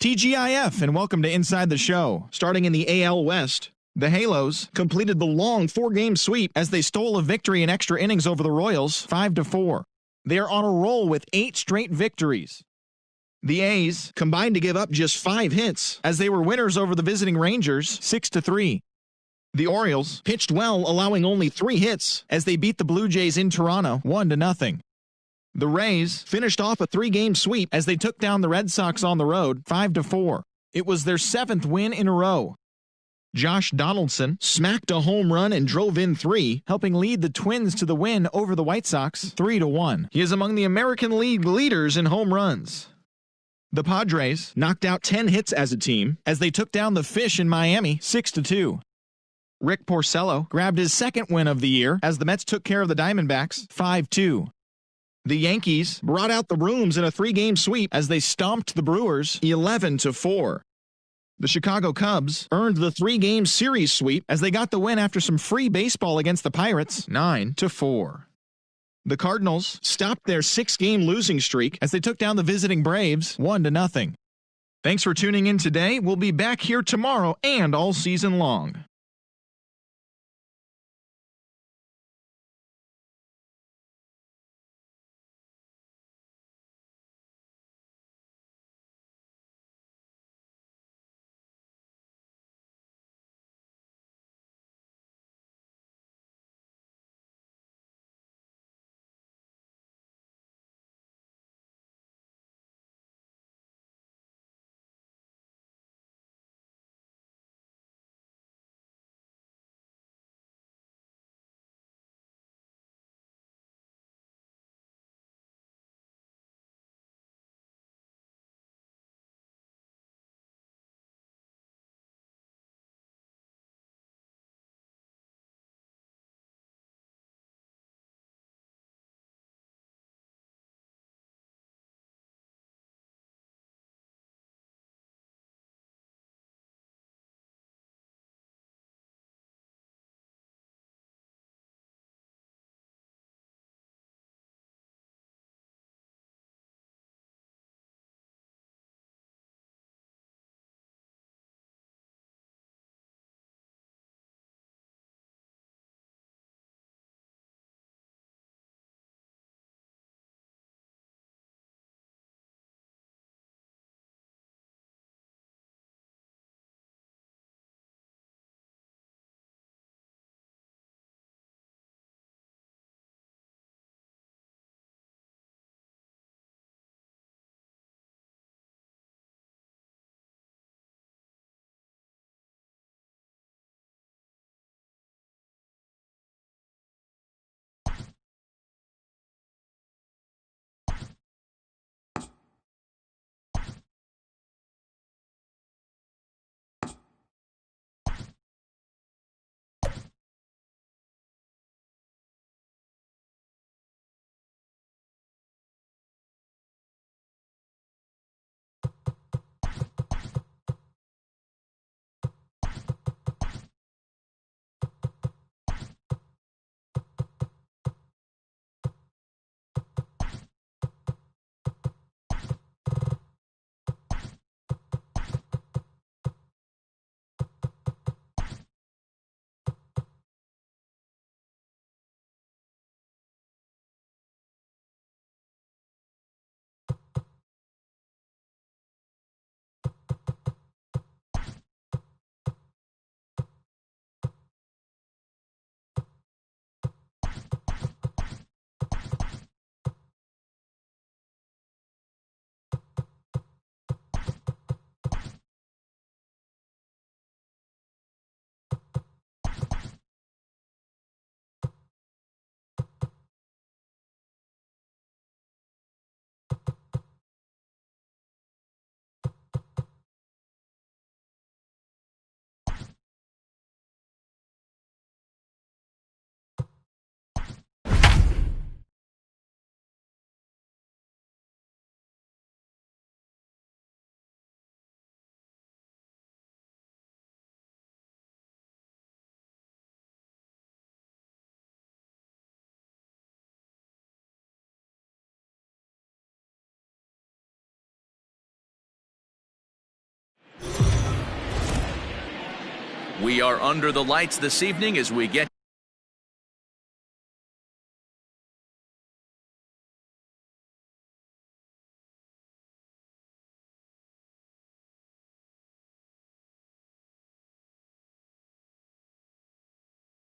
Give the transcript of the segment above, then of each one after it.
TGIF, and welcome to Inside the Show. Starting in the AL West, the Halos completed the long four-game sweep as they stole a victory in extra innings over the Royals, 5-4. They are on a roll with 8 straight victories. The A's combined to give up just 5 hits as they were winners over the visiting Rangers, 6-3. The Orioles pitched well, allowing only 3 hits as they beat the Blue Jays in Toronto, 1-0. The Rays finished off a 3-game sweep as they took down the Red Sox on the road, 5-4. It was their 7th win in a row. Josh Donaldson smacked a home run and drove in 3, helping lead the Twins to the win over the White Sox, 3-1. He is among the American League leaders in home runs. The Padres knocked out 10 hits as a team as they took down the Fish in Miami, 6-2. Rick Porcello grabbed his 2nd win of the year as the Mets took care of the Diamondbacks, 5-2. The Yankees brought out the rooms in a 3-game sweep as they stomped the Brewers 11-4. The Chicago Cubs earned the 3-game series sweep as they got the win after some free baseball against the Pirates 9-4. The Cardinals stopped their 6-game losing streak as they took down the visiting Braves 1-0. Thanks for tuning in today. We'll be back here tomorrow and all season long. We are under the lights this evening as we get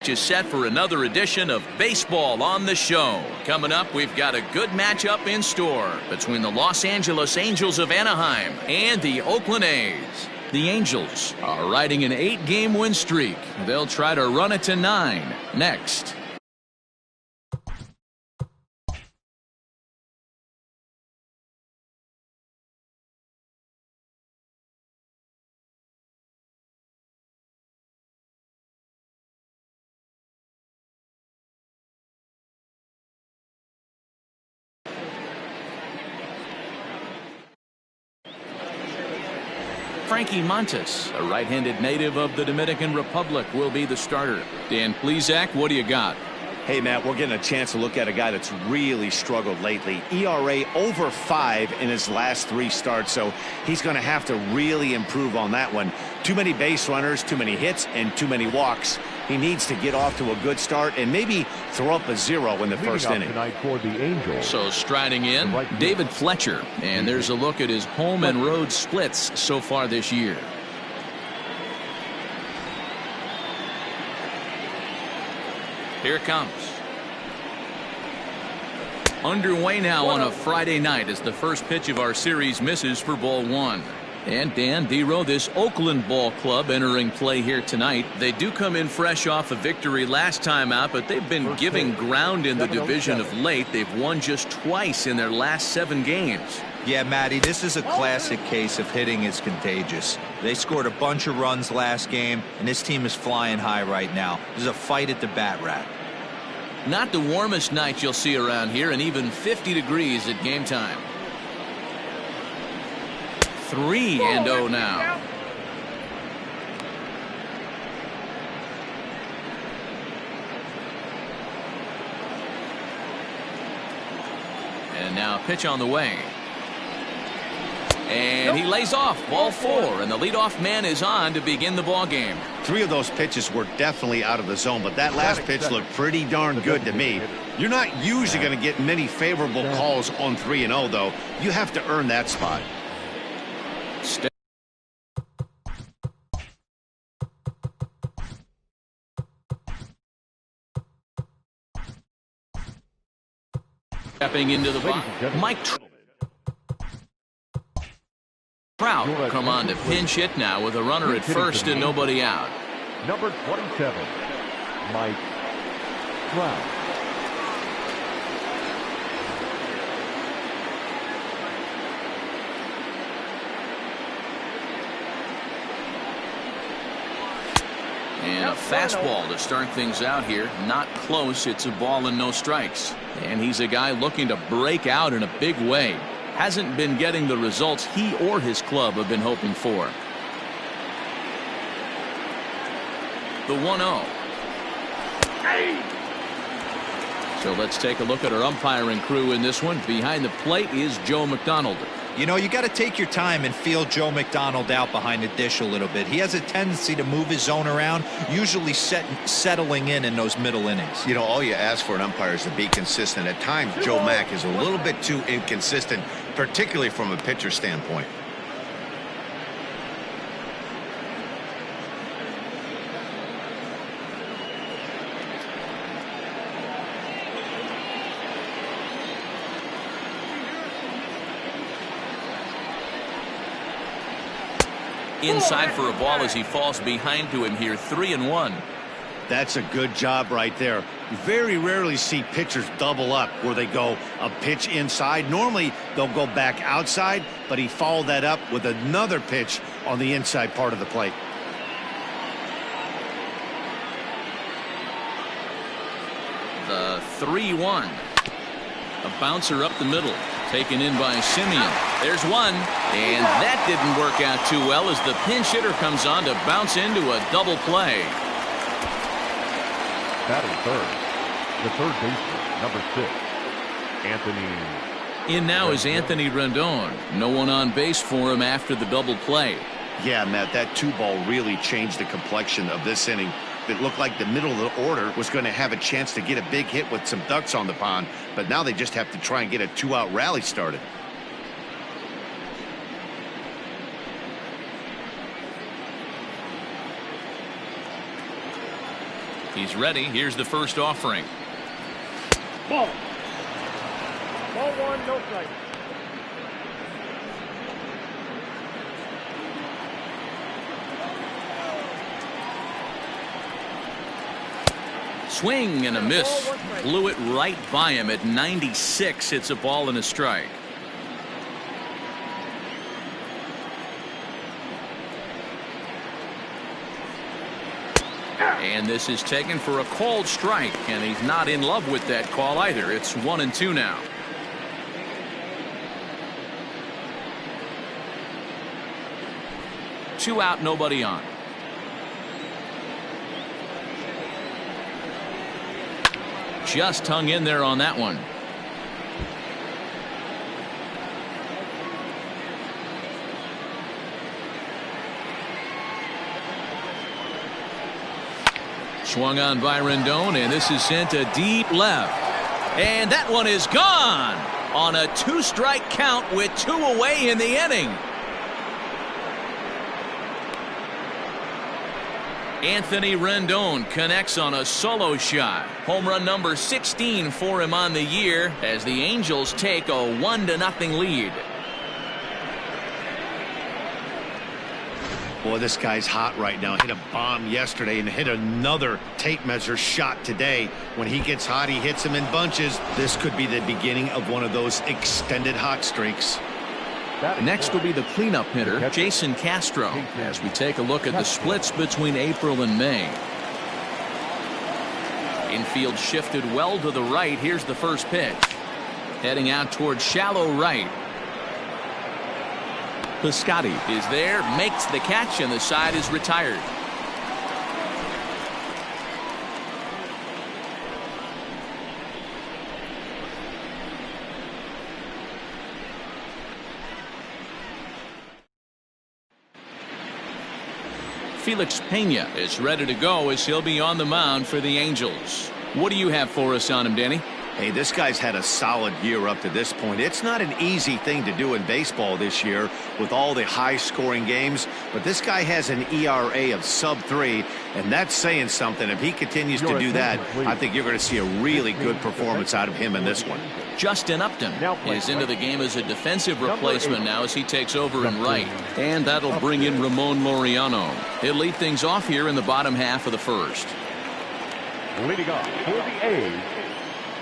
is set for another edition of Baseball on the Show. Coming up, we've got a good matchup in store between the Los Angeles Angels of Anaheim and the Oakland A's. The Angels are riding an 8-game win streak. They'll try to run it to 9 next. Frankie Montas, a right-handed native of the Dominican Republic, will be the starter. Dan Plesac, what do you got? Hey, Matt, we're getting a chance to look at a guy that's really struggled lately. ERA over 5 in his last 3 starts, so he's going to have to really improve on that one. Too many base runners, too many hits, and too many walks. He needs to get off to a good start and maybe throw up a 0 in the first inning. Tonight for the Angels. So striding in, David Fletcher. And there's a look at his home and road splits so far this year. Here it comes. Underway now on a Friday night as the first pitch of our series misses for ball 1. And Dan Dero, this Oakland ball club entering play here tonight. They do come in fresh off a victory last time out, but they've been giving ground in the division of late. They've won just twice in their last 7 games. Yeah, Matty, this is a classic case of hitting is contagious. They scored a bunch of runs last game, and this team is flying high right now. There's a fight at the bat rack. Not the warmest night you'll see around here, and even 50 degrees at game time. 3-0 now. And now pitch on the way. And he lays off, ball 4, and the leadoff man is on to begin the ball game. 3 of those pitches were definitely out of the zone, but that last pitch looked pretty darn good to me. You're not usually going to get many favorable calls on 3-0, though. You have to earn that spot. Stepping into the box, Mike Trout come on to pinch hit now with a runner at first and nobody out. Number 27, Mike Trout. And a fastball to start things out here. Not close. It's a ball and no strikes. And he's a guy looking to break out in a big way. Hasn't been getting the results he or his club have been hoping for. The 1-0. So let's take a look at our umpiring crew in this one. Behind the plate is Joe McDonald. You know, you got to take your time and feel Joe McDonald out behind the dish a little bit. He has a tendency to move his zone around, usually settling in those middle innings. You know, all you ask for an umpire is to be consistent. At times, Joe Mack is a little bit too inconsistent, particularly from a pitcher standpoint. Inside for a ball as he falls behind to him here. 3-1. That's a good job right there. You very rarely see pitchers double up where they go a pitch inside. Normally they'll go back outside, but he followed that up with another pitch on the inside part of the plate. The 3-1. A bouncer up the middle, taken in by Simeon. There's one, and that didn't work out too well as the pinch hitter comes on to bounce into a double play. Batting third, the third baseman, number 6, Anthony. In now is Anthony Rendon. No one on base for him after the double play. Yeah, Matt, that 2-ball really changed the complexion of this inning. It looked like the middle of the order was going to have a chance to get a big hit with some ducks on the pond, but now they just have to try and get a 2-out rally started. He's ready. Here's the first offering. Ball. Ball one, no strike. Swing and a miss. Blew it right by him at 96. It's a ball and a strike. And this is taken for a called strike, and he's not in love with that call either. It's 1-2 now. Two out, nobody on. Just hung in there on that one. Swung on by Rendon, and this is sent to deep left. And that one is gone on a 2-strike count with 2 away in the inning. Anthony Rendon connects on a solo shot. Home run number 16 for him on the year as the Angels take a 1-0 lead. Boy, this guy's hot right now. Hit a bomb yesterday and hit another tape measure shot today. When he gets hot, he hits them in bunches. This could be the beginning of one of those extended hot streaks. Next will be the cleanup hitter, Jason Castro, as we take a look at the splits between April and May. Infield shifted well to the right. Here's the first pitch. Heading out toward shallow right. Piscotty is there, makes the catch, and the side is retired. Felix Pena is ready to go as he'll be on the mound for the Angels. What do you have for us on him, Danny? Hey, this guy's had a solid year up to this point. It's not an easy thing to do in baseball this year with all the high-scoring games, but this guy has an ERA of sub-3, and that's saying something. If he continues to do that, I think you're going to see a really good performance out of him in this one. Justin Upton is into the game as a defensive replacement now as he takes over in right, and that'll bring in Ramon Laureano. He'll lead things off here in the bottom half of the first. Leading off for the A's,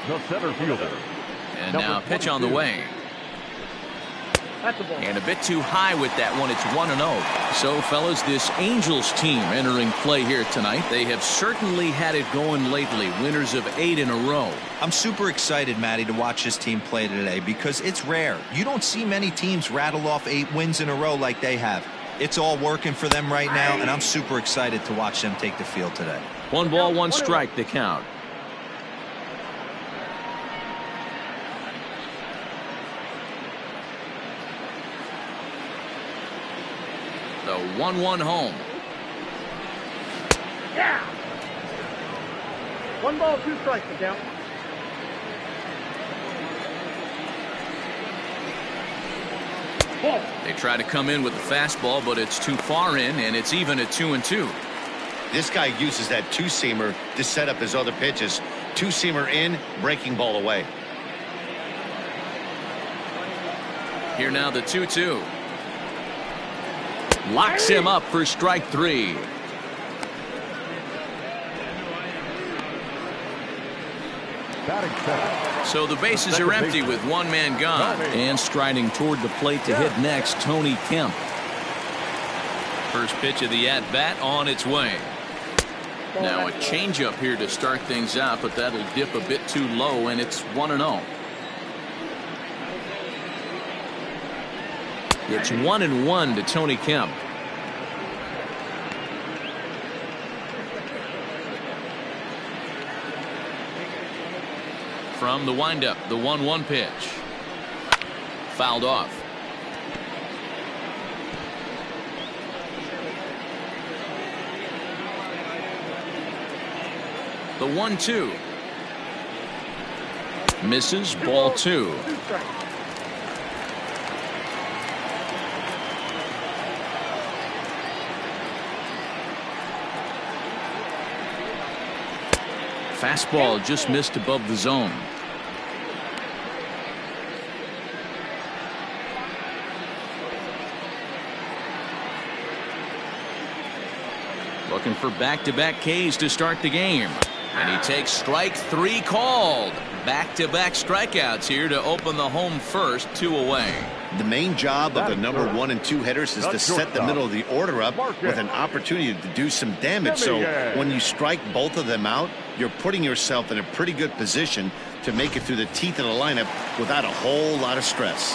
the center fielder. And now pitch on the way. And a bit too high with that one. It's 1-0. So, fellas, this Angels team entering play here tonight. They have certainly had it going lately. Winners of 8 in a row. I'm super excited, Matty, to watch this team play today because it's rare. You don't see many teams rattle off 8 wins in a row like they have. It's all working for them right now, and I'm super excited to watch them take the field today. 1 ball, 1 strike, the count. The 1-1 home. Yeah. 1 ball, 2 strikes, the count. They try to come in with the fastball, but it's too far in, and it's even at 2-2. This guy uses that 2-seamer to set up his other pitches. 2-seamer in, breaking ball away. Here now the 2-2. Locks him up for strike 3. So the bases are empty with 1 man gone. And striding toward the plate to hit next, Tony Kemp. First pitch of the at-bat on its way. Now a changeup here to start things out, but that'll dip a bit too low, and it's 1-0. It's 1-1 to Tony Kemp. From the windup, the 1-1 pitch. Fouled off. The 1-2. Misses, ball 2. Fastball just missed above the zone. Looking for back-to-back Ks to start the game. And he takes strike 3 called. Back-to-back strikeouts here to open the home first, 2 away. The main job of the number 1 and 2 hitters is to set the middle of the order up with an opportunity to do some damage. So when you strike both of them out, you're putting yourself in a pretty good position to make it through the teeth of the lineup without a whole lot of stress.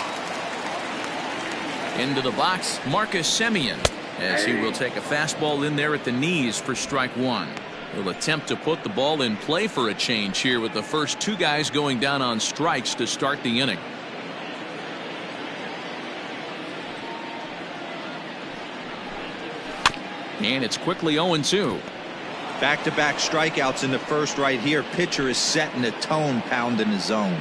Into the box, Marcus Semien, as he will take a fastball in there at the knees for strike 1. He'll attempt to put the ball in play for a change here with the first 2 guys going down on strikes to start the inning. And it's quickly 0-2. Back-to-back strikeouts in the first right here. Pitcher is setting the tone, pounding the zone.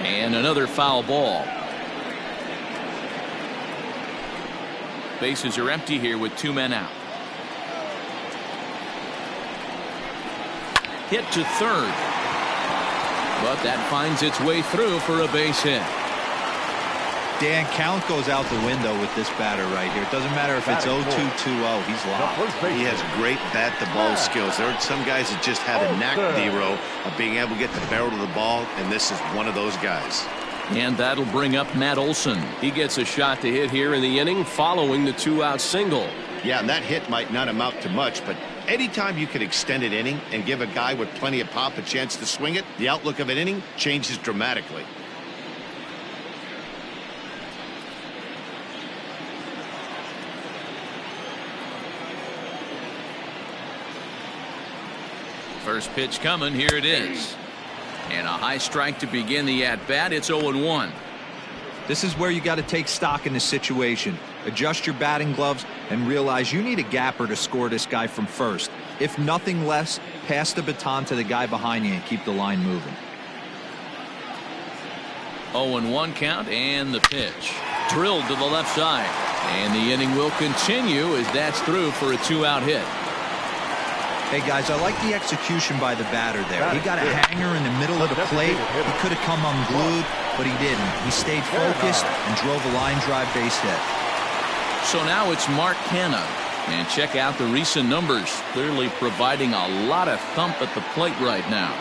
And another foul ball. Bases are empty here with 2 men out. Hit to third. But that finds its way through for a base hit. Dan, count goes out the window with this batter right here. It doesn't matter if it's 0-2, 2-0. He's locked. He has great bat-to-ball skills. There are some guys that just have a knack, D-Row, of being able to get the barrel of the ball, and this is one of those guys. And that'll bring up Matt Olson. He gets a shot to hit here in the inning following the 2-out single. Yeah, and that hit might not amount to much, but anytime you can extend an inning and give a guy with plenty of pop a chance to swing it, the outlook of an inning changes dramatically. First pitch coming. Here it is. And a high strike to begin the at-bat. It's 0-1. This is where you got to take stock in the situation. Adjust your batting gloves and realize you need a gapper to score this guy from first. If nothing less, pass the baton to the guy behind you and keep the line moving. 0-1 count, and the pitch. Drilled to the left side. And the inning will continue as that's through for a 2-out hit. Hey, guys, I like the execution by the batter there. He got a hanger in the middle of the plate. He could have come unglued, but he didn't. He stayed focused and drove a line drive base hit. So now it's Mark Canha. And check out the recent numbers. Clearly providing a lot of thump at the plate right now.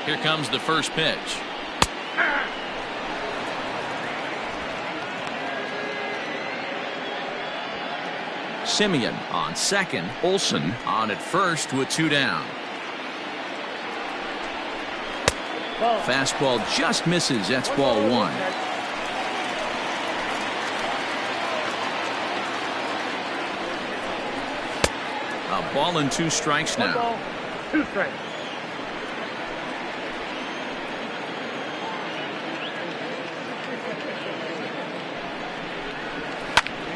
Here comes the first pitch. Semien on second. Olson on at first with 2 down. Fastball just misses. That's ball 1. A ball and 2 strikes now. 1 ball, 2 strikes.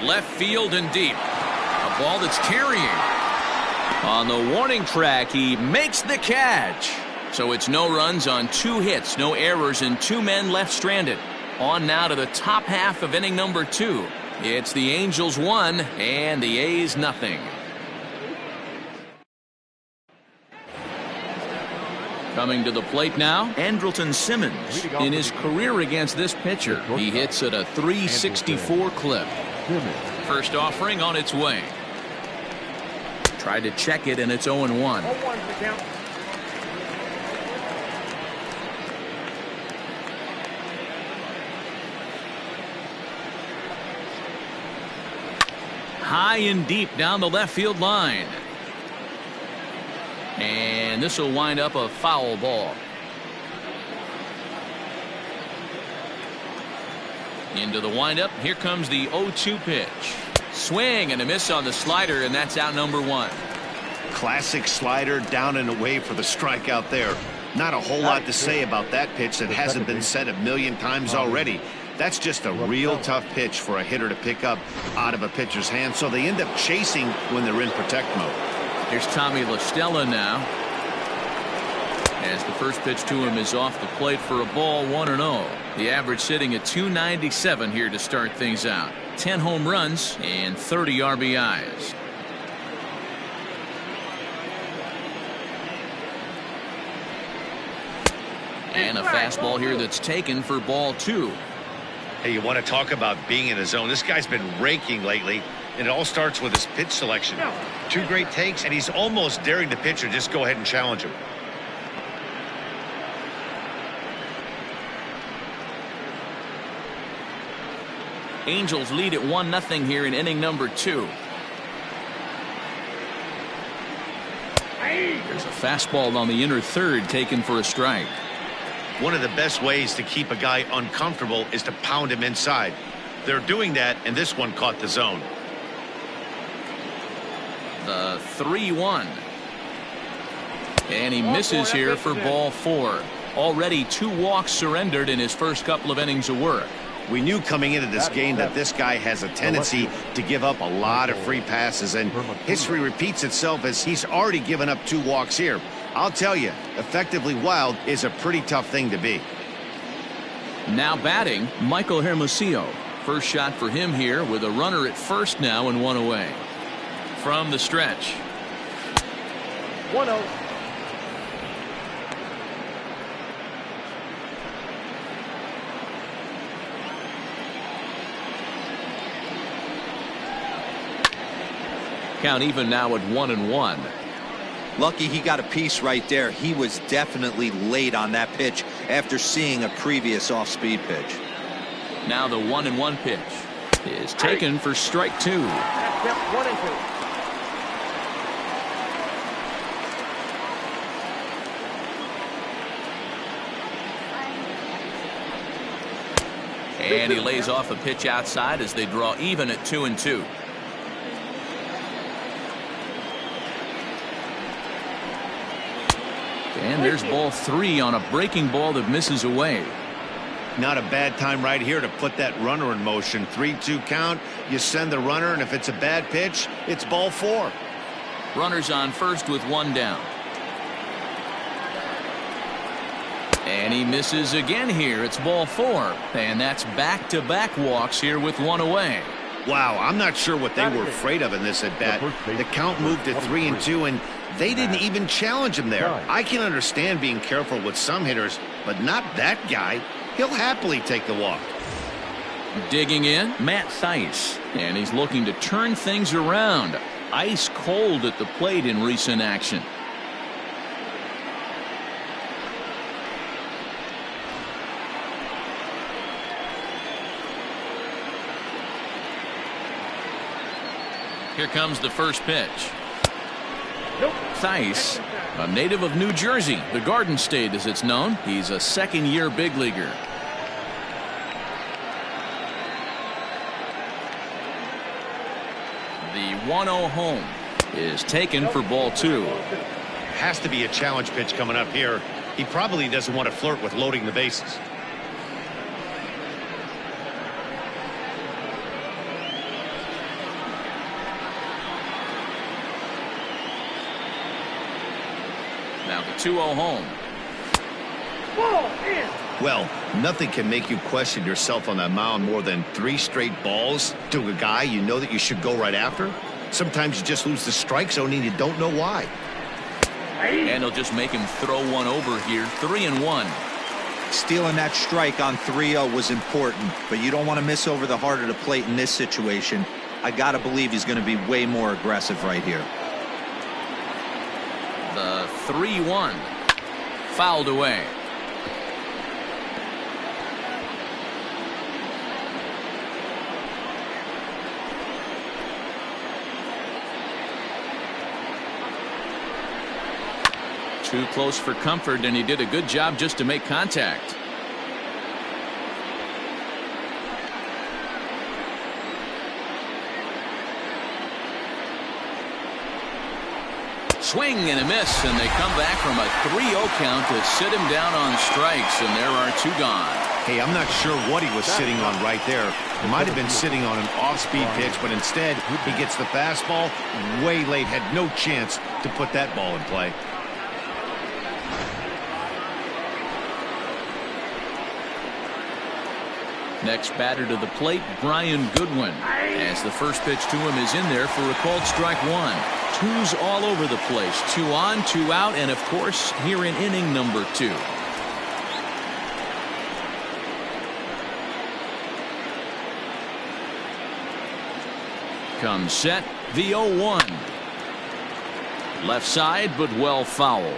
Left field and deep. A ball that's carrying. On the warning track, he makes the catch. So it's no runs on 2 hits, no errors, and 2 men left stranded. On now to the top half of inning number 2. It's the Angels 1 and the A's nothing. Coming to the plate now, Andrelton Simmons. In his career against this pitcher, he hits at a .364 clip. First offering on its way. Tried to check it, and it's 0-1. 0-1 the count. High and deep down the left field line. And this will wind up a foul ball. Into the windup. Here comes the 0-2 pitch. Swing and a miss on the slider, and that's out number 1. Classic slider, down and away for the strikeout there. Not a whole lot to say about that pitch that hasn't been said a million times already. That's just a real tough pitch for a hitter to pick up out of a pitcher's hand, so they end up chasing when they're in protect mode. Here's Tommy La Stella now, as the first pitch to him is off the plate for a ball, 1-0. The average sitting at 297 here to start things out. 10 home runs and 30 RBIs. And a fastball here that's taken for ball 2. Hey, you want to talk about being in the zone? This guy's been raking lately, and it all starts with his pitch selection. 2 great takes, and he's almost daring the pitcher just go ahead and challenge him. Angels lead at 1-0 here in inning number 2. There's a fastball on the inner third taken for a strike. One of the best ways to keep a guy uncomfortable is to pound him inside. They're doing that, and this one caught the zone. The 3-1. And he misses here for ball 4. Already 2 walks surrendered in his first couple of innings of work. We knew coming into this game that this guy has a tendency to give up a lot of free passes, and history repeats itself as he's already given up 2 walks here. I'll tell you, effectively wild is a pretty tough thing to be. Now batting, Michael Hermosillo. First shot for him here with a runner at first now and 1 away. From the stretch. 1-0. Count even now at 1-1. Lucky he got a piece right there. He was definitely late on that pitch after seeing a previous off-speed pitch. Now the 1-1 pitch is taken for strike 2. Yep, 1-2. And he lays off a pitch outside as they draw even at 2-2. And there's ball 3 on a breaking ball that misses away. Not a bad time right here to put that runner in motion. 3-2 count. You send the runner, and if it's a bad pitch, it's ball 4. Runners on first with 1 down. And he misses again here. It's ball 4. And that's back-to-back walks here with 1 away. Wow, I'm not sure what they were afraid of in this at bat. The count moved to 3-2, and they didn't even challenge him there. I can understand being careful with some hitters, but not that guy. He'll happily take the walk. Digging in, Matt Thaiss. And he's looking to turn things around. Ice cold at the plate in recent action. Here comes the first pitch. Thaiss, a native of New Jersey, the Garden State as it's known. He's a second-year big leaguer. The 1-0 home is taken for ball 2. Has to be a challenge pitch coming up here. He probably doesn't want to flirt with loading the bases. Now the 2-0 home. Ball in. Well, nothing can make you question yourself on that mound more than 3 straight balls to a guy you know that you should go right after. Sometimes you just lose the strike zone and you don't know why. And they'll just make him throw one over here. 3-1. Stealing that strike on 3-0 was important, but you don't want to miss over the heart of the plate in this situation. I got to believe he's going to be way more aggressive right here. The 3-1. Fouled away. Too close for comfort, and he did a good job just to make contact. swing and a miss, and they come back from a 3-0 count to sit him down on strikes, and there are 2 gone. Hey, I'm not sure what he was sitting on right there. He might have been sitting on an off-speed pitch, but instead he gets the fastball way late, had no chance to put that ball in play. Next batter to the plate, Brian Goodwin, as the first pitch to him is in there for a called strike 1. 2's all over the place. 2 on, 2 out, and of course here in inning number 2. Comes set, the 0-1. Left side, but well foul.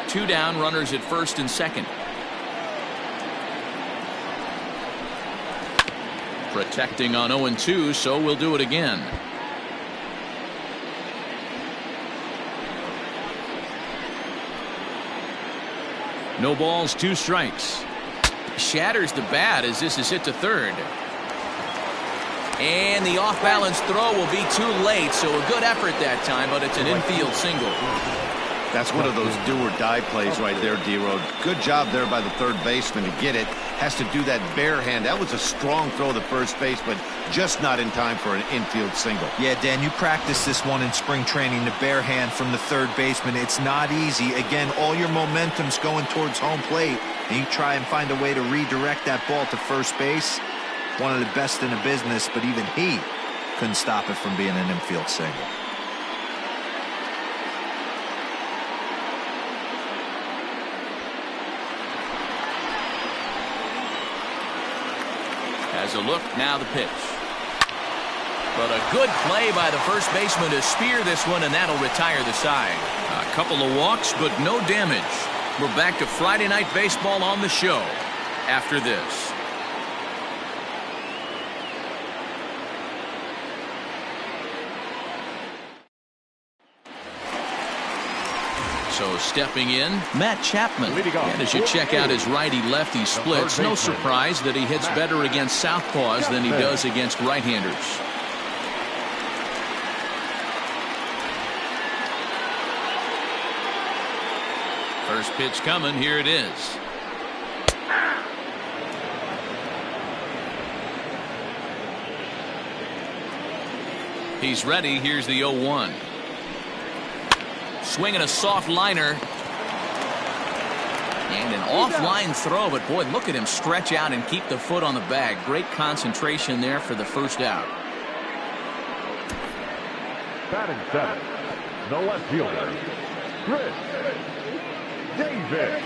2 down, runners at first and second. Protecting on 0-2, so we'll do it again. No balls, 2 strikes. Shatters the bat as this is hit to third. And the off-balance throw will be too late, so a good effort that time, but it's an infield single. That's one of those do-or-die plays right there, D-Road. Good job there by the third baseman to get it. Has to do that bare hand. That was a strong throw to first base, but just not in time for an infield single. Yeah, Dan, you practiced this one in spring training, the bare hand from the third baseman. It's not easy. Again, all your momentum's going towards home plate, and you try and find a way to redirect that ball to first base. One of the best in the business, but even he couldn't stop it from being an infield single. As a look, now the pitch. But a good play by the first baseman to spear this one, and that'll retire the side. A couple of walks, but no damage. We're back to Friday Night Baseball on the show after this. So stepping in, Matt Chapman. And as you check out his righty-lefty splits, no surprise that he hits better against southpaws than he does against right-handers. First pitch coming, here it is. He's ready, here's the 0-1. Swinging a soft liner. And an offline throw, but boy, look at him stretch out and keep the foot on the bag. Great concentration there for the first out. Batting 7, the left fielder, Chris Davis.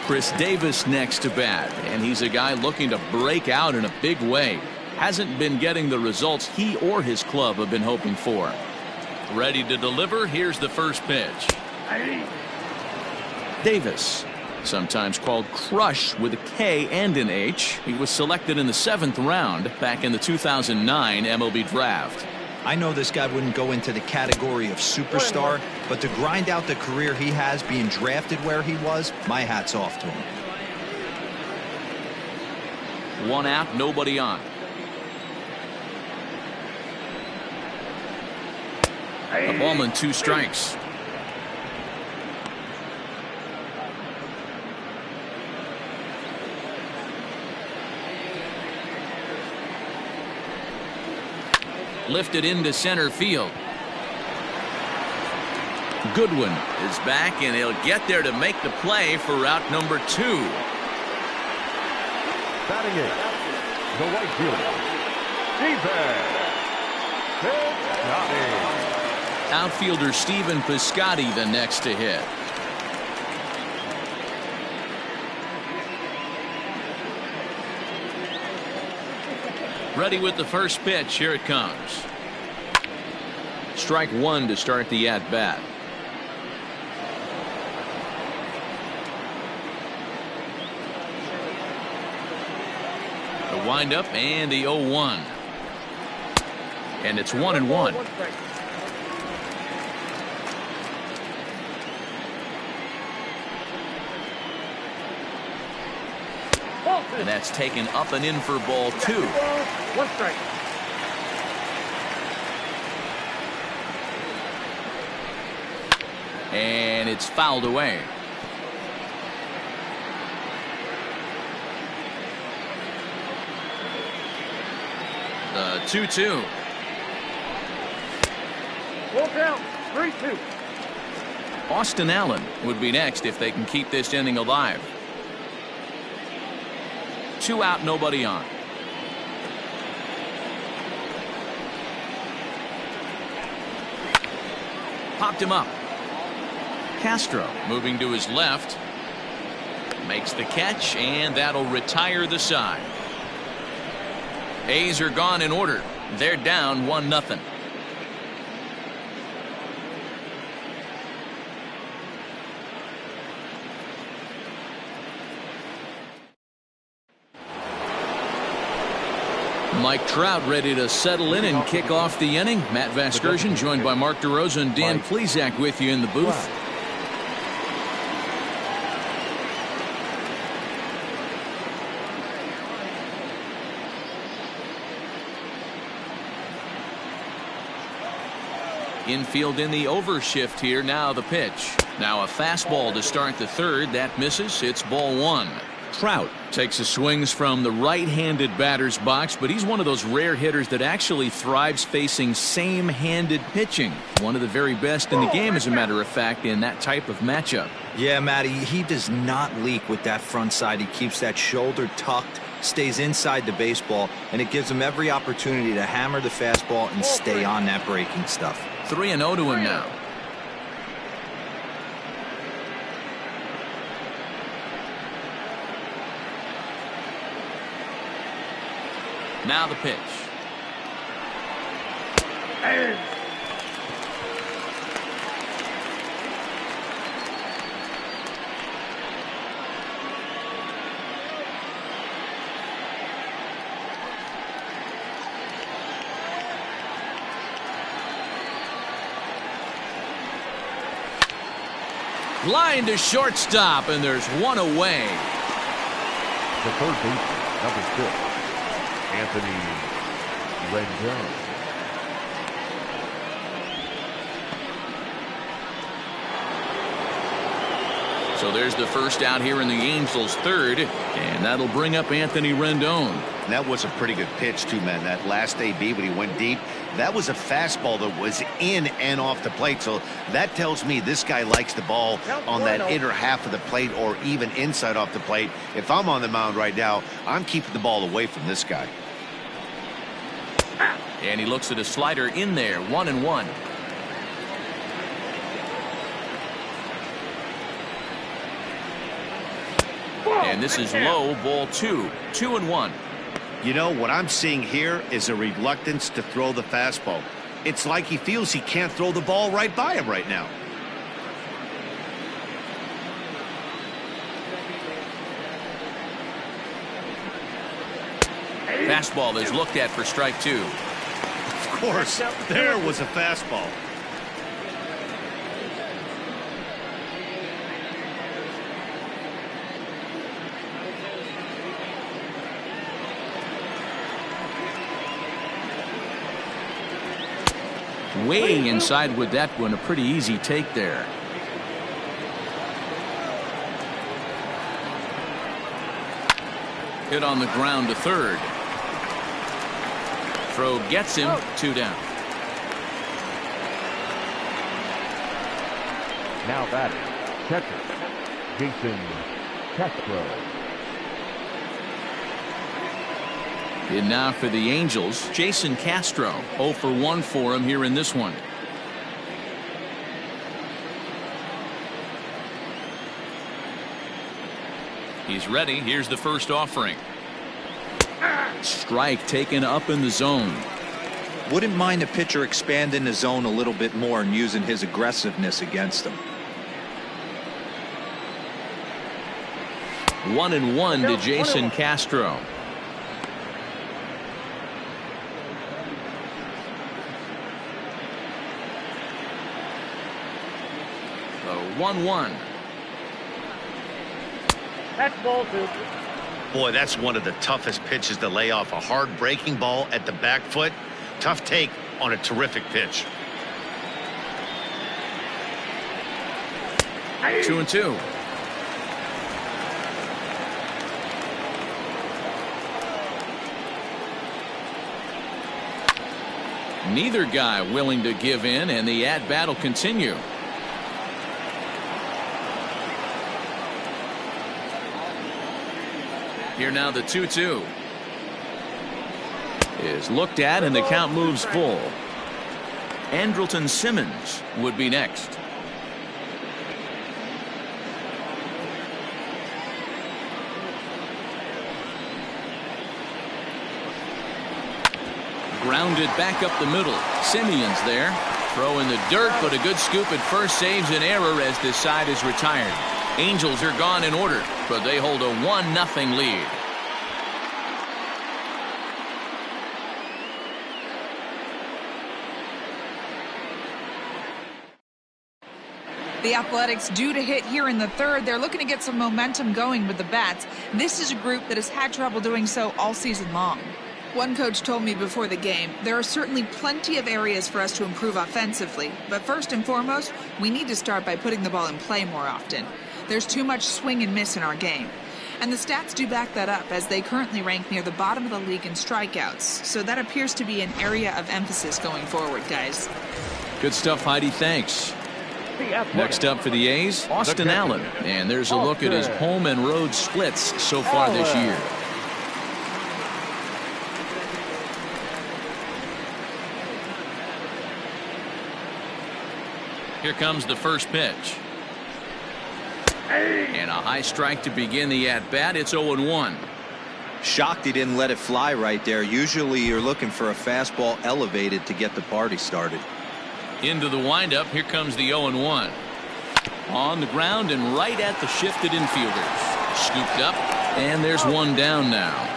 Chris Davis next to bat, and he's a guy looking to break out in a big way. Hasn't been getting the results he or his club have been hoping for. Ready to deliver, here's the first pitch. Davis, sometimes called Crush with a K and an H. He was selected in the 7th round back in the 2009 MLB draft. I know this guy wouldn't go into the category of superstar, but to grind out the career he has being drafted where he was, my hat's off to him. 1 out, nobody on. A ball and 2 strikes. Lifted into center field. Goodwin is back, and he'll get there to make the play for route number 2. Batting 8, the right fielder, Stephen Piscotty. Outfielder Stephen Piscotty the next to hit. Ready with the first pitch. Here it comes. Strike 1 to start the at-bat. The windup and the 0-1. And it's 1-1. And that's taken up and in for ball 2. 1 strike. And it's fouled away. The 2-2. Full count. 3-2. Austin Allen would be next if they can keep this inning alive. 2 out, nobody on. Popped him up. Castro moving to his left. Makes the catch, and that'll retire the side. A's are gone in order. They're down 1-0. Mike Trout ready to settle in and kick off the inning. Matt Vasgersian joined by Mark DeRosa and Dan Plesac with you in the booth. Infield in the overshift here. Now the pitch. Now a fastball to start the third. That misses. It's ball 1. Trout takes his swings from the right-handed batter's box, but he's one of those rare hitters that actually thrives facing same-handed pitching. One of the very best in the game, as a matter of fact, in that type of matchup. Yeah, Matty, he does not leak with that front side. He keeps that shoulder tucked, stays inside the baseball, and it gives him every opportunity to hammer the fastball and stay on that breaking stuff. 3-0 to him now. Now the pitch. Line to shortstop, and there's one away. The third baseman, number 6, Anthony Rendon. So there's the first out here in the Angels' third, and that'll bring up Anthony Rendon. That was a pretty good pitch, too, man. That last AB when he went deep, that was a fastball that was in and off the plate. So that tells me this guy likes the ball on that inner half of the plate or even inside off the plate. If I'm on the mound right now, I'm keeping the ball away from this guy. And he looks at a slider in there, 1-1. And this is low, ball 2, 2-1. You know, what I'm seeing here is a reluctance to throw the fastball. It's like he feels he can't throw the ball right by him right now. Fastball is looked at for strike 2. Of course, there was a fastball. Way inside with that one. A pretty easy take there. Hit on the ground to third. Throw gets him. 2 down. Now batting, catcher, Jason Castro. And now for the Angels, Jason Castro. 0 for 1 for him here in this one. He's ready. Here's the first offering. Strike taken up in the zone. Wouldn't mind a pitcher expanding the zone a little bit more and using his aggressiveness against him. 1-1 to Jason Castro. So 1-1. That's ball 2. Boy, that's one of the toughest pitches to lay off. A hard breaking ball at the back foot. Tough take on a terrific pitch. 2-2. Neither guy willing to give in, and the at-bat will continue. Here now the 2-2 is looked at, and the count moves full. Andrelton Simmons would be next. Grounded back up the middle. Simeon's there. Throw in the dirt, but a good scoop at first saves an error as this side is retired. Angels are gone in order, but they hold a 1-0 lead. The Athletics due to hit here in the third. They're looking to get some momentum going with the bats. This is a group that has had trouble doing so all season long. One coach told me before the game, there are certainly plenty of areas for us to improve offensively, but first and foremost, we need to start by putting the ball in play more often. There's too much swing and miss in our game. And the stats do back that up, as they currently rank near the bottom of the league in strikeouts. So that appears to be an area of emphasis going forward, guys. Good stuff, Heidi. Thanks. Next up for the A's, Austin Allen. And there's a look at his home and road splits so far this year. Here comes the first pitch. And a high strike to begin the at-bat. It's 0-1. Shocked he didn't let it fly right there. Usually you're looking for a fastball elevated to get the party started. Into the windup. Here comes the 0-1. On the ground and right at the shifted infielders. Scooped up, and there's one down now.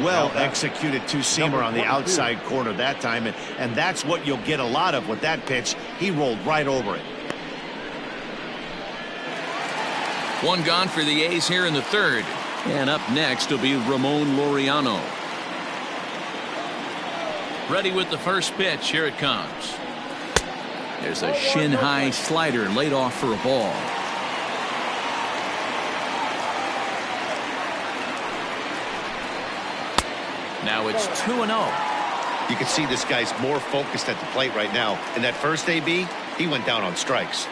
Well executed two-seamer on the outside corner that time, and that's what you'll get a lot of with that pitch. He rolled right over it. One gone for the A's here in the third. And up next will be Ramon Laureano. Ready with the first pitch. Here it comes. There's a shin-high slider laid off for a ball. Now it's 2-0. You can see this guy's more focused at the plate right now. In that first AB, he went down on strikes.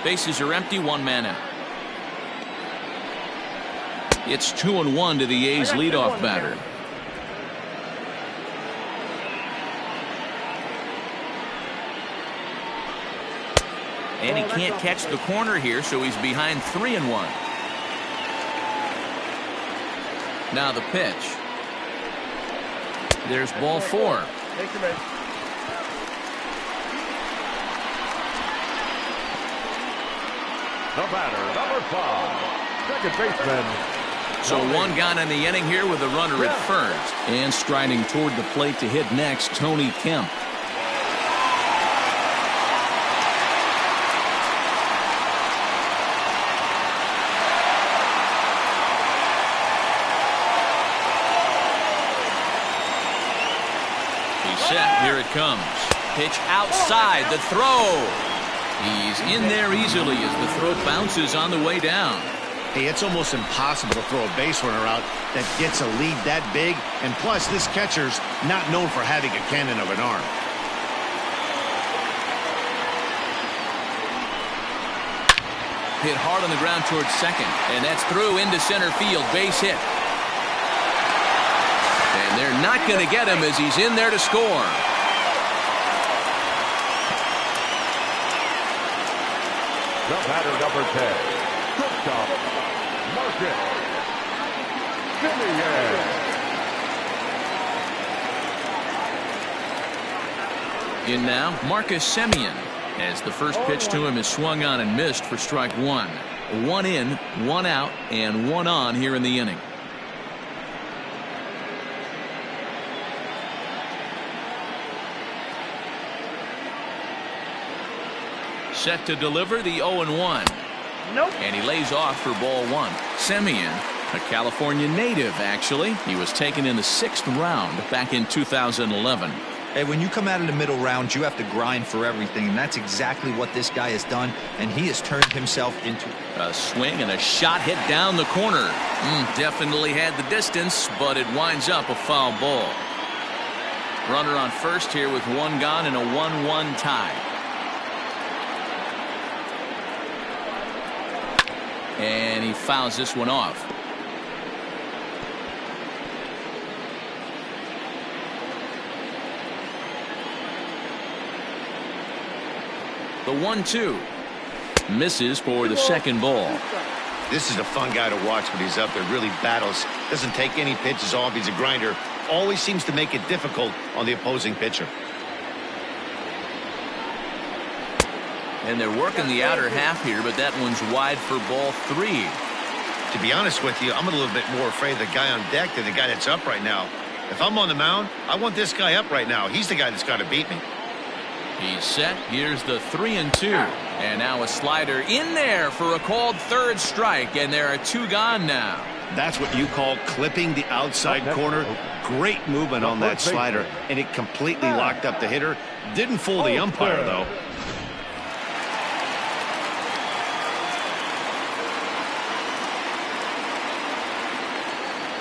Bases are empty, one man out. It's 2-1 to the A's leadoff batter. And he can't catch the corner here, so he's behind 3-1. Now the pitch. There's ball 4. The batter, number 5, second baseman. So one gone in the inning here with a runner at first. And striding toward the plate to hit next, Tony Kemp. Set. Here it comes. Pitch outside. The throw. He's in there easily as the throw bounces on the way down. Hey, it's almost impossible to throw a base runner out that gets a lead that big. And plus, this catcher's not known for having a cannon of an arm. Hit hard on the ground towards second. And that's through into center field. Base hit. And they're not going to get him as he's in there to score. The batter, number 10, shortstop, Marcus Semien. In now, Marcus Semien, as the first pitch to him is swung on and missed for strike 1. 1 in, 1 out, and 1 on here in the inning. Set to deliver the 0-1. Nope. And he lays off for ball 1. Semien, a California native, actually. He was taken in the 6th round back in 2011. Hey, when you come out of the middle rounds, you have to grind for everything, and that's exactly what this guy has done, and he has turned himself into a swing and a shot hit down the corner. Definitely had the distance, but it winds up a foul ball. Runner on first here with one gone and a 1-1 tie. And he fouls this one off. The 1-2 misses for the second ball. This is a fun guy to watch when he's up there. Really battles. Doesn't take any pitches off. He's a grinder. Always seems to make it difficult on the opposing pitcher. And they're working the outer half here, but that one's wide for ball 3. To be honest with you, I'm a little bit more afraid of the guy on deck than the guy that's up right now. If I'm on the mound, I want this guy up right now. He's the guy that's got to beat me. He's set. Here's the 3-2. And now a slider in there for a called third strike. And there are 2 gone now. That's what you call clipping the outside corner. Great movement on that slider. And it completely locked up the hitter. Didn't fool the umpire, though.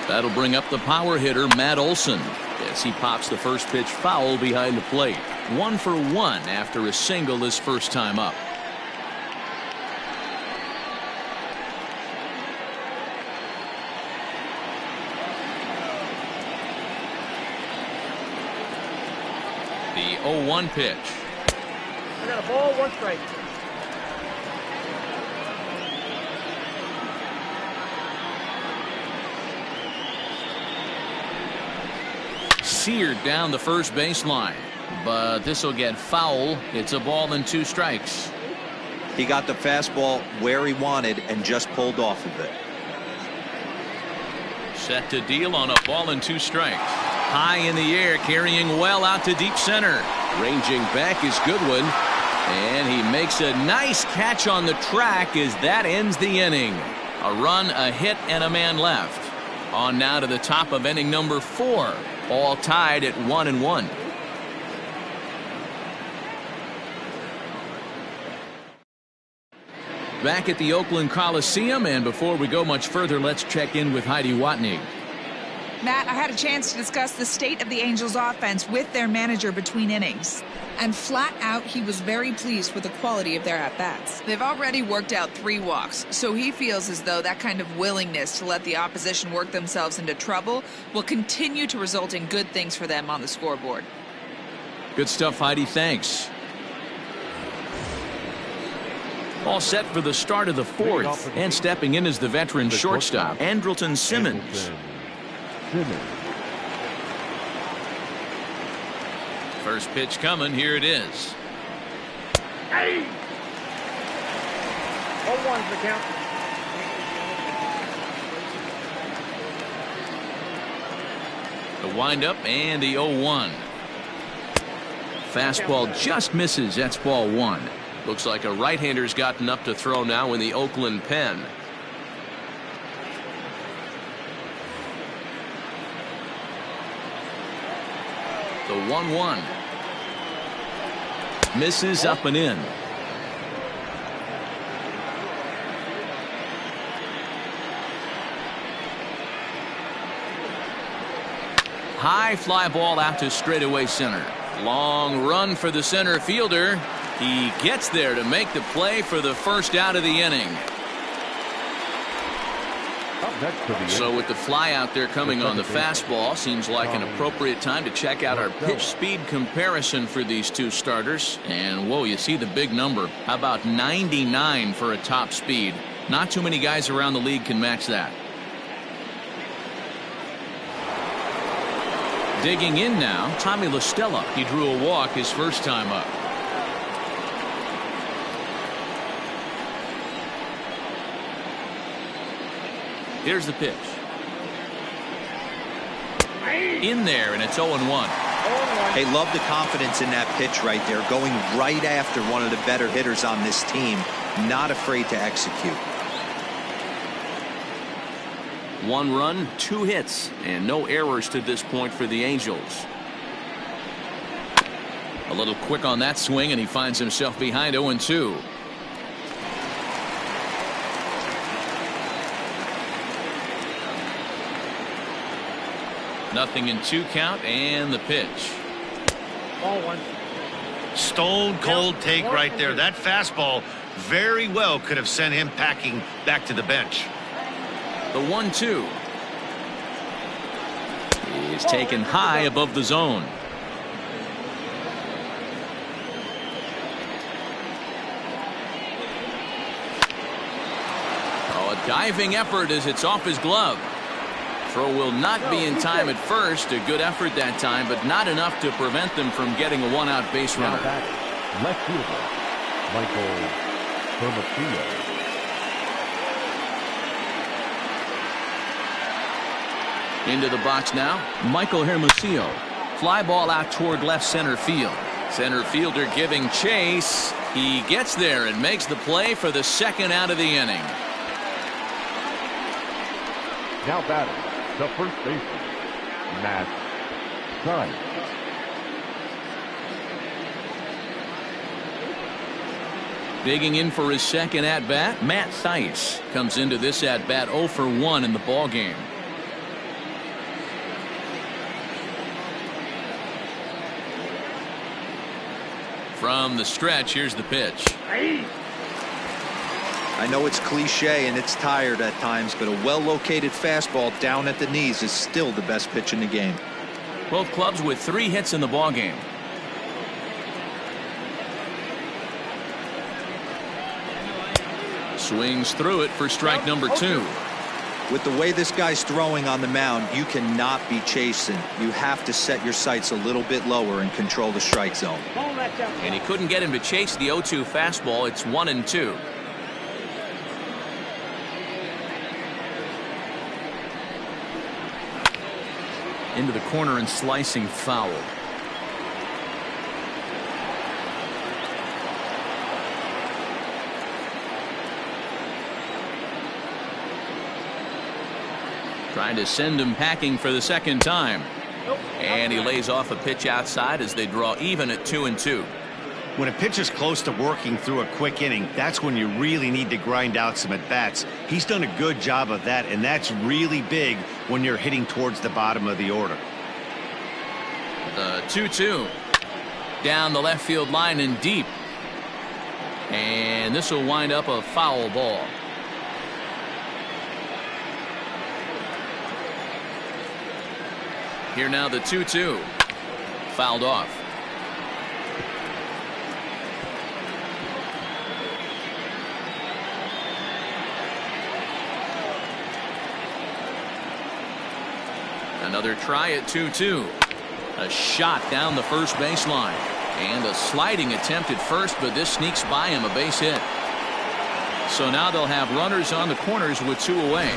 That'll bring up the power hitter, Matt Olson, as he pops the first pitch foul behind the plate. 1 for 1 after a single his first time up. The 0-1 pitch. I got a ball, 1 strike. Seared down the first baseline, but this will get foul. It's a ball and 2 strikes. He got the fastball where he wanted and just pulled off of it. Set to deal on a ball and 2 strikes. High in the air, carrying well out to deep center. Ranging back is Goodwin, and he makes a nice catch on the track as that ends the inning. A run, a hit, and a man left. On now to the top of inning number 4. All tied at 1-1. Back at the Oakland Coliseum, and before we go much further, let's check in with Heidi Watney. Matt, I had a chance to discuss the state of the Angels offense with their manager between innings. And flat out, he was very pleased with the quality of their at-bats. They've already worked out 3 walks, so he feels as though that kind of willingness to let the opposition work themselves into trouble will continue to result in good things for them on the scoreboard. Good stuff, Heidi. Thanks. All set for the start of the 4th, and stepping in is the veteran shortstop, Andrelton Simmons. First pitch coming. Here it is. Hey! 0-1's the count. The windup and the 0-1. Fastball just misses. That's ball 1. Looks like a right-hander's gotten up to throw now in the Oakland pen. The 1-1. Misses up and in. High fly ball out to straightaway center. Long run for the center fielder. He gets there to make the play for the first out of the inning. So with the fly out there coming on the fastball, seems like an appropriate time to check out our pitch speed comparison for these 2 starters. And whoa, you see the big number. How about 99 for a top speed? Not too many guys around the league can match that. Digging in now, Tommy La Stella. He drew a walk his first time up. Here's the pitch. In there, and it's 0-1. Hey, love the confidence in that pitch right there, going right after one of the better hitters on this team, not afraid to execute. 1 run, 2 hits, and no errors to this point for the Angels. little quick on that swing, and he finds himself behind 0-2. Nothing in 2 count, and the pitch. Ball 1. Stone cold take right there. That fastball very well could have sent him packing back to the bench. The 1-2. He's taken high above the zone. Oh, a diving effort as it's off his glove. Throw will not be in time at first. A good effort that time, but not enough to prevent them from getting a one-out base runner. Left fielder, Michael Hermosillo. Into the box now, Michael Hermosillo. Fly ball out toward left center field. Center fielder giving chase. He gets there and makes the play for the second out of the inning. Now batting, the first baseman, Matt Sykes. Digging in for his second at-bat, Matt Thaiss comes into this at-bat 0 for 1 in the ballgame. From the stretch, here's the pitch. I know it's cliche and it's tired at times, but a well-located fastball down at the knees is still the best pitch in the game. Both clubs with 3 hits in the ballgame. Swings through it for strike number 2. With the way this guy's throwing on the mound, you cannot be chasing. You have to set your sights a little bit lower and control the strike zone. And he couldn't get him to chase the 0-2 fastball. It's 1-2. Into the corner and slicing foul. Trying to send him packing for the second time. And he lays off a pitch outside as they draw even at 2-2. When a pitcher's close to working through a quick inning, that's when you really need to grind out some at-bats. He's done a good job of that, and that's really big when you're hitting towards the bottom of the order. The 2-2. Down the left field line and deep. And this will wind up a foul ball. Here now the 2-2. Fouled off. Another try at 2-2. A shot down the first baseline. And a sliding attempt at first, but this sneaks by him, a base hit. So now they'll have runners on the corners with 2 away.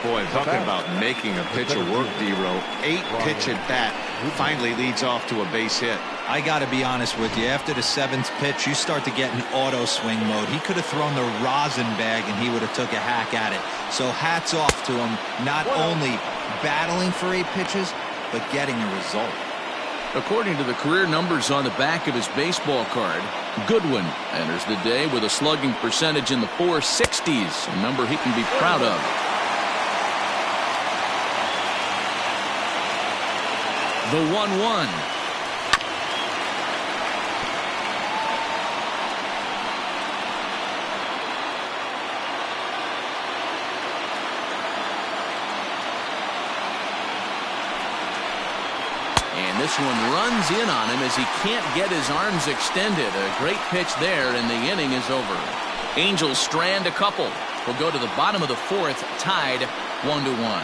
Boy, talking about making a pitcher work, D-Row. 8-pitch at bat finally leads off to a base hit. I got to be honest with you. After the 7th pitch, you start to get in auto swing mode. He could have thrown the rosin bag and he would have took a hack at it. So hats off to him, not only battling for 8 pitches, but getting a result. According to the career numbers on the back of his baseball card, Goodwin enters the day with a slugging percentage in the 460s, a number he can be proud of. The 1-1. And this one runs in on him as he can't get his arms extended. A great pitch there, and the inning is over. Angels strand a couple. We'll go to the bottom of the 4th, tied 1-1.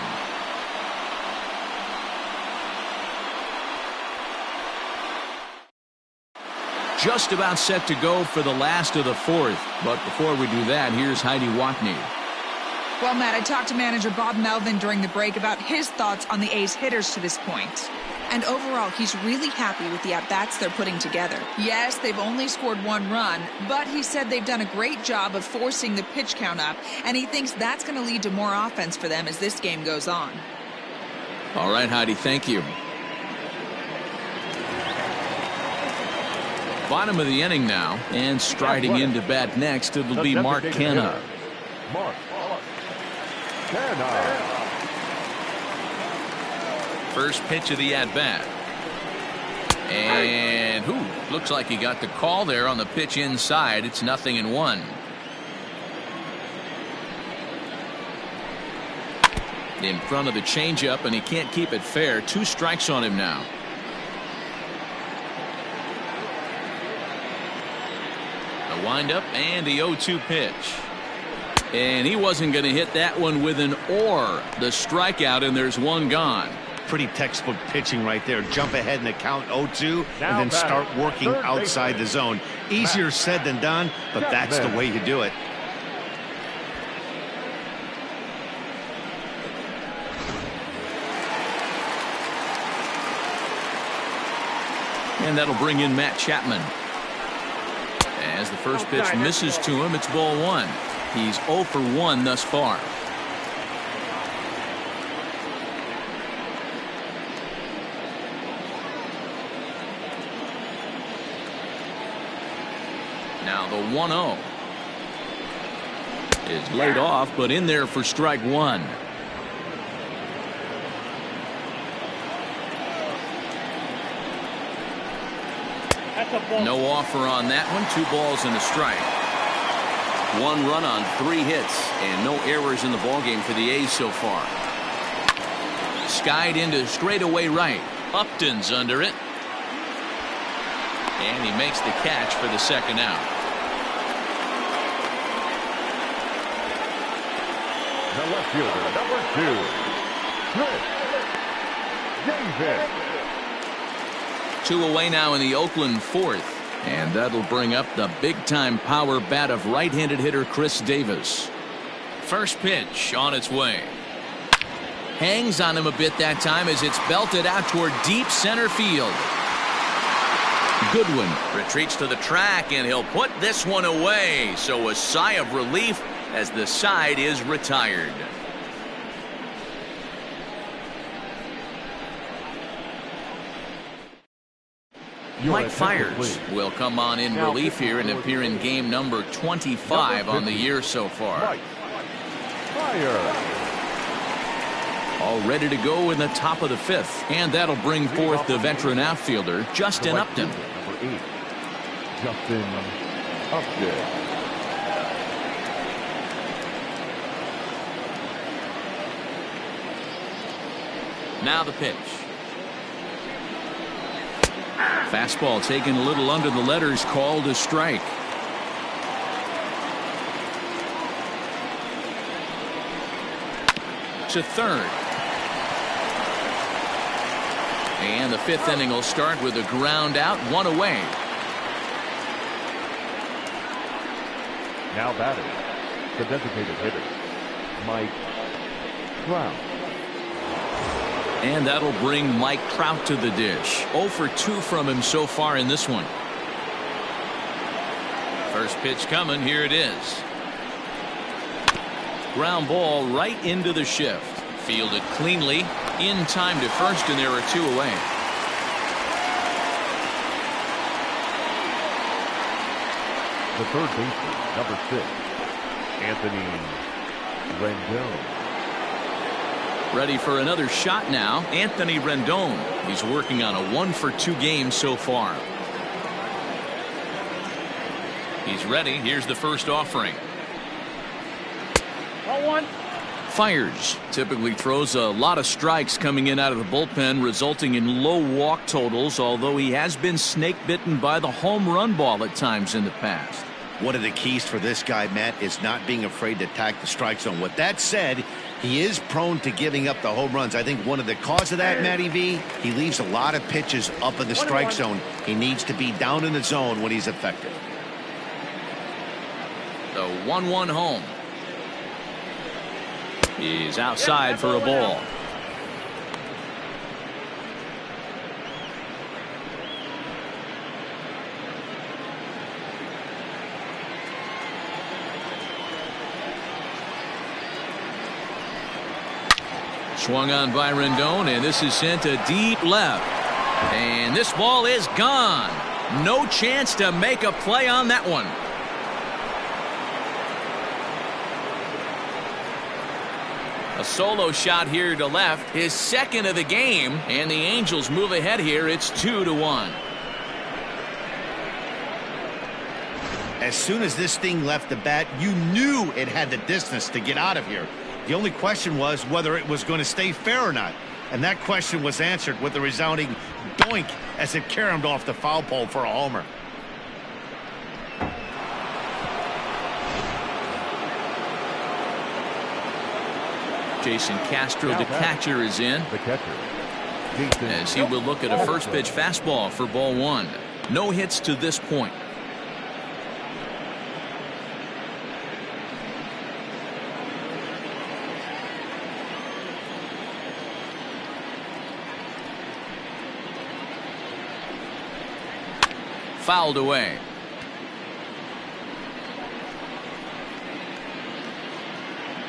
Just about set to go for the last of the 4th. But before we do that, here's Heidi Watney. Well, Matt, I talked to manager Bob Melvin during the break about his thoughts on the A's hitters to this point. And overall, he's really happy with the at-bats they're putting together. Yes, they've only scored 1 run, but he said they've done a great job of forcing the pitch count up, and he thinks that's going to lead to more offense for them as this game goes on. All right, Heidi, thank you. Bottom of the inning now, and striding into bat next, it'll be Mark Canha. Mark Canha. First pitch of the at-bat. And looks like he got the call there on the pitch inside. It's 0-1. In front of the changeup, and he can't keep it fair. 2 strikes on him now. The windup and the 0-2 pitch. And he wasn't going to hit that one with an or. The strikeout, and there's one gone. Pretty textbook pitching right there. Jump ahead in the count 0-2 and then start working outside the zone. Easier said than done, but that's the way you do it. And that'll bring in Matt Chapman. As the first pitch misses to him, it's ball 1. He's 0 for 1 thus far. Now the 1-0 is laid off, but in there for strike 1. No offer on that one. 2 balls and a strike. 1 run on 3 hits and no errors in the ballgame for the A's so far. Skied into straightaway right. Upton's under it. And he makes the catch for the second out. The left fielder, number 2, Chris Davis. 2 away now in the Oakland 4th. And that'll bring up the big-time power bat of right-handed hitter Chris Davis. First pitch on its way. Hangs on him a bit that time as it's belted out toward deep center field. Goodwin retreats to the track, and he'll put this one away. So a sigh of relief as the side is retired. Mike Fiers will come on in relief here and appear in game number 25 on the year so far. Mike Fiers. All ready to go in the top of the 5th. And that'll bring forth the veteran outfielder, Justin Upton. Number 8, Justin Upton. Now the pitch. Fastball taken a little under the letters, called a strike. To third. And the 5th inning will start with a ground out, 1 away. Now batting, the designated hitter, Mike Trout. And that'll bring Mike Trout to the dish. 0 for 2 from him so far in this one. First pitch coming. Here it is. Ground ball right into the shift. Fielded cleanly. In time to first, and there are 2 away. The third baseman, number 6, Anthony Rendon. Ready for another shot now. Anthony Rendon. He's working on a 1 for 2 game so far. He's ready. Here's the first offering. 0-1. Fiers typically throws a lot of strikes coming in out of the bullpen, resulting in low walk totals, although he has been snake bitten by the home run ball at times in the past. One of the keys for this guy, Matt, is not being afraid to attack the strike zone. With that said, he is prone to giving up the home runs. I think one of the cause of that, Matty V, he leaves a lot of pitches up in the strike zone. He needs to be down in the zone when he's effective. The 1-1 home. He's outside for a ball. Swung on by Rendon, and this is sent to deep left. And this ball is gone. No chance to make a play on that one. A solo shot here to left, his second of the game, and the Angels move ahead here. It's 2-1. As soon as this thing left the bat, you knew it had the distance to get out of here. The only question was whether it was going to stay fair or not. And that question was answered with a resounding doink as it caromed off the foul pole for a homer. Jason Castro, the catcher, is in. The catcher, as he will look at a first pitch fastball for ball one. No hits to this point. Fouled away.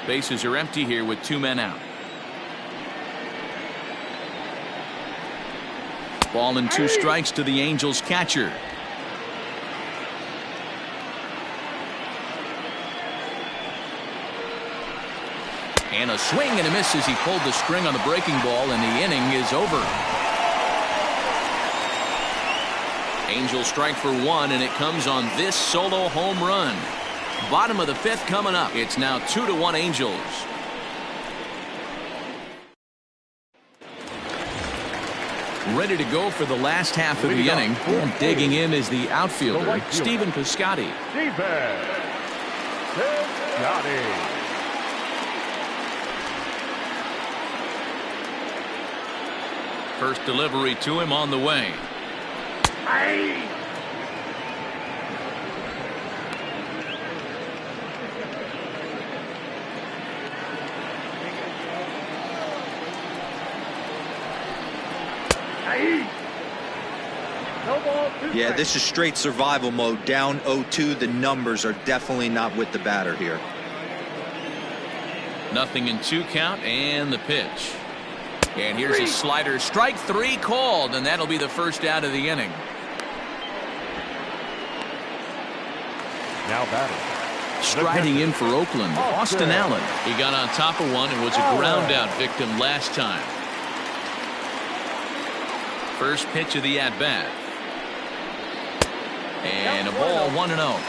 Bases are empty here with 2 men out. Ball and 2 strikes to the Angels catcher. And a swing and a miss as he pulled the string on the breaking ball, and the inning is over. Angels strike for 1, and it comes on this solo home run. Bottom of the 5th coming up. It's now 2-1 Angels. Ready to go for the last half of the inning. And digging in is the outfielder, Stephen Piscotty. First delivery to him on the way. Yeah, this is straight survival mode. Down 0-2. The numbers are definitely not with the batter here. Nothing in 2 count, and the pitch. And here's a slider. Strike 3 called, and that'll be the first out of the inning. Now batting. Striding in for Oakland, Austin Allen. He got on top of one and was a ground out victim last time. First pitch of the at-bat. And a ball, 1-0.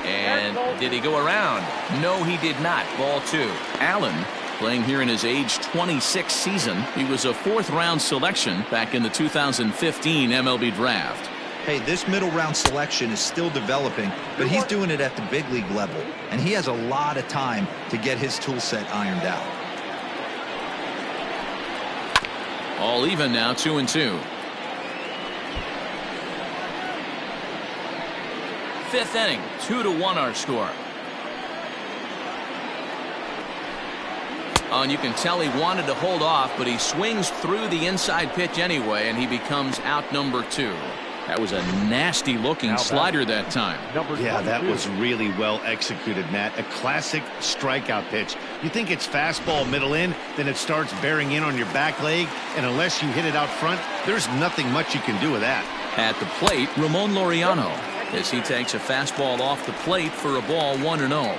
And did he go around? No, he did not. Ball 2. Allen, playing here in his age 26 season. He was a 4th-round selection back in the 2015 MLB draft. Hey, this middle round selection is still developing, but he's doing it at the big league level, and he has a lot of time to get his tool set ironed out. All even now, 2-2. 5th inning, 2-1 our score. Oh, and you can tell he wanted to hold off, but he swings through the inside pitch anyway, and he becomes out number 2. That was a nasty looking slider that time. Yeah, that was really well executed, Matt. A classic strikeout pitch. You think it's fastball middle in, then it starts bearing in on your back leg, and unless you hit it out front, there's nothing much you can do with that. At the plate, Ramon Laureano, as he takes a fastball off the plate for a ball, 1-0.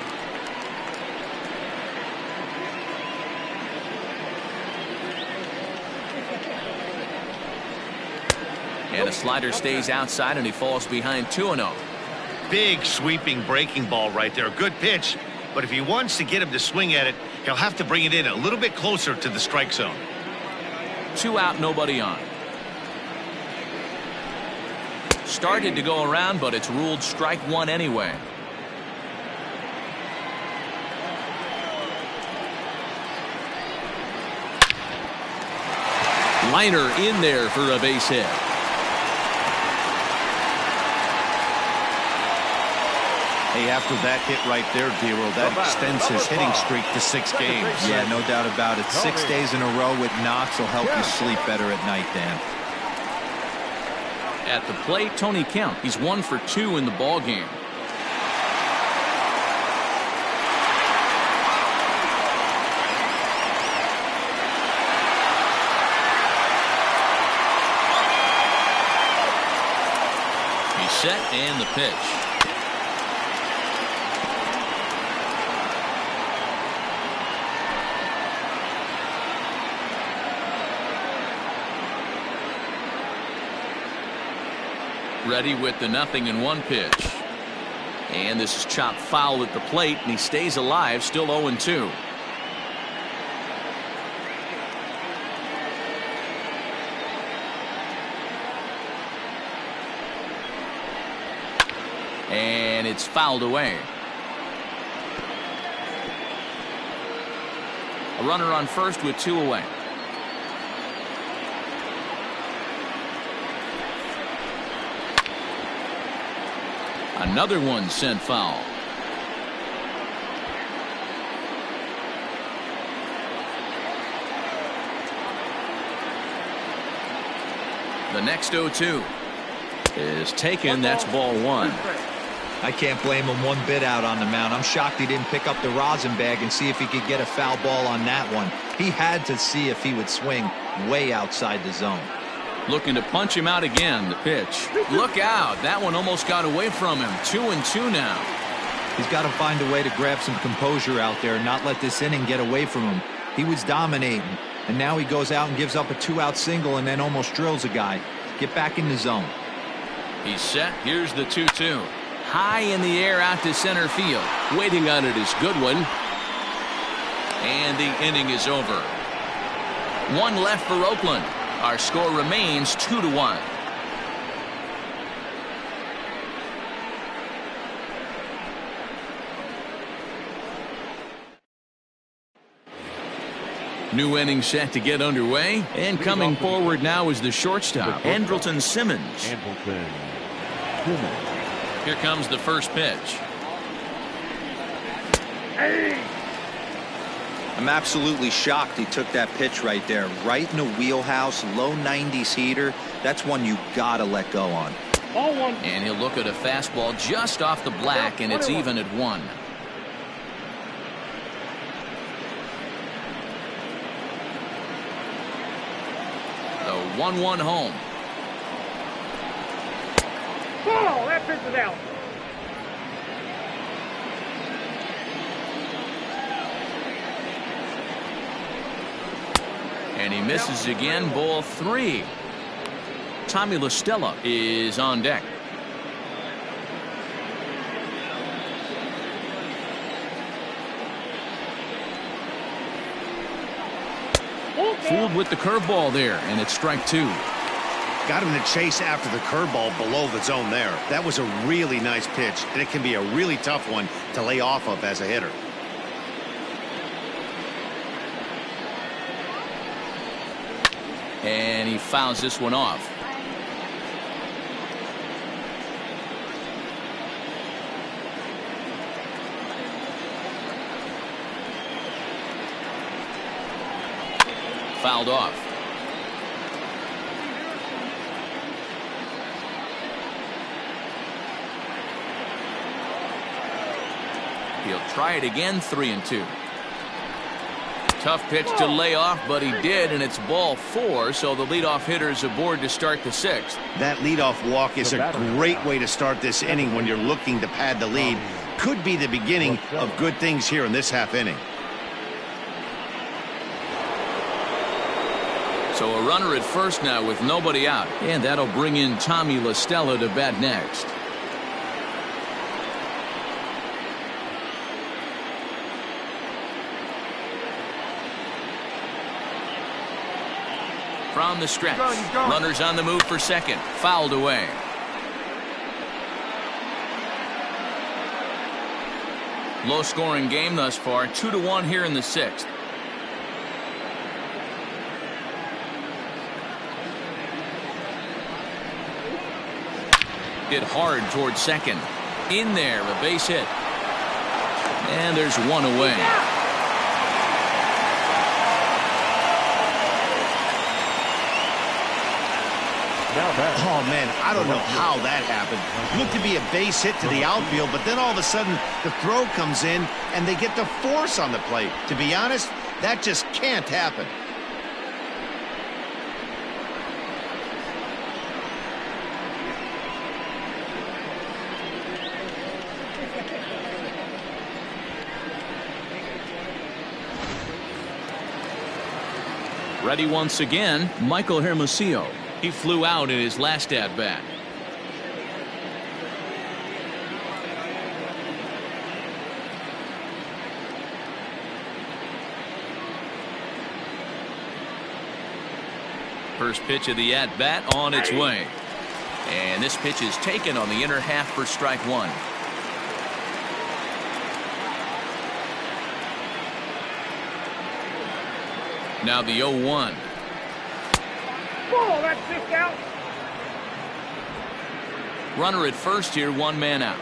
And a slider stays outside, and he falls behind 2-0. Big sweeping breaking ball right there. Good pitch, but if he wants to get him to swing at it, he'll have to bring it in a little bit closer to the strike zone. 2 out, nobody on. Started to go around, but it's ruled strike 1 anyway. Liner in there for a base hit. Hey, after that hit right there, Dero, that extends his hitting streak to 6 games. Yeah, no doubt about it. 6 days in a row with knocks will help you sleep better at night, Dan. At the plate, Tony Kemp. He's 1 for 2 in the ball game. set and the pitch. Ready with the 0-1 pitch. And this is chopped foul at the plate, and he stays alive, still 0-2. And it's fouled away. A runner on first with 2 away. Another one sent foul. The next 0-2 is taken. That's ball 1. I can't blame him one bit out on the mound. I'm shocked he didn't pick up the rosin bag and see if he could get a foul ball on that one. He had to see if he would swing way outside the zone. Looking to punch him out again. The pitch. Look out. That one almost got away from him. 2-2 now. He's got to find a way to grab some composure out there and not let this inning get away from him. He was dominating, and now he goes out and gives up a 2-out single and then almost drills a guy. Get back in the zone. He's set. Here's the 2-2. High in the air out to center field. Waiting on it is Goodwin. And the inning is over. 1 left for Oakland. Our score remains 2-1. New inning set to get underway, and coming forward now is the shortstop, Andrelton Simmons. Here comes the first pitch. I'm absolutely shocked he took that pitch right there. Right in the wheelhouse, low 90s heater. That's one you gotta let go on. And he'll look at a fastball just off the black, and it's even at 1. The 1-1 home. Oh, that pitch is out. And he misses again. Ball 3. Tommy La Stella is on deck. Fooled with the curveball there, and it's strike 2. Got him to chase after the curveball below the zone there. That was a really nice pitch, and it can be a really tough one to lay off of as a hitter. And he fouls this one off. Fouled off. He'll try it again. 3-2. Tough pitch to lay off, but he did, and it's ball 4, so the leadoff hitter is aboard to start the 6th. That leadoff walk is a great way to start this inning when you're looking to pad the lead. Could be the beginning of good things here in this half inning. So a runner at first now with nobody out, and that'll bring in Tommy La Stella to bat next. From the stretch, runners on the move for second, fouled away. Low scoring game thus far, 2-1 here in the 6th. Hit hard towards second. In there, a base hit. And there's one away. Oh, man, I don't know how that happened. Looked to be a base hit to the outfield, but then all of a sudden the throw comes in and they get the force on the plate. To be honest, that just can't happen. Ready once again, Michael Hermosillo. He flew out in his last at-bat. First pitch of the at-bat on its way. And this pitch is taken on the inner half for strike one. Now the 0-1. Ball, that's 6 out. Runner at first here, one man out.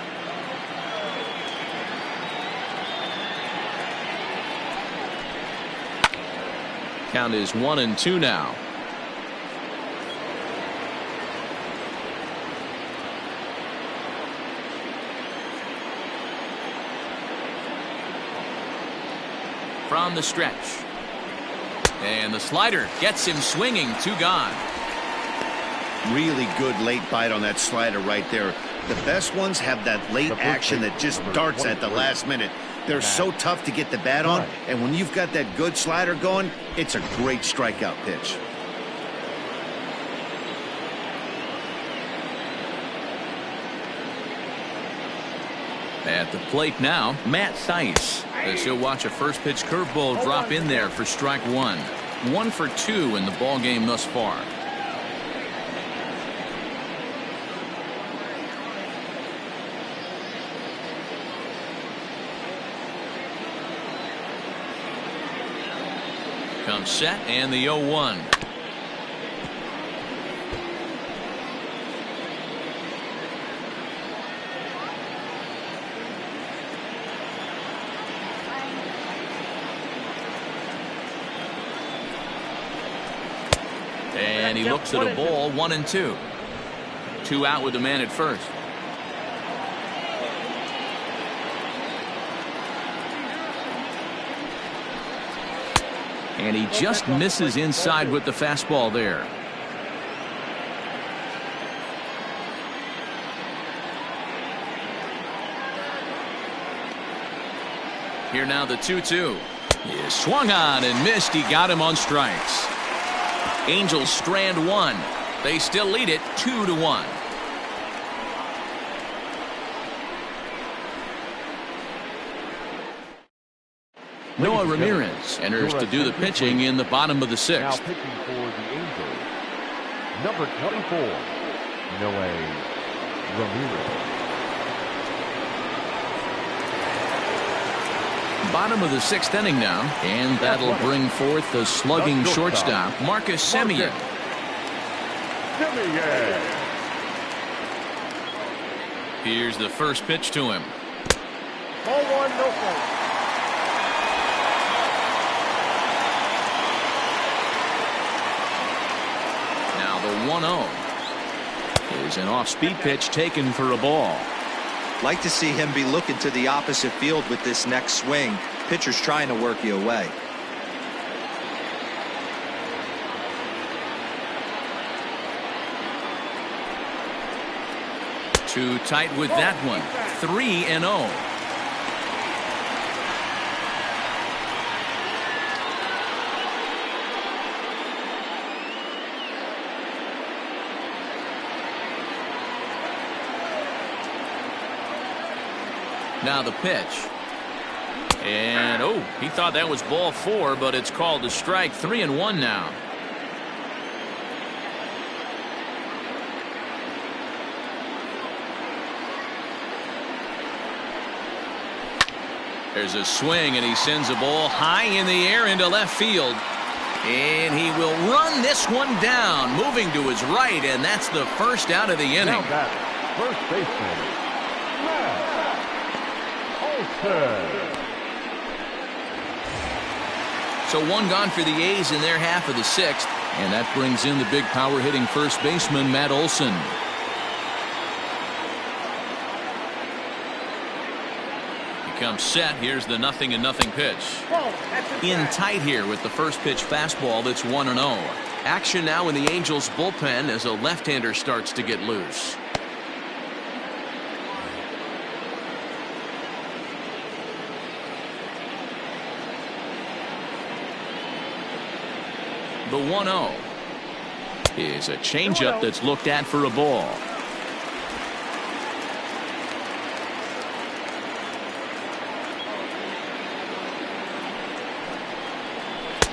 Count is 1-2 now. From the stretch. And the slider gets him swinging. 2 gone. Really good late bite on that slider right there. The best ones have that late action that just darts at the last minute. They're so tough to get the bat on, and when you've got that good slider going, it's a great strikeout pitch. At the plate now, Matt Thaiss, as he'll watch a first pitch curveball drop in there for strike one. 1 for 2 in the ball game thus far. Comes set and the 0-1. And he looks at a ball. 1-2. 2 out with the man at first. And he just misses inside with the fastball there. Here now the 2-2. He swung on and missed. He got him on strikes. Angels strand 1. They still lead it 2-1. Noah Ramirez enters to do the pitching in the bottom of the 6th. Now pitching for the Angels, number 24, Noah Ramirez. Bottom of the 6th inning now, and that'll bring forth the slugging shortstop, Marcus Semien. Here's the first pitch to him. Ball 1, no fault. Now the 1-0 is an off-speed pitch taken for a ball. Like to see him be looking to the opposite field with this next swing. Pitcher's trying to work you away. Too tight with that one. 3-0. Now the pitch. And he thought that was ball 4, but it's called a strike. 3-1 now. There's a swing, and he sends a ball high in the air into left field. And he will run this one down, moving to his right, and that's the first out of the inning. Now batter, first baseman, Matt Olson. So 1 gone for the A's in their half of the 6th, and that brings in the big power hitting first baseman, Matt Olson. Comes set. Here's the 0-0 pitch. In tight here with the first pitch fastball that's 1-0. Action now in the Angels bullpen as a left-hander starts to get loose. The 1-0 is a changeup that's looked at for a ball.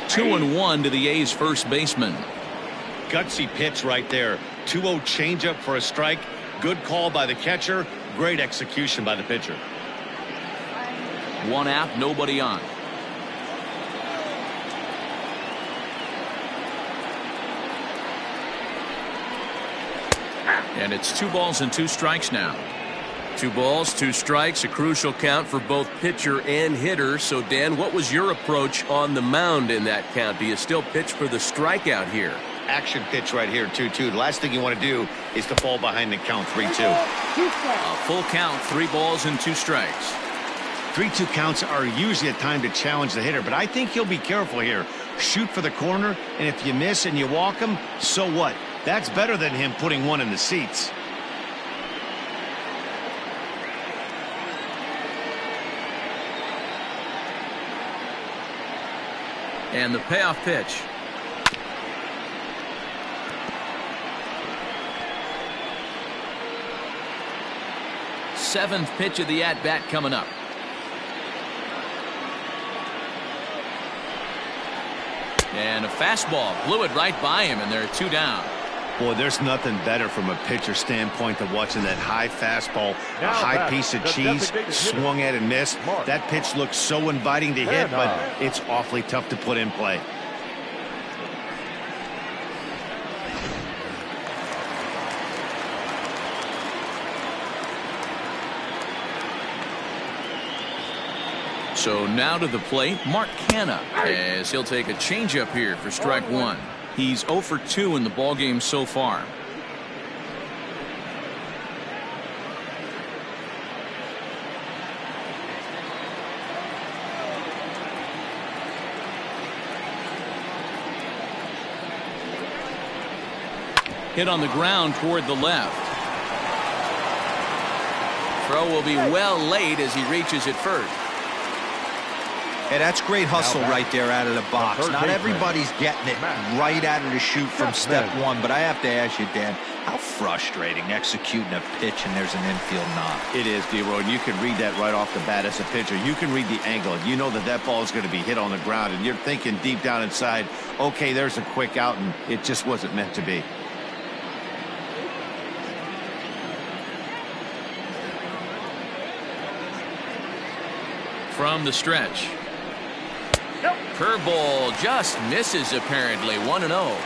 2-1 to the A's first baseman. Gutsy pitch right there. 2-0 changeup for a strike. Good call by the catcher. Great execution by the pitcher. 1 out, nobody on. And it's 2 balls and 2 strikes now. 2 balls, 2 strikes, a crucial count for both pitcher and hitter. So, Dan, what was your approach on the mound in that count? Do you still pitch for the strikeout here? Action pitch right here, 2-2. The last thing you want to do is to fall behind the count 3-2. A full count, 3 balls and 2 strikes. 3-2 counts are usually a time to challenge the hitter, but I think he'll be careful here. Shoot for the corner, and if you miss and you walk him, so what? That's better than him putting one in the seats. And the payoff pitch. Seventh pitch of the at-bat coming up. And a fastball blew it right by him, and there are 2 down. Boy, there's nothing better from a pitcher standpoint than watching that high fastball, a high piece of cheese, swung at and missed. That pitch looks so inviting to hit, but it's awfully tough to put in play. So now to the plate, Mark Canha, as he'll take a changeup here for strike 1. He's 0 for 2 in the ballgame so far. Hit on the ground toward the left. Throw will be well late as he reaches it first. Hey, that's great hustle right there out of the box. Not everybody's getting it right out of the chute from step 1, but I have to ask you, Dan, how frustrating executing a pitch and there's an infield knock. It is, D-Roy, and you can read that right off the bat as a pitcher. You can read the angle. You know that that ball is going to be hit on the ground, and you're thinking deep down inside, okay, there's a quick out, and it just wasn't meant to be. From the stretch. Curveball just misses apparently. 1-0.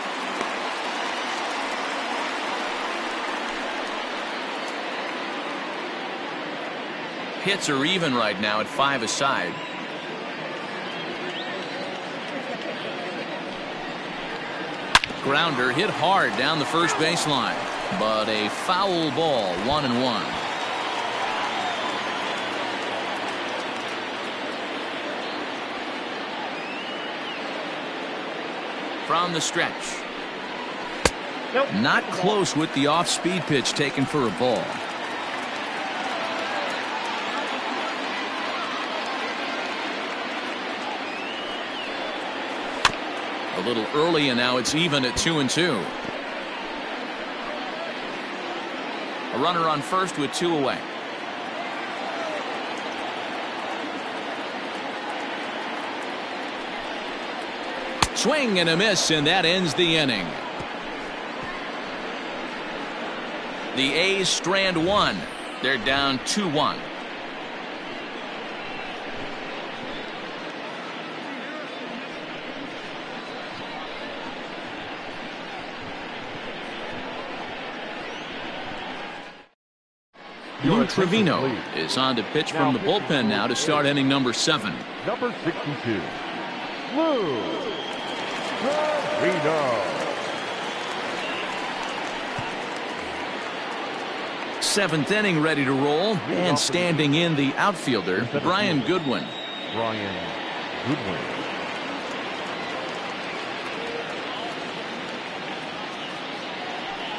Hits are even right now at 5 aside. Grounder hit hard down the first baseline, but a foul ball. 1-1. From the stretch. Not close with the off-speed pitch taken for a ball. A little early, and now it's even at 2-2. A runner on first with 2 away. Swing and a miss, and that ends the inning. The A's strand 1. They're down 2-1. Lou Trevino is on to pitch from the bullpen now to start inning number 7. Number 62, Lou Trevino. 7th inning ready to roll, and standing in the outfielder, Brian Goodwin.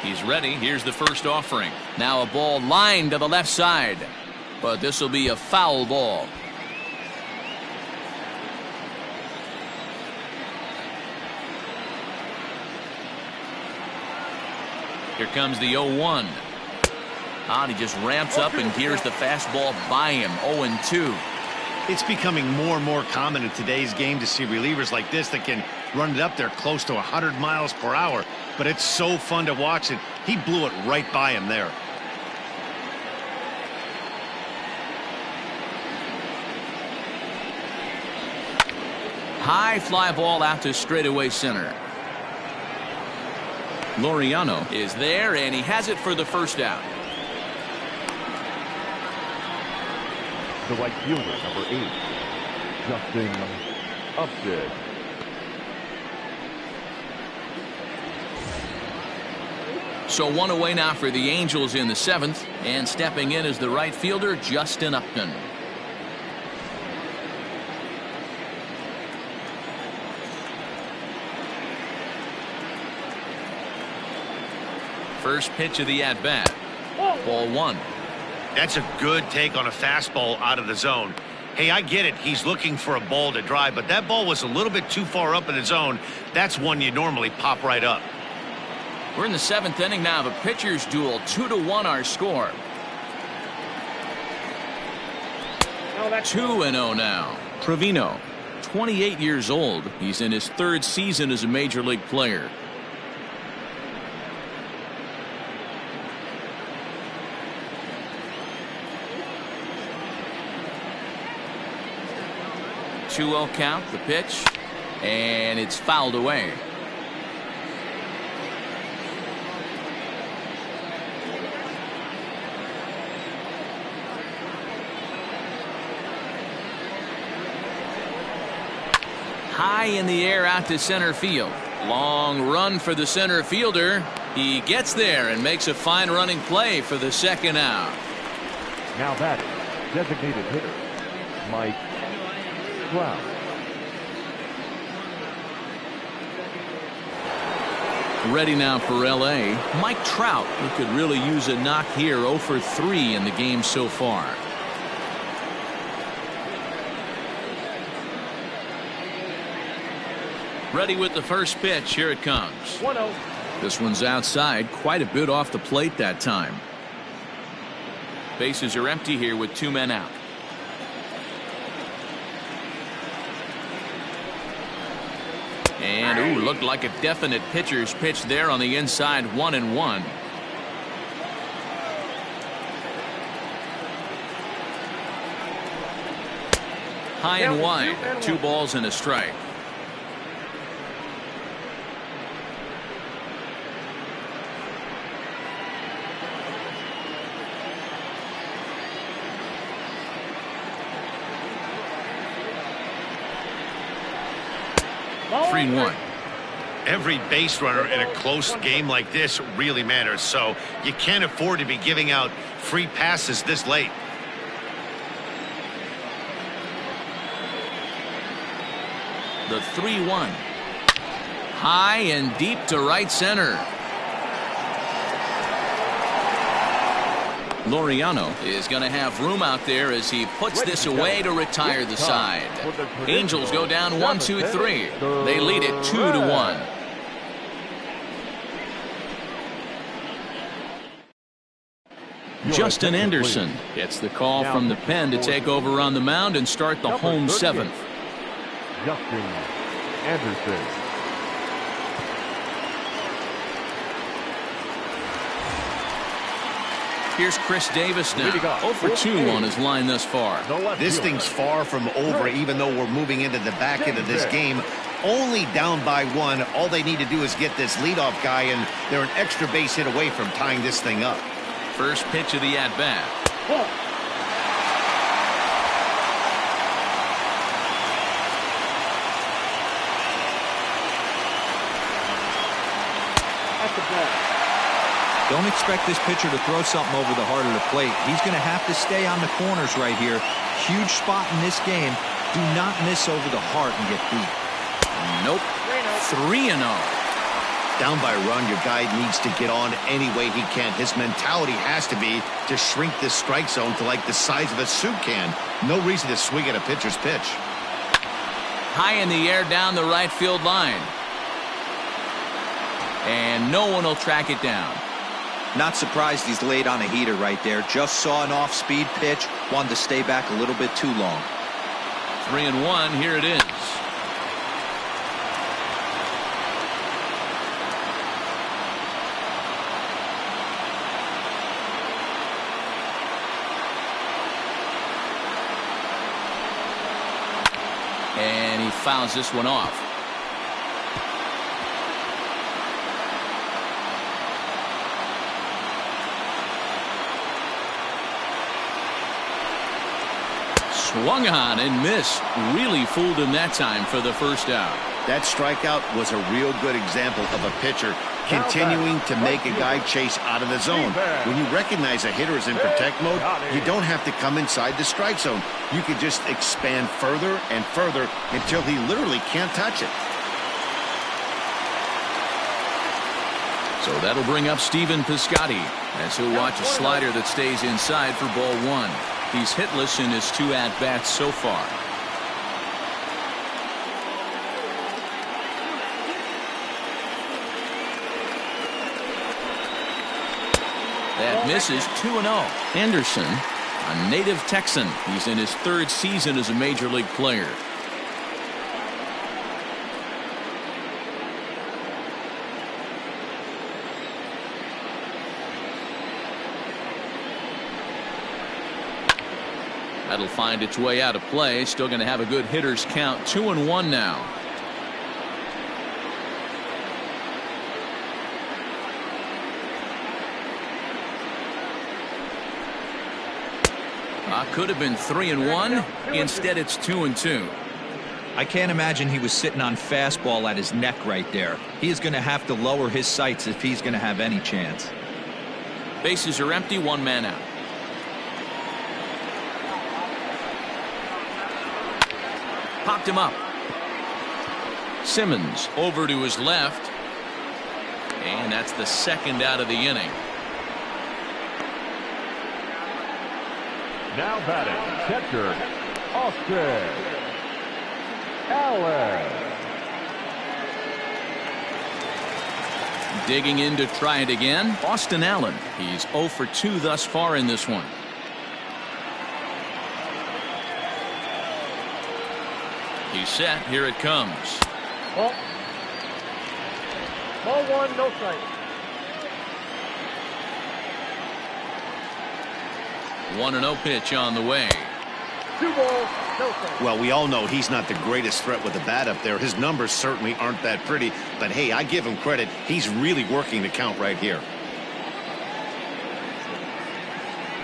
He's ready. Here's the first offering. Now a ball lined to the left side, but this will be a foul ball. Here comes the 0-1. And he just ramps up and gears the fastball by him. 0-2. It's becoming more and more common in today's game to see relievers like this that can run it up there close to 100 miles per hour. But it's so fun to watch it. He blew it right by him there. High fly ball out to straightaway center. Laureano is there, and he has it for the first out. The right fielder, number 8, Justin Upton. So one away now for the Angels in the 7th, and stepping in is the right fielder, Justin Upton. First pitch of the at-bat. Ball 1. That's a good take on a fastball out of the zone. Hey, I get it. He's looking for a ball to drive, but that ball was a little bit too far up in the zone. That's one you normally pop right up. We're in the 7th inning now of a pitcher's duel. 2-1 our score. 2-0 now. Trevino, 28 years old. He's in his 3rd season as a major league player. Two-0 count, the pitch, and it's fouled away. High in the air out to center field. Long run for the center fielder. He gets there and makes a fine running play for the 2nd out. Now that designated hitter, Mike Trout. Ready now for LA. Mike Trout, who could really use a knock here. 0 for 3 in the game so far. Ready with the first pitch. Here it comes. 1-0. This one's outside, quite a bit off the plate that time. Bases are empty here with 2 men out. And ooh, looked like a definite pitcher's pitch there on the inside. 1-1. High and wide. 2 balls and a strike. Three and 1. Every base runner in a close game like this really matters, so you can't afford to be giving out free passes this late. The 3-1. High and deep to right center. Laureano is going to have room out there as he puts this away to retire the side. Angels go down 1-2-3. They lead it 2-1. Justin Anderson gets the call from the pen to take over on the mound and start the home 7th. Justin Anderson. Here's Chris Davis now. 0 for 2 on his line thus far. This thing's far from over, even though we're moving into the back end of this game. Only down by 1. All they need to do is get this leadoff guy, and they're an extra base hit away from tying this thing up. First pitch of the at-bat. Don't expect this pitcher to throw something over the heart of the plate. He's going to have to stay on the corners right here. Huge spot in this game. Do not miss over the heart and get beat. Nope. 3-0. Down by a run, your guy needs to get on any way he can. His mentality has to be to shrink this strike zone to like the size of a soup can. No reason to swing at a pitcher's pitch. High in the air down the right field line. And no one will track it down. Not surprised he's laid on a heater right there. Just saw an off-speed pitch, wanted to stay back a little bit too long. 3-1, here it is. And he fouls this one off. Swung on and missed. Really fooled him that time for the first out. That strikeout was a real good example of a pitcher continuing to make a guy chase out of the zone. When you recognize a hitter is in protect mode, you don't have to come inside the strike zone. You can just expand further and further until he literally can't touch it. So that'll bring up Stephen Piscotty as he'll watch a slider that stays inside for ball one. He's hitless in his 2 at-bats so far. That misses. 2-0. Anderson, a native Texan. He's in his 3rd season as a major league player. That'll find its way out of play. Still going to have a good hitter's count. 2-1 now. Could have been 3-1. Instead, it's 2-2. I can't imagine he was sitting on fastball at his neck right there. He is going to have to lower his sights if he's going to have any chance. Bases are empty. 1 man out. Popped him up. Simmons over to his left. And that's the 2nd out of the inning. Now batting, catcher, Austin Allen. Digging in to try it again, Austin Allen. He's 0 for 2 thus far in this one. He's set. Here it comes. Ball 1, no strike. 1-0 pitch on the way. 2 balls, no strike. Well, we all know he's not the greatest threat with the bat up there. His numbers certainly aren't that pretty. But, hey, I give him credit. He's really working the count right here.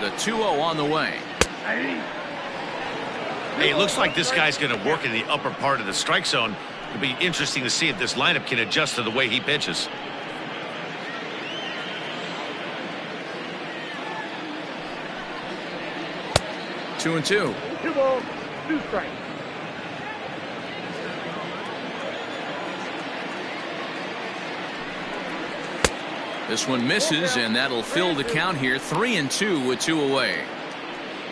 The 2-0 on the way. Hey, it looks like this guy's going to work in the upper part of the strike zone. It'll be interesting to see if this lineup can adjust to the way he pitches. Two and two. 2 balls, 2 strikes. This one misses, and that'll fill the count here. 3-2 with 2 away.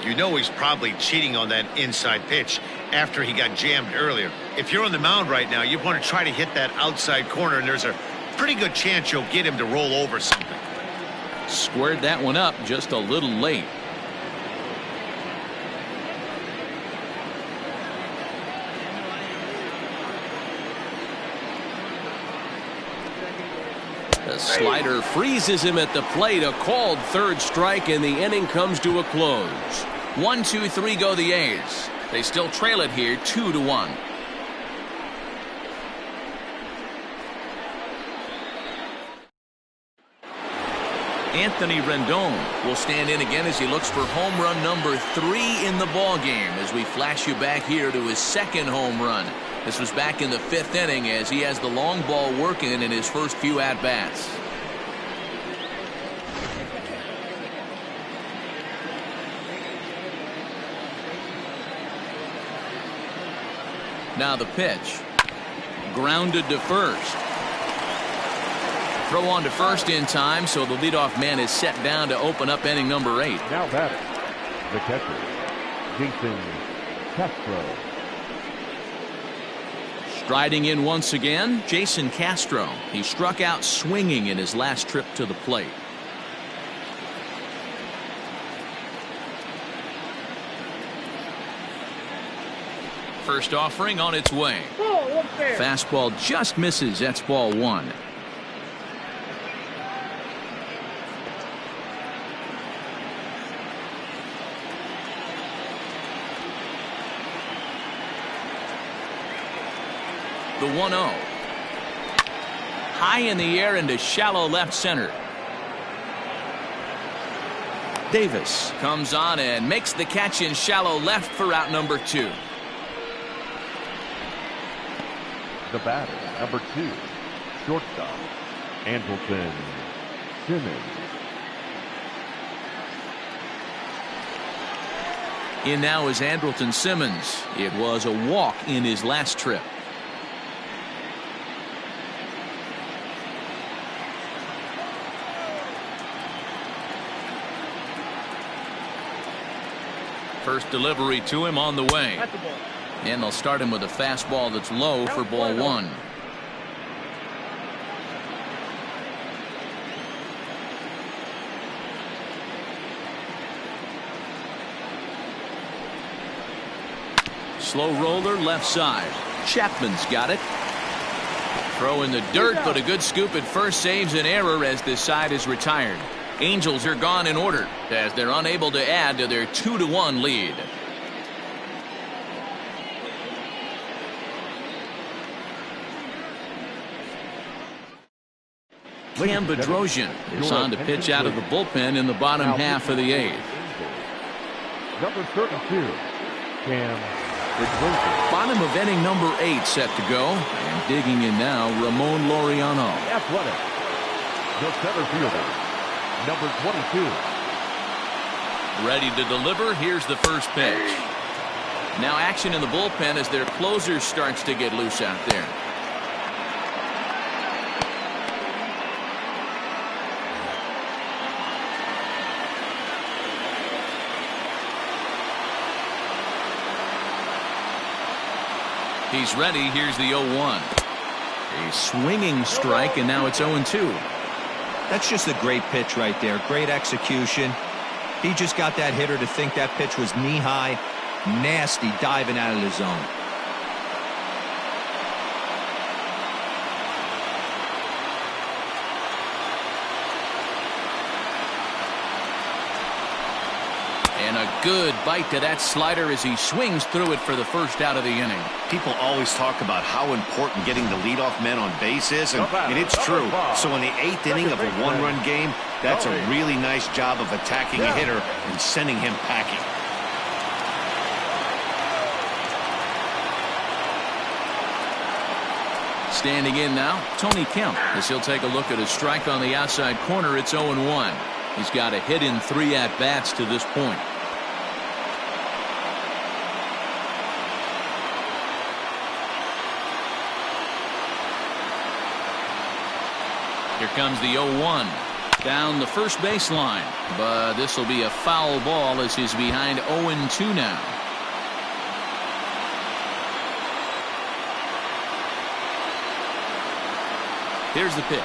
You know he's probably cheating on that inside pitch after he got jammed earlier. If you're on the mound right now, you want to try to hit that outside corner, and there's a pretty good chance you'll get him to roll over something. Squared that one up just a little late. The slider freezes him at the plate. A called 3rd strike, and the inning comes to a close. 1-2-3 go the A's. They still trail it here 2-1. Anthony Rendon will stand in again as he looks for home run number 3 in the ball game, as we flash you back here to his 2nd home run. This was back in the 5th inning as he has the long ball working in his first few at-bats. Now the pitch. Grounded to first. Throw on to first in time, so the leadoff man is set down to open up inning number 8. Now batting, the catcher, Jason Castro. Striding in once again, Jason Castro. He struck out swinging in his last trip to the plate. first offering on its way. Ball, one fair. Fastball just misses. That's ball one. The 1-0. High in the air into shallow left center. Davis comes on and makes the catch in shallow left for out number 2. The batter, number 2, shortstop, Andrelton Simmons. In now is Andrelton Simmons. It was a walk in his last trip. First delivery to him on the way. That's the ball. And they'll start him with a fastball that's low for ball one. Slow roller left side. Chapman's got it. Throw in the dirt, but a good scoop at first saves an error as this side is retired. Angels are gone in order as they're unable to add to their 2-1 lead. Cam Bedrosian is on to pitch out of the bullpen in the bottom half of the 8th. Number 32, Cam Bedrosian. Bottom of inning number 8 set to go. And digging in now, Ramon Laureano. Athletic, the center fielder, number 22. Ready to deliver. Here's the first pitch. Now action in the bullpen as their closer starts to get loose out there. He's ready. Here's the 0-1. A swinging strike, and now it's 0-2. That's just a great pitch right there. Great execution. He just got that hitter to think that pitch was knee-high. Nasty diving out of the zone. And a good bite to that slider as he swings through it for the first out of the inning. People always talk about how important getting the leadoff man on base is, and it's true. So in the 8th inning of a one-run game, that's a really nice job of attacking a hitter and sending him packing. Standing in now, Tony Kemp, as he'll take a look at a strike on the outside corner. It's 0-1. He's got a hit in 3 at-bats to this point. Here comes the 0-1. Down the first baseline. But this will be a foul ball as he's behind 0-2 now. Here's the pitch.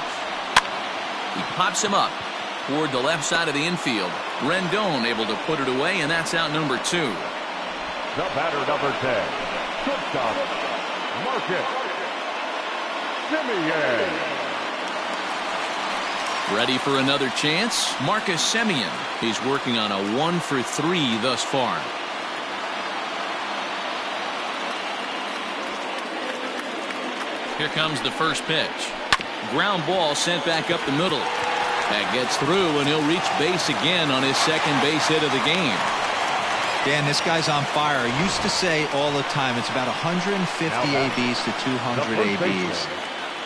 He pops him up toward the left side of the infield. Rendon able to put it away, and that's out number 2. The batter, number 10, shortstop, Marcus Semien. Ready for another chance? Marcus Semien. He's working on a 1-for-3 thus far. Here comes the first pitch. Ground ball sent back up the middle. That gets through, and he'll reach base again on his second base hit of the game. Dan, this guy's on fire. I used to say all the time, it's about 150 ABs to 200 ABs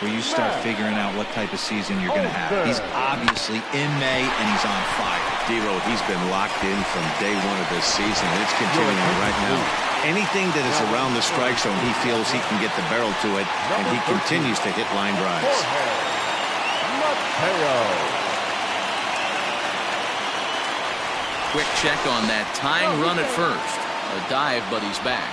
where you start figuring out what type of season you're going to have. He's obviously in May, and he's on fire. D-Row, he's been locked in from day one of this season. It's continuing right now. Anything that is around the strike zone, he feels he can get the barrel to it, and he continues to hit line drives. Quick check on that tying run at first. A dive, but he's back.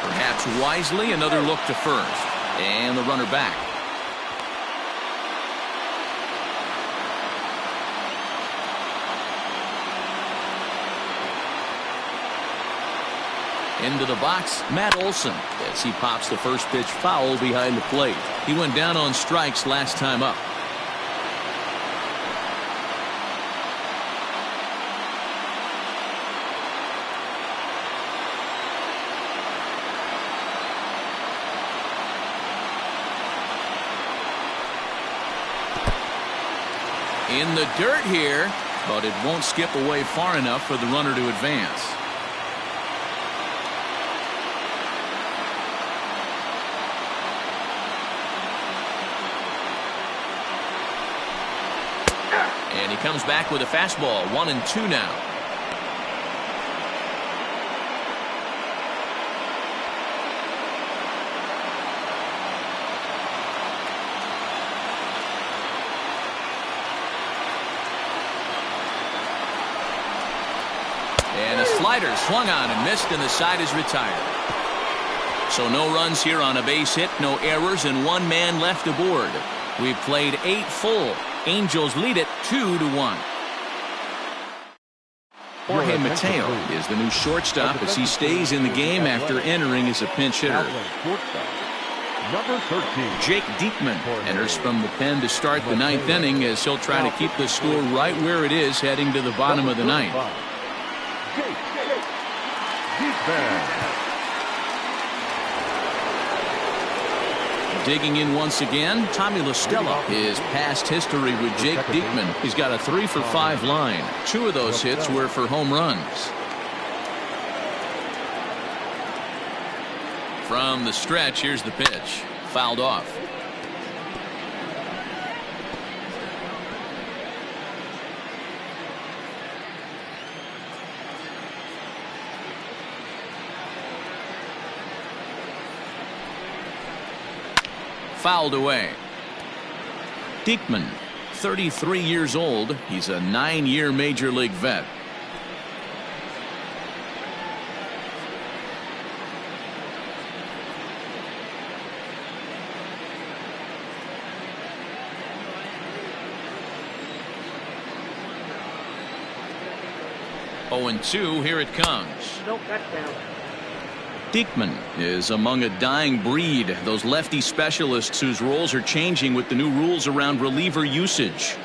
Perhaps wisely, another look to first. And the runner back. Into the box, Matt Olson, as he pops the first pitch foul behind the plate. He went down on strikes last time up. In the dirt here, but it won't skip away far enough for the runner to advance. And he comes back with a fastball, 1-2 now. And a slider swung on and missed, and the side is retired. So no runs here on a base hit, no errors, and one man left aboard. We've played 8 full. Angels lead it 2-1. Jorge Mateo is the new shortstop as he stays in the game after entering as a pinch hitter. Number 13. Jake Diekman enters from the pen to start the 9th inning as he'll try to keep the score right where it is heading to the bottom of the 9th. Jake Diekman. Digging in once again, Tommy La Stella. His past history with Jake Diekman. He's got a 3-for-5 line. 2 of those hits were for home runs. From the stretch, here's the pitch. Fouled off. Fouled away. Diekman, 33 years old. He's a 9-year major league vet. Oh, and 2, here it comes. No touchdown. Diekman is among a dying breed, those lefty specialists whose roles are changing with the new rules around reliever usage.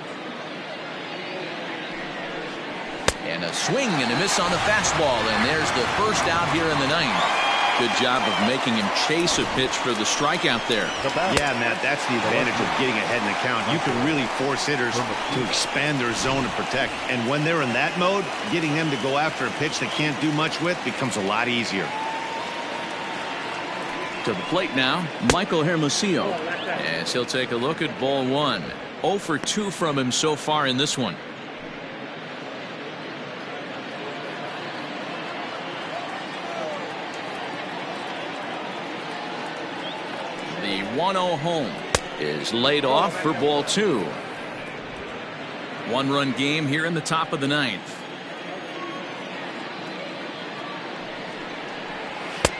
And a swing and a miss on the fastball, and there's the first out here in the 9th. Good job of making him chase a pitch for the strikeout there. Yeah, Matt, that's the advantage of getting ahead in the count. You can really force hitters to expand their zone and protect. And when they're in that mode, getting them to go after a pitch they can't do much with becomes a lot easier. To the plate now, Michael Hermosillo, as he'll take a look at ball 1. 0 for 2 from him so far in this one. The 1-0 home is laid off for ball 2. 1-run game here in the top of the 9th.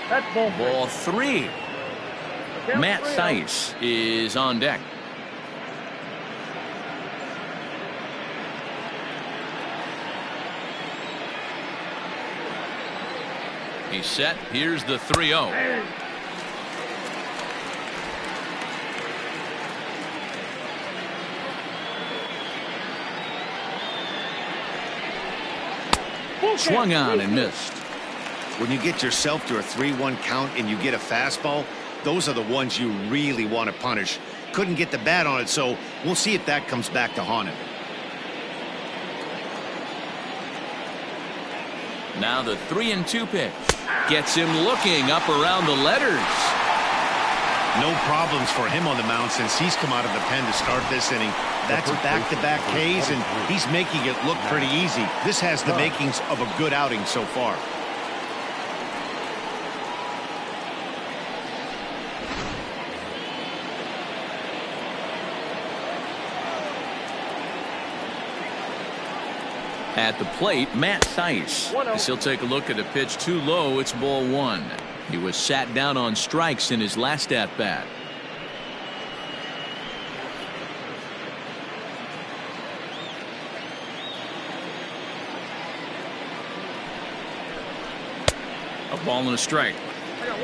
That's Ball 3. Matt Thaiss is on deck. He's set. Here's the 3-0. Swung on and missed. When you get yourself to a 3-1 count and you get a fastball, those are the ones you really want to punish. Couldn't get the bat on it, so we'll see if that comes back to haunt him. Now the 3-2 pitch gets him looking up around the letters. No problems for him on the mound since he's come out of the pen to start this inning. That's back-to-back Ks, and he's making it look pretty easy. This has the makings of a good outing so far. At the plate, Matt Thaiss. As he'll take a look at a pitch too low, it's ball 1. He was sat down on strikes in his last at-bat. A Ball and a strike.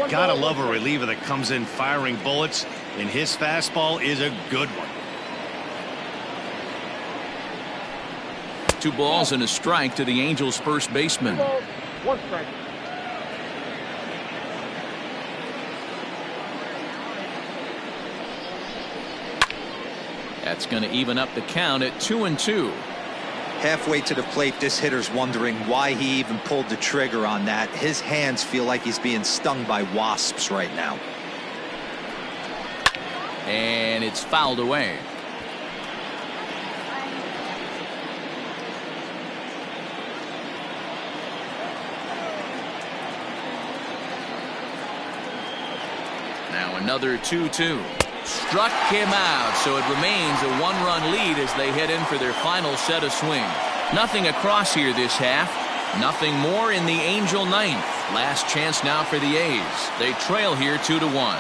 Gotta love a reliever that comes in firing bullets, and his fastball is a good one. 2 balls and a strike to the Angels' first baseman. 2 balls, 1 strike. That's going to even up the count at 2-2. Halfway to the plate, this hitter's wondering why he even pulled the trigger on that. His hands feel like he's being stung by wasps right now. And it's fouled away. Now another 2-2. Struck him out, so it remains a 1-run lead as they head in for their final set of swings. Nothing across here this half. Nothing more in the Angel ninth. Last chance now for the A's. They trail here 2-1.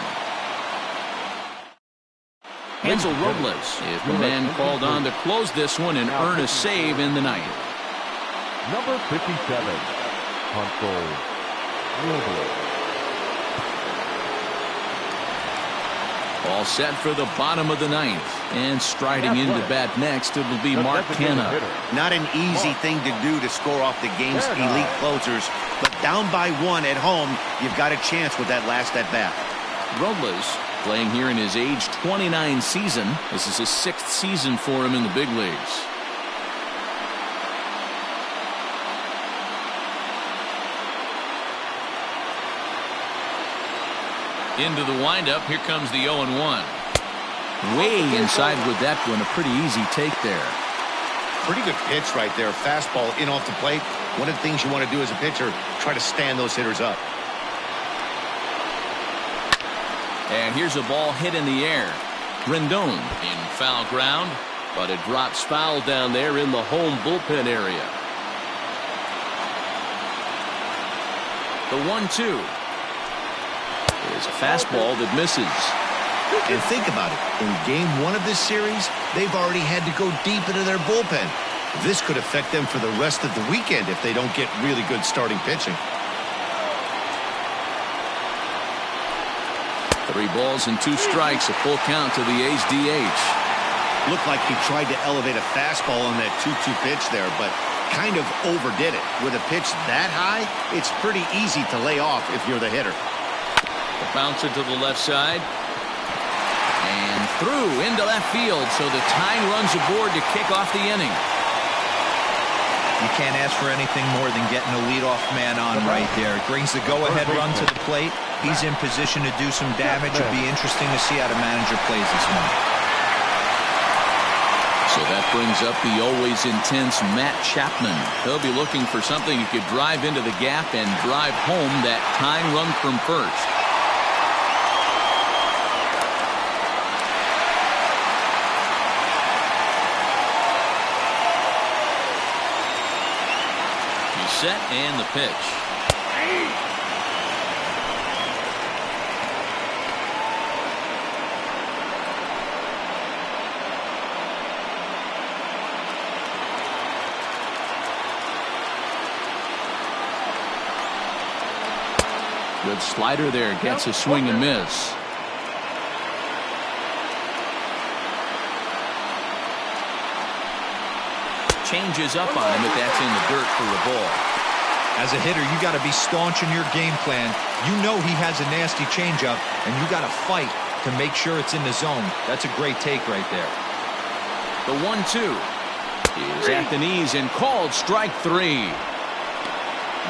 Hansel Robles is the man called on to close this one and earn a save in the ninth. Number 57, Hansel Robles. All set for the bottom of the ninth. And striding into bat next, it'll be Mark Canha. Not an easy thing to do to score off the game's elite closers, but down by 1 at home, you've got a chance with that last at bat. Robles playing here in his age 29 season. This is his 6th season for him in the big leagues. Into the windup. Here comes the 0-1. Way inside with that one. A pretty easy take there. Pretty good pitch right there. Fastball in off the plate. One of the things you want to do as a pitcher, try to stand those hitters up. And here's a ball hit in the air. Rendon in foul ground, but it drops foul down there in the home bullpen area. The 1-2 is a fastball that misses. And think about it. In game 1 of this series, they've already had to go deep into their bullpen. This could affect them for the rest of the weekend if they don't get really good starting pitching. 3 balls and 2 strikes, a full count to the A's DH. Looked like he tried to elevate a fastball on that 2-2 pitch there, but kind of overdid it. With a pitch that high, it's pretty easy to lay off if you're the hitter. The bouncer to the left side. And through into left field, so the tying runs aboard to kick off the inning. You can't ask for anything more than getting a leadoff man on right there. It brings the go-ahead run to the plate. He's in position to do some damage. It'll be interesting to see how the manager plays this one. So that brings up the always intense Matt Chapman. He'll be looking for something he could drive into the gap and drive home that tying run from first. Set and the pitch. Good slider there, gets a swing and miss. Changes up on him, but that's in the dirt for a ball. As a hitter, you got to be staunch in your game plan. You know he has a nasty changeup, and you got to fight to make sure it's in the zone. That's a great take right there. The 1-2 is at the knees and called strike 3.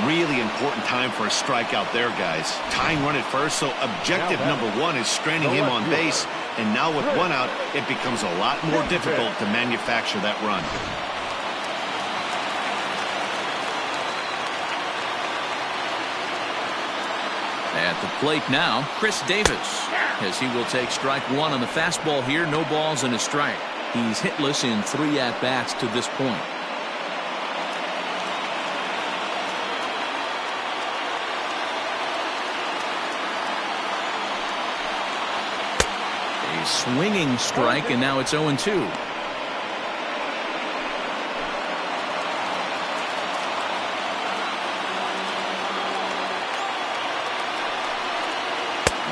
Really important time for a strikeout there, guys. Tying run at first, so objective number 1 is stranding him on base. And now with 1 out, it becomes a lot more difficult to manufacture that run. At the plate now, Chris Davis, as he will take strike 1 on the fastball here. No balls and a strike. He's hitless in 3 at-bats to this point. A swinging strike, and now it's 0-2.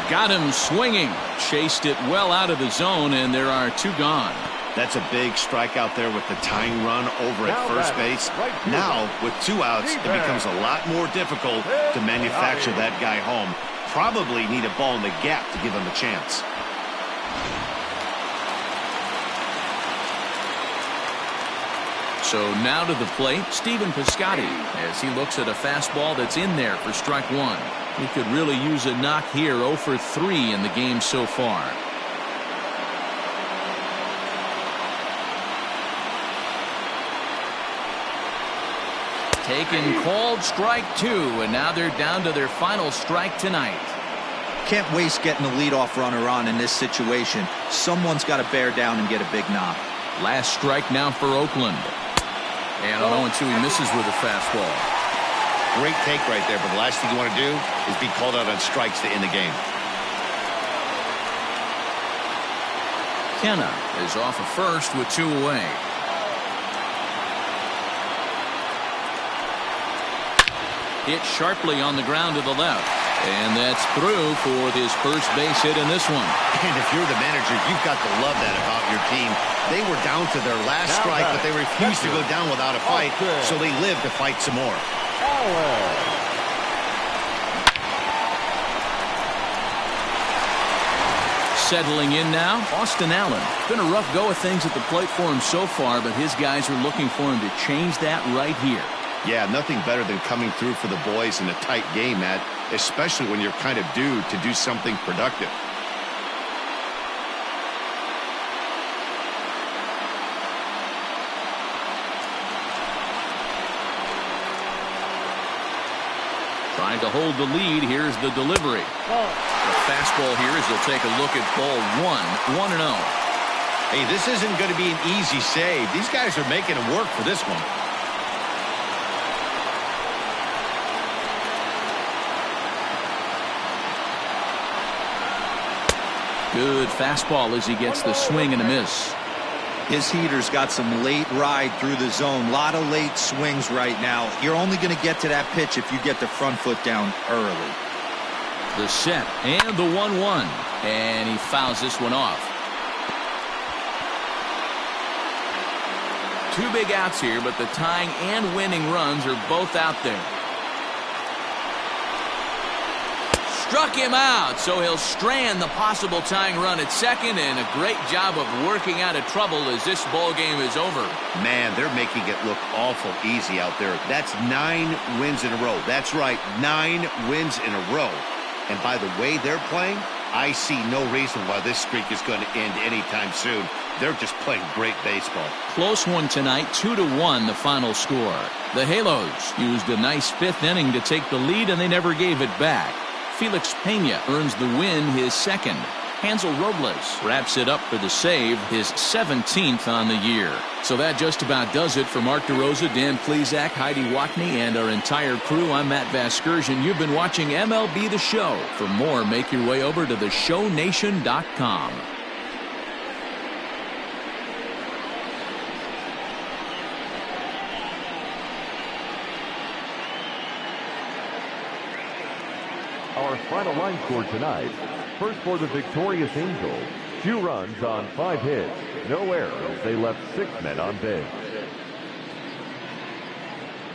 Got him swinging. Chased it well out of the zone, and there are 2 gone. That's a big strikeout there with the tying run over at first base. Now, with 2 outs, it becomes a lot more difficult to manufacture that guy home. Probably need a ball in the gap to give him a chance. So now to the plate, Stephen Piscotty, as he looks at a fastball that's in there for strike 1. He could really use a knock here. 0 for 3 in the game so far. Taken, called strike 2, and now they're down to their final strike tonight. Can't waste getting the leadoff runner on in this situation. Someone's got to bear down and get a big knock. Last strike now for Oakland. And on 0-2, he misses with a fastball. Great take right there, but the last thing you want to do is be called out on strikes to end the game. Kenna is off of first with 2 away. Hit sharply on the ground to the left. And that's through for his first base hit in this one. And if you're the manager, you've got to love that about your team. They were down to their last strike, but they refused to go down without a fight, so they live to fight some more. Settling in now, Austin Allen. Been a rough go of things at the plate for him so far, but his guys are looking for him to change that right here. Yeah, nothing better than coming through for the boys in a tight game, Matt, especially when you're kind of due to do something productive. Trying to hold the lead. Here's the delivery. The fastball here as they'll take a look at ball 1, 1-0. Hey, this isn't going to be an easy save. These guys are making it work for this one. Good fastball as he gets the swing and a miss. His heater's got some late ride through the zone. A lot of late swings right now. You're only going to get to that pitch if you get the front foot down early. The set and the 1-1. And he fouls this one off. 2 big outs here, but the tying and winning runs are both out there. Struck him out, so he'll strand the possible tying run at second, and a great job of working out of trouble as this ball game is over. Man, they're making it look awful easy out there. That's 9 wins in a row. That's right, 9 wins in a row. And by the way they're playing, I see no reason why this streak is going to end anytime soon. They're just playing great baseball. Close one tonight, 2-1 the final score. The Halos used a nice 5th inning to take the lead, and they never gave it back. Felix Pena earns the win, his 2nd. Hansel Robles wraps it up for the save, his 17th on the year. So that just about does it for Mark DeRosa, Dan Plesac, Heidi Watney, and our entire crew. I'm Matt Vasgersian. You've been watching MLB The Show. For more, make your way over to theshownation.com. Our final line score tonight. First for the victorious Angels, 2 runs on 5 hits, no errors. They left 6 men on base.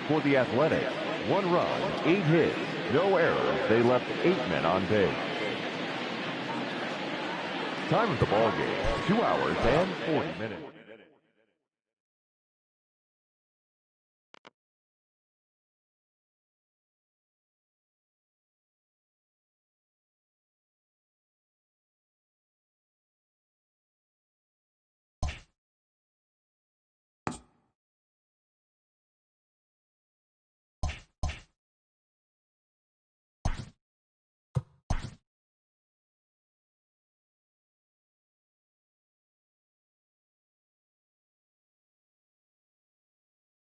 For the Athletics, 1 run, 8 hits, no errors. They left 8 men on base. Time of the ball game, 2 hours and 40 minutes.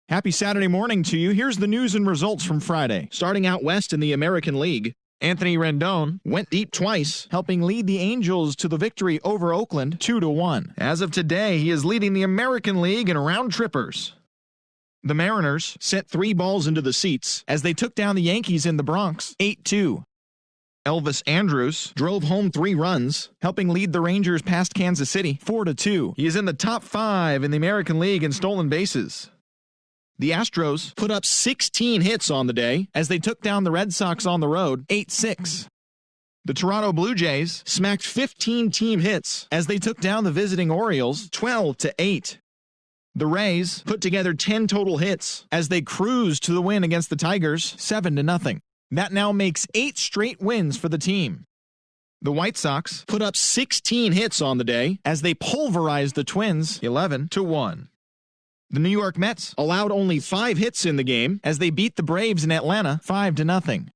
Happy Saturday morning to you. Here's the news and results from Friday. Starting out west in the American League, Anthony Rendon went deep twice, helping lead the Angels to the victory over Oakland 2-1. As of today, he is leading the American League in round trippers. The Mariners sent 3 balls into the seats as they took down the Yankees in the Bronx 8-2. Elvis Andrus drove home 3 runs, helping lead the Rangers past Kansas City 4-2. He is in the top 5 in the American League in stolen bases. The Astros put up 16 hits on the day as they took down the Red Sox on the road 8-6. The Toronto Blue Jays smacked 15 team hits as they took down the visiting Orioles 12-8. The Rays put together 10 total hits as they cruised to the win against the Tigers 7-0. That now makes 8 straight wins for the team. The White Sox put up 16 hits on the day as they pulverized the Twins 11-1. The New York Mets allowed only 5 hits in the game as they beat the Braves in Atlanta 5-0.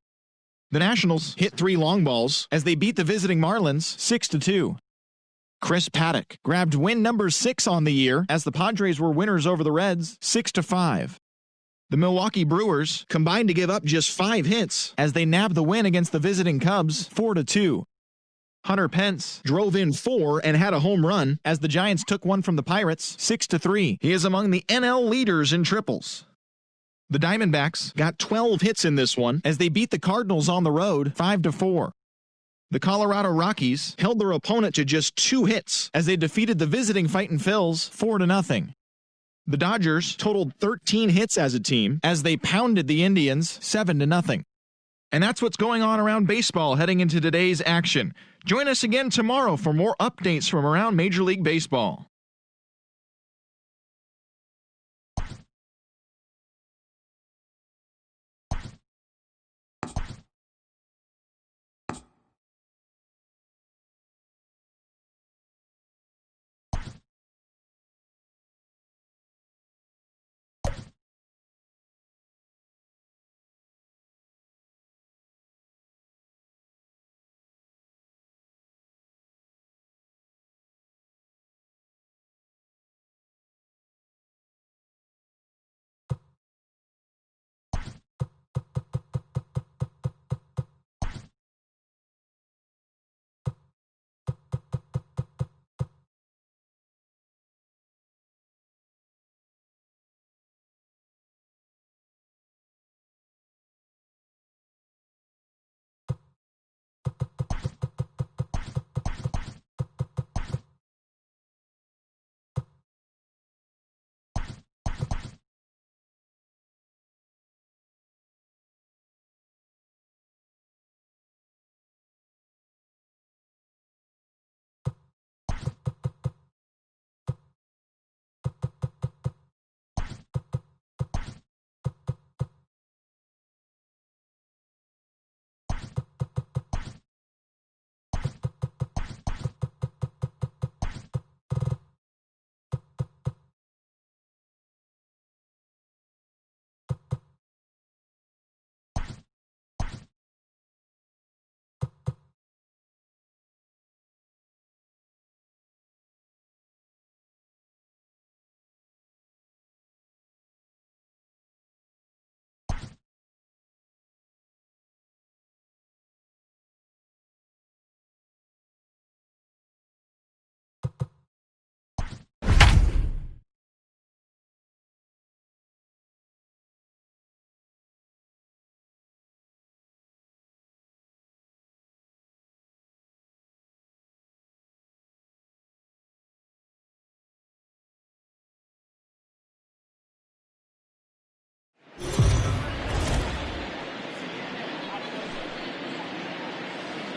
The Nationals hit 3 long balls as they beat the visiting Marlins 6-2. Chris Paddock grabbed win number 6 on the year as the Padres were winners over the Reds 6-5. The Milwaukee Brewers combined to give up just 5 hits as they nabbed the win against the visiting Cubs 4-2. Hunter Pence drove in 4 and had a home run as the Giants took one from the Pirates 6-3. He is among the NL leaders in triples. The Diamondbacks got 12 hits in this one as they beat the Cardinals on the road 5-4. The Colorado Rockies held their opponent to just 2 hits as they defeated the visiting Fightin' Phils 4-0. The Dodgers totaled 13 hits as a team as they pounded the Indians 7-0. And that's what's going on around baseball heading into today's action. Join us again tomorrow for more updates from around Major League Baseball.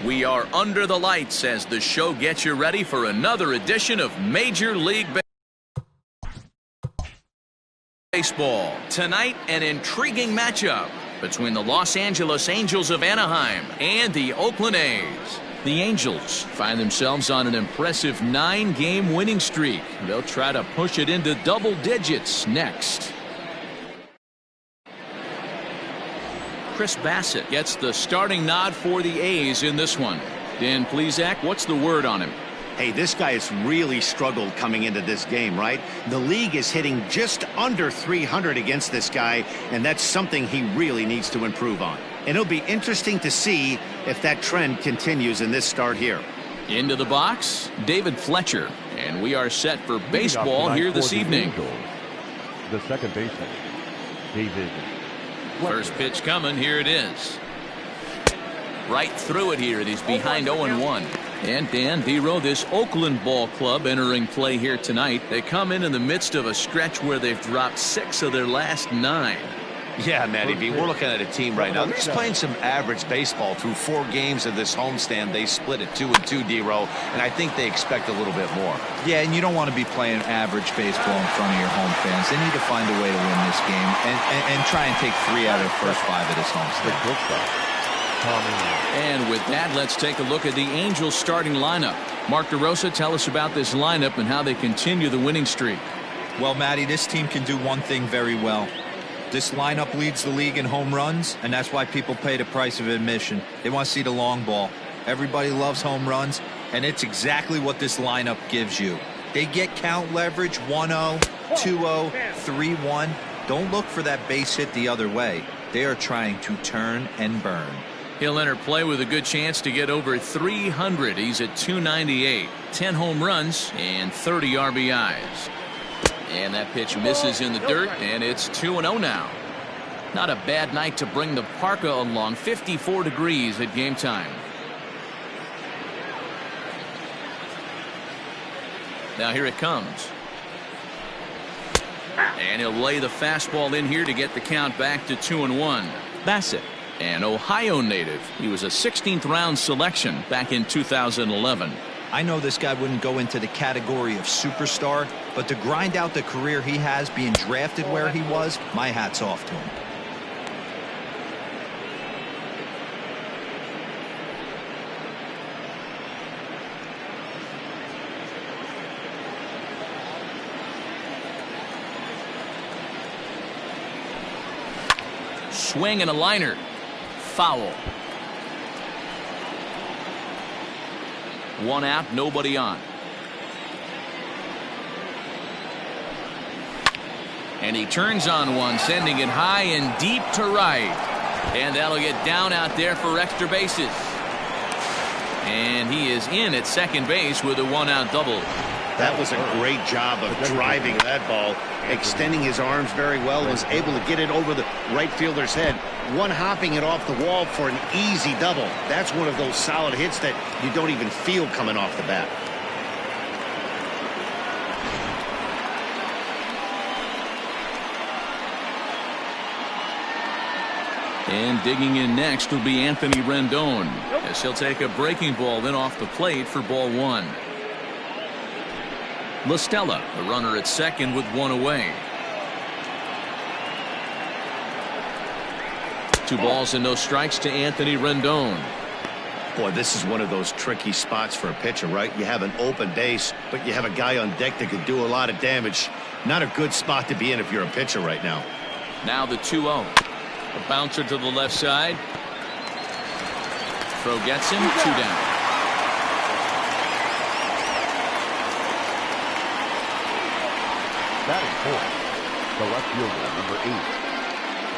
We are under the lights as the show gets you ready for another edition of Major League Baseball. Tonight, an intriguing matchup between the Los Angeles Angels of Anaheim and the Oakland A's. The Angels find themselves on an impressive 9-game winning streak. They'll try to push it into double digits next. Chris Bassitt gets the starting nod for the A's in this one. Dan Plesac, what's the word on him? Hey, this guy has really struggled coming into this game, right? The league is hitting just under 300 against this guy, and that's something he really needs to improve on. And it'll be interesting to see if that trend continues in this start here. Into the box, David Fletcher. And we are set for baseball here this evening. The second baseman, David Fletcher. First pitch coming, here it is. right through it here. He's behind 0-1. And Dan Dero, this Oakland ball club entering play here tonight. They come in the midst of a stretch where they've dropped 6 of their last 9. Yeah, Matty B, we're looking at a team right now. They're just playing some average baseball through 4 games of this homestand. They split at 2-2, Dero, and I think they expect a little bit more. Yeah, and you don't want to be playing average baseball in front of your home fans. They need to find a way to win this game and try and take 3 out of the first 5 of this homestand. And with that, let's take a look at the Angels starting lineup. Mark DeRosa, tell us about this lineup and how they continue the winning streak. Well, Matty, this team can do one thing very well. This lineup leads the league in home runs, and that's why people pay the price of admission. They want to see the long ball. Everybody loves home runs, and it's exactly what this lineup gives you. They get count leverage 1-0, 2-0, 3-1. Don't look for that base hit the other way. They are trying to turn and burn. He'll enter play with a good chance to get over 300. He's at 298, 10 home runs and 30 RBIs. And that pitch misses in the dirt, and it's 2-0 now. Not a bad night to bring the parka along. 54 degrees at game time. Now here it comes. And he'll lay the fastball in here to get the count back to 2-1. Bassett, an Ohio native. He was a 16th round selection back in 2011. I know this guy wouldn't go into the category of superstar, but to grind out the career he has being drafted where he was, my hat's off to him. Swing and a liner. Foul. 1 out, nobody on. And he turns on one, sending it high and deep to right. And that'll get down out there for extra bases. And he is in at second base with a 1-out double. That was a great job of driving that ball, extending his arms very well, was able to get it over the right fielder's head, one-hopping it off the wall for an easy double. That's one of those solid hits that you don't even feel coming off the bat. And digging in next will be Anthony Rendon, as he'll take a breaking ball then off the plate for ball 1. La Stella, the runner at second with 1 away. 2 balls and no strikes to Anthony Rendon. Boy, this is one of those tricky spots for a pitcher, right? You have an open base, but you have a guy on deck that could do a lot of damage. Not a good spot to be in if you're a pitcher right now. Now the 2-0. A bouncer to the left side. Throw gets him, 2 down. Batting fourth, the left fielder, number 8,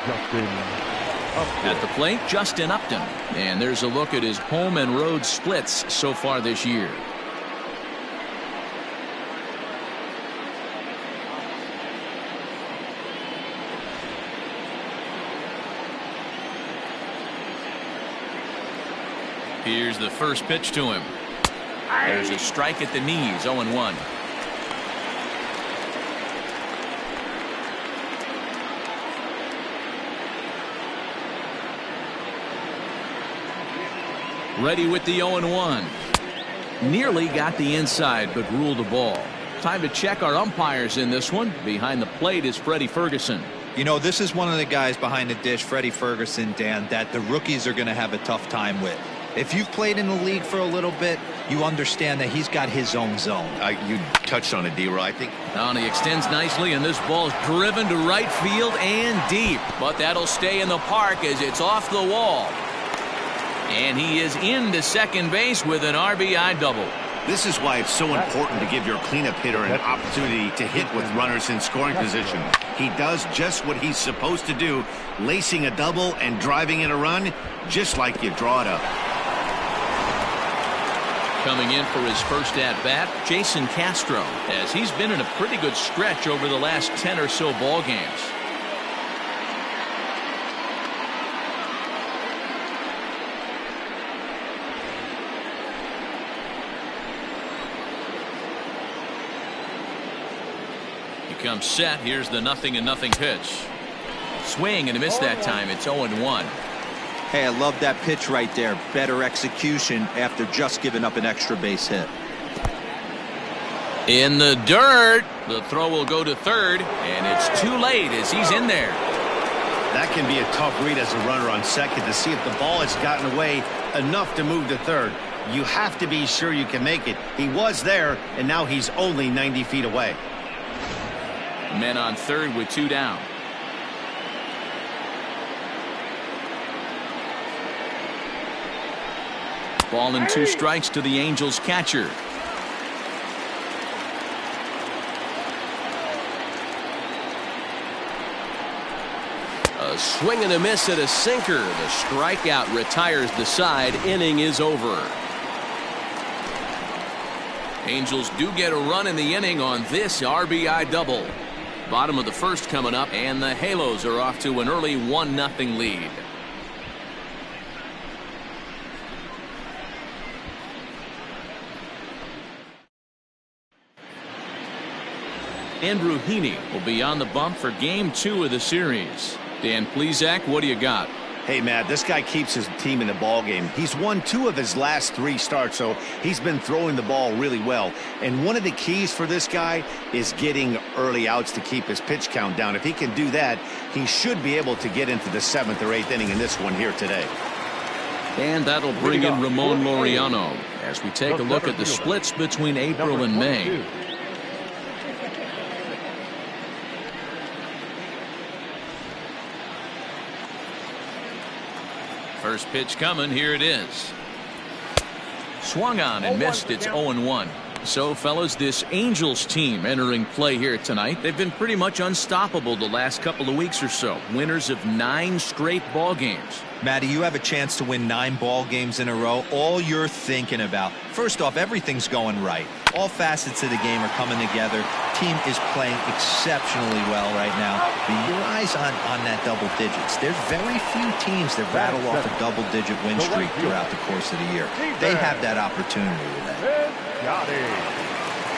Justin Upton. At the plate, Justin Upton. And there's a look at his home and road splits so far this year. Here's the first pitch to him. There's a strike at the knees, 0-1. Ready with the 0-1. Nearly got the inside, but ruled a ball. Time to check our umpires in this one. Behind the plate is Freddie Ferguson. You know, this is one of the guys behind the dish, Freddie Ferguson, Dan, that the rookies are going to have a tough time with. If you've played in the league for a little bit, you understand that he's got his own zone. You touched on it, D-Roy, I think. Now he extends nicely, and this ball's driven to right field and deep. But that'll stay in the park as it's off the wall. And he is into second base with an RBI double. This is why it's so important to give your cleanup hitter an opportunity to hit with runners in scoring position. He does just what he's supposed to do, lacing a double and driving in a run, just like you draw it up. Coming in for his first at-bat, Jason Castro, as he's been in a pretty good stretch over the last 10 or so ball games. comes set. Here's the 0-0 pitch. Swing and a miss that time. It's 0-1. Hey, I love that pitch right there. Better execution after just giving up an extra base hit. In the dirt. The throw will go to third, and it's too late as he's in there. That can be a tough read as a runner on second to see if the ball has gotten away enough to move to third. You have to be sure you can make it. He was there, and now he's only 90 feet away. Men on third with 2 down. Ball and 2 strikes to the Angels catcher. A swing and a miss at a sinker. The strikeout retires the side. Inning is over. Angels do get a run in the inning on this RBI double. Bottom of the first coming up, and the Halos are off to an early 1-0 lead. Andrew Heaney will be on the bump for game 2 of the series. Dan Plesac, what do you got? Hey, Matt, this guy keeps his team in the ball game. He's won 2 of his last 3 starts, so he's been throwing the ball really well. And one of the keys for this guy is getting early outs to keep his pitch count down. If he can do that, he should be able to get into the 7th or 8th inning in this one here today. And that'll bring in Ramon Laureano as we take a look at the splits between April and May. First pitch coming. Here it is. Swung on and missed. It's 0-1. So, fellas, this Angels team entering play here tonight, they've been pretty much unstoppable the last couple of weeks or so. Winners of 9 straight ball games. Matty, you have a chance to win 9 ball games in a row. All you're thinking about, first off, everything's going right. All facets of the game are coming together. Team is playing exceptionally well right now. Your eyes on that double digits. There's very few teams that rattle off a double-digit win streak throughout the course of the year. They have that opportunity today.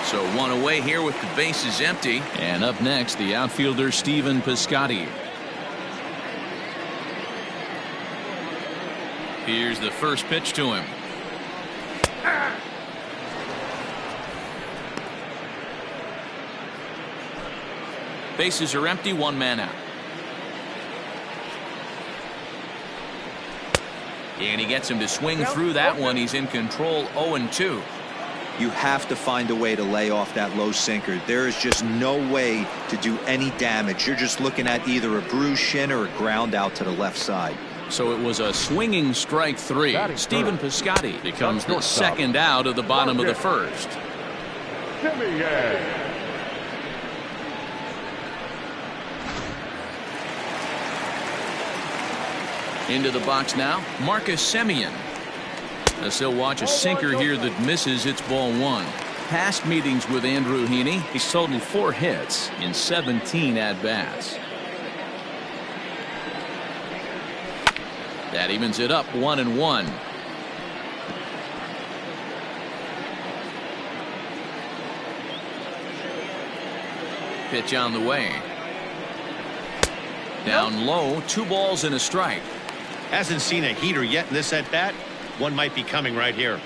So 1 away here with the bases empty. And up next, the outfielder Stephen Piscotty. Here's the first pitch to him. Bases are empty, 1 man out. And he gets him to swing through that one. He's in control, 0-2. You have to find a way to lay off that low sinker. There is just no way to do any damage. You're just looking at either a bruised shin or a ground out to the left side. So it was a swinging strike 3. Stephen Piscotty becomes the second out of the bottom of the first. Into the box now, Marcus Semien. As he'll watch a sinker here that misses. It's ball 1. Past meetings with Andrew Heaney, he's totaled 4 hits in 17 at-bats. That evens it up 1-1. Pitch on the way. Down low, 2 balls and a strike. Hasn't seen a heater yet in this at-bat. One might be coming right here.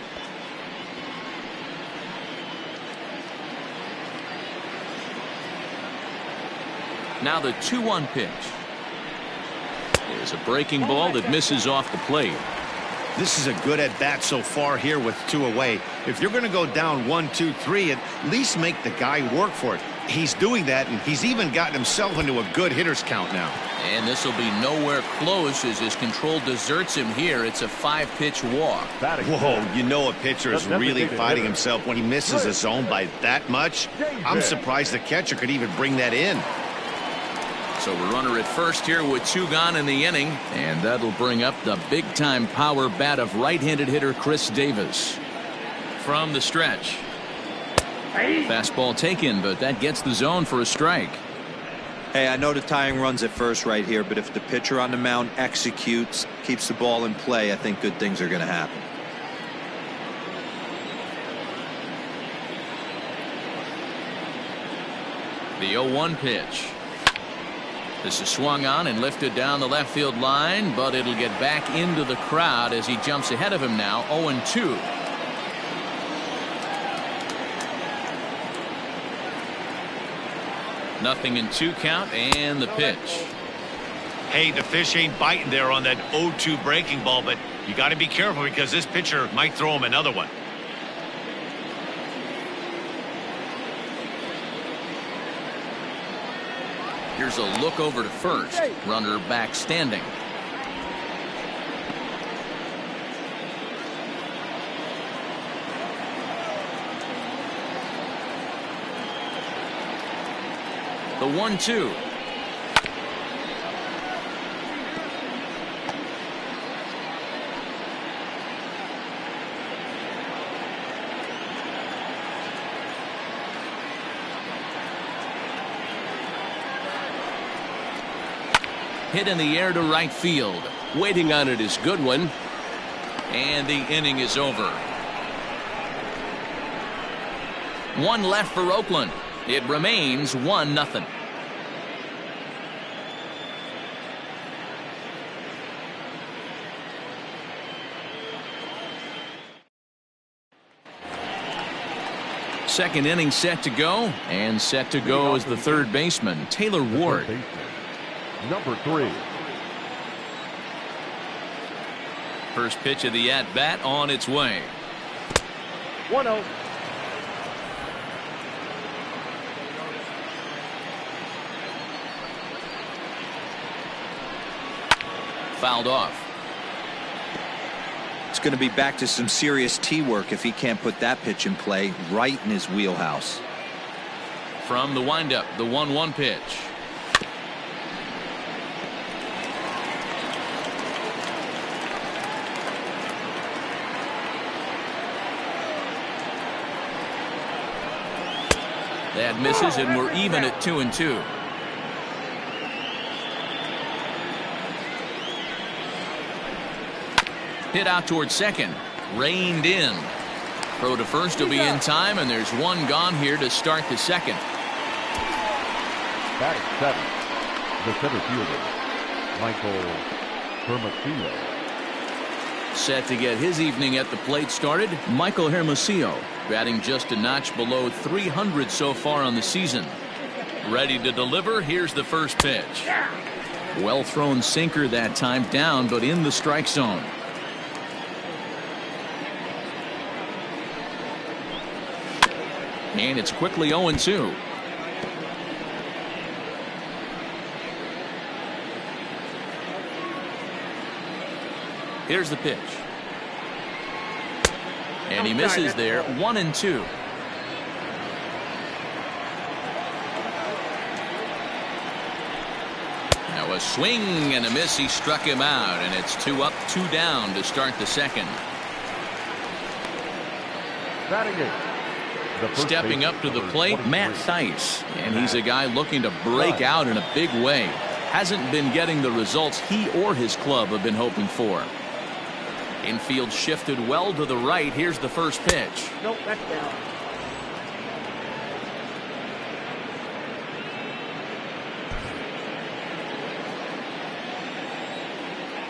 Now the 2-1 pitch. There's a breaking ball that misses off the plate. This is a good at-bat so far here with 2 away. If you're going to go down 1, 2, 3, at least make the guy work for it. He's doing that, and he's even gotten himself into a good hitter's count now. And this will be nowhere close as his control deserts him here. It's a 5-pitch walk. Whoa, you know a pitcher is really fighting himself when he misses a zone by that much. I'm surprised the catcher could even bring that in. So a runner at first here with 2 gone in the inning, and that'll bring up the big-time power bat of right-handed hitter Chris Davis. From the stretch. Fastball taken, but that gets the zone for a strike. Hey, I know the tying runs at first right here, but if the pitcher on the mound executes, keeps the ball in play, I think good things are going to happen. The 0-1 pitch. This is swung on and lifted down the left field line, but it'll get back into the crowd as he jumps ahead of him now. 0-2. Nothing in 2 count, and the pitch. Hey, the fish ain't biting there on that 0-2 breaking ball, but you got to be careful because this pitcher might throw him another one. Here's a look over to first. Runner back standing. The 1-2. Hit in the air to right field. Waiting on it is Goodwin. And the inning is over. 1 left for Oakland. It remains 1-0. Second inning set to go, and set to go is the third baseman, Taylor Ward. Number 3. First pitch of the at-bat on its way. 1-0. Fouled off. It's going to be back to some serious tee work if he can't put that pitch in play right in his wheelhouse. From the windup, the 1-1 pitch. That misses, and we're even at 2-2. Hit out towards second. Reined in. Throw to first will be in time, and there's one gone here to start the second. Batting 7, the center fielder, Michael Hermosillo. Set to get his evening at the plate started, Michael Hermosillo, batting just a notch below 300 so far on the season. Ready to deliver. Here's the first pitch. Well thrown sinker that time, down but in the strike zone. And it's quickly 0-2. Here's the pitch. And he misses there. 1-2. Now a swing and a miss. He struck him out, and it's 2 up, 2 down to start the second. Batting 8. Stepping up to the plate, Matt Thaiss, and he's a guy looking to break out in a big way. Hasn't been getting the results he or his club have been hoping for. Infield shifted well to the right. Here's the first pitch. Nope, that's down.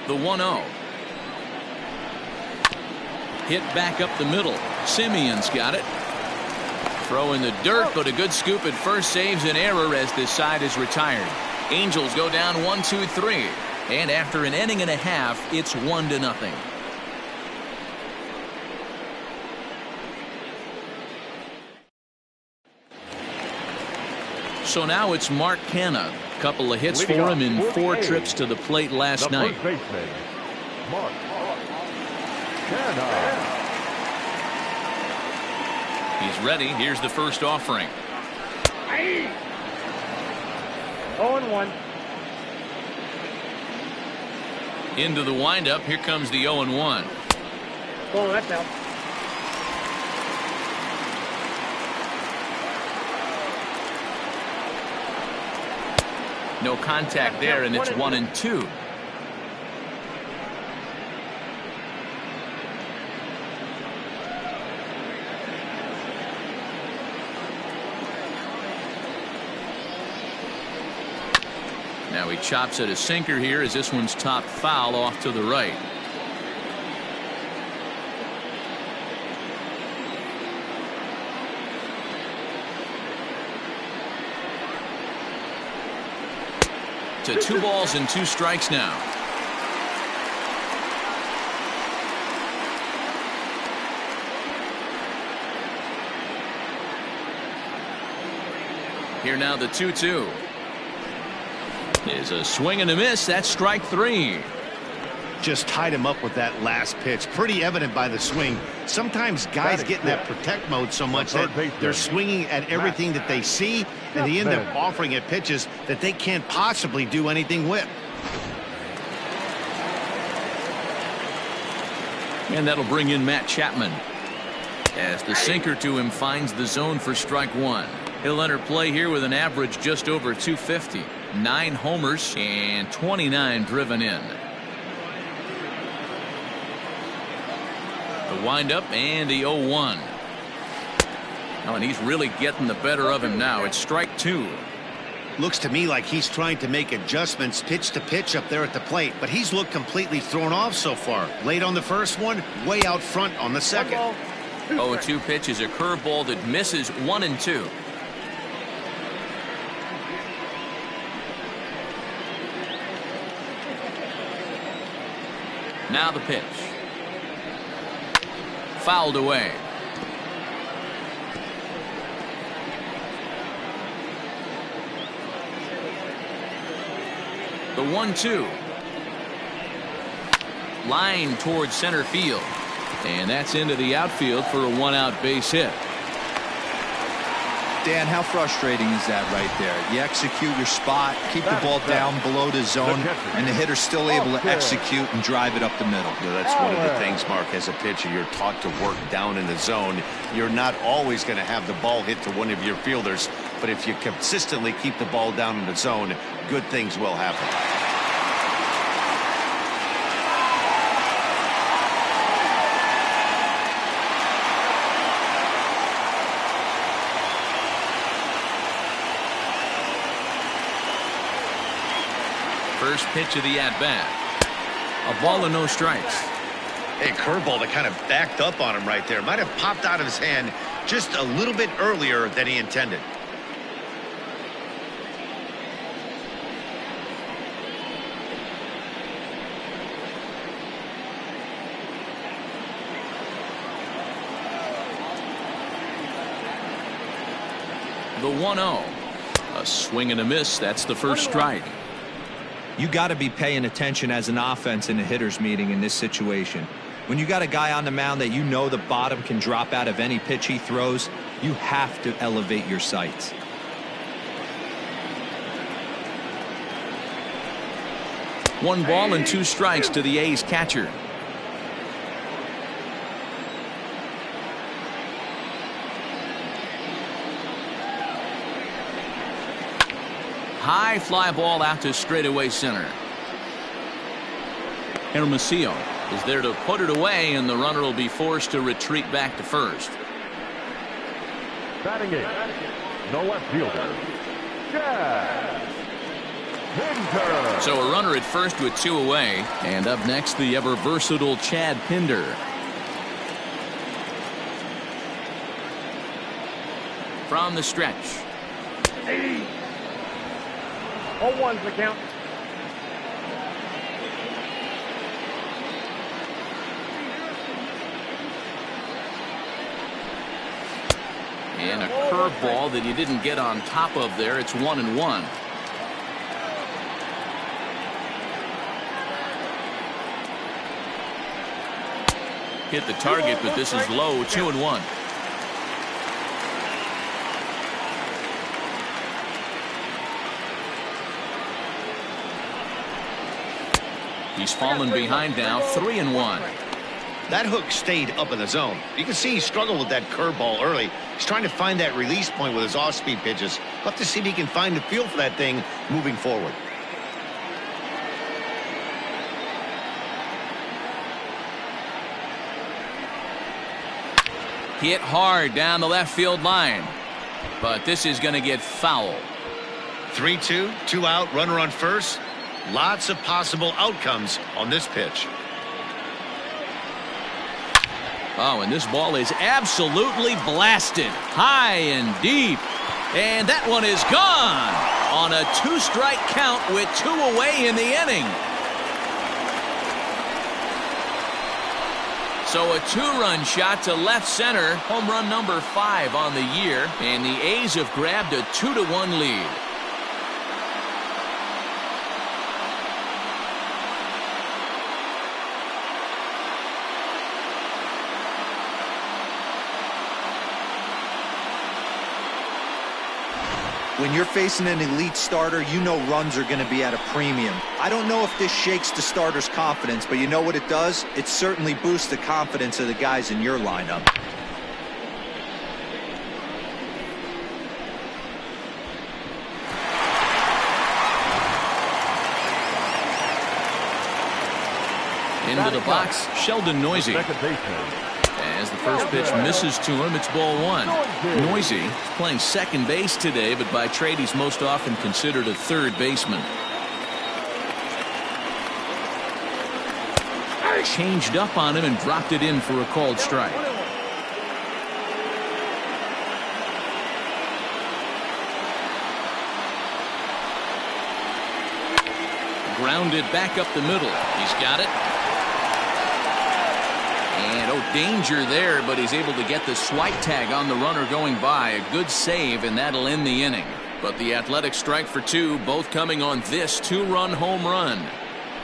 The 1-0. Hit back up the middle. Simeon's got it. Throw in the dirt, but a good scoop at first saves an error as this side is retired. Angels go down 1-2-3. And after an inning and a half, it's 1-0. So now it's Mark Canha. Couple of hits for him in 4 trips to the plate last night. First baseman, Mark Canha. He's ready. Here's the first offering. 0-1. Into the windup. Here comes the 0-1. Oh, that's out. No contact there, and it's 1-2. Now he chops at a sinker here as this one's top foul off to the right. To 2 balls and 2 strikes now. Here now the 2-2. Is a swing and a miss. That's strike 3. Just tied him up with that last pitch. Pretty evident by the swing. Sometimes guys get in that protect mode so much that they're swinging at everything that they see, and they end up offering at pitches that they can't possibly do anything with. And that'll bring in Matt Chapman. As the sinker to him finds the zone for strike 1. He'll enter play here with an average just over 250. 9 homers and 29 driven in. The windup and the 0-1. Oh, and he's really getting the better of him now. It's strike 2. Looks to me like he's trying to make adjustments pitch to pitch up there at the plate, but he's looked completely thrown off so far. Late on the first one, way out front on the second. 0-2 pitch is a curveball that misses 1-2. Now the pitch. Fouled away. The 1-2. Line towards center field. And that's into the outfield for a 1-out base hit. Dan, how frustrating is that right there? You execute your spot, keep the ball down below the zone, and the hitter's still able to execute and drive it up the middle. You know, that's one of the things, Mark, as a pitcher, you're taught to work down in the zone. You're not always going to have the ball hit to one of your fielders, but if you consistently keep the ball down in the zone, good things will happen. First pitch of the at-bat. A ball and no strikes. A curveball that kind of backed up on him right there. Might have popped out of his hand just a little bit earlier than he intended. The 1-0. A swing and a miss. That's the first strike. You got to be paying attention as an offense in a hitter's meeting in this situation. When you got a guy on the mound that you know the bottom can drop out of any pitch he throws, you have to elevate your sights. One ball and 2 strikes to the A's catcher. High fly ball out to straightaway center. Hermosillo is there to put it away, and the runner will be forced to retreat back to first. Batting eighth, the left fielder, Chad Pinder. So a runner at first with 2 away, and up next the ever versatile Chad Pinder. From the stretch. 0-1's the count. And a curveball that he didn't get on top of there. It's 1-1. Hit the target, but this is low. 2-1. He's fallen behind now. 3-1. That hook stayed up in the zone. You can see he struggled with that curveball early. He's trying to find that release point with his off-speed pitches. We'll have to see if he can find the feel for that thing moving forward. Hit hard down the left field line. But this is going to get foul. 3-2, 2 out, runner on first. Lots of possible outcomes on this pitch. Oh, and this ball is absolutely blasted. High and deep. And that one is gone on a 2-strike count with 2 away in the inning. So a 2-run shot to left center. Home run number 5 on the year. And the A's have grabbed a 2-1 lead. When you're facing an elite starter, you know runs are going to be at a premium. I don't know if this shakes the starter's confidence, but you know what it does? It certainly boosts the confidence of the guys in your lineup. Into the box, Sheldon Noisy. Second baseman. As the first pitch misses to him, it's ball 1. Noisy is playing second base today, but by trade he's most often considered a third baseman. Changed up on him and dropped it in for a called strike. Grounded back up the middle. He's got it. And oh, danger there, but he's able to get the swipe tag on the runner going by. A good save, and that'll end the inning. But the Athletics strike for 2, both coming on this 2-run home run.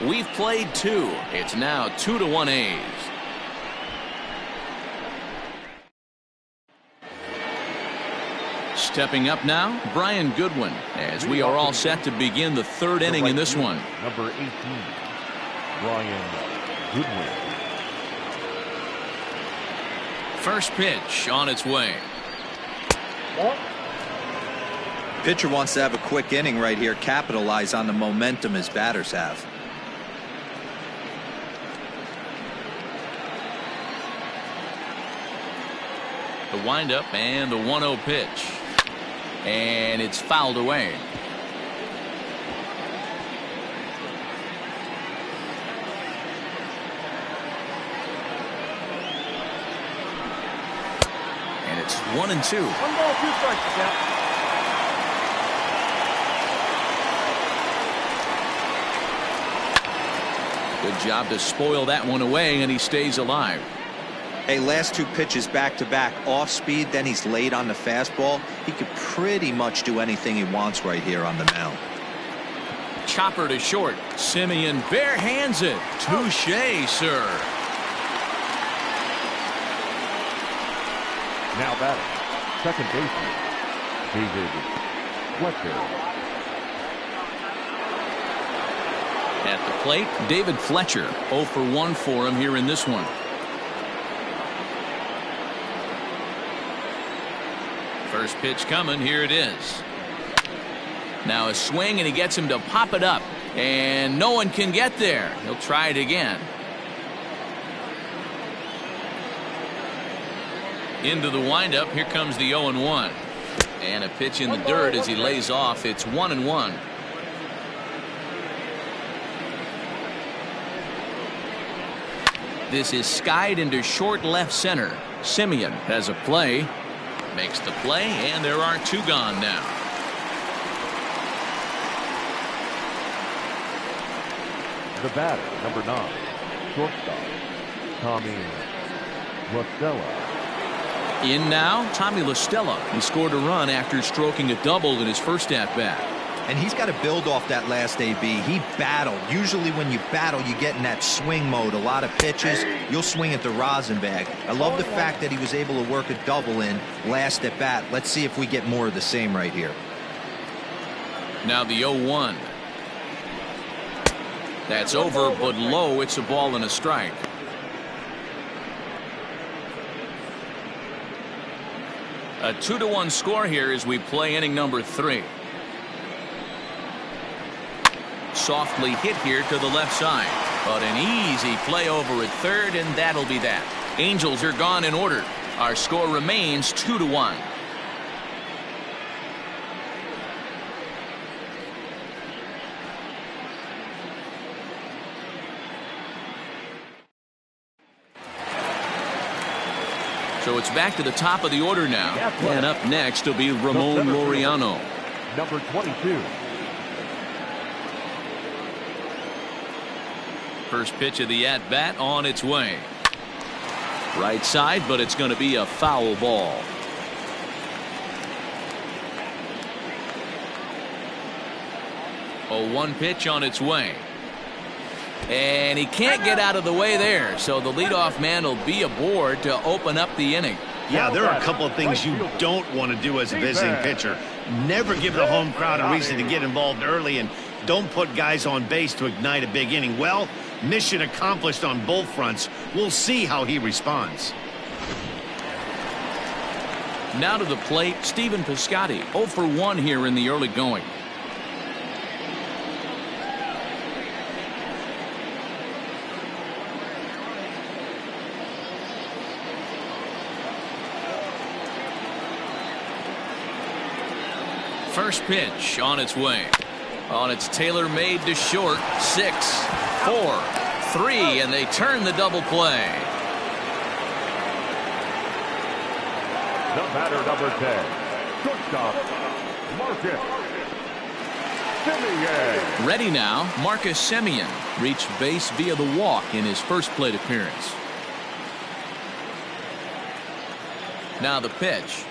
We've played 2. It's now 2-1 A's. Stepping up now, Brian Goodwin, as we are all set to begin the 3rd inning in this one. Number 18, Brian Goodwin. First pitch on its way. Pitcher wants to have a quick inning right here, capitalize on the momentum his batters have. The windup and the 1-0 pitch. And it's fouled away. And it's 1-2. 1 ball, 2 strikes. Good job to spoil that one away, and he stays alive. Hey, last 2 pitches back-to-back, off speed, then he's late on the fastball. He could pretty much do anything he wants right here on the mound. Chopper to short. Simeon bare hands it. Touche, sir. Now batting, second baseman, David Fletcher. At the plate, David Fletcher. 0 for 1 for him here in this one. First pitch coming. Here it is. Now a swing, and he gets him to pop it up. And no one can get there. He'll try it again. Into the windup. Here comes the 0-1. And a pitch in the dirt as he lays off. It's 1-1. This is skied into short left center. Simeon has a play. Makes the play, and there are 2 gone now. The batter, number 9, shortstop, Tommy La Stella. In now, Tommy La Stella. He scored a run after stroking a double in his first at-bat. And he's got to build off that last AB. He battled. Usually when you battle, you get in that swing mode. A lot of pitches, you'll swing at the rosin bag. I love the fact that he was able to work a double in last at bat. Let's see if we get more of the same right here. Now the 0-1. That's over, but low. It's a ball and a strike. A 2-1 score here as we play inning number 3. Softly hit here to the left side, but an easy play over at third, and that'll be that. Angels are gone in order. Our score remains 2-1. So it's back to the top of the order now. And up next will be Ramon Laureano. Number 22. First pitch of the at-bat on its way. Right side, but it's going to be a foul ball. A 1 pitch on its way. And he can't get out of the way there, so the leadoff man will be aboard to open up the inning. Yeah, there are a couple of things you don't want to do as a visiting pitcher. Never give the home crowd a reason to get involved early, and don't put guys on base to ignite a big inning. Well, mission accomplished on both fronts. We'll see how he responds. Now to the plate, Stephen Piscotty, 0 for 1 here in the early going. First pitch on its way. On its tailor-made to short. 6, 4, 3, and they turn the double play. The batter, number 10, shortstop, Marcus Semien. Ready now, Marcus Semien reached base via the walk in his first plate appearance. Now the pitch.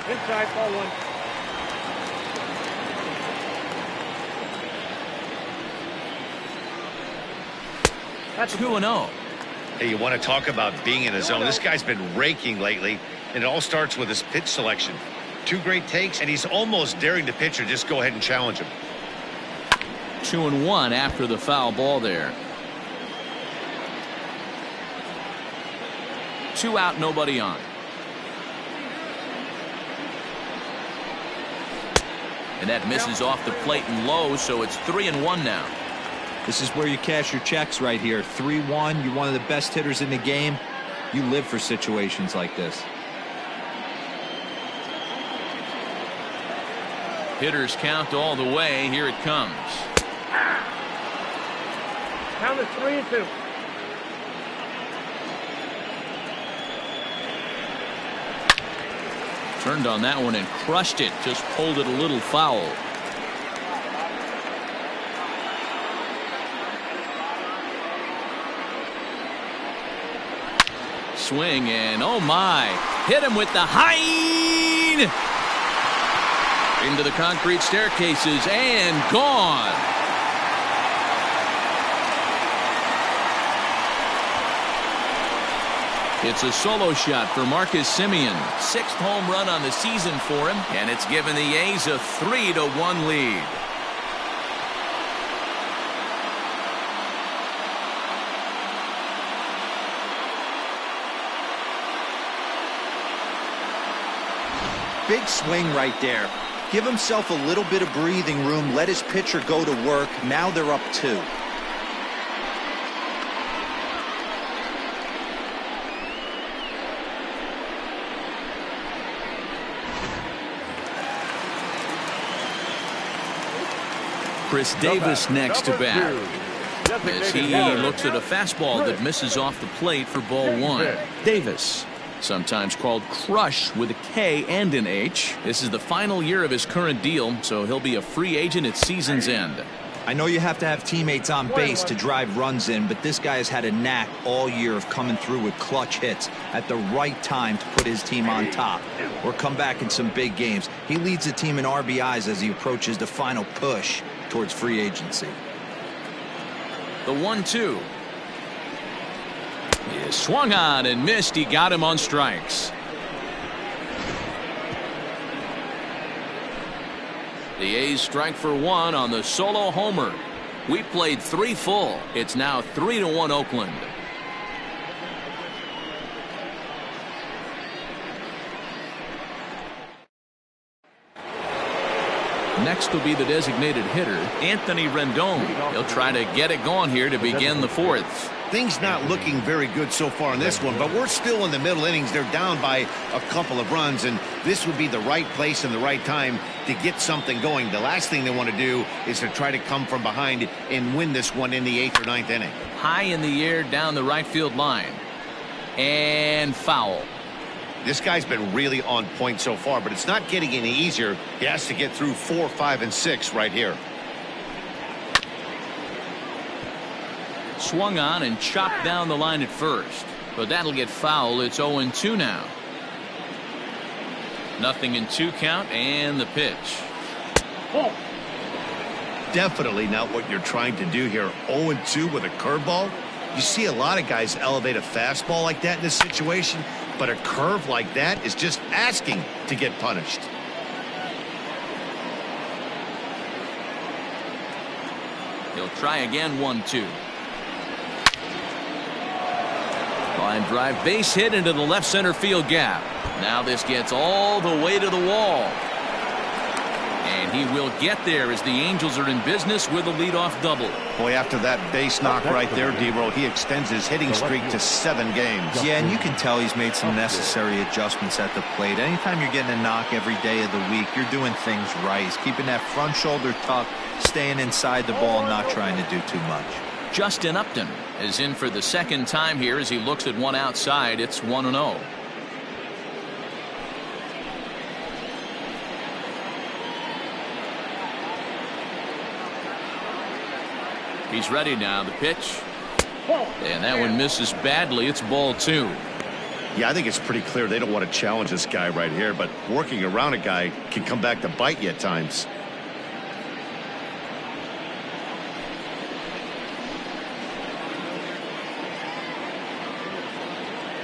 Inside, ball 1. That's 2-0. Hey, you want to talk about being in a zone? This guy's been raking lately, and it all starts with his pitch selection. 2 great takes, and he's almost daring the pitcher just go ahead and challenge him. 2-1 after the foul ball there. 2 out, nobody on. And that misses off the plate and low, so it's 3-1 now. This is where you cash your checks right here. 3-1. You're one of the best hitters in the game. You live for situations like this. Hitters count all the way. Here it comes. Count is 3-2. Turned on that one and crushed it. Just pulled it a little foul. Swing and oh my. Hit him with the high. Into the concrete staircases and gone. It's a solo shot for Marcus Semien. 6th home run on the season for him, and it's given the A's a 3-1 lead. Big swing right there. Give himself a little bit of breathing room. Let his pitcher go to work. Now they're up 2. Chris Davis next to bat. As he looks at a fastball that misses off the plate for ball 1. Davis, sometimes called Crush with a K and an H. This is the final year of his current deal, so he'll be a free agent at season's end. I know you have to have teammates on base to drive runs in, but this guy has had a knack all year of coming through with clutch hits at the right time to put his team on top or come back in some big games. He leads the team in RBIs as he approaches the final push towards free agency. The 1-2. He swung on and missed. He got him on strikes. The A's strike for 1 on the solo homer. We played 3 full. It's now 3-1 Oakland. Next will be the designated hitter, Anthony Rendon. He'll try to get it going here to begin the 4th. Things not looking very good so far in this one, but we're still in the middle innings. They're down by a couple of runs, and this would be the right place and the right time to get something going. The last thing they want to do is to try to come from behind and win this one in the 8th or 9th inning. High in the air down the right field line. And foul. This guy's been really on point so far, but it's not getting any easier. He has to get through 4, 5, and 6 right here. Swung on and chopped down the line at first, but that'll get fouled. It's 0-2 now. 0-2 count, and the pitch. Definitely not what you're trying to do here. 0-2 with a curveball. You see a lot of guys elevate a fastball like that in this situation, but a curve like that is just asking to get punished. He'll try again. 1-2. Line drive, base hit into the left center field gap. Now this gets all the way to the wall. And he will get there as the Angels are in business with a leadoff double. Boy, after that base knock right there, D-Roll, he extends his hitting streak to 7 games. Yeah, and you can tell he's made some necessary adjustments at the plate. Anytime you're getting a knock every day of the week, you're doing things right. He's keeping that front shoulder tucked, staying inside the ball, and not trying to do too much. Justin Upton is in for the second time here as he looks at one outside. It's 1-0. He's ready now. The pitch. And that one misses badly. It's ball 2. Yeah, I think it's pretty clear they don't want to challenge this guy right here, but working around a guy can come back to bite you at times.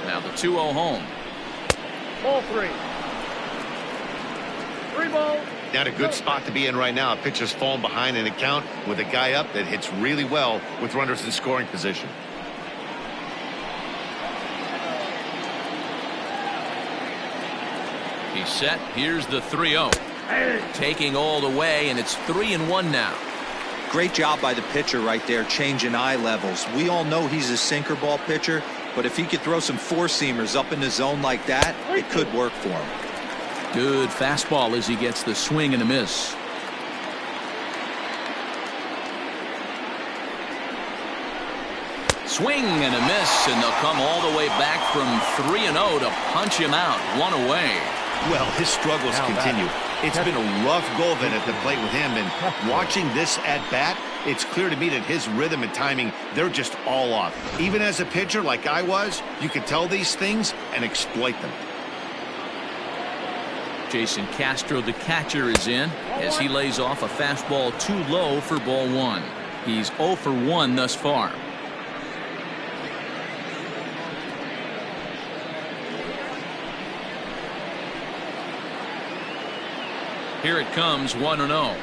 Now the 2-0 home. Ball 3. 3 balls. Not a good spot to be in right now. A pitcher's falling behind in the count with a guy up that hits really well with runners in scoring position. He's set. Here's the 3-0. Taking all the way, and it's 3-1 now. Great job by the pitcher right there, changing eye levels. We all know he's a sinker ball pitcher, but if he could throw some four-seamers up in the zone like that, it could work for him. Good fastball as he gets the swing and a miss. Swing and a miss, and they'll come all the way back from 3-0 to punch him out. 1 away. Well, his struggles continue. It's been a rough go of it at the plate with him, and watching this at bat, it's clear to me that his rhythm and timing, they're just all off. Even as a pitcher like I was, you could tell these things and exploit them. Jason Castro, the catcher, is in as he lays off a fastball too low for ball 1. He's 0 for 1 thus far. Here it comes, 1-0.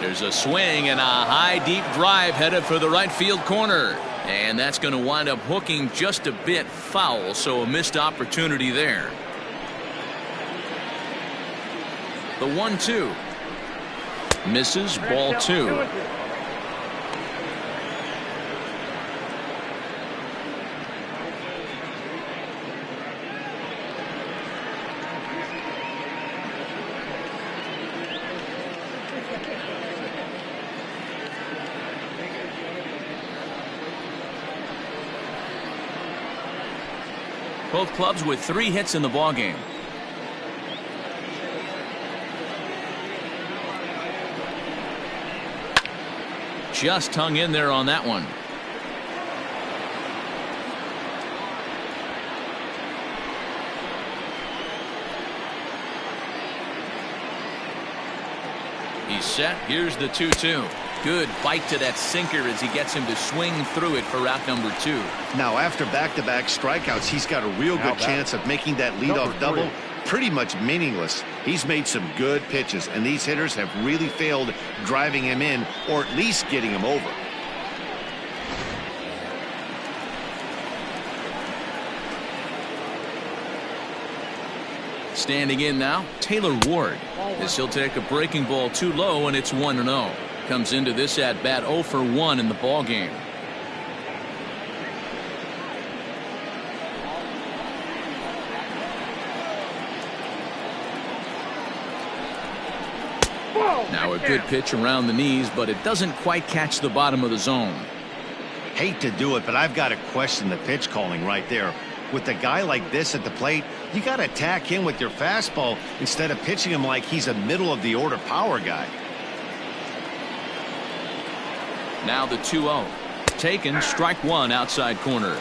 There's a swing and a high deep drive headed for the right field corner, and that's going to wind up hooking just a bit foul, so a missed opportunity there. The 1-2 misses, ball 2. Both clubs with 3 hits in the ballgame. Just hung in there on that one. He's set. Here's the 2-2. Good bite to that sinker as he gets him to swing through it for out number 2. Now, after back-to-back strikeouts, he's got a real good chance of making that leadoff double pretty much meaningless. He's made some good pitches, and these hitters have really failed driving him in or at least getting him over. Standing in now, Taylor Ward, as he'll take a breaking ball too low, and it's 1-0. Comes into this at bat 0 for 1 in the ball game. Now a good pitch around the knees, but it doesn't quite catch the bottom of the zone. Hate to do it, but I've got to question the pitch calling right there. With a guy like this at the plate, you got to attack him with your fastball instead of pitching him like he's a middle-of-the-order power guy. Now the 2-0. Taken, strike one, outside corner.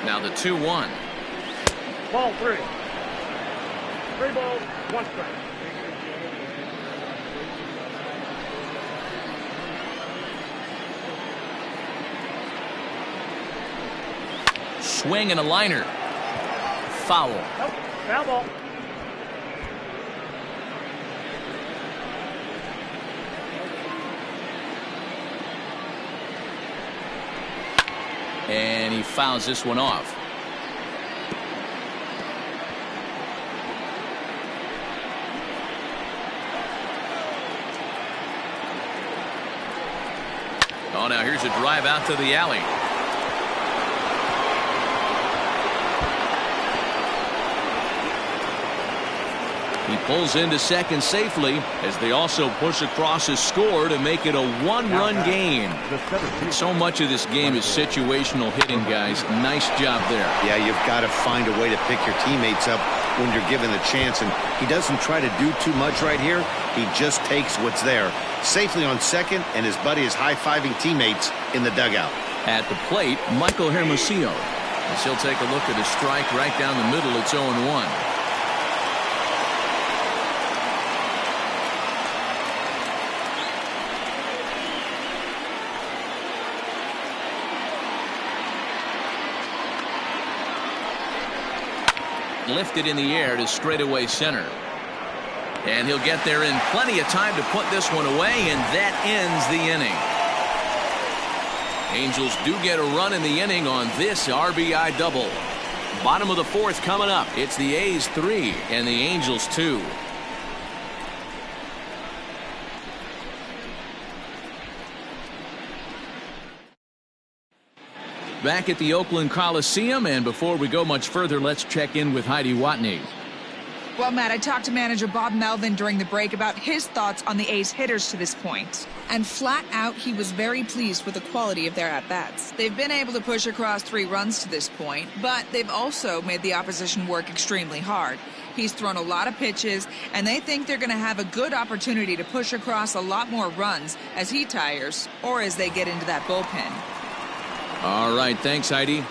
Now the 2-1. Ball 3. 3 balls, 1 strike. Swing and a liner. Foul. Nope. Foul ball. And he fouls this one off. Oh, now here's a drive out to the alley. He pulls into second safely as they also push across his score to make it a one-run game. So much of this game is situational hitting, guys. Nice job there. Yeah, you've got to find a way to pick your teammates up when you're given the chance, and he doesn't try to do too much right here. He just takes what's there. Safely on second, and his buddy is high-fiving teammates in the dugout. At the plate, Michael Hermosillo. As he'll take a look at a strike right down the middle. It's 0-1. Lifted in the air to straightaway center. And he'll get there in plenty of time to put this one away, and that ends the inning. Angels do get a run in the inning on this RBI double. Bottom of the fourth coming up. It's the A's 3 and the Angels 2. Back at the Oakland Coliseum, and before we go much further, let's check in with Heidi Watney. Well, Matt, I talked to manager Bob Melvin during the break about his thoughts on the A's hitters to this point. And flat out, he was very pleased with the quality of their at-bats. They've been able to push across 3 runs to this point, but they've also made the opposition work extremely hard. He's thrown a lot of pitches, and they think they're going to have a good opportunity to push across a lot more runs as he tires or as they get into that bullpen. All right, thanks, Heidi.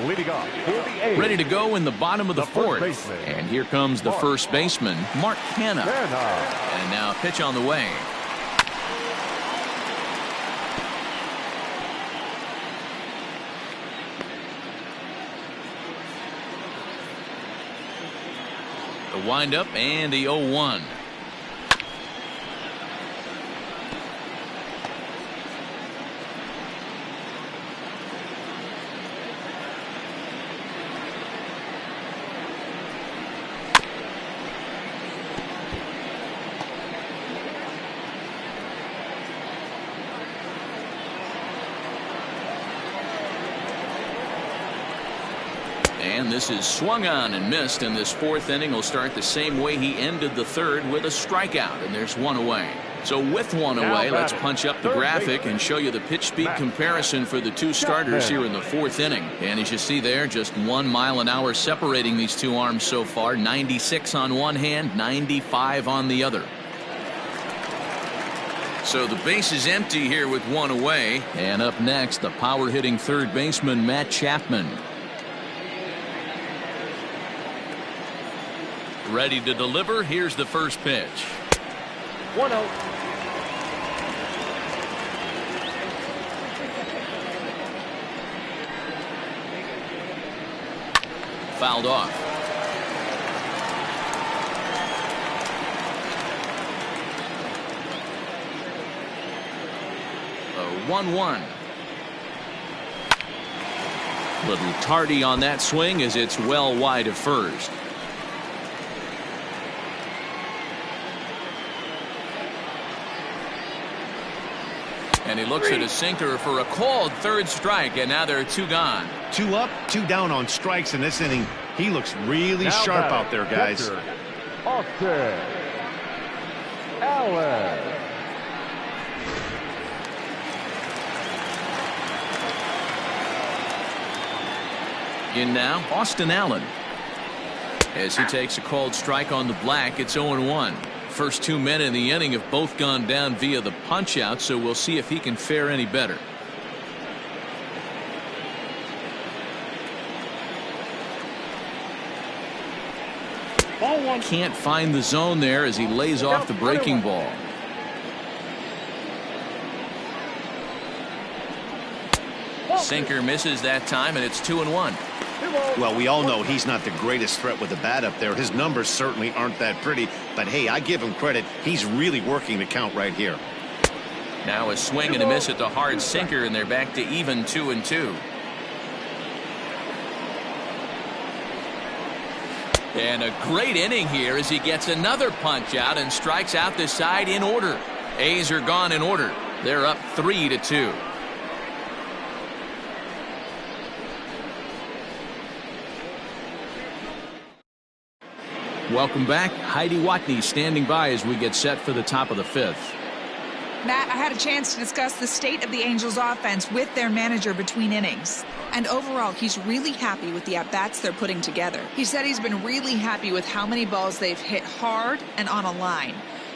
Leading off for the A's, ready to go in the bottom of the fourth. baseman, And here comes the first baseman, Mark Canha. And now a pitch on the way. The windup and the 0-1. And this is swung on and missed, and this fourth inning will start the same way he ended the third, with a strikeout, and there's one away. So with one away, let's punch up the graphic and show you the pitch speed comparison for the two starters here in the fourth inning. And as you see there, just 1 mile an hour separating these two arms so far. 96 on one hand, 95 on the other. So the base is empty here with one away. And up next, the power hitting third baseman, Matt Chapman. Ready to deliver. Here's the first pitch. 1-0. Fouled off. A 1-1. Little tardy on that swing as it's well wide of first. And he looks at a sinker for a called third strike, and now there are 2 gone. 2 up, 2 down on strikes in this inning. He looks really sharp out there, guys. Austin Allen. In now, Austin Allen. As he takes a called strike on the black, it's 0-1. First 2 men in the inning have both gone down via the punch out, so we'll see if he can fare any better. Ball 1. Can't find the zone there as he lays off the breaking ball. Sinker misses that time, and it's 2-1. Well, we all know he's not the greatest threat with the bat up there. His numbers certainly aren't that pretty, but hey, I give him credit. He's really working the count right here. Now a swing and a miss at the hard sinker, and they're back to even 2-2. And a great inning here as he gets another punch out and strikes out the side in order. A's are gone in order. They're up 3-2. Welcome back. Heidi Watney standing by as we get set for the top of the 5th. Matt, I had a chance to discuss the state of the Angels offense with their manager between innings. And overall, he's really happy with the at-bats they're putting together. He said he's been really happy with how many balls they've hit hard and on a line.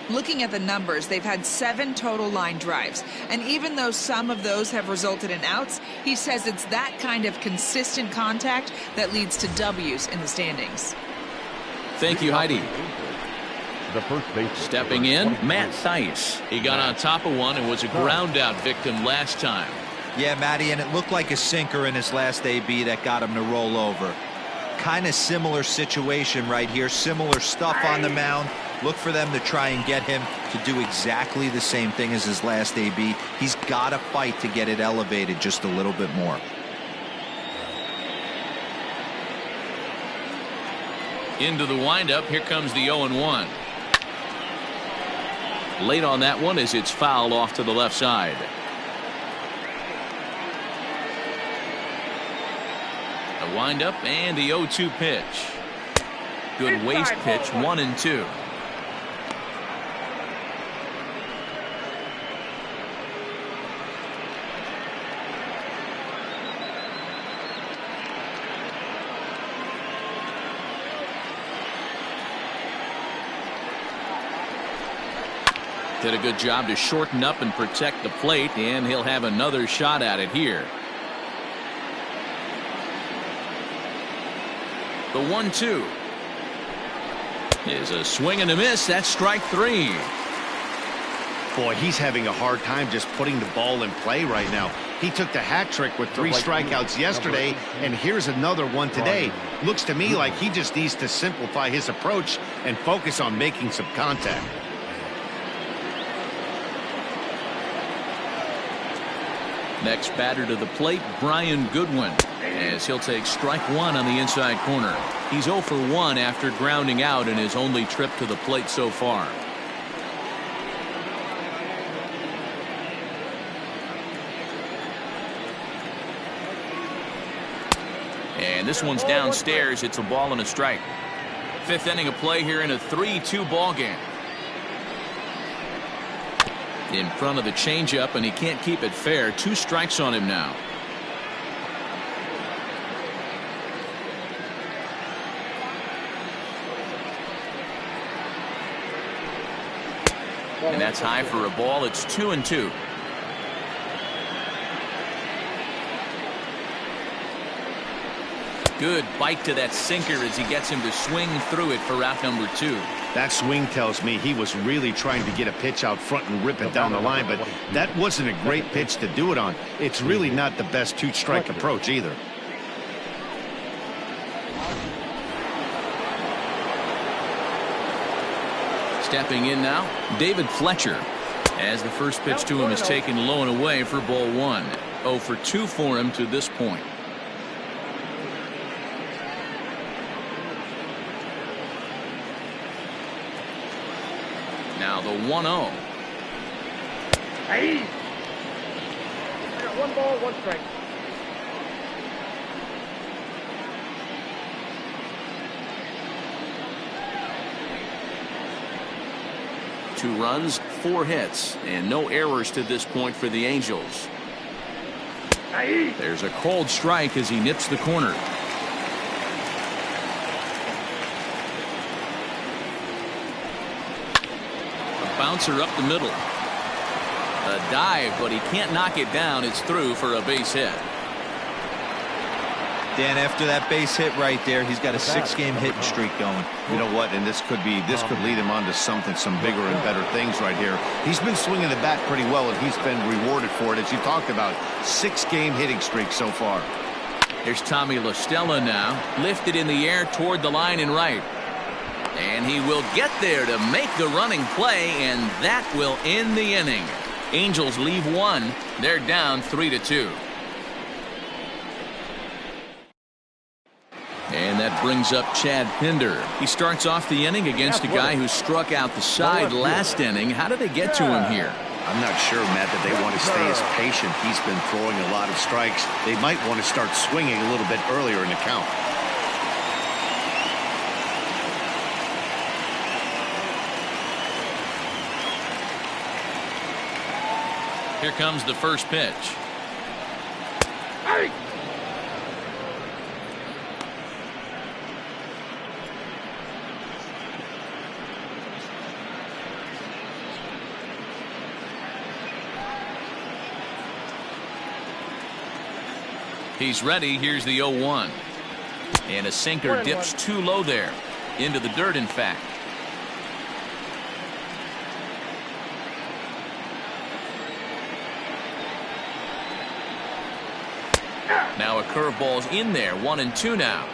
Looking at the numbers, they've had 7 total line drives. And even though some of those have resulted in outs, he says it's that kind of consistent contact that leads to W's in the standings. Thank you, Heidi. The first base. Stepping in, Matt Thaiss. He got on top of one and was a ground out victim last time. Yeah, Matty, and it looked like a sinker in his last AB that got him to roll over. Kind of similar situation right here. Similar stuff on the mound. Look for them to try and get him to do exactly the same thing as his last AB. He's got to fight to get it elevated just a little bit more. Into the windup, here comes the 0-1. Late on that one as it's fouled off to the left side. The windup and the 0-2 pitch. Good waste pitch, 1-2. Did a good job to shorten up and protect the plate, and he'll have another shot at it here. The 1-2 is a swing and a miss. That's strike 3. Boy, he's having a hard time just putting the ball in play right now. He took the hat trick with 3 strikeouts yesterday, and here's another one today. Looks to me like he just needs to simplify his approach and focus on making some contact. Next batter to the plate, Brian Goodwin, as he'll take strike 1 on the inside corner. He's 0 for 1 after grounding out in his only trip to the plate so far. And this one's downstairs. It's a ball and a strike. 5th inning of play here in a 3-2 ball game. In front of the changeup, and he can't keep it fair. 2 strikes on him now. And that's high for a ball. It's 2-2. Good bite to that sinker as he gets him to swing through it for out number 2. That swing tells me he was really trying to get a pitch out front and rip it down the line, but that wasn't a great pitch to do it on. It's really not the best 2-strike approach either. Stepping in now, David Fletcher, as the first pitch to him is taken low and away for ball 1. 0 for 2 for him to this point. Now the 1-0. 1 ball, 1 strike. Two runs, 4 hits, and no errors to this point for the Angels. There's a cold strike as he nips the corner. A bouncer up the middle. A dive, but he can't knock it down. It's through for a base hit. Dan, after that base hit right there, he's got a 6-game hitting streak going. You know what? And this could lead him on to some bigger and better things right here. He's been swinging the bat pretty well, and he's been rewarded for it, as you talked about. 6-game hitting streak so far. Here's Tommy La Stella now, lifted in the air toward the line and right. And he will get there to make the running play, and that will end the inning. Angels leave 1. They're down 3-2. And that brings up Chad Pinder. He starts off the inning against a guy who struck out the side last inning. How did they get to him here? I'm not sure, Matt, that they want to stay as patient. He's been throwing a lot of strikes. They might want to start swinging a little bit earlier in the count. Here comes the first pitch. Hey! He's ready. Here's the 0-1. And a sinker dips too low there. Into the dirt, in fact. Now a curveball's in there. 1-2 now.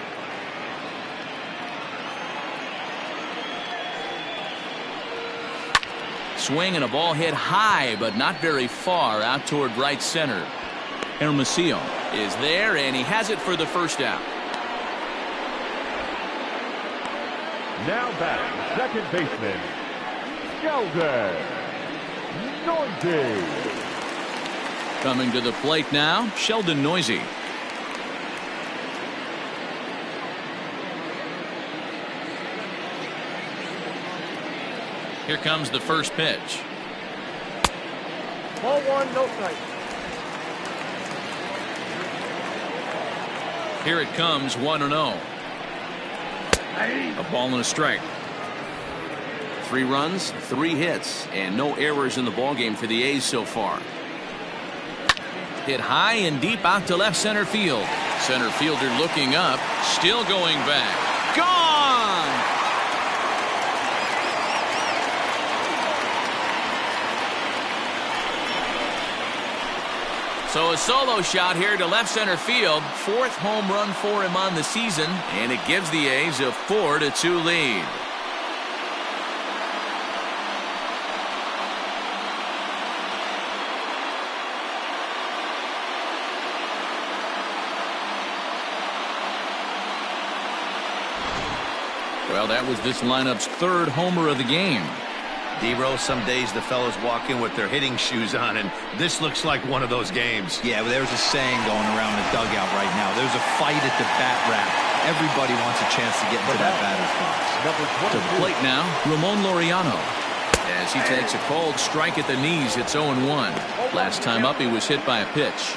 Swing and a ball hit high, but not very far out toward right center. Hermosillo is there, and he has it for the first out. Now batting, second baseman, Sheldon Neuse. Coming to the plate now, Sheldon Neuse. Here comes the first pitch. Ball 1, no strike. Here it comes, 1-0. A ball and a strike. 3 runs, 3 hits, and no errors in the ballgame for the A's so far. Hit high and deep out to left center field. Center fielder looking up, still going back. Gone! So a solo shot here to left center field. 4th home run for him on the season, and it gives the A's a 4-2 lead. Well, that was this lineup's 3rd homer of the game. D-Row, some days the fellas walk in with their hitting shoes on, and this looks like one of those games. Yeah, well, there's a saying going around the dugout right now. There's a fight at the bat rack. Everybody wants a chance to get into that batter's box. To the plate now, Ramon Laureano. As he takes a cold strike at the knees, it's 0-1. Last time up, he was hit by a pitch.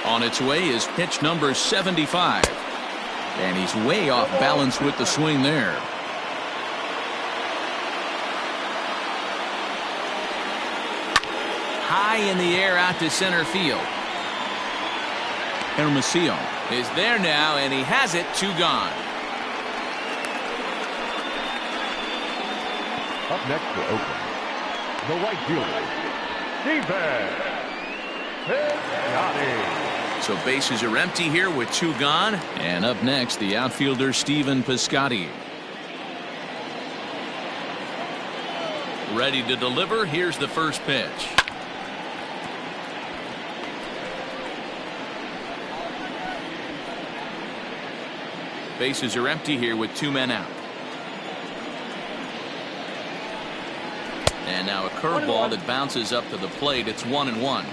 On its way is pitch number 75. And he's way off balance with the swing there. High in the air out to center field. Hermosillo is there now, and he has it. 2 gone. Up next for Oakland, the right fielder, Stephen Piscotty. So bases are empty here with 2 gone. And up next, the outfielder Stephen Piscotty. Ready to deliver. Here's the first pitch. Bases are empty here with 2 men out. And now a curveball that bounces up to the plate. It's 1-1.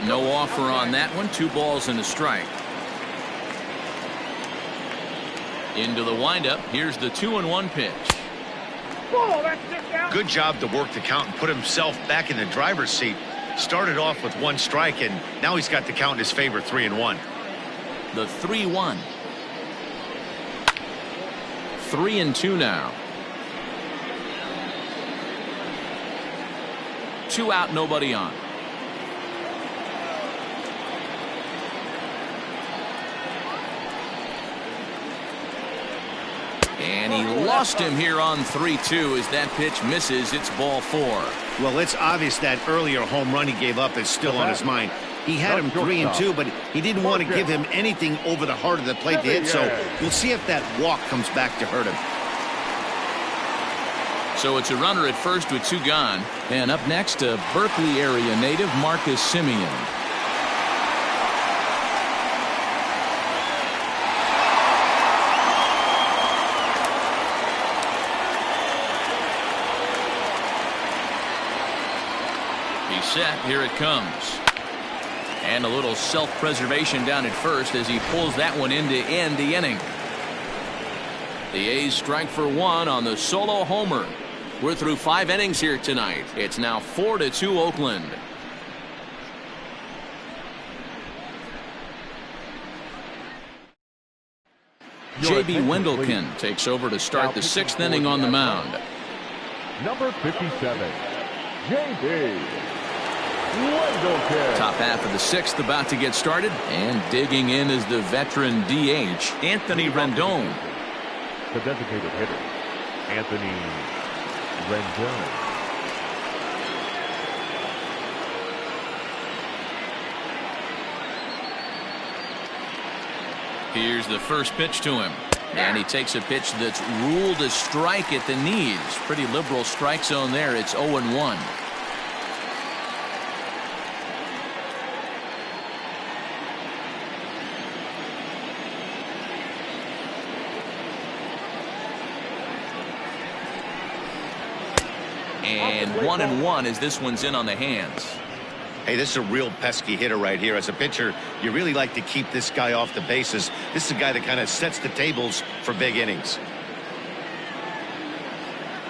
No offer on that one. 2 balls and a strike. Into the windup. Here's the 2-1 pitch. Good job to work the count and put himself back in the driver's seat. Started off with 1 strike, and now he's got the count in his favor, 3-1. The 3-1. 3-2 now. 2 out, nobody on. And he lost him here on 3-2 as that pitch misses. It's ball 4. Well, it's obvious that earlier home run he gave up is still on his mind. He had him 3-2, but he didn't want to give him anything over the heart of the plate to hit, so we'll see if that walk comes back to hurt him. So it's a runner at first with 2 gone. And up next, a Berkeley area native, Marcus Semien. He's set. Here it comes. And a little self-preservation down at first as he pulls that one in to end the inning. The A's strike for 1 on the solo homer. We're through 5 innings here tonight. It's now 4-2 Oakland. J.B. Wendelken takes over to start the 6th inning on the mound. Number 57, J.B. Wendelken. Top half of the 6th about to get started, and digging in is the veteran DH, Anthony Rendon. The designated hitter, Anthony Rendon. Here's the first pitch to him. And he takes a pitch that's ruled a strike at the knees. Pretty liberal strike zone there. It's 0-1. And 1-1 as this one's in on the hands. Hey, this is a real pesky hitter right here. As a pitcher, you really like to keep this guy off the bases. This is a guy that kind of sets the tables for big innings.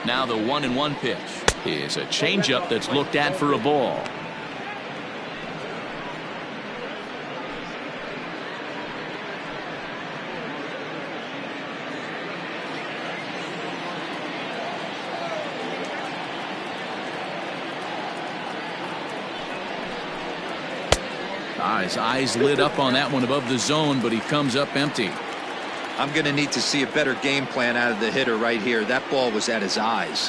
Now the 1-1 pitch is a changeup that's looked at for a ball. His eyes lit up on that one above the zone, but he comes up empty. I'm going to need to see a better game plan out of the hitter right here. That ball was at his eyes.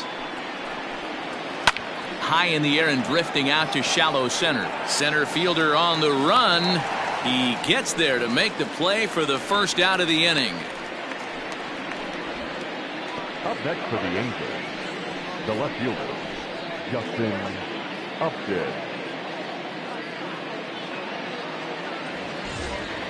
High in the air and drifting out to shallow center. Center fielder on the run. He gets there to make the play for the first out of the inning. Up next for the Angels, the left fielder, Justin Upton.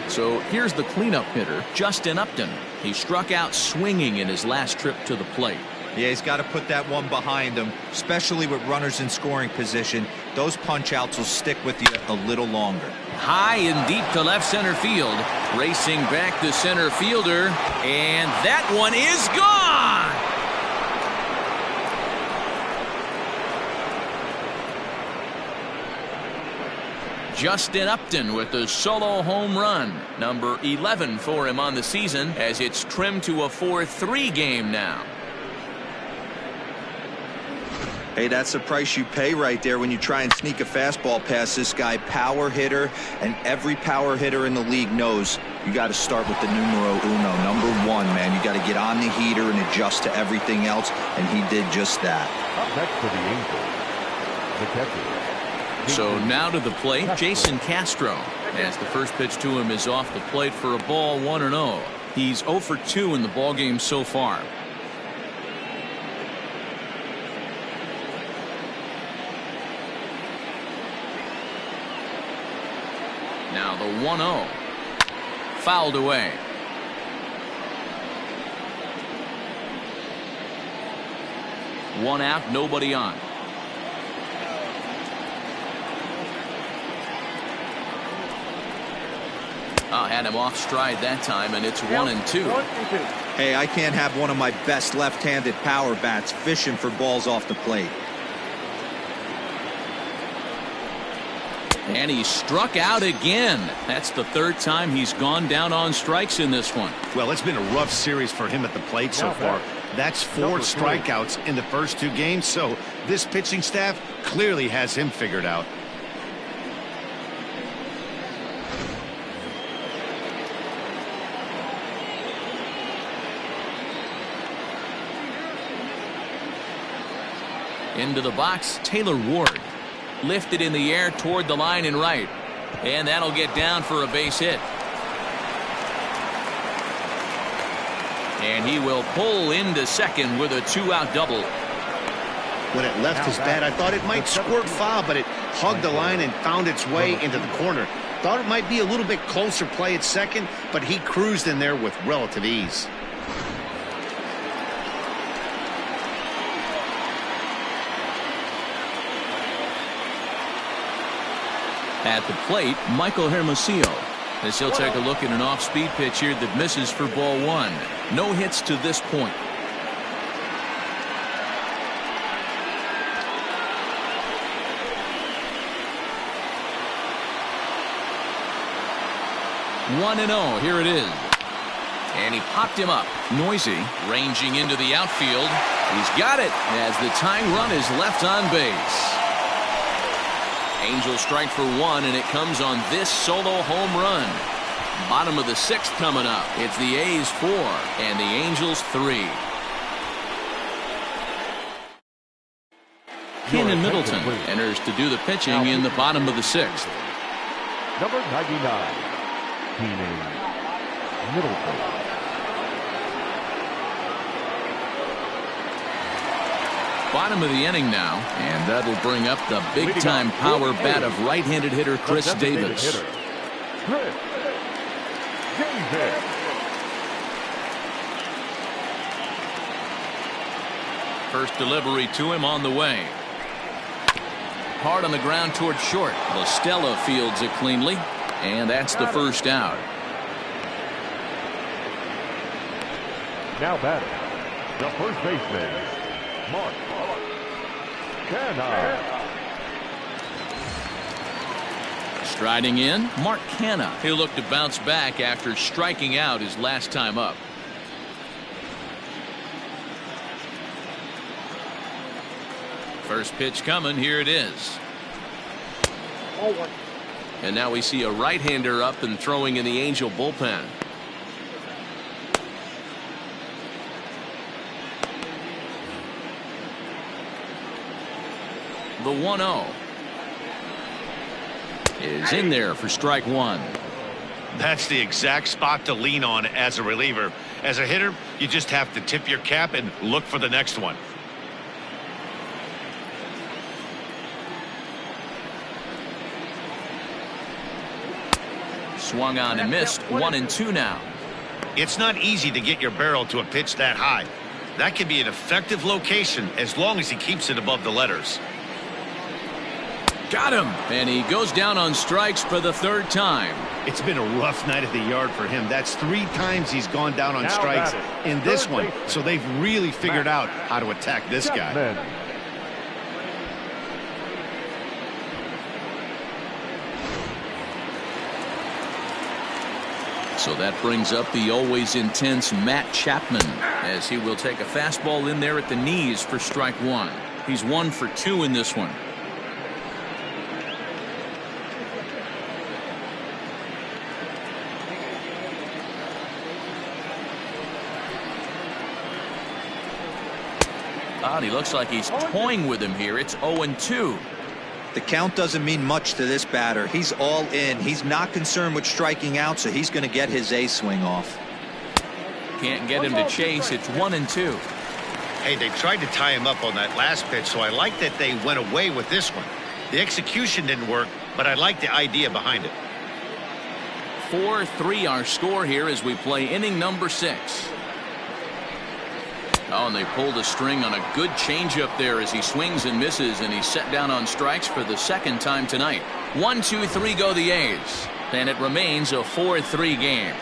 So here's the cleanup hitter, Justin Upton. He struck out swinging in his last trip to the plate. Yeah, he's got to put that one behind him, especially with runners in scoring position. Those punch outs will stick with you a little longer. High and deep to left center field. Racing back the center fielder, and that one is gone. Justin Upton with the solo home run, number 11 for him on the season, as it's trimmed to a 4-3 game now. Hey, that's the price you pay right there when you try and sneak a fastball past this guy. Power hitter, and every power hitter in the league knows you got to start with the numero uno, number 1, man. You got to get on the heater and adjust to everything else, and he did just that. Up next for the Angels, the catcher. So now to the plate, Jason Castro, as the first pitch to him is off the plate for a ball, 1-0. He's 0 for 2 in the ballgame so far. Now the 1-0. Fouled away. One out, nobody on. Had him off stride that time, and it's 1-2. Hey, I can't have one of my best left-handed power bats fishing for balls off the plate. And he struck out again. That's the third time he's gone down on strikes in this one. Well, it's been a rough series for him at the plate so far. That's 4 strikeouts in the first 2 games, so this pitching staff clearly has him figured out. Into the box, Taylor Ward. Lifted in the air toward the line and right. And that'll get down for a base hit. And he will pull into second with a 2-out double. When it left his bat, I thought it might squirt foul, but it hugged the line and found its way into the corner. Thought it might be a little bit closer play at second, but he cruised in there with relative ease. At the plate, Michael Hermosillo, as he'll take a look at an off-speed pitch here that misses for ball 1. No hits to this point. One and 0. Here it is. And he popped him up. Noisy, ranging into the outfield. He's got it as the tying run is left on base. Angels strike for 1, and it comes on this solo home run. Bottom of the 6th coming up. It's the A's 4 and the Angels 3. Kenan Middleton enters to do the pitching in the bottom of the 6th. Number 99, Kenan Middleton. Bottom of the inning now, and that'll bring up the big-time power bat of right-handed hitter Chris Davis. First delivery to him on the way. Hard on the ground toward short. LaStella fields it cleanly, and that's the first out. Now batting, the first baseman, Mark Canha. Striding in, Mark Canha. He'll look to bounce back after striking out his last time up. First pitch coming. Here it is. And now we see a right-hander up and throwing in the Angel bullpen. The 1-0 is in there for strike 1. That's the exact spot to lean on as a reliever. As a hitter, you just have to tip your cap and look for the next one. Swung on and missed. 1-2 now. It's not easy to get your barrel to a pitch that high. That can be an effective location as long as he keeps it above the letters. Got him. And he goes down on strikes for the 3rd time. It's been a rough night at the yard for him. That's 3 times he's gone down on strikes in this one. So they've really figured out how to attack this guy. So that brings up the always intense Matt Chapman, as he will take a fastball in there at the knees for strike 1. He's 1 for 2 in this one. He looks like he's toying with him here. It's 0-2. The count doesn't mean much to this batter. He's all in. He's not concerned with striking out, so he's going to get his A swing off. Can't get him to chase. It's 1-2. Hey, they tried to tie him up on that last pitch, so I like that they went away with this one. The execution didn't work, but I like the idea behind it. 4-3 our score here as we play inning number 6. Oh, and they pulled a string on a good changeup there as he swings and misses, and he's set down on strikes for the second time tonight. 1-2-3 go the A's, and it remains a 4-3 game.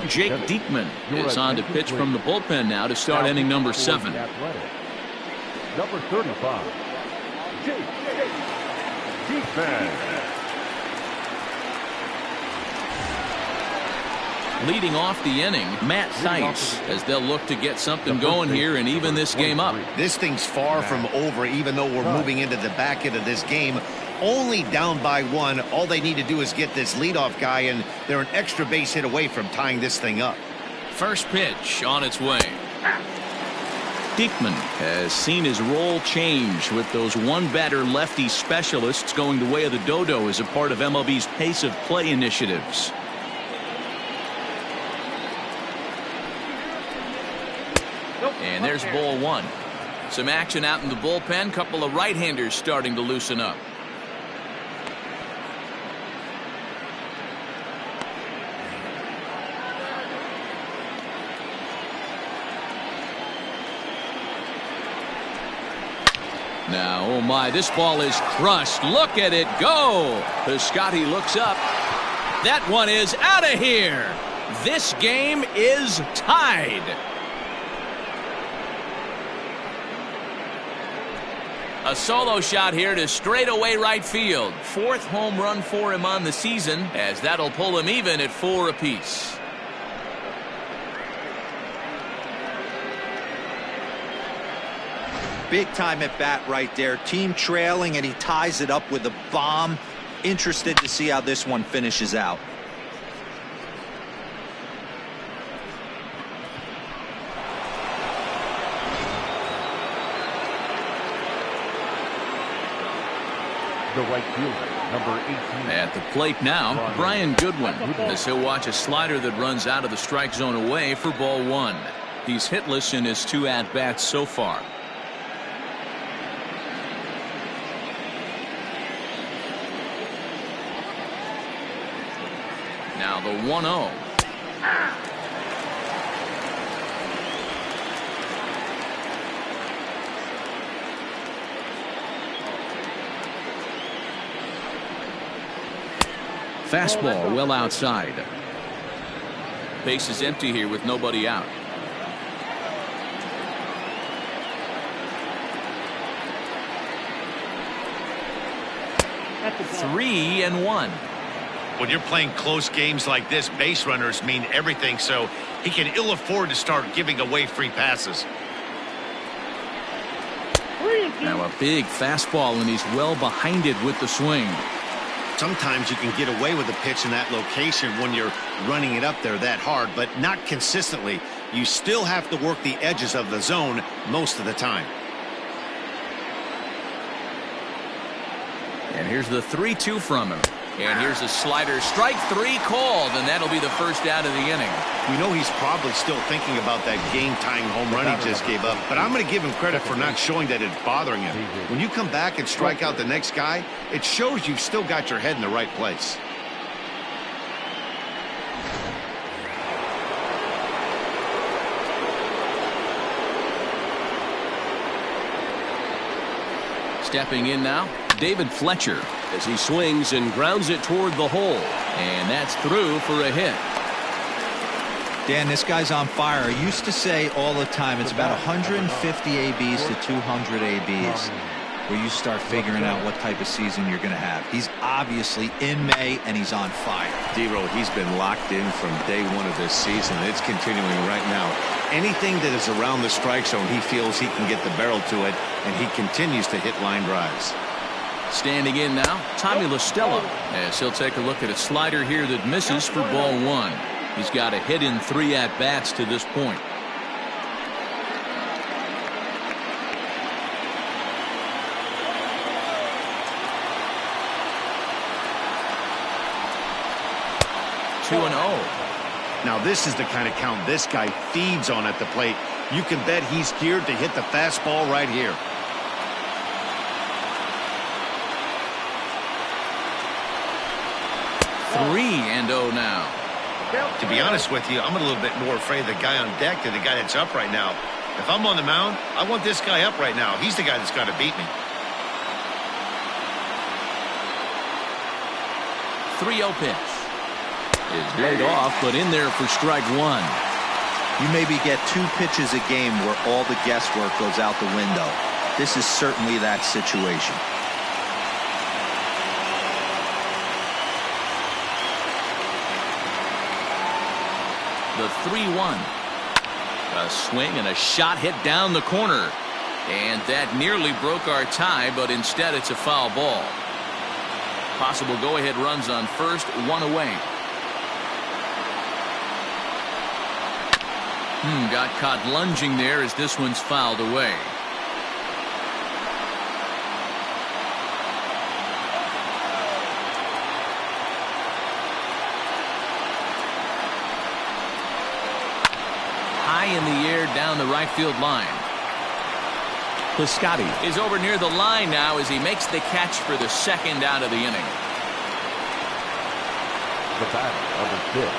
Jake Diekman is on to pitch from the bullpen now to start inning number 7. Number 35, Jake Diekman. Leading off the inning, Matt Thaiss, as they'll look to get something going here and even this game up. This thing's far from over, even though we're moving into the back end of this game. Only down by 1. All they need to do is get this leadoff guy, and they're an extra base hit away from tying this thing up. First pitch on its way. Diekman has seen his role change with those one-batter lefty specialists going the way of the dodo as a part of MLB's pace of play initiatives. And there's ball 1. Some action out in the bullpen. Couple of right-handers starting to loosen up. Now, oh my, this ball is crushed. Look at it go. Piscotty looks up. That one is out of here. This game is tied. A solo shot here to straightaway right field. 4th home run for him on the season, as that'll pull him even at 4 apiece. Big time at bat right there. Team trailing, and he ties it up with a bomb. Interested to see how this one finishes out. The right fielder, number 18. At the plate now, Brian Goodwin, as he'll watch a slider that runs out of the strike zone away for ball 1. He's hitless in his 2 at-bats so far. Now the 1-0. Fastball well outside. Base is empty here with nobody out. At the 3-1. When you're playing close games like this, base runners mean everything, so he can ill afford to start giving away free passes. Now a big fastball, and he's well behind it with the swing. Sometimes you can get away with a pitch in that location when you're running it up there that hard, but not consistently. You still have to work the edges of the zone most of the time. And here's the 3-2 from him. And here's a slider. Strike 3 called, and that'll be the first out of the inning. We know he's probably still thinking about that game-tying home run he just gave up, but I'm going to give him credit for not showing that it's bothering him. When you come back and strike out the next guy, it shows you've still got your head in the right place. Stepping in now, David Fletcher, as he swings and grounds it toward the hole. And that's through for a hit. Dan, this guy's on fire. I used to say all the time, it's about 150 ABs to 200 ABs where you start figuring out what type of season you're going to have. He's obviously in May, and he's on fire. D-Row, he's been locked in from day 1 of this season. It's continuing right now. Anything that is around the strike zone, he feels he can get the barrel to it, and he continues to hit line drives. Standing in now, Tommy La Stella, as he'll take a look at a slider here that misses for ball 1. He's got a hit in 3 at-bats to this point. Now this is the kind of count this guy feeds on at the plate. You can bet he's geared to hit the fastball right here. 3-0 now. To be honest with you, I'm a little bit more afraid of the guy on deck than the guy that's up right now. If I'm on the mound, I want this guy up right now. He's the guy that's got to beat me. 3-0 pitch. Is laid off, but in there for strike one. You maybe get 2 pitches a game where all the guesswork goes out the window. This is certainly that situation. The 3-1. A swing and a shot hit down the corner. And that nearly broke our tie, but instead it's a foul ball. Possible go-ahead runs on first, 1 away. Got caught lunging there as this one's fouled away. High in the air down the right field line. Piscotty is over near the line now as he makes the catch for the second out of the inning. The batter of the fifth,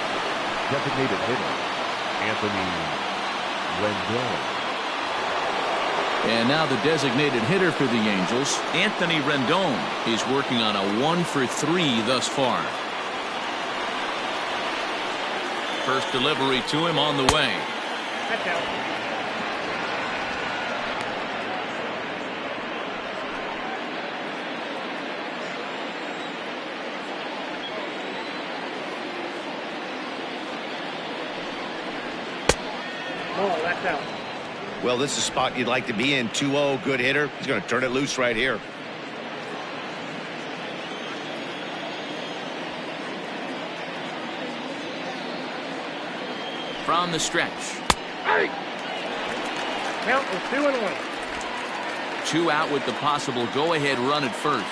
designated hitter, Anthony Rendon. And now the designated hitter for the Angels, Anthony Rendon, is working on a 1-for-3 thus far. First delivery to him on the way. Well, this is a spot you'd like to be in. 2-0, good hitter. He's going to turn it loose right here. From the stretch. Count is 2-1. 2 out with the possible go-ahead run at first.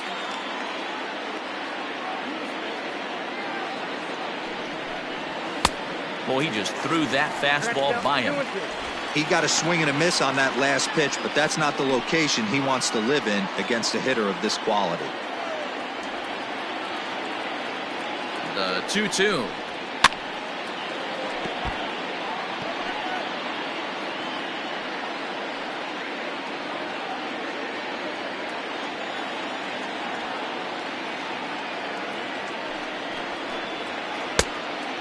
Boy, he just threw that fastball by him. He got a swing and a miss on that last pitch, but that's not the location he wants to live in against a hitter of this quality. The 2-2.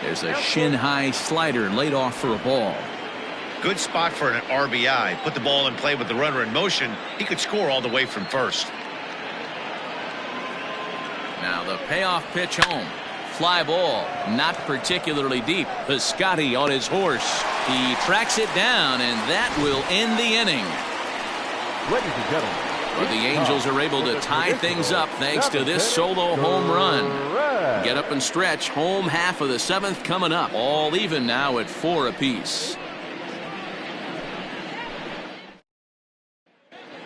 There's a shin-high slider laid off for a ball. Good spot for an RBI. Put the ball in play with the runner in motion. He could score all the way from first. Now the payoff pitch home. Fly ball, not particularly deep. Piscotty on his horse. He tracks it down, and that will end the inning. Ladies and gentlemen, But the Angels are able to tie things up thanks to this solo home run. Get up and stretch. Home half of the 7th coming up. All even now at 4 apiece.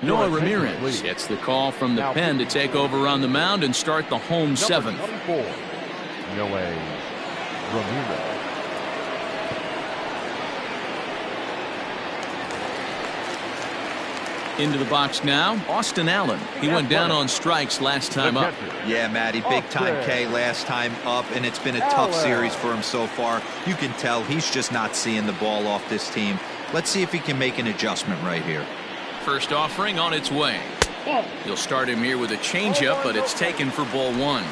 Noah Ramirez gets the call from the pen to take over on the mound and start the home 7th. Noah Ramirez. Into the box now, Austin Allen. He went down on strikes last time up. Yeah, Matty, big time K last time up, and it's been a tough series for him so far. You can tell he's just not seeing the ball off this team. Let's see if he can make an adjustment right here. First offering on its way. You'll start him here with a changeup, but it's taken for ball 1.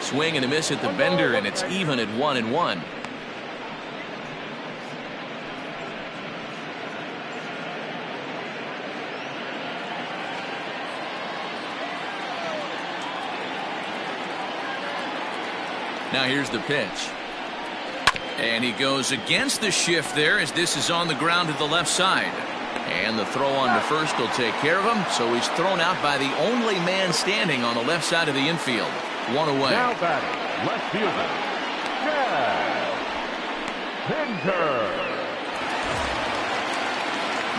Swing and a miss at the bender, and it's even at 1-1. Now here's the pitch. And he goes against the shift there as this is on the ground to the left side. And the throw on to first will take care of him, so he's thrown out by the only man standing on the left side of the infield. 1 away. Now batting, left fielder, Chad Pinder.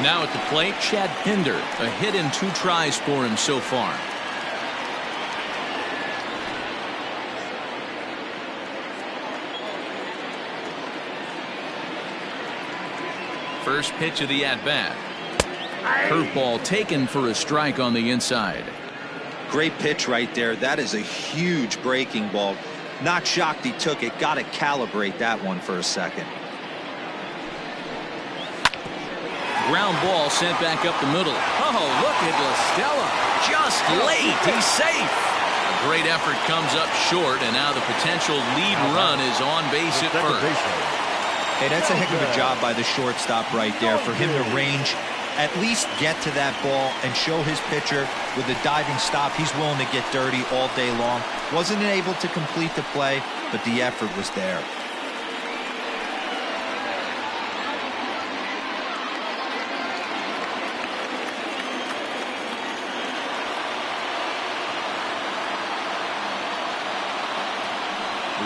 Now at the plate, Chad Pinder. A hit in 2 tries for him so far. First pitch of the at-bat. Curveball taken for a strike on the inside. Great pitch right there. That is a huge breaking ball. Not shocked he took it. Got to calibrate that one for a second. Ground ball sent back up the middle. Oh, look at La Stella. Just late. He's safe. A great effort comes up short, and now the potential lead run is on base at first. Hey, that's a heck of a job by the shortstop right there for him to range, at least get to that ball and show his pitcher with a diving stop. He's willing to get dirty all day long. Wasn't able to complete the play, but the effort was there.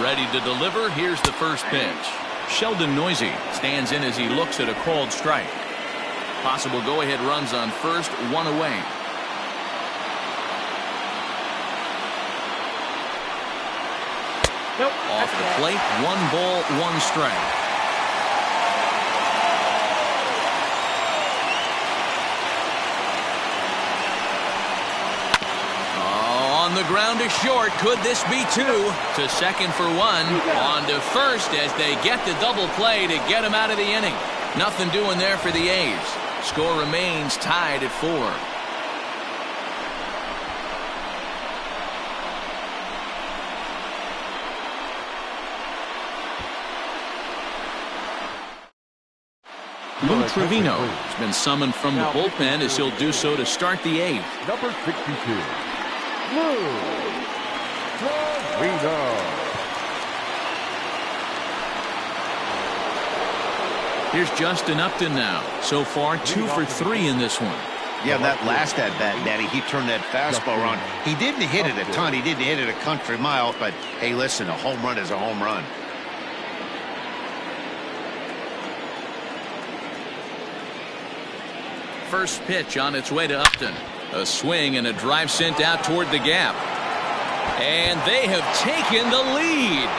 Ready to deliver. Here's the first pitch. Sheldon Noisy stands in as he looks at a called strike. Possible go-ahead runs on first, one away. Nope. Off the plate, 1 ball, 1 strike. On the ground to short. Could this be 2? To second for 1. On to first as they get the double play to get him out of the inning. Nothing doing there for the A's. Score remains tied at 4. Lou Trevino has been summoned from the bullpen as he'll do so to start the 8th. Number 62. Lou Trevino. Here's Justin Upton now. So far, 2 for 3 in this one. Yeah, that last at-bat, Daddy, he turned that fastball around. He didn't hit it a ton. He didn't hit it a country mile. But, hey, listen, a home run is a home run. First pitch on its way to Upton. A swing and a drive sent out toward the gap. And they have taken the lead.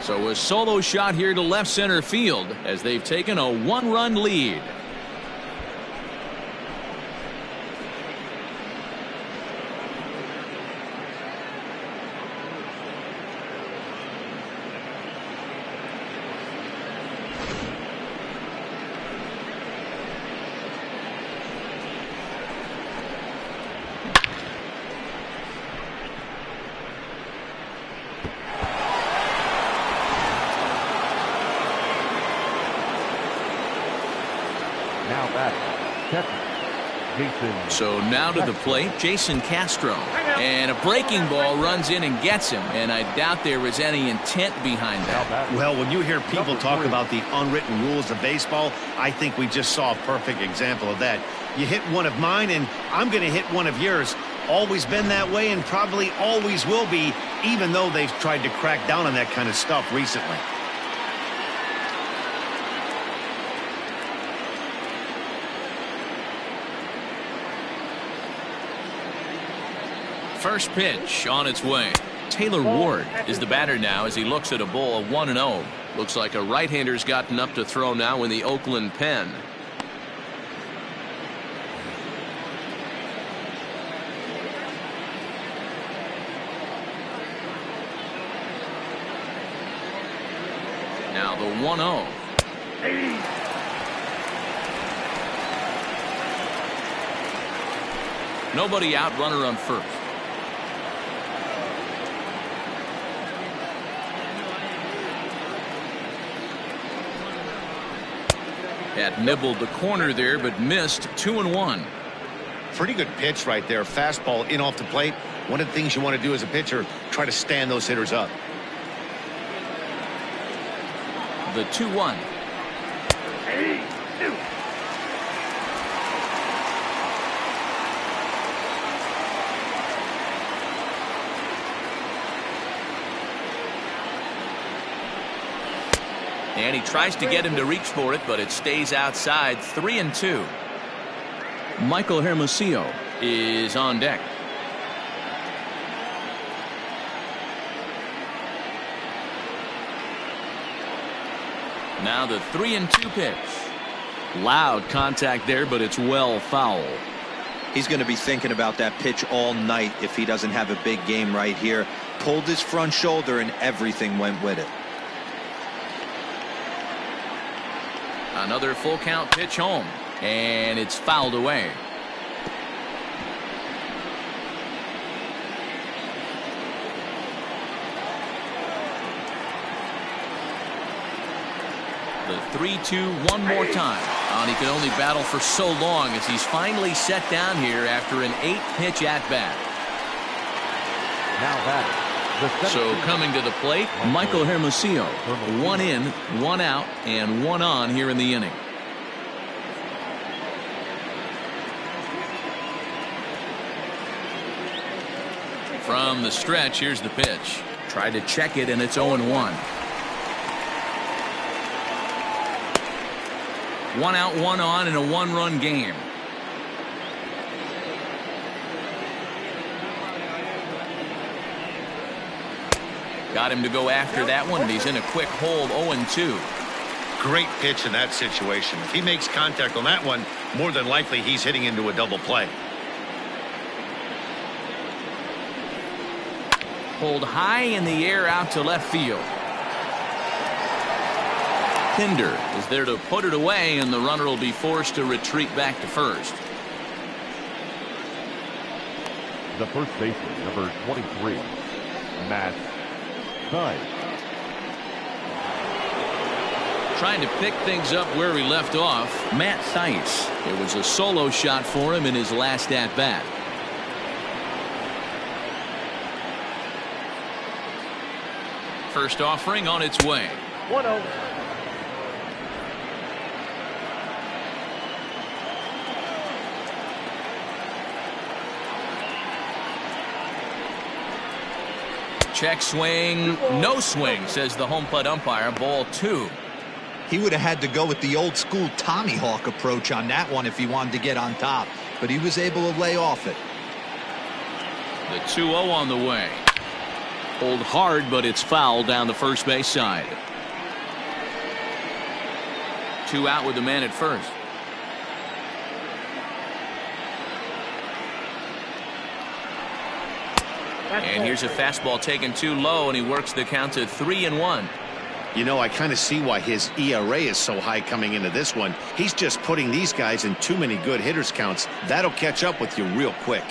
So a solo shot here to left center field as they've taken a 1-run lead. So now to the plate, Jason Castro. And a breaking ball runs in and gets him. And I doubt there was any intent behind that. Well, when you hear people talk about the unwritten rules of baseball, I think we just saw a perfect example of that. You hit one of mine, and I'm going to hit one of yours. Always been that way and probably always will be, even though they've tried to crack down on that kind of stuff recently. First pitch on its way. Taylor Ward is the batter now as he looks at a ball of 1-0. Looks like a right-hander's gotten up to throw now in the Oakland pen. Now the 1-0. Nobody out, runner on first. Had nibbled the corner there, but missed. 2-1. Pretty good pitch right there. Fastball in off the plate. One of the things you want to do as a pitcher, try to stand those hitters up. The 2-1. And he tries to get him to reach for it, but it stays outside. 3-2. Michael Hermosillo is on deck. Now the 3-2 pitch. Loud contact there, but it's well foul. He's going to be thinking about that pitch all night if he doesn't have a big game right here. Pulled his front shoulder and everything went with it. Another full count pitch home, and it's fouled away. The 3-2 one more time. And he can only battle for so long as he's finally set down here after an 8-pitch at-bat. Now batting. So coming to the plate, Michael Hermosillo. 1 in, 1 out, and 1 on here in the inning. From the stretch, here's the pitch. Tried to check it, and it's 0-1. 1 out, 1 on in a 1-run game. Got him to go after that one, and he's in a quick hold, 0-2. Great pitch in that situation. If he makes contact on that one, more than likely he's hitting into a double play. Pulled high in the air out to left field. Pinder is there to put it away, and the runner will be forced to retreat back to first. The first baseman, number 23, Matt Thaiss. Trying to pick things up where he left off, Matt Thaiss. It was a solo shot for him in his last at-bat. First offering on its way. 1-0. Check swing, no swing, says the home plate umpire. Ball 2. He would have had to go with the old school Tommy Hawk approach on that one if he wanted to get on top, but he was able to lay off it. The 2-0 on the way. Pulled hard, but it's fouled down the first base side. 2 out with the man at first. And here's a fastball taken too low, and he works the count to 3-1. You know, I kind of see why his ERA is so high coming into this one. He's just putting these guys in too many good hitters counts. That'll catch up with you real quick.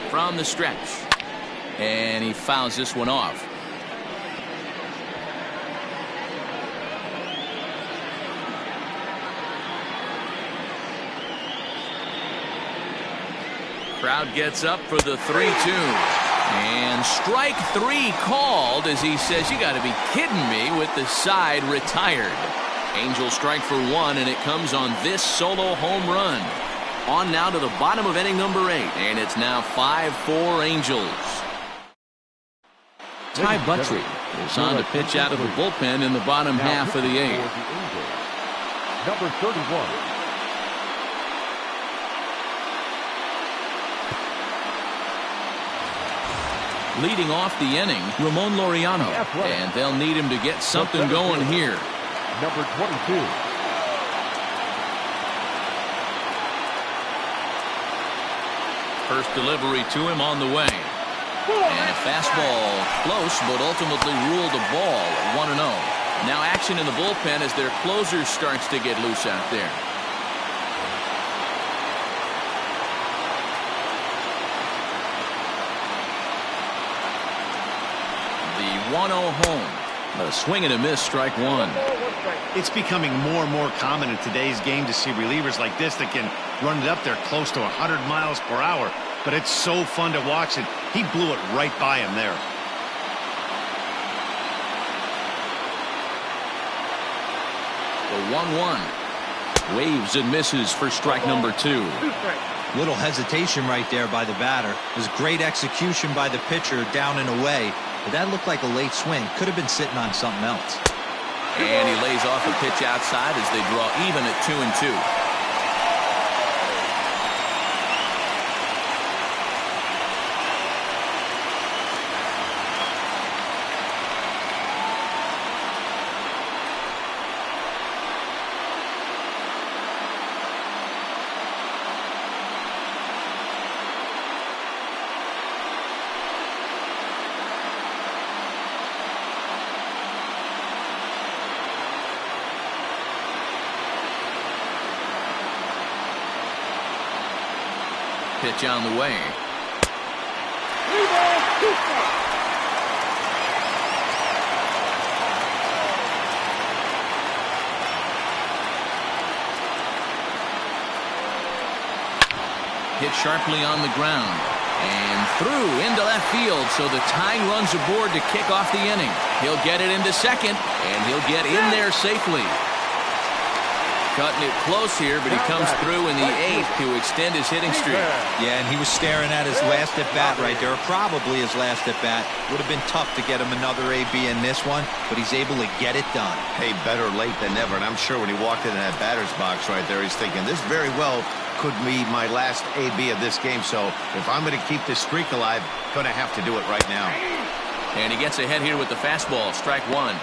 From the stretch, and he fouls this one off. Crowd gets up for the 3-2. And strike 3 called as he says, you got to be kidding me, with the side retired. Angels strike for 1, and it comes on this solo home run. On now to the bottom of inning number 8, and it's now 5-4 Angels. Ty Buttrey is on to pitch out of the bullpen in the bottom half of the 8th. Number 31. Leading off the inning, Ramon Laureano, and they'll need him to get something going here. Number 22. First delivery to him on the way. And a fastball close, but ultimately ruled a ball, 1-0. Now action in the bullpen as their closer starts to get loose out there. The 1-0 home. A swing and a miss, strike 1. It's becoming more and more common in today's game to see relievers like this that can run it up there close to 100 miles per hour. But it's so fun to watch it. He blew it right by him there. The 1-1. Waves and misses for strike number 2. Little hesitation right there by the batter. It was great execution by the pitcher down and away. But that looked like a late swing. Could have been sitting on something else. And he lays off a pitch outside as they draw even at 2-2. pitch on the way. Hit sharply on the ground and through into left field, so the tying runs aboard to kick off the inning. He'll get it into second, and he'll get in there safely. Cutting it close here, but he comes through in the 8th to extend his hitting streak. Yeah, and he was staring at his last at-bat right there, probably his last at-bat. Would have been tough to get him another AB in this one, but he's able to get it done. Hey, better late than never, and I'm sure when he walked in that batter's box right there, he's thinking, this very well could be my last AB of this game, so if I'm going to keep this streak alive, going to have to do it right now. And he gets ahead here with the fastball, strike one.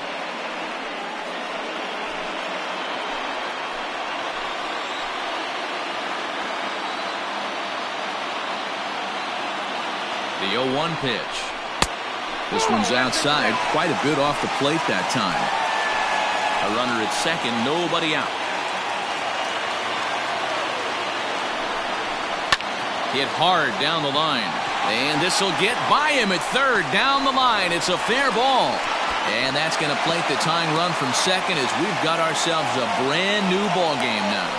The 0-1 pitch. This one's outside, quite a bit off the plate that time. A runner at second, nobody out. Hit hard down the line. And this will get by him at third down the line. It's a fair ball. And that's going to plate the tying run from second as we've got ourselves a brand new ball game now.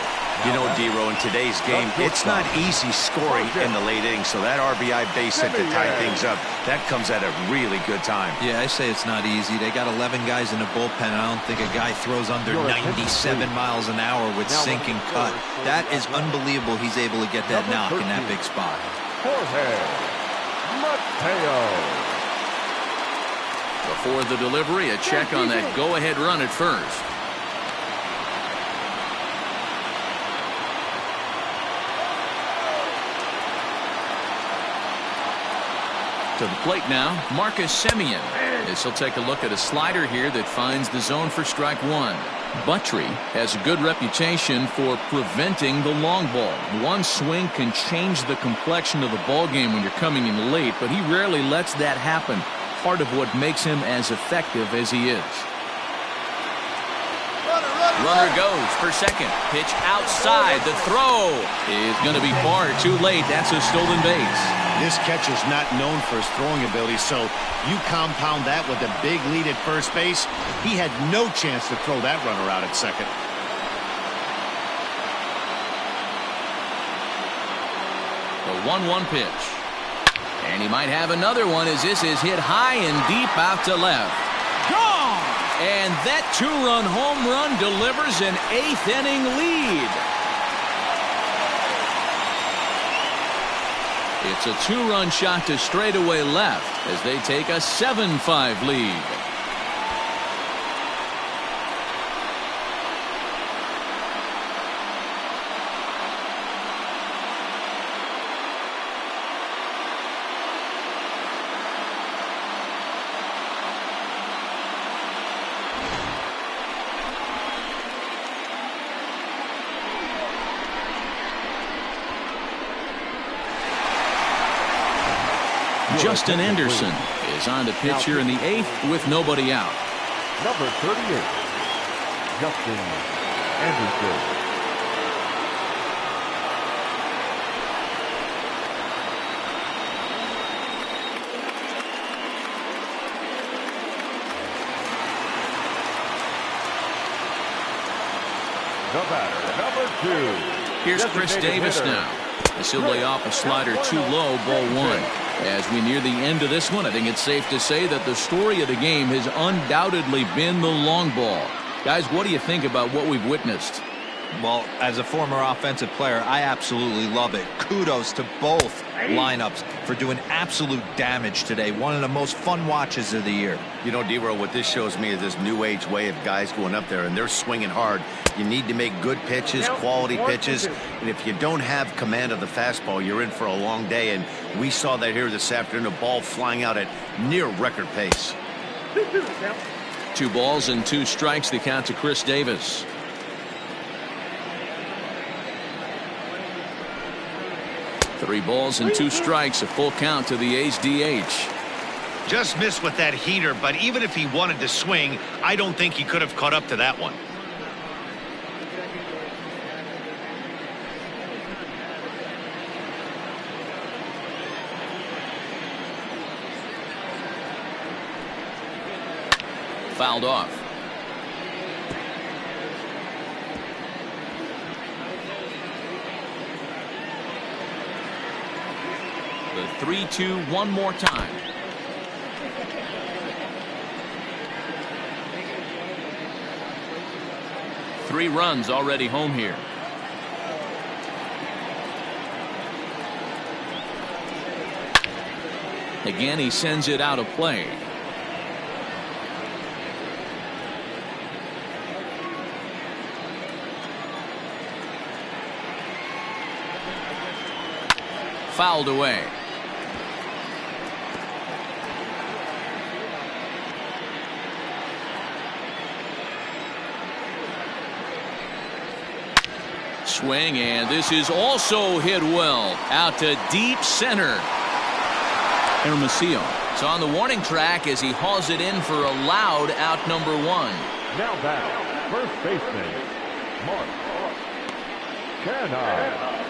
You know, D-Row, in today's game, it's not easy scoring in the late innings, so that RBI base hit to tie things up, that comes at a really good time. Yeah, I say it's not easy. They got 11 guys in the bullpen. I don't think a guy throws under 97 miles an hour with sink and cut. That is unbelievable. He's able to get that knock in that big spot. Jorge Mateo. Before the delivery, a check on that go-ahead run at first. To the plate now, Marcus Semien. This will take a look at a slider here that finds the zone for strike one. Buttrey has a good reputation for preventing the long ball. One swing can change the complexion of the ball game when you're coming in late, but he rarely lets that happen. Part of what makes him as effective as he is. Runner goes for second. Pitch outside. The throw is going to be far too late. That's a stolen base. This catcher's not known for his throwing ability, so you compound that with a big lead at first base. He had no chance to throw that runner out at second. The 1-1 pitch. And he might have another one as this is hit high and deep out to left. Gone! And that two-run home run delivers an 8th inning lead. It's a two-run shot to straightaway left as they take a 7-5 lead. Justin Anderson is on to pitch here in the 8th with nobody out. Number 38, Justin Anderson. The batter, number 2. Here's Chris Davis now. As he'll lay off a slider too low, ball one. As we near the end of this one, I think it's safe to say that the story of the game has undoubtedly been the long ball. Guys, what do you think about what we've witnessed? Well, as a former offensive player, I absolutely love it. Kudos to both lineups for doing absolute damage today. One of the most fun watches of the year. You know, D-Row, what this shows me is this new age way of guys going up there and they're swinging hard. You need to make good pitches, quality pitches, and if you don't have command of the fastball, you're in for a long day, and we saw that here this afternoon, a ball flying out at near record pace. 2 balls and 2 strikes, the count to Chris Davis. Three balls and 2 strikes, a full count to the A's DH. Just missed with that heater, but even if he wanted to swing, I don't think he could have caught up to that one. fouled off. The 3-2 one more time. Three runs already home here. Again, he sends it out of play. Fouled away. Swing, and this is also hit well out to deep center. Hermosillo is on the warning track as he hauls it in for a loud out number one. Now back, first baseman, Mark Canha.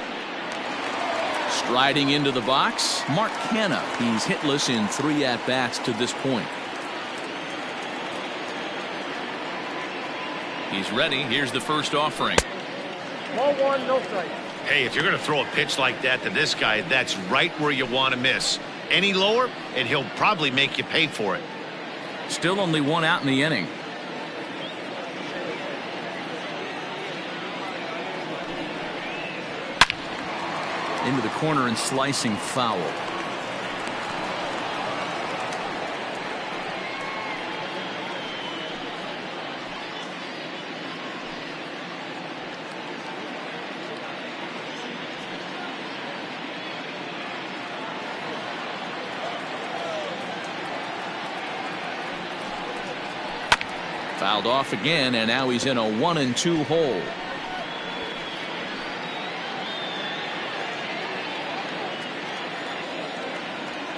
Striding into the box, Mark Canha. He's hitless in 3 at-bats to this point. He's ready. Here's the first offering. Ball 1, no strike. Hey, if you're going to throw a pitch like that to this guy, that's right where you want to miss. Any lower, and he'll probably make you pay for it. Still only 1 out in the inning. Into the corner and slicing foul. Fouled off again, and now he's in a 1-2 hole.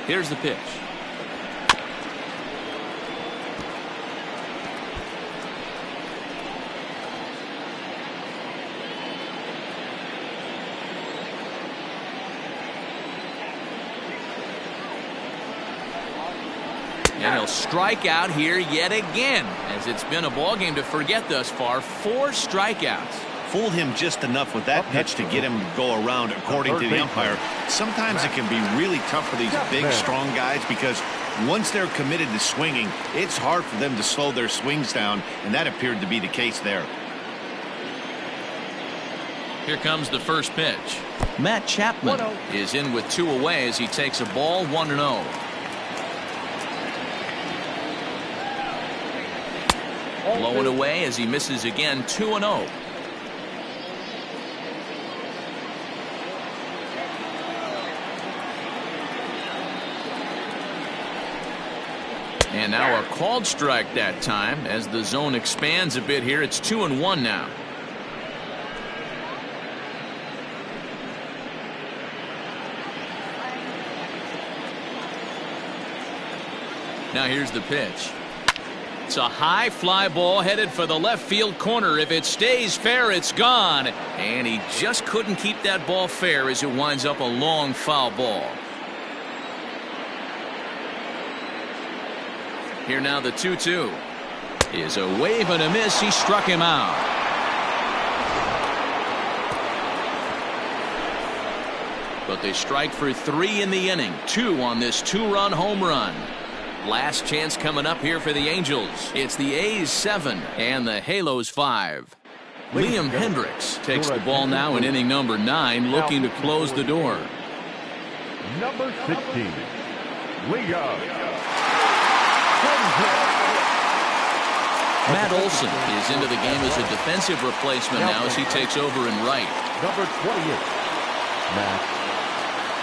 Here's the pitch. And he'll strike out here yet again, as it's been a ball game to forget thus far. 4 strikeouts. Fooled him just enough with that pitch to get him to go around, according to the umpire. Sometimes it can be really tough for these big, strong guys because once they're committed to swinging, it's hard for them to slow their swings down, and that appeared to be the case there. Here comes the first pitch. Matt Chapman is in with 2 away as he takes a ball 1-0. Blowing away as he misses again. 2-0. And now a called strike that time as the zone expands a bit here. It's 2-1 now. Now here's the pitch. It's a high fly ball headed for the left field corner. If it stays fair, it's gone. And he just couldn't keep that ball fair as it winds up a long foul ball. Here now the 2-2 is a wave and a miss. He struck him out. But they strike for 3 in the inning. 2 on this 2-run home run. Last chance coming up here for the Angels. It's the A's 7 and the Halos 5. Liam Hendricks takes the ball now in inning number 9, looking to close the door. Number 16, Liam. Matt Olson is into the game as a defensive replacement now as he takes over in right. Number 28, Matt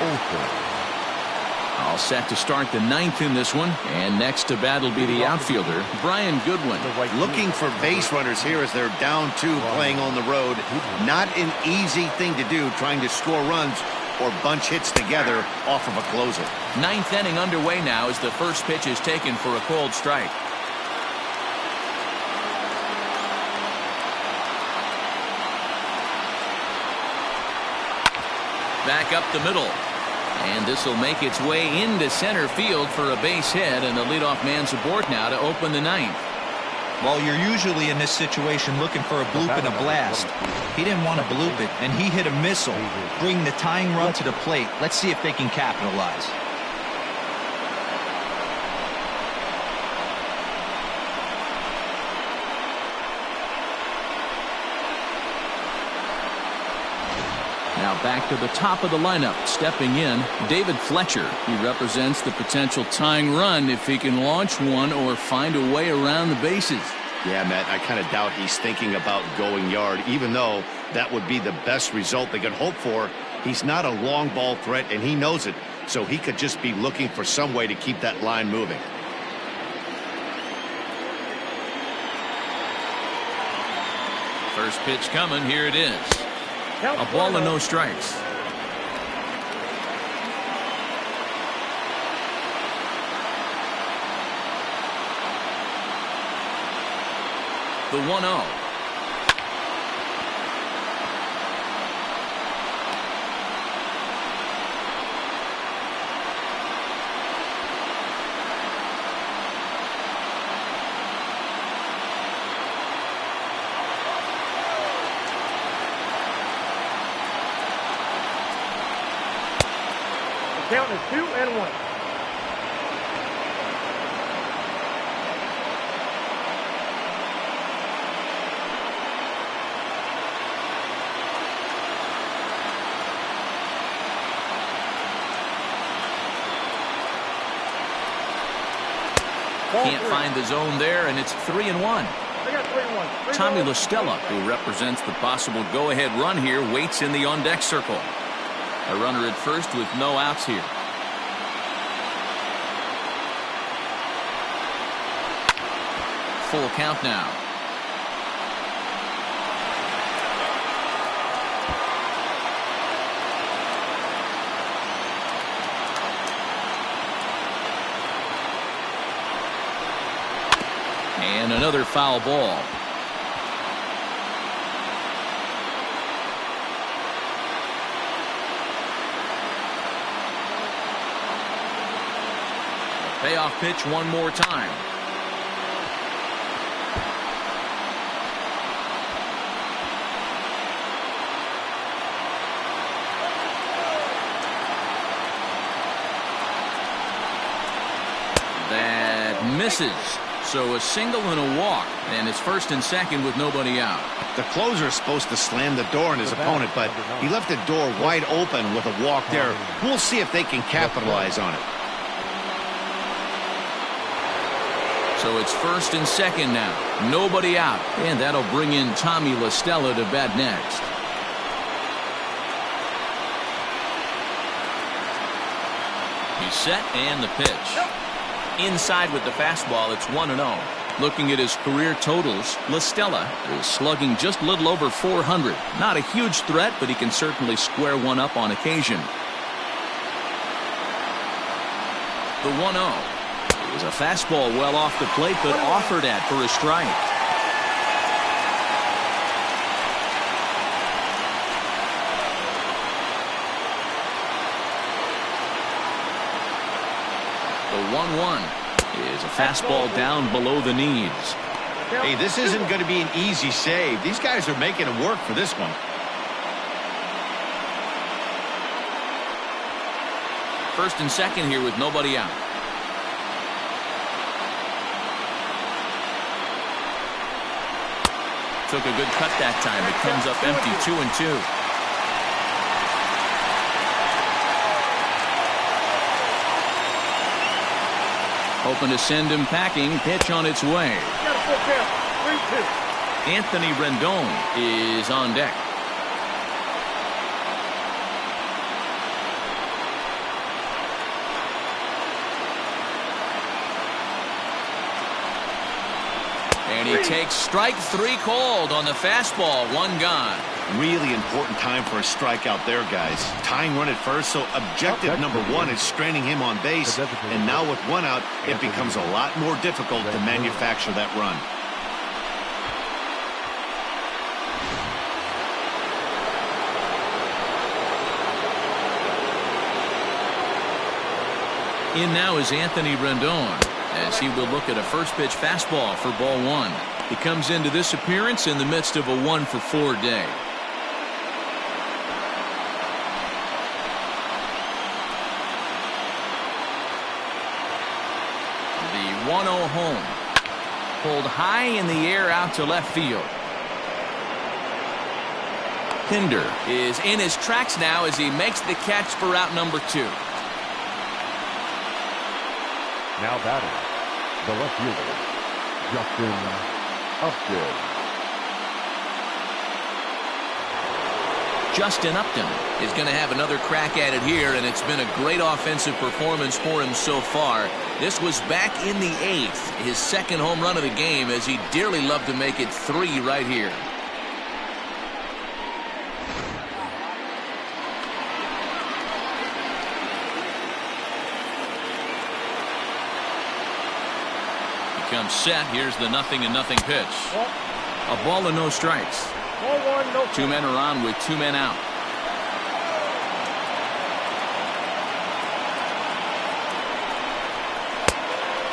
Olson. All set to start the 9th in this one. And next to bat will be the outfielder, Brian Goodwin. Looking for base runners here as they're down 2 playing on the road. Not an easy thing to do, trying to score runs or bunch hits together off of a closer. 9th inning underway now as the first pitch is taken for a called strike. Back up the middle. And this will make its way into center field for a base hit, and the leadoff man's aboard now to open the 9th. Well, you're usually in this situation looking for a bloop and a blast. He didn't want to bloop it, and he hit a missile, bringing the tying run to the plate. Let's see if they can capitalize. Now back to the top of the lineup. Stepping in, David Fletcher. He represents the potential tying run if he can launch one or find a way around the bases. Yeah, Matt, I kind of doubt he's thinking about going yard, even though that would be the best result they could hope for. He's not a long ball threat, and he knows it, so he could just be looking for some way to keep that line moving. First pitch coming. Here it is. A ball and no strikes. The 1-0. Count is 2-1. Can't find the zone there, and it's 3-1. Tommy La Stella, who represents the possible go-ahead run here, waits in the on-deck circle. A runner at first with no outs here. Full count now. And another foul ball. Payoff pitch one more time. That misses. So a single and a walk, and it's first and second with nobody out. The closer is supposed to slam the door on his opponent, but he left the door wide open with a walk there. We'll see if they can capitalize on it. So it's first and second now. Nobody out. And that'll bring in Tommy La Stella to bat next. He's set and the pitch. Inside with the fastball, it's 1-0. Looking at his career totals, La Stella is slugging just a little over 400. Not a huge threat, but he can certainly square one up on occasion. The 1-0. It was a fastball well off the plate, but offered at for a strike. The 1-1 is a fastball down below the knees. Hey, this isn't going to be an easy save. These guys are making it work for this one. First and second here with nobody out. Took a good cut that time. It comes up empty, 2-2. Hoping to send him packing. Pitch on its way. Anthony Rendon is on deck. And he takes strike three called on the fastball. One gone. Really important time for a strikeout there, guys. Tying run at first, so objective number one is straining him on base. And now with one out, it becomes a lot more difficult to manufacture that run. In now is Anthony Rendon. as he will look at a first pitch fastball for ball one. He comes into this appearance in the midst of a 1-for-4 day. The 1-0 home. Pulled high in the air out to left field. Pinder is in his tracks now as he makes the catch for out number 2. Now batting, the left fielder, Justin Upton. Justin Upton is going to have another crack at it here, and it's been a great offensive performance for him so far. This was back in the 8th, his second home run of the game, as he dearly loved to make it 3 right here. Comes set. Here's the 0-0 pitch. A ball and no strikes. 1-1, no. 2 men are on with 2 men out.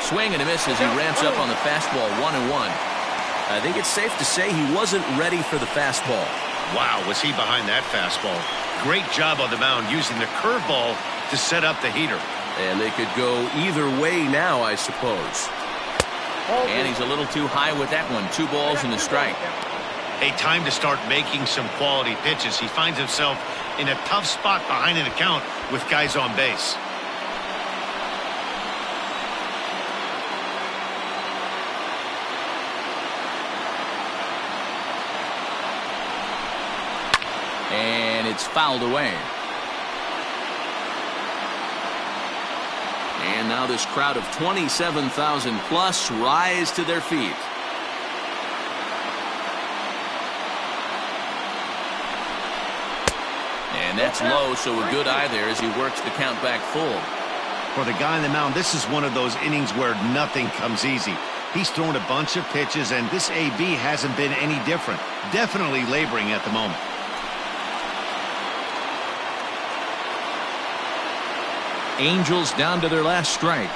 Swing and a miss as he ramps up on the fastball. 1-1. I think it's safe to say he wasn't ready for the fastball. Wow, was he behind that fastball. Great job on the mound using the curveball to set up the heater. And they could go either way now, I suppose. And he's a little too high with that one. 2 balls and a strike. A time to start making some quality pitches. He finds himself in a tough spot behind an account with guys on base. And it's fouled away. And now this crowd of 27,000 plus rise to their feet. And that's low, so a good eye there as he works the count back full. For the guy on the mound, this is one of those innings where nothing comes easy. He's thrown a bunch of pitches, and this AB hasn't been any different. Definitely laboring at the moment. Angels down to their last strike.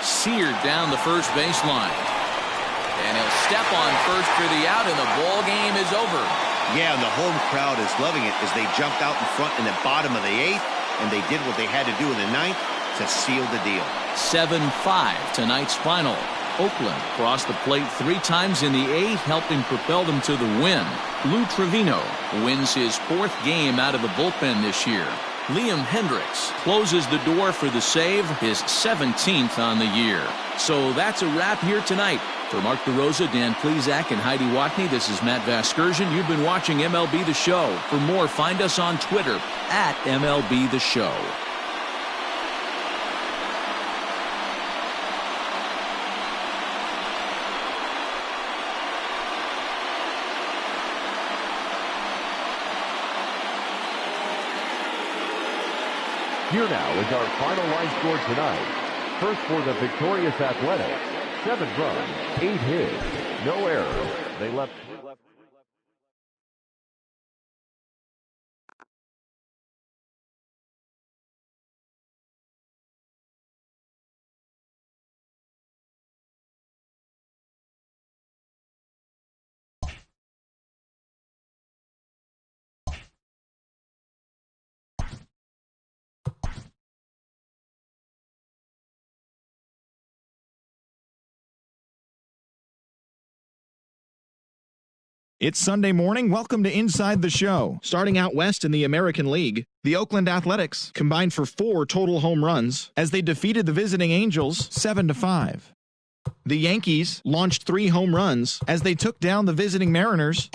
Seared down the first baseline. And he'll step on first for the out, and the ball game is over. Yeah, and the home crowd is loving it as they jumped out in front in the bottom of the 8th, and they did what they had to do in the 9th to seal the deal. 7-5 tonight's final. Oakland crossed the plate 3 times in the 8th, helping propel them to the win. Lou Trevino wins his 4th game out of the bullpen this year. Liam Hendriks closes the door for the save, his 17th on the year. So that's a wrap here tonight. For Mark DeRosa, Dan Plesac, and Heidi Watney, this is Matt Vasgersian. You've been watching MLB The Show. For more, find us on Twitter at MLB The Show. Here now is our final line score tonight. First for the victorious Athletics, 7 runs, 8 hits, no errors. They left It's Sunday morning. Welcome to Inside the Show. Starting out west in the American League, the Oakland Athletics combined for 4 total home runs as they defeated the visiting Angels 7-5. The Yankees launched 3 home runs as they took down the visiting Mariners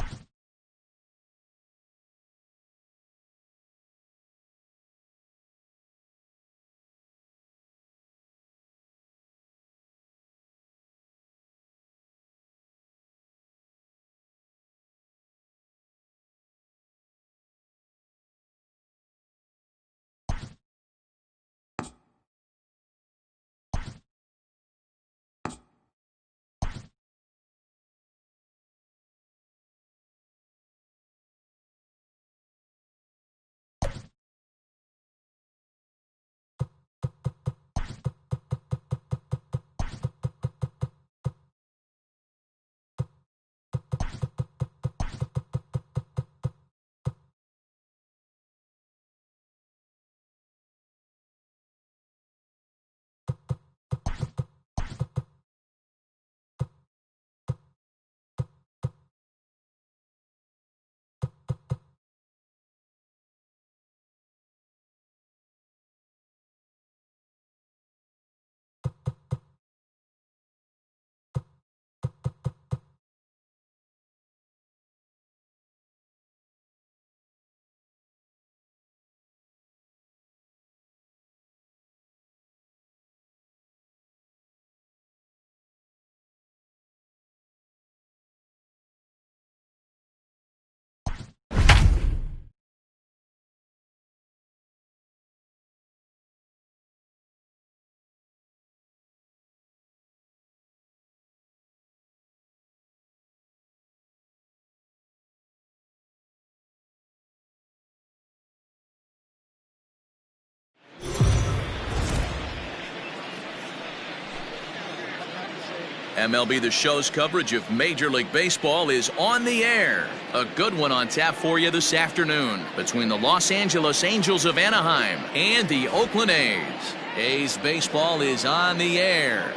MLB The Show's coverage of Major League Baseball is on the air. A good one on tap for you this afternoon between the Los Angeles Angels of Anaheim and the Oakland A's. A's baseball is on the air.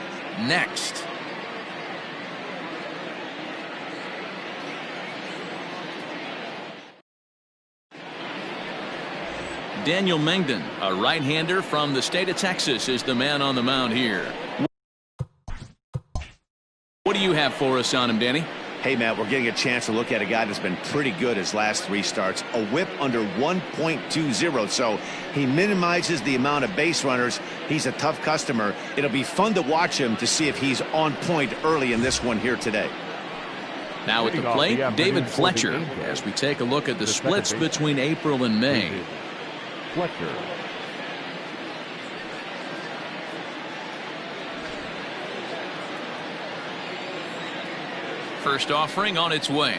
Next. Daniel Mengden, a right-hander from the state of Texas, is the man on the mound here. What do you have for us on him, Danny? Hey, Matt, we're getting a chance to look at a guy that's been pretty good his last 3 starts. A whip under 1.20, so he minimizes the amount of base runners. He's a tough customer. It'll be fun to watch him to see if he's on point early in this one here today. Now at the plate, David Fletcher, as we take a look at the splits between April and May. Fletcher. First offering on its way.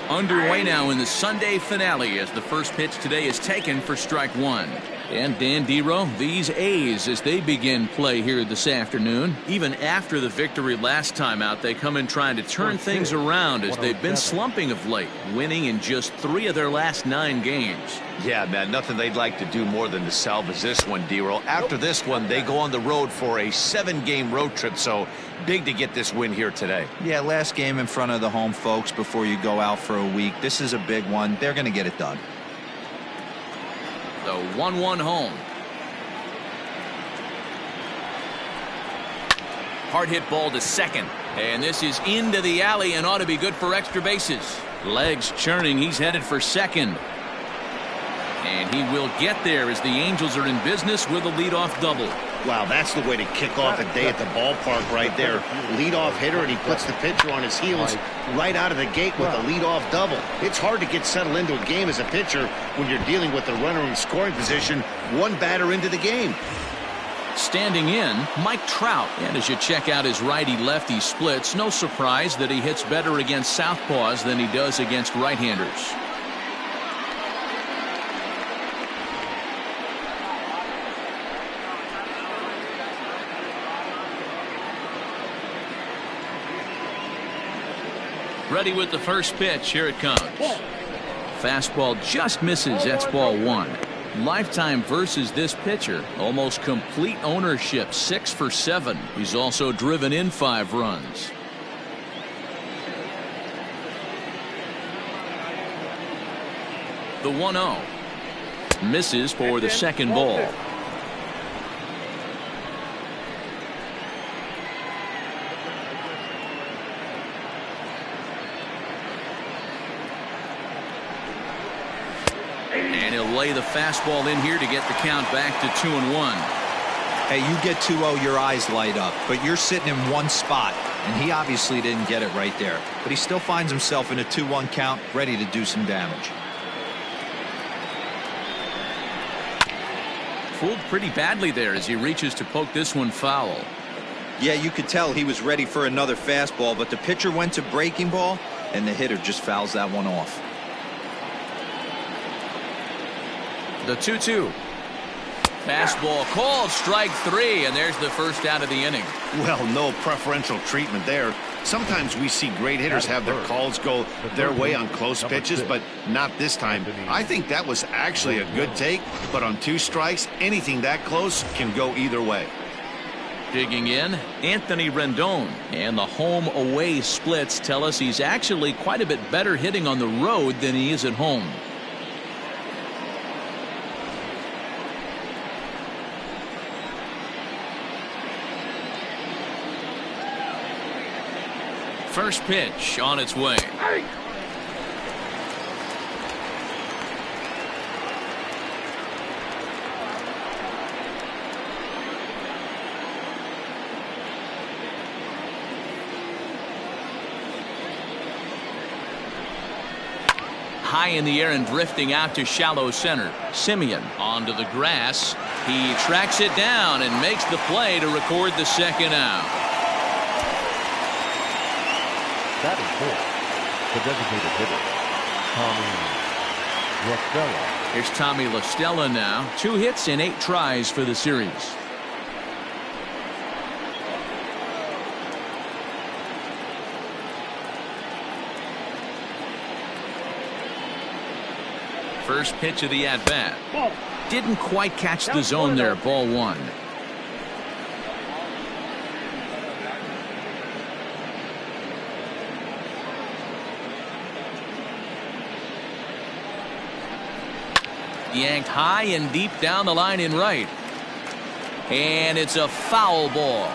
Underway now in the Sunday finale as the first pitch today is taken for strike 1. And Dan Dero, these A's, as they begin play here this afternoon, even after the victory last time out, they come in trying to turn things around as they've been slumping of late, winning in just 3 of their last 9 games. Yeah, man, nothing they'd like to do more than to salvage this one, Dero. After this one, they go on the road for a 7-game road trip, so big to get this win here today. Yeah, last game in front of the home folks before you go out for a week. This is a big one. They're going to get it done. The 1-1 home. Hard hit ball to second. And this is into the alley and ought to be good for extra bases. Legs churning. He's headed for second. And he will get there as the Angels are in business with a leadoff double. Wow, that's the way to kick off a day at the ballpark right there. Leadoff hitter, and he puts the pitcher on his heels right out of the gate with a leadoff double. It's hard to get settled into a game as a pitcher when you're dealing with a runner in scoring position 1 batter into the game. Standing in, Mike Trout. And as you check out his righty-lefty splits, no surprise that he hits better against southpaws than he does against right-handers. Ready with the first pitch. Here it comes. Fastball just misses. That's ball 1. Lifetime versus this pitcher. Almost complete ownership. 6 for 7. He's also driven in 5 runs. The 1-0. Misses for the second ball. Lay the fastball in here to get the count back to 2-1. Hey, you get 2-0, your eyes light up, but you're sitting in one spot, and he obviously didn't get it right there. But he still finds himself in a 2-1 count, ready to do some damage. Fooled pretty badly there as he reaches to poke this one foul. Yeah, you could tell he was ready for another fastball, but the pitcher went to breaking ball, and the hitter just fouls that one off. The 2-2. Fastball called, strike 3, and there's the first out of the inning. Well, no preferential treatment there. Sometimes we see great hitters have their calls go their way on close pitches, but not this time. I think that was actually a good take, but on 2 strikes, anything that close can go either way. Digging in, Anthony Rendon. And the home-away splits tell us he's actually quite a bit better hitting on the road than he is at home. First pitch on its way. High in the air and drifting out to shallow center. Simeon onto the grass. He tracks it down and makes the play to record the second out. That is fourth. The designated hitter, Tommy La Stella. Here's Tommy La Stella now. 2 hits in 8 tries for the series. First pitch of the at-bat. Didn't quite catch the zone there. Ball one. Yanked high and deep down the line in right. And it's a foul ball.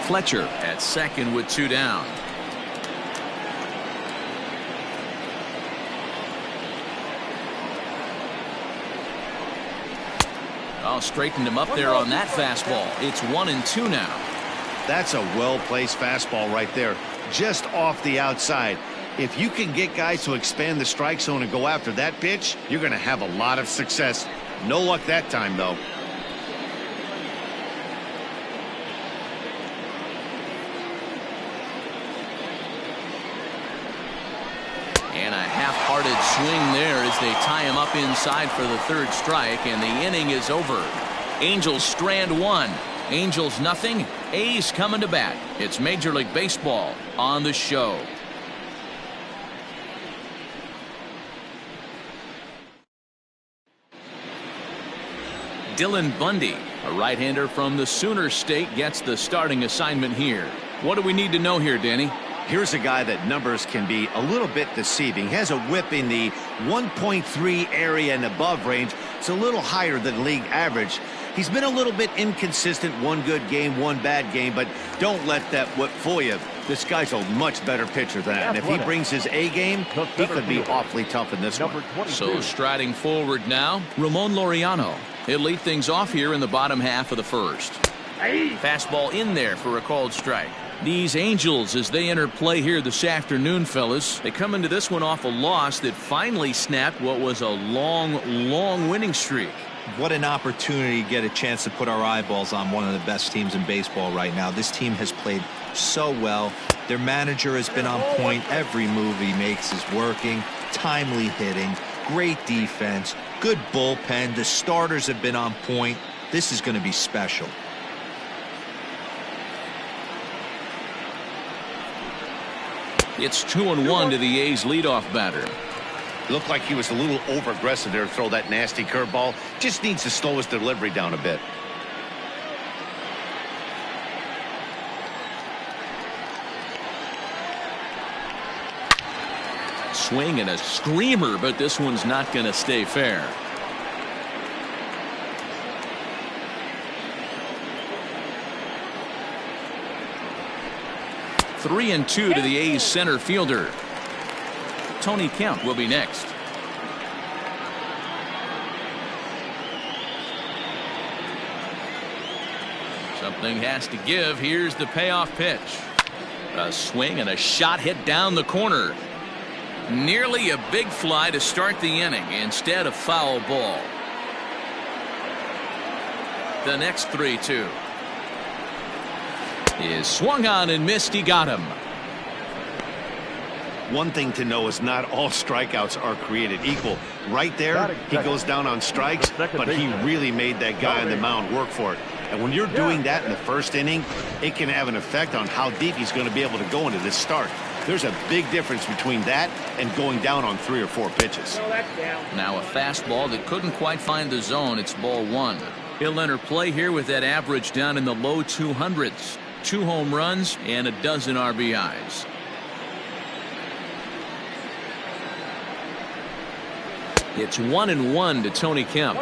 Fletcher at second with 2 down. Oh, straightened him up there on that fastball. It's 1-2 now. That's a well-placed fastball right there, just off the outside. If you can get guys to expand the strike zone and go after that pitch, you're going to have a lot of success. No luck that time, though. And a half-hearted swing there as they tie him up inside for the 3rd strike, and the inning is over. Angels strand 1. Angels nothing. A's coming to bat. It's Major League Baseball on the show. Dylan Bundy, a right-hander from the Sooner State, gets the starting assignment here. What do we need to know here, Danny? Here's a guy that numbers can be a little bit deceiving. He has a whip in the 1.3 area and above range. It's a little higher than league average. He's been a little bit inconsistent. One good game, one bad game, but don't let that whip fool you. This guy's a much better pitcher than that. And if he brings his A game, he could be awfully tough in this one. So striding forward now, Ramon Laureano. He'll lead things off here in the bottom half of the 1st. Fastball in there for a called strike. These Angels, as they enter play here this afternoon, fellas, they come into this one off a loss that finally snapped what was a long winning streak. What an opportunity to get a chance to put our eyeballs on one of the best teams in baseball right now. This team has played so well. Their manager has been on point. Every move he makes is working. Timely hitting. Great defense. Good bullpen. The starters have been on point. This is going to be special. It's 2-1 to the A's leadoff batter. Looked like he was a little over-aggressive there to throw that nasty curveball. Just needs to slow his delivery down a bit. Swing and a screamer, but this one's not going to stay fair. Three and 2 to the A's center fielder. Tony Kemp will be next. Something has to give. Here's the payoff pitch. A swing and a shot hit down the corner. Nearly a big fly to start the inning. Instead, a foul ball. The next 3-2 is swung on and missed. He got him. One thing to know is not all strikeouts are created equal. Right there, he goes down on strikes, but he really made that guy on the mound work for it. And when you're doing that in the 1st inning, it can have an effect on how deep he's going to be able to go into this start. There's a big difference between that and going down on 3 or 4 pitches. Now a fastball that couldn't quite find the zone. It's ball 1. He'll enter play here with that average down in the low 200s. 2 home runs and a dozen RBIs. It's 1-1 to Tony Kemp.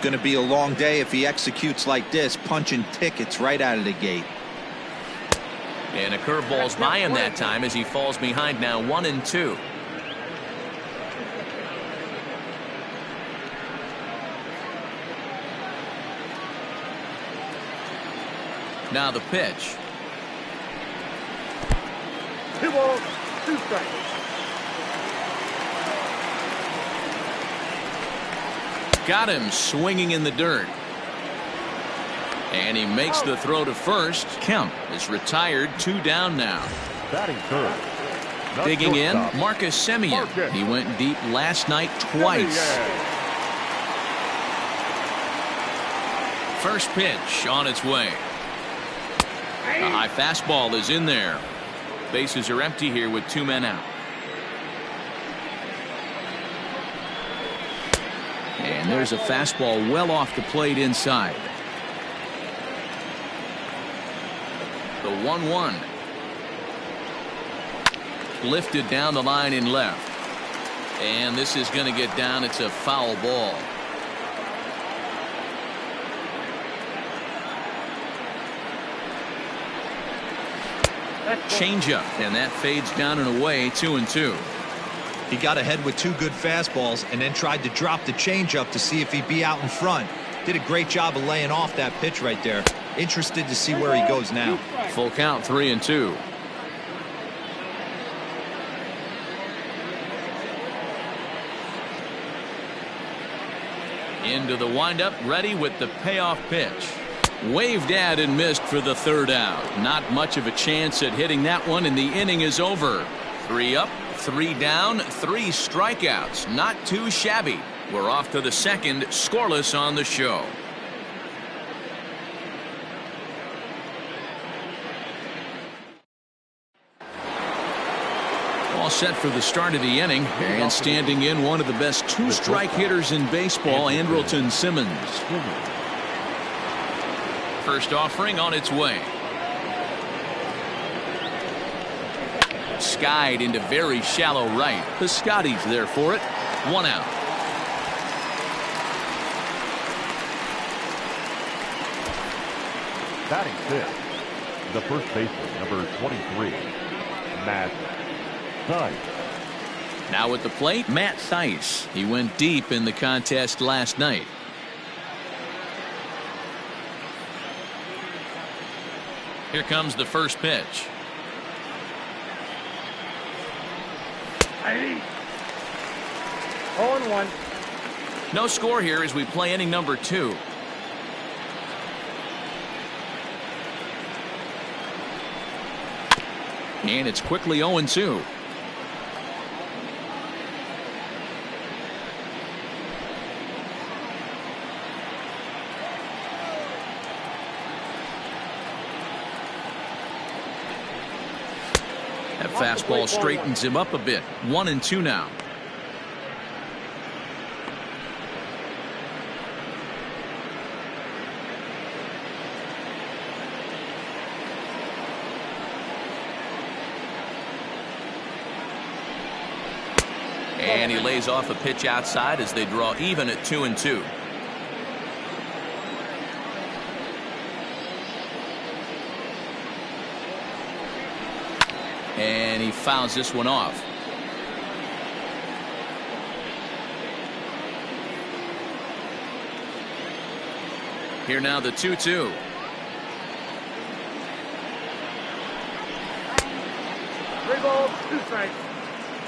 Going to be a long day if he executes like this, punching tickets right out of the gate. And a curveball's by him that time as he falls behind now 1-2. Now the pitch. 2 balls, 2 strikes. Got him swinging in the dirt. And he makes the throw to first. Kemp is retired. 2 down now. Batting third. Digging in, Marcus Semien. He went deep last night twice. First pitch on its way. A high fastball is in there. Bases are empty here with 2 men out. And there's a fastball well off the plate inside. The 1-1. Lifted down the line in left. And this is going to get down. It's a foul ball. Changeup, and that fades down and away. 2-2. He got ahead with 2 good fastballs and then tried to drop the changeup to see if he'd be out in front. Did a great job of laying off that pitch right there. Interested to see where he goes now. Full count, 3-2. Into the windup, ready with the payoff pitch. Waved at and missed for the 3rd out. Not much of a chance at hitting that one, and the inning is over. 3 up, 3 down, 3 strikeouts. Not too shabby. We're off to the 2nd, scoreless on the show. All set for the start of the inning, and standing in one of the best 2-strike hitters in baseball, Andrelton Simmons. First offering on its way. Skied into very shallow right. Piscotty's there for it. 1 out. Batting 5th, the first baseman, number 23, Matt Thaiss. Now at the plate, Matt Thaiss. He went deep in the contest last night. Here comes the first pitch. 0-1. No score here as we play inning number 2. And it's quickly 0-2. That fastball straightens him up a bit. 1-2 now. And he lays off a pitch outside as they draw even at 2-2. And he fouls this one off. Here now the 2-2. Three balls, 2 strikes.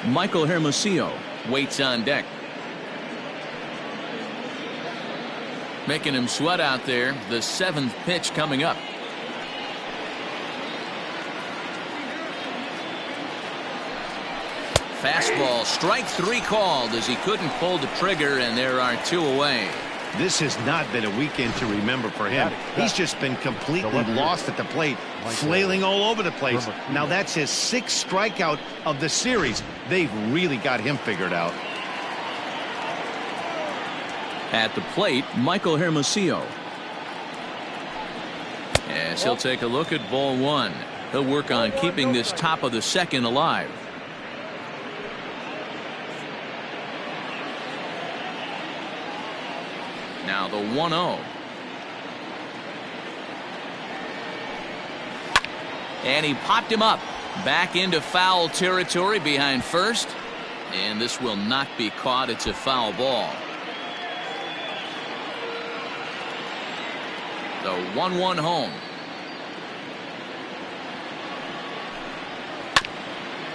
Michael Hermosillo waits on deck. Making him sweat out there. The 7th pitch coming up. Fastball, strike 3 called as he couldn't pull the trigger, and there are 2 away. This has not been a weekend to remember for him. He's just been completely lost at the plate, flailing all over the place. Now that's his 6th strikeout of the series. They've really got him figured out. At the plate, Michael Hermosillo. As he'll take a look at ball 1. He'll work on keeping this top of the 2nd alive. Now the 1-0. And he popped him up. Back into foul territory behind first. And this will not be caught. It's a foul ball. The 1-1 home.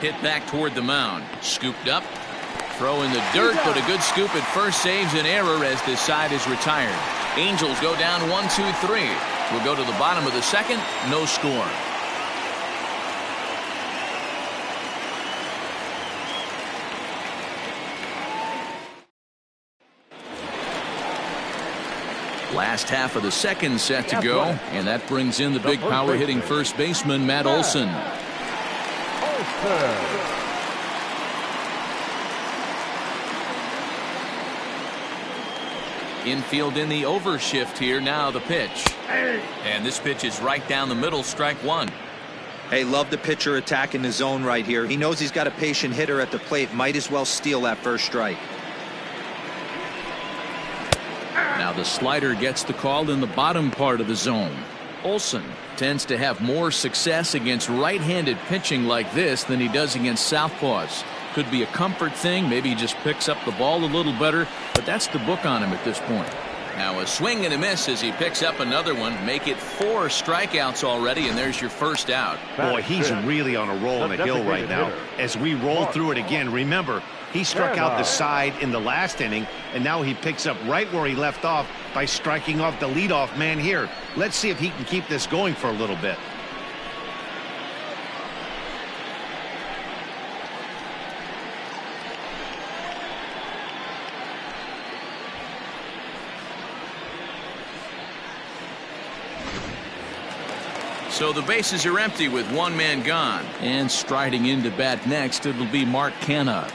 Hit back toward the mound. Scooped up. Throw in the dirt, but a good scoop at first saves an error as this side is retired. Angels go down 1-2-3. We'll go to the bottom of the 2nd. No score. Last half of the 2nd set to go, and that brings in the big power hitting first baseman Matt Olson. Infield in the overshift here. Now the pitch. And this pitch is right down the middle. Strike one. Hey, love the pitcher attacking the zone right here. He knows he's got a patient hitter at the plate. Might as well steal that first strike. Now the slider gets the call in the bottom part of the zone. Olson tends to have more success against right-handed pitching like this than he does against southpaws. Could be a comfort thing. Maybe he just picks up the ball a little better, but that's the book on him at this point. Now a swing and a miss as he picks up another one. Make it 4 strikeouts already, and there's your first out. Boy, he's really on a roll on the hill right now. As we roll through it again, remember, he struck out the side in the last inning, and now he picks up right where he left off by striking off the leadoff man here. Let's see if he can keep this going for a little bit. So the bases are empty with one man gone. And striding into bat next, it'll be Mark Canha.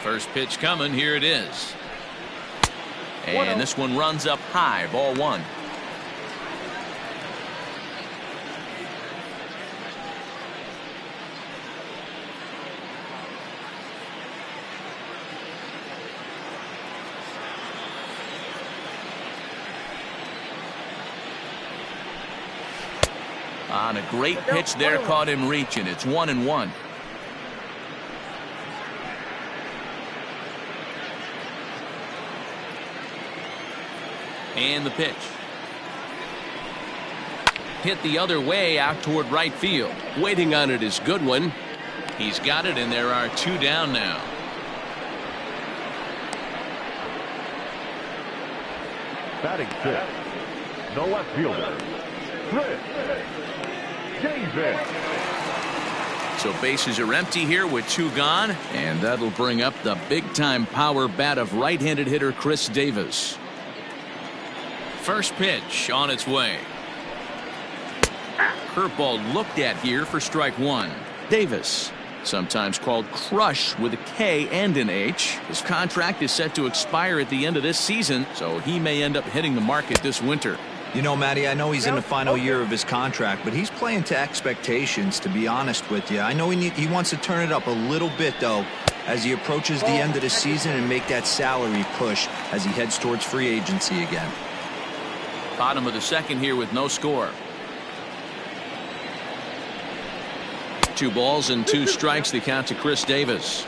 First pitch coming. Here it is. And this one runs up high. Ball one. On a great pitch there, caught him reaching. It's 1-1. And the pitch. Hit the other way out toward right field. Waiting on it is Goodwin. He's got it, and there are 2 down now. Batting fifth, the left fielder, Chris Davis. So bases are empty here with 2 gone, and that'll bring up the big-time power bat of right-handed hitter Chris Davis. First pitch on its way. Curveball looked at here for strike one. Davis, sometimes called Crush with a K and an H. His contract is set to expire at the end of this season, so he may end up hitting the market this winter. You know, Matty, I know he's in the final year of his contract, but he's playing to expectations, to be honest with you. I know he wants to turn it up a little bit, though, as he approaches the end of the season and make that salary push as he heads towards free agency again. Bottom of the second here with no score. 2 balls and 2 strikes, the count to Chris Davis.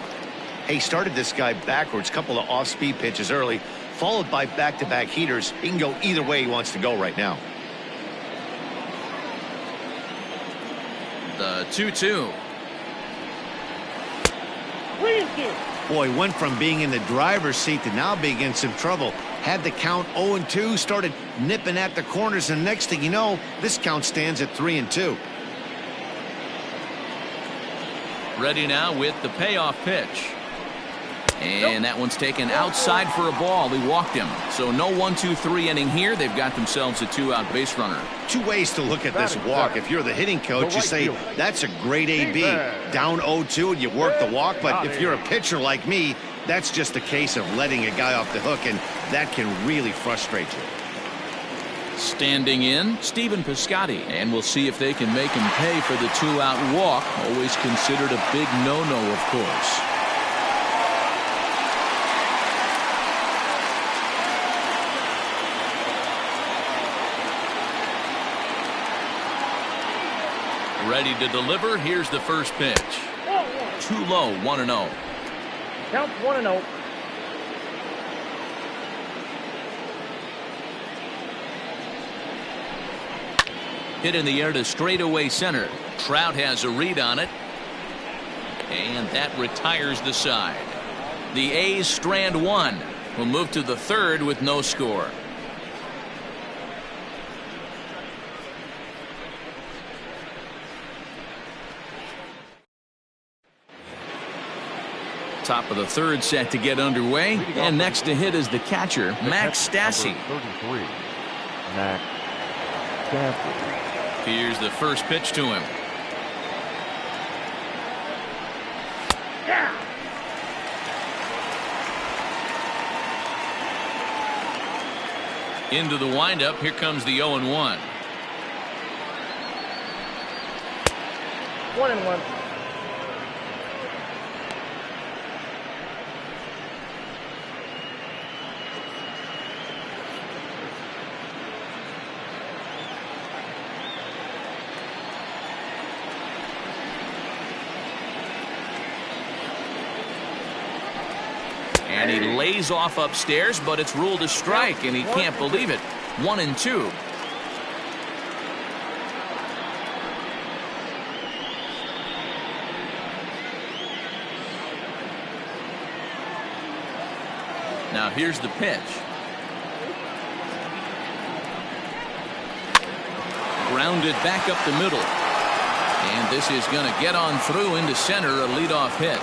He started this guy backwards, couple of off-speed pitches early, followed by back-to-back heaters. He can go either way he wants to go right now. The 2-2. Boy, went from being in the driver's seat to now being in some trouble. Had the count 0-2, started nipping at the corners, and next thing you know, this count stands at 3-2. Ready now with the payoff pitch. And that one's taken outside for a ball. He walked him. So no 1-2-3 inning here. They've got themselves a 2-out base runner. 2 ways to look at this walk. If you're the hitting coach, you say, that's a great AB. Down 0-2 and you work the walk. But if you're a pitcher like me, that's just a case of letting a guy off the hook, and that can really frustrate you. Standing in, Stephen Piscotty. And we'll see if they can make him pay for the 2-out walk. Always considered a big no-no, of course. Ready to deliver. Here's the first pitch. Too low, 1-0. Count 1-0. Hit in the air to straightaway center. Trout has a read on it. And that retires the side. The A's strand 1. Will move to the third with no score. Top of the third set to get underway, and next to hit is the catcher, Max Stassi. 33, Max Stassi. Here's the first pitch to him. Into the windup. Here comes the 0-1. 1-1. And he lays off upstairs, but it's ruled a strike, and he can't believe it. 1-2. Now here's the pitch. Grounded back up the middle. And this is going to get on through into center, a leadoff hit.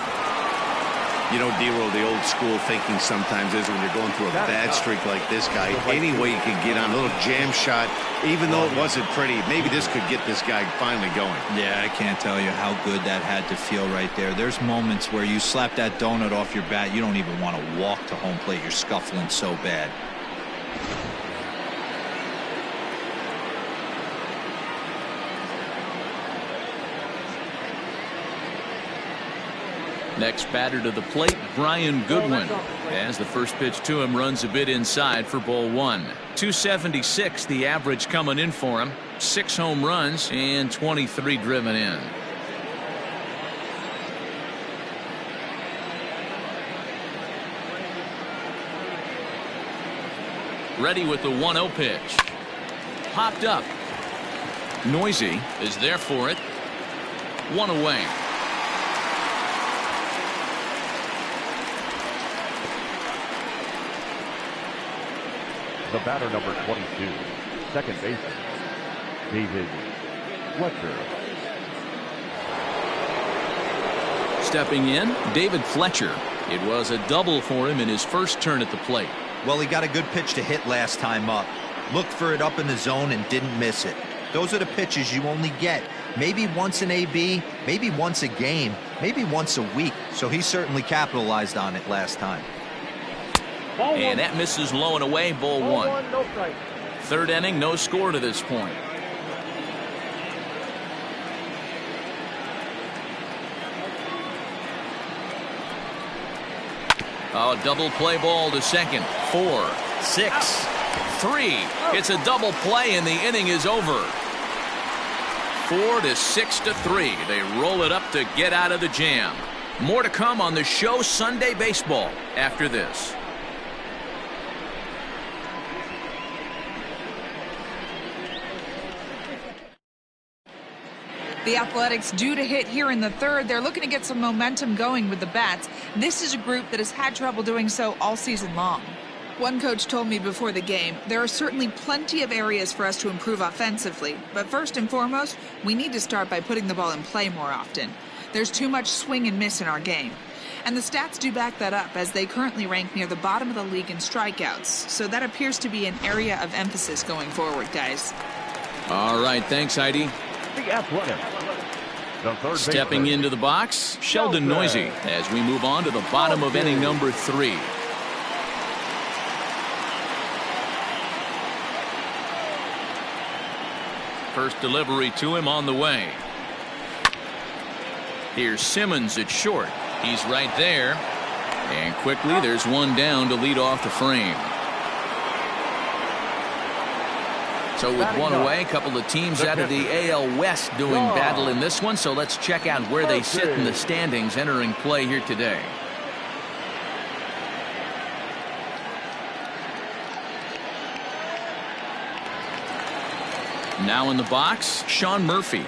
You know, D-Roll, the old school thinking sometimes is when you're going through a bad streak like this guy, any way you can get on a little jam shot, even though it wasn't pretty, maybe this could get this guy finally going. Yeah, I can't tell you how good that had to feel right there. There's moments where you slap that donut off your bat, you don't even want to walk to home plate. You're scuffling so bad. Next batter to the plate, Brian Goodwin. As the first pitch to him runs a bit inside for ball 1. 276 the average coming in for him. 6 home runs and 23 driven in. Ready with the 1-0 pitch. Popped up. Noisy is there for it. 1 away. The batter, number 22, second baseman, David Fletcher. Stepping in, David Fletcher. It was a double for him in his first turn at the plate. Well, he got a good pitch to hit last time up. Looked for it up in the zone and didn't miss it. Those are the pitches you only get maybe once an AB, maybe once a game, maybe once a week. So he certainly capitalized on it last time. And that misses low and away, ball 1. No strike. Third inning, no score to this point. Oh, double play ball to second. 4, 6, 3. It's a double play and the inning is over. 4 to 6 to 3. They roll it up to get out of the jam. More to come on the show Sunday Baseball after this. The Athletics due to hit here in the third. They're looking to get some momentum going with the bats. This is a group that has had trouble doing so all season long. One coach told me before the game, there are certainly plenty of areas for us to improve offensively. But first and foremost, we need to start by putting the ball in play more often. There's too much swing and miss in our game. And the stats do back that up, as they currently rank near the bottom of the league in strikeouts. So that appears to be an area of emphasis going forward, guys. All right, thanks, Heidi. The Athletics. The third Stepping baseman, into the box, Sheldon Noisy, as we move on to the bottom of inning number 3. First delivery to him on the way. Here's Simmons at short. He's right there. And quickly there's one down to lead off the frame. So with one away, a couple of teams out of the AL West doing battle in this one. So let's check out where they sit in the standings entering play here today. Now in the box, Sean Murphy.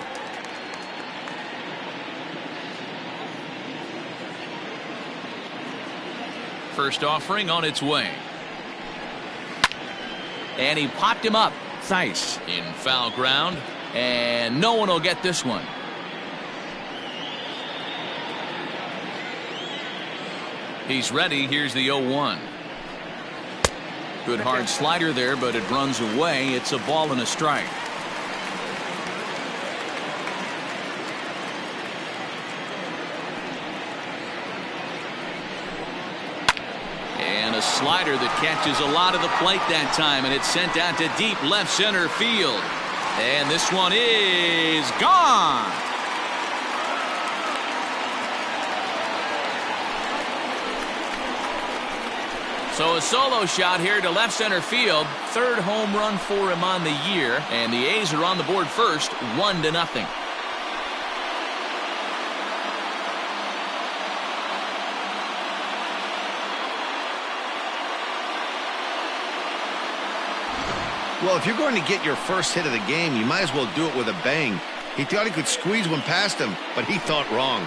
First offering on its way. And he popped him up. Theis in foul ground, and no one will get this one. He's ready. Here's the 0-1. Good hard slider there, but it runs away. It's a ball and a strike. A A slider that catches a lot of the plate that time, and it's sent out to deep left center field. And this one is gone. So a solo shot here to left center field. Third home run for him on the year. And the A's are on the board first, 1-0. Well, if you're going to get your first hit of the game, you might as well do it with a bang. He thought he could squeeze one past him, but he thought wrong.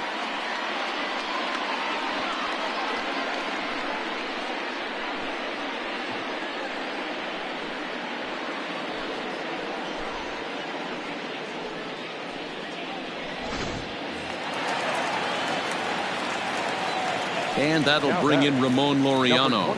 And that'll bring in Ramon Laureano,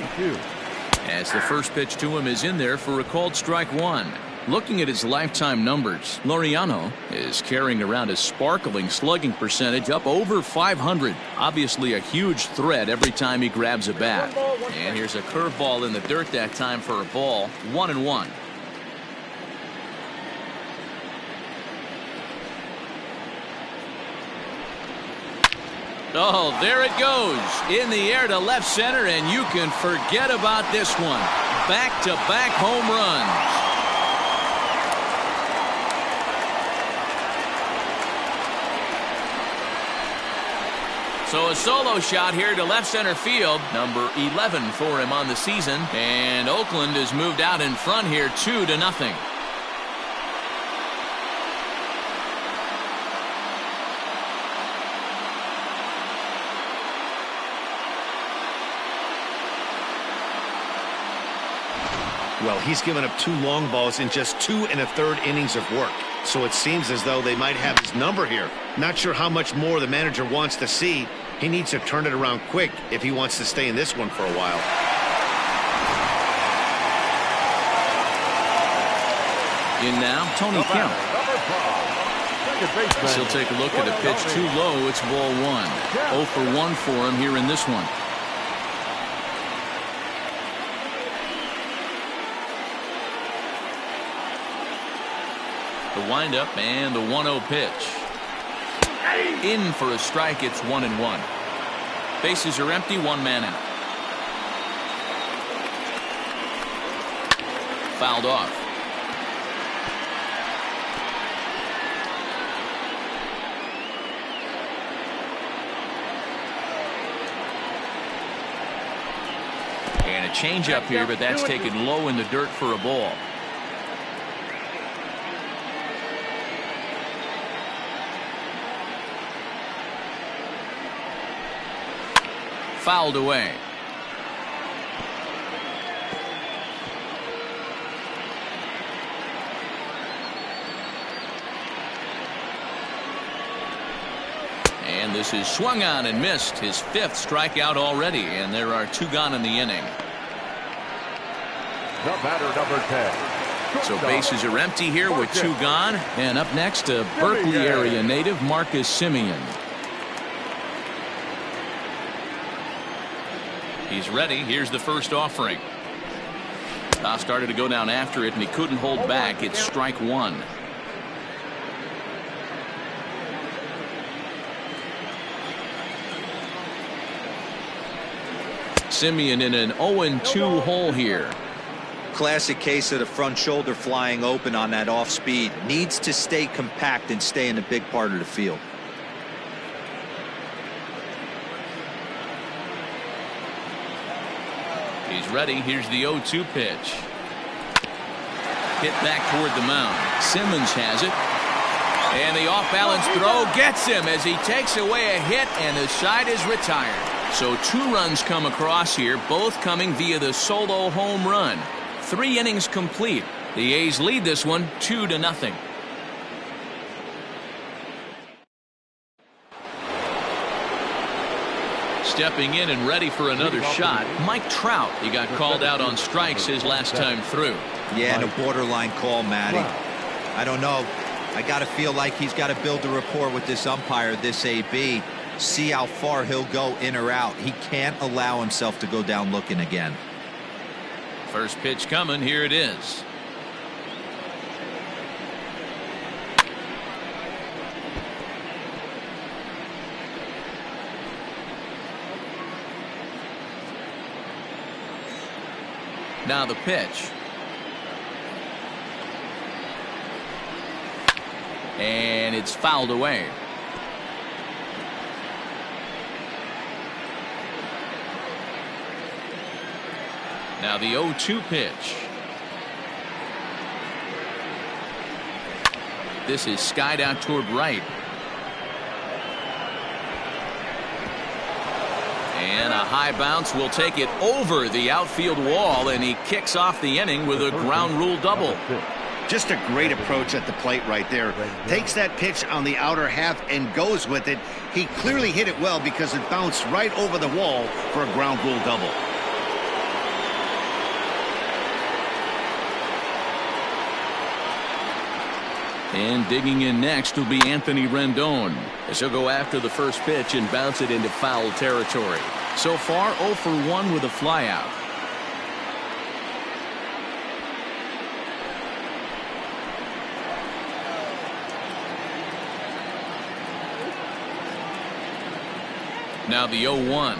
as the first pitch to him is in there for a called strike one. Looking at his lifetime numbers, Laureano is carrying around a sparkling slugging percentage up over 500. Obviously a huge threat every time he grabs a bat. And here's a curveball in the dirt that time for a ball. 1-1. Oh, there it goes. In the air to left center, and you can forget about this one. Back-to-back home runs. So a solo shot here to left center field. Number 11 for him on the season. And Oakland has moved out in front here 2-0. Well, he's given up 2 long balls in just 2 1/3 innings of work. So it seems as though they might have his number here. Not sure how much more the manager wants to see. He needs to turn it around quick if he wants to stay in this one for a while. In now, Tony Kemp. He'll take a look at a pitch too low. It's ball 1. 0 for 1 for him here in this one. The windup and the 1-0 pitch. In for a strike. It's 1-1. Bases are empty. 1 man out. Fouled off. And a changeup here, but that's taken low in the dirt for a ball. Fouled away. And this is swung on and missed. His 5th strikeout already, and there are 2 gone in the inning. The batter, number 10. So bases are empty here with 2 gone. And up next, a Berkeley area native, Marcus Semien. He's ready. Here's the first offering. Started to go down after it, and he couldn't hold back. It's strike 1. Semien in an 0-2 hole here. Classic case of the front shoulder flying open on that off speed. Needs to stay compact and stay in the big part of the field. He's ready. Here's the 0-2 pitch. Hit back toward the mound. Simmons has it. And the off-balance throw gets him as he takes away a hit, and the side is retired. So 2 runs come across here, both coming via the solo home run. 3 innings complete. The A's lead this one 2-0. Stepping in and ready for another shot, Mike Trout. He got called out on strikes his last time through. Yeah, and a borderline call, Matty. I don't know. I got to feel like he's got to build a rapport with this umpire, this AB. see how far he'll go in or out. He can't allow himself to go down looking again. First pitch coming. Here it is. Now the pitch. And it's fouled away. Now the 0-2 pitch. This is skied out toward right. And a high bounce will take it over the outfield wall, and he kicks off the inning with a ground rule double. Just a great approach at the plate right there. Takes that pitch on the outer half and goes with it. He clearly hit it well because it bounced right over the wall for a ground rule double. And digging in next will be Anthony Rendon, as he'll go after the first pitch and bounce it into foul territory. So far 0 for 1 with a flyout. Now the 0-1.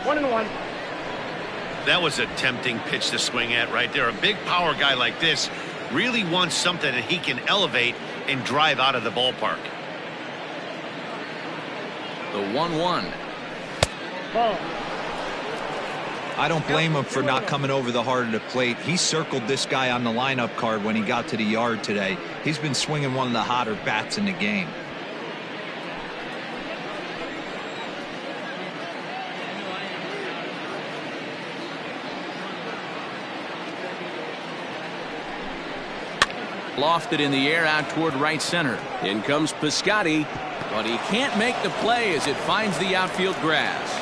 1-1. That was a tempting pitch to swing at right there. A big power guy like this really wants something that he can elevate and drive out of the ballpark. The 1-1. Ball. I don't blame him for not coming over the heart of the plate. He circled this guy on the lineup card when he got to the yard today. He's been swinging one of the hotter bats in the game. Lofted in the air out toward right center. In comes Piscotty. But he can't make the play as it finds the outfield grass.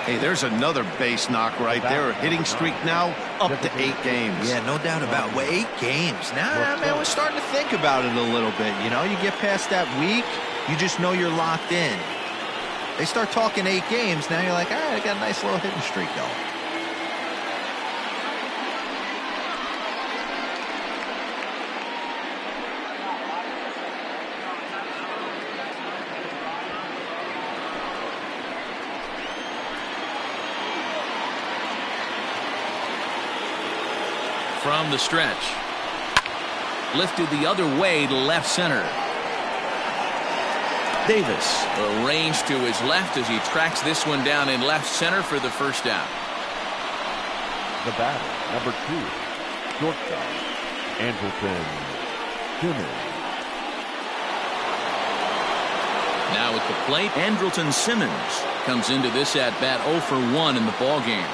Hey, there's another base knock right there. Hitting streak now up to 8 games. Yeah, no doubt about it. Well, 8 games. Now, man, we're starting to think about it a little bit. You know, you get past that week, you just know you're locked in. They start talking 8 games, now you're like, all right, I got a nice little hitting streak going. From the stretch. Lifted the other way to left center. Davis arranged to his left as he tracks this one down in left center for the first out. The batter, number 2, shortstop, Andrelton Simmons. Now at the plate, Andrelton Simmons comes into this at bat 0 for 1 in the ball game.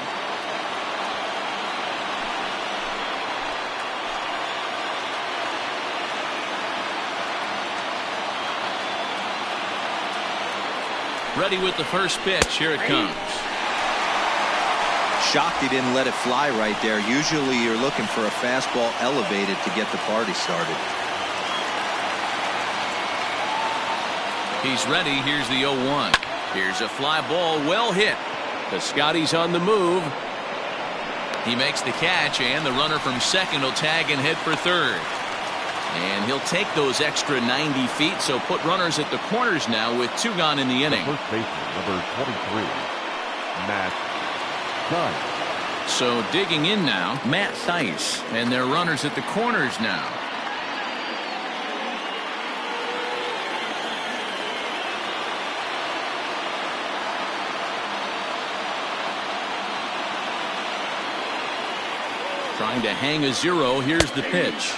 Ready with the first pitch. Here it comes. Shocked he didn't let it fly right there. Usually you're looking for a fastball elevated to get the party started. He's ready. Here's the 0-1. Here's a fly ball. Well hit. Piscotty's on the move. He makes the catch, and the runner from second will tag and head for third. And he'll take those extra 90 feet, so put runners at the corners now with 2 gone in the inning. First baseman, number 23, Matt Thaiss. So digging in now, Matt Thaiss, and their runners at the corners now. Trying to hang a 0. Here's the pitch.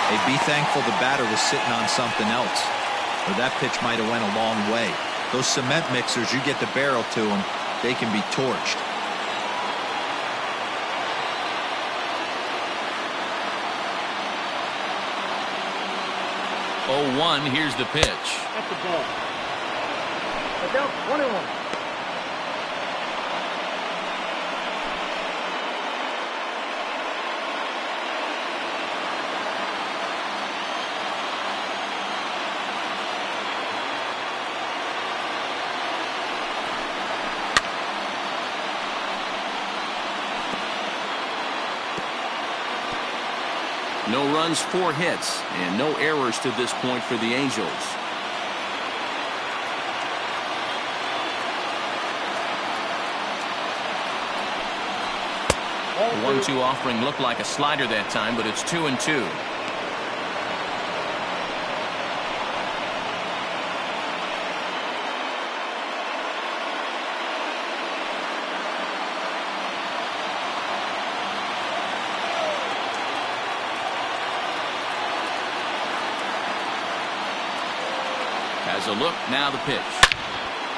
Hey, be thankful the batter was sitting on something else, or that pitch might have went a long way. Those cement mixers, you get the barrel to them, they can be torched. Oh, 1. Here's the pitch. At the ball. Look out. 1-1. No runs, 4 hits, and no errors to this point for the Angels. The 1-2 offering looked like a slider that time, but it's 2-2. Has a look, now the pitch.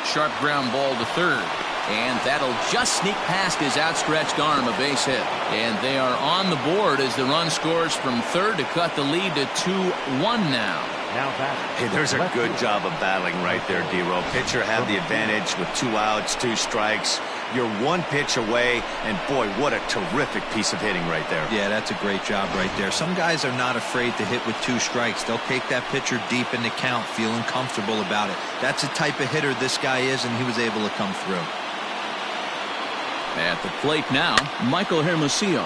Sharp ground ball to third. And that'll just sneak past his outstretched arm, a base hit. And they are on the board as the run scores from third to cut the lead to 2-1 now. Hey, there's a good job of battling right there, D-Row. Pitcher had the advantage with 2 outs, 2 strikes. You're 1 pitch away, and boy, what a terrific piece of hitting right there. Yeah, that's a great job right there. Some guys are not afraid to hit with 2 strikes. They'll take that pitcher deep in the count, feeling comfortable about it. That's the type of hitter this guy is, and he was able to come through. At the plate now, Michael Hermosillo.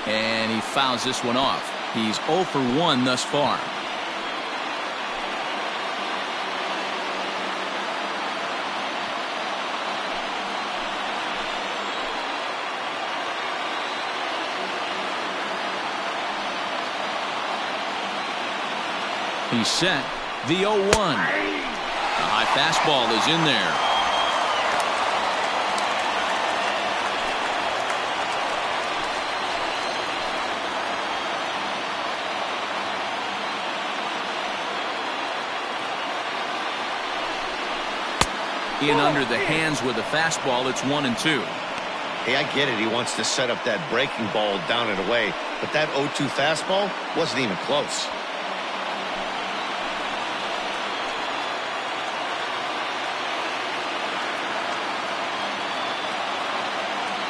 And he fouls this one off. He's 0 for 1 thus far. He's set. The 0-1. The high fastball is in there. In under the hands with a fastball. It's 1-2. Hey, I get it. He wants to set up that breaking ball down and away, but that 0-2 fastball wasn't even close.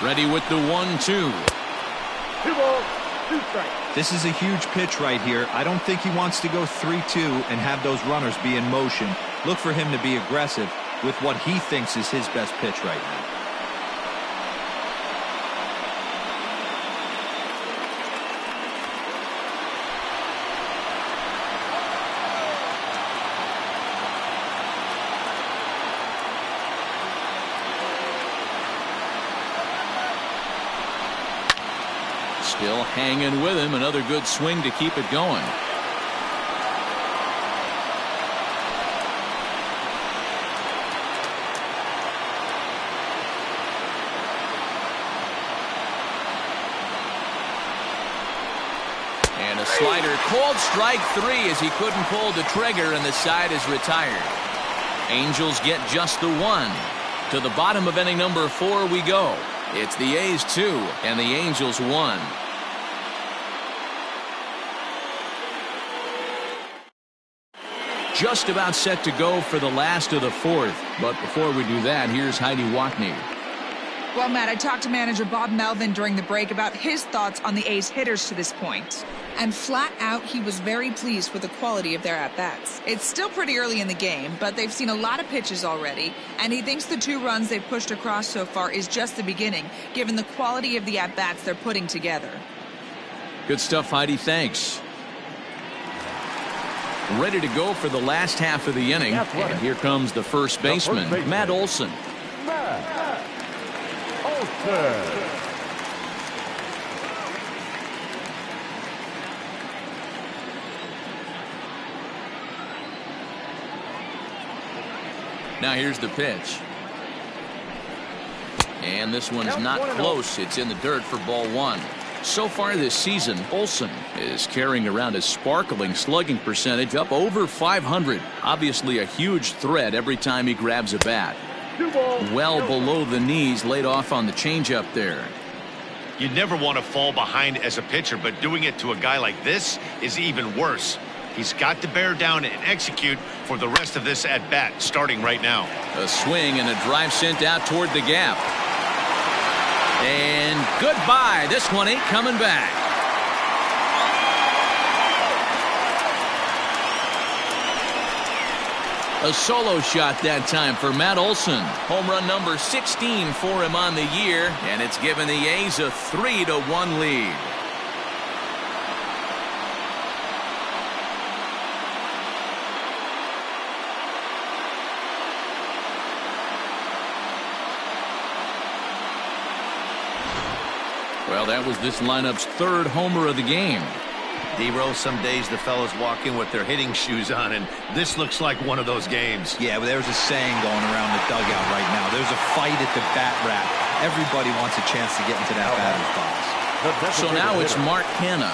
Ready with the 1-2. 2 balls, 2 strikes. This is a huge pitch right here. I don't think he wants to go 3-2 and have those runners be in motion. Look for him to be aggressive with what he thinks is his best pitch right now. Still hanging with him. Another good swing to keep it going. And a slider. Called strike 3 as he couldn't pull the trigger, and the side is retired. Angels get just the 1. To the bottom of inning number 4 we go. It's the A's 2 and the Angels 1. Just about set to go for the last of the 4th. But before we do that, here's Heidi Watney. Well, Matt, I talked to manager Bob Melvin during the break about his thoughts on the A's hitters to this point. And flat out, he was very pleased with the quality of their at-bats. It's still pretty early in the game, but they've seen a lot of pitches already, and he thinks the 2 runs they've pushed across so far is just the beginning, given the quality of the at-bats they're putting together. Good stuff, Heidi. Thanks. Ready to go for the last half of the inning, and here comes the first baseman, Matt Olson. Matt Olson. Now here's the pitch. And this one's not close. It's in the dirt for ball 1. So far this season, Olson is carrying around a sparkling slugging percentage up over 500. Obviously a huge threat every time he grabs a bat. Well below the knees, laid off on the changeup there. You never want to fall behind as a pitcher, but doing it to a guy like this is even worse. He's got to bear down and execute for the rest of this at-bat, starting right now. A swing and a drive sent out toward the gap. And goodbye. This one ain't coming back. A solo shot that time for Matt Olson. Home run number 16 for him on the year, and it's given the A's a 3-1 lead. Well, that was this lineup's third homer of the game. D-Roll, some days the fellas walk in with their hitting shoes on, and this looks like one of those games. Yeah, but there's a saying going around the dugout right now. There's a fight at the bat rack. Everybody wants a chance to get into that batter's box. So now it's Mark Canha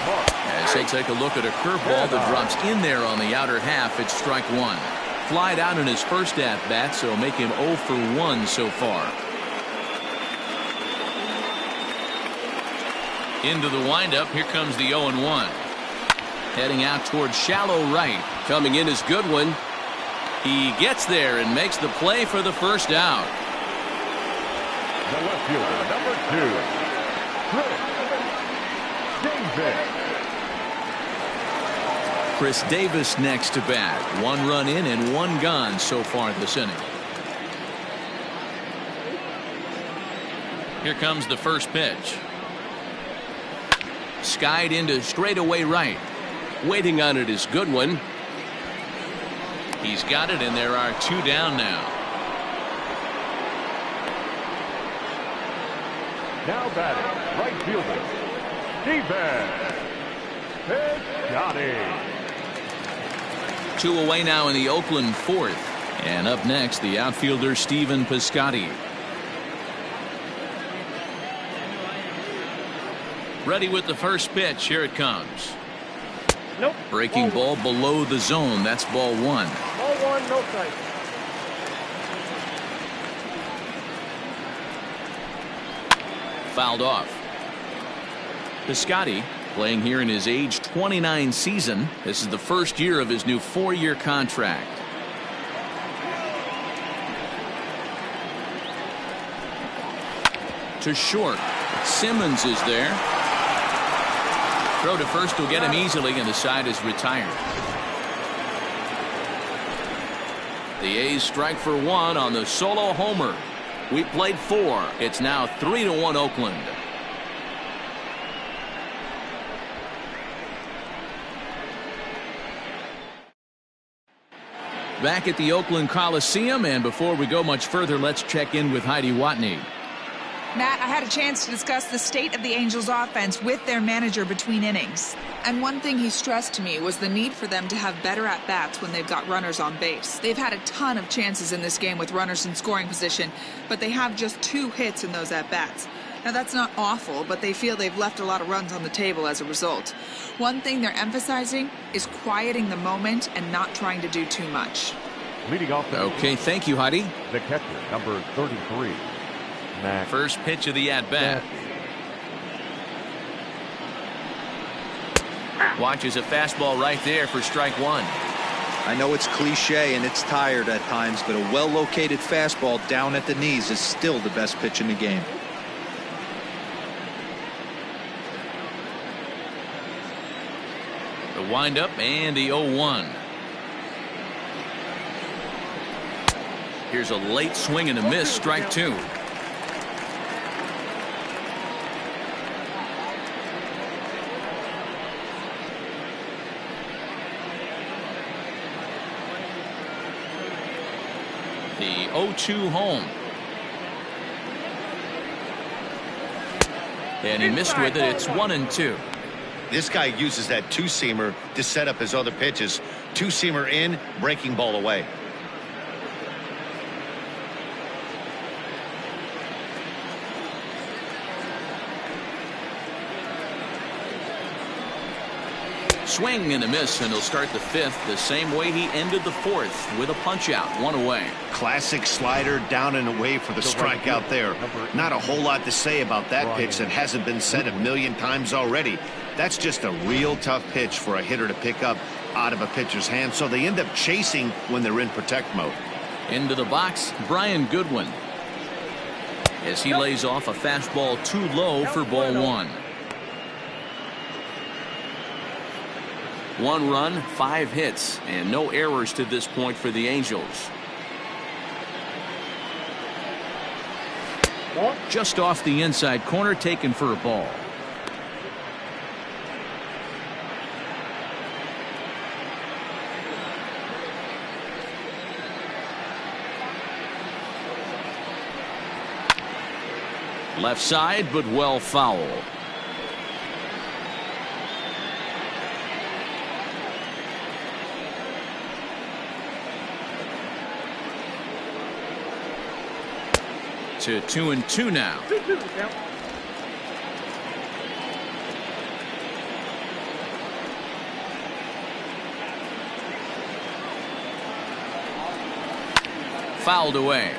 as they take a look at a curveball that drops in there on the outer half. It's strike one. Flied out in his first at-bat, so make him 0 for 1 so far. Into the windup, here comes the 0-1. Heading out towards shallow right. Coming in is Goodwin. He gets there and makes the play for the first out. The left fielder, number 2, Chris Davis. Chris Davis next to bat. 1 run in and 1 gone so far this inning. Here comes the first pitch. Skied into straightaway right. Waiting on it is Goodwin. He's got it, and there are 2 down now. Now batting, right fielder, Stephen Piscotty. 2 away now in the Oakland fourth. And up next, the outfielder Stephen Piscotty. Ready with the first pitch. Here it comes. Nope. Breaking ball below the zone. That's ball 1. Ball 1, no strike. Fouled off. Piscotty playing here in his age 29 season. This is the first year of his new 4-year contract. To short. Simmons is there. Throw to first will get him easily, and the side is retired. The A's strike for 1 on the solo homer. We played 4. It's now 3-1 Oakland. Back at the Oakland Coliseum, and before we go much further, let's check in with Heidi Watney. Matt, I had a chance to discuss the state of the Angels offense with their manager between innings. And one thing he stressed to me was the need for them to have better at-bats when they've got runners on base. They've had a ton of chances in this game with runners in scoring position, but they have just 2 hits in those at-bats. Now, that's not awful, but they feel they've left a lot of runs on the table as a result. One thing they're emphasizing is quieting the moment and not trying to do too much. Leading off the Okay, thank you, Heidi. The catcher, number 33. Max. First pitch of the at-bat. Watches a fastball right there for strike 1. I know it's cliche and it's tired at times, but a well-located fastball down at the knees is still the best pitch in the game. The windup and the 0-1. Here's a late swing and a miss, strike 2. The 0-2 home. And he missed with it. It's 1-2. This guy uses that 2-seamer to set up his other pitches. 2-seamer in, breaking ball away. Swing and a miss, and he'll start the 5th the same way he ended the 4th with a punch out, 1 away. Classic slider down and away for the strikeout there. Not a whole lot to say about that pitch that hasn't been said a million times already. That's just a real tough pitch for a hitter to pick up out of a pitcher's hand, so they end up chasing when they're in protect mode. Into the box, Brian Goodwin. As he lays off a fastball too low for ball 1. 1 run, 5 hits, and no errors to this point for the Angels. Just off the inside corner, taken for a ball. Left side, but well foul. to 2-2 now. 2-2 count. Fouled away.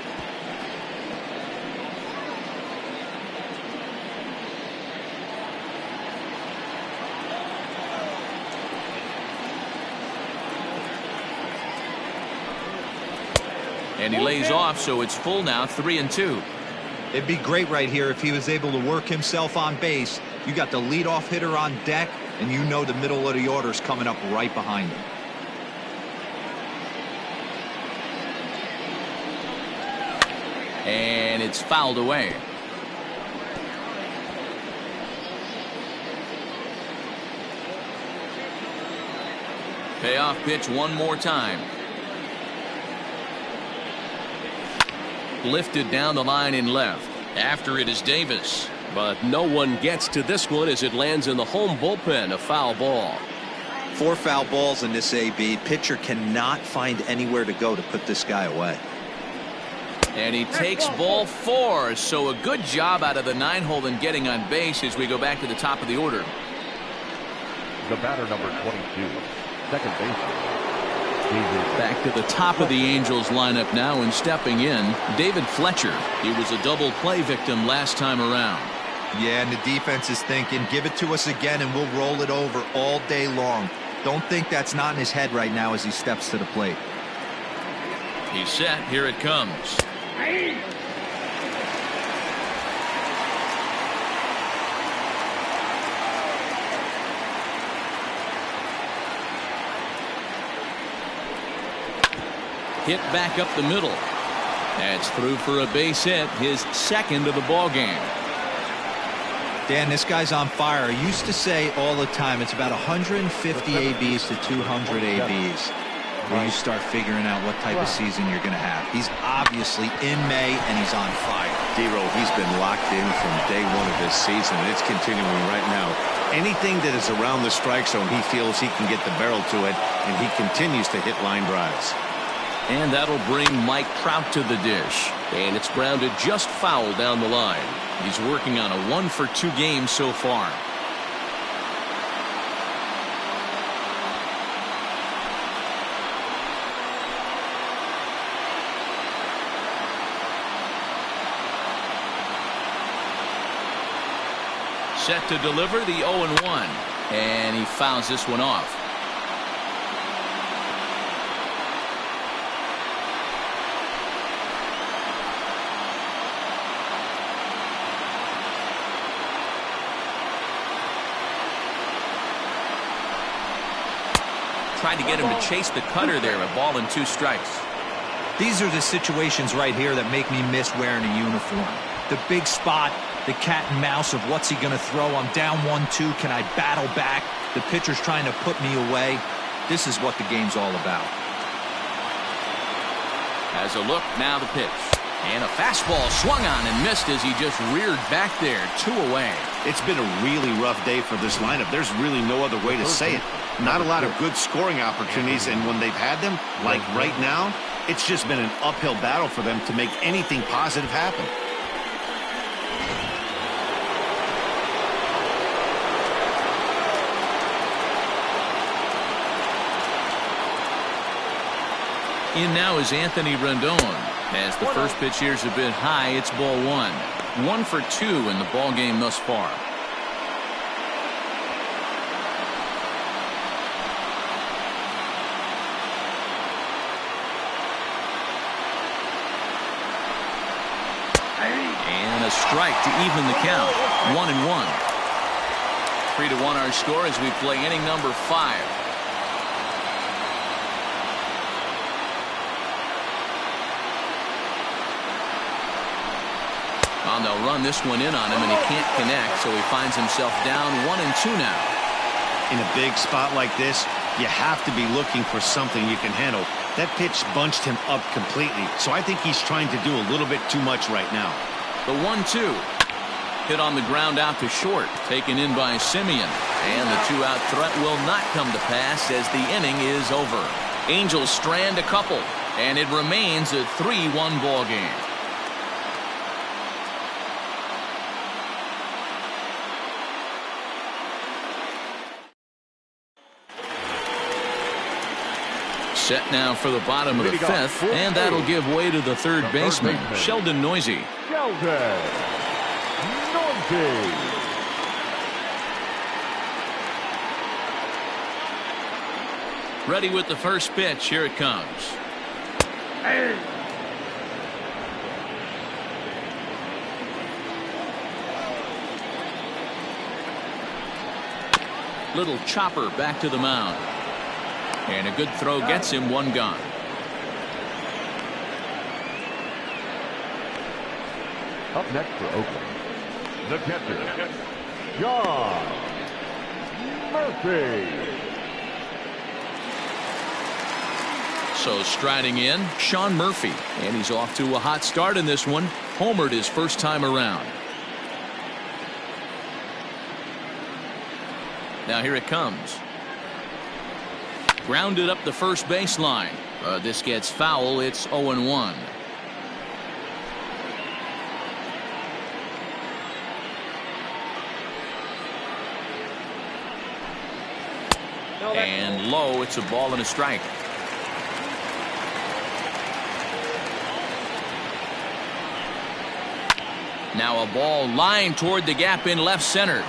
And he lays off, so it's full now, 3-2. It'd be great right here if he was able to work himself on base. You got the leadoff hitter on deck, and you know the middle of the order is coming up right behind him. And it's fouled away. Payoff pitch one more time. Lifted down the line in left. After it is Davis. But no one gets to this one as it lands in the home bullpen. A foul ball. 4 foul balls in this AB. Pitcher cannot find anywhere to go to put this guy away. And he takes ball 4. So a good job out of the 9-hole in getting on base as we go back to the top of the order. The batter, number 22, second baseman. Back to the top of the Angels lineup now, and stepping in, David Fletcher. He was a double play victim last time around. Yeah, and the defense is thinking, give it to us again and we'll roll it over all day long. Don't think that's not in his head right now as he steps to the plate. He's set. Here it comes. Hit back up the middle. That's through for a base hit, his second of the ball game. Dan, this guy's on fire. I used to say all the time it's about 150 ABs to 200 ABs where you start figuring out what type of season you're going to have. He's obviously in May and he's on fire. D-Row, he's been locked in from day one of this season, and it's continuing right now. Anything that is around the strike zone, he feels he can get the barrel to it, and he continues to hit line drives. And that'll bring Mike Trout to the dish. And it's grounded just foul down the line. He's working on a 1-for-2 game so far. Set to deliver the 0-1. And he fouls this one off. Tried to get him to chase the cutter there. A ball and 2 strikes. These are the situations right here that make me miss wearing a uniform. The big spot, the cat and mouse of what's he going to throw. I'm down 1-2. Can I battle back? The pitcher's trying to put me away. This is what the game's all about. As a look, now the pitch. And a fastball swung on and missed as he just reared back there. 2 away. It's been a really rough day for this lineup. There's really no other way to say it. Not a lot of good scoring opportunities, and when they've had them, like right now, it's just been an uphill battle for them to make anything positive happen. In now is Anthony Rendon. As the first pitch here's a bit high, it's ball 1. 1-for-2 in the ball game thus far. And a strike to even the count. 1-1. 3-1 our score as we play inning number 5. And they'll run this one in on him, and he can't connect, so he finds himself down 1-2 now. In a big spot like this, you have to be looking for something you can handle. That pitch bunched him up completely, so I think he's trying to do a little bit too much right now. The 1-2. Hit on the ground out to short, taken in by Simeon. And the 2-out threat will not come to pass as the inning is over. Angels strand a couple, and it remains a 3-1 ball game. Set now for the bottom of the fifth, and that'll give way to the third baseman, Sheldon Neuse. Sheldon Neuse. Ready with the first pitch. Here it comes. Little chopper back to the mound. And a good throw gets him one gone. Up next for Oakland, the catcher, John Murphy. So striding in, Sean Murphy. And he's off to a hot start in this one. Homered his first time around. Now here it comes. Grounded up the first baseline. This gets foul. It's 0-1. And low. It's a ball and a strike. Now a ball lined toward the gap in left center.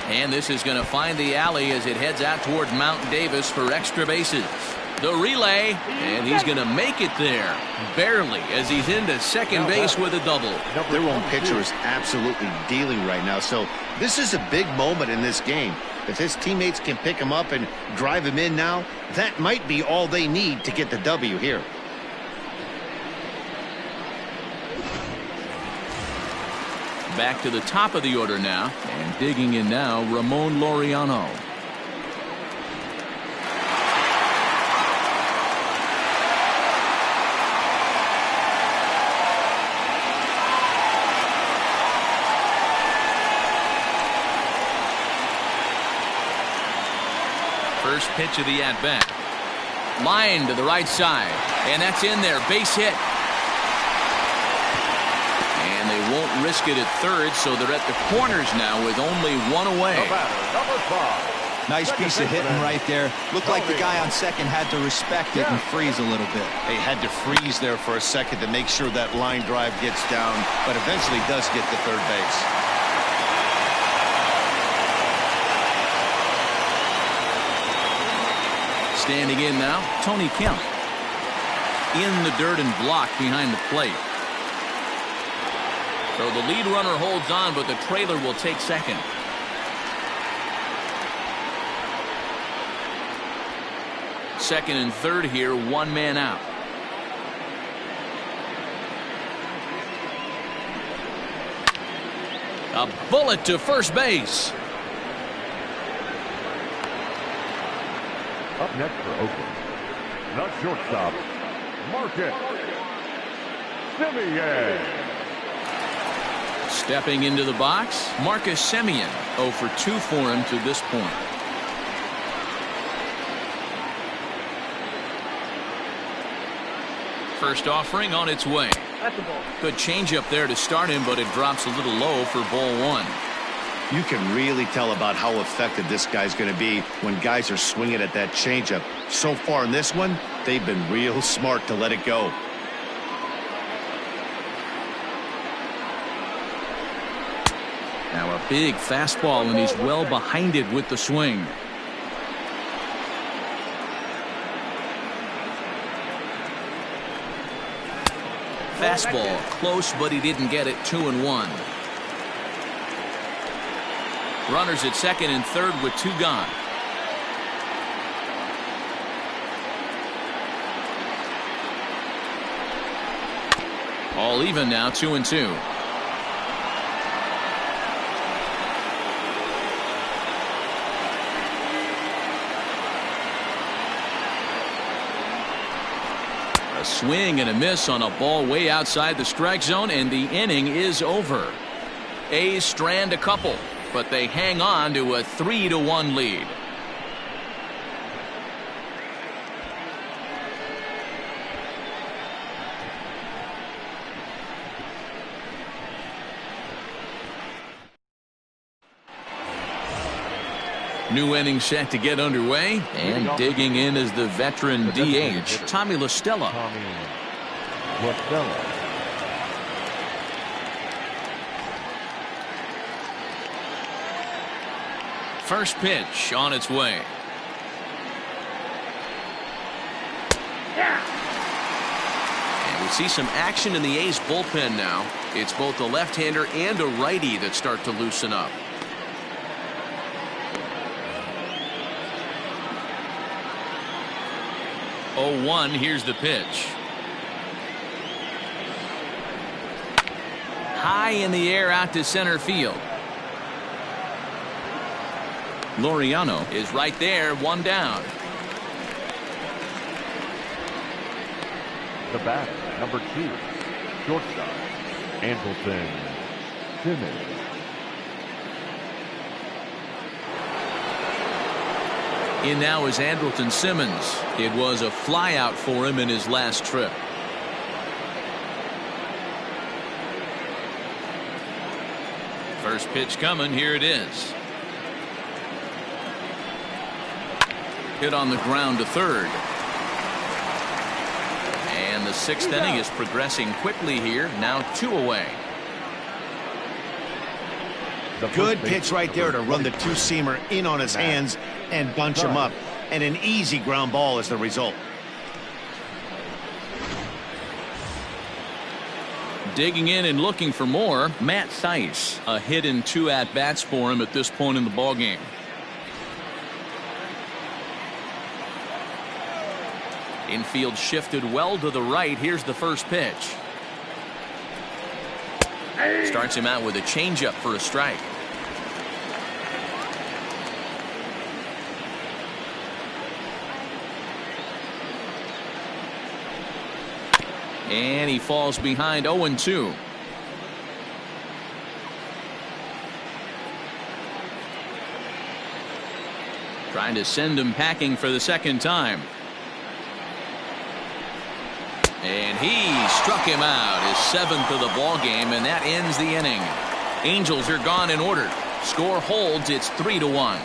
And this is going to find the alley as it heads out toward Mount Davis for extra bases. The relay, and he's going to make it there. Barely, as he's into second base with a double. Their own pitcher is absolutely dealing right now. So this is a big moment in this game. If his teammates can pick him up and drive him in now, that might be all they need to get the W here. Back to the top of the order now, and digging in now, Ramon Laureano. First pitch of the at-bat. Line to the right side, and that's in there. Base hit. And they won't risk it at third, so they're at the corners now with only one away. Number 5. Nice piece of hitting right there. Looked like the guy on second had to respect it and freeze a little bit. They had to freeze there for a second to make sure that line drive gets down, but eventually does get to third base. Standing in now, Tony Kemp. In the dirt and blocked behind the plate. So the lead runner holds on, but the trailer will take second. Second and third here, one man out. A bullet to first base. Up next for Oakland, the shortstop, Marcus Semien. Stepping into the box, Marcus Semien. 0 for 2 for him to this point. First offering on its way. Good changeup there to start him, but it drops a little low for ball one. You can really tell about how effective this guy's going to be when guys are swinging at that changeup. So far in this one, they've been real smart to let it go. Now a big fastball, and he's well behind it with the swing. Fastball close, but he didn't get it. 2-1. Runners at second and third with 2 gone. All even now, 2-2. A swing and a miss on a ball way outside the strike zone, and the inning is over. A's strand a couple, but they hang on to a 3-1 lead. New inning set to get underway, and digging in is the veteran DH, Tommy La Stella. First pitch on its way. And we see some action in the A's bullpen now. It's both a left-hander and a righty that start to loosen up. 0-1, here's the pitch. High in the air out to center field. Laureano is right there, one down. The bat, number 2, shortstop, Andrelton Simmons. In now is Andrelton Simmons. It was a flyout for him in his last trip. First pitch coming. Here it is. Hit on the ground to third. And the 6th inning is progressing quickly here. Now 2 away. Good pitch right there to run the two-seamer in on his hands and bunch him up. And an easy ground ball is the result. Digging in and looking for more, Matt Thaiss. A hit in 2 at-bats for him at this point in the ballgame. Infield shifted well to the right. Here's the first pitch. Starts him out with a changeup for a strike. And he falls behind 0-2. Trying to send him packing for the second time. And he struck him out, his 7th of the ball game, and that ends the inning. Angels are gone in order. Score holds. It's 3-1.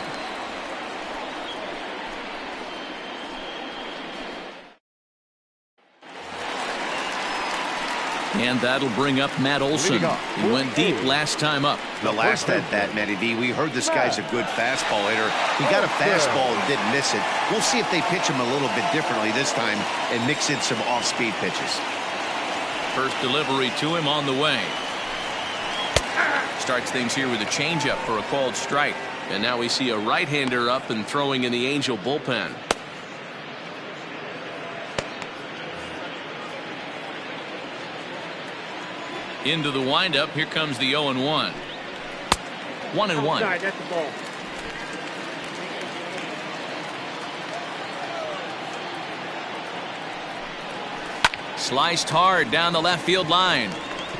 And that'll bring up Matt Olson. He went deep last time up. The last at bat, Matty D, we heard this guy's a good fastball hitter. He got a fastball and didn't miss it. We'll see if they pitch him a little bit differently this time and mix in some off-speed pitches. First delivery to him on the way. Starts things here with a changeup for a called strike. And now we see a right-hander up and throwing in the Angel bullpen. Into the windup. Here comes the 0-1. 1-1. That's the ball. Sliced hard down the left field line.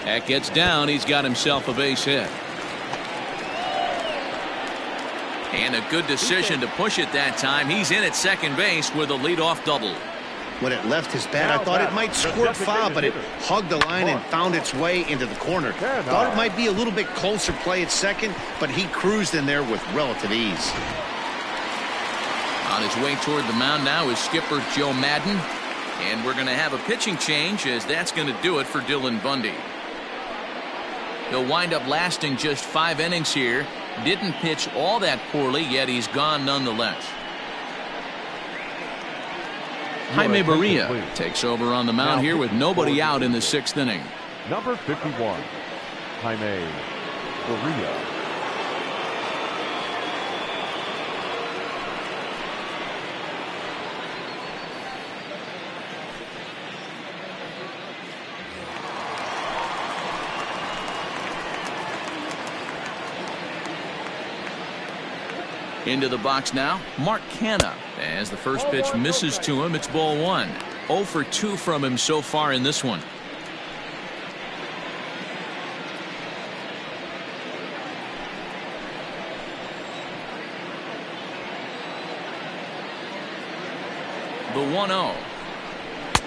That gets down. He's got himself a base hit. And a good decision to push it that time. He's in at second base with a leadoff double. When it left his bat, I thought it might squirt foul, but it hugged the line and found its way into the corner. Thought it might be a little bit closer play at second, but he cruised in there with relative ease. On his way toward the mound now is skipper Joe Madden. And we're going to have a pitching change, as that's going to do it for Dylan Bundy. He'll wind up lasting just 5 innings here. Didn't pitch all that poorly, yet he's gone nonetheless. Jaime Barria takes over on the mound here with nobody out in the 6th inning. Number 51, Jaime Barria. Into the box now, Mark Canha. As the first pitch misses to him, it's ball 1. 0 for 2 from him so far in this one. The 1-0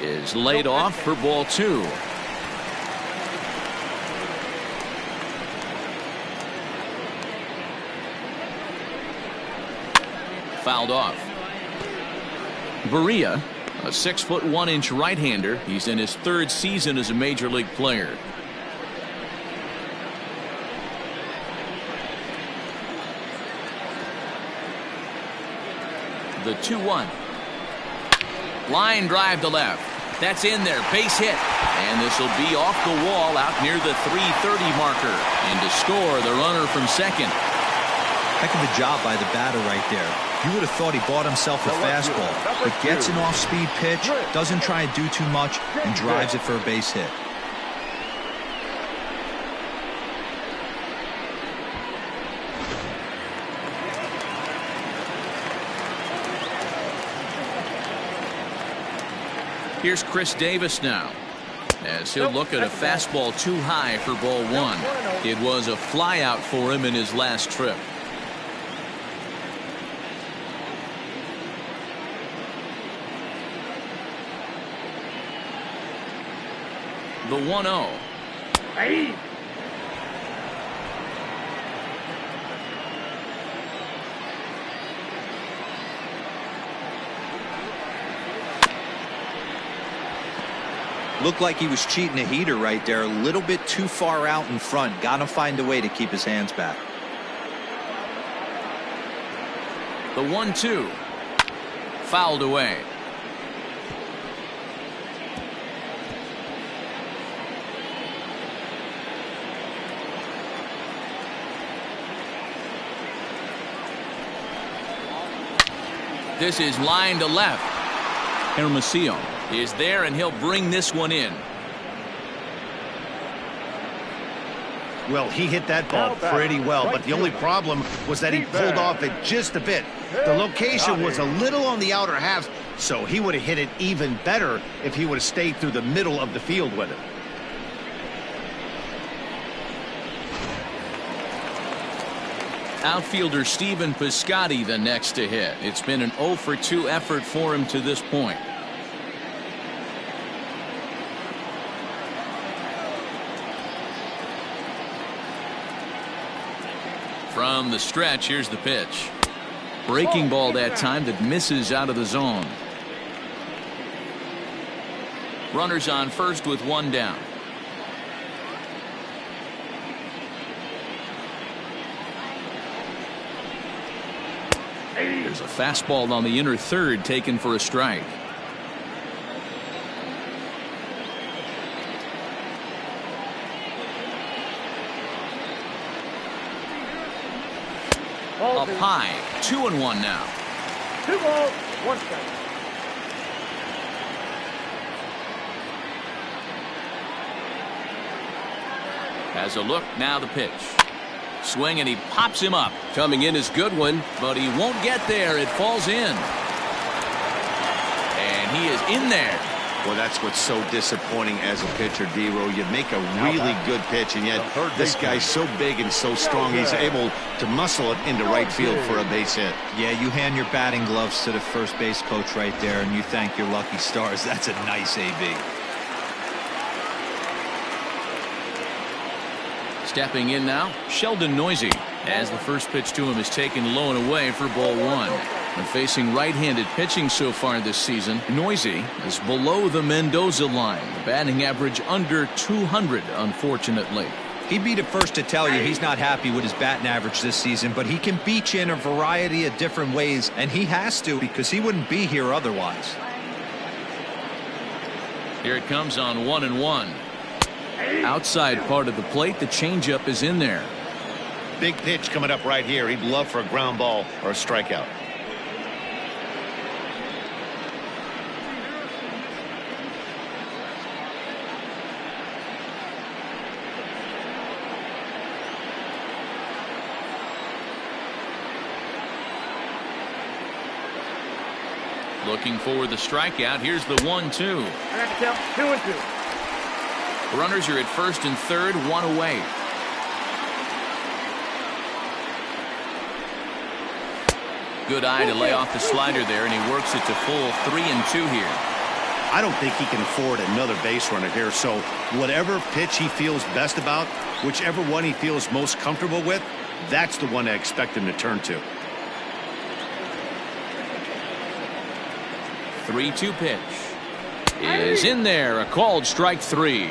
is laid off for ball 2. fouled off. Berea, a 6'1" right-hander. He's in his 3rd season as a major league player. The 2-1. Line drive to left. That's in there. Base hit. And this will be off the wall out near the 330 marker. And to score, the runner from second. Heck of a job by the batter right there. You would have thought he bought himself a fastball, but gets an off-speed pitch, doesn't try to do too much, and drives it for a base hit. Here's Chris Davis now, as he'll look at a fastball too high for ball 1. It was a flyout for him in his last trip. The 1-0. Looked like he was cheating a heater right there. A little bit too far out in front. Got to find a way to keep his hands back. The 1-2. Fouled away. This is line to left. Hermosillo is there, and he'll bring this one in. Well, he hit that ball pretty well, but the only problem was that he pulled off it just a bit. The location was a little on the outer half, so he would have hit it even better if he would have stayed through the middle of the field with it. Outfielder Stephen Piscotty the next to hit. It's been an 0-for-2 effort for him to this point. From the stretch, here's the pitch. Breaking ball that time that misses out of the zone. Runners on first with one down. There's a fastball on the inner third taken for a strike. Up high, 2-1 now. 2 balls, 1 strike. Has a look, now the pitch. Swing, and he pops him up. Coming in is good one, but he won't get there. It falls in. And he is in there. Well, that's what's so disappointing as a pitcher, D-Row. You make a really good pitch, and yet this guy's so big and so strong, he's able to muscle it into right field for a base hit. Yeah, you hand your batting gloves to the first base coach right there, and you thank your lucky stars. That's a nice AB. Stepping in now, Sheldon Neuse, as the first pitch to him is taken low and away for ball 1. And facing right-handed pitching so far this season, Neuse is below the Mendoza line. The batting average under 200, unfortunately. He'd be the first to tell you he's not happy with his batting average this season, but he can beat you in a variety of different ways, and he has to because he wouldn't be here otherwise. Here it comes on 1-1. Outside part of the plate, the changeup is in there. Big pitch coming up right here. He'd love for a ground ball or a strikeout. Looking for the strikeout. Here's the 1-2. I got to count 2-2. Runners are at first and third, one away. Good eye to lay off the slider there, and he works it to full 3-2 here. I don't think he can afford another base runner here, so whatever pitch he feels best about, whichever one he feels most comfortable with, that's the one I expect him to turn to. 3-2 pitch is in there. A called strike 3.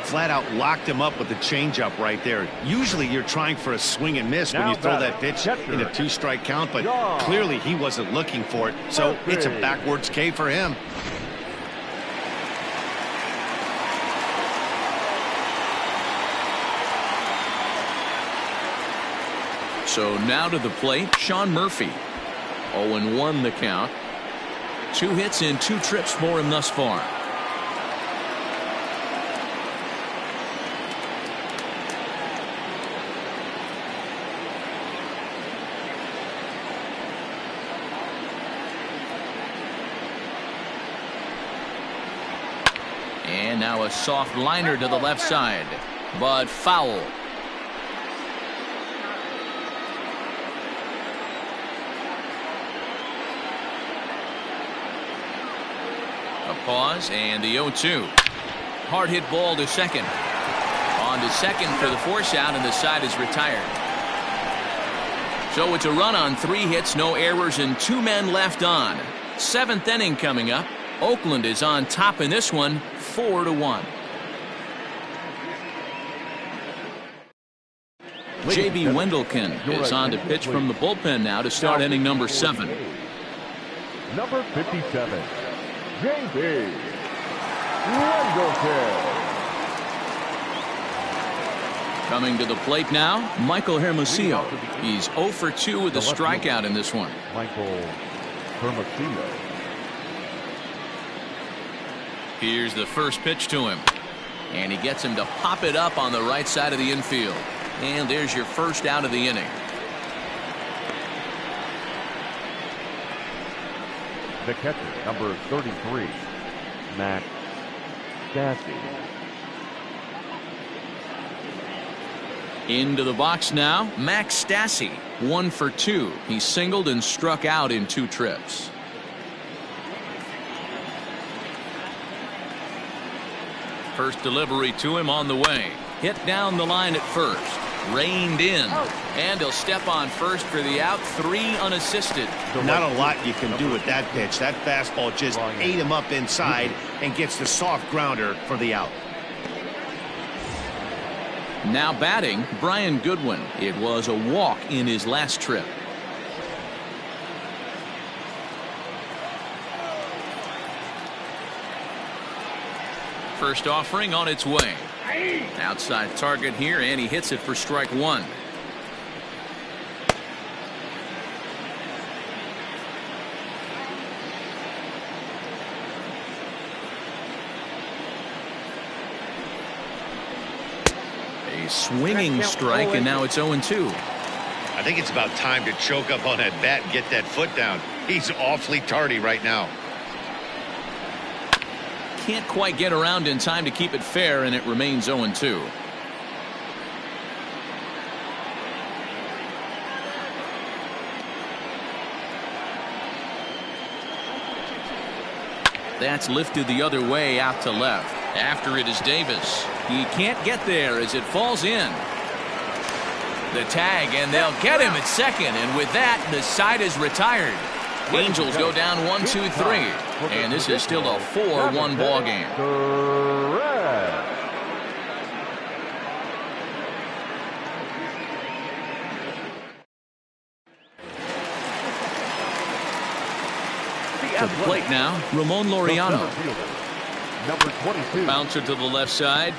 Flat out locked him up with the changeup right there. Usually you're trying for a swing and miss when you throw that pitch in a 2-strike count, but clearly he wasn't looking for it, so it's a backwards K for him. So now to the plate, Sean Murphy. 0-1 the count. 2 hits and 2 trips for him thus far. And now a soft liner to the left side, but foul. A pause and the 0-2. Hard hit ball to second. On to second for the force out, and the side is retired. So it's a run on 3 hits, no errors, and 2 men left on. 7th inning coming up. Oakland is on top in this one, 4-1. J.B. Wendelken is on to pitch from the bullpen now to start inning number 7. Number 57, J.B. Wendelken. Coming to the plate now, Michael Hermosillo. He's 0 for 2 with a strikeout in this one. Michael Hermosillo. Here's the first pitch to him. And he gets him to pop it up on the right side of the infield. And there's your first out of the inning. The catcher, number 33, Max Stassi. Into the box now, Max Stassi, 1 for 2. He singled and struck out in 2 trips. First delivery to him on the way. Hit down the line at first. Reined in. And he'll step on first for the out. 3 unassisted. Not a lot you can do with that pitch. That fastball just ate him up inside and gets the soft grounder for the out. Now batting, Brian Goodwin. It was a walk in his last trip. First offering on its way. Outside target here, and he hits it for strike 1. A swinging strike, and now it's 0-2. I think it's about time to choke up on that bat and get that foot down. He's awfully tardy right now. Can't quite get around in time to keep it fair, and it remains 0-2. That's lifted the other way out to left. After it is Davis. He can't get there as it falls in. The tag, and they'll get him at second, and with that, the side is retired. Angels go down 1-2-3. And this is still a 4-1 ball game. To the plate now, Ramon Laureano. Number 22. Bouncer to the left side.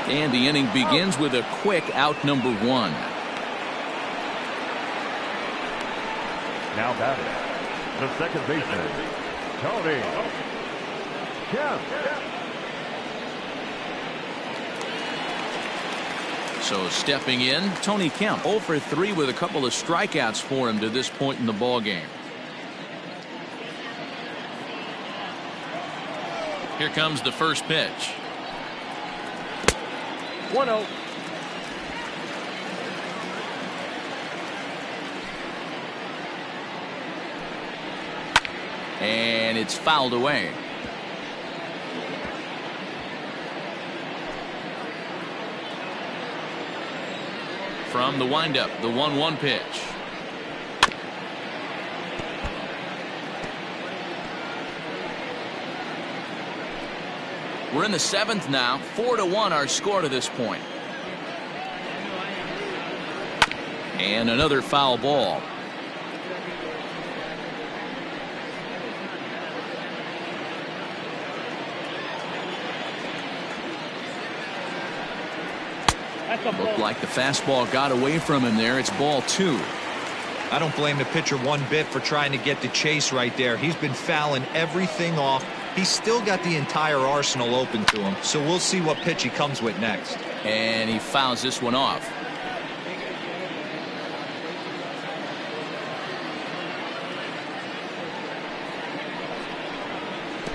And the inning begins with a quick out number 1. Now batting, the second baseman, Tony Kemp. So stepping in, Tony Kemp, 0 for 3 with a couple of strikeouts for him to this point in the ball game. Here comes the first pitch. 1-0. And it's fouled away. From the windup, the 1-1 pitch. We're in the 7th now. 4-1 our score to this point. And another foul ball. Looked like the fastball got away from him there. It's ball 2. I don't blame the pitcher one bit for trying to get the chase right there. He's been fouling everything off. He's still got the entire arsenal open to him. So we'll see what pitch he comes with next. And he fouls this one off.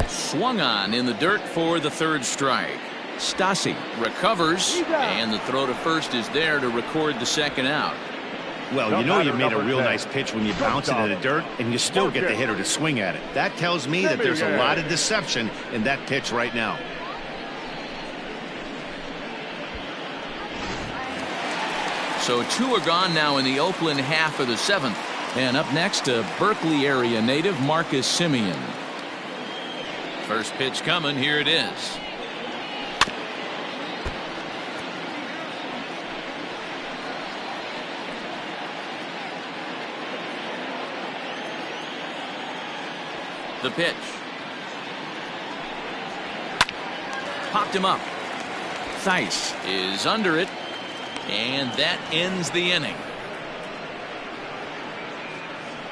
Swung on in the dirt for the 3rd strike. Stassi recovers, and the throw to first is there to record the 2nd out. Well, you know you made a real nice pitch when you bounce it in the dirt and you still get the hitter to swing at it. That tells me that there's a lot of deception in that pitch right now. So 2 are gone now in the Oakland half of the 7th. And up next, a Berkeley area native, Marcus Semien. First pitch coming. Here it is. The pitch. Popped him up. Theis is under it. And that ends the inning.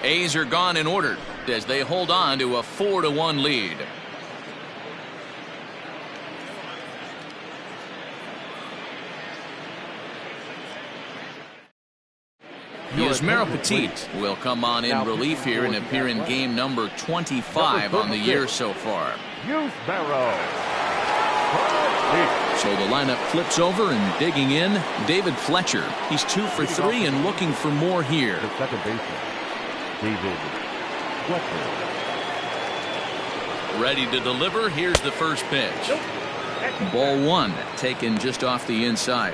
A's are gone in order as they hold on to a 4-1 lead. Yusmeiro Petit will come on in relief here and appear in game number 25 on the year so far. So the lineup flips over and digging in, David Fletcher. He's 2 for 3 and looking for more here. The second baseman, David Fletcher. Ready to deliver. Here's the first pitch. Ball 1, taken just off the inside.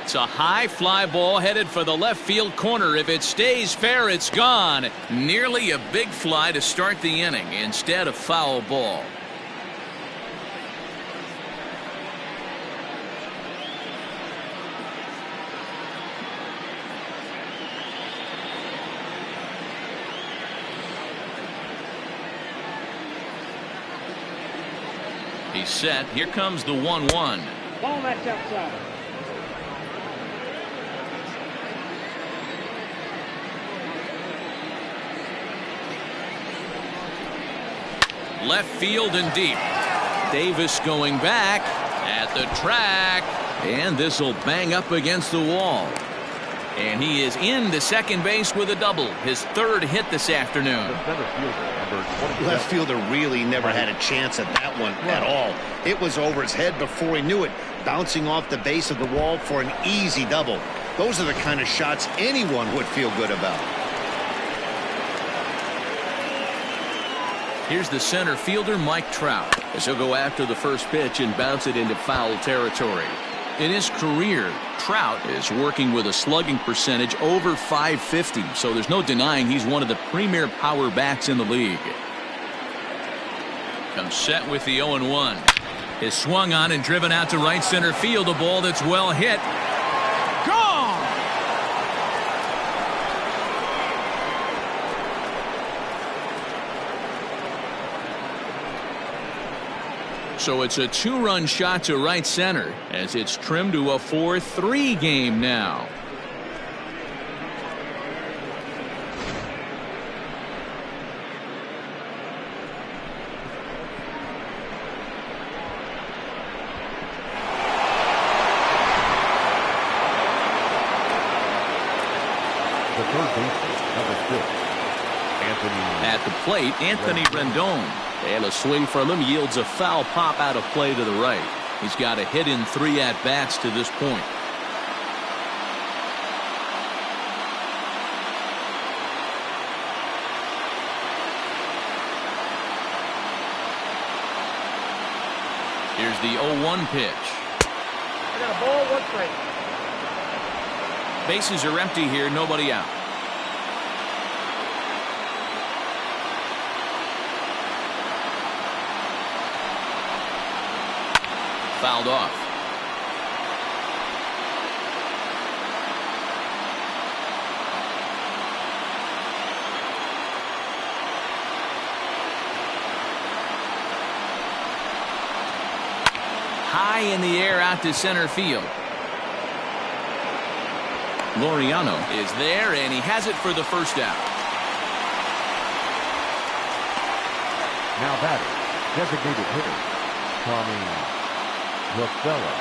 It's a high fly ball headed for the left field corner. If it stays fair, it's gone. Nearly a big fly to start the inning. Instead, a foul ball. He's set. Here comes the 1-1. Ball that's outside. Left field and deep. Davis going back at the track, and this will bang up against the wall. And he is into second base with a double, his 3rd hit this afternoon. Left fielder really never had a chance at that one at all. It was over his head before he knew it, bouncing off the base of the wall for an easy double. Those are the kind of shots anyone would feel good about. Here's the center fielder, Mike Trout, as he'll go after the first pitch and bounce it into foul territory. In his career, Trout is working with a slugging percentage over .550, so there's no denying he's one of the premier power bats in the league. Comes set with the 0-1. Is swung on and driven out to right center field, a ball that's well hit. Gone! So it's a 2-run shot to right center as it's trimmed to a 4-3 game now. The third baseman, number 6, Anthony. At the plate, Anthony Rendon. And a swing from him yields a foul pop out of play to the right. He's got a hit in 3 at-bats to this point. Here's the 0-1 pitch. I got a ball, 1 strike. Bases are empty here, nobody out. Fouled off. High in the air out to center field. Laureano is there, and he has it for the first out. Now batter, designated hitter, Tommy LaStella.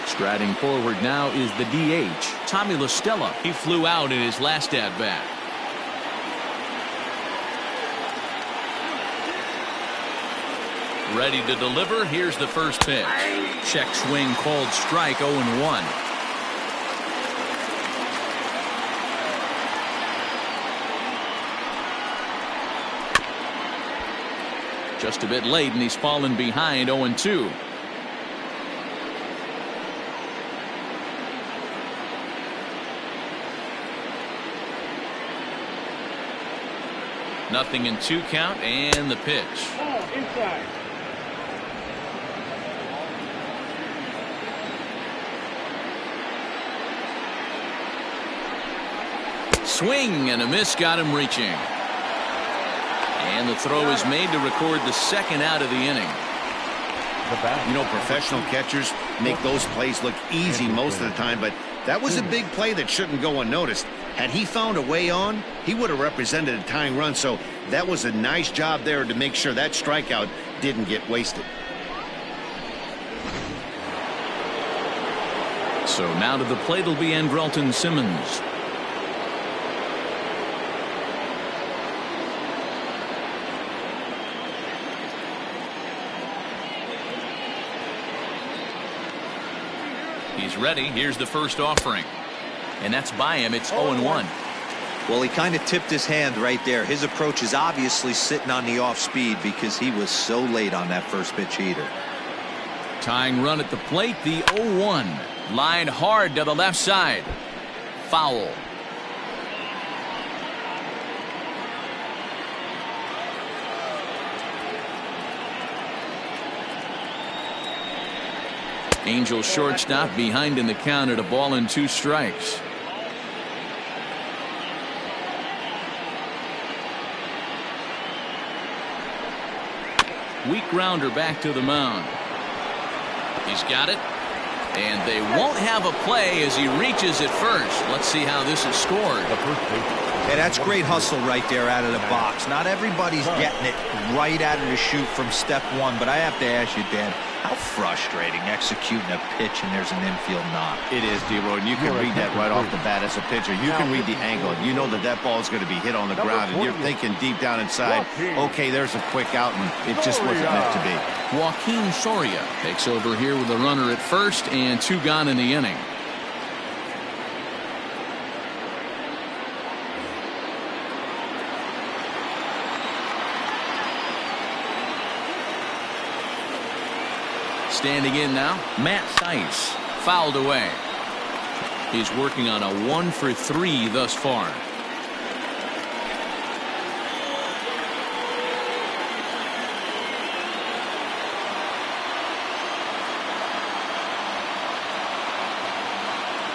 Striding forward now is the DH, Tommy LaStella. He flew out in his last at-bat. Ready to deliver. Here's the first pitch. Check swing called strike, 0-1. Just a bit late, and he's fallen behind, 0-2. Nothing in 2 count, and the pitch. Inside. Swing and a miss, got him reaching. And the throw is made to record the second out of the inning. You know, professional catchers make those plays look easy most of the time, but that was a big play that shouldn't go unnoticed. Had he found a way on, he would have represented a tying run, so that was a nice job there to make sure that strikeout didn't get wasted. So now to the plate will be Andrelton Simmons. He's ready. Here's the first offering. And that's by him. It's 0-1. Well, he kind of tipped his hand right there. His approach is obviously sitting on the off speed because he was so late on that first pitch heater. Tying run at the plate, the 0-1. Lined hard to the left side. Foul. Angels shortstop behind in the count at 1-2 strikes. Weak grounder back to the mound. He's got it. And they won't have a play as he reaches at first. Let's see how this is scored. Hey, that's great hustle right there out of the box. Not everybody's getting it right out of the chute from step one, but I have to ask you, Dan, how frustrating executing a pitch and there's an infield knock. It is, D-Roy, and you can read that right off the bat as a pitcher. You can read the angle. You know that that ball is going to be hit on the ground, and you're thinking deep down inside, okay, there's a quick out, and it just wasn't meant to be. Joaquin Soria takes over here with a runner at first and 2 gone in the inning. Standing in now, Matt Thaiss. Fouled away. He's working on a 1-for-3 thus far.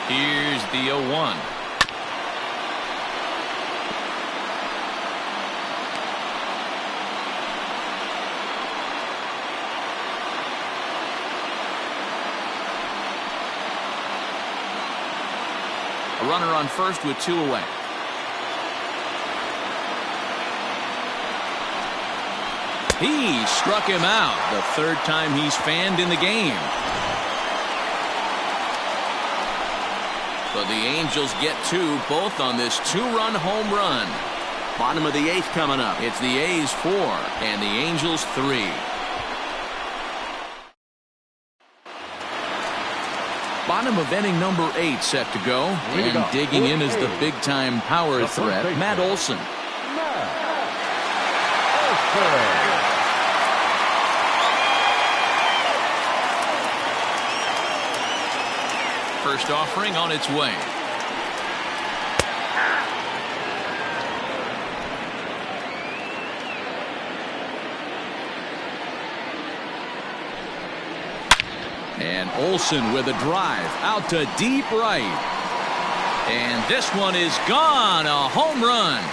Here's the 0-1. A runner on first with 2 away. He struck him out. The 3rd time he's fanned in the game. But the Angels get 2, both on this 2-run home run. Bottom of the 8th coming up. It's the A's 4 and the Angels 3. Bottom of inning number 8 set to go. And digging in is the big-time power threat, Matt Olson. First offering on its way. And Olsen with a drive out to deep right. And this one is gone. A home run.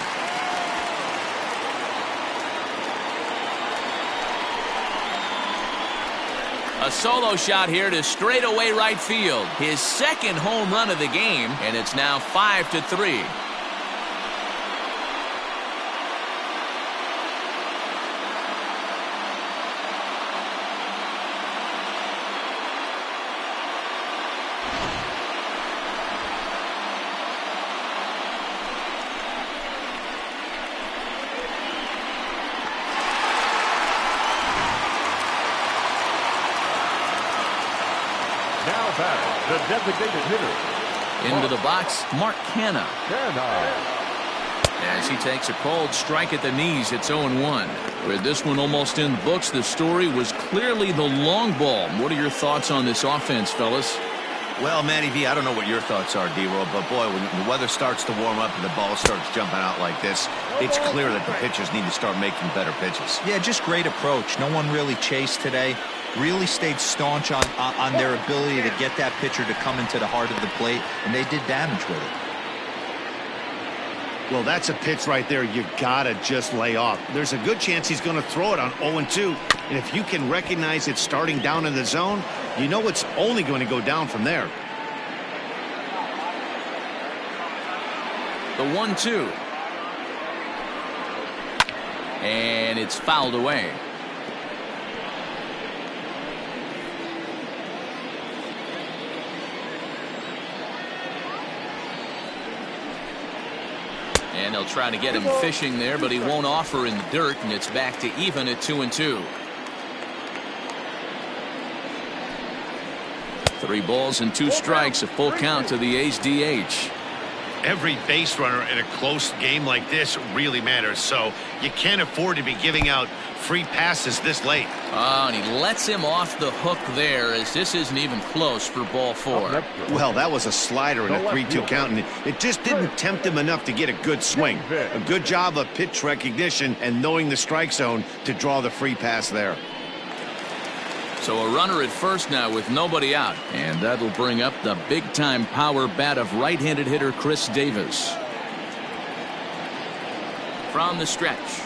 A solo shot here to straightaway right field. His second home run of the game, and it's now 5-3. The designated hitter. Into the box, Mark Canha. As he takes a cold strike at the knees, it's 0-1. With this one almost in the books, the story was clearly the long ball. What are your thoughts on this offense, fellas? Well, Matty V, I don't know what your thoughts are, D-Roll, but boy, when the weather starts to warm up and the ball starts jumping out like this, it's clear that the pitchers need to start making better pitches. Yeah, just great approach. No one really chased today. Really stayed staunch on their ability to get that pitcher to come into the heart of the plate, and they did damage with it. Well, that's a pitch right there you gotta just lay off. There's a good chance he's going to throw it on 0-2, and if you can recognize it starting down in the zone, you know it's only going to go down from there. The 1-2. And it's fouled away. And they'll try to get him fishing there, but he won't offer in the dirt, and it's back to even at 2-2. 3 balls and 2 strikes, a full count to the A's DH. Every base runner in a close game like this really matters, so you can't afford to be giving out free passes this late. Oh, and he lets him off the hook there, as this isn't even close for ball 4. Well, that was a slider in a 3-2 count, and it just didn't tempt him enough to get a good swing. A good job of pitch recognition and knowing the strike zone to draw the free pass there. So a runner at first now with nobody out, and that'll bring up the big-time power bat of right-handed hitter Chris Davis. From the stretch.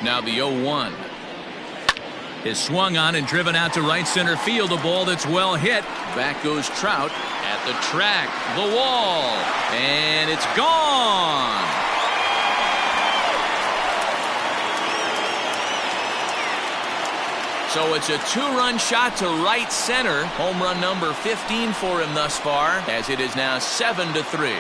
Now the 0-1 is swung on and driven out to right center field. A ball that's well hit. Back goes Trout at the track, the wall, and it's gone. So it's a 2-run shot to right center. Home run number 15 for him thus far, as it is now 7-3.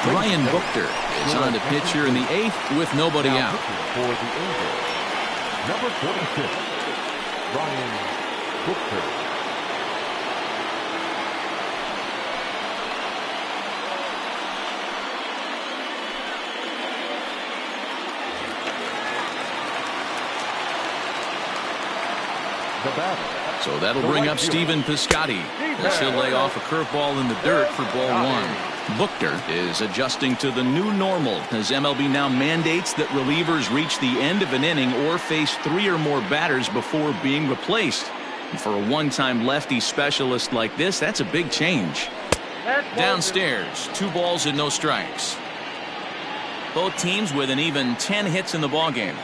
Ryan Buchter is on to pitch here in the 8th with nobody out. For the Angels, number 46, Ryan Buchter. The batter. So that'll bring up Stephen Piscotty, as he'll lay off a curveball in the dirt for ball 1. Buchter is adjusting to the new normal, as MLB now mandates that relievers reach the end of an inning or face 3 or more batters before being replaced. And for a one-time lefty specialist like this, that's a big change. Downstairs, 2 balls and no strikes. Both teams with an even 10 hits in the ballgame.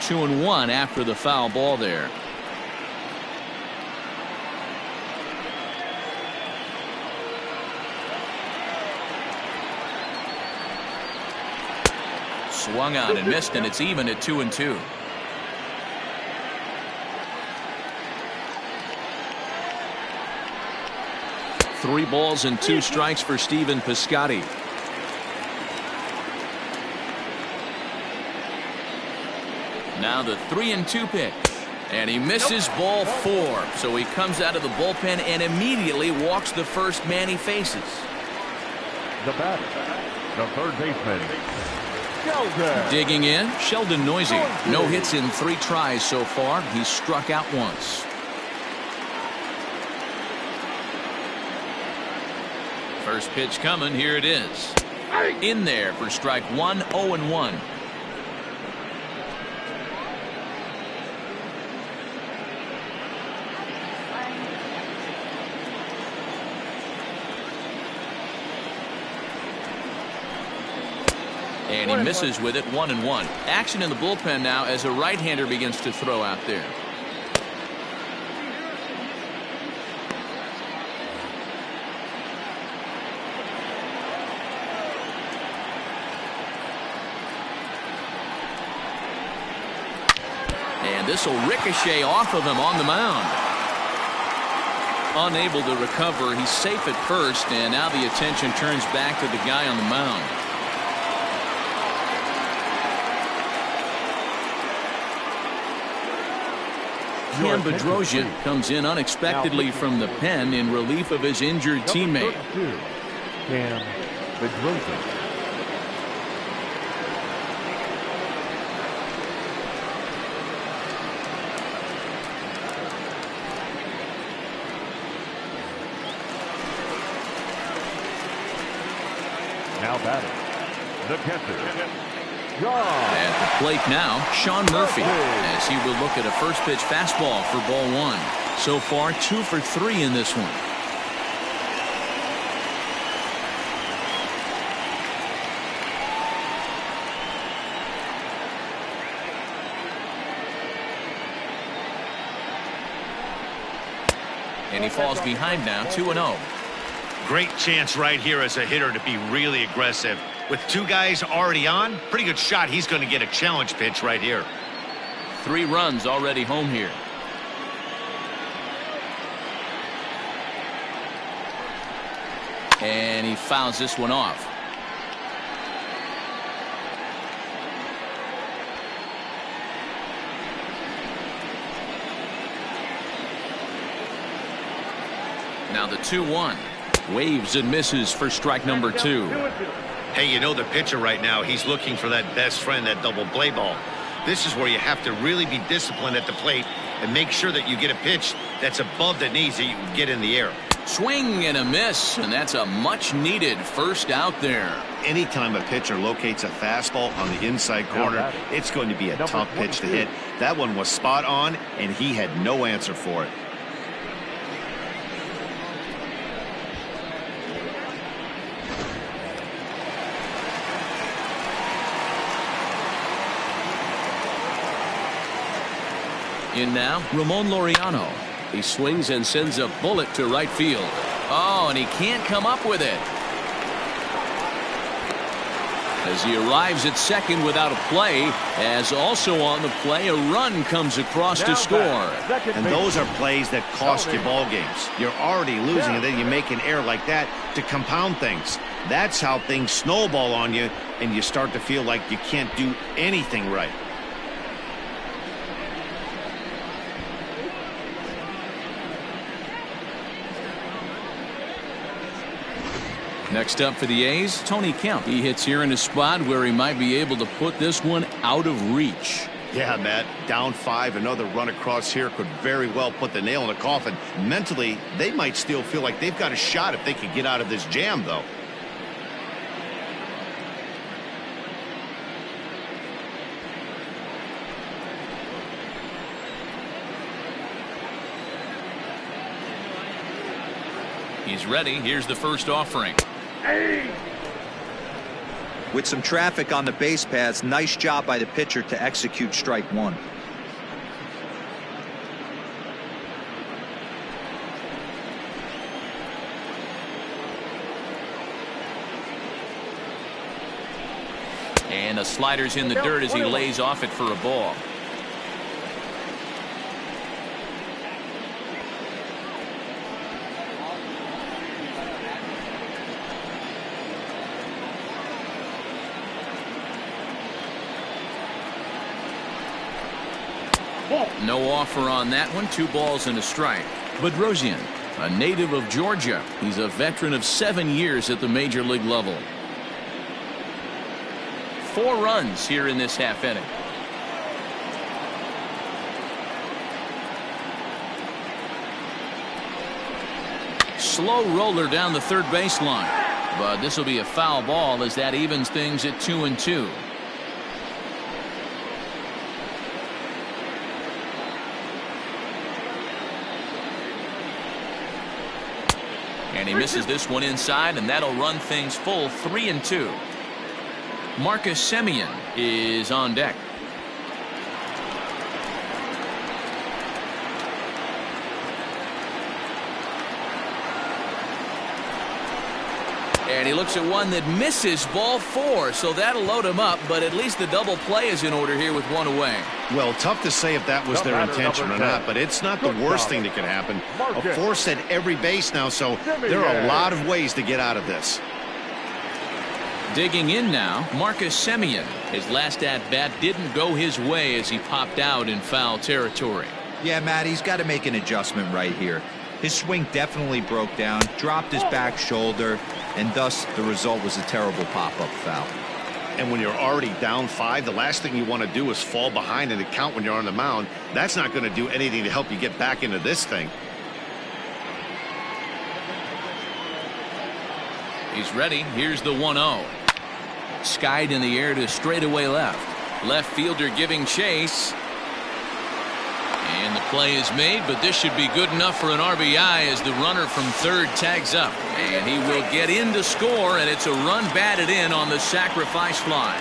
Two and 1 after the foul ball there. Swung on and missed, and it's even at 2-2. 3 balls and 2 strikes for Stephen Piscotty. Now the 3-2 pitch. And he misses ball 4. So he comes out of the bullpen and immediately walks the first man he faces. The batter, the third baseman, Sheldon. Digging in, Sheldon Noisy. No hits in 3 tries so far. He's struck out once. First pitch coming. Here it is. In there for strike 1, 0-1. And he misses with it, 1-1. Action in the bullpen now as a right-hander begins to throw out there. And this will ricochet off of him on the mound. Unable to recover. He's safe at first, and now the attention turns back to the guy on the mound. Cam Bedrosian comes in unexpectedly from the pen in relief of his injured teammate. Cam Bedrosian. Now batting, the catcher. At the plate now, Sean Murphy, as he will look at a first pitch fastball for ball 1. So far, 2 for 3 in this one. And he falls behind now, 2-0. Great chance right here as a hitter to be really aggressive. With 2 guys already on, pretty good shot he's going to get a challenge pitch right here. 3 runs already home here. And he fouls this one off. Now the 2-1. Waves and misses for strike number 2. Hey, you know the pitcher right now, he's looking for that best friend, that double play ball. This is where you have to really be disciplined at the plate and make sure that you get a pitch that's above the knees that you can get in the air. Swing and a miss, and that's a much-needed first out there. Anytime a pitcher locates a fastball on the inside corner, it's going to be a tough pitch to hit. That one was spot on, and he had no answer for it. In now, Ramon Laureano. He swings and sends a bullet to right field. Oh, and he can't come up with it. As he arrives at second without a play, as also on the play, a run comes across to score. And those are plays that cost you ball games. You're already losing, and then you make an error like that to compound things. That's how things snowball on you, and you start to feel like you can't do anything right. Next up for the A's, Tony Kemp. He hits here in a spot where he might be able to put this one out of reach. Yeah, Matt, down 5, another run across here could very well put the nail in the coffin. Mentally, they might still feel like they've got a shot if they could get out of this jam, though. He's ready. Here's the first offering. With some traffic on the base paths, nice job by the pitcher to execute strike 1. And a slider's in the dirt as he lays off it for a ball. No offer on that one. 2 balls and a strike. Bedrosian, a native of Georgia. He's a veteran of 7 years at the major league level. 4 runs here in this half inning. Slow roller down the third baseline, but this will be a foul ball as that evens things at 2-2. And he misses this one inside, and that'll run things full 3-2. Marcus Semien is on deck. And he looks at one that misses, ball 4, so that'll load him up, but at least the double play is in order here with 1 away. Well, tough to say if that was their intention or not, but it's not the worst thing that could happen. A force at every base now, so there are a lot of ways to get out of this. Digging in now, Marcus Semien. His last at-bat didn't go his way as he popped out in foul territory. Yeah, Matt, he's got to make an adjustment right here. His swing definitely broke down, dropped his back shoulder, and thus the result was a terrible pop-up foul. And when you're already down 5, the last thing you want to do is fall behind in the count when you're on the mound. That's not going to do anything to help you get back into this thing. He's ready. Here's the 1-0. Skied in the air to straightaway left. Left fielder giving chase. And the play is made, but this should be good enough for an RBI as the runner from third tags up. And he will get in to score, and it's a run batted in on the sacrifice fly.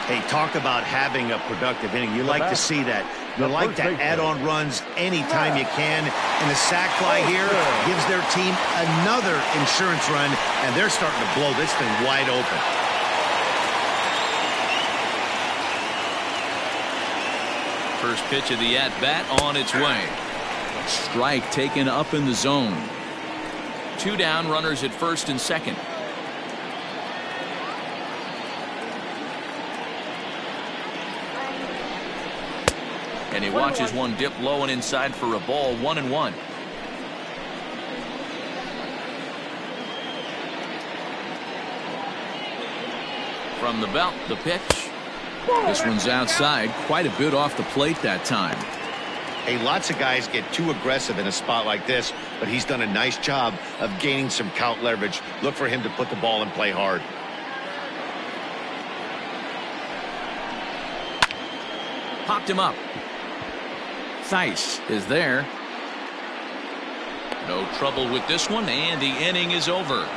Hey, talk about having a productive inning. You like to see that. You like to add on runs anytime you can. And the sac fly here gives their team another insurance run, and they're starting to blow this thing wide open. First pitch of the at-bat on its way. Strike taken up in the zone. 2 down, runners at first and second. And he watches one dip low and inside for a ball. 1-1. From the belt, the pitch. This one's outside, quite a bit off the plate that time. Hey, lots of guys get too aggressive in a spot like this, but he's done a nice job of gaining some count leverage. Look for him to put the ball and play hard. Popped him up. Theis is there. No trouble with this one, and the inning is over.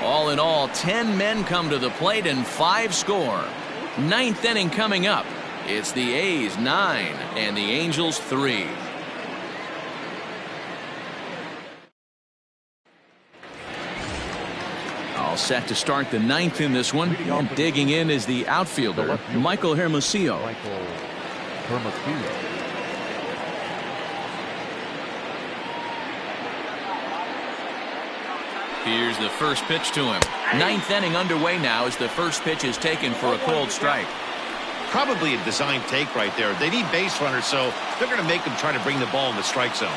All in all, 10 men come to the plate and 5 score. 9th inning coming up. It's the A's 9 and the Angels 3. All set to start the 9th in this one. And digging in is the outfielder, Michael Hermosillo. Here's the first pitch to him. 9th inning underway now as the first pitch is taken for a cold strike. Probably a design take right there. They need base runners, so they're going to make them try to bring the ball in the strike zone.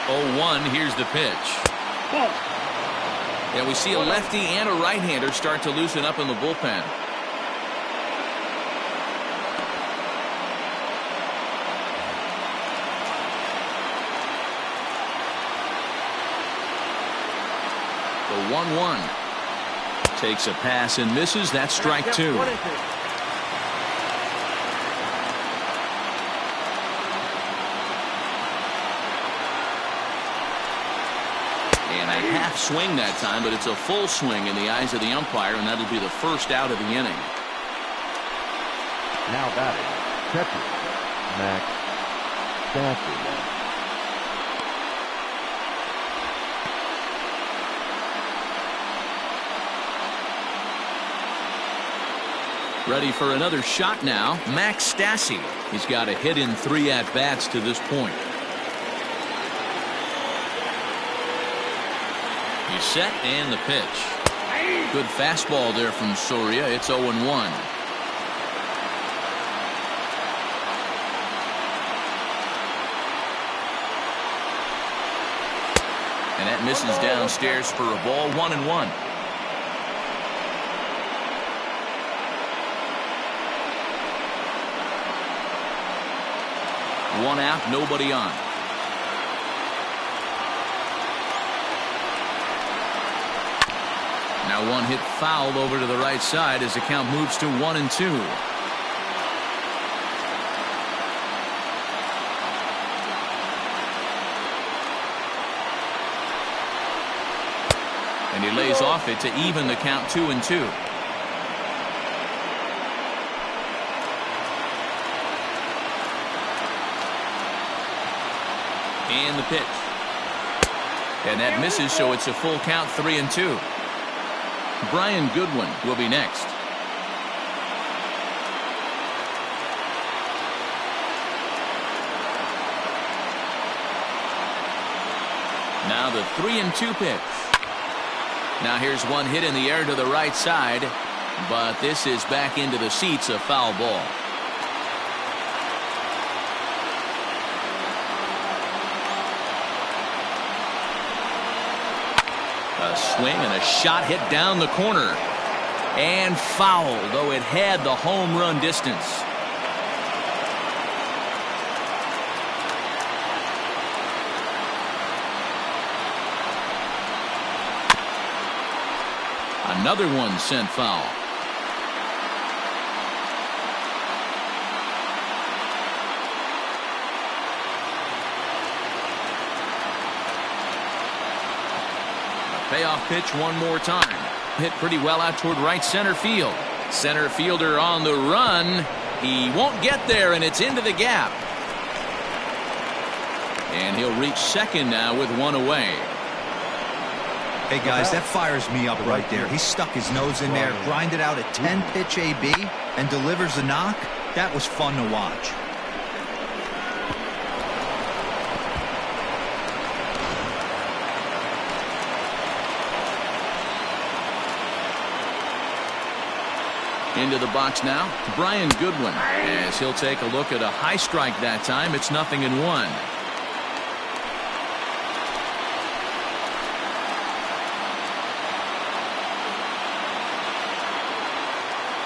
0-1, here's the pitch. And we see a lefty and a right-hander start to loosen up in the bullpen. The 1-1. Takes a pass and misses. That's strike 2. And a half swing that time, but it's a full swing in the eyes of the umpire, and that'll be the first out of the inning. Now batting, catcher, Max Stassi. Ready for another shot now, Max Stassi. He's got a hit in 3 at-bats to this point. He's set and the pitch. Good fastball there from Soria. It's 0-1. And that misses downstairs for a ball, 1-1. One out, nobody on. Now one hit foul over to the right side as the count moves to 1-2. And he lays off it to even the count 2-2. And the pitch. And that misses, so it's a full count, 3-2. Brian Goodwin will be next. Now the 3-2 pitch. Now here's one hit in the air to the right side, but this is back into the seats, a foul ball. A swing and a shot hit down the corner. And foul, though it had the home run distance. Another one sent foul. Payoff pitch one more time. Hit pretty well out toward right center field. Center fielder on the run. He won't get there, and it's into the gap. And he'll reach second now with one away. Hey, guys, that fires me up right there. He stuck his nose in there, grinded out a 10-pitch AB, and delivers a knock. That was fun to watch. Into the box now, Brian Goodwin, as he'll take a look at a high strike that time. It's 0-1.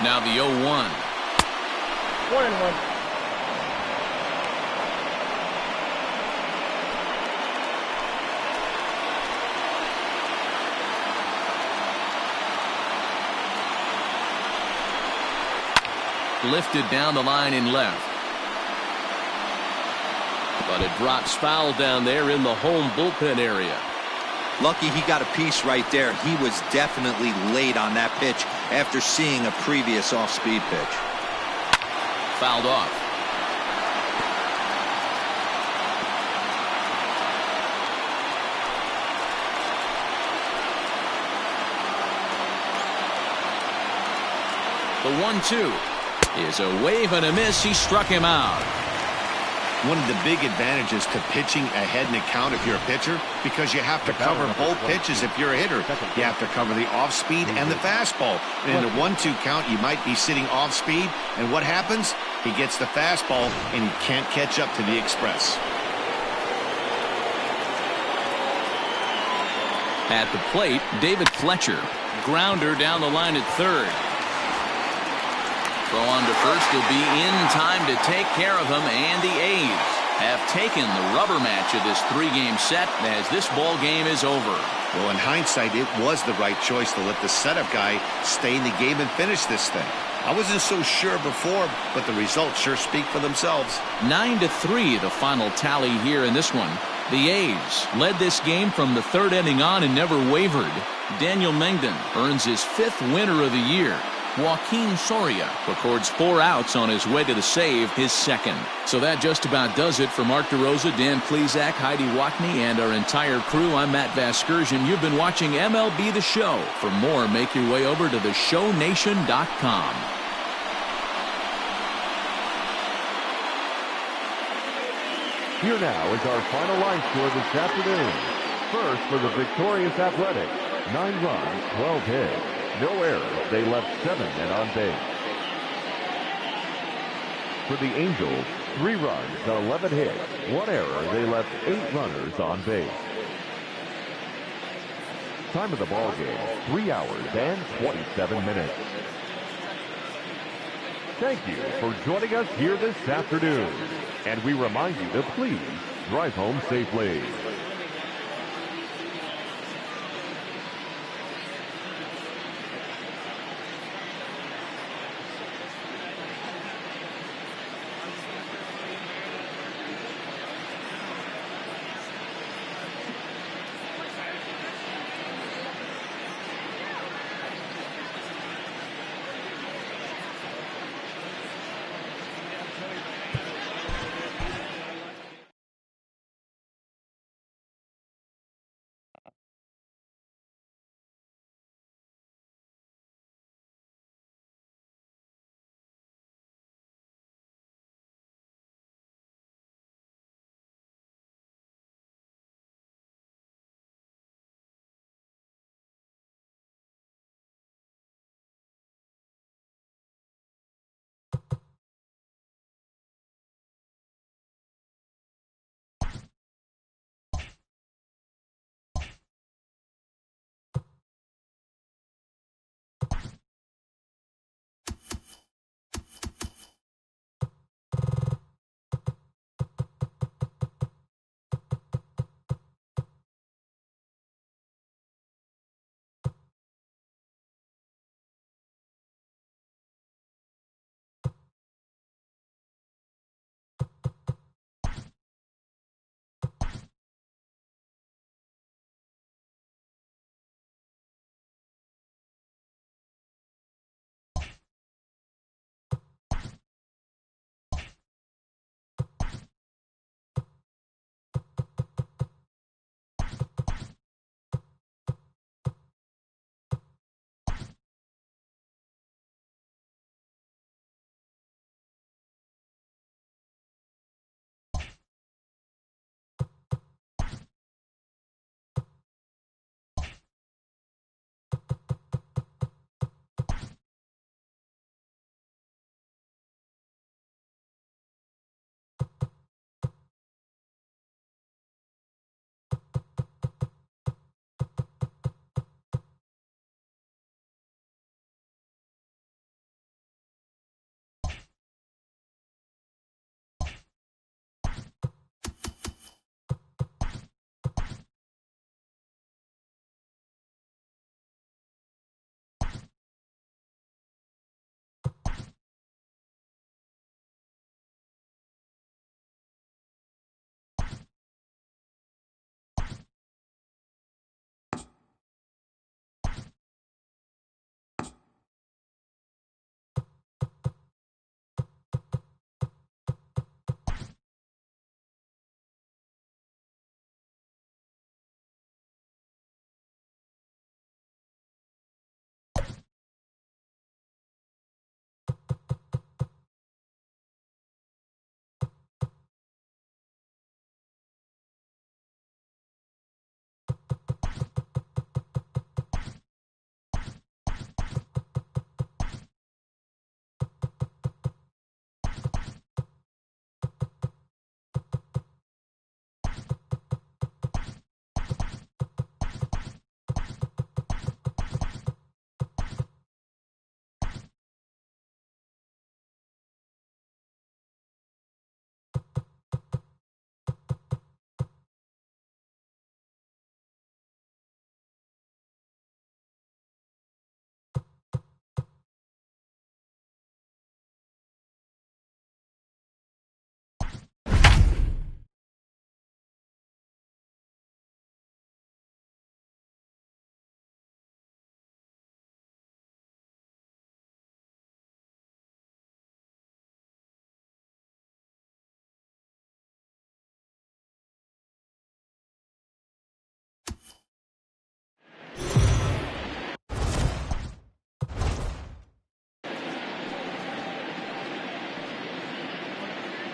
Now the 0-1. 1-1. Lifted down the line in left. But it drops foul down there in the home bullpen area. Lucky he got a piece right there. He was definitely late on that pitch after seeing a previous off-speed pitch. Fouled off. The 1-2 is a wave and a miss. He struck him out. One of the big advantages to pitching ahead in the count if you're a pitcher, because you have to cover both pitches if you're a hitter. You have to cover the off-speed and the fastball. And in a 1-2 count, you might be sitting off-speed, and what happens? He gets the fastball, and he can't catch up to the express. At the plate, David Fletcher. Grounder down the line at third. Throw on to first will be in time to take care of him, and the A's have taken the rubber match of this three-game set as this ball game is over. Well, in hindsight, it was the right choice to let the setup guy stay in the game and finish this thing. I wasn't so sure before, but the results sure speak for themselves. 9-3 the final tally here in this one. The A's led this game from the third inning on and never wavered. Daniel Mengden earns his 5th winner of the year. Joaquin Soria records 4 outs on his way to the save, his 2nd. So that just about does it for Mark DeRosa, Dan Plesac, Heidi Watney, and our entire crew. I'm Matt Vasgersian. You've been watching MLB The Show. For more, make your way over to theshownation.com. Here now is our final line score this afternoon. First for the victorious Athletics, 9 runs, 12 hits. No errors. They left 7 men on base. For the Angels, 3 runs, 11 hits, 1 error. They left 8 runners on base. Time of the ball game, 3 hours and 27 minutes. Thank you for joining us here this afternoon. And we remind you to please drive home safely.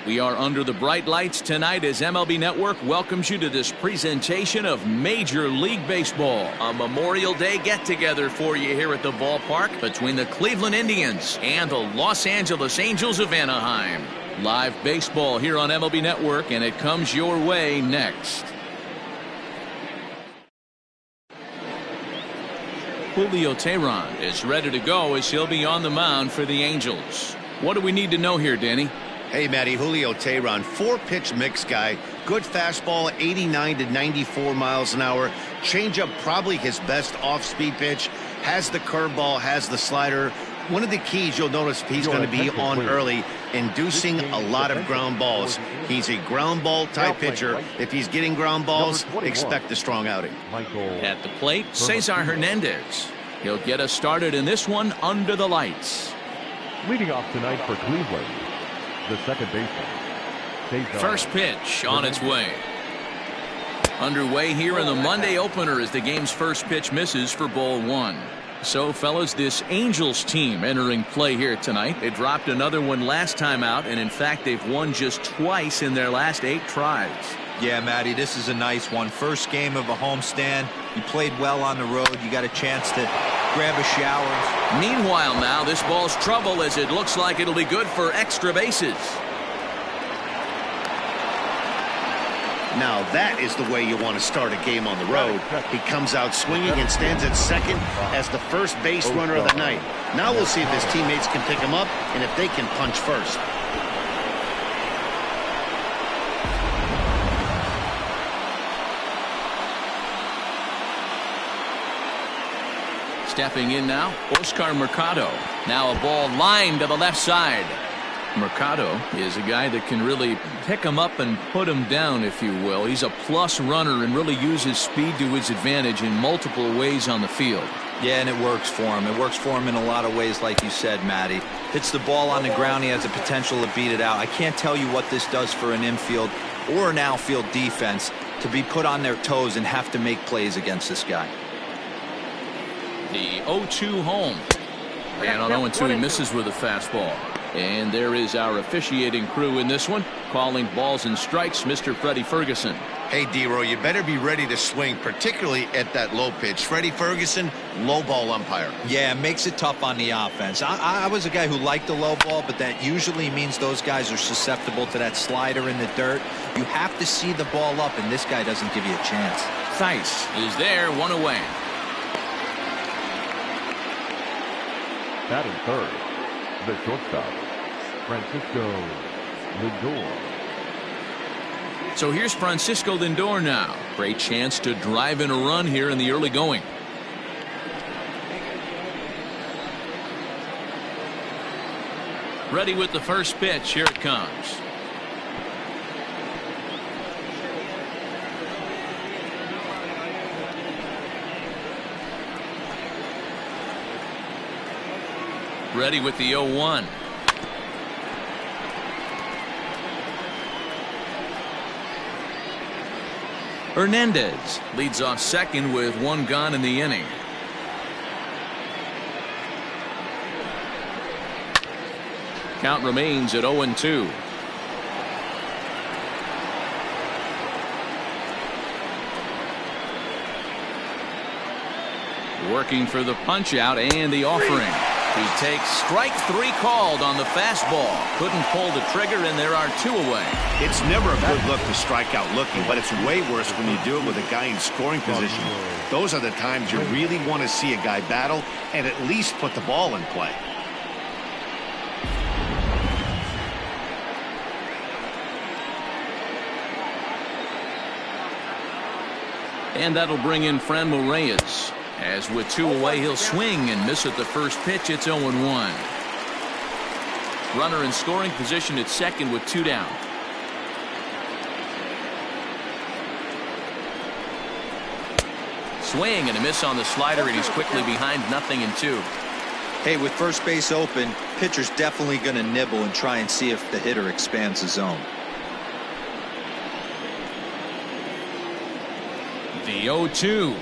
We are under the bright lights tonight as MLB Network welcomes you to this presentation of Major League Baseball. A Memorial Day get-together for you here at the ballpark between the Cleveland Indians and the Los Angeles Angels of Anaheim. Live baseball here on MLB Network, and it comes your way next. Julio Teheran is ready to go as he'll be on the mound for the Angels. What do we need to know here, Danny? Hey, Matty, Julio Teheran, 4-pitch mix guy. Good fastball, 89 to 94 miles an hour. Changeup, probably his best off-speed pitch. Has the curveball, has the slider. One of the keys you'll notice he's going to be on early, inducing a lot of ground balls. He's a ground ball type pitcher. If he's getting ground balls, expect a strong outing. At the plate, Cesar Hernandez. He'll get us started in this one under the lights. Leading off tonight for Cleveland, the second baseman. First pitch on its way. Underway here in the Monday opener as the game's first pitch misses for ball one. So, fellas, this Angels team entering play here tonight. They dropped another one last time out, and in fact, they've won just twice in their last 8 tries. Yeah, Matty, this is a nice one. First game of a homestand. You played well on the road. You got a chance to grab a shower. Meanwhile, now, this ball's trouble as it looks like it'll be good for extra bases. Now that is the way you want to start a game on the road. He comes out swinging and stands at second as the first base runner of the night. Now we'll see if his teammates can pick him up and if they can punch first. Stepping in now, Oscar Mercado. Now a ball lined to the left side. Mercado is a guy that can really pick him up and put him down, if you will. He's a plus runner and really uses speed to his advantage in multiple ways on the field. Yeah, and it works for him. It works for him in a lot of ways, like you said, Matty. Hits the ball on the ground. He has the potential to beat it out. I can't tell you what this does for an infield or an outfield defense to be put on their toes and have to make plays against this guy. The 0-2 home. And on 0-2 he misses with a fastball. And there is our officiating crew in this one, calling balls and strikes, Mr. Freddie Ferguson. Hey, D-Row, you better be ready to swing, particularly at that low pitch. Freddie Ferguson, low ball umpire. Yeah, makes it tough on the offense. I was a guy who liked the low ball, but that usually means those guys are susceptible to that slider in the dirt. You have to see the ball up, and this guy doesn't give you a chance. Theis is there, one away. Batting third, the shortstop, Francisco Lindor. So here's Francisco Lindor now. Great chance to drive in a run here in the early going. Ready with the first pitch. Here it comes. Ready with the 0-1. Hernandez leads off second with one gone in the inning. Count remains at 0-2. Working for the punch out and the offering. He takes strike 3 called on the fastball. Couldn't pull the trigger, and there are 2 away. It's never a good look to strike out looking, but it's way worse when you do it with a guy in scoring position. Those are the times you really want to see a guy battle and at least put the ball in play. And that'll bring in Franmil Reyes. As with 2 away, he'll swing and miss at the first pitch. It's 0-1. Runner in scoring position at second with 2 down. Swing and a miss on the slider, and he's quickly behind 0-2. Hey, with first base open, pitcher's definitely going to nibble and try and see if the hitter expands the zone. The 0-2.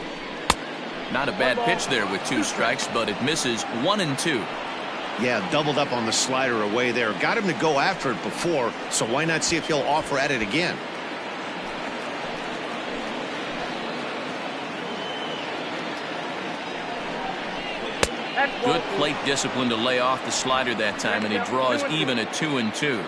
Not a bad pitch there with 2 strikes, but it misses 1-2. Yeah, doubled up on the slider away there. Got him to go after it before, so why not see if he'll offer at it again? Good plate discipline to lay off the slider that time, and he draws even at 2-2.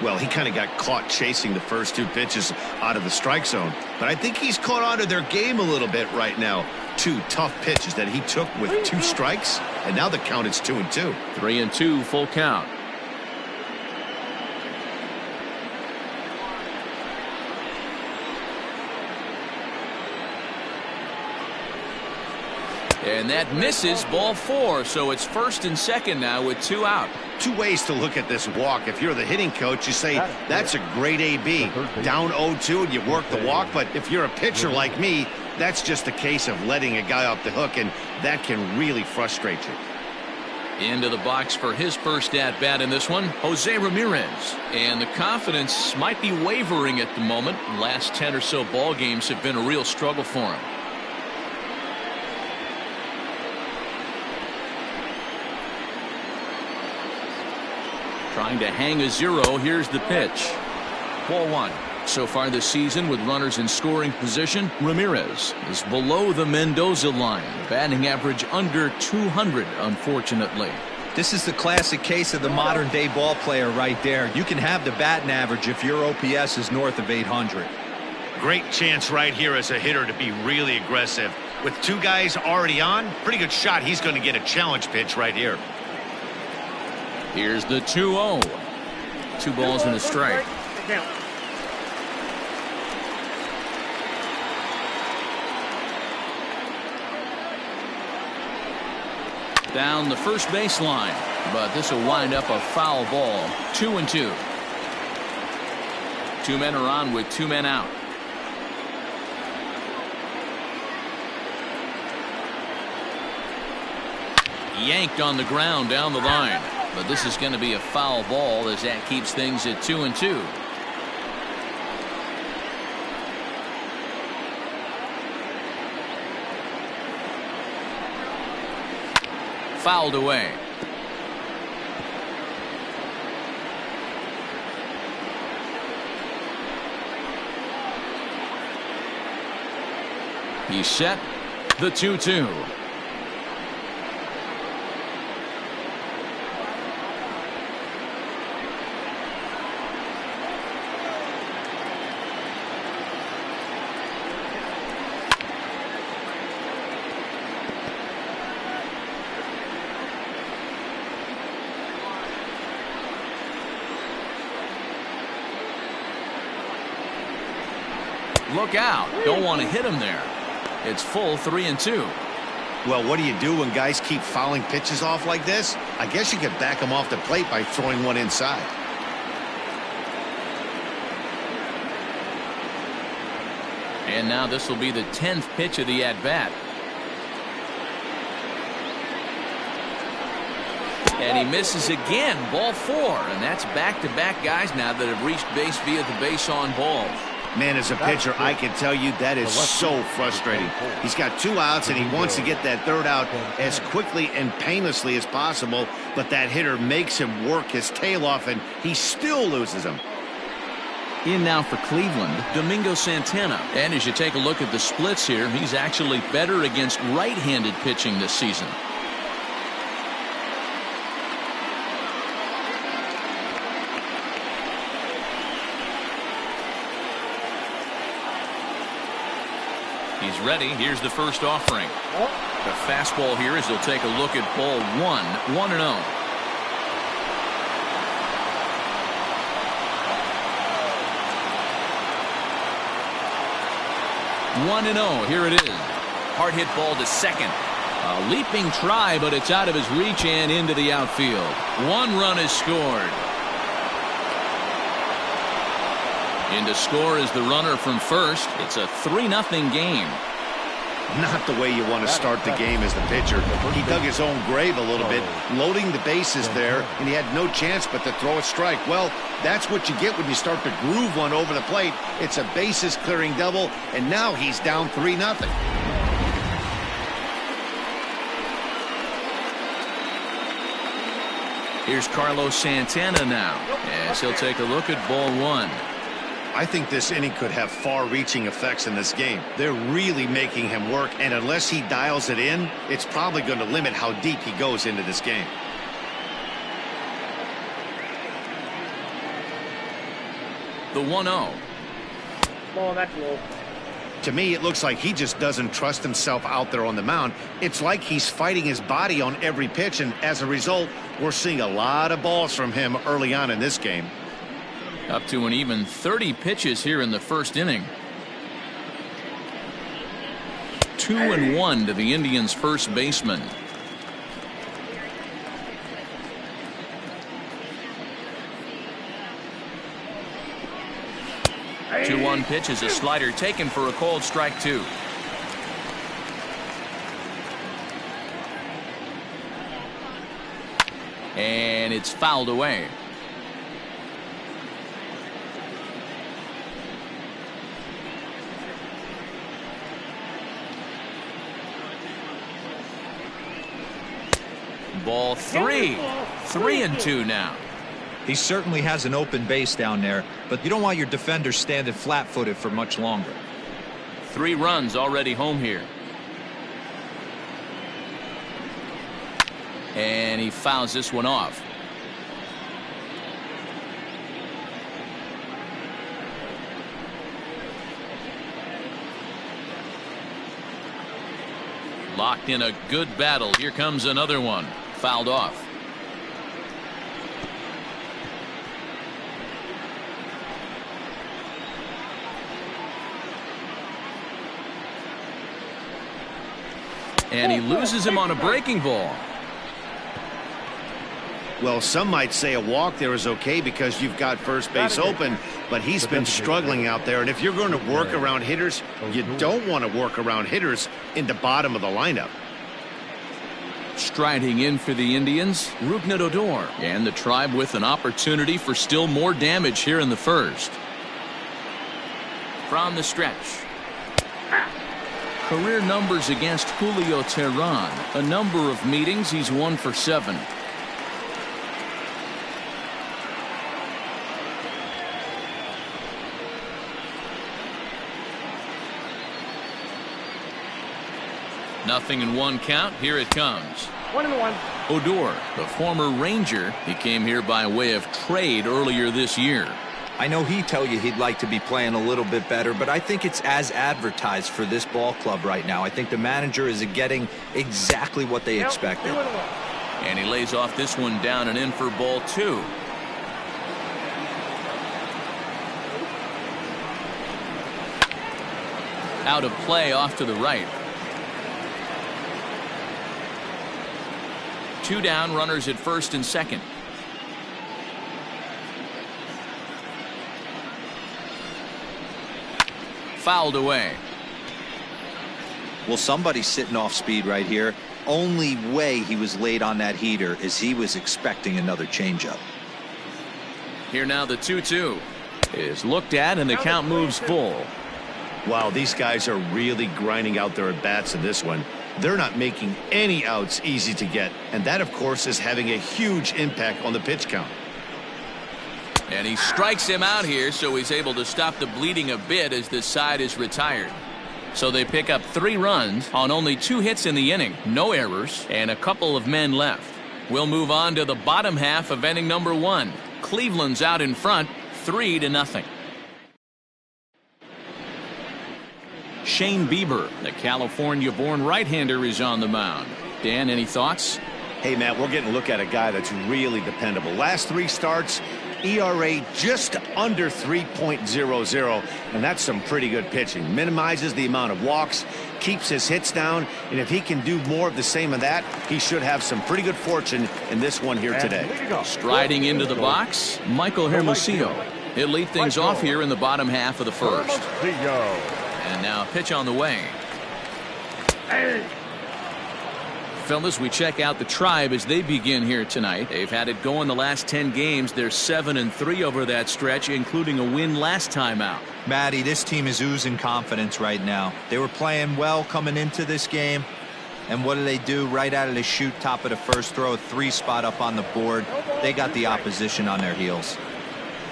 Well, he kind of got caught chasing the first two pitches out of the strike zone. But I think he's caught on to their game a little bit right now. Two tough pitches that he took with two strikes, and now the count is 2-2. 3-2, full count. And that misses, ball 4, so it's first and second now with 2 out. Two ways to look at this walk. If you're the hitting coach, you say, that's a great AB. Down 0-2 and you work the walk, but if you're a pitcher like me, that's just a case of letting a guy off the hook, and that can really frustrate you. Into the box for his first at-bat in this one, Jose Ramirez. And the confidence might be wavering at the moment. Last 10 or so ball games have been a real struggle for him. Trying to hang a 0. Here's the pitch. Ball 1. So far this season, with runners in scoring position, Ramirez is below the Mendoza line. Batting average under 200, unfortunately. This is the classic case of the modern day ball player right there. You can have the batting average if your OPS is north of 800. Great chance right here as a hitter to be really aggressive. With two guys already on, pretty good shot. He's going to get a challenge pitch right here. Here's the 2-0. 2 balls and a strike. Down the first baseline, but this will wind up a foul ball. 2-2. 2 men are on with 2 men out. Yanked on the ground down the line. But this is going to be a foul ball as that keeps things at 2-2. Fouled away. He's set. The 2-2. Look out. Don't want to hit him there. It's full 3-2. Well, what do you do when guys keep fouling pitches off like this? I guess you could back them off the plate by throwing one inside. And now this will be the 10th pitch of the at-bat. And he misses again. Ball 4. And that's back-to-back guys now that have reached base via the base on balls. Man, as a pitcher, I can tell you that is so frustrating. He's got 2 outs, and he wants to get that 3rd out as quickly and painlessly as possible, but that hitter makes him work his tail off, and he still loses him. In now for Cleveland, Domingo Santana. And as you take a look at the splits here, he's actually better against right-handed pitching this season. He's ready. Here's the first offering. The fastball here as he'll take a look at ball 1. 1-0. Here it is. Hard hit ball to second. A leaping try, but it's out of his reach and into the outfield. 1 run is scored. In to score is the runner from first. It's a 3-0 game. Not the way you want to start the game as the pitcher. He dug his own grave a little bit, loading the bases there, and he had no chance but to throw a strike. Well, that's what you get when you start to groove one over the plate. It's a bases clearing double, and now he's down 3-0. Here's Carlos Santana now, as he'll take a look at ball 1. I think this inning could have far-reaching effects in this game. They're really making him work, and unless he dials it in, it's probably going to limit how deep he goes into this game. The 1-0. Ball, that's low. To me, it looks like he just doesn't trust himself out there on the mound. It's like he's fighting his body on every pitch, and as a result, we're seeing a lot of balls from him early on in this game. Up to an even 30 pitches here in the first inning. 2-1 to the Indians' first baseman. Hey. 2-1 pitch is a slider taken for a called strike 2. And it's fouled away. Ball 3. 3-2 now. He certainly has an open base down there, but you don't want your defender standing flat-footed for much longer. 3 runs already home here. And he fouls this one off. Locked in a good battle. Here comes another one. Fouled off. And he loses him on a breaking ball. Well, some might say a walk there is okay because you've got first base open, but he's been struggling out there. And if you're going to work around hitters, you don't want to work around hitters in the bottom of the lineup. Striding in for the Indians, Rougned Odor, and the Tribe with an opportunity for still more damage here in the first. From the stretch. Career numbers against Julio Teheran. A number of meetings, he's 1 for 7. Nothing in 1 count. Here it comes. 1-1. Odor, the former Ranger, he came here by way of trade earlier this year. I know he'd tell you he'd like to be playing a little bit better, but I think it's as advertised for this ball club right now. I think the manager is getting exactly what they expected. 2-1. And he lays off this one down and in for ball 2. Out of play off to the right. 2 down, runners at first and second. Fouled away. Well, somebody's sitting off speed right here. Only way he was late on that heater is he was expecting another changeup. Here now the 2-2 is looked at and the count moves full. Wow, these guys are really grinding out their at-bats in this one. They're not making any outs easy to get, and that, of course, is having a huge impact on the pitch count. And he strikes him out here, so he's able to stop the bleeding a bit as this side is retired. So they pick up 3 runs on only 2 hits in the inning, no errors, and a couple of men left. We'll move on to the bottom half of inning number 1. Cleveland's out in front, 3-0. Shane Bieber, the California-born right-hander, is on the mound. Dan, any thoughts? Hey, Matt, we're getting a look at a guy that's really dependable. Last 3 starts, ERA just under 3.00, and that's some pretty good pitching. Minimizes the amount of walks, keeps his hits down, and if he can do more of the same of that, he should have some pretty good fortune in this one here today. Striding into the box, Michael Hermosillo. He'll lead things off here in the bottom half of the first. And now a pitch on the way. Fellas, we check out the Tribe as they begin here tonight. They've had it going the last 10 games. They're 7-3 over that stretch, including a win last time out. Matty, this team is oozing confidence right now. They were playing well coming into this game. And what do? Right out of the chute, top of the first, throw a 3 spot up on the board. They got the opposition on their heels.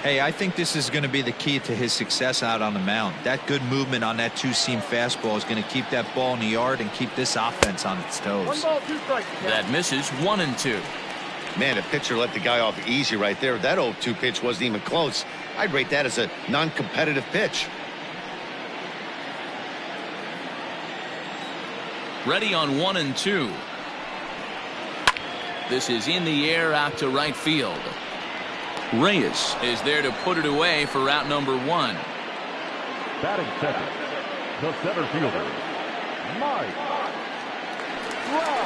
Hey, I think this is going to be the key to his success out on the mound. That good movement on that 2-seam fastball is going to keep that ball in the yard and keep this offense on its toes. 1 ball, 2 strikes. That misses 1-2. Man, the pitcher let the guy off easy right there. That 0-2 pitch wasn't even close. I'd rate that as a non-competitive pitch. Ready on 1 and 2. This is in the air out to right field. Reyes is there to put it away for out number 1. Batting second, the center fielder, Mike Trout.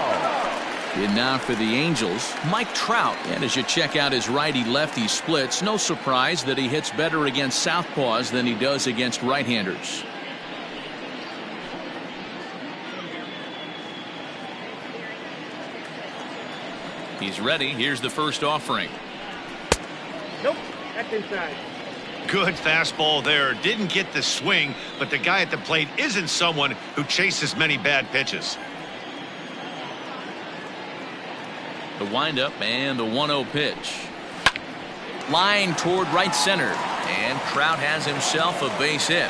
And now for the Angels, Mike Trout. And as you check out his righty-lefty splits, no surprise that he hits better against southpaws than he does against right-handers. He's ready. Here's the first offering. Nope, that's inside. Good fastball there. Didn't get the swing, but the guy at the plate isn't someone who chases many bad pitches. The windup and the 1-0 pitch. Line toward right center. And Trout has himself a base hit.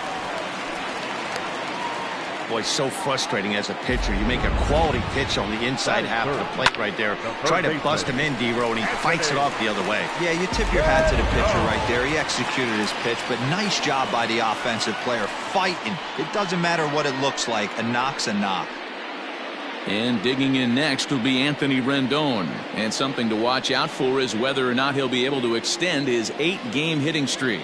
Boy, so frustrating as a pitcher. You make a quality pitch on the inside half of the plate right there. Try to bust him in, D-Row, and he fights it off the other way. Yeah, you tip your hat to the pitcher right there. He executed his pitch, but nice job by the offensive player fighting. It doesn't matter what it looks like. A knock's a knock. And digging in next will be Anthony Rendon. And something to watch out for is whether or not he'll be able to extend his 8-game hitting streak.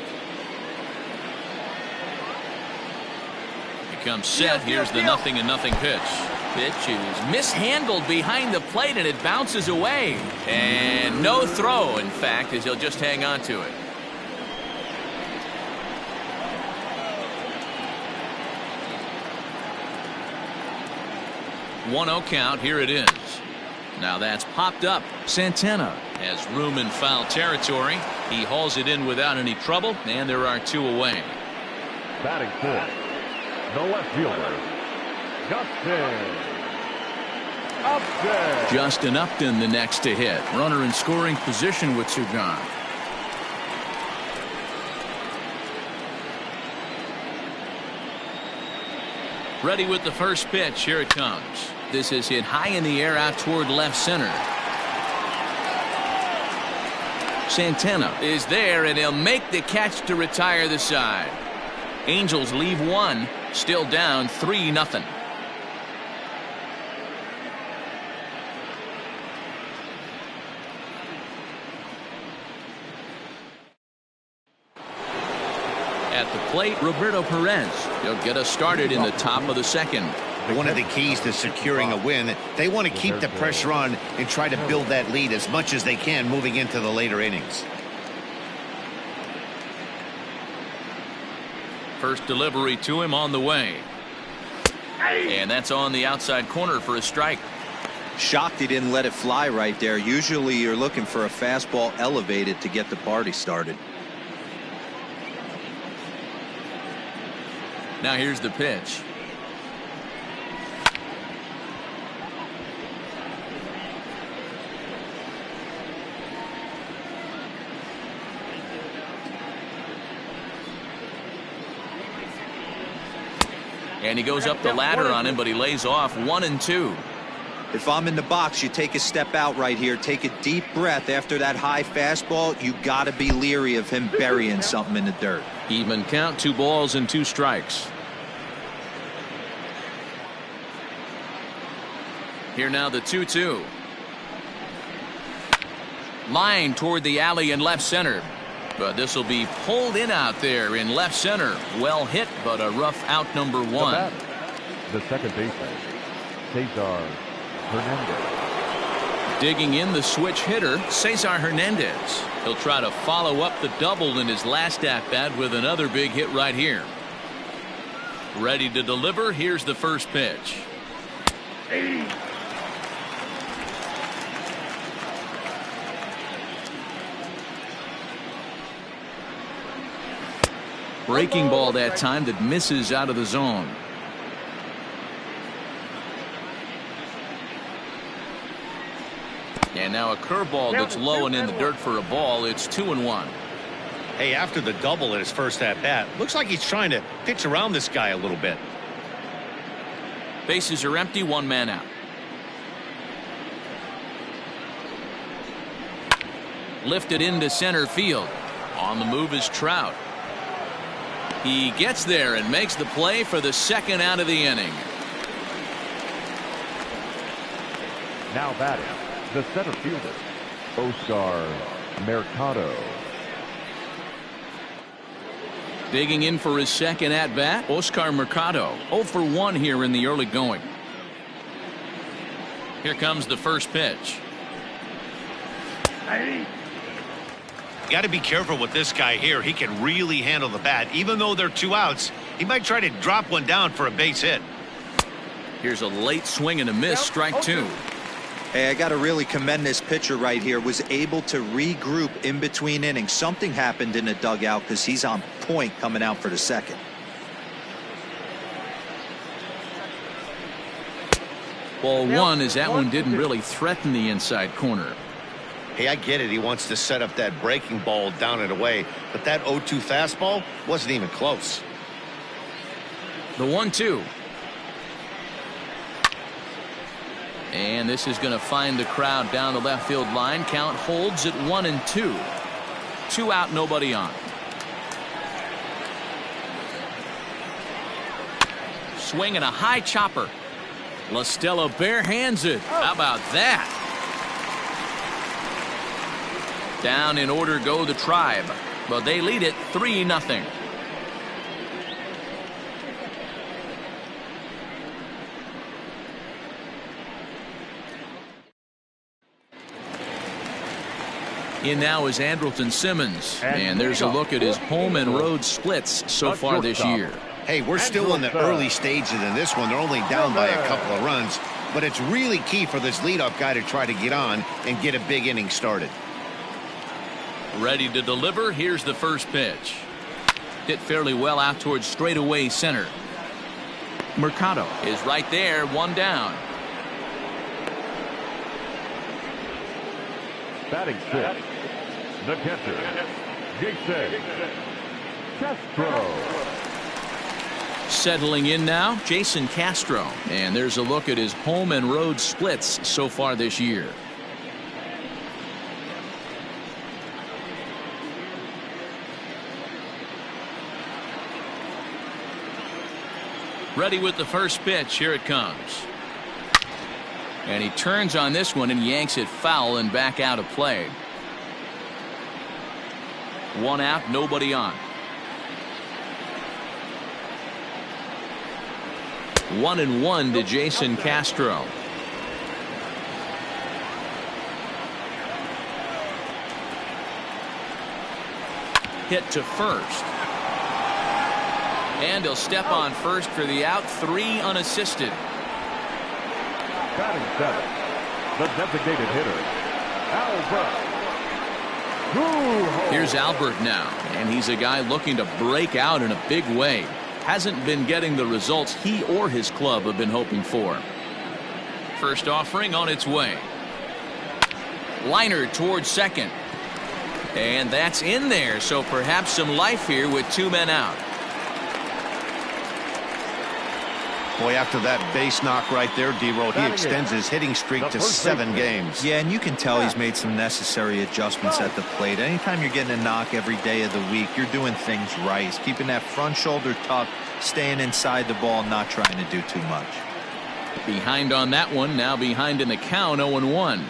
Comes set. Here's the 0-0 pitch. Pitch is mishandled behind the plate and it bounces away. And no throw, in fact, as he'll just hang on to it. One-0 count. Here it is. Now that's popped up. Santana has room in foul territory. He hauls it in without any trouble, and there are 2 away. Batting fourth, the left fielder, Justin Upton. Justin Upton the next to hit. Runner in scoring position with 2 gone. Ready with the first pitch. Here it comes. This is hit high in the air out toward left center. Santana is there, and he'll make the catch to retire the side. Angels leave 1, still down 3-0. At the plate, Roberto Perez. He'll get us started in the top of the second. One of the keys to securing a win, they want to keep the pressure on and try to build that lead as much as they can moving into the later innings. First delivery to him on the way. And that's on the outside corner for a strike. Shocked he didn't let it fly right there. Usually you're looking for a fastball elevated to get the party started. Now here's the pitch. And he goes up the ladder on him, but he lays off 1-2. If I'm in the box, you take a step out right here. Take a deep breath after that high fastball. You got to be leery of him burying something in the dirt. Even count, 2 balls and 2 strikes. Here now the 2-2. Line toward the alley in left center. But this will be pulled in out there in left center. Well hit, but a rough out number 1. The second baseman, Cesar Hernandez. Digging in the switch hitter, Cesar Hernandez. He'll try to follow up the double in his last at-bat with another big hit right here. Ready to deliver. Here's the first pitch. Breaking ball that time that misses out of the zone. And now a curveball that's low and in the dirt for a ball. It's 2-1. Hey, after the double at his first at-bat, looks like he's trying to pitch around this guy a little bit. Bases are empty, 1 man out. Lifted into center field. On the move is Trout. He gets there and makes the play for the second out of the inning. Now batting, the center fielder, Oscar Mercado. Digging in for his second at-bat, Oscar Mercado. 0 for 1 here in the early going. Here comes the first pitch. Got to be careful with this guy here. He can really handle the bat. Even though they're 2 outs, he might try to drop one down for a base hit. Here's a late swing and a miss, strike 2. Hey, I got to really commend this pitcher right here. Was able to regroup in between innings. Something happened in the dugout because he's on point coming out for the second. Ball 1 as that one didn't really threaten the inside corner. Hey, I get it. He wants to set up that breaking ball down and away, but that 0-2 fastball wasn't even close. The 1-2. And this is going to find the crowd down the left field line. Count holds at 1-2. 2 out, nobody on. Swing and a high chopper. La Stella bare hands it. How about that? Down in order go the Tribe, but they lead it 3-0. In now is Andrelton Simmons, and there's a look at his home and road splits so far this year. Hey, we're still in the early stages in this one. They're only down by a couple of runs, but it's really key for this leadoff guy to try to get on and get a big inning started. Ready to deliver. Here's the first pitch. Hit fairly well out towards straightaway center. Mercado is right there, 1 down. Batting 6, the catcher, Jason Castro. Settling in now, Jason Castro. And there's a look at his home and road splits so far this year. Ready with the first pitch. Here it comes. And he turns on this one and yanks it foul and back out of play. 1 out, nobody on. 1-1 to Jason Castro. Hit to first. And he'll step on first for the out. 3 unassisted. Batting 7, the designated hitter, Albert. Here's Albert now, and he's a guy looking to break out in a big way. Hasn't been getting the results he or his club have been hoping for. First offering on its way. Liner towards second. And that's in there, so perhaps some life here with 2 men out. Boy, after that base knock right there, D-Roll, he extends his hitting streak to 7 games. Yeah, and you can tell he's made some necessary adjustments at the plate. Anytime you're getting a knock every day of the week, you're doing things right. He's keeping that front shoulder tucked, staying inside the ball, not trying to do too much. Behind on that one, now behind in the count, 0-1.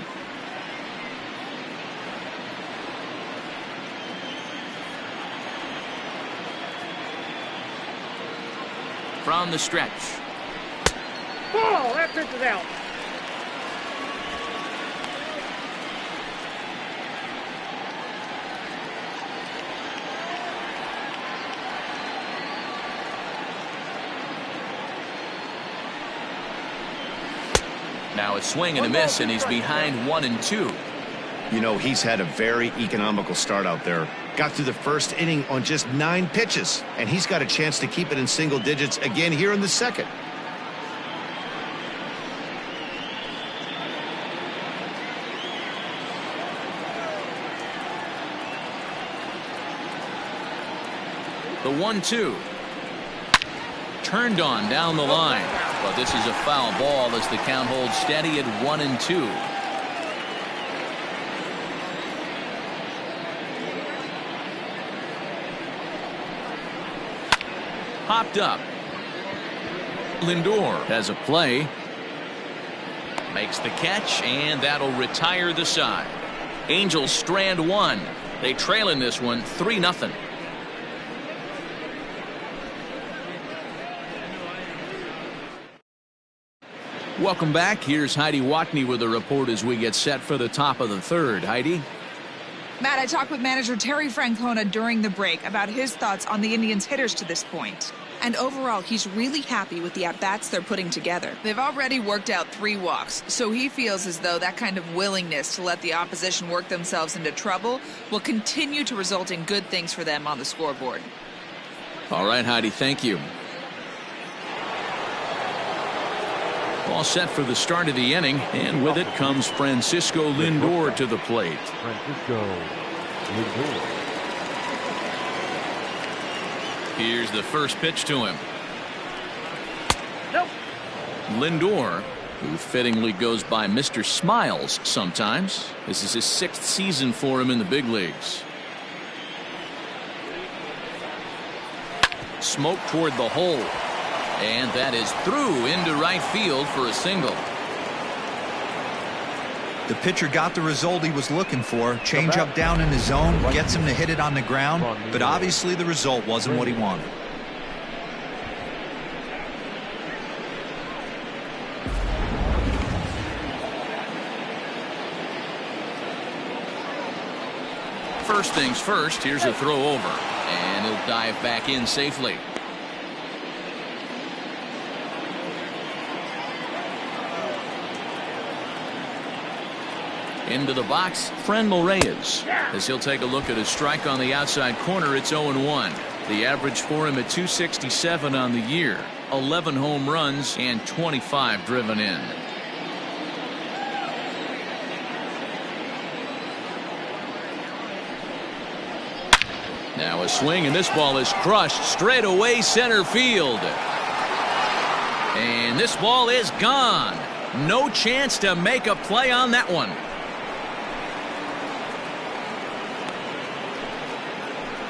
From the stretch. Ball, that pitch is out. Now a swing and a miss, and he's behind 1-2. You know, he's had a very economical start out there. Got through the first inning on just 9 pitches, and he's got a chance to keep it in single digits again here in the second. The 1-2. Turned on down the line. But this is a foul ball as the count holds steady at 1-2. popped up. Lindor has a play. Makes the catch, and that'll retire the side. Angels strand one. They trail in this one 3-0. Welcome back. Here's Heidi Watney with a report as we get set for the top of the third. Heidi? Matt, I talked with manager Terry Francona during the break about his thoughts on the Indians' hitters to this point. And overall, he's really happy with the at-bats they're putting together. They've already worked out 3 walks, so he feels as though that kind of willingness to let the opposition work themselves into trouble will continue to result in good things for them on the scoreboard. All right, Heidi, thank you. All set for the start of the inning, and with it comes Francisco Lindor to the plate. Francisco Lindor. Here's the first pitch to him. Nope. Lindor, who fittingly goes by Mr. Smiles sometimes. This is his 6th season for him in the big leagues. Smoke toward the hole. And that is through into right field for a single. The pitcher got the result he was looking for. Change up down in the zone, gets him to hit it on the ground, but obviously the result wasn't what he wanted. First things first, here's a throw over, and he'll dive back in safely. Into the box, Franmil Reyes, as he'll take a look at a strike on the outside corner. It's 0-1. The average for him at 267 on the year, 11 home runs and 25 driven in. Now a swing, and this ball is crushed straight away center field. And this ball is gone. No chance to make a play on that one.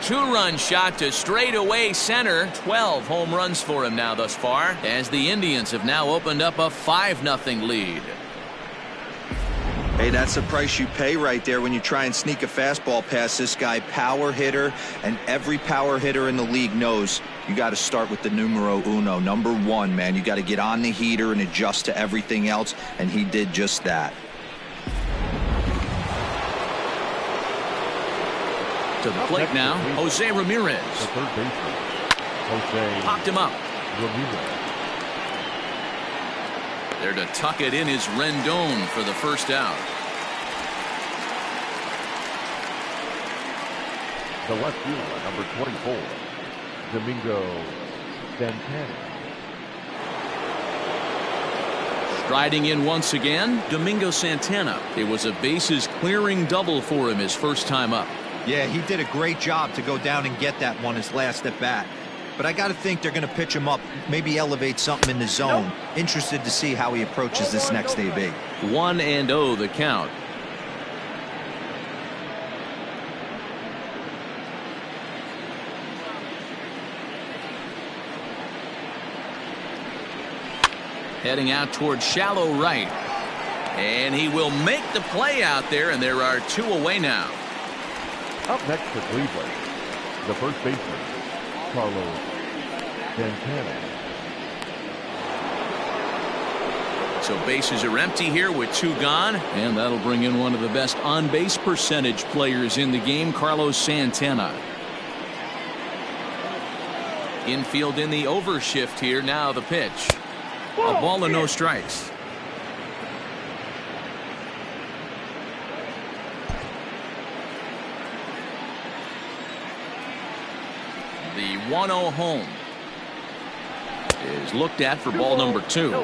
2-run shot to straightaway center. 12 home runs for him now thus far, as the Indians have now opened up a 5-0 lead. Hey, that's the price you pay right there when you try and sneak a fastball past this guy. Power hitter, and every power hitter in the league knows you got to start with the numero uno, number 1, man. You got to get on the heater and adjust to everything else, and he did just that. To the plate now, Jose Ramirez. The third baseman, Jose Popped him up. Ramirez. There to tuck it in is Rendon for the first out. The left fielder, number 24, Domingo Santana. Striding in once again, Domingo Santana. It was a bases clearing double for him his first time up. Yeah, he did a great job to go down and get that one his last at bat. But I got to think they're going to pitch him up, maybe elevate something in the zone. Interested to see how he approaches this next AB. 1-0 the count. Heading out towards shallow right. And he will make the play out there, and there are 2 away now. Up next for Cleveland, the first baseman, Carlos Santana. So bases are empty here with 2 gone, and that'll bring in one of the best on-base percentage players in the game, Carlos Santana. Infield in the overshift here. Now the pitch. A ball and no strikes. The 1-0 home is looked at for ball number 2.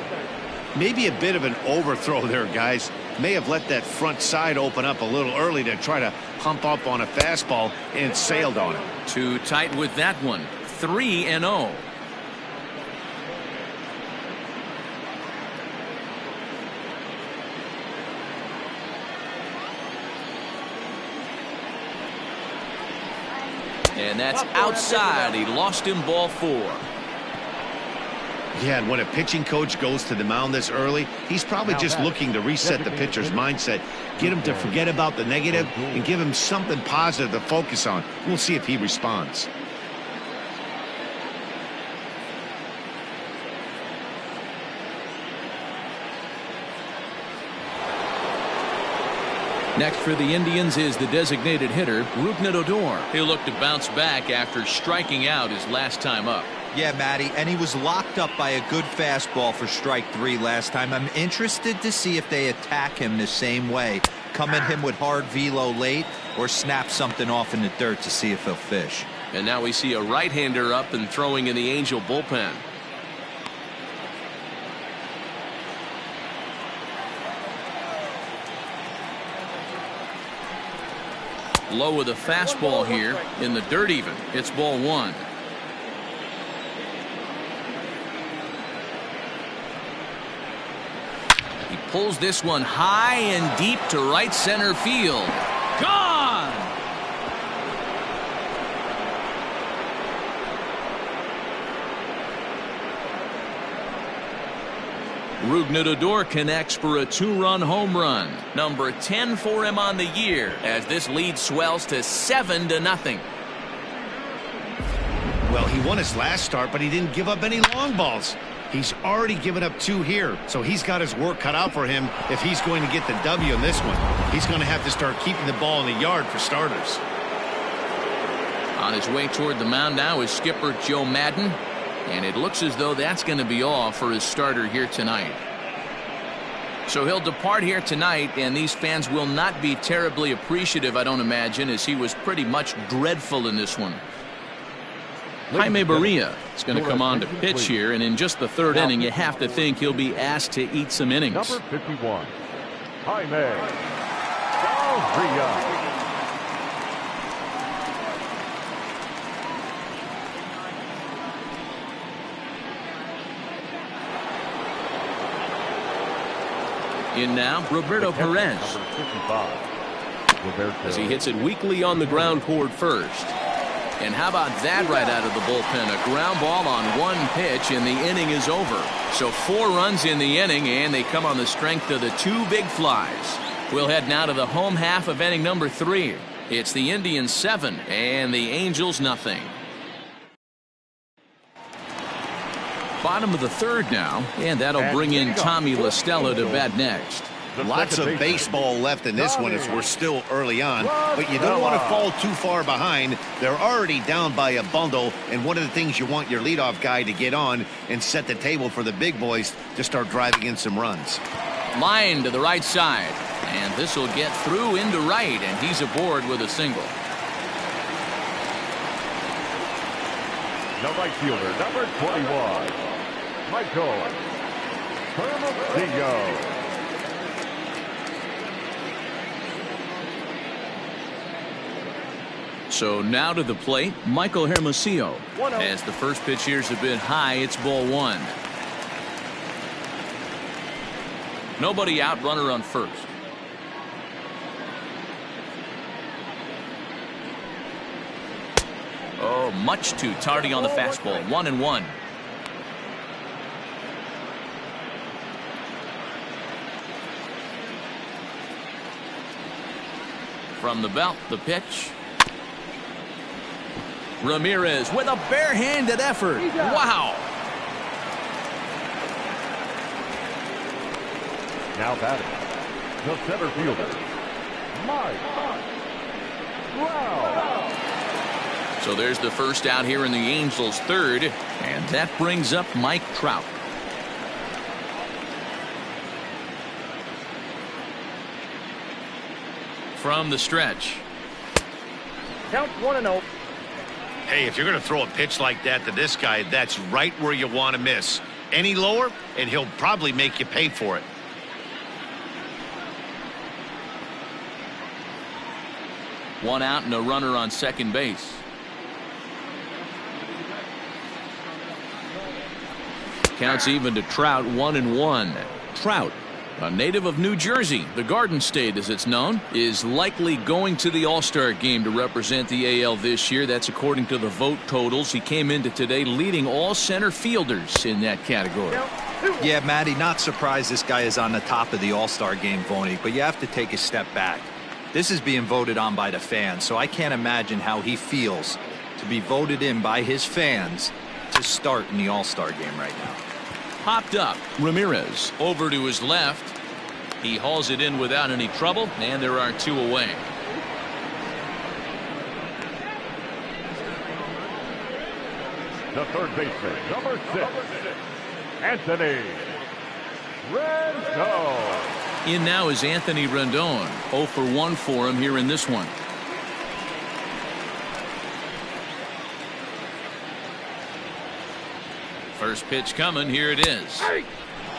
Maybe a bit of an overthrow there, guys. May have let that front side open up a little early to try to hump up on a fastball and sailed on it. Too tight with that one. 3-0. And that's outside. He lost him, ball 4. Yeah, and when a pitching coach goes to the mound this early, he's probably just looking to reset the pitcher's mindset, get him to forget about the negative, and give him something positive to focus on. We'll see if he responds. Next for the Indians is the designated hitter, Rougned Odor. He'll look to bounce back after striking out his last time up. Yeah, Matty, and he was locked up by a good fastball for strike 3 last time. I'm interested to see if they attack him the same way. Come at him with hard velo late or snap something off in the dirt to see if he'll fish. And now we see a right-hander up and throwing in the Angel bullpen. Low with a fastball here in the dirt even. It's ball 1. He pulls this one high and deep to right center field. Gone! Rougned Odor connects for a 2-run home run. Number 10 for him on the year as this lead swells to 7-0. Well, he won his last start, but he didn't give up any long balls. He's already given up 2 here, so he's got his work cut out for him if he's going to get the W in this one. He's going to have to start keeping the ball in the yard for starters. On his way toward the mound now is skipper Joe Maddon, and it looks as though that's going to be all for his starter here tonight. So he'll depart here tonight, and these fans will not be terribly appreciative, I don't imagine, as he was pretty much dreadful in this one. Jaime Barria is going to come on to pitch here, and in just the 3rd inning, you have to think he'll be asked to eat some innings. Number 51, Jaime Barria. In now, Roberto Perez. As he hits it weakly on the ground toward first. And how about that right out of the bullpen? A ground ball on 1 pitch, and the inning is over. So 4 runs in the inning, and they come on the strength of the 2 big flies. We'll head now to the home half of inning number 3. It's the Indians 7 and the Angels nothing. Bottom of the 3rd now, and that'll bring in Tommy La Stella to bat next. Lots of baseball left in this one as we're still early on, but you don't want to fall too far behind. They're already down by a bundle, and one of the things you want your leadoff guy to get on and set the table for the big boys to start driving in some runs. Line to the right side, and this will get through into right, and he's aboard with a single. The right fielder, number 21, Michael Hermosillo. So now to the plate, Michael Hermosillo. As the first pitch here's a bit high, it's ball 1. Nobody out, runner on first. Oh, much too tardy on the fastball. 1-1. From the belt, the pitch. Ramirez with a barehanded effort. Wow. Now batting, the center fielder, Mike Trout. So there's the first out here in the Angels' 3rd, and that brings up Mike Trout. From the stretch. Count 1-0. Hey, if you're going to throw a pitch like that to this guy, that's right where you want to miss. Any lower, and he'll probably make you pay for it. One out and a runner on second base. Counts even to Trout. 1-1. Trout A native of New Jersey, the Garden State as it's known, is likely going to the All-Star game to represent the AL this year. That's according to the vote totals. He came into today leading all center fielders in that category. Yeah, Matty, not surprised this guy is on the top of the All-Star game voting, but you have to take a step back. This is being voted on by the fans, so I can't imagine how he feels to be voted in by his fans to start in the All-Star game right now. Popped up. Ramirez over to his left. He hauls it in without any trouble, and there are 2 away. The third baseman, number 6, Anthony Rendon. In now is Anthony Rendon. 0 for 1 for him here in this one. First pitch coming. Here it is.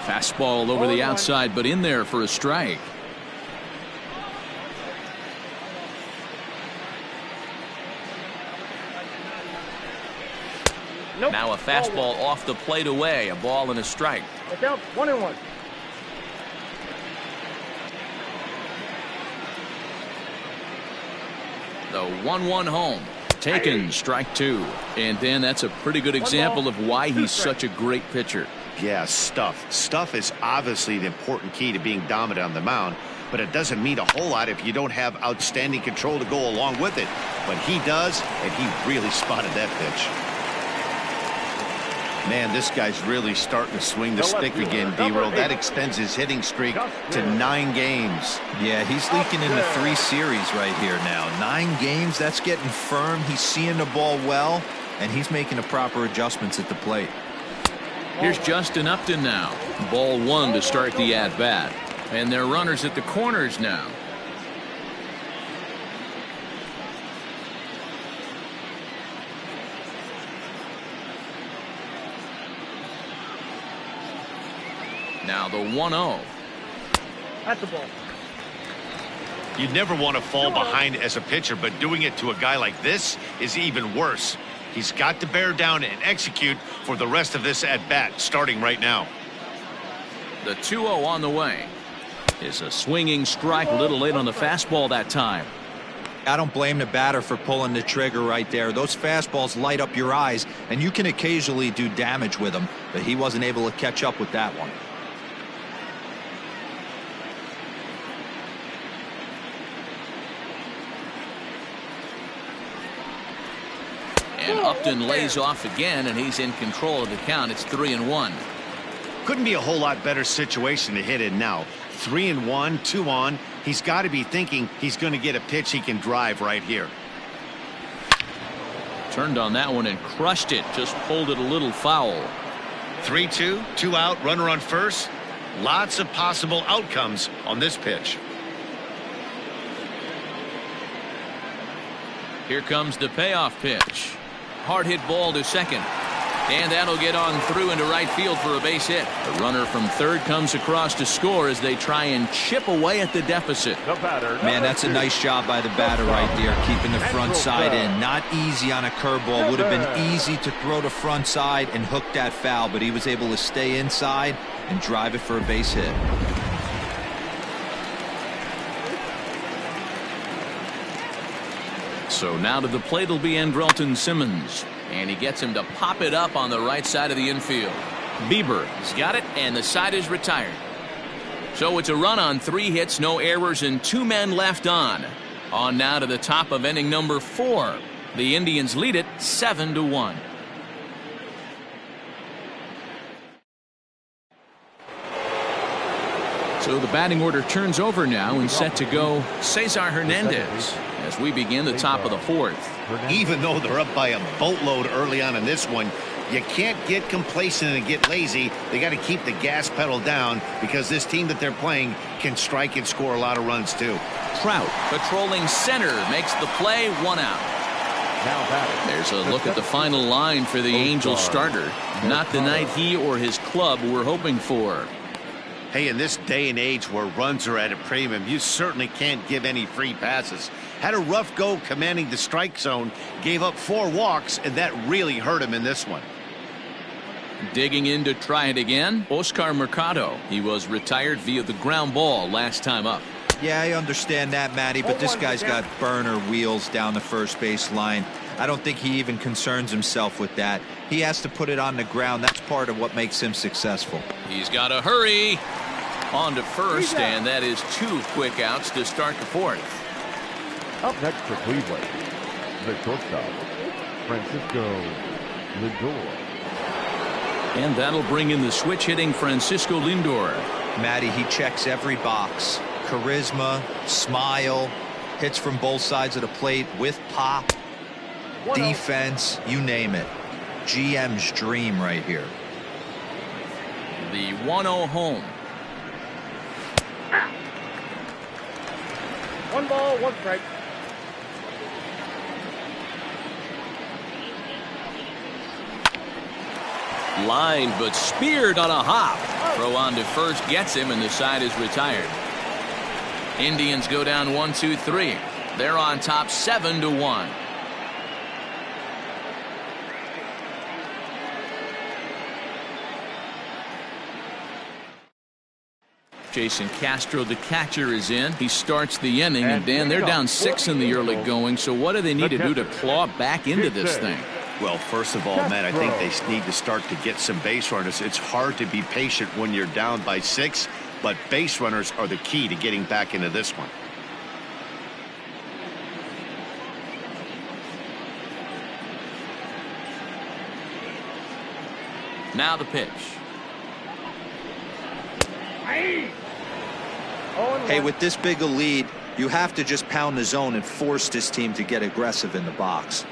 Fastball over the outside, but in there for a strike. Nope. Now a fastball off the plate away. A ball and a strike. Look out. 1-1. The 1-1 home. Taken, strike 2. And Dan, that's a pretty good example of why he's such a great pitcher. Yeah, stuff. Stuff is obviously the important key to being dominant on the mound, but it doesn't mean a whole lot if you don't have outstanding control to go along with it. But he does, and he really spotted that pitch. Man, this guy's really starting to swing the stick again, D-Roll. That extends his hitting streak to 9 games. Yeah, he's leaking into 3 series right here now. 9 games, that's getting firm. He's seeing the ball well, and he's making the proper adjustments at the plate. Here's Justin Upton now. Ball 1 to start the at-bat. And they're runners at the corners now. Now the 1-0. That's the ball. You'd never want to fall behind as a pitcher, but doing it to a guy like this is even worse. He's got to bear down and execute for the rest of this at-bat, starting right now. The 2-0 on the way. Is a swinging strike, a little late on the fastball that time. I don't blame the batter for pulling the trigger right there. Those fastballs light up your eyes, and you can occasionally do damage with them, but he wasn't able to catch up with that one. And Upton lays off again, and he's in control of the count. It's 3-1. Couldn't be a whole lot better situation to hit in now. 3-1, 2 on. He's got to be thinking he's going to get a pitch he can drive right here. Turned on that one and crushed it. Just pulled it a little foul. 3-2, 2 out, runner on first. Lots of possible outcomes on this pitch. Here comes the payoff pitch. Hard hit ball to second. And that'll get on through into right field for a base hit. The runner from third comes across to score as they try and chip away at the deficit. Man, that's a nice job by the batter right there, keeping the front side in. Not easy on a curveball. Would have been easy to throw the front side and hook that foul, but he was able to stay inside and drive it for a base hit. So now to the plate will be Andrelton Simmons. And he gets him to pop it up on the right side of the infield. Bieber has got it, and the side is retired. So it's a run on 3 hits, no errors, and 2 men left on. On now to the top of inning number 4. The Indians lead it 7-1. So the batting order turns over now and set to go Cesar Hernandez as we begin the top of the 4th. Even though they're up by a boatload early on in this one, you can't get complacent and get lazy. They got to keep the gas pedal down because this team that they're playing can strike and score a lot of runs too. Trout patrolling center makes the play, 1 out. There's a look at the final line for the Angels starter. Not the night he or his club were hoping for. Hey, in this day and age where runs are at a premium, you certainly can't give any free passes. Had a rough go commanding the strike zone, gave up 4 walks, and that really hurt him in this one. Digging in to try it again, Oscar Mercado. He was retired via the ground ball last time up. Yeah, I understand that, Matty, but this guy's got burner wheels down the first base line. I don't think he even concerns himself with that. He has to put it on the ground. That's part of what makes him successful. He's got to hurry. On to first, and that is 2 quick outs to start the 4th. Up next for Cleveland, the shortstop, Francisco Lindor. And that'll bring in the switch-hitting Francisco Lindor. Matty, he checks every box. Charisma, smile, hits from both sides of the plate with pop, defense, you name it. GM's dream right here. The 1-0 home. 1 ball, 1 strike. Lined but speared on a hop. Throw on to first gets him, and the side is retired. Indians go down 1-2-3. They're on top 7-1. Jason Castro, the catcher, is in. He starts the inning, and Dan, they're down 6 in the early going. So what do they need to do to claw back into this thing? Well, first of all, Matt, I think they need to start to get some base runners. It's hard to be patient when you're down by 6, but base runners are the key to getting back into this one. Now the pitch. Hey, with this big a lead, you have to just pound the zone and force this team to get aggressive in the box.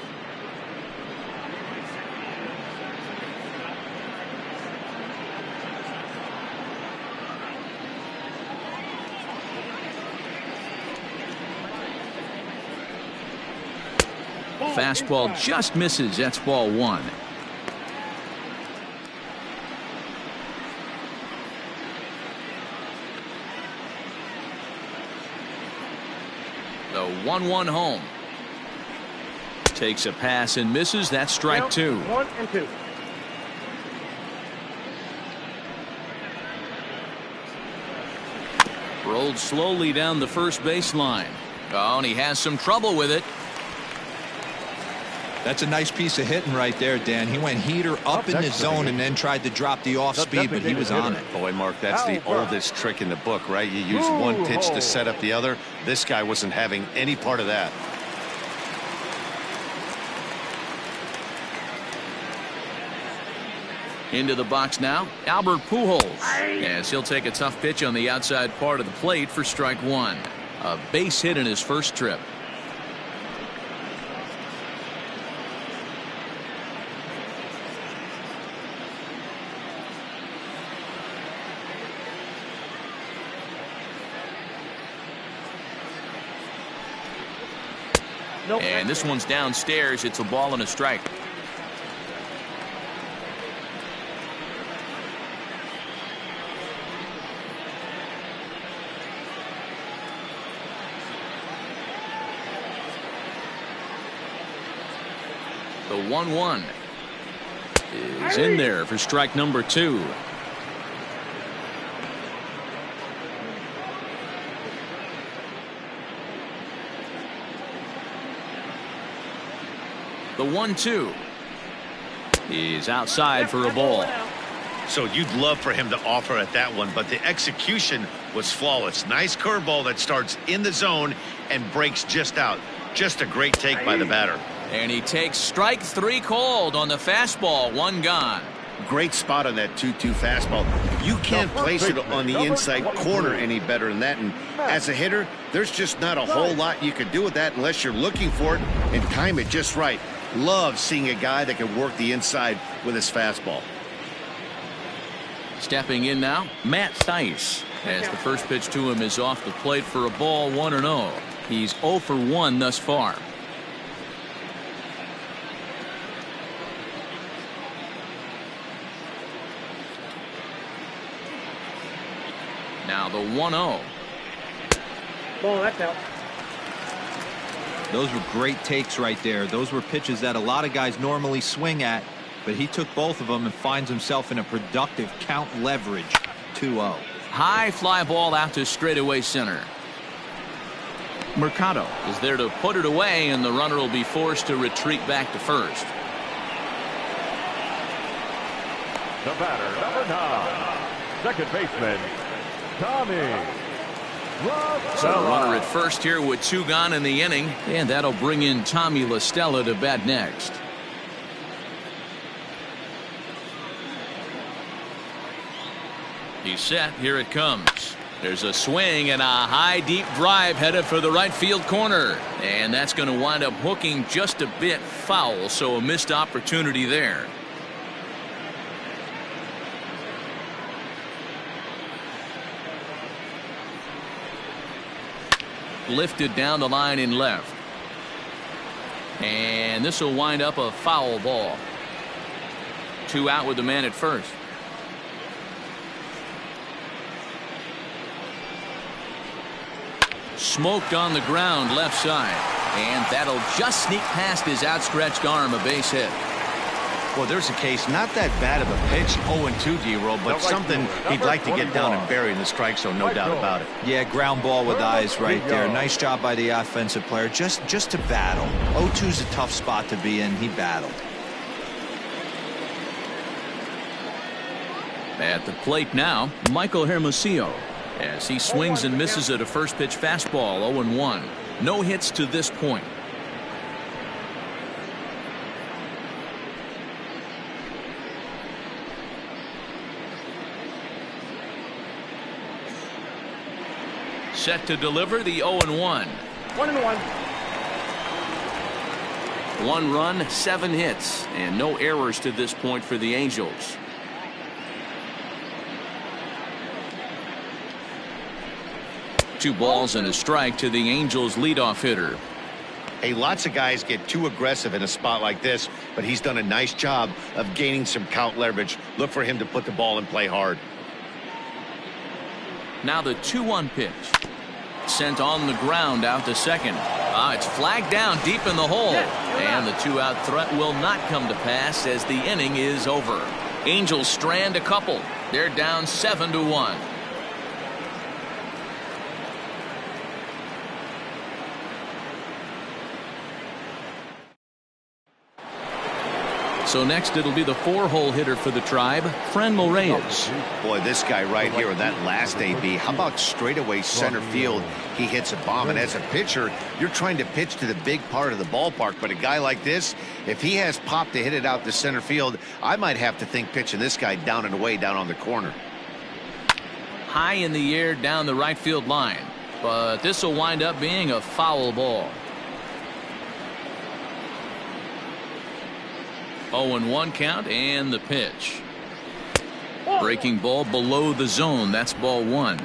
Fastball just misses. That's ball 1. The 1-1 home. Takes a pass and misses. That's strike 2. 1 and 2. Rolled slowly down the first baseline. Oh, and he has some trouble with it. That's a nice piece of hitting right there, Dan. He went heater up in the zone and then tried to drop the off speed, but he was on it. Boy, Mark, that's the oldest trick in the book, right? You use one pitch to set up the other. This guy wasn't having any part of that. Into the box now, Albert Pujols. As he'll take a tough pitch on the outside part of the plate for strike 1. A base hit in his first trip. And this one's downstairs. It's a ball and a strike. The 1-1 is in there for strike number 2. The 1-2 is outside for a ball. So you'd love for him to offer at that one, but the execution was flawless. Nice curveball that starts in the zone and breaks just out. Just a great take by the batter. And he takes strike 3 called on the fastball. 1 gone. Great spot on that 2-2 fastball. You can't place it on the inside corner any better than that. And as a hitter, there's just not a whole lot you can do with that unless you're looking for it and time it just right. Love seeing a guy that can work the inside with his fastball. Stepping in now, Matt Thaiss. As the first pitch to him is off the plate for a ball, 1-0. He's 0 for 1 thus far. Now the 1-0. Ball, that's out. Those were great takes right there. Those were pitches that a lot of guys normally swing at. but he took both of them and finds himself in a productive count leverage. 2-0. High fly ball out to straightaway center. Mercado is there to put it away, and the runner will be forced to retreat back to first. The batter, number 9, second baseman, Tommy. So the runner at first here with 2 gone in the inning, and that'll bring in Tommy La Stella to bat next. He's set. Here it comes. There's a swing and a high deep drive headed for the right field corner, and that's going to wind up hooking just a bit foul, so a missed opportunity there. Lifted down the line in left, and this will wind up a foul ball. 2 out with the man at first. Smoked on the ground left side, and that'll just sneak past his outstretched arm, a base hit. Well, there's a case, not that bad of a pitch, 0-2, D-Roll, but something he'd like to get down and bury in the strike zone, no doubt about it. Yeah, ground ball with eyes right there. Nice job by the offensive player, just to battle. 0-2's a tough spot to be in. He battled. At the plate now, Michael Hermosillo, as he swings and misses at a first pitch fastball. 0-1. No hits to this point. Set to deliver the 0-1. 1-1. 1 run, 7 hits, and no errors to this point for the Angels. Two balls and a strike to the Angels leadoff hitter. Hey, lots of guys get too aggressive in a spot like this, but he's done a nice job of gaining some count leverage. Look for him to put the ball in play hard. Now the 2-1 pitch. Sent on the ground out to second. It's flagged down deep in the hole, and the 2-out threat will not come to pass as the inning is over. Angels strand a couple. They're down 7-1. So next it'll be the 4-hole hitter for the Tribe, Franmil Reyes. Boy, this guy right here in that last AB, how about straightaway center field? He hits a bomb, and as a pitcher, you're trying to pitch to the big part of the ballpark, but a guy like this, if he has pop to hit it out to center field, I might have to think pitching this guy down and away down on the corner. High in the air down the right field line, but this will wind up being a foul ball. 0-1 count, and the pitch. Breaking ball below the zone. That's ball 1.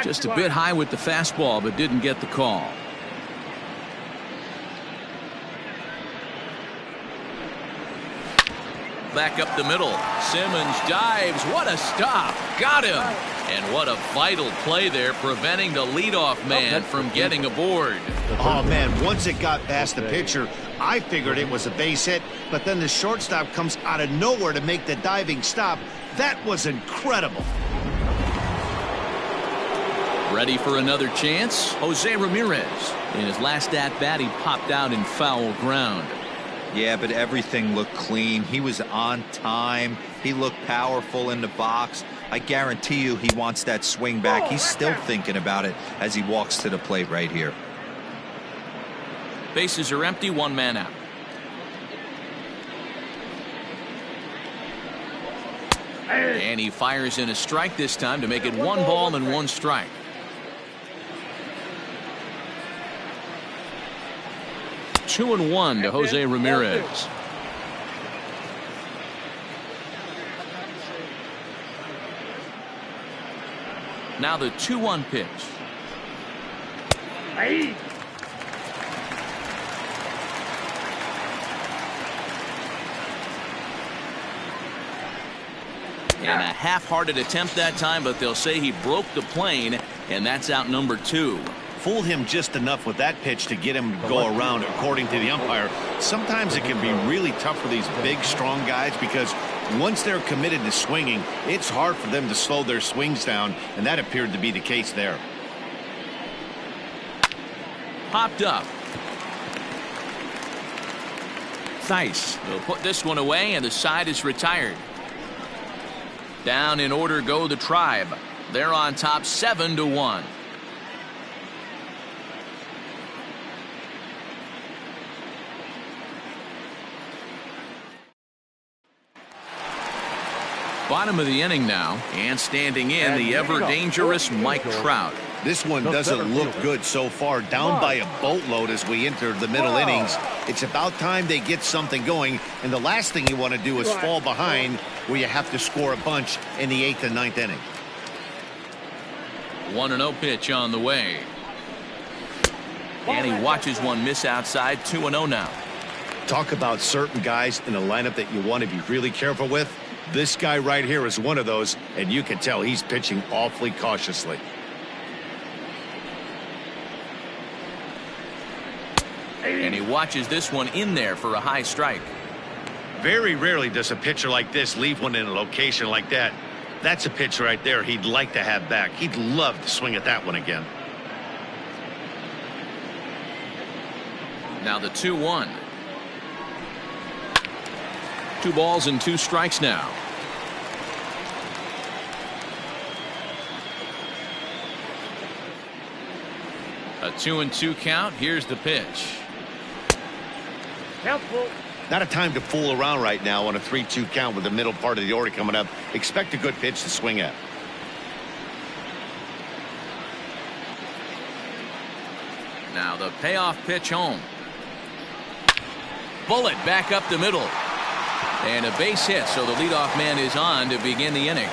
Just a bit high with the fastball, but didn't get the call. Back up the middle. Simmons dives. What a stop. Got him. And what a vital play there, preventing the leadoff man from getting aboard. Oh, man, once it got past the pitcher, I figured it was a base hit, but then the shortstop comes out of nowhere to make the diving stop. That was incredible. Ready for another chance? Jose Ramirez. In his last at-bat, he popped out in foul ground. Yeah, but everything looked clean. He was on time. He looked powerful in the box. I guarantee you he wants that swing back. He's still thinking about it as he walks to the plate right here. Bases are empty, 1 man out. And he fires in a strike this time to make it 1 ball and 1 strike. Two and 1 to Jose Ramirez. Now the 2-1 pitch. And a half-hearted attempt that time, but they'll say he broke the plane, and that's out number 2. Fool him just enough with that pitch to get him to go around, according to the umpire. Sometimes it can be really tough for these big, strong guys because once they're committed to swinging, it's hard for them to slow their swings down, and that appeared to be the case there. Popped up. Thaiss will put this one away, and the side is retired. Down in order go the Tribe. They're on top 7-1. Bottom of the inning now, and standing in the ever-dangerous Mike Trout. This one doesn't look good so far. Down by a boatload as we enter the middle innings. It's about time they get something going, and the last thing you want to do is fall behind where you have to score a bunch in the 8th and 9th inning. 1-0 pitch on the way. And he watches one miss outside. 2-0 now. Talk about certain guys in a lineup that you want to be really careful with. This guy right here is one of those, and you can tell he's pitching awfully cautiously. And he watches this one in there for a high strike. Very rarely does a pitcher like this leave one in a location like that. That's a pitch right there he'd like to have back. He'd love to swing at that one again. Now the 2-1. 2 balls and 2 strikes now. A 2-2 count. Here's the pitch. Helpful. Not a time to fool around right now on a 3-2 count with the middle part of the order coming up. Expect a good pitch to swing at. Now the payoff pitch home. Bullet back up the middle. And a base hit, so the leadoff man is on to begin the inning.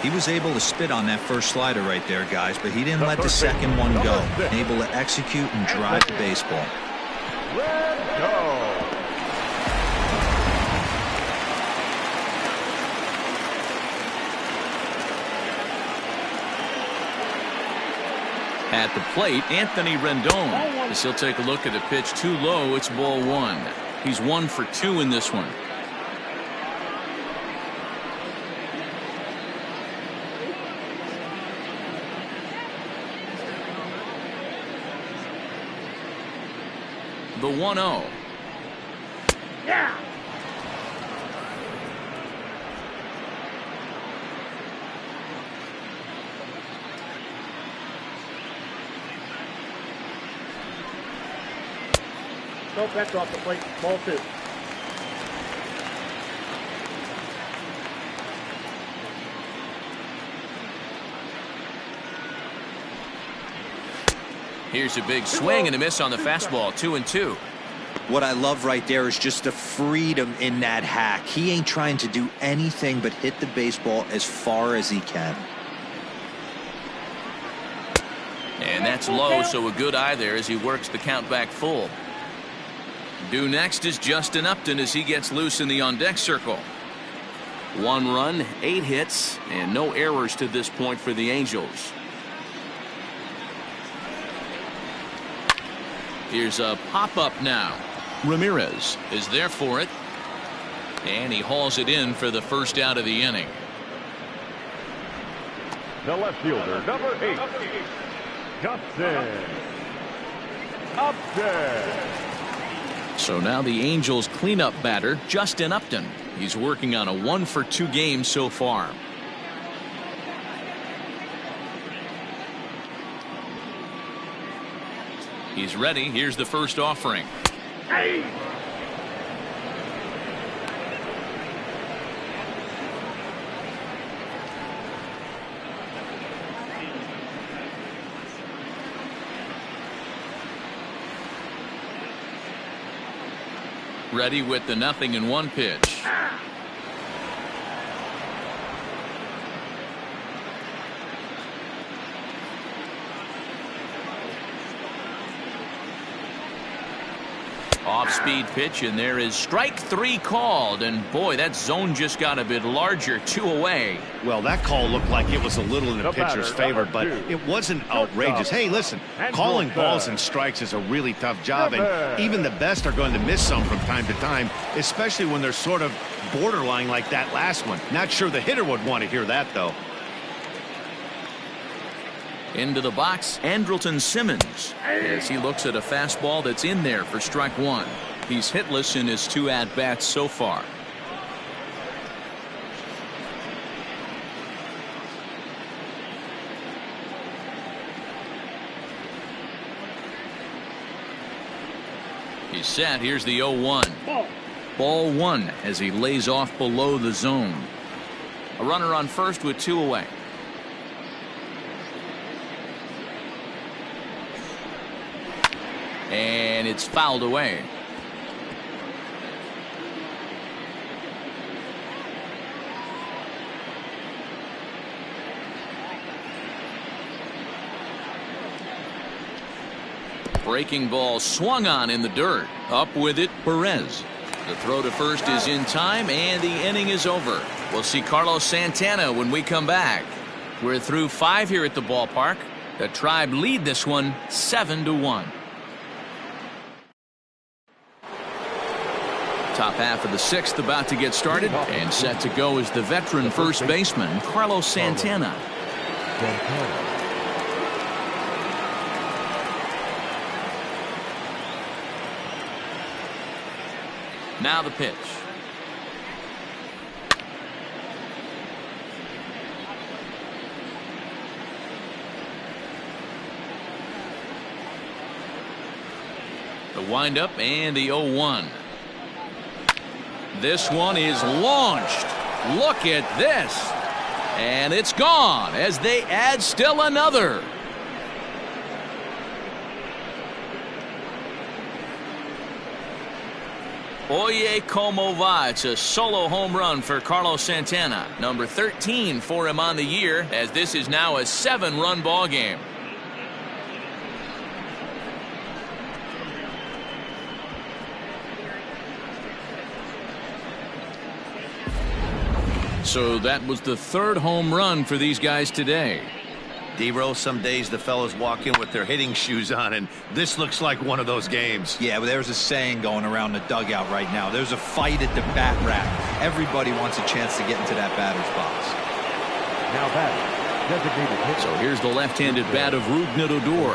He was able to spit on that first slider right there, guys, but he didn't let the second one go. Able to execute and drive the baseball. Let's go. At the plate, Anthony Rendon, as he'll take a look at a pitch too low. It's ball 1. He's 1 for 2 in this one. The 1-0. Yeah. No pitch off the plate. Ball 2. Here's a big swing and a miss on the fastball. 2-2. What I love right there is just the freedom in that hack. He ain't trying to do anything but hit the baseball as far as he can. And that's low, so a good eye there as he works the count back full. Due next is Justin Upton as he gets loose in the on-deck circle. 1 run, 8 hits, and no errors to this point for the Angels. Here's a pop-up now. Ramirez is there for it. And he hauls it in for the first out of the inning. The left fielder, number 8, Justin Upton. So now the Angels cleanup batter, Justin Upton. He's working on a 1 for 2 game so far. He's ready. Here's the first offering. Hey. Ready with the 0-1 pitch. Off-speed pitch, and there is strike 3 called. And boy, that zone just got a bit larger, 2 away. Well, that call looked like it was a little in the pitcher's favor, but it wasn't outrageous. Hey, listen, calling balls and strikes is a really tough job, and even the best are going to miss some from time to time, especially when they're sort of borderline like that last one. Not sure the hitter would want to hear that, though. Into the box, Andrelton Simmons, as he looks at a fastball that's in there for strike 1. He's hitless in his 2 at-bats so far. He's set. Here's the 0-1. Ball 1 as he lays off below the zone. A runner on first with 2 away. And it's fouled away. Breaking ball swung on in the dirt. Up with it, Perez. The throw to first is in time, and the inning is over. We'll see Carlos Santana when we come back. We're through 5 here at the ballpark. The Tribe lead this one 7-1. Top half of the 6th about to get started, and set to go is the veteran first baseman, Carlos Santana. Now the pitch. The windup and the 0-1. This one is launched. Look at this. And it's gone as they add still another. Oye como va. It's a solo home run for Carlos Santana. Number 13 for him on the year, as this is now a 7-run ball game. So that was the 3rd home run for these guys today. D-Rose, some days the fellas walk in with their hitting shoes on, and this looks like one of those games. Yeah, but there's a saying going around the dugout right now. There's a fight at the bat rack. Everybody wants a chance to get into that batter's box. Now batting, designated hitter. So here's the left-handed bat of Rougned Odor.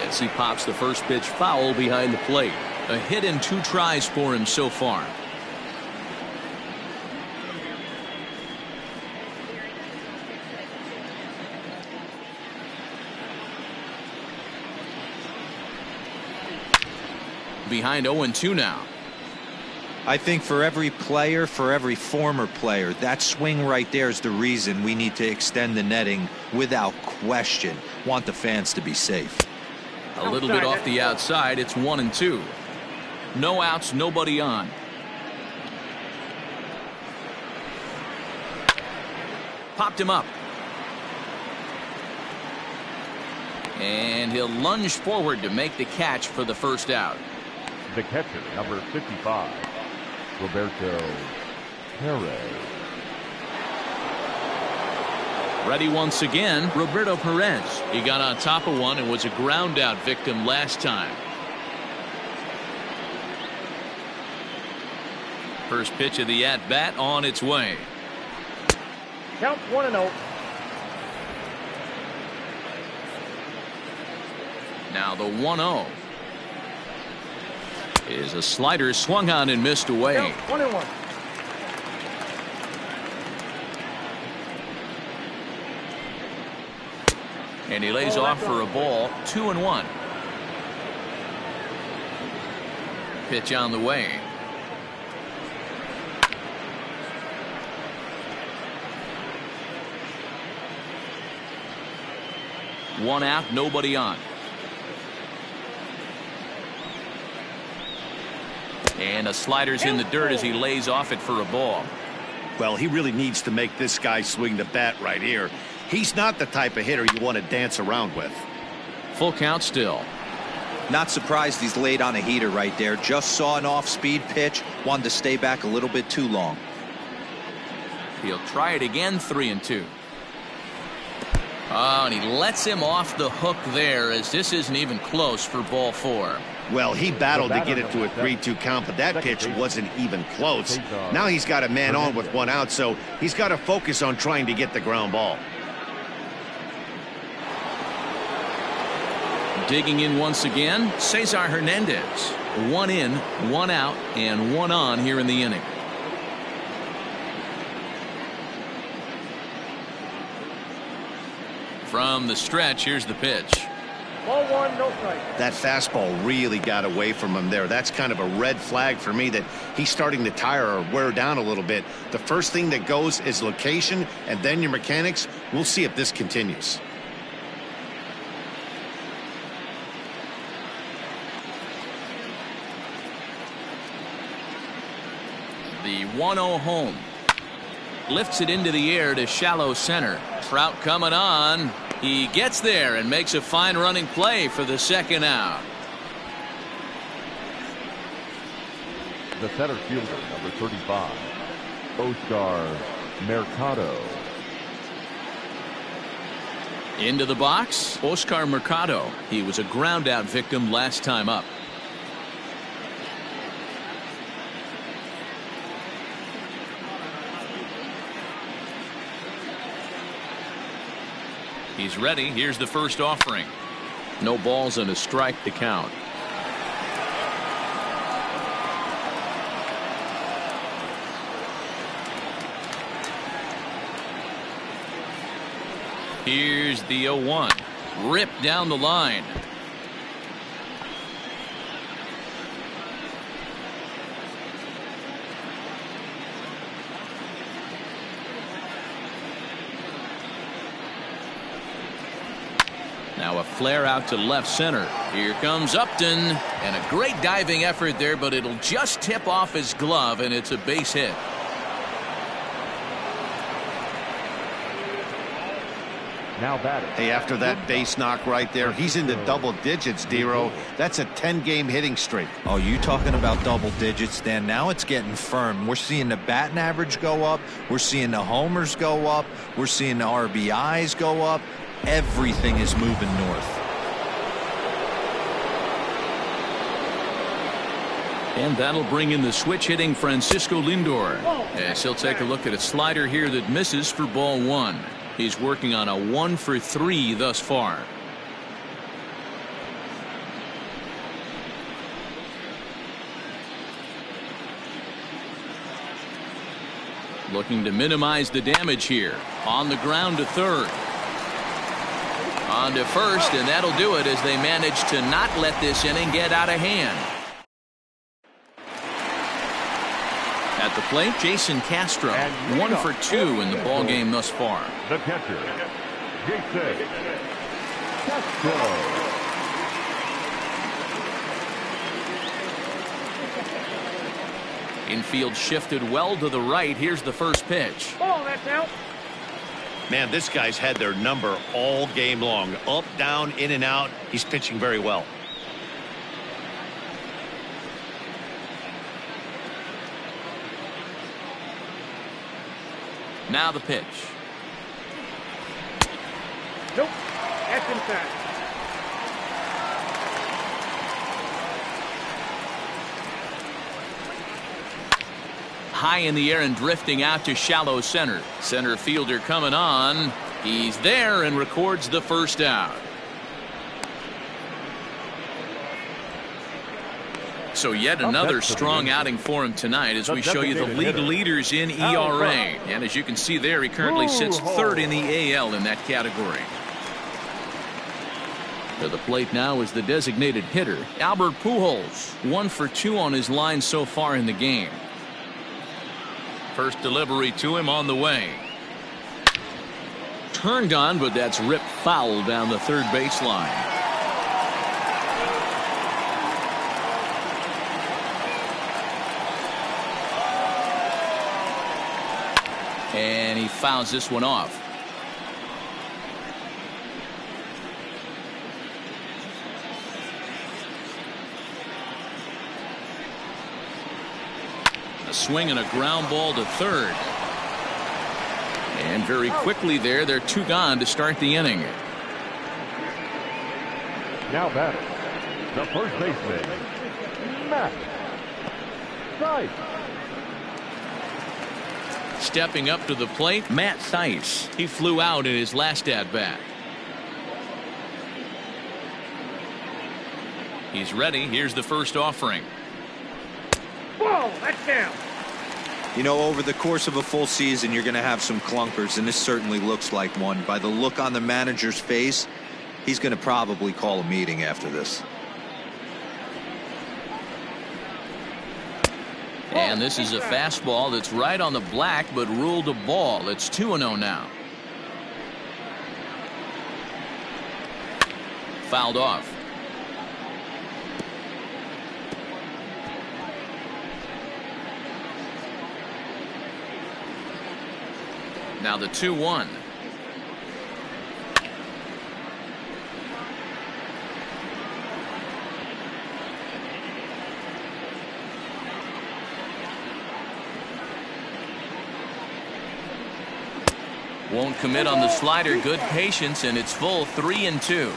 As he pops the first pitch foul behind the plate. A hit and 2 tries for him so far. Behind 0-2 now. I think for every player, for every former player, that swing right there is the reason we need to extend the netting without question. Want the fans to be safe. A little bit off the outside. It's 1-2. No outs, nobody on. Popped him up. And he'll lunge forward to make the catch for the first out. The catcher, number 55, Roberto Perez. Ready once again, Roberto Perez. He got on top of one and was a ground out victim last time. First pitch of the at-bat on its way. Count 1-0. Now the 1-0 is a slider swung on and missed away. 1-1. And he lays off for a ball. 2-1. Pitch on the way. One out, nobody on. And a slider's in the dirt as he lays off it for a ball. Well, he really needs to make this guy swing the bat right here. He's not the type of hitter you want to dance around with. Full count still. Not surprised he's laid on a heater right there. Just saw an off-speed pitch. Wanted to stay back a little bit too long. He'll try it again, 3-2. Oh, and he lets him off the hook there, as this isn't even close for ball 4. Well, he battled to get it to a 3-2 count, but that pitch wasn't even close. Now he's got a man on with 1 out, so he's got to focus on trying to get the ground ball. Digging in once again, Cesar Hernandez. 1 in, 1 out, and 1 on here in the inning. From the stretch, here's the pitch. Ball 1, no strike. That fastball really got away from him there. That's kind of a red flag for me that he's starting to tire or wear down a little bit. The first thing that goes is location and then your mechanics. We'll see if this continues. The 1-0 home. Lifts it into the air to shallow center. Trout coming on. He gets there and makes a fine running play for the 2nd out. The center fielder, number 35, Oscar Mercado. Into the box, Oscar Mercado. He was a ground out victim last time up. He's ready. Here's the first offering. No balls and a strike to count. Here's the 0-1. Ripped down the line. Now a flare out to left center. Here comes Upton, and a great diving effort there, but it'll just tip off his glove, and it's a base hit. Now batting. Hey, after that base knock right there, he's into double digits, Dero. That's a 10-game hitting streak. Oh, you talking about double digits, Dan? Now it's getting firm. We're seeing the batting average go up. We're seeing the homers go up. We're seeing the RBIs go up. Everything is moving north. And that'll bring in the switch hitting Francisco Lindor, as he'll take a look at a slider here that misses for ball 1. He's working on a 1 for 3 thus far. Looking to minimize the damage here. On the ground to third. On to first, and that'll do it as they manage to not let this inning get out of hand. At the plate, Jason Castro, 1 for 2 in the ballgame thus far. The catcher, Jason Castro. Infield shifted well to the right. Here's the first pitch. Ball, that's out. Man, this guy's had their number all game long. Up, down, in and out. He's pitching very well. Now the pitch. Nope. That's inside. High in the air and drifting out to shallow center. Center fielder coming on. He's there and records the first out. So yet another strong outing for him tonight as we show you the league leaders in ERA. And as you can see there, he currently sits third in the AL in that category. To the plate now is the designated hitter, Albert Pujols. 1 for 2 on his line so far in the game. First delivery to him on the way. Turned on, but that's ripped foul down the third baseline. And he fouls this one off. swing and a ground ball to third. And very quickly there, they're 2 gone to start the inning. Now batting, the first baseman, Matt Thaiss. Stepping up to the plate, Matt Thaiss. He flew out in his last at-bat. He's ready. Here's the first offering. Whoa, that's down. You know, over the course of a full season, you're going to have some clunkers, and this certainly looks like one. By the look on the manager's face, he's going to probably call a meeting after this. And this is a fastball that's right on the black, but ruled a ball. It's 2-0 now. Fouled off. Now the 2-1. Won't commit on the slider. Good patience, and it's full 3-2.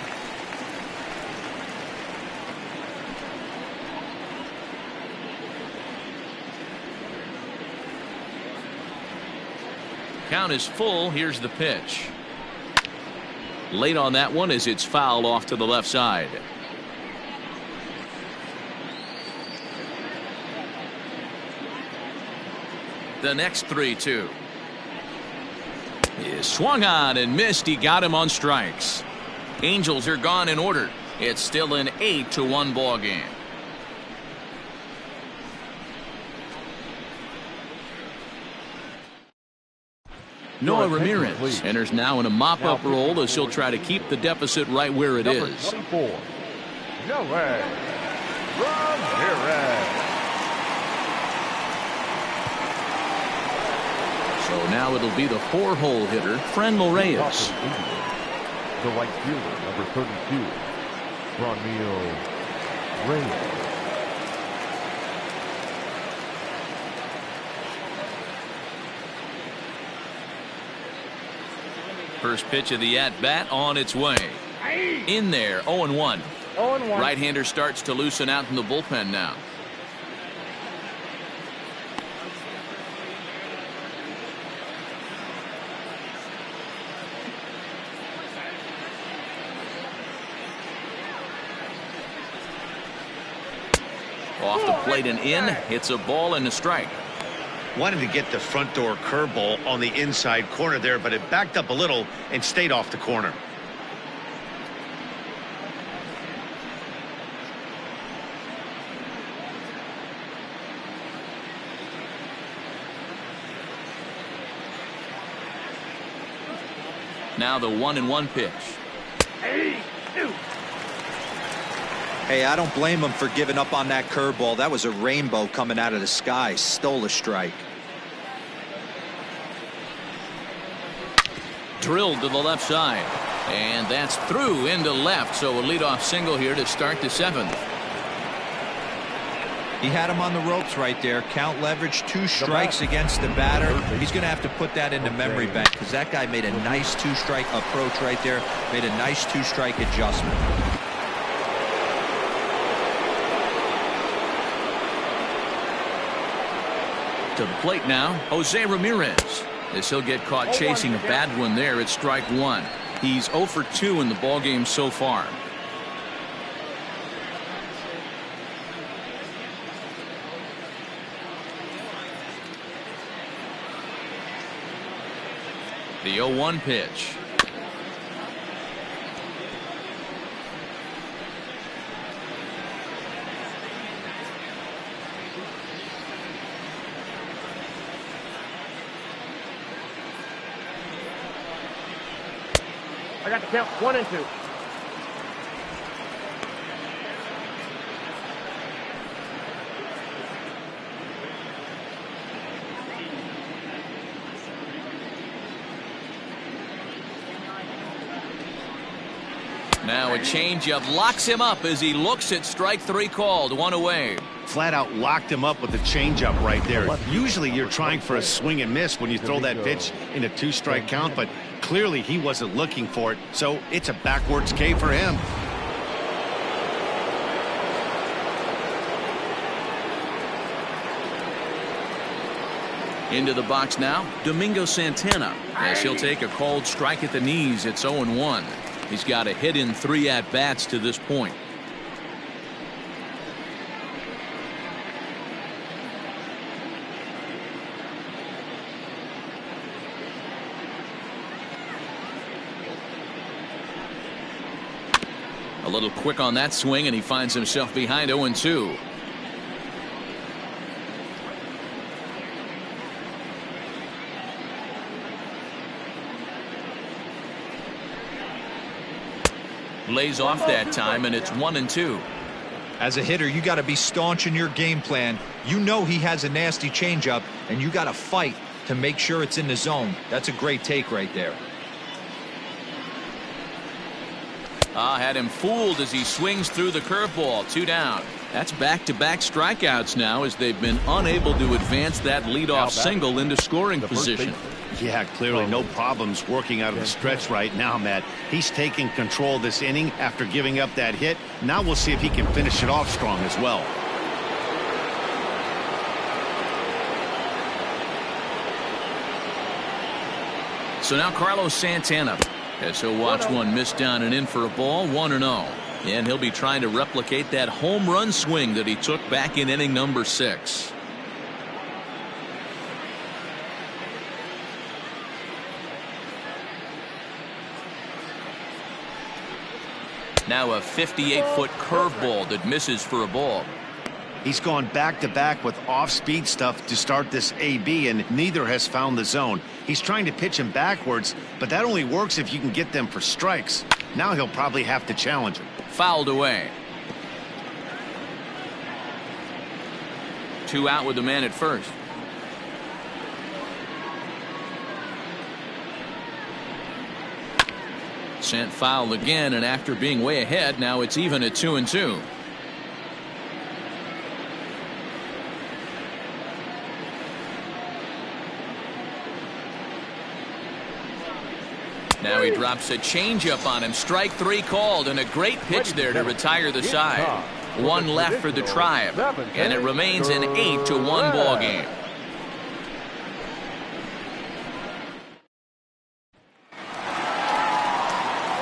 Count is full. Here's the pitch. Late on that one as it's fouled off to the left side. The next 3-2. Is swung on and missed. He got him on strikes. Angels are gone in order. It's still an 8-1 ball game. Noah Ramirez enters now in a mop-up role as he'll try to keep the deficit right where it is. 24, Noah Ramirez. So now it'll be the 4-hole hitter, Franmil Reyes. The right fielder, number 32, Franmil Reyes. First pitch of the at-bat on its way. In there, 0-1. 0-1. Right-hander starts to loosen out in the bullpen now. Off the plate and in. It's a ball and a strike. Wanted to get the front door curveball on the inside corner there, but it backed up a little and stayed off the corner. Now the 1-1 pitch. Hey, I don't blame him for giving up on that curveball. That was a rainbow coming out of the sky. Stole a strike. Drilled to the left side. And that's through into left. So a leadoff single here to start the 7th. He had him on the ropes right there. Count leverage, 2 strikes against the batter. He's going to have to put that into memory bank because that guy made a nice 2-strike approach right there. Made a nice 2-strike adjustment. To the plate now, Jose Ramirez. As he'll get caught chasing a bad one there at strike 1. He's 0 for 2 in the ballgame so far. The 0-1 pitch. I got to count 1 and 2. Now a changeup locks him up as he looks at strike 3 called. 1 away. flat out locked him up with the changeup right there. Usually you're trying for a swing and miss when you throw that pitch in a 2-strike count, but clearly he wasn't looking for it, so it's a backwards K for him. Into the box now, Domingo Santana, as he'll take a called strike at the knees. It's 0-1. He's got a hit in 3 at-bats to this point. A little quick on that swing, and he finds himself behind 0-2. Lays off that time, and it's 1-2. As a hitter, you got to be staunch in your game plan. You know he has a nasty changeup, and you got to fight to make sure it's in the zone. That's a great take right there. Had him fooled as he swings through the curveball. 2 down. That's back-to-back strikeouts now, as they've been unable to advance that leadoff single into scoring position. Yeah, clearly no problems working out of the stretch right now, Matt. He's taking control of this inning after giving up that hit. Now we'll see if he can finish it off strong as well. So now Carlos Santana, as he'll watch one miss down and in for a ball. 1-0. And he'll be trying to replicate that home run swing that he took back in inning number 6. Now a 58-foot curveball that misses for a ball. He's gone back-to-back with off-speed stuff to start this AB, and neither has found the zone. He's trying to pitch him backwards, but that only works if you can get them for strikes. Now he'll probably have to challenge him. Fouled away. 2 out with the man at first. Sent foul again, and after being way ahead, now it's even at 2-2. Now he drops a changeup on him. Strike 3 called, and a great pitch there to retire the side. 1 left for the Tribe, and it remains an 8-1 ball game.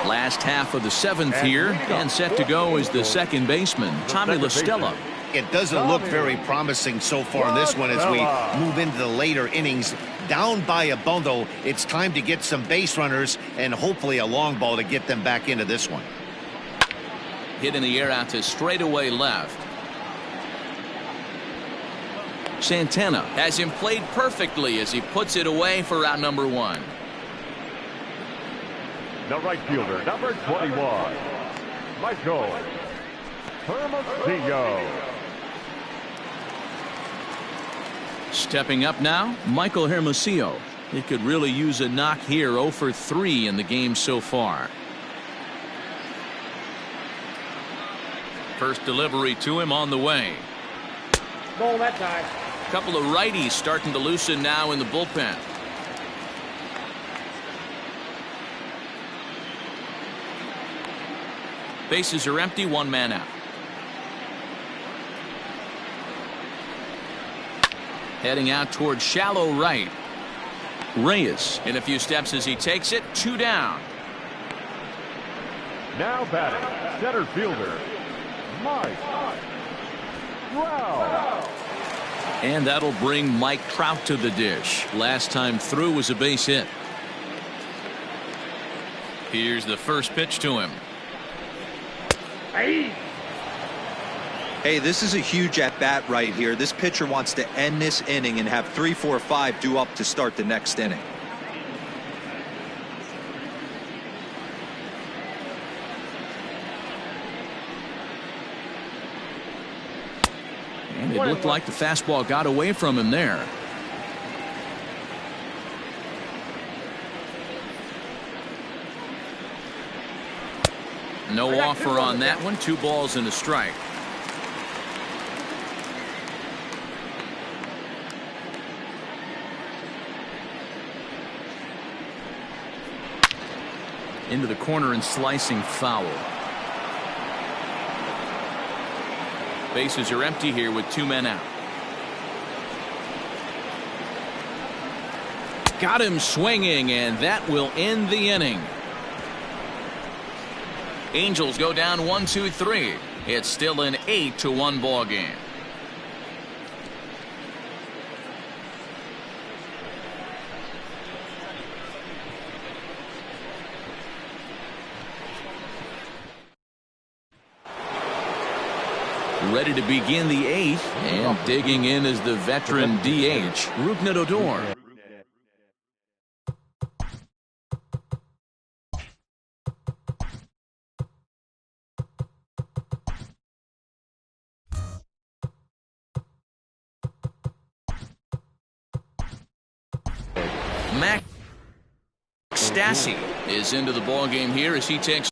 Last half of the 7th here, and set to go is the second baseman, Tommy La Stella. It doesn't look very promising so far in this one as we move into the later innings. Down by a bundle, it's time to get some base runners and hopefully a long ball to get them back into this one. Hit in the air out to straightaway left. Santana has him played perfectly as he puts it away for out number 1. The right fielder, number 21, Michael Hermosillo. Stepping up now, Michael Hermosillo. He could really use a knock here. 0 for 3 in the game so far. First delivery to him on the way. Ball that time. A couple of righties starting to loosen now in the bullpen. Bases are empty, 1 man out. Heading out towards shallow right. Reyes in a few steps as he takes it. 2 down. Now batting, center fielder, Mike Trout. And that'll bring Mike Trout to the dish. Last time through was a base hit. Here's the first pitch to him. Hey, this is a huge at-bat right here. This pitcher wants to end this inning and have 3, 4, 5 due up to start the next inning. And it looked like the fastball got away from him there. No offer on that one. 2 balls and a strike. Into the corner and slicing foul. Bases are empty here with 2 men out. Got him swinging, and that will end the inning. Angels go down 1-2-3. It's still an 8-1 ball game. Ready to begin the 8th, and digging in is the veteran DH, Rougned Odor. Max Stassi is into the ball game here as he takes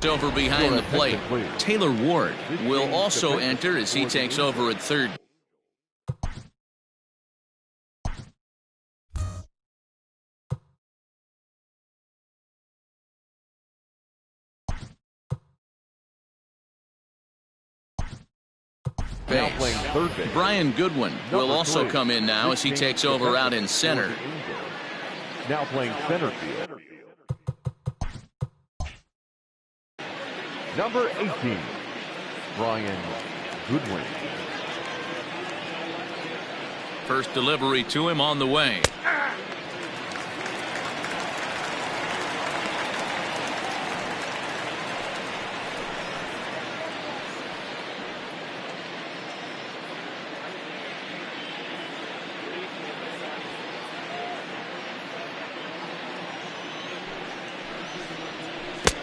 over behind the plate. Taylor Ward will also enter as he takes over at third. Brian Goodwin will also come in now as he takes over out in center. Now playing center field. Number 18, Brian Goodwin. First delivery to him on the way.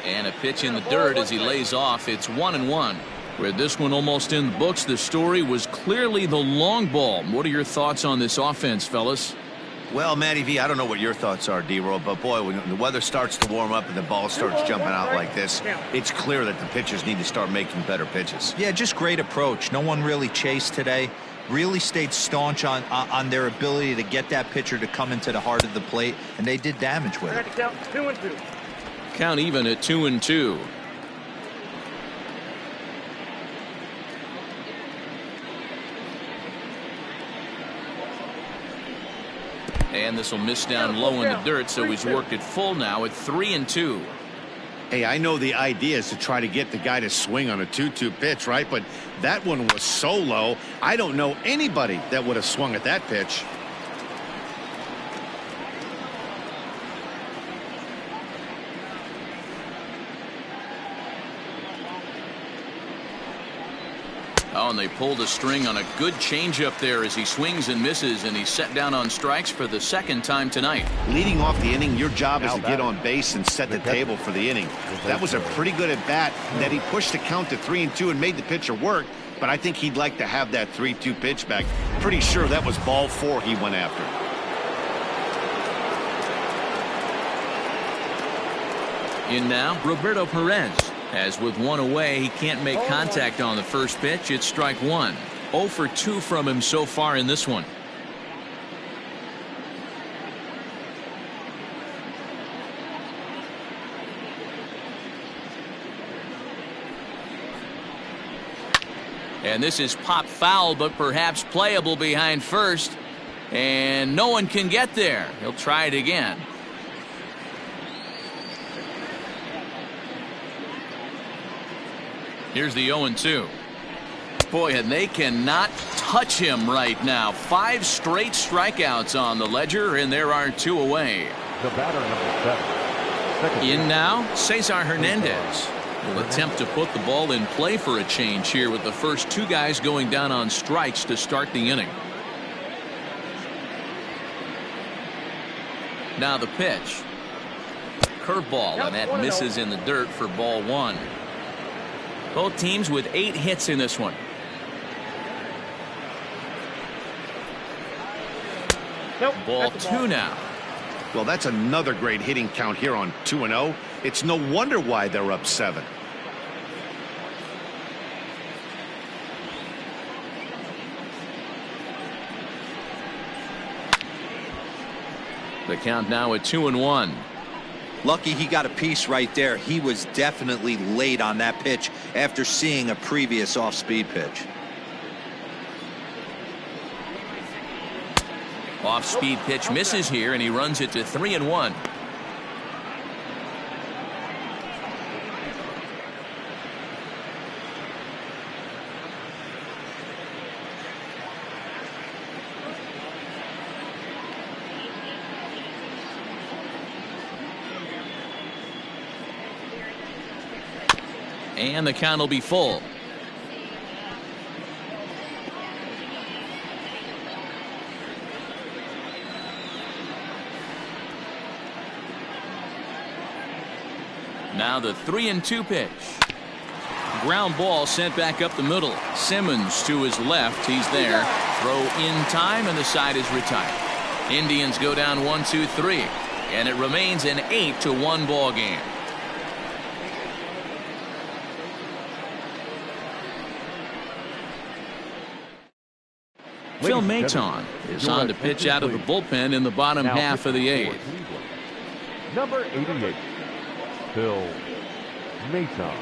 And a pitch in the dirt as he lays off. It's 1-1. With this one almost in the books, the story was clearly the long ball. What are your thoughts on this offense, fellas? Well, Matty V, I don't know what your thoughts are, D-Roll, but boy, when the weather starts to warm up and the ball starts jumping out like this, it's clear that the pitchers need to start making better pitches. Yeah, just great approach. No one really chased today. Really stayed staunch on their ability to get that pitcher to come into the heart of the plate, and they did damage with it. 2-2. Count even at 2-2. And this will miss down low in the dirt, so he's worked it full now at 3-2. Hey, I know the idea is to try to get the guy to swing on a 2-2 pitch, right? But that one was so low, I don't know anybody that would have swung at that pitch. Oh, and they pulled a string on a good changeup there as he swings and misses, and he's set down on strikes for the second time tonight. Leading off the inning, your job is to get on base and set the table for the inning. That was a pretty good at bat that he pushed the count to 3-2 and made the pitcher work, but I think he'd like to have that 3-2 pitch back. Pretty sure that was ball 4 he went after. In now, Roberto Perez. As with one away, he can't make contact on the first pitch. It's strike one. 0 for 2 from him so far in this one. And this is pop foul, but perhaps playable behind first. And no one can get there. He'll try it again. Here's the 0-2. Boy, and they cannot touch him right now. 5 straight strikeouts on the ledger, and there are 2 away. The batter, number 7. In now, Cesar Hernandez will attempt to put the ball in play for a change here with the first 2 guys going down on strikes to start the inning. Now the pitch. Curveball, and that misses in the dirt for ball 1. Both teams with 8 hits in this one. Ball 2 now. Well, that's another great hitting count here on 2-0. It's no wonder why they're up 7. The count now at 2-1. Lucky he got a piece right there. He was definitely late on that pitch after seeing a previous off-speed pitch. Off-speed pitch misses here, and he runs it to 3-1. And the count will be full. Now the 3-2 pitch. Ground ball sent back up the middle. Simmons to his left. He's there. Throw in time, and the side is retired. Indians go down 1-2-3, and it remains an 8-1 ball game. Phil Maton is on to pitch out of the bullpen in the bottom half of the 8th. Number 88, Phil Maton.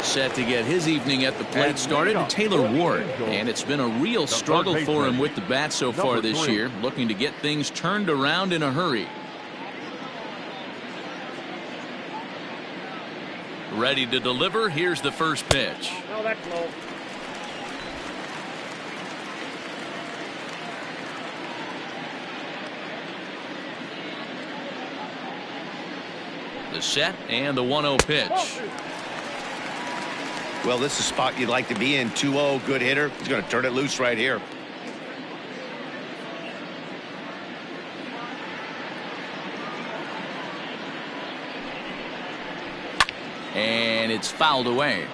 Set to get his evening at the plate started, Taylor Ward. And it's been a real struggle for him with the bat so far this year, looking to get things turned around in a hurry. Ready to deliver. Here's the first pitch. No, that's low. The set and the 1-0 pitch. Well, this is a spot you'd like to be in. 2-0, good hitter. He's going to turn it loose right here. And it's fouled away.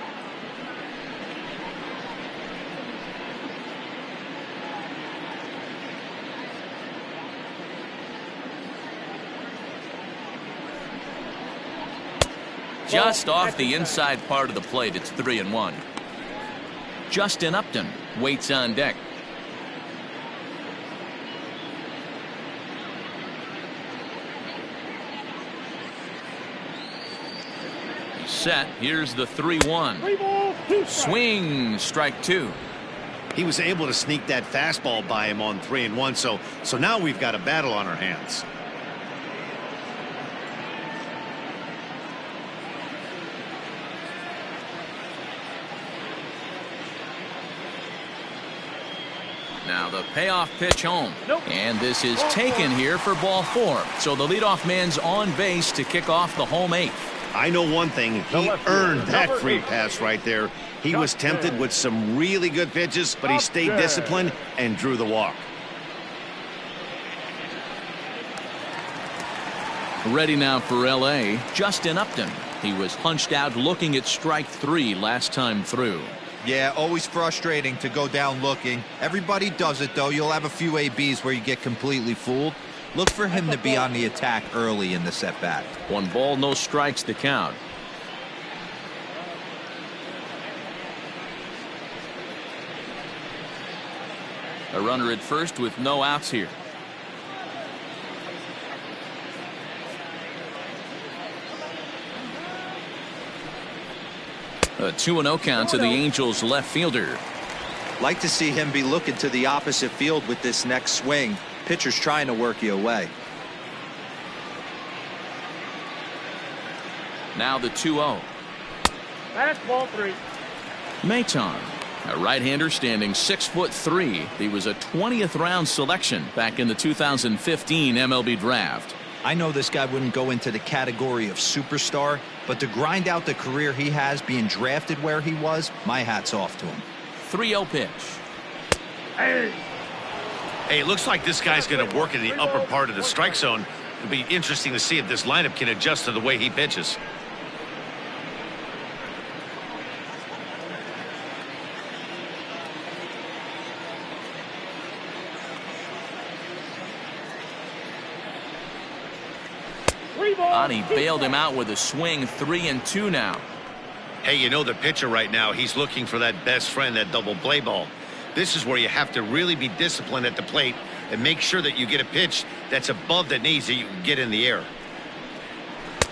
Just off the inside part of the plate. It's 3-1. Justin Upton waits on deck. Set. Here's the 3-1. Swing, strike 2. He was able to sneak that fastball by him on 3-1. So now we've got a battle on our hands. Now the payoff pitch home. And this is taken here for ball 4. So the leadoff man's on base to kick off the home 8th. I know one thing. He earned that free pass right there. He was tempted with some really good pitches, but he stayed disciplined and drew the walk. Ready now for L.A., Justin Upton. He was hunched out looking at strike 3 last time through. Yeah, always frustrating to go down looking. Everybody does it, though. You'll have a few ABs where you get completely fooled. Look for him to be on the attack early in the set-back. 1 ball, no strikes to count. A runner at first with no outs here. A 2-0 count to the Angels left fielder. Like to see him be looking to the opposite field with this next swing. Pitcher's trying to work you away. Now the 2-0. That's ball 3. Maton, a right-hander standing 6'3". He was a 20th round selection back in the 2015 MLB draft. I know this guy wouldn't go into the category of superstar, but to grind out the career he has being drafted where he was, my hat's off to him. 3-0 pitch. Hey, it looks like this guy's going to work in the upper part of the strike zone. It'll be interesting to see if this lineup can adjust to the way he pitches. He bailed him out with a swing. 3-2 now. Hey, you know the pitcher right now, he's looking for that best friend, that double play ball. This is where you have to really be disciplined at the plate and make sure that you get a pitch that's above the knees that you can get in the air.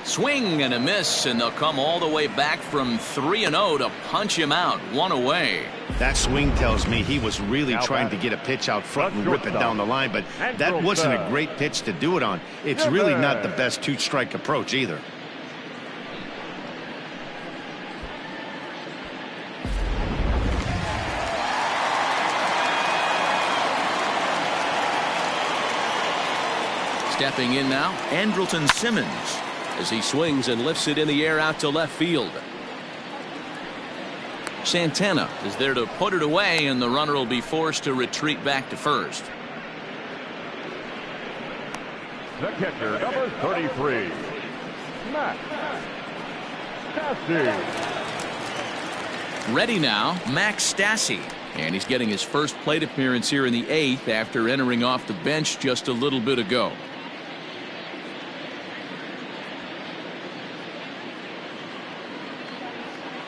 Swing and a miss, and they'll come all the way back from 3-0 to punch him out. One away. That swing tells me he was really trying to get a pitch out front and rip it down the line, but that wasn't a great pitch to do it on. It's really not the best two-strike approach either. Stepping in now, Andrelton Simmons, as he swings and lifts it in the air out to left field. Santana is there to put it away, and the runner will be forced to retreat back to first. The catcher, number 33, Max Stassi. Ready now, Max Stassi. And he's getting his first plate appearance here in the 8th after entering off the bench just a little bit ago.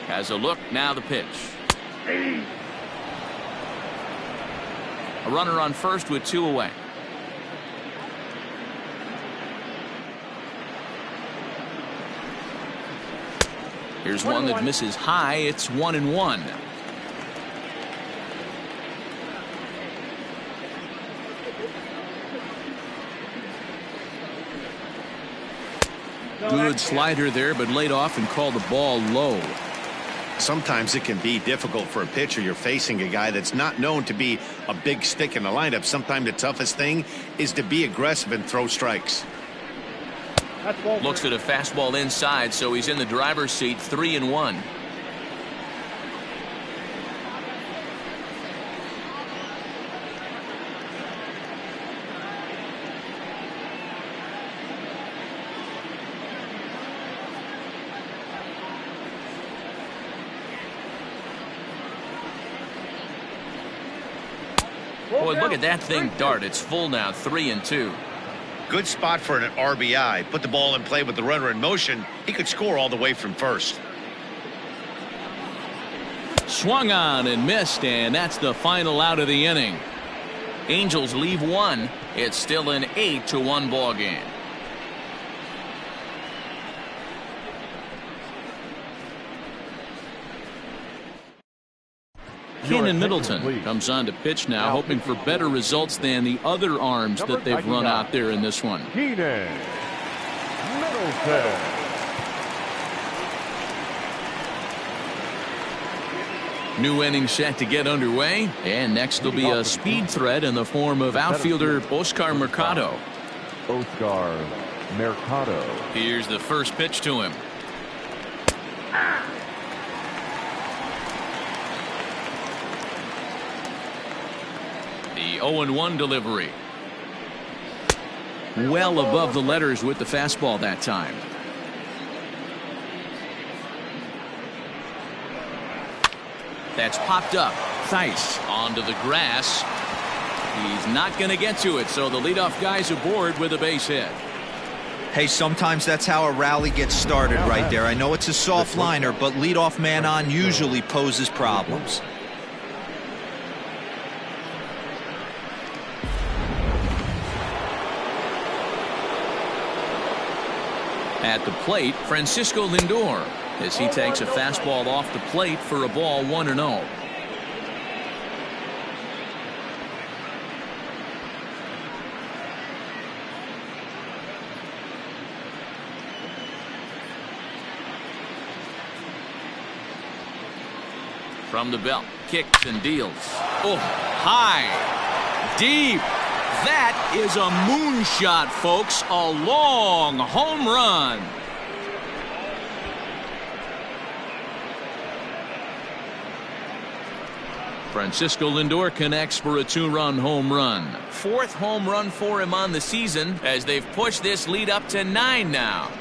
Has a look, now the pitch. A runner on first with 2 away. Here's one that misses high. It's 1-1. Good slider there, but laid off and called the ball low. Sometimes it can be difficult for a pitcher. You're facing a guy that's not known to be a big stick in the lineup. Sometimes the toughest thing is to be aggressive and throw strikes. Looks at a fastball inside, so he's in the driver's seat. 3-1. Boy, look at that thing dart. It's full now. 3-2. Good spot for an RBI. Put the ball in play with the runner in motion. He could score all the way from first. Swung on and missed, and that's the final out of the inning. Angels leave 1. It's still an 8-1 ball game. Keenan Middleton comes on to pitch now, hoping for better results than the other arms that they've run out there in this one. Keenan Middleton. New inning set to get underway, and next will be a speed threat in the form of outfielder Oscar Mercado. Oscar Mercado. Here's the first pitch to him. The 0-1 delivery. Well above the letters with the fastball that time. That's popped up. Theis onto the grass. He's not going to get to it, so the leadoff guy's aboard with a base hit. Hey, sometimes that's how a rally gets started right there. I know it's a soft liner, but leadoff man on usually poses problems. At the plate, Francisco Lindor, as he takes a fastball off the plate for a ball. 1-0. From the belt, kicks and deals. Oh, high, deep. That is a moonshot, folks. A long home run. Francisco Lindor connects for a 2-run home run. 4th home run for him on the season, as they've pushed this lead up to 9 now.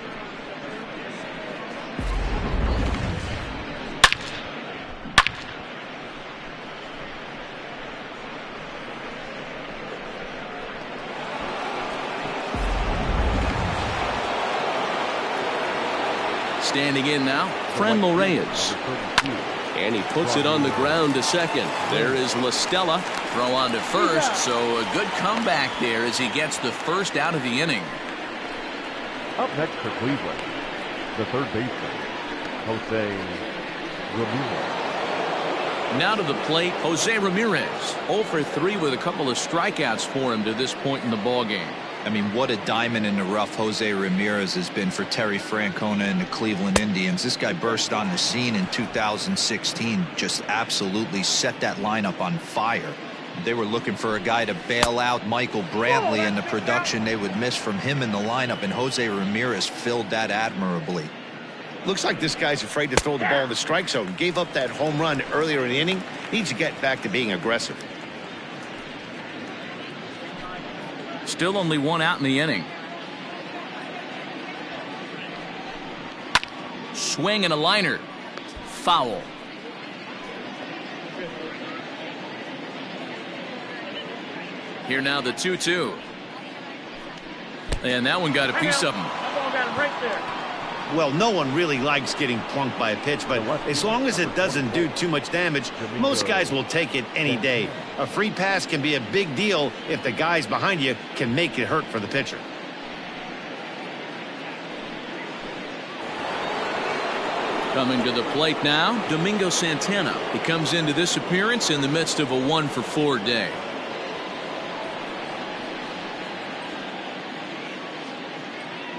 Standing in now, Franmil Reyes. And he puts it on the ground to second. There is La Stella. Throw on to first, so a good comeback there as he gets the first out of the inning. Up next for Cleveland, the third baseman, Jose Ramirez. Now to the plate, Jose Ramirez. 0 for 3 with a couple of strikeouts for him to this point in the ballgame. I mean, what a diamond in the rough Jose Ramirez has been for Terry Francona and the Cleveland Indians. This guy burst on the scene in 2016, just absolutely set that lineup on fire. They were looking for a guy to bail out Michael Brantley and the production they would miss from him in the lineup, and Jose Ramirez filled that admirably. Looks like this guy's afraid to throw the ball in the strike zone. Gave up that home run earlier in the inning. Needs to get back to being aggressive. Still only one out in the inning. Swing and a liner. Foul. Here now the 2-2. And that one got a piece of him. Well, no one really likes getting plunked by a pitch, but as long as it doesn't do too much damage, most guys will take it any day. A free pass can be a big deal if the guys behind you can make it hurt for the pitcher. Coming to the plate now, Domingo Santana. He comes into this appearance in the midst of a 1-for-4 day.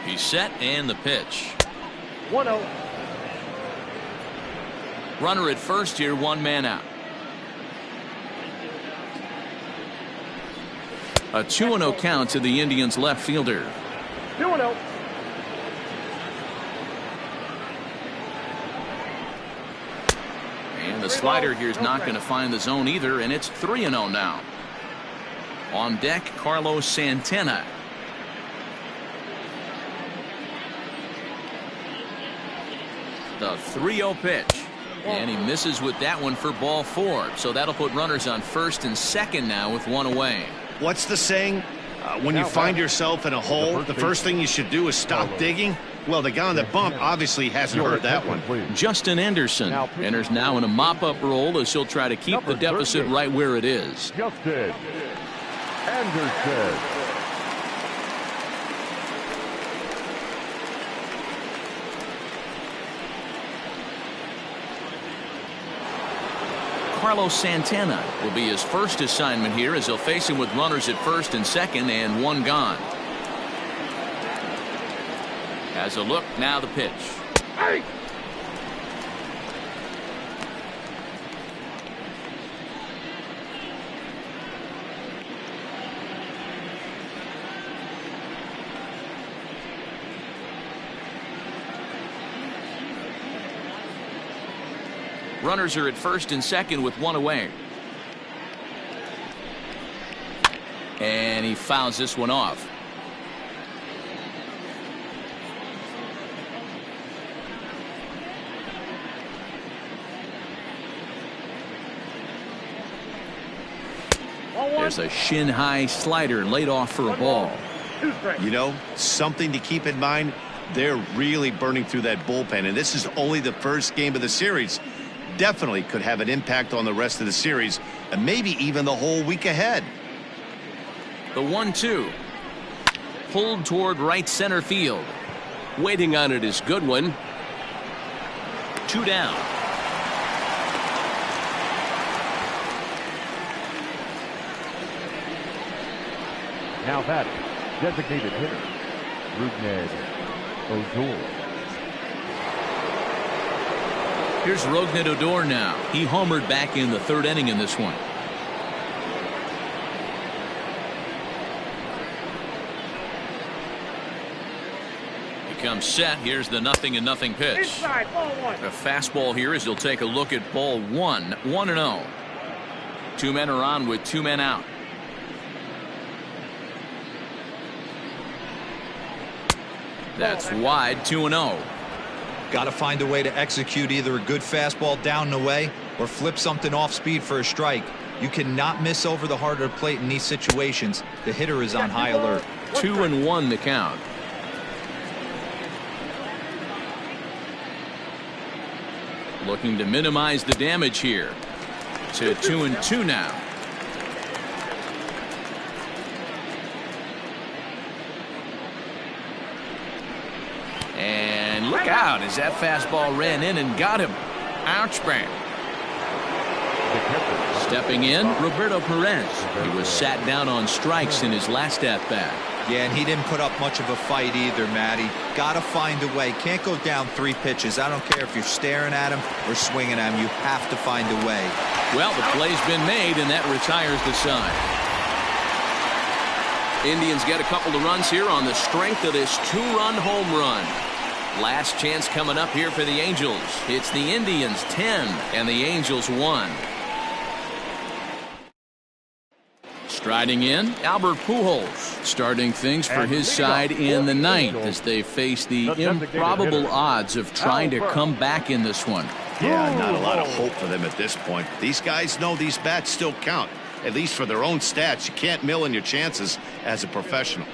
He's set and the pitch. 1-0. Runner at first here, one man out. A 2-0 count to the Indians left fielder. 2-0. And the slider here is not going to find the zone either, and it's 3-0 now. On deck, Carlos Santana. The 3-0 pitch. And he misses with that one for ball 4. So that'll put runners on first and second now with one away. What's the saying? When you find yourself in a hole, the first thing you should do is stop digging. Well, the guy on the bump obviously hasn't heard that one. Justin Anderson enters now in a mop-up role as he'll try to keep the deficit right where it is. Justin Anderson. Carlos Santana will be his first assignment here as he'll face him with runners at first and second and one gone. Has a look, now the pitch. Hey! Runners are at first and second with one away. And he fouls this one off. There's a shin-high slider laid off for a ball. You know, something to keep in mind, they're really burning through that bullpen, and this is only the first game of the series. Definitely could have an impact on the rest of the series and maybe even the whole week ahead. The 1-2 pulled toward right center field. Waiting on it is Goodwin. 2 down. Now batting, designated hitter, Rougned Odor. Here's Rougned Odor now. He homered back in the third inning in this one. He comes set. Here's the 0-0 pitch. Inside, ball 1. A fastball here as he'll take a look at ball 1. 1-0. 2 men are on with 2 men out. That's wide. 2-0. Got to find a way to execute either a good fastball down the way or flip something off speed for a strike. You cannot miss over the heart of the plate in these situations. The hitter is on high alert. 2-1 the count. Looking to minimize the damage here. To 2-2 now. And look out as that fastball ran in and got him. Ouch, bang. Stepping in, Roberto Perez. He was sat down on strikes in his last at-bat. Yeah, and he didn't put up much of a fight either, Matty. Got to find a way. Can't go down 3 pitches. I don't care if you're staring at him or swinging at him. You have to find a way. Well, the play's been made, and that retires the side. Indians get a couple of runs here on the strength of this 2-run home run. Last chance coming up here for the Angels. It's the Indians 10 and the Angels 1. Striding in, Albert Pujols, starting things for his side in the 9th as they face the improbable odds of trying to come back in this one. Yeah, not a lot of hope for them at this point. These guys know these bats still count, at least for their own stats. You can't mill in your chances as a professional.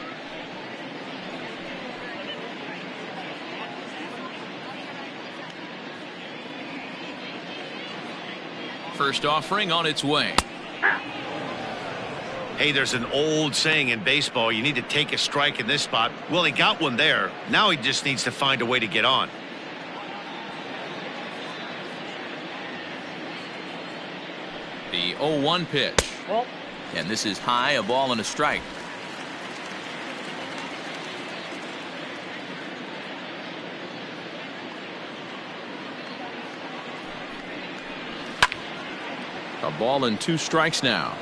First offering on its way. Hey, there's an old saying in baseball, you need to take a strike in this spot. Well, he got one there. Now he just needs to find a way to get on. The 0-1 pitch. And this is high, a ball and a strike. A ball and 2 strikes now.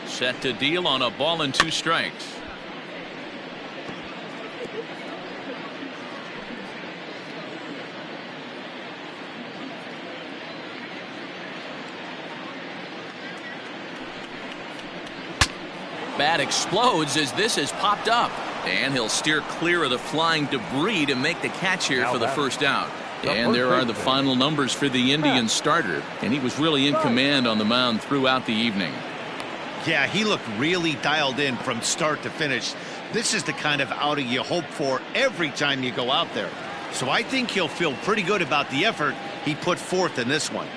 Set to deal on a ball and 2 strikes. Bat explodes as this has popped up. And he'll steer clear of the flying debris to make the catch here for the first out. And there are the final numbers for the Indians starter. And he was really in command on the mound throughout the evening. Yeah, he looked really dialed in from start to finish. This is the kind of outing you hope for every time you go out there. So I think he'll feel pretty good about the effort he put forth in this one.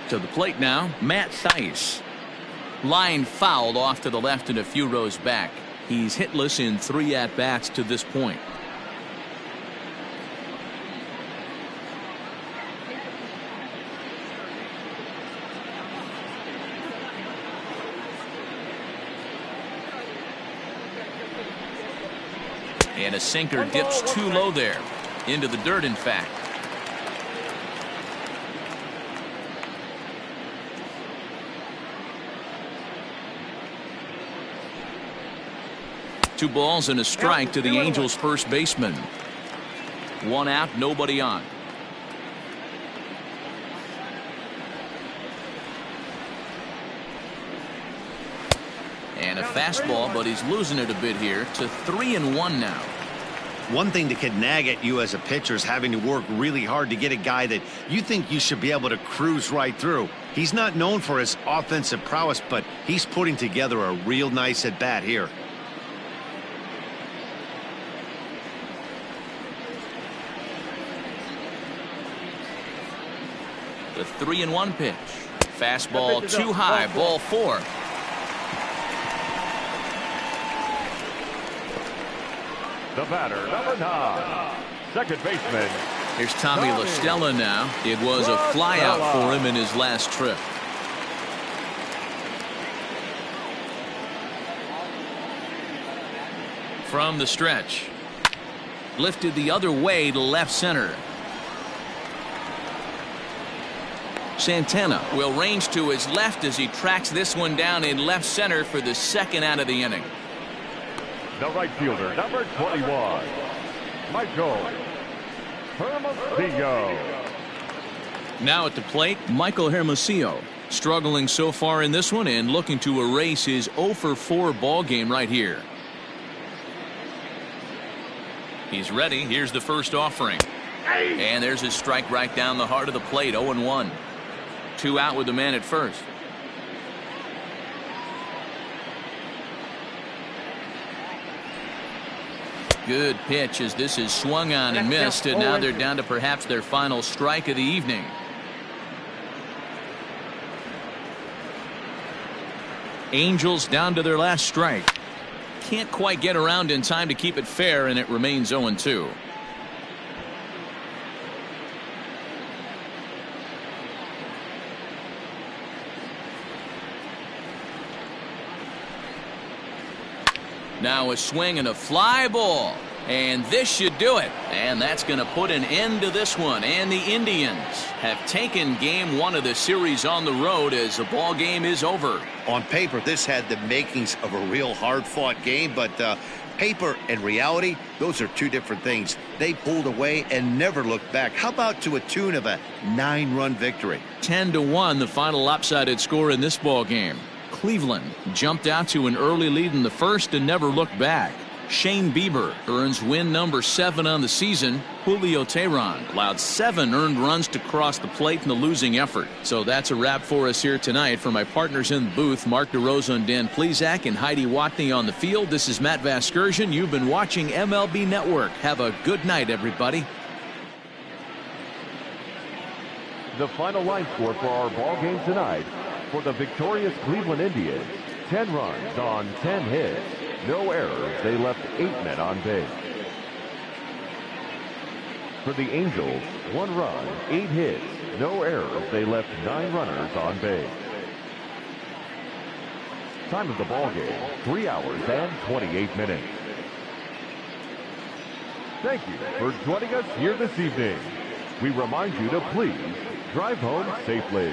To the plate now, Matt Thaiss. Line fouled off to the left and a few rows back. He's hitless in 3 at-bats to this point. And a sinker dips too low there. Into the dirt, in fact. Two balls and a strike to the Angels' first baseman. 1 out, nobody on. And a fastball, but he's losing it a bit here to 3-1 now. One thing that can nag at you as a pitcher is having to work really hard to get a guy that you think you should be able to cruise right through. He's not known for his offensive prowess, but he's putting together a real nice at bat here. The 3-1 pitch. Fastball too high, ball 4. The batter, number 9, second baseman. Here's Tommy La Stella now. It was a flyout for him in his last trip. From the stretch. Lifted the other way to left center. Santana will range to his left as he tracks this one down in left center for the second out of the inning. The right fielder, number 21, Michael Hermosillo. Now at the plate, Michael Hermosillo. Struggling so far in this one and looking to erase his 0-for-4 ball game right here. He's ready. Here's the first offering. And there's his strike right down the heart of the plate, 0-1. 2 out with the man at first. Good pitch as this is swung on and missed, and now they're down to perhaps their final strike of the evening. Angels down to their last strike. Can't quite get around in time to keep it fair, and it remains 0-2. Now a swing and a fly ball, and this should do it, and that's going to put an end to this one. And the Indians have taken game 1 of the series on the road as the ball game is over. On paper, this had the makings of a real hard-fought game, but paper and reality, those are two different things. They pulled away and never looked back. How about to a tune of a 9-run victory? 10-1, the final lopsided score in this ball game. Cleveland jumped out to an early lead in the first and never looked back. Shane Bieber earns win number 7 on the season. Julio Teheran allowed 7 earned runs to cross the plate in the losing effort. So that's a wrap for us here tonight. For my partners in the booth, Mark DeRosa and Dan Plesac, and Heidi Watney on the field, this is Matt Vasgersian. You've been watching MLB Network. Have a good night, everybody. The final line score for our ball game tonight: for the victorious Cleveland Indians, 10 runs on 10 hits, no errors. They left 8 men on base. For the Angels, 1 run, 8 hits, no errors. They left 9 runners on base. Time of the ball game, 3 hours and 28 minutes. Thank you for joining us here this evening. We remind you to please drive home safely.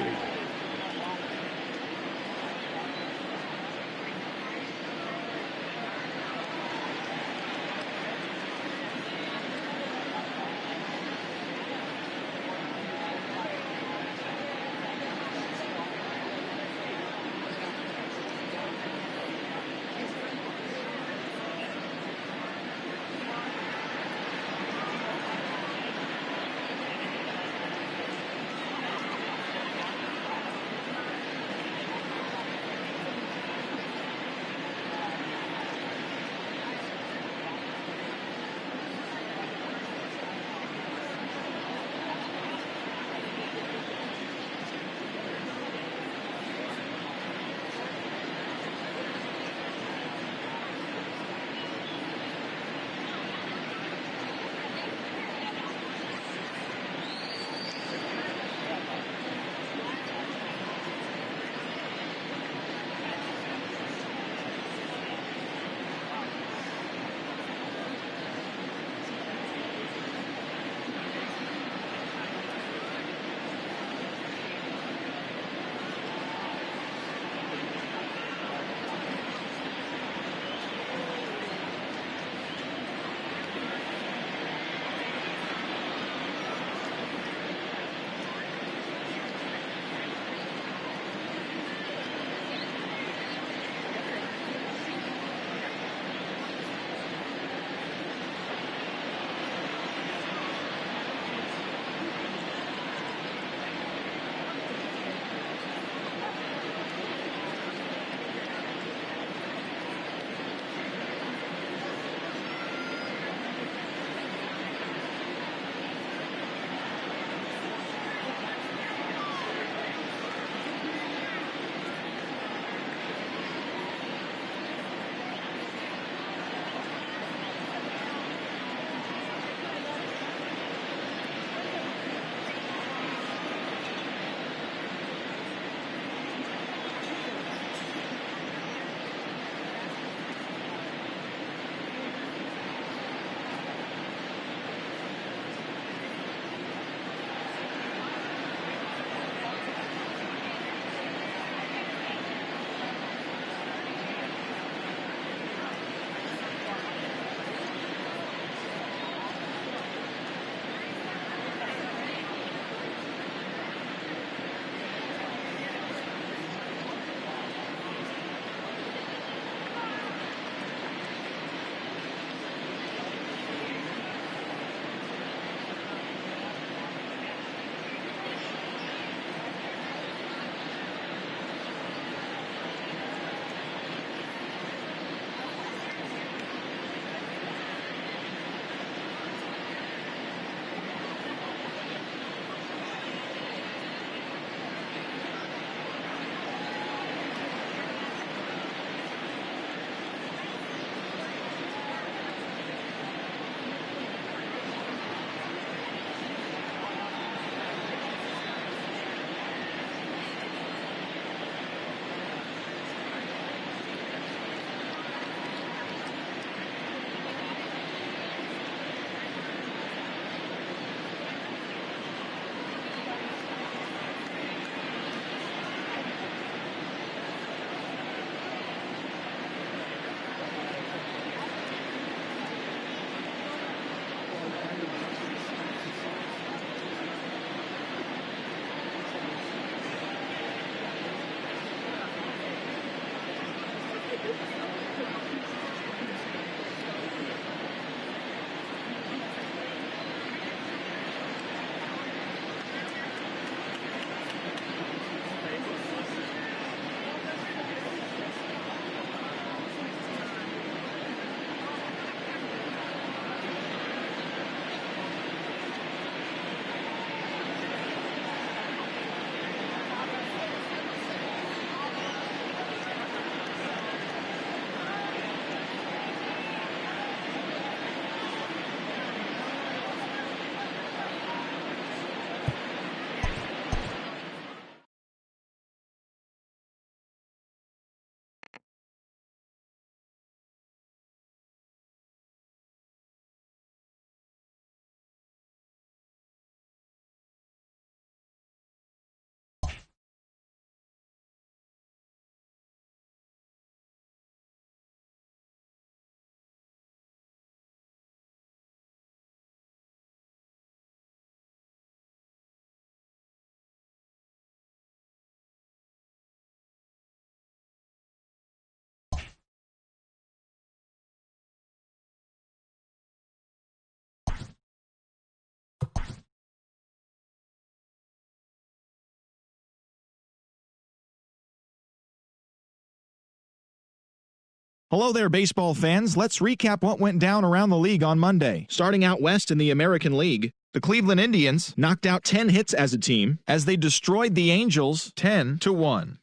Hello there, baseball fans. Let's recap what went down around the league on Monday. Starting out west in the American League, the Cleveland Indians knocked out 10 hits as a team as they destroyed the Angels 10-1.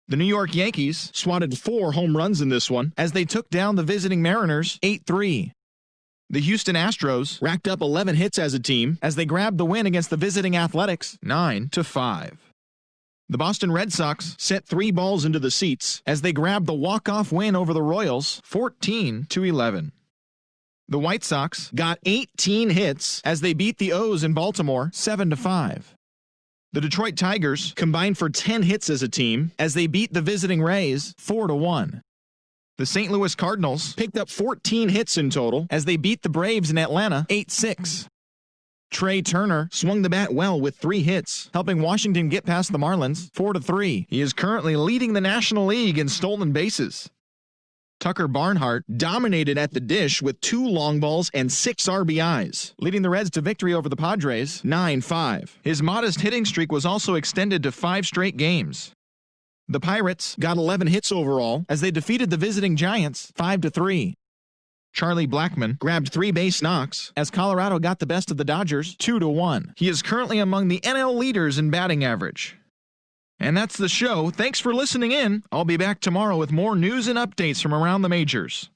The New York Yankees swatted 4 home runs in this one as they took down the visiting Mariners 8-3. The Houston Astros racked up 11 hits as a team as they grabbed the win against the visiting Athletics 9-5. The Boston Red Sox sent 3 balls into the seats as they grabbed the walk-off win over the Royals 14-11. The White Sox got 18 hits as they beat the O's in Baltimore 7-5. The Detroit Tigers combined for 10 hits as a team as they beat the visiting Rays 4-1. The St. Louis Cardinals picked up 14 hits in total as they beat the Braves in Atlanta 8-6. Trey Turner swung the bat well with 3 hits, helping Washington get past the Marlins 4-3. He is currently leading the National League in stolen bases. Tucker Barnhart dominated at the dish with 2 long balls and 6 RBIs, leading the Reds to victory over the Padres 9-5. His modest hitting streak was also extended to 5 straight games. The Pirates got 11 hits overall as they defeated the visiting Giants 5-3. Charlie Blackmon grabbed 3 base knocks as Colorado got the best of the Dodgers 2-1. He is currently among the NL leaders in batting average. And that's the show. Thanks for listening in. I'll be back tomorrow with more news and updates from around the majors.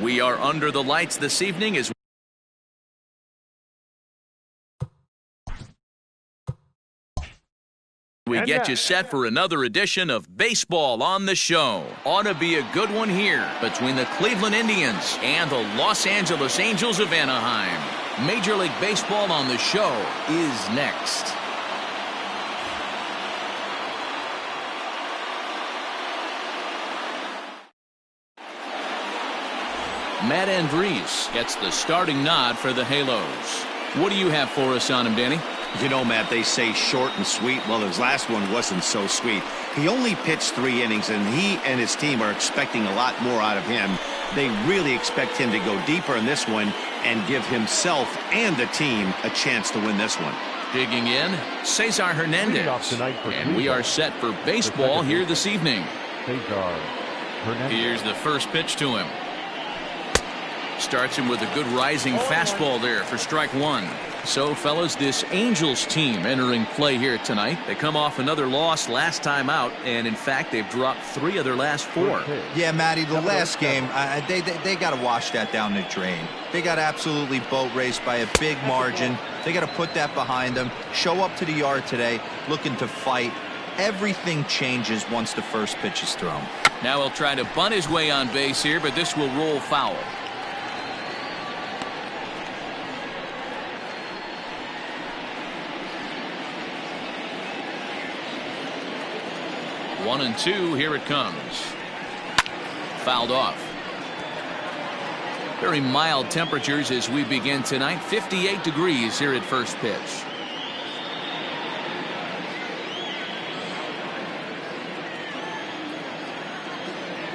We are under the lights this evening as we get you set for another edition of Baseball on the Show. Ought to be a good one here between the Cleveland Indians and the Los Angeles Angels of Anaheim. Major League Baseball on the Show is next. Matt Andriese gets the starting nod for the Halos. What do you have for us on him, Danny? You know, Matt, they say short and sweet. Well, his last one wasn't so sweet. He only pitched 3 innings, and he and his team are expecting a lot more out of him. They really expect him to go deeper in this one and give himself and the team a chance to win this one. Digging in, Cesar Hernandez. And we are set for baseball here this evening. Here's the first pitch to him. Starts him with a good rising fastball there for strike 1. So, fellas, this Angels team entering play here tonight. They come off another loss last time out, and in fact, they've dropped 3 of their last 4. Yeah, Matty, the last game, they got to wash that down the drain. They got absolutely boat raced by a big margin. They got to put that behind them. Show up to the yard today looking to fight. Everything changes once the first pitch is thrown. Now he'll try to bunt his way on base here, but this will roll foul. One and 2, here it comes. Fouled off. Very mild temperatures as we begin tonight. 58 degrees here at first pitch.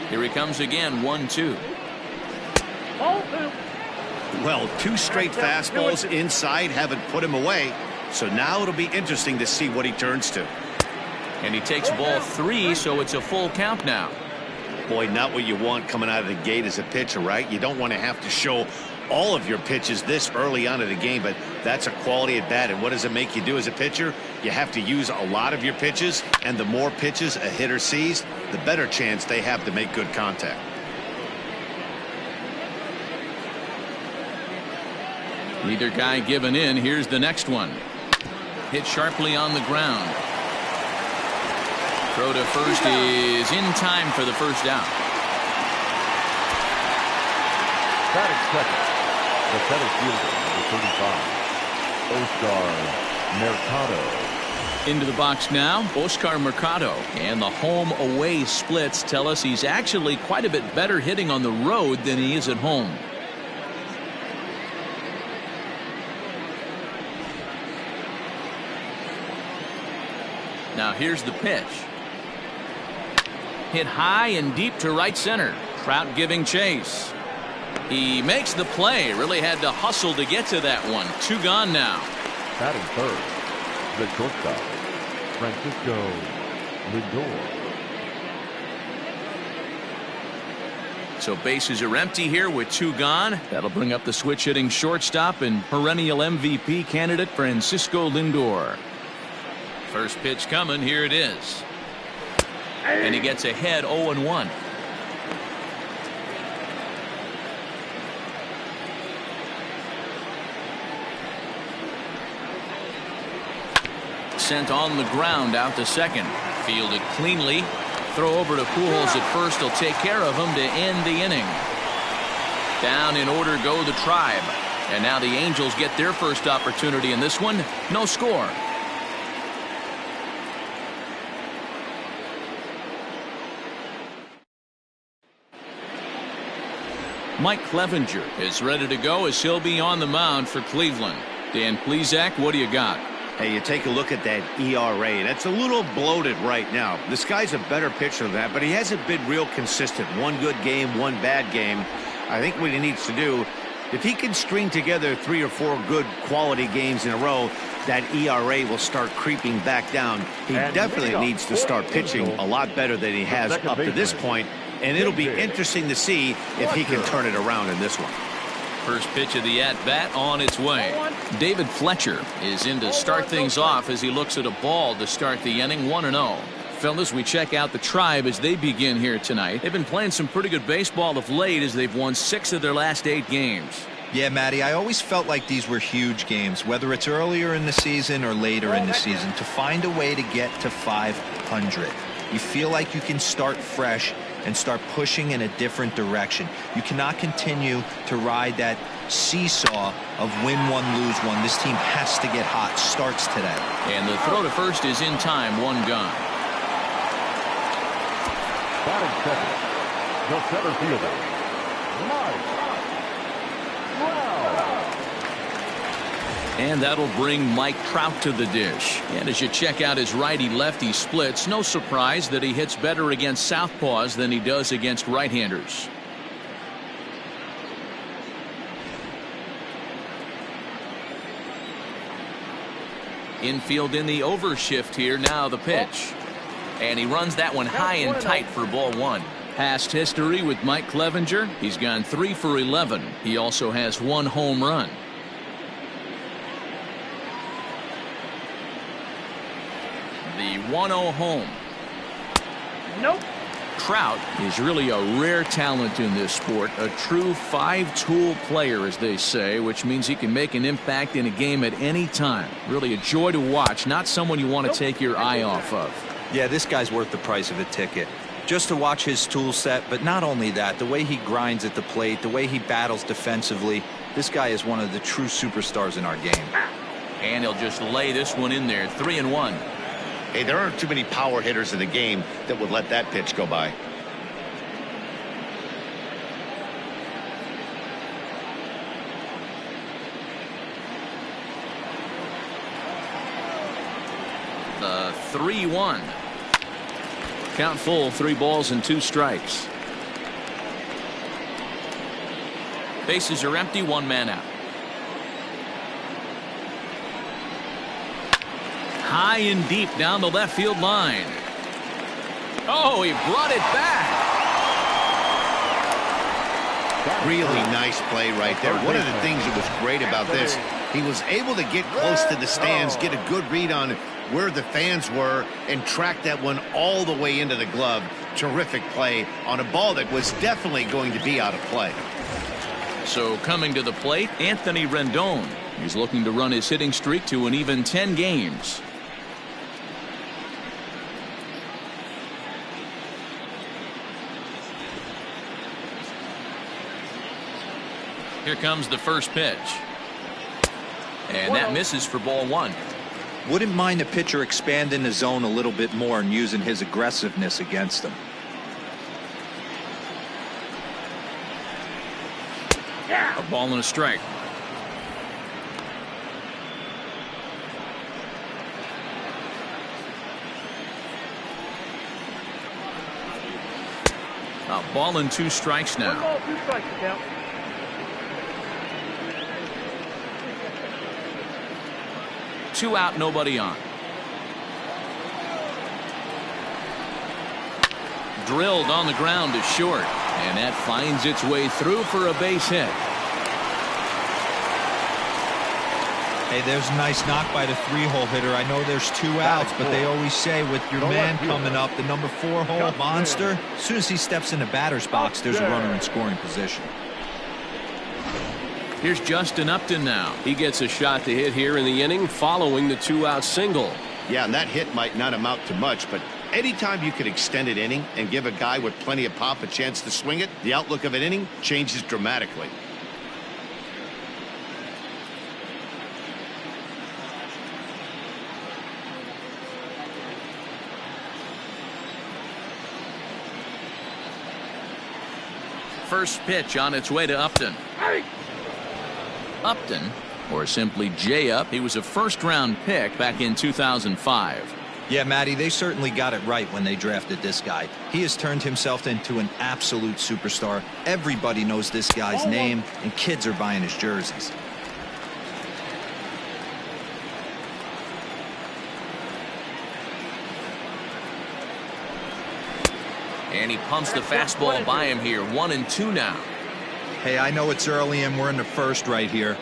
Here he comes again, 1-2. Well, 2 straight fastballs inside haven't put him away. So now it'll be interesting to see what he turns to. And he takes ball 3, so it's a full count now. Boy, not what you want coming out of the gate as a pitcher, right? You don't want to have to show all of your pitches this early on in the game, but that's a quality at bat. And what does it make you do as a pitcher? You have to use a lot of your pitches, and the more pitches a hitter sees, the better chance they have to make good contact. Neither guy giving in. Here's the next one. Hit sharply on the ground. Throw to first is in time for the first out. Batting second, the center fielder, number 35, Oscar Mercado. Into the box now, Oscar Mercado. And the home-away splits tell us he's actually quite a bit better hitting on the road than he is at home. Now here's the pitch. Hit high and deep to right center. Trout giving chase. He makes the play. Really had to hustle to get to that one. 2 gone now. Batting third, the shortstop, Francisco Lindor. So bases are empty here with 2 gone. That'll bring up the switch hitting shortstop and perennial MVP candidate Francisco Lindor. First pitch coming. Here it is. And he gets ahead 0-1. Sent on the ground out to second. Fielded cleanly. Throw over to Pujols at first. He'll take care of him to end the inning. Down in order go the Tribe. And now the Angels get their first opportunity in this one. No score. Mike Clevenger is ready to go as he'll be on the mound for Cleveland. Dan Plesac, what do you got? Hey, you take a look at that ERA, and it's a little bloated right now. This guy's a better pitcher than that, but he hasn't been real consistent. 1 good game, 1 bad game. I think what he needs to do, if he can string together 3 or 4 good quality games in a row, that ERA will start creeping back down. He definitely needs to start pitching a lot better than he has up to this point. And it'll be interesting to see if he can turn it around in this one. First pitch of the at-bat on its way. David Fletcher is in to start things off as he looks at a ball to start the inning. 1-0. Fellas, we check out the Tribe as they begin here tonight. They've been playing some pretty good baseball of late as they've won 6 of their last 8 games. Yeah, Matty, I always felt like these were huge games, whether it's earlier in the season or later in the season, to find a way to get to 500. You feel like you can start fresh and start pushing in a different direction. You cannot continue to ride that seesaw of win one, lose one. This team has to get hot. Starts today. And the throw to first is in time. 1 gone. Batting second, the center fielder, Mike Trout. And that'll bring Mike Trout to the dish. And as you check out his righty-lefty splits, no surprise that he hits better against southpaws than he does against right-handers. Infield in the overshift here. Now the pitch. And he runs that one high and tight for ball 1. Past history with Mike Clevenger. He's gone 3 for 11. He also has 1 home run. The 1-0 home. Nope. Trout is really a rare talent in this sport, a true 5-tool player, as they say, which means he can make an impact in a game at any time. Really a joy to watch, not someone you want to take your eye off of. Yeah, this guy's worth the price of a ticket. Just to watch his tool set, but not only that, the way he grinds at the plate, the way he battles defensively, this guy is one of the true superstars in our game. And he'll just lay this one in there. 3-1. Hey, there aren't too many power hitters in the game that would let that pitch go by. The 3-1. Count full, 3 balls and 2 strikes. Bases are empty, one man out. High and deep down the left field line. Oh, he brought it back. Really nice play right there. One of the things that was great about this, he was able to get close to the stands, get a good read on where the fans were, and track that one all the way into the glove. Terrific play on a ball that was definitely going to be out of play. So coming to the plate, Anthony Rendon. He's looking to run his hitting streak to an even 10 games. Here comes the first pitch. And that misses for ball one. Wouldn't mind the pitcher expanding the zone a little bit more and using his aggressiveness against him. A ball and a strike. A ball and 2 strikes now. 1 ball, 2 strikes to count. Two out, nobody on. Drilled on the ground to short, and that finds its way through for a base hit. Hey, there's a nice knock by the 3-hole hitter. I know there's 2 outs, but they always say with your man coming up, the number 4-hole monster, as soon as he steps in the batter's box, there's a runner in scoring position. Here's Justin Upton now. He gets a shot to hit here in the inning following the 2-out single. Yeah, and that hit might not amount to much, but anytime you can extend an inning and give a guy with plenty of pop a chance to swing it, the outlook of an inning changes dramatically. First pitch on its way to Upton. Upton, or simply J-Up, he was a first-round pick back in 2005. Yeah, Matty, they certainly got it right when they drafted this guy. He has turned himself into an absolute superstar. Everybody knows this guy's name, and kids are buying his jerseys. And he pumps the fastball by him here. 1-2 now. Hey, I know it's early and we're in the first right here,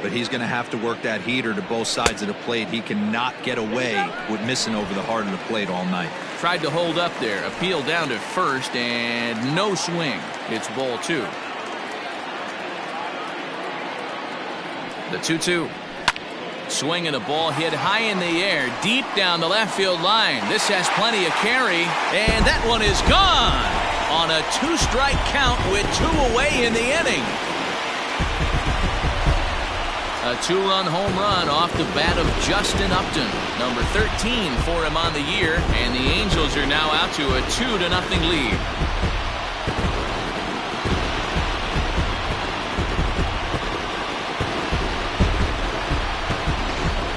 but he's going to have to work that heater to both sides of the plate. He cannot get away with missing over the heart of the plate all night. Tried to hold up there. Appeal down to first, and no swing. It's ball 2. The 2-2. Swing and a ball hit high in the air, deep down the left field line. This has plenty of carry, and that one is gone on a 2-strike count with 2 away in the inning. A 2-run home run off the bat of Justin Upton, number 13 for him on the year, and the Angels are now out to a 2-0 lead.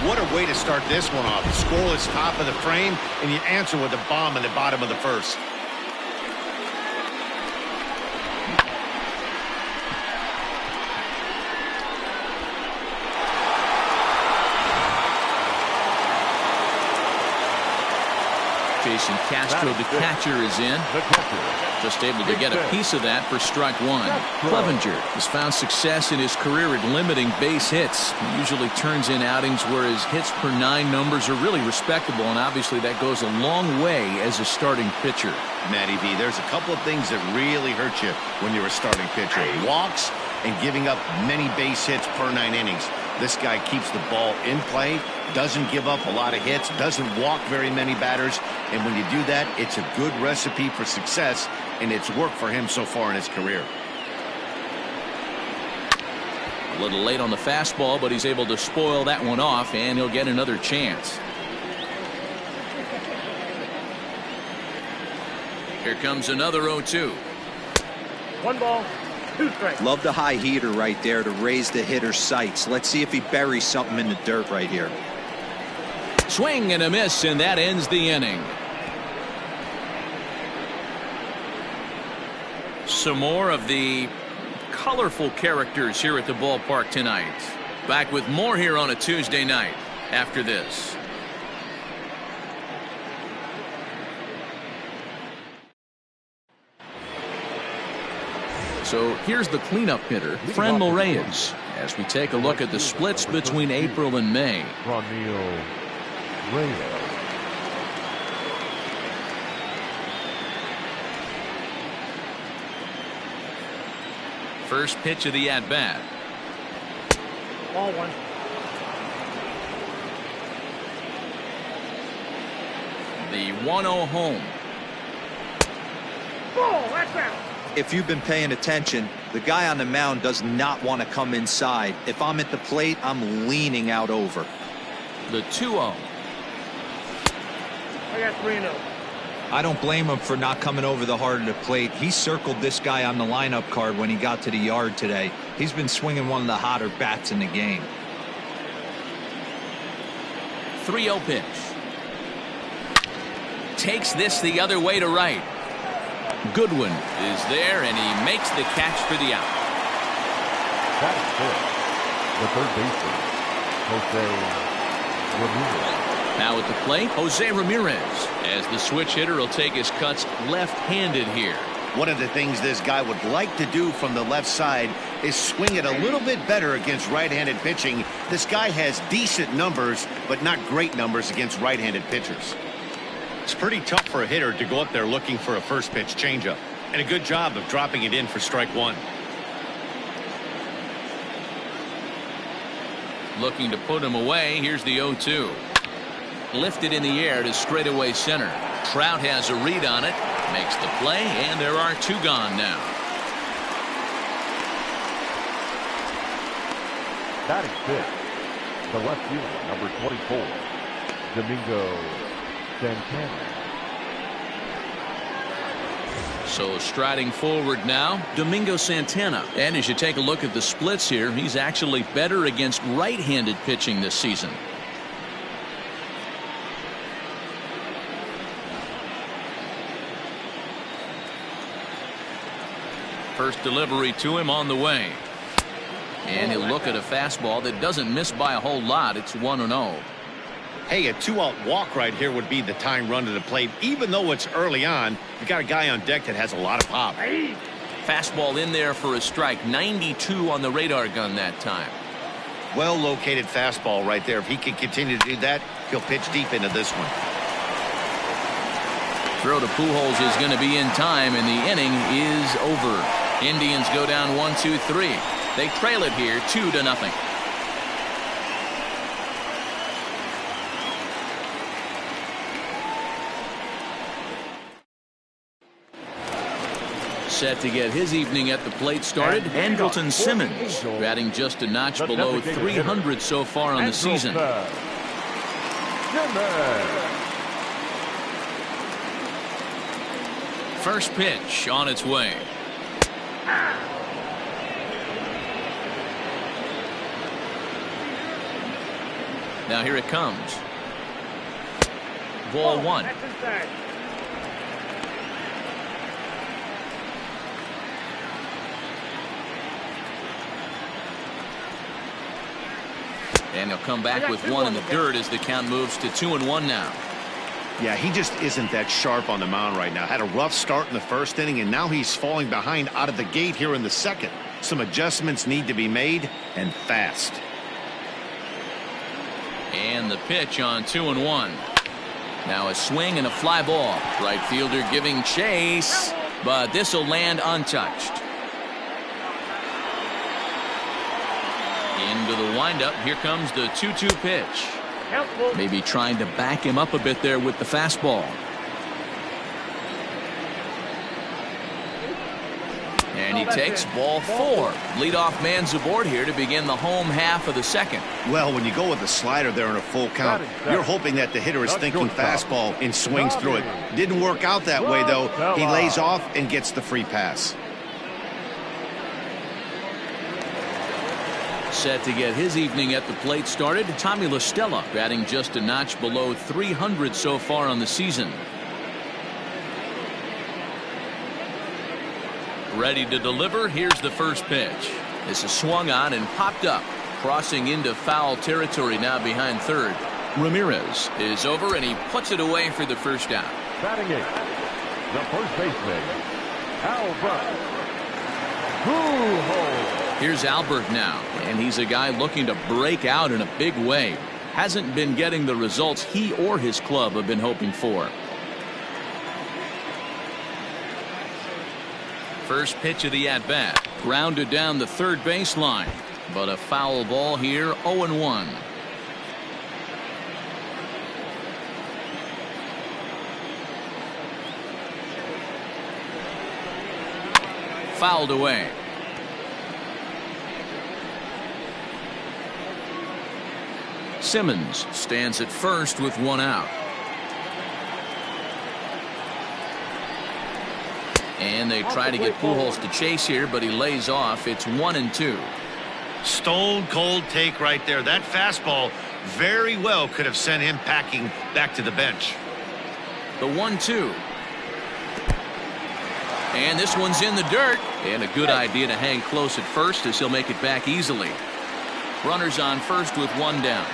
What a way to start this one off. Scoreless top of the frame, and you answer with a bomb in the bottom of the first. Jason Castro, the catcher, is in. Just able to get a piece of that for strike 1. Clevenger has found success in his career at limiting base hits. He usually turns in outings where his hits per 9 numbers are really respectable, and obviously that goes a long way as a starting pitcher. Matty V, there's a couple of things that really hurt you when you're a starting pitcher. Walks and giving up many base hits per 9 innings. This guy keeps the ball in play, doesn't give up a lot of hits, doesn't walk very many batters, and when you do that, it's a good recipe for success, and it's worked for him so far in his career. A little late on the fastball, but he's able to spoil that one off, and he'll get another chance. Here comes another 0-2. 1 ball, 2 strikes. Love the high heater right there to raise the hitter's sights. Let's see if he buries something in the dirt right here. Swing and a miss, and that ends the inning. Some more of the colorful characters here at the ballpark tonight. Back with more here on a Tuesday night after this. So here's the cleanup hitter, Franmil Reyes, as we take a look at the splits between April and May. Franmil Reyes. First pitch of the at-bat. Ball one. The 1-0 home. Oh, that's out. If you've been paying attention, the guy on the mound does not want to come inside. If I'm at the plate, I'm leaning out over. The 2-0. I got 3-0. I don't blame him for not coming over the heart of the plate. He circled this guy on the lineup card when he got to the yard today. He's been swinging one of the hotter bats in the game. 3-0 pitch. Takes this the other way to right. Goodwin is there, and he makes the catch for the out. That's it. The third baseman, Jose Ramirez. Now at the plate, Jose Ramirez, as the switch hitter will take his cuts left-handed here. One of the things this guy would like to do from the left side is swing it a little bit better against right-handed pitching. This guy has decent numbers, but not great numbers against right-handed pitchers. It's pretty tough for a hitter to go up there looking for a first pitch changeup, and a good job of dropping it in for strike one. Looking to put him away. Here's the 0-2. Lifted in the air to straightaway center. Trout has a read on it, makes the play, and there are two gone now. Batting fifth, the left fielder, number 24, Domingo Santana. So striding forward now, Domingo Santana. And as you take a look at the splits here, he's actually better against right-handed pitching this season. First delivery to him on the way. And he'll look at a fastball that doesn't miss by a whole lot. It's 1-0. Hey, a two-out walk right here would be the tying run to the plate. Even though it's early on, you got a guy on deck that has a lot of pop. Fastball in there for a strike. 92 on the radar gun that time. Well-located fastball right there. If he can continue to do that, he'll pitch deep into this one. Throw to Pujols is going to be in time, and the inning is over. Indians go down 1-2-3. They trail it here 2-0. Set to get his evening at the plate started. Andrelton Simmons batting just a notch below 300 so far on the season. First pitch on its way. Now here it comes. Ball one. And he'll come back with one in the dirt as the count moves to 2-1 now. Yeah, he just isn't that sharp on the mound right now. Had a rough start in the first inning, and now he's falling behind out of the gate here in the second. Some adjustments need to be made, and fast. And the pitch on 2-1. Now a swing and a fly ball. Right fielder giving chase, but this will land untouched. Into the windup. Here comes the 2-2 pitch. Maybe trying to back him up a bit there with the fastball. And he takes ball four. Leadoff man's aboard here to begin the home half of the second. Well, when you go with the slider there in a full count, you're hoping that the hitter is thinking fastball and swings through it. Didn't work out that way, though. He lays off and gets the free pass. Set to get his evening at the plate started, Tommy La Stella batting just a notch below 300 so far on the season. Ready to deliver. Here's the first pitch. This is swung on and popped up. Crossing into foul territory now behind third. Ramirez is over, and he puts it away for the first down. Batting eighth, the first baseman, Albert Pujols. Here's Albert now, and he's a guy looking to break out in a big way. Hasn't been getting the results he or his club have been hoping for. First pitch of the at-bat. Grounded down the third baseline. But a foul ball here, 0-1. Fouled away. Simmons stands at first with one out. And they try to get Pujols to chase here, but he lays off. It's 1-2. Stone cold take right there. That fastball very well could have sent him packing back to the bench. The 1-2. And this one's in the dirt. And a good idea to hang close at first, as he'll make it back easily. Runners on first with one down.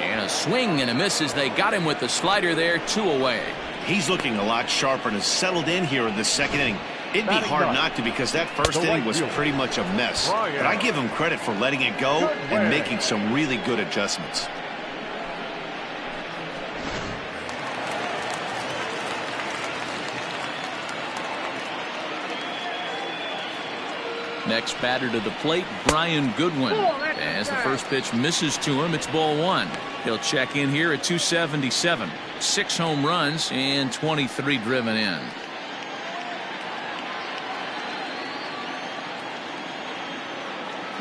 And a swing and a miss as they got him with the slider there, 2 away. He's looking a lot sharper and has settled in here in the second inning. It'd be hard not to, because that first inning was pretty much a mess. But I give him credit for letting it go and making some really good adjustments. Next batter to the plate, Brian Goodwin. As the first pitch misses to him, it's ball one. He'll check in here at 277. 6 home runs and 23 driven in.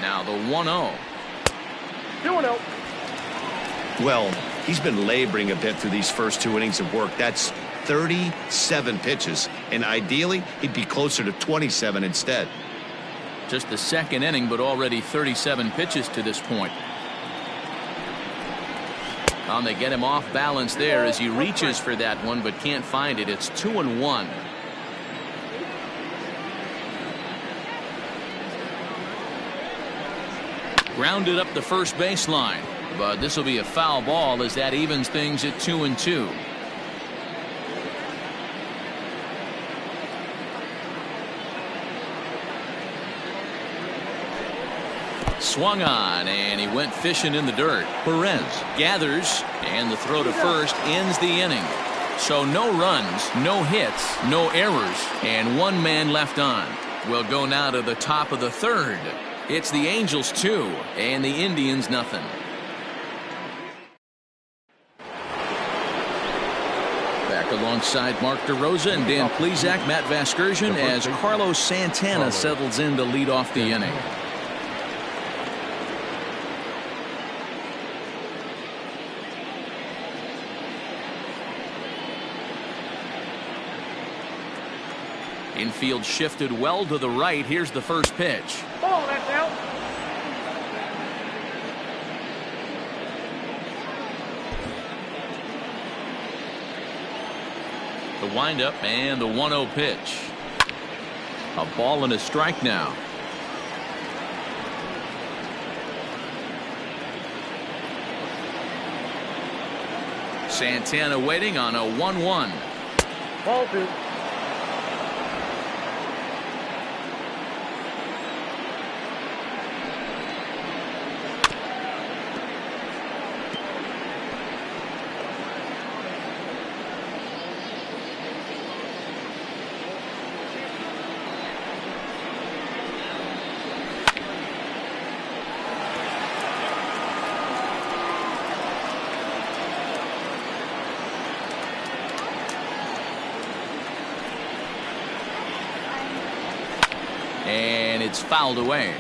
Now the 1-0. 2-0. Well, he's been laboring a bit through these first 2 innings of work. That's 37 pitches, and ideally he'd be closer to 27 instead. Just the second inning, but already 37 pitches to this point. They get him off balance there as he reaches for that one, but can't find it. It's 2-1. Grounded up the first baseline, but this will be a foul ball as that evens things at 2-2. Swung on, and he went fishing in the dirt. Perez gathers, and the throw to first ends the inning. So no runs, no hits, no errors, and 1 man left on. We'll go now to the top of the third. It's the Angels 2, and the Indians nothing. Back alongside Mark DeRosa and Dan Plesac, Matt Vasgersian, as Carlos Santana settles in to lead off the inning. Infield shifted well to the right. Here's the first pitch. Ball, that's out. The windup and the 1-0 pitch. A ball and a strike now. Santana waiting on a 1-1. Ball 2. And it's fouled away.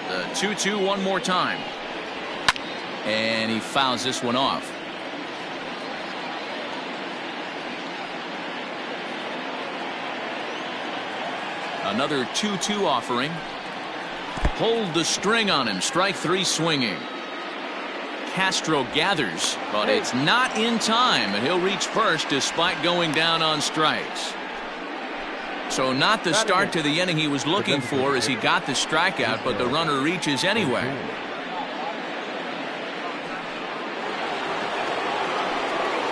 The 2-2 one more time. And he fouls this one off. Another 2-2 offering. Pulled the string on him. Strike 3 swinging. Castro gathers, but it's not in time, and he'll reach first despite going down on strikes. So not the start to the inning he was looking for as he got the strikeout, but the runner reaches anyway.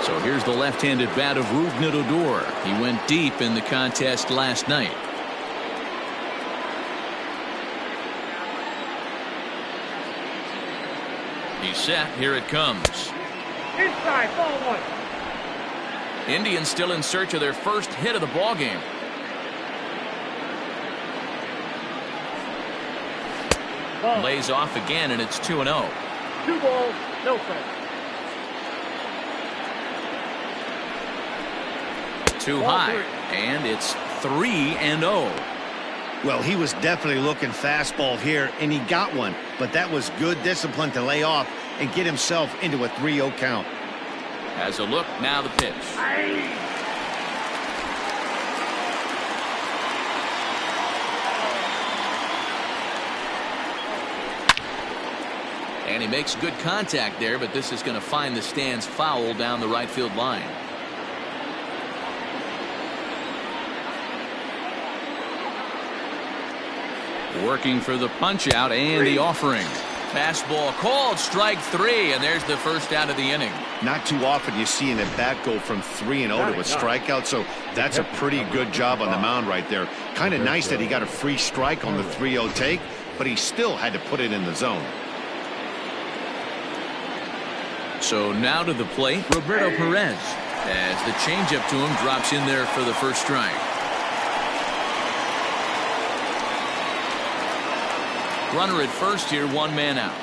So here's the left-handed bat of Rougned Odor. He went deep in the contest last night. He's set. Here it comes. Inside, ball 1. Indians still in search of their first hit of the ballgame. Lays off again, and it's 2-0. 2 balls, no strikes. Too high, and it's 3-0. Well, he was definitely looking fastball here, and he got one. But that was good discipline to lay off and get himself into a 3-0 count. Has a look, now the pitch. And he makes good contact there, but this is going to find the stands foul down the right field line. Working for the punch out and the offering. Fastball called, strike 3, and there's the first out of the inning. Not too often you see an at-bat go from 3-0 to a strikeout, so that's a pretty good job on the mound right there. Kind of nice that he got a free strike on the 3-0 take, but he still had to put it in the zone. So now to the plate, Roberto Perez, as the changeup to him drops in there for the first strike. Runner at first here, 1 man out.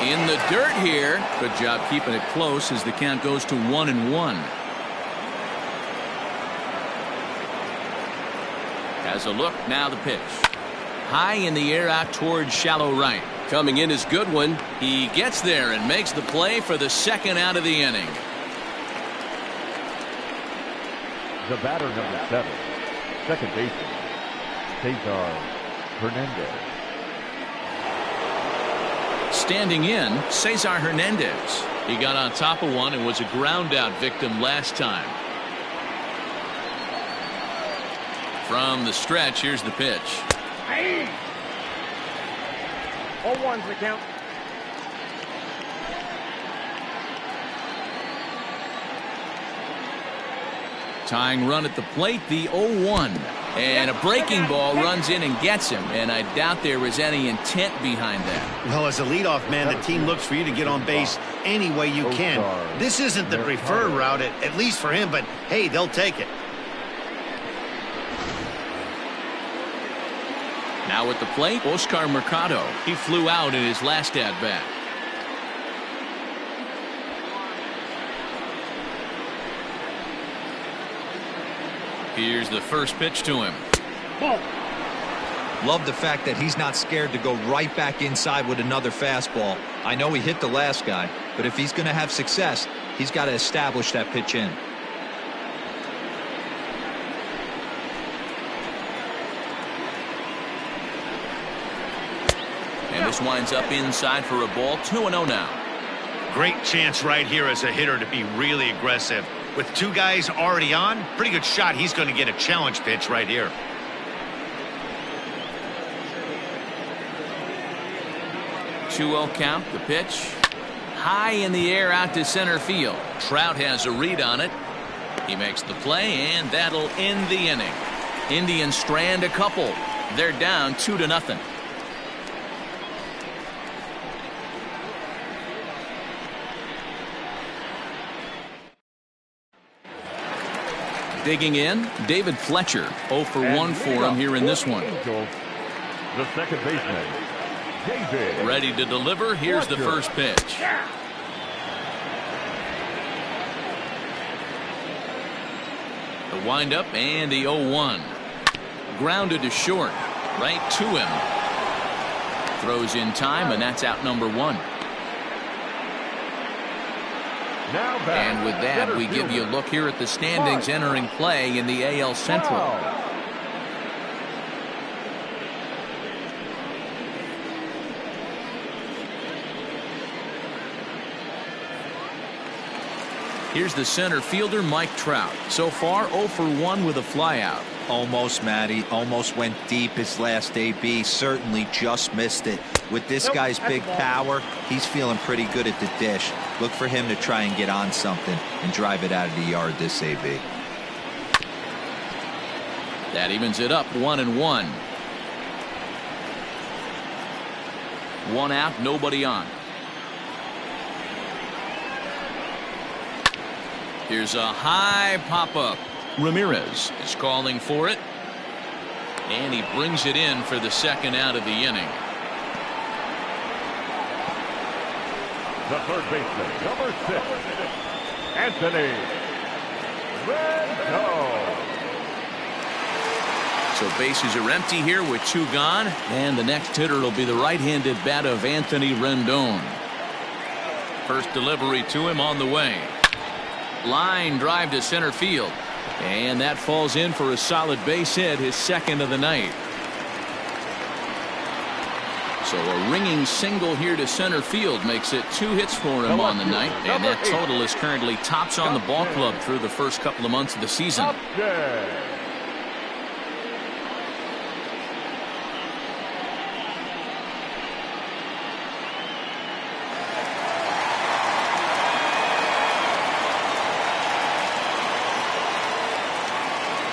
In the dirt here. Good job keeping it close as the count goes to 1-1. Has a look, now the pitch. High in the air out towards shallow right. Coming in is Goodwin. He gets there and makes the play for the second out of the inning. The batter, number 7, second baseman, Cesar Hernandez. Standing in, Cesar Hernandez. He got on top of one and was a ground out victim last time. From the stretch, here's the pitch. 0-1's the count. Tying run at the plate, the 0-1. And a breaking ball runs in and gets him. And I doubt there was any intent behind that. Well, as a leadoff man, the team looks for you to get on base any way you can. This isn't the preferred route, at least for him, but hey, they'll take it. Now at the plate, Oscar Mercado. He flew out in his last at-bat. Here's the first pitch to him. Love the fact that he's not scared to go right back inside with another fastball. I know he hit the last guy, but if he's going to have success, he's got to establish that pitch in. And this winds up inside for a ball. 2-0 now. Great chance right here as a hitter to be really aggressive. With 2 guys already on, pretty good shot. He's going to get a challenge pitch right here. Two-0 count, the pitch. High in the air out to center field. Trout has a read on it. He makes the play, and that'll end the inning. Indians strand a couple. They're down 2-0. Digging in, David Fletcher. 0 for 1 for him here in this one. The second baseman, David. Ready to deliver. Here's the first pitch. The windup and the 0-1. Grounded to short. Right to him. Throws in time, and that's out number 1. And with that, we give you a look here at the standings entering play in the AL Central. Here's the center fielder, Mike Trout. So far, 0 for 1 with a flyout. Almost, Matty. Almost went deep his last AB. Certainly just missed it. With this guy's big power, he's feeling pretty good at the dish. Look for him to try and get on something and drive it out of the yard this AB. That evens it up, 1-1. 1 out, nobody on. Here's a high pop-up. Ramirez is calling for it. And he brings it in for the second out of the inning. The third baseman, number 6, Anthony Rendon. So bases are empty here with 2 gone. And the next hitter will be the right-handed bat of Anthony Rendon. First delivery to him on the way. Line drive to center field. And that falls in for a solid base hit, his second of the night. So a ringing single here to center field makes it 2 hits for him on the night. And that total is currently tops on the ball club through the first couple of months of the season.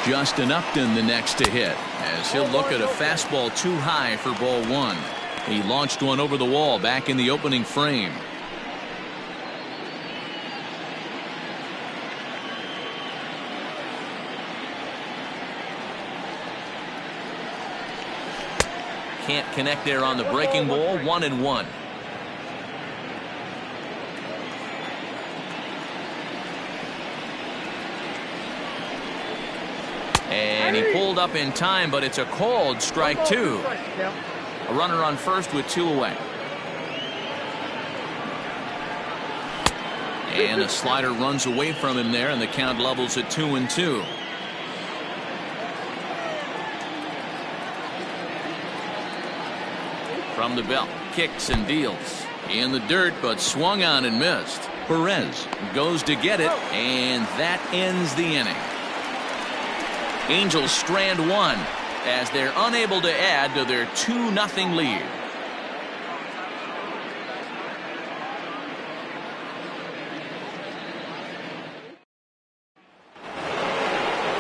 Justin Upton the next to hit, as he'll look at a fastball too high for ball 1. He launched one over the wall back in the opening frame. Can't connect there on the breaking ball. 1-1. And he pulled up in time, but it's a called strike 2. A runner on first with 2 away. And a slider runs away from him there, and the count levels at 2-2. From the belt, kicks and deals. In the dirt, but swung on and missed. Perez goes to get it, and that ends the inning. Angels strand 1 as they're unable to add to their 2-0 lead.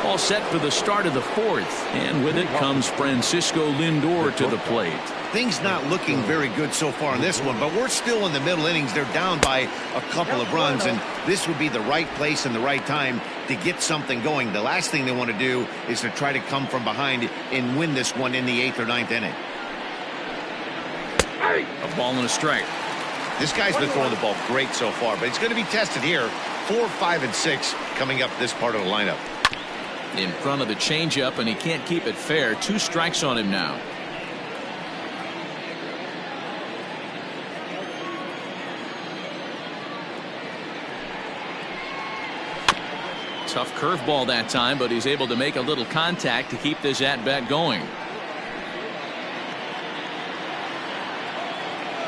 All set for the start of the 4th, and with it comes Francisco Lindor to the plate. Things not looking very good so far in this one, but we're still in the middle innings. They're down by a couple of runs, and this would be the right place and the right time to get something going. The last thing they want to do is to try to come from behind and win this one in the 8th or 9th inning. A ball and a strike. This guy's been throwing the ball great so far, but it's going to be tested here. 4, 5, and 6 coming up this part of the lineup. In front of the changeup, and he can't keep it fair. 2 strikes on him now. Tough curveball that time, but he's able to make a little contact to keep this at-bat going.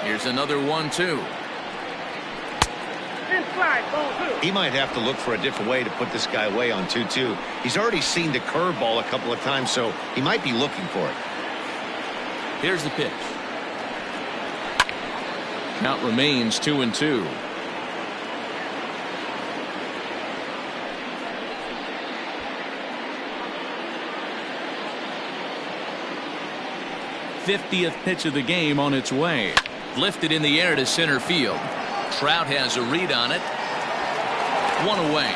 Here's another 1-2. He might have to look for a different way to put this guy away on 2-2. He's already seen the curveball a couple of times, so he might be looking for it. Here's the pitch. Count remains 2-2. '50th pitch of the game on its way. Lifted in the air to center field. Trout has a read on it. 1 away.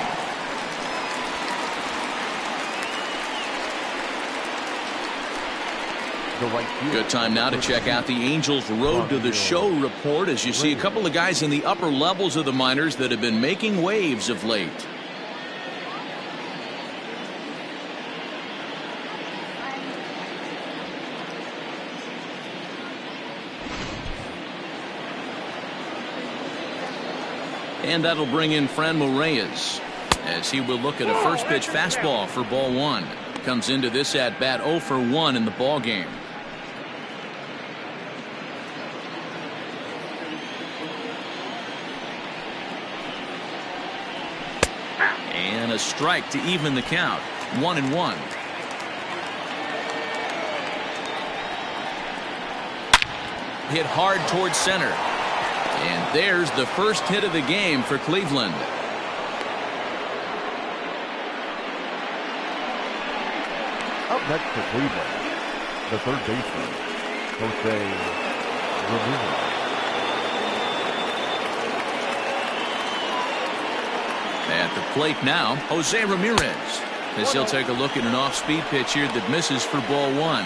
Good time now to check out the Angels Road to the Show report, as you see a couple of guys in the upper levels of the minors that have been making waves of late. And that'll bring in Franmil Reyes as he will look at a first pitch fastball for ball one. Comes into this at bat 0 for 1 in the ball game. And a strike to even the count. 1-1. Hit hard towards center. And there's the first hit of the game for Cleveland. Up next for Cleveland, the third baseman, Jose Ramirez. At the plate now, Jose Ramirez, as he'll take a look at an off-speed pitch here that misses for ball one.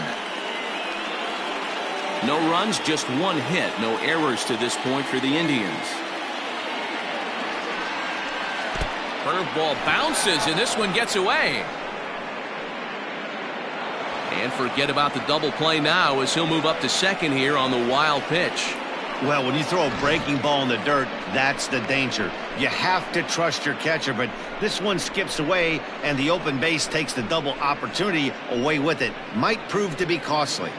No runs, just one hit. No errors to this point for the Indians. Curveball bounces, and this one gets away. And forget about the double play now as he'll move up to second here on the wild pitch. Well, when you throw a breaking ball in the dirt, that's the danger. You have to trust your catcher, but this one skips away, and the open base takes the double opportunity away with it. Might prove to be costly.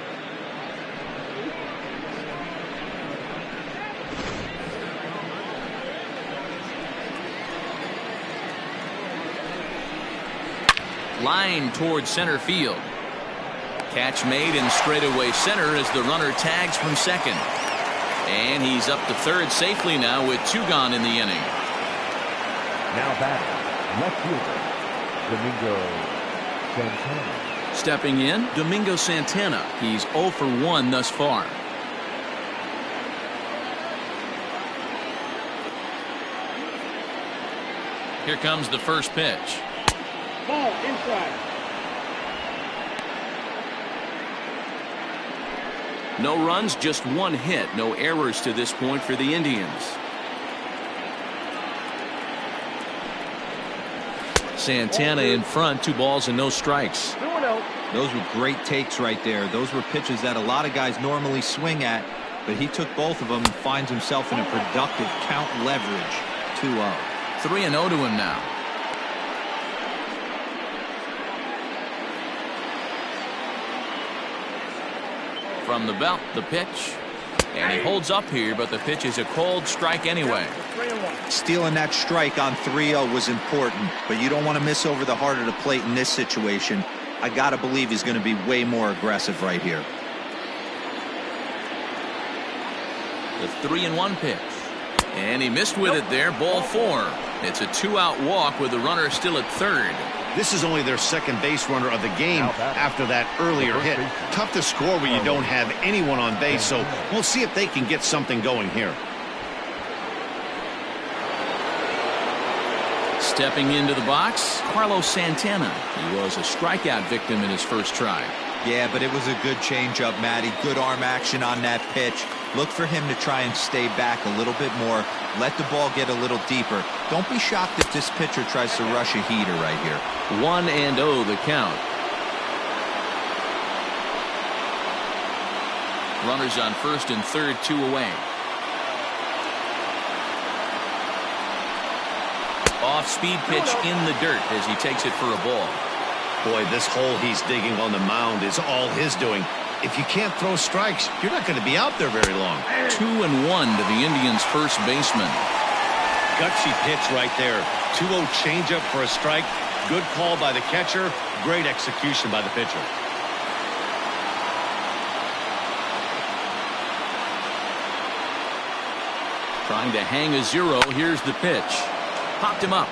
Line towards center field. Catch made in straightaway center as the runner tags from second. And he's up to third safely now with 2 gone in the inning. Now batting, left fielder, Domingo Santana. Stepping in, Domingo Santana. He's 0 for 1 thus far. Here comes the first pitch. Ball inside. No runs, just one hit. No errors to this point for the Indians. Santana in front, 2 balls and no strikes. Those were great takes right there. Those were pitches that a lot of guys normally swing at, but he took both of them and finds himself in a productive count leverage. 2-0. 3-0 to him now. From the belt, the pitch. And he holds up here, but the pitch is a cold strike anyway. Stealing that strike on 3-0 was important, but you don't want to miss over the heart of the plate in this situation. I got to believe he's going to be way more aggressive right here. The 3-1 pitch. And he missed with it there, ball 4. It's a 2-out walk with the runner still at third. This is only their second base runner of the game after that earlier hit. Tough to score when you don't have anyone on base, so we'll see if they can get something going here. Stepping into the box, Carlos Santana. He was a strikeout victim in his first try. Yeah, but it was a good changeup, Matty. Good arm action on that pitch. Look for him to try and stay back a little bit more. Let the ball get a little deeper. Don't be shocked if this pitcher tries to rush a heater right here. 1-0 the count. Runners on first and third, 2 away. Off-speed pitch in the dirt as he takes it for a ball. Boy, this hole he's digging on the mound is all his doing. If you can't throw strikes, you're not going to be out there very long. 2-1 to the Indians' first baseman. Gutsy pitch right there. 2-0 changeup for a strike. Good call by the catcher. Great execution by the pitcher. Trying to hang a 0. Here's the pitch. Popped him up.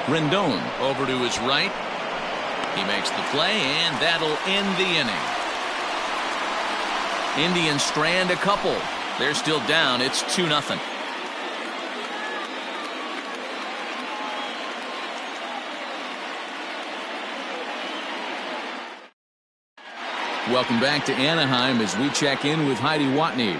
Rendon over to his right. He makes the play, and that'll end the inning. Indians strand a couple. They're still down. It's 2-0. Welcome back to Anaheim as we check in with Heidi Watney.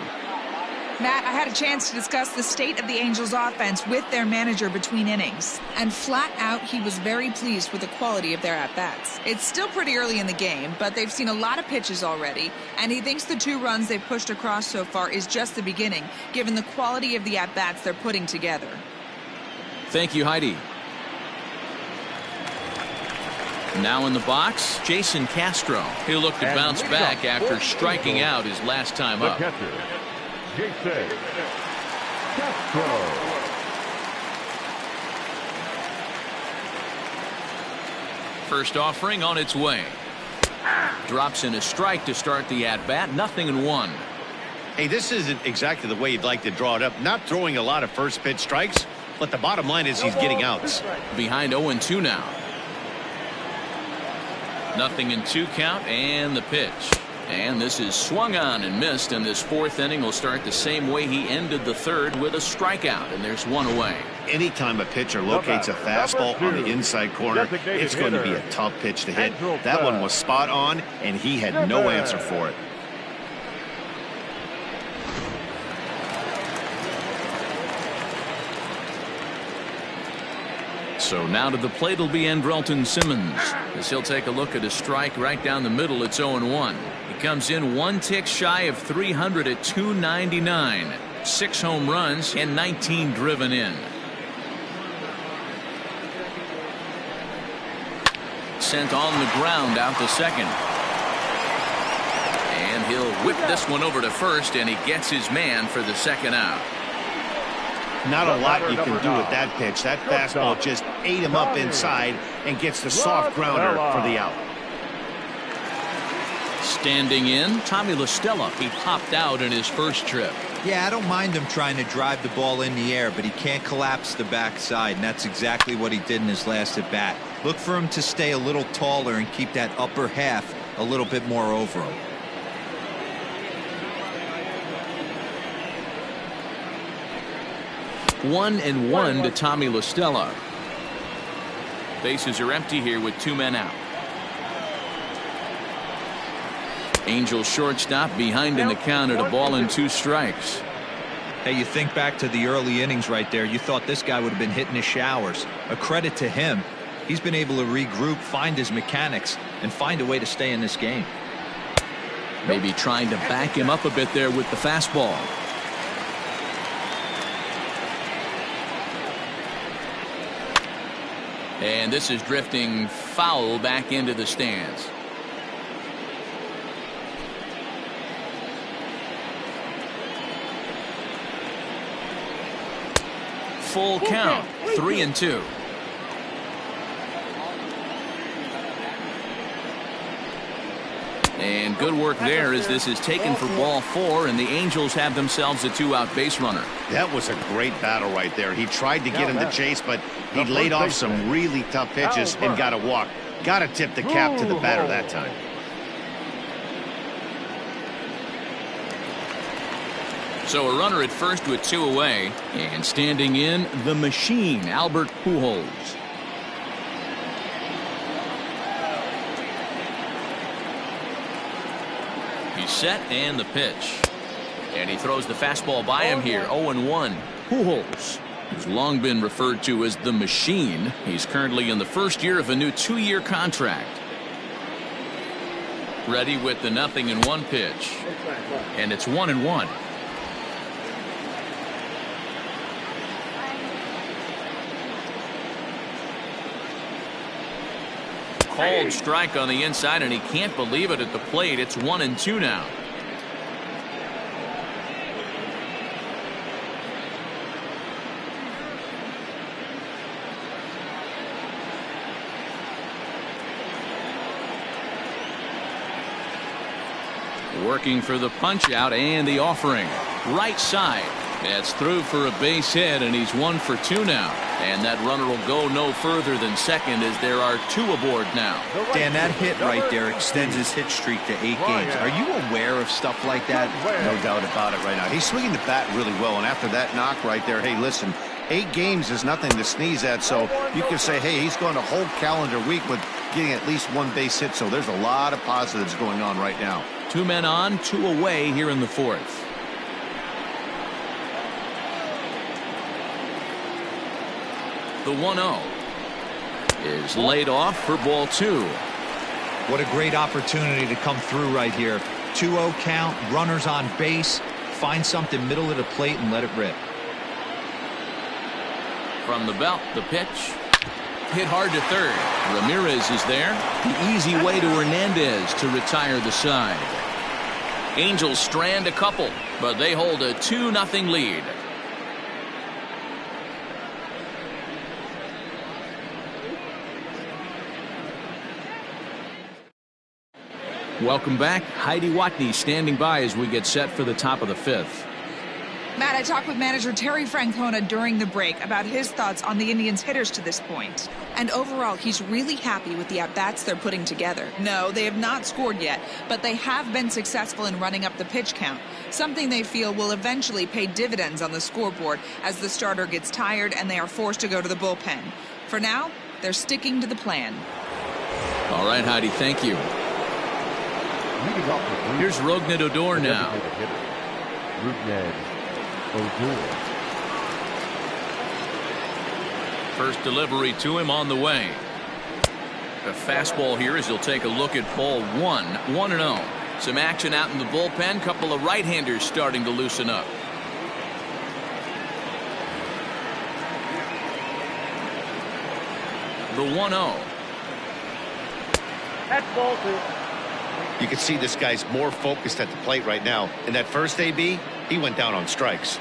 Matt, I had a chance to discuss the state of the Angels offense with their manager between innings. And flat out, he was very pleased with the quality of their at-bats. It's still pretty early in the game, but they've seen a lot of pitches already. And he thinks the 2 runs they've pushed across so far is just the beginning, given the quality of the at-bats they're putting together. Thank you, Heidi. Now in the box, Jason Castro. He'll look to bounce back after striking out his last time up. Catcher, Jason Castro. First offering on its way. Drops in a strike to start the at-bat. 0-1. Hey, this isn't exactly the way you'd like to draw it up. Not throwing a lot of first pitch strikes, but the bottom line is he's getting outs. Behind 0-2 now. 0-2 count, and the pitch. And this is swung on and missed, and this fourth inning will start the same way he ended the third, with a strikeout, and there's one away. Anytime a pitcher locates a fastball on the inside corner, it's going to be a tough pitch to hit. That one was spot on, and he had no answer for it. So now to the plate will be Andrelton Simmons, as he'll take a look at a strike right down the middle. It's 0-1. He comes in one tick shy of 300 at 299. 6 home runs and 19 driven in. Sent on the ground out to second. And he'll whip this one over to first, and he gets his man for the second out. Not a lot you can do with that pitch. That fastball just ate him up inside and gets the soft grounder for the out. Standing in, Tommy La Stella. He popped out in his first trip. Yeah, I don't mind him trying to drive the ball in the air, but he can't collapse the backside, and that's exactly what he did in his last at bat. Look for him to stay a little taller and keep that upper half a little bit more over him. One and one to Tommy La Stella. Bases are empty here with 2 men out. Angels shortstop behind in the count at a ball and 2 strikes. Hey, you think back to the early innings right there. You thought this guy would have been hitting his showers. A credit to him. He's been able to regroup, find his mechanics, and find a way to stay in this game. Maybe trying to back him up a bit there with the fastball. And this is drifting foul back into the stands. Full count, 3-2. And good work there, as this is taken for ball 4, and the Angels have themselves a 2-out base runner. That was a great battle right there. He tried to get him to chase, but he laid off some really tough pitches and got a walk. Got to tip the cap to the batter that time. So a runner at first with 2 away, and standing in, the machine, Albert Pujols. He's set, and the pitch. And he throws the fastball by him here. 0-1. Pujols, who's long been referred to as the machine. He's currently in the first year of a new 2-year contract. Ready with the 0-1 pitch. And it's 1-1. Called strike on the inside, and he can't believe it at the plate. It's 1-2 now. Working for the punch out and the offering. Right side. That's through for a base hit, and he's 1 for 2 now. And that runner will go no further than second, as there are 2 aboard now. Dan, that hit right there extends his hit streak to 8 games. Are you aware of stuff like that? No doubt about it right now. He's swinging the bat really well, and after that knock right there, hey, listen, 8 games is nothing to sneeze at, so you can say, hey, he's going a whole calendar week with getting at least 1 base hit, so there's a lot of positives going on right now. 2 men on, 2 away here in the 4th. The 1-0 is laid off for ball 2. What a great opportunity to come through right here. 2-0 count, runners on base. Find something middle of the plate and let it rip. From the belt, the pitch. Hit hard to third. Ramirez is there. The easy way to Hernandez to retire the side. Angels strand a couple, but they hold a 2-0 lead. Welcome back. Heidi Watney standing by as we get set for the top of the fifth. Matt, I talked with manager Terry Francona during the break about his thoughts on the Indians' hitters to this point. And overall, he's really happy with the at-bats they're putting together. No, they have not scored yet, but they have been successful in running up the pitch count, something they feel will eventually pay dividends on the scoreboard as the starter gets tired and they are forced to go to the bullpen. For now, they're sticking to the plan. All right, Heidi, thank you. Here's Rougned Odor now. First delivery to him on the way. A fastball here as he'll take a look at ball 1, 1-0. Some action out in the bullpen. Couple of right-handers starting to loosen up. The 1-0. That's ball 2. You can see this guy's more focused at the plate right now. In that first AB, he went down on strikes.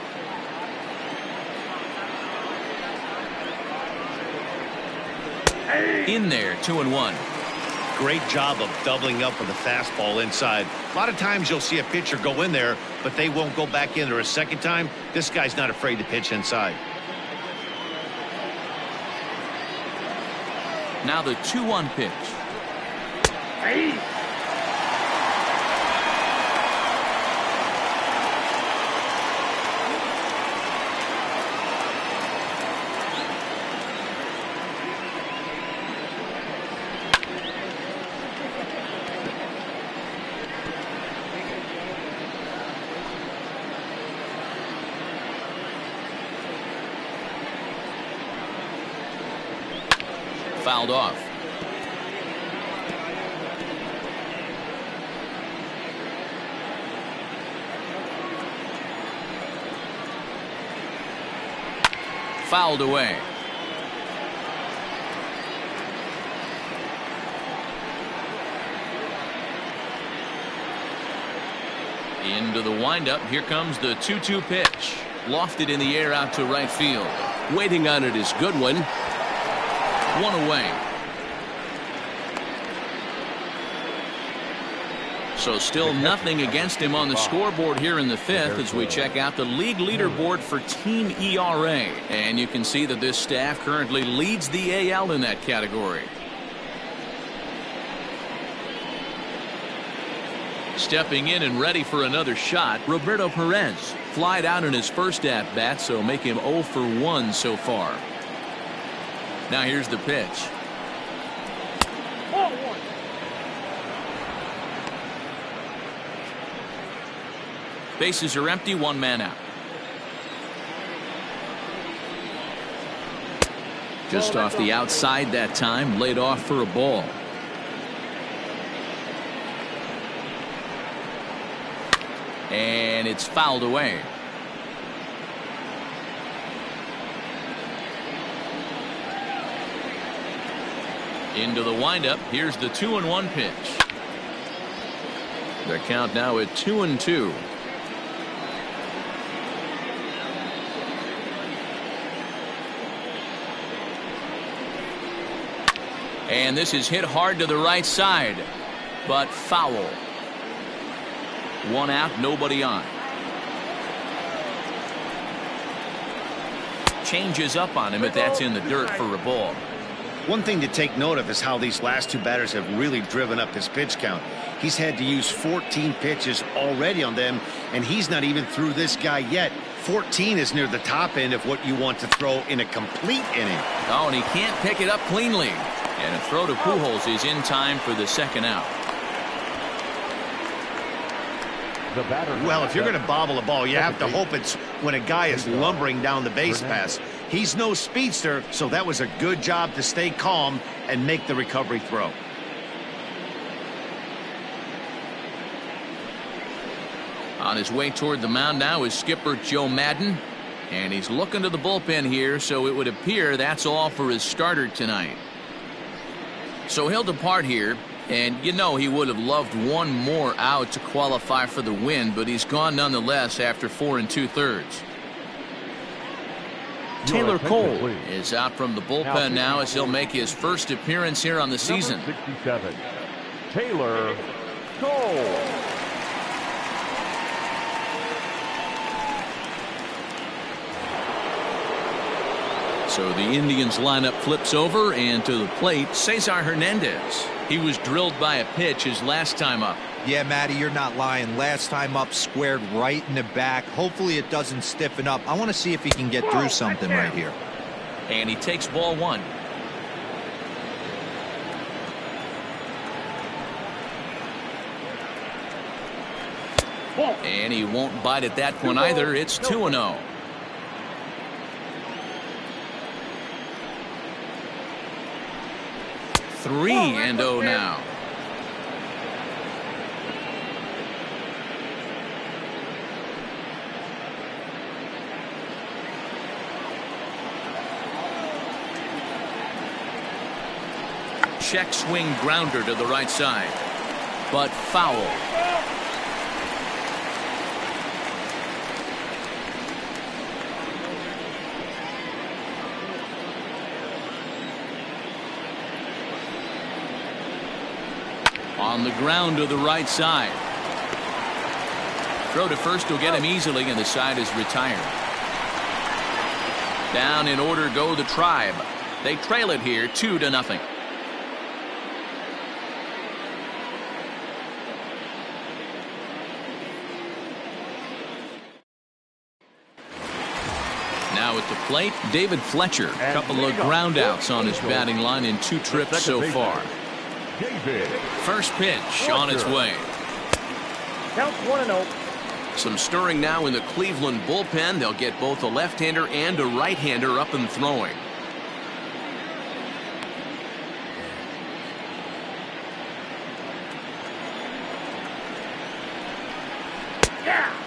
In there, 2-1. Great job of doubling up with a fastball inside. A lot of times you'll see a pitcher go in there, but they won't go back in there a second time. This guy's not afraid to pitch inside. Now the 2-1 pitch. Hey. Fouled off. Fouled away. Into the windup. Here comes the 2-2 pitch. Lofted in the air out to right field. Waiting on it is Goodwin. One away. So still nothing against him on the scoreboard here in the fifth as we check out the league leaderboard for team ERA. And you can see that this staff currently leads the AL in that category. Stepping in and ready for another shot, Roberto Perez. Flied out in his first at-bat, so make him 0 for 1 so far. Now here's the pitch. Bases are empty, one man out. Just off the outside that time, laid off for a ball. And it's fouled away. Into the windup. Here's the 2-1 pitch. The count now at 2-2. And this is hit hard to the right side, but foul. One out, nobody on. Changes up on him, but that's in the dirt for a ball. One thing to take note of is how these last two batters have really driven up his pitch count. He's had to use 14 pitches already on them, and he's not even through this guy yet. 14 is near the top end of what you want to throw in a complete inning. Oh, and he can't pick it up cleanly. And a throw to Pujols is in time for the second out. Well, if you're going to bobble a ball, you have to hope it's when a guy is lumbering down the base pass. He's no speedster, so that was a good job to stay calm and make the recovery throw. On his way toward the mound now is skipper Joe Madden. And he's looking to the bullpen here, so it would appear that's all for his starter tonight. So he'll depart here, and you know he would have loved one more out to qualify for the win, but he's gone nonetheless after 4 2/3. Taylor Cole is out from the bullpen now as he'll make his first appearance here on the season. 67, Taylor Cole. So the Indians lineup flips over, and to the plate, Cesar Hernandez. He was drilled by a pitch his last time up. Yeah, Matty, you're not lying. Last time up, squared right in the back. Hopefully it doesn't stiffen up. I want to see if he can get through something right here. And he takes ball 1. And he won't bite at that one either. It's 2-0. Three and 0 now. Check swing grounder to the right side, but foul. On the ground to the right side. Throw to first will get him easily, and the side is retired. Down in order go the Tribe. They trail it here 2-0. Now at the plate, David Fletcher. A couple of ground outs on his batting line in 2 trips so far. First pitch on its way. Count 1-0. Some stirring now in the Cleveland bullpen. They'll get both a left-hander and a right-hander up and throwing.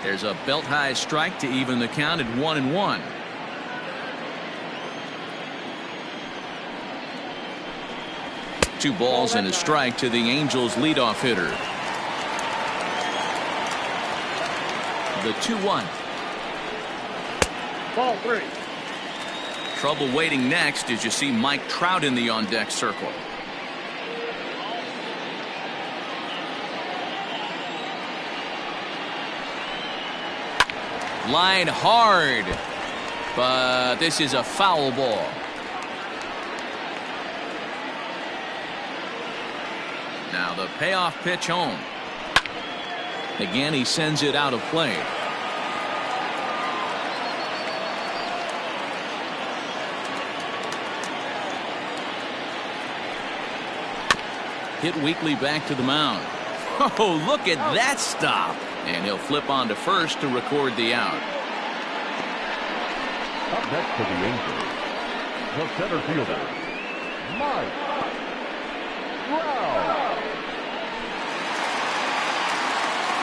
There's a belt-high strike to even the count at 1-1. Two balls and a strike to the Angels leadoff hitter. The 2-1. Ball 3. Trouble waiting next as you see Mike Trout in the on-deck circle. Line hard, but this is a foul ball. Now the payoff pitch home. Again, he sends it out of play. Hit weakly back to the mound. Oh, look at that stop. And he'll flip on to first to record the out. Up next to the Angels, the center fielder, Mike Trout.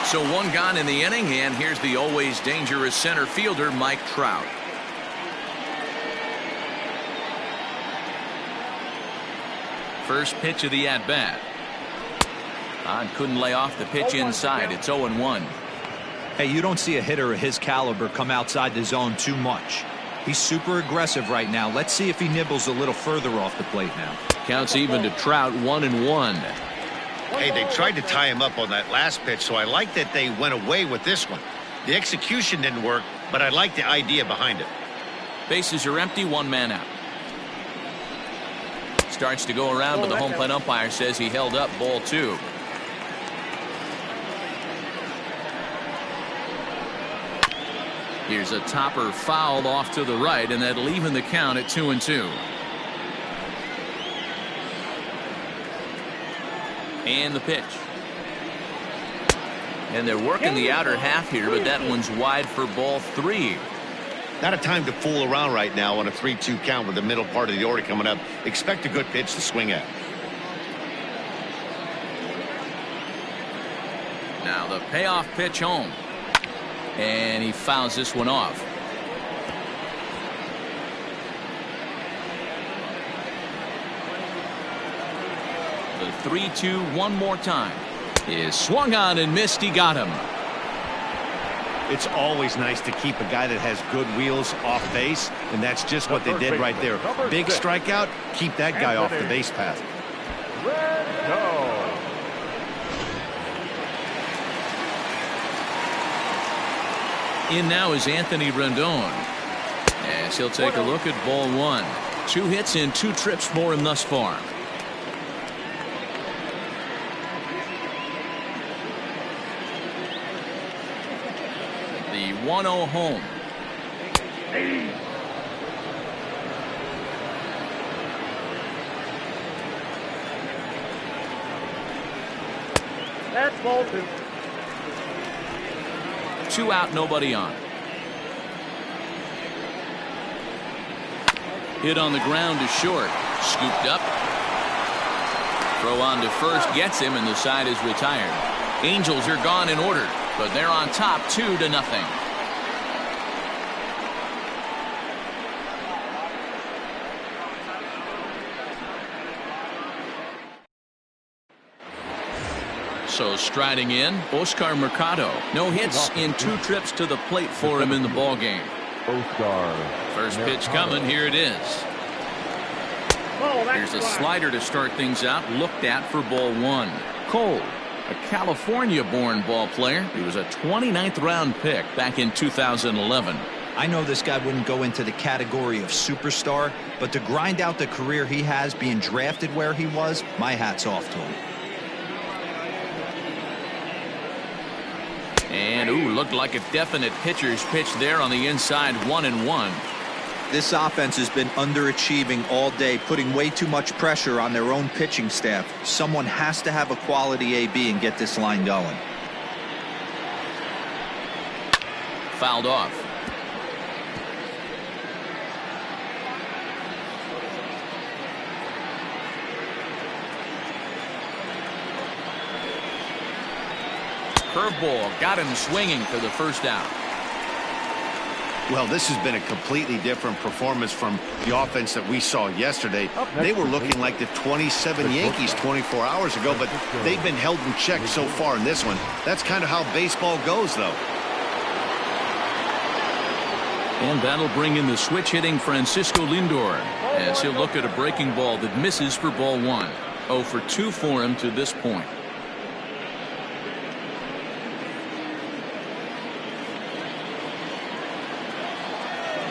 So one gone in the inning, and here's the always dangerous center fielder, Mike Trout. First pitch of the at-bat. Couldn't lay off the pitch inside. It's 0-1. Hey, you don't see a hitter of his caliber come outside the zone too much. He's super aggressive right now. Let's see if he nibbles a little further off the plate now. Counts even to Trout, 1-1. Hey, they tried to tie him up on that last pitch, so I like that they went away with this one. The execution didn't work, but I like the idea behind it. Bases are empty, 1 man out. Starts to go around, but the home plate umpire says he held up ball 2. Here's a topper foul off to the right, and that'll even the count at 2-2. And the pitch. And they're working the outer half here, but that one's wide for ball 3. Not a time to fool around right now on a 3-2 count with the middle part of the order coming up. Expect a good pitch to swing at. Now the payoff pitch home. And he fouls this one off. The 3-2 one more time. Is swung on and missed. He got him. It's always nice to keep a guy that has good wheels off base, and that's just what they did right there. Big strikeout, keep that guy off the base path. In now is Anthony Rendon, as he'll take a look at ball one. 2 hits in 2 trips for him thus far. The 1-0 home. That's ball 2. 2 out, nobody on. Hit on the ground to short. Scooped up. Throw on to first gets him, and the side is retired. Angels are gone in order, but they're on top 2-0. So striding in, Oscar Mercado. No hits in 2 trips to the plate for him in the ballgame. First pitch coming. Here it is. Here's a slider to start things out. Looked at for ball 1. Cole, a California-born ball player. He was a 29th round pick back in 2011. I know this guy wouldn't go into the category of superstar, but to grind out the career he has being drafted where he was, my hat's off to him. And, looked like a definite pitcher's pitch there on the inside. 1-1. This offense has been underachieving all day, putting way too much pressure on their own pitching staff. Someone has to have a quality AB and get this line going. Fouled off. Curveball got him swinging for the first out. Well, this has been a completely different performance from the offense that we saw yesterday. They were looking like the 27 Yankees 24 hours ago, but they've been held in check so far in this one. That's kind of how baseball goes, though. And that'll bring in the switch hitting Francisco Lindor, as he'll look at a breaking ball that misses for ball 1. 0 for 2 for him to this point.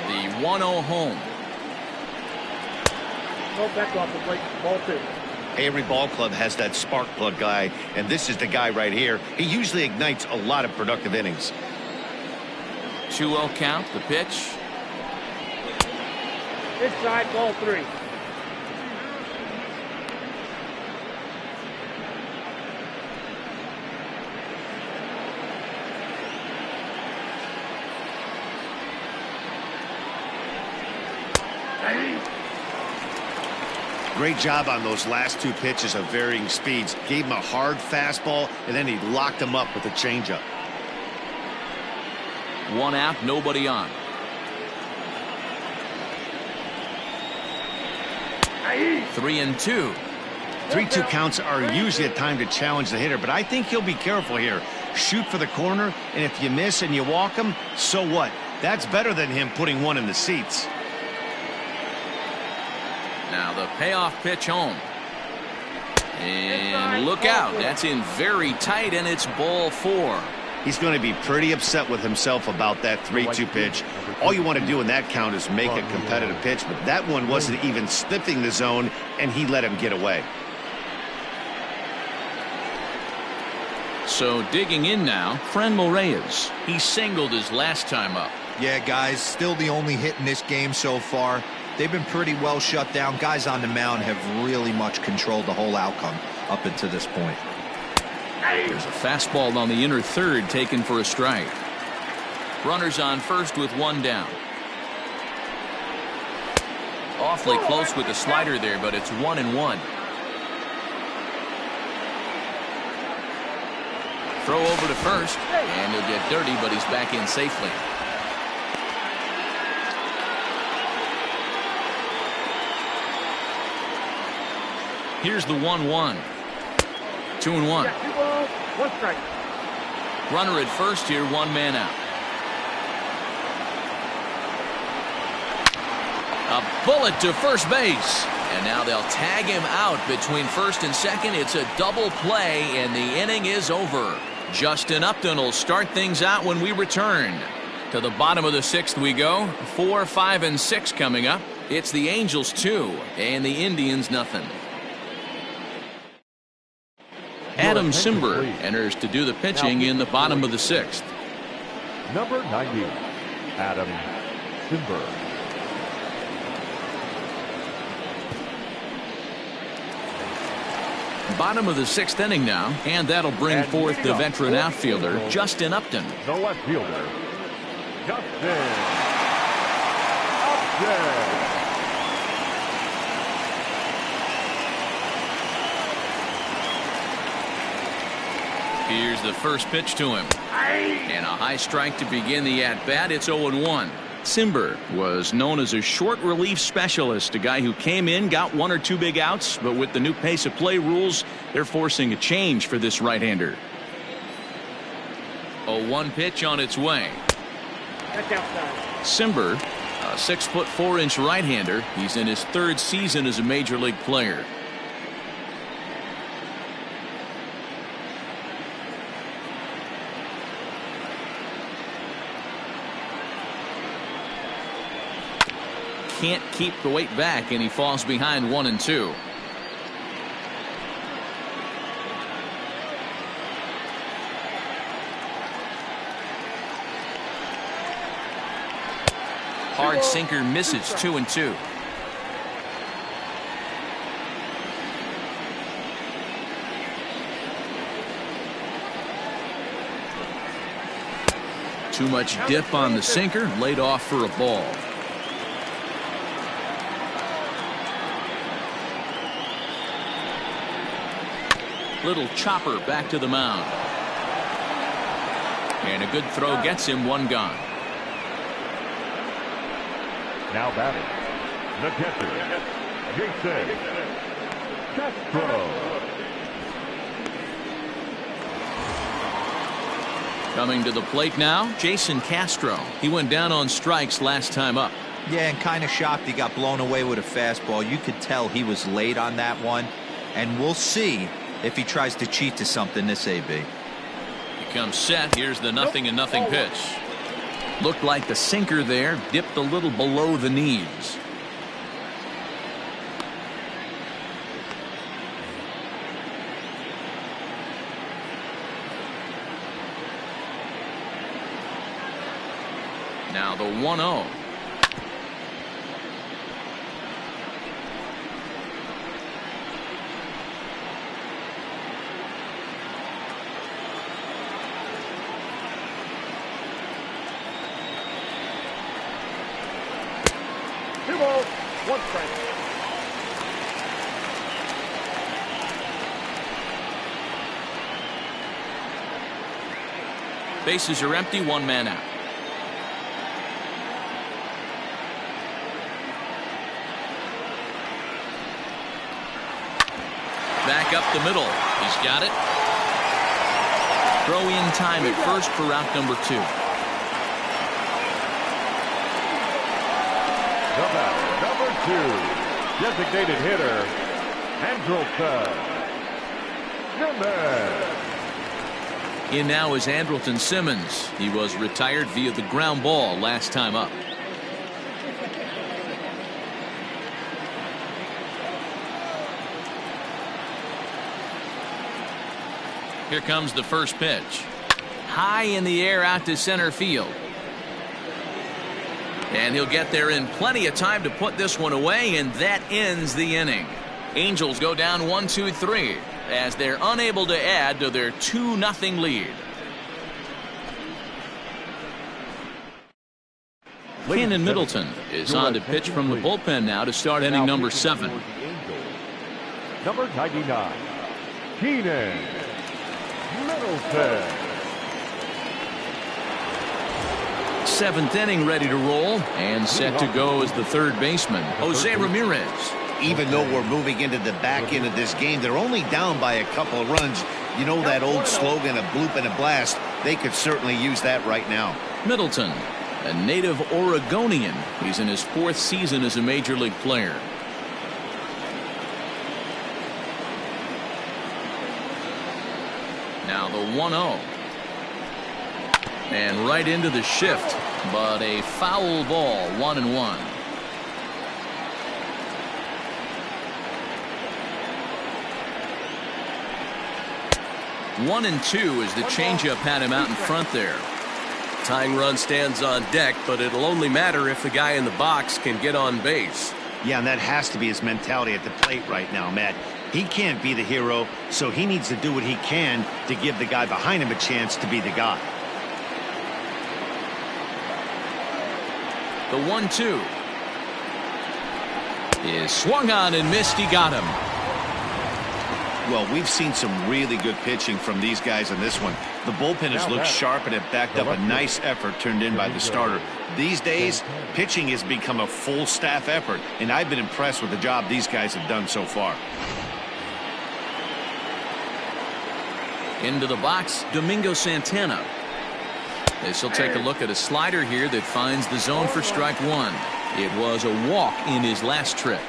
The 1-0 home. Back off the plate. Ball 2. Every ball club has that spark plug guy, and this is the guy right here. He usually ignites a lot of productive innings. 2-0 count. The pitch. Inside, ball 3. Great job on those last 2 pitches of varying speeds. Gave him a hard fastball, and then he locked him up with a changeup. 1 out, nobody on. 3-2. 3-2 counts are usually a time to challenge the hitter, but I think he'll be careful here. Shoot for the corner, and if you miss and you walk him, so what? That's better than him putting one in the seats. Now the payoff pitch home. And look out. That's in very tight, and it's ball 4. He's going to be pretty upset with himself about that 3-2 pitch. All you want to do in that count is make a competitive pitch, but that one wasn't even sniffing the zone, and he let him get away. So digging in now, Franmil Reyes. He singled his last time up. Yeah, guys, still the only hit in this game so far. They've been pretty well shut down. Guys on the mound have really much controlled the whole outcome up until this point. There's a fastball on the inner third taken for a strike. Runners on first with 1 down. Awfully close with the slider there, but it's 1-1. Throw over to first, and he'll get dirty, but he's back in safely. Here's the 1-1. 2-1. Yeah, 2 balls, 1 strike. Runner at first here, 1 man out. A bullet to first base. And now they'll tag him out between first and second. It's a double play, and the inning is over. Justin Upton will start things out when we return. To the bottom of the 6th we go. 4, 5, and 6 coming up. It's the Angels 2 and the Indians nothing. Adam Cimber enters to do the pitching in the bottom of the 6th. Number 90, Adam Cimber. Bottom of the 6th inning now, and that'll bring forth the veteran outfielder, Justin Upton. The left fielder, Justin Upton. Here's the first pitch to him. And a high strike to begin the at-bat. It's 0-1. Cimber was known as a short relief specialist, a guy who came in, got 1 or 2 big outs, but with the new pace of play rules, they're forcing a change for this right-hander. 0-1 pitch on its way. That's outside. Cimber, a 6'4" right-hander. He's in his 3rd season as a major league player. Can't keep the weight back, and he falls behind 1-2. Hard sinker misses. 2-2. Too much dip on the sinker, laid off for a ball. Little chopper back to the mound. And a good throw gets him 1 gone. Now batting, the catcher, Jason Castro. Coming to the plate now, Jason Castro. He went down on strikes last time up. Yeah, and kind of shocked he got blown away with a fastball. You could tell he was late on that one. And we'll see if he tries to cheat to something this AB. He comes set. Here's the 0-0 pitch. Looked like the sinker there dipped a little below the knees. Now the 1-0. Bases are empty, 1 man out. Back up the middle. He's got it. Throw in time at first for out number 2. The batter, number 2, designated hitter, Andrelton Simmons. In now is Andrelton Simmons. He was retired via the ground ball last time up. Here comes the first pitch. High in the air out to center field. And he'll get there in plenty of time to put this one away, and that ends the inning. Angels go down 1-2-3 as they're unable to add to their 2-0 lead. Keenan Middleton is on to pitch from the bullpen now to start inning number 7. Number 99, Keenan Middleton. 7th inning ready to roll, and set to go as the third baseman, Jose Ramirez. even though we're moving into the back end of this game, they're only down by a couple of runs. You know that old slogan, a bloop and a blast? They could certainly use that right now. Middleton, a native Oregonian. He's in his 4th season as a major league player. Now the 1-0. And right into the shift, but a foul ball, 1-1. One and two as the changeup had him out in front there. Tying run stands on deck, but it'll only matter if the guy in the box can get on base. Yeah, and that has to be his mentality at the plate right now, Matt. He can't be the hero, so he needs to do what he can to give the guy behind him a chance to be the guy. The 1-2 is swung on and missed. He got him. Well, we've seen some really good pitching from these guys in this one. The bullpen has looked sharp and it backed up a nice effort turned in by the starter. These days, pitching has become a full staff effort, and I've been impressed with the job these guys have done so far. Into the box, Domingo Santana. This will take a look at a slider here that finds the zone for strike one. It was a walk in his last trip.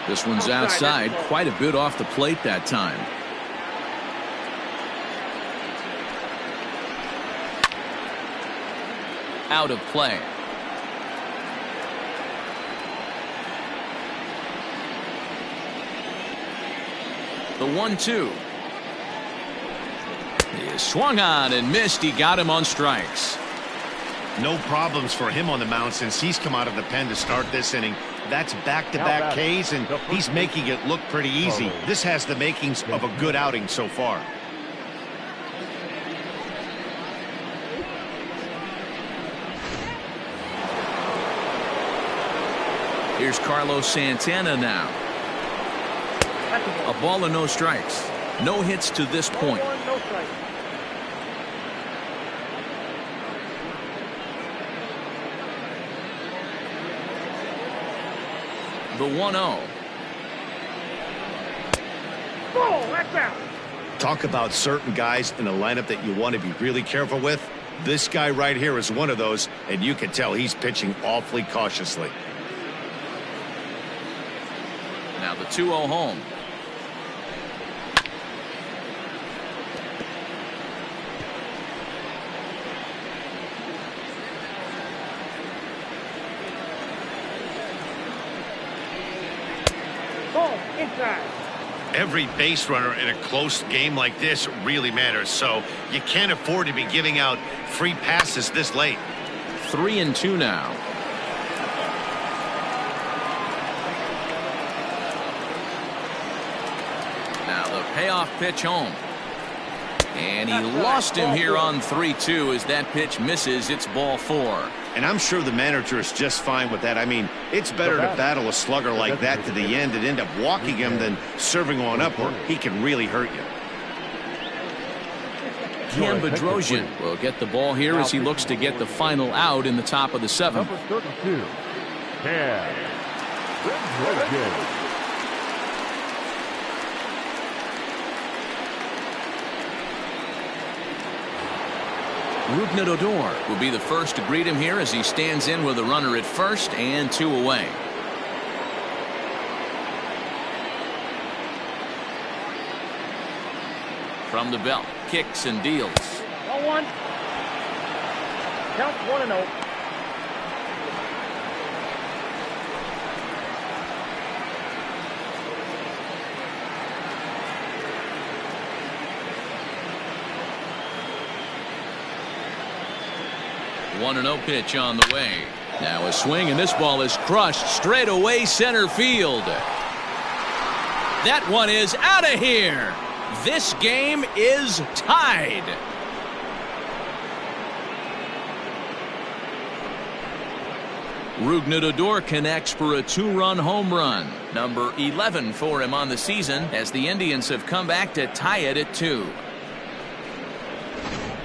This one's outside, quite a bit off the plate that time. Out of play. The 1-2 is swung on and missed. He got him on strikes. No problems for him on the mound since he's come out of the pen to start this inning. That's back-to-back Ks, and he's making it look pretty easy. This has the makings of a good outing so far. Here's Carlos Santana now. A ball and no strikes. No hits to this point. The 1-0. Talk about certain guys in a lineup that you want to be really careful with. This guy right here is one of those, and you can tell he's pitching awfully cautiously. Now the 2-0 home. Every base runner in a close game like this really matters, so you can't afford to be giving out free passes this late. 3-2 now. Now the payoff pitch home. And he lost him here on 3-2 as that pitch misses. It's ball 4. And I'm sure the manager is just fine with that. I mean, it's better to battle a slugger like that to the end and end up walking him than serving one up where he can really hurt you. Cam Bedrosian will get the ball here as he looks to get the final out in the top of the 7th. Number 32, Cam Bedrosian. Rougned Odor will be the first to greet him here as he stands in with a runner at first and 2 away. From the belt, kicks and deals. 1-1. Count 1-0. One 1-0 pitch on the way. Now a swing, and this ball is crushed straight away center field. That one is out of here. This game is tied. Rougned Odor connects for a 2-run home run. Number 11 for him on the season as the Indians have come back to tie it at 2.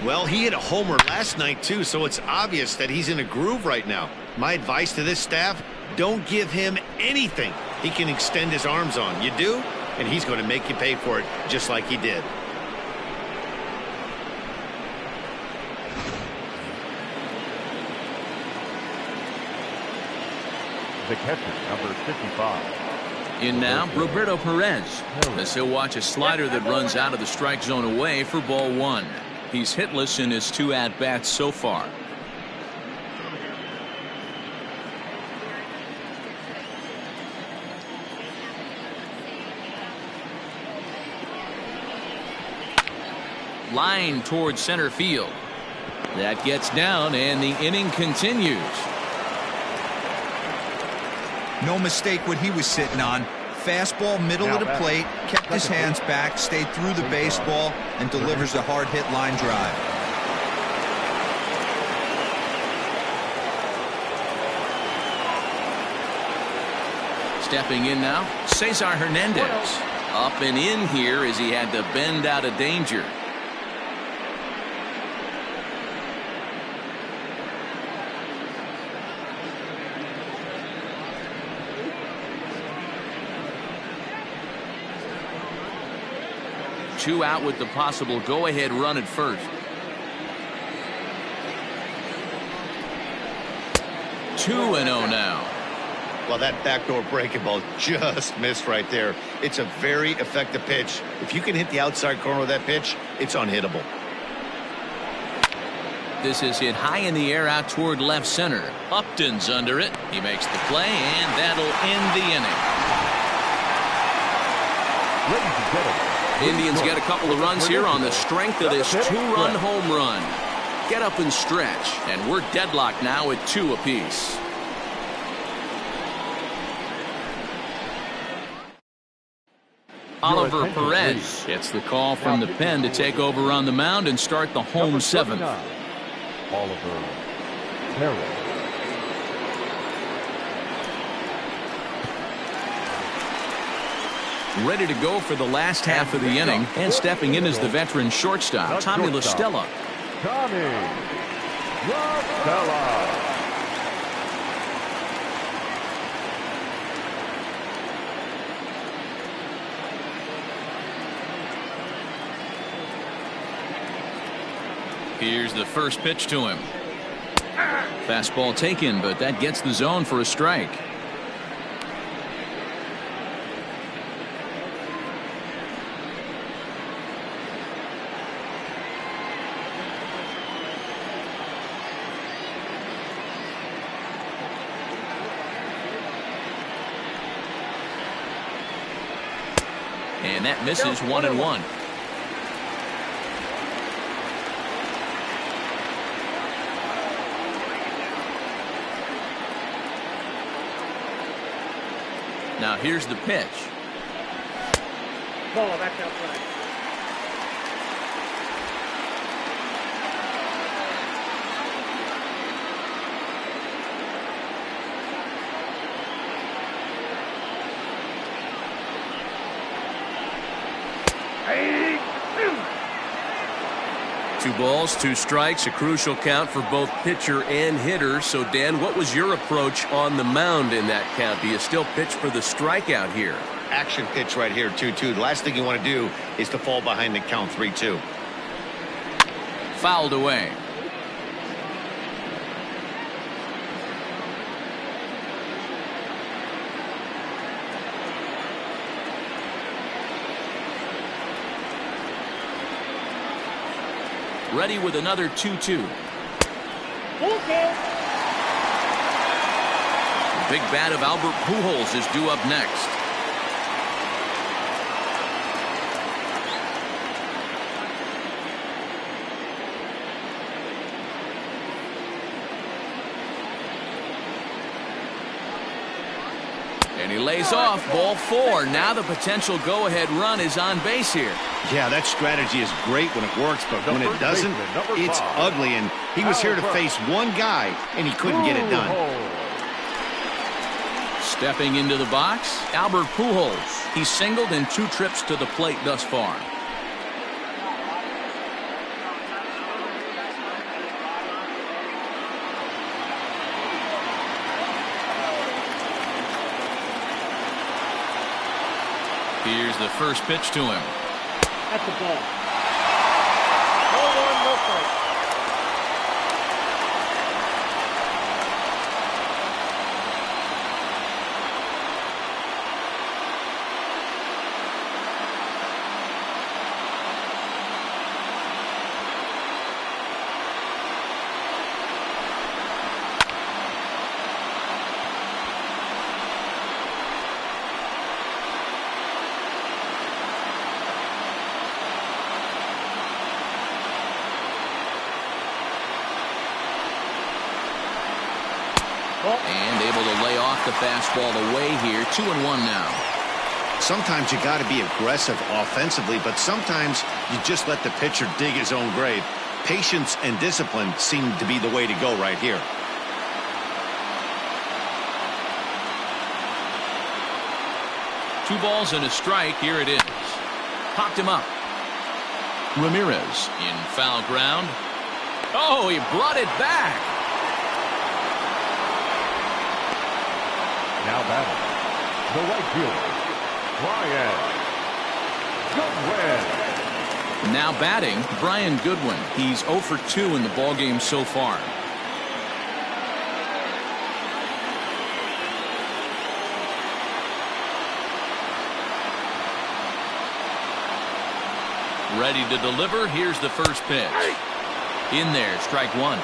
Well, he hit a homer last night, too, so it's obvious that he's in a groove right now. My advice to this staff, don't give him anything he can extend his arms on. You do, and he's going to make you pay for it just like he did. The catcher, number 55. In now, Roberto Perez, as he'll watch a slider that runs out of the strike zone away for ball one. He's hitless in his 2 at-bats so far. Line towards center field. That gets down, and the inning continues. No mistake what he was sitting on. Fastball middle of the plate, kept his hands back, stayed through the baseball, and delivers a hard hit line drive. Stepping in now, Cesar Hernandez. Up and in here as he had to bend out of danger. Two out with the possible go-ahead run at first. 2-0 now. Well, that backdoor breaking ball just missed right there. It's a very effective pitch. If you can hit the outside corner of that pitch, it's unhittable. This is hit high in the air out toward left center. Upton's under it. He makes the play, and that'll end the inning. Ladies and gentlemen, Indians get a couple of runs here on the strength of this 2-run home run. Get up and stretch, and we're deadlocked now at 2 apiece. Oliver Perez gets the call from the pen to take over on the mound and start the home 7th. Oliver Perez. Ready to go for the last half of the inning, and stepping in is the veteran shortstop, Tommy La Stella. Tommy La Stella. Here's the first pitch to him. Fastball taken, but that gets the zone for a strike. And that misses 1-1. Now here's the pitch. Ball back outside. Two balls, 2 strikes, a crucial count for both pitcher and hitter. So, Dan, what was your approach on the mound in that count? Do you still pitch for the strikeout here? Action pitch right here, 2-2. The last thing you want to do is to fall behind the count 3-2. Fouled away. Ready with another 2-2. The big bat of Albert Pujols is due up next. And he lays off. Ball 4. Now the potential go-ahead run is on base here. Yeah, that strategy is great when it works, but when it doesn't, it's ugly. And he was here to face one guy, and he couldn't get it done. Stepping into the box, Albert Pujols. He's singled in 2 trips to the plate thus far. Here's the first pitch to him. That's the ball. No 1, no strike. And able to lay off the fastball away here. 2-1 now. Sometimes you got to be aggressive offensively, but sometimes you just let the pitcher dig his own grave. Patience and discipline seem to be the way to go right here. Two balls and a strike. Here it is. Popped him up. Ramirez in foul ground. Oh, he brought it back. Now batting, the right fielder, Brian Goodwin. Now batting, Brian Goodwin. He's 0 for 2 in the ballgame so far. Ready to deliver. Here's the first pitch. In there, strike one.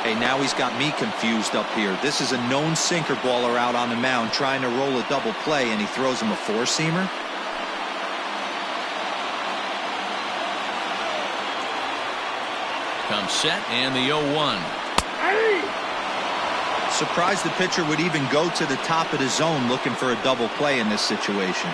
Hey, now he's got me confused up here. This is a known sinker baller out on the mound trying to roll a double play, and he throws him a four-seamer. Comes set, and the 0-1. Surprised the pitcher would even go to the top of the zone looking for a double play in this situation.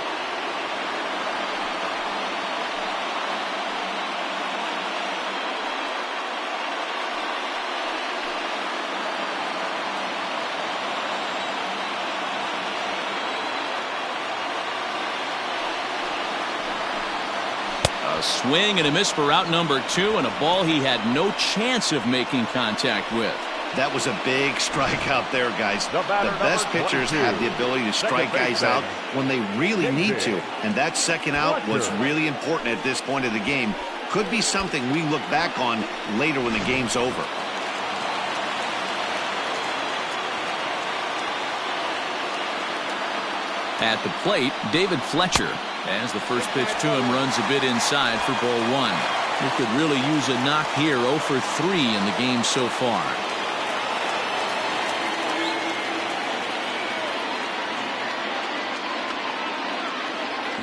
A swing and a miss for out number 2, and a ball he had no chance of making contact with. That was a big strikeout there, guys. The best pitchers have the ability to strike guys out when they really need to, and that second out was really important at this point of the game. Could be something we look back on later when the game's over. At the plate, David Fletcher, as the first pitch to him runs a bit inside for ball 1. He could really use a knock here. 0 for 3 in the game so far.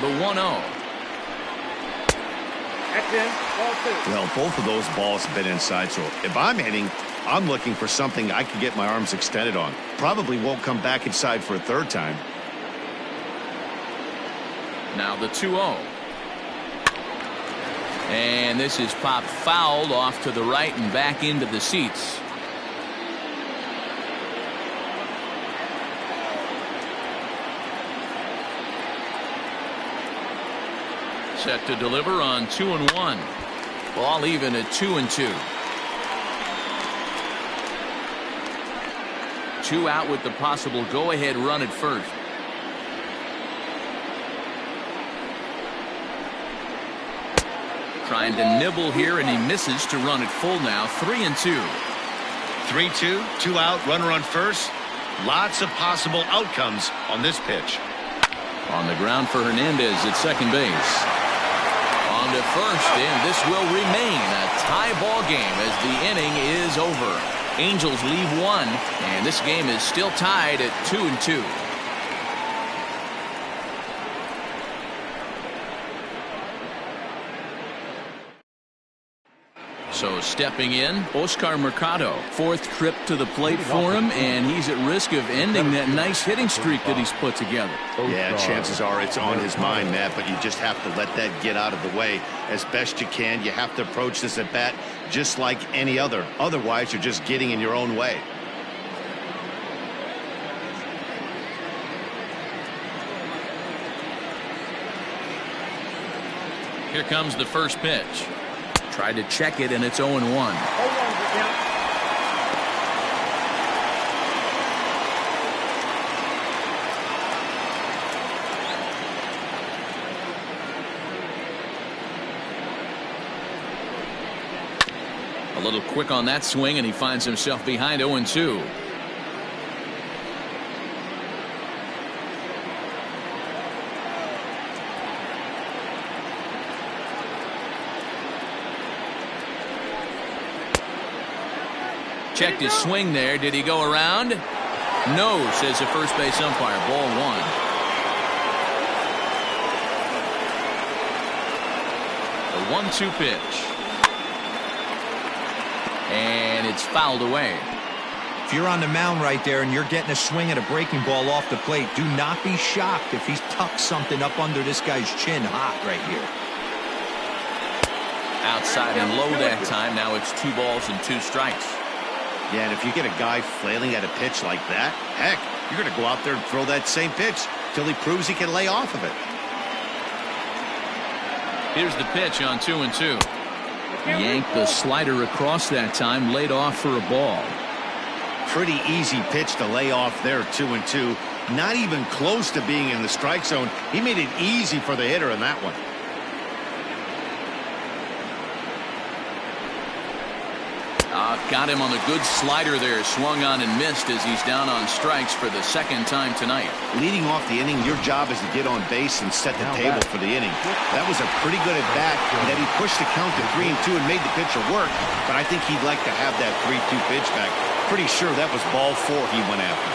The 1-0. That's in. Ball 2. Well, both of those balls have been inside, so if I'm hitting, I'm looking for something I can get my arms extended on. Probably won't come back inside for a third time. Now the 2-0. And this is popped fouled off to the right and back into the seats. Set to deliver on 2-1. Ball even at 2-2. 2 out with the possible go-ahead run at first. Trying to nibble here, and he misses to run it full now. 3-2. 3-2, 2 out, runner on first. Lots of possible outcomes on this pitch. On the ground for Hernandez at second base. On to first, and this will remain a tie ball game as the inning is over. Angels leave 1, and this game is still tied at 2-2. So stepping in, Oscar Mercado. 4th trip to the plate for him, and he's at risk of ending that nice hitting streak that he's put together. Yeah, chances are it's on his mind, Matt, but you just have to let that get out of the way as best you can. You have to approach this at bat just like any other. Otherwise, you're just getting in your own way. Here comes the first pitch. Tried to check it, and it's 0-1. little quick on that swing, and he finds himself behind 0-2. Checked his swing there. Did he go around? No, says the first base umpire. Ball 1. The 1-2 pitch. And it's fouled away. If you're on the mound right there and you're getting a swing at a breaking ball off the plate, do not be shocked if he's tucked something up under this guy's chin hot right here. Outside and low that time. Now it's 2 balls and 2 strikes. Yeah, and if you get a guy flailing at a pitch like that, heck, you're going to go out there and throw that same pitch till he proves he can lay off of it. Here's the pitch on 2-2. Yanked the slider across that time, laid off for a ball. Pretty easy pitch to lay off there, 2-2. Not even close to being in the strike zone. He made it easy for the hitter in that one. Got him on the good slider there. Swung on and missed as he's down on strikes for the second time tonight. Leading off the inning, your job is to get on base and set the table for the inning. That was a pretty good at bat, and that he pushed the count to 3-2 and made the pitcher work. But I think he'd like to have that 3-2 pitch back. Pretty sure that was ball 4 he went after.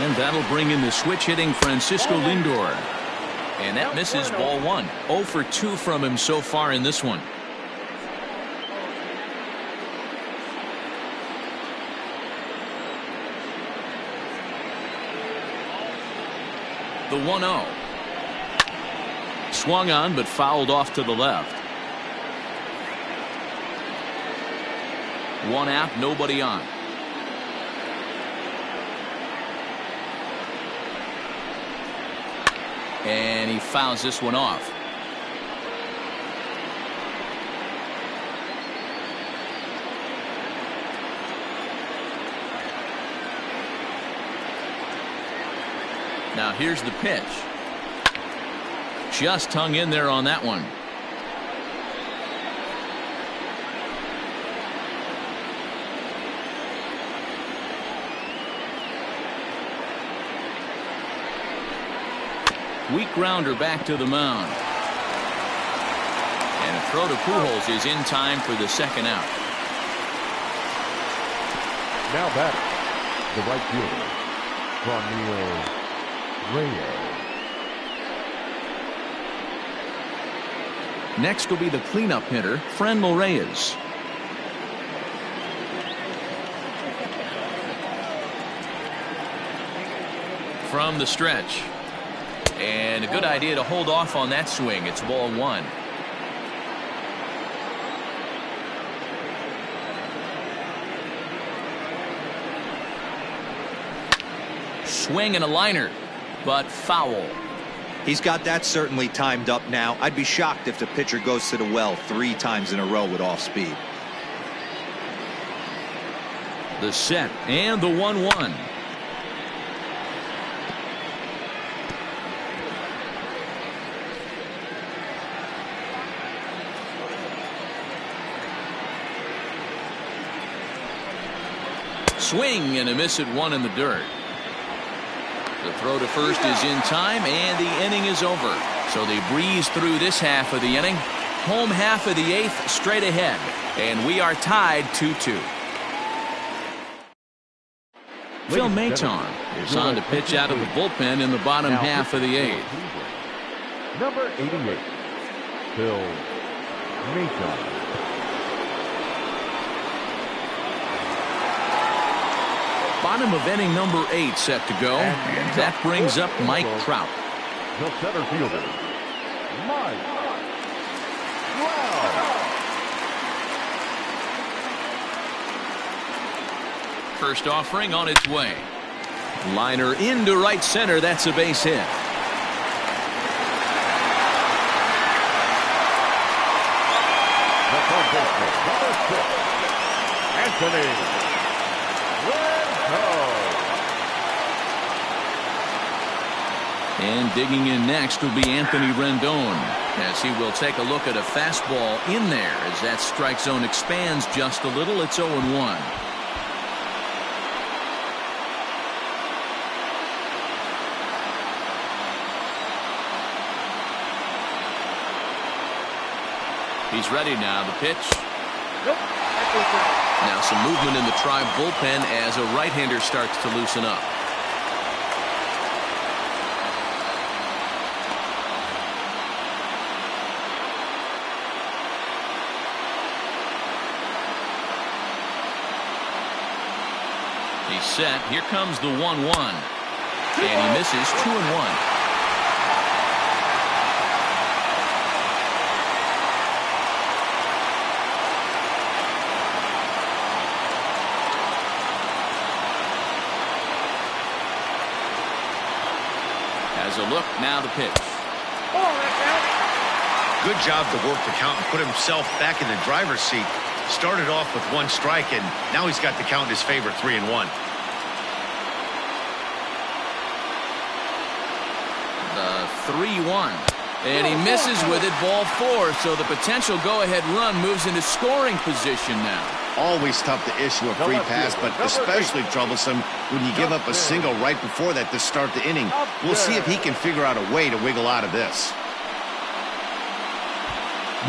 And that'll bring in the switch hitting Francisco Lindor. And that misses, ball 1. 0 for 2 from him so far in this one. The 1-0. Swung on but fouled off to the left. 1 out, nobody on. And he fouls this one off. Now here's the pitch. Just hung in there on that one. Weak grounder back to the mound. And a throw to Pujols is in time for the second out. Now batting, the right fielder, Franmil Reyes. Next will be the cleanup hitter, Franmil Reyes. From the stretch. And a good idea to hold off on that swing. It's ball 1. Swing and a liner, but foul. He's got that certainly timed up now. I'd be shocked if the pitcher goes to the well 3 times in a row with off speed. The set and the 1-1. Swing and a miss at 1 in the dirt. The throw to first is in time, and the inning is over. So they breeze through this half of the inning. Home half of the 8th straight ahead, and we are tied 2-2. Phil Maton is on to pitch out of the bullpen in the bottom half of the 8th. Number 88, Phil Maton. Bottom of inning number 8 set to go. And that brings up Mike Trout. The center fielder, Mike Trout. First offering on its way. Liner into right center. That's a base hit. The third baseman, number 6, Anthony Rizzo. And digging in next will be Anthony Rendon, as he will take a look at a fastball in there as that strike zone expands just a little. It's 0-1. He's ready now. The pitch. Now some movement in the Tribe bullpen as a right-hander starts to loosen up. He's set. Here comes the 1-1. And he misses. 2-1. Has a look. Now the pitch. Good job to work the count and put himself back in the driver's seat. Started off with 1 strike, and now he's got the count in his favor, 3-1. The 3-1. And he misses with it, ball 4. So the potential go-ahead run moves into scoring position now. Always tough to issue a free pass, but especially troublesome when you give up a single right before that to start the inning. We'll see if he can figure out a way to wiggle out of this.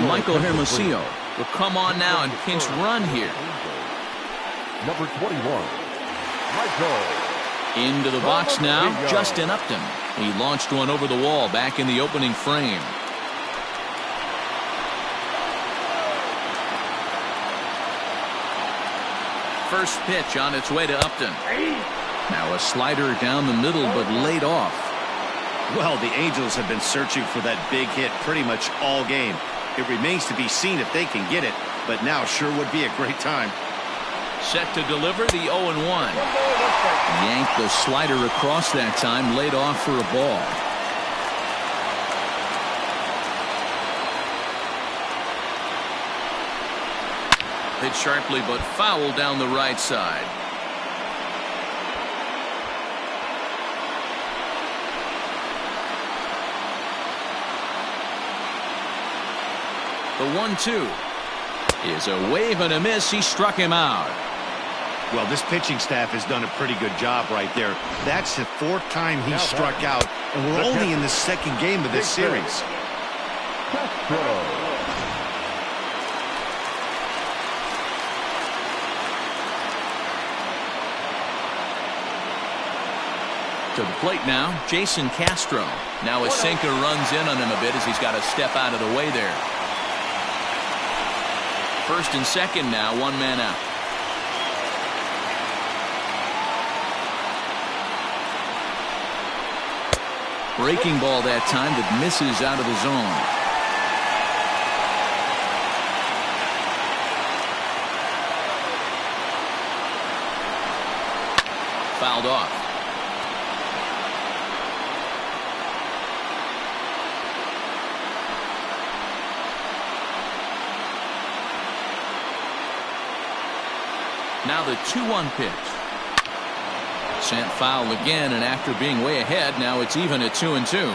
Michael Hermosillo will come on now and pinch run here. Number 21, Michael. Into the box now, Justin Upton. He launched one over the wall back in the opening frame. First pitch on its way to Upton. Now a slider down the middle, but laid off. Well, the Angels have been searching for that big hit pretty much all game. It remains to be seen if they can get it, but now sure would be a great time. Set to deliver the 0-1. Yanked the slider across that time, laid off for a ball. Hit sharply but foul down the right side. The 1-2 is a wave and a miss. He struck him out. Well, this pitching staff has done a pretty good job right there. That's the 4th time he struck out, and we're only in the 2nd game of this series. To the plate now, Jason Castro. Now a sinker runs in on him a bit as he's got to step out of the way there. First and second now, 1 man out. Breaking ball that time that misses out of the zone. Fouled off. Now the 2-1 pitch. Sent foul again, and after being way ahead, now it's even at 2-2.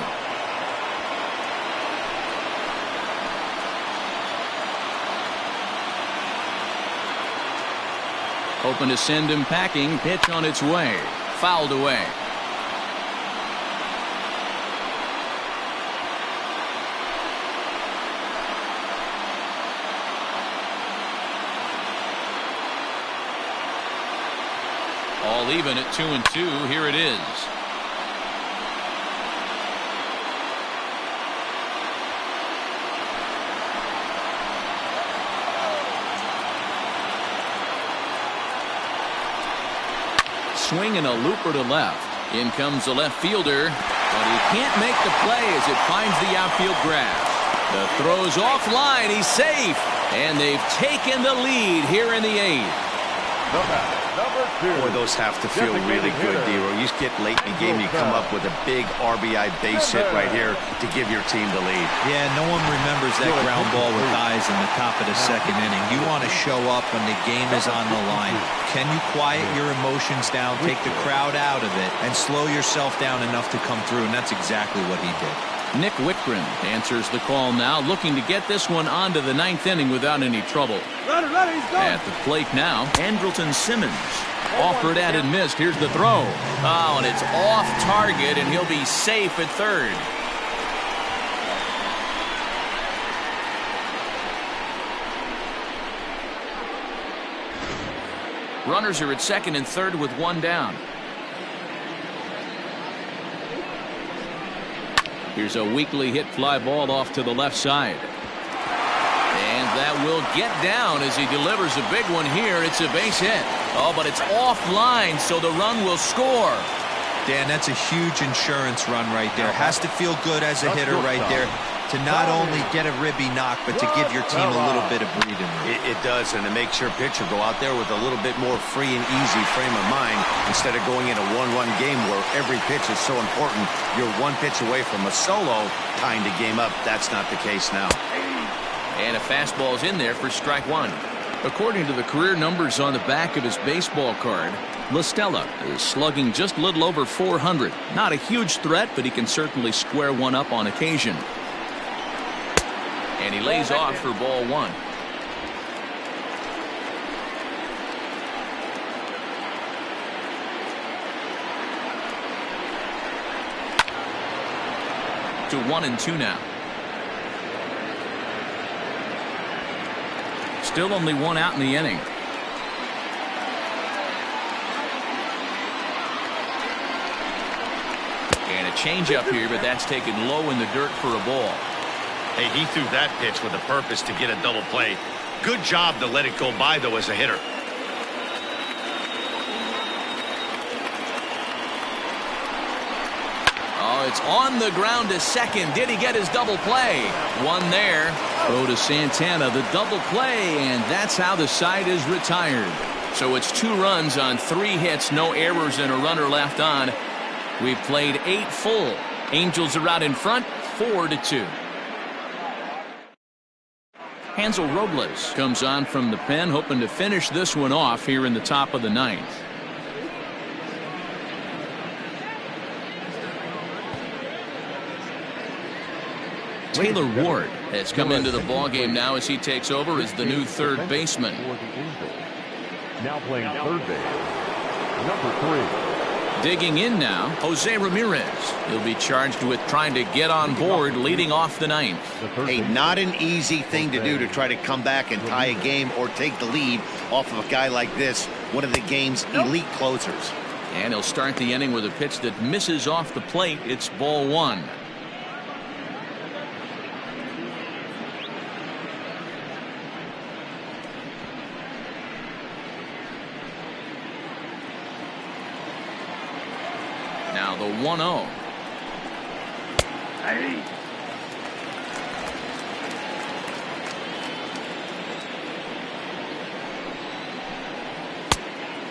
Hoping to send him packing. Pitch on its way. Fouled away. All even at 2-2. Here it is. Swing and a looper to left. In comes the left fielder, but he can't make the play as it finds the outfield grass. The throw's offline. He's safe, and they've taken the lead here in the 8th. The batter, number 2. Boy, those have to feel really good, Dero. You just get late in the game, you come up with a big RBI base hit right here to give your team the lead. Yeah, no one remembers that ground ball with eyes in the top of the second inning. You want to show up when the game is on the line. Can you quiet your emotions down, take the crowd out of it, and slow yourself down enough to come through? And that's exactly what he did. Nick Whitgren answers the call now, looking to get this one onto the 9th inning without any trouble. At the plate now, Andrelton Simmons. Offered at and missed. Here's the throw. Oh, and it's off target, and he'll be safe at third. Runners are at second and third with one down. Here's a weakly hit fly ball off to the left side. And that will get down as he delivers a big one here. It's a base hit. Oh, but it's offline, so the run will score. Dan, that's a huge insurance run right there. Has to feel good as a hitter right there to not only get a ribby knock, but to give your team a little bit of breathing room. It does, and it makes your pitcher go out there with a little bit more free and easy frame of mind instead of going in a one-run game where every pitch is so important. You're one pitch away from a solo tying the game up. That's not the case now. And a fastball's in there for strike one. According to the career numbers on the back of his baseball card, La Stella is slugging just a little over 400. Not a huge threat, but he can certainly square one up on occasion. And he lays off for ball one. To 1-2 now. Still only one out in the inning. And a changeup here, but that's taken low in the dirt for a ball. Hey, he threw that pitch with a purpose to get a double play. Good job to let it go by, though, as a hitter. Oh, it's on the ground to second. Did he get his double play? One there. Throw to Santana, the double play, and that's how the side is retired. So it's 2 runs on 3 hits, no errors, and a runner left on. We've played 8 full. Angels are out in front, 4-2. Hansel Robles comes on from the pen, hoping to finish this one off here in the top of the 9th. Taylor Ward has come into the ballgame now as he takes over as the new third baseman. Now playing third base, number 3. Digging in now, Jose Ramirez. He'll be charged with trying to get on board leading off the 9th. Hey, not an easy thing to do to try to come back and tie a game or take the lead off of a guy like this, one of the game's elite closers. And he'll start the inning with a pitch that misses off the plate. It's ball 1. Now the 1-0. Hey.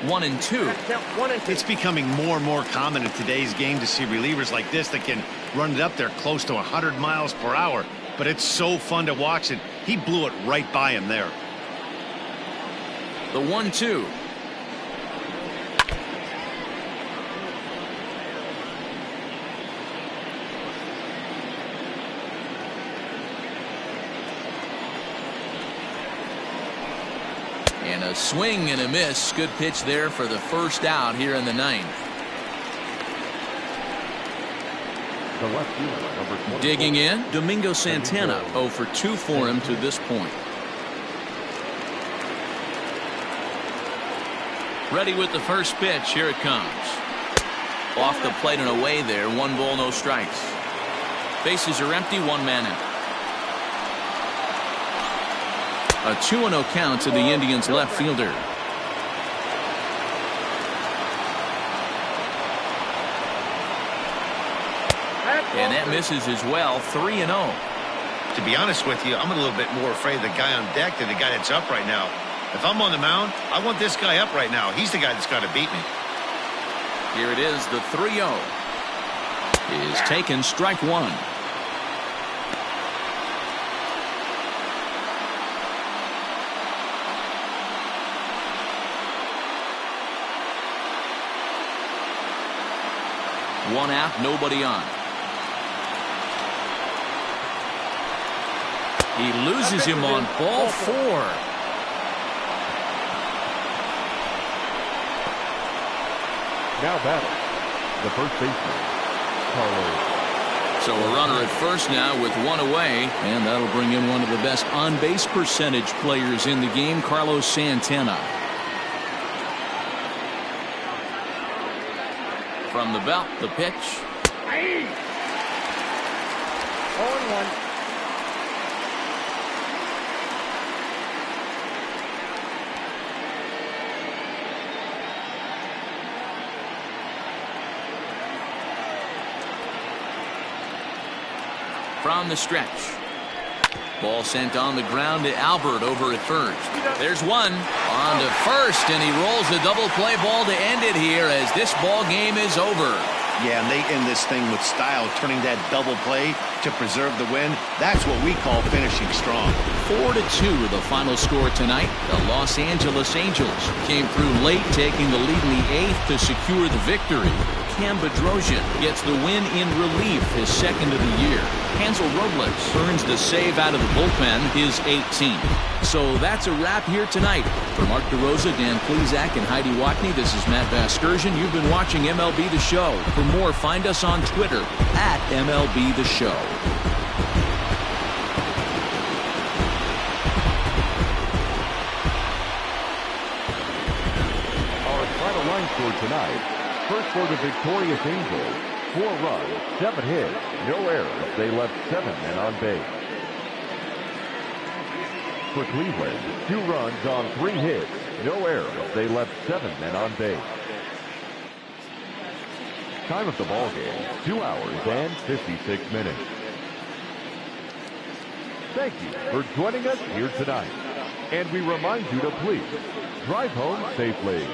One and two. It's becoming more and more common in today's game to see relievers like this that can run it up there close to 100 miles per hour. But it's so fun to watch it. He blew it right by him there. The 1-2. And a swing and a miss. Good pitch there for the first out here in the 9th. The left fielder, number 24. Digging in, Domingo Santana. 0 for 2 for him to this point. Ready with the first pitch. Here it comes. Off the plate and away there. 1 ball, no strikes. Bases are empty. 1 man out. A 2-0 count to the Indians left fielder. And that misses as well. 3-0. To be honest with you, I'm a little bit more afraid of the guy on deck than the guy that's up right now. If I'm on the mound, I want this guy up right now. He's the guy that's got to beat me. Here it is, the 3-0 is taken, strike one. One out, nobody on. He loses him on ball 4. Now batting, the first baseman, Carlos. So a runner at first now with one away, and that'll bring in one of the best on-base percentage players in the game, Carlos Santana. From the belt, the pitch. 0-1. From the stretch. Ball sent on the ground to Albert over at first. There's one on to first, and he rolls the double play ball to end it here as this ball game is over. Yeah, and they end this thing with style, turning that double play to preserve the win. That's what we call finishing strong. 4-2 the final score tonight. The Los Angeles Angels came through late, taking the lead in the 8th to secure the victory. Cam Bedrosian gets the win in relief, his second of the year. Hansel Robles earns the save out of the bullpen, his 18th. So that's a wrap here tonight. For Mark DeRosa, Dan Plesac, and Heidi Watney, this is Matt Vasgersian. You've been watching MLB The Show. For more, find us on Twitter at MLB The Show. Our final line score tonight. First for the victorious Angels, 4 runs, 7 hits, no errors. They left 7 men on base. For Cleveland, 2 runs on 3 hits, no errors. They left 7 men on base. Time of the ball game, 2 hours and 56 minutes. Thank you for joining us here tonight. And we remind you to please drive home safely.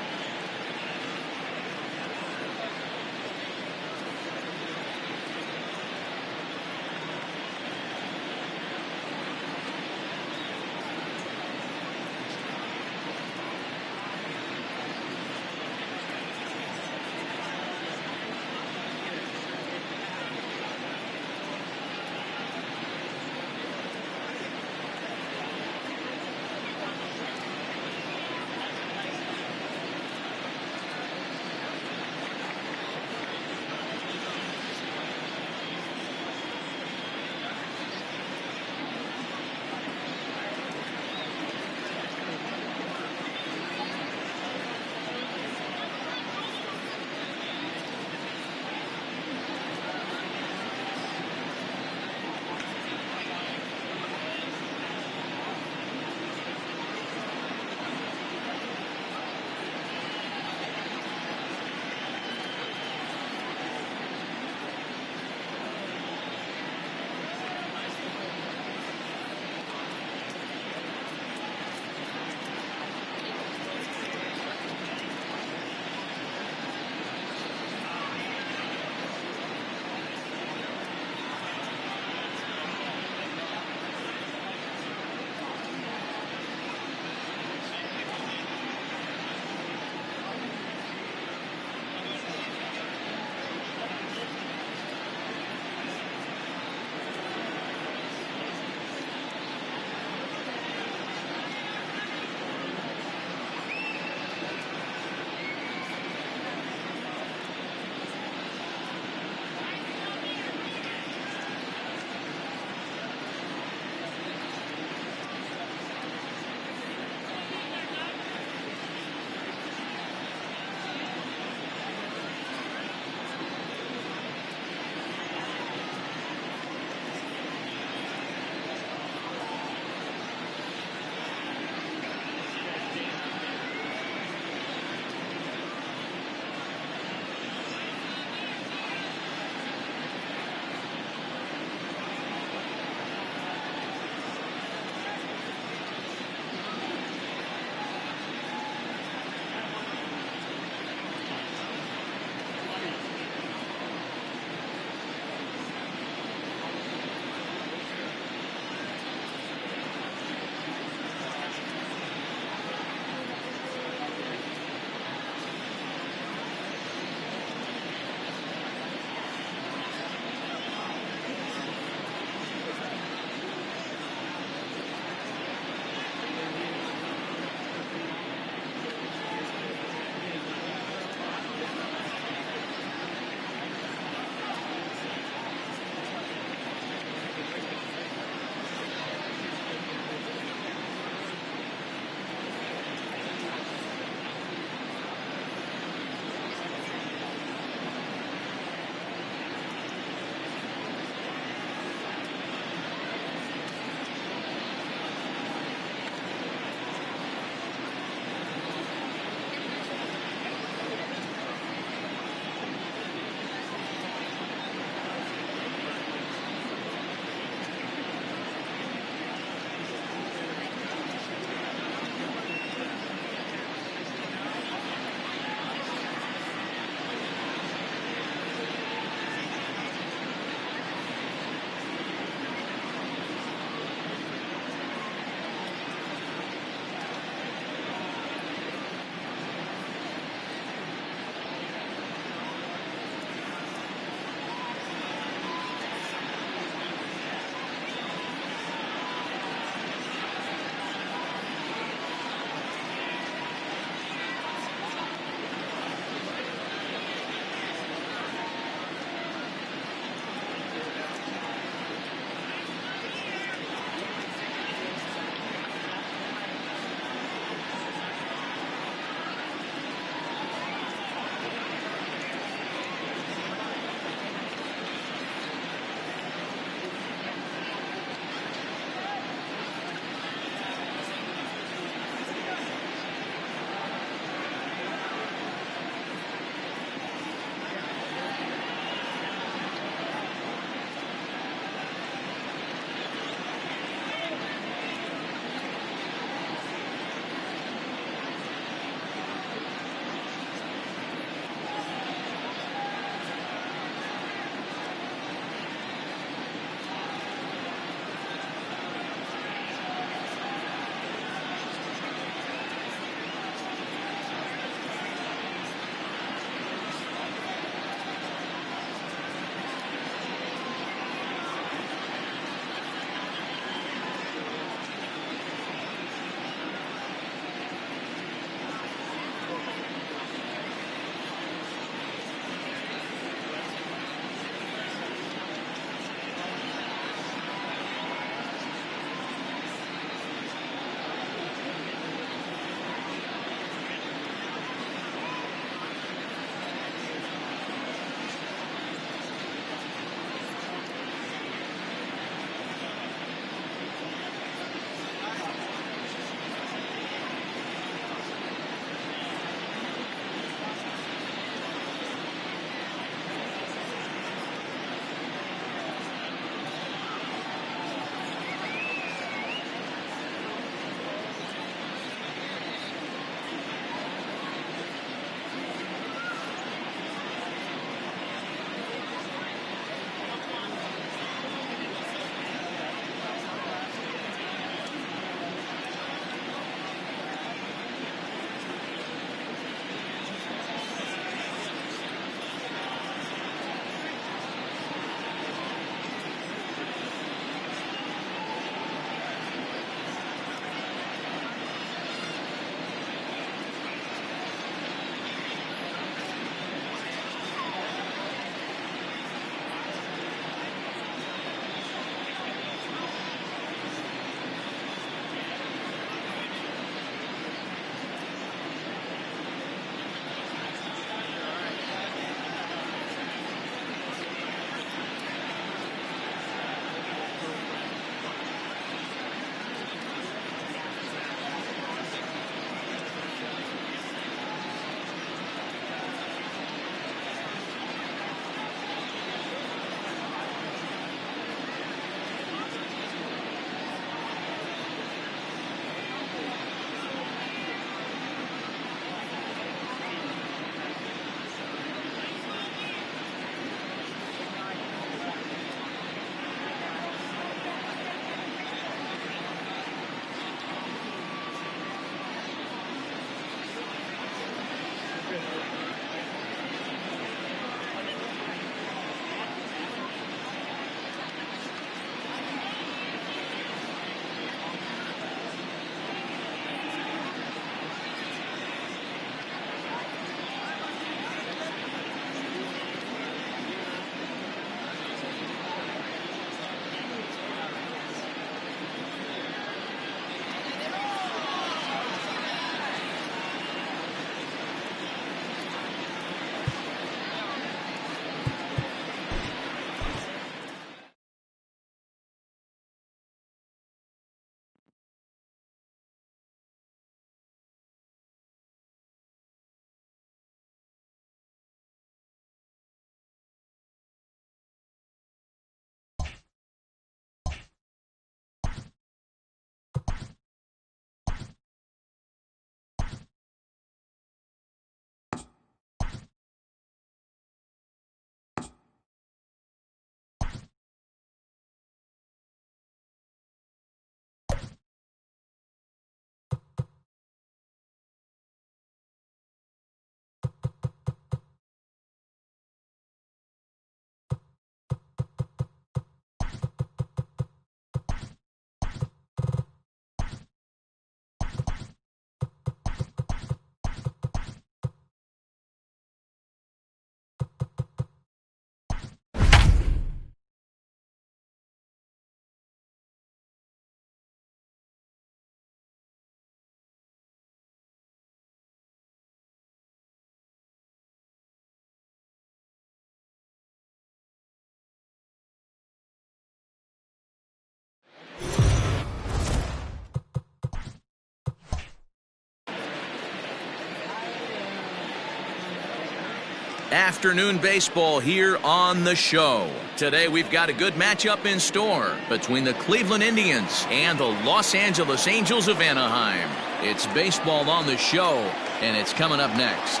Afternoon baseball here on the show. Today we've got a good matchup in store between the Cleveland Indians and the Los Angeles Angels of Anaheim. It's baseball on the show, and it's coming up next.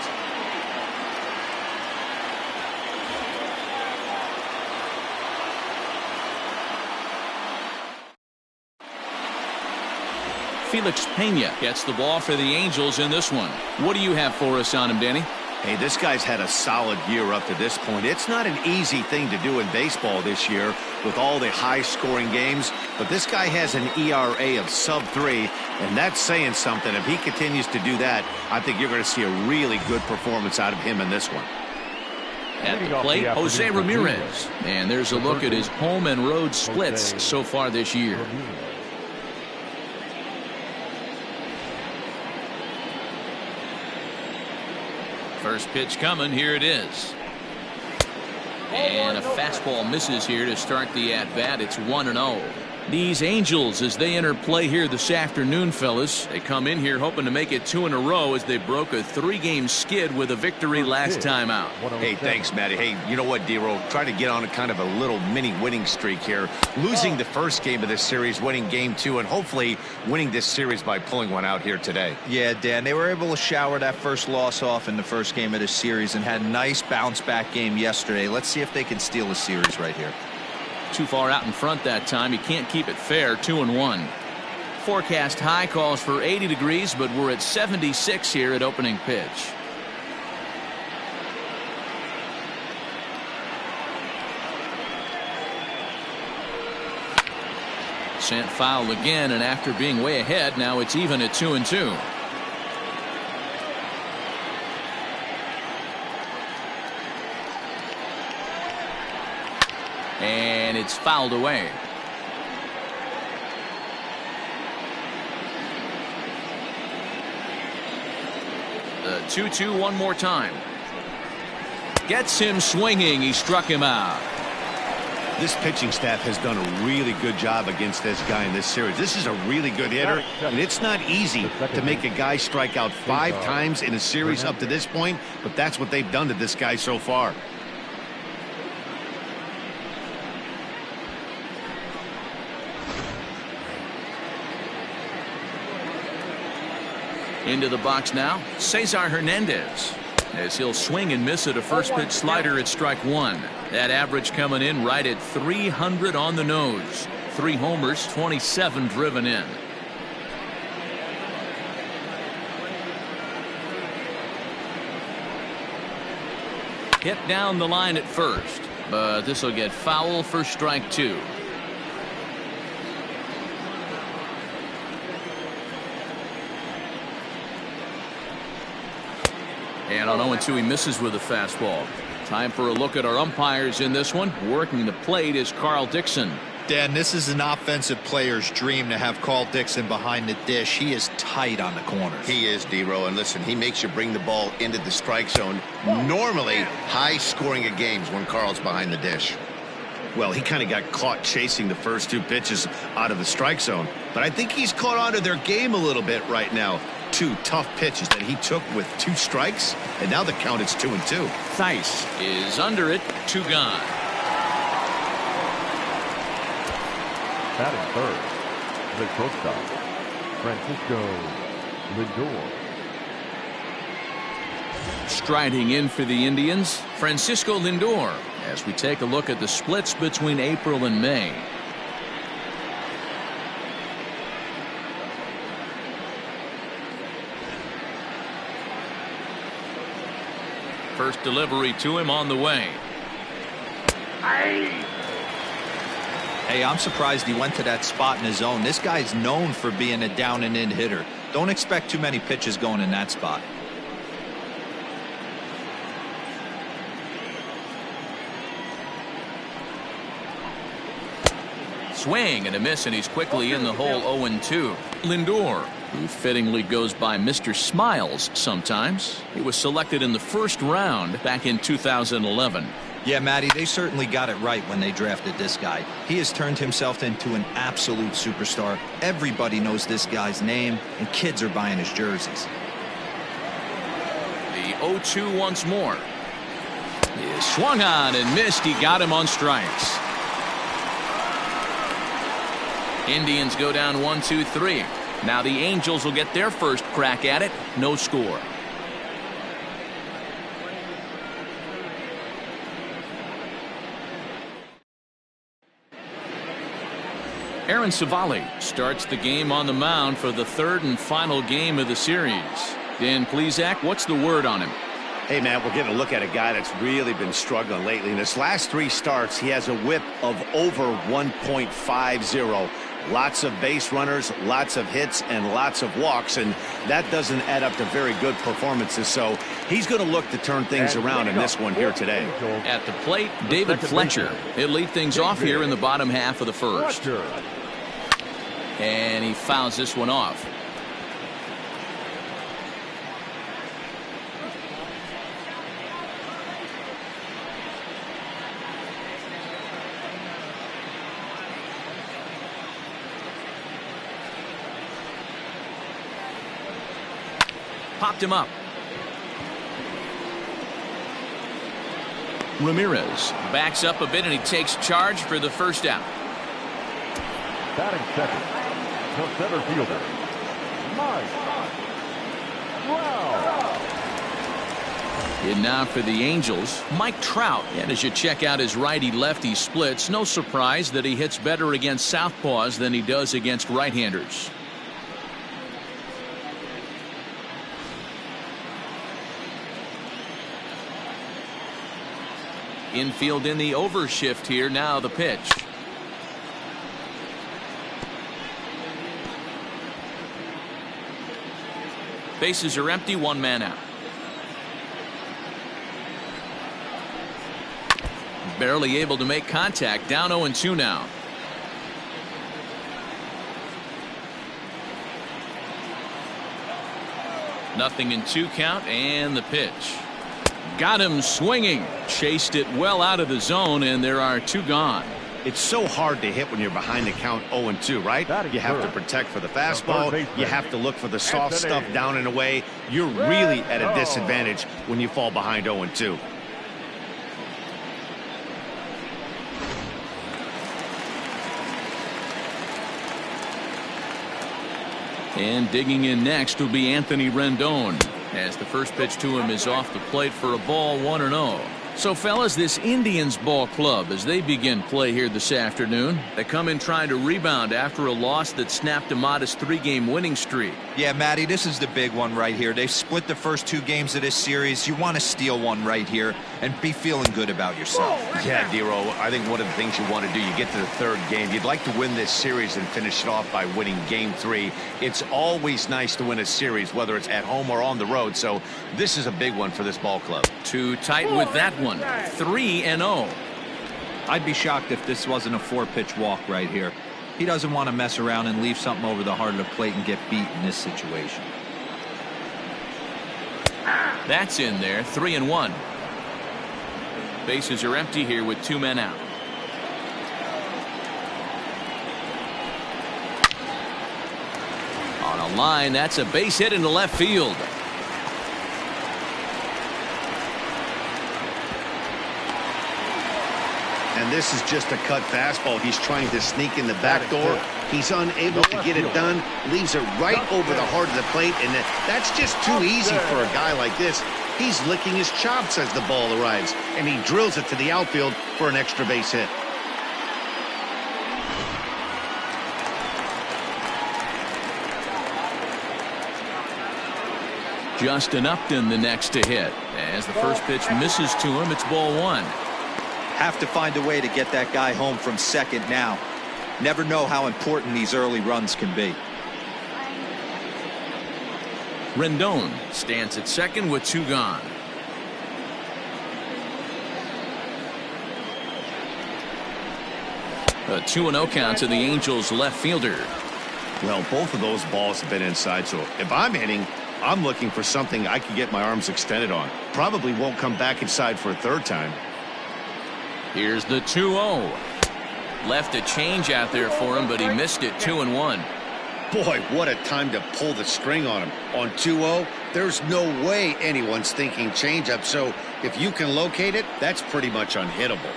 Felix Pena gets the ball for the Angels in this one. What do you have for us on him, Danny? Hey, this guy's had a solid year up to this point. It's not an easy thing to do in baseball this year with all the high-scoring games, but this guy has an ERA of sub-3, and that's saying something. If he continues to do that, I think you're going to see a really good performance out of him in this one. At the plate, Jose Ramirez. And there's a look at his home and road splits so far this year. First pitch coming. Here it is. And a fastball misses here to start the at-bat. It's 1-0. These Angels, as they enter play here this afternoon, fellas, they come in here hoping to make it 2 in a row as they broke a 3-game skid with a victory last time out. Hey, thanks, Matty. Hey, you know what, D-Row? Try to get on a kind of a little mini winning streak here. Losing the first game of this series, winning game 2, and hopefully winning this series by pulling one out here today. Yeah, Dan, they were able to shower that first loss off in the first game of this series and had a nice bounce-back game yesterday. Let's see if they can steal the series right here. Too far out in front that time. He can't keep it fair. 2-1. Forecast high calls for 80 degrees, but we're at 76 here at opening pitch. Sent foul again, and after being way ahead, now it's even at 2-2. And it's fouled away. The 2-2 one more time. Gets him swinging. He struck him out. This pitching staff has done a really good job against this guy in this series. This is a really good hitter, and it's not easy to make a guy strike out 5 times in a series up to this point, but that's what they've done to this guy so far. Into the box now, Cesar Hernandez. As he'll swing and miss at a first pitch slider at strike 1. That average coming in right at 300 on the nose. 3 homers, 27 driven in. Hit down the line at first, but this will get foul for strike 2. And on 0-2, he misses with a fastball. Time for a look at our umpires in this one. Working the plate is Carl Dixon. Dan, this is an offensive player's dream to have Carl Dixon behind the dish. He is tight on the corners. He is, D-Row, and listen, he makes you bring the ball into the strike zone. Normally, high scoring of games when Carl's behind the dish. Well, he kind of got caught chasing the first 2 pitches out of the strike zone, but I think he's caught onto their game a little bit right now. 2 tough pitches that he took with 2 strikes, and now the count is 2-2. Theis is under it. 2 gone. Batting third, the shortstop, Francisco Lindor. Striding in for the Indians, Francisco Lindor, as we take a look at the splits between April and May. First delivery to him on the way. Hey, I'm surprised he went to that spot in his zone. This guy's known for being a down and in hitter. Don't expect too many pitches going in that spot. Swing and a miss, and he's quickly in the hole. 0-2. Lindor, who fittingly goes by Mr. Smiles sometimes. He was selected in the first round back in 2011. Yeah, Matty, they certainly got it right when they drafted this guy. He has turned himself into an absolute superstar. Everybody knows this guy's name, and kids are buying his jerseys. The 0-2 once more. He swung on and missed. He got him on strikes. Indians go down 1-2-3. Now the Angels will get their first crack at it. No score. Aaron Civale starts the game on the mound for the third and final game of the series. Dan Plesac, what's the word on him? Hey, man, we're getting a look at a guy that's really been struggling lately. In his last 3 starts, he has a whip of over 1.50. Lots of base runners, lots of hits, and lots of walks, and that doesn't add up to very good performances. So he's going to look to turn things around in this one here today. At the plate, David Fletcher. He'll lead things off here in the bottom half of the first. And he fouls this one off. Popped him up. Ramirez backs up a bit and he takes charge for the first out. Batting second, the center fielder, Mike Trout. And now for the Angels, Mike Trout. And as you check out his righty-lefty splits, no surprise that he hits better against southpaws than he does against right-handers. Infield in the overshift here. Now the pitch. Bases are empty. 1 man out. Barely able to make contact. Down 0-2 now. Nothing in 2 count, and the pitch. Got him swinging. Chased it well out of the zone, and there are 2 gone. It's so hard to hit when you're behind the count 0-2, right? You have to protect for the fastball. You have to look for the soft stuff down and away. You're really at a disadvantage when you fall behind 0-2. And digging in next will be Anthony Rendon, as the first pitch to him is off the plate for a ball. 1-0. So, fellas, this Indians ball club, as they begin play here this afternoon, they come in trying to rebound after a loss that snapped a modest 3-game winning streak. Yeah, Matty, this is the big one right here. They've split the first 2 games of this series. You want to steal one right here and be feeling good about yourself. Yeah, Dero, I think one of the things you want to do, you get to the 3rd game, you'd like to win this series and finish it off by winning game 3. It's always nice to win a series, whether it's at home or on the road. So this is a big one for this ball club. Too tight with that one. 3-0. I'd be shocked if this wasn't a 4-pitch walk right here. He doesn't want to mess around and leave something over the heart of the plate and get beat in this situation. That's in there. 3-1. Bases are empty here with 2 men out. On a line, that's a base hit into left field. And this is just a cut fastball. He's trying to sneak in the back door. He's unable to get it done. Leaves it right over the heart of the plate. And that's just too easy for a guy like this. He's licking his chops as the ball arrives. And he drills it to the outfield for an extra base hit. Justin Upton the next to hit. As the first pitch misses to him, it's ball 1. Have to find a way to get that guy home from second now. Never know how important these early runs can be. Rendon stands at second with 2 gone. A 2-0 count to the Angels left fielder. Well, both of those balls have been inside, so if I'm hitting, I'm looking for something I can get my arms extended on. Probably won't come back inside for a 3rd time. Here's the 2-0. Left a change out there for him, but he missed it. 2-1. Boy, what a time to pull the string on him. On 2-0, there's no way anyone's thinking changeup, so If you can locate it, that's pretty much unhittable.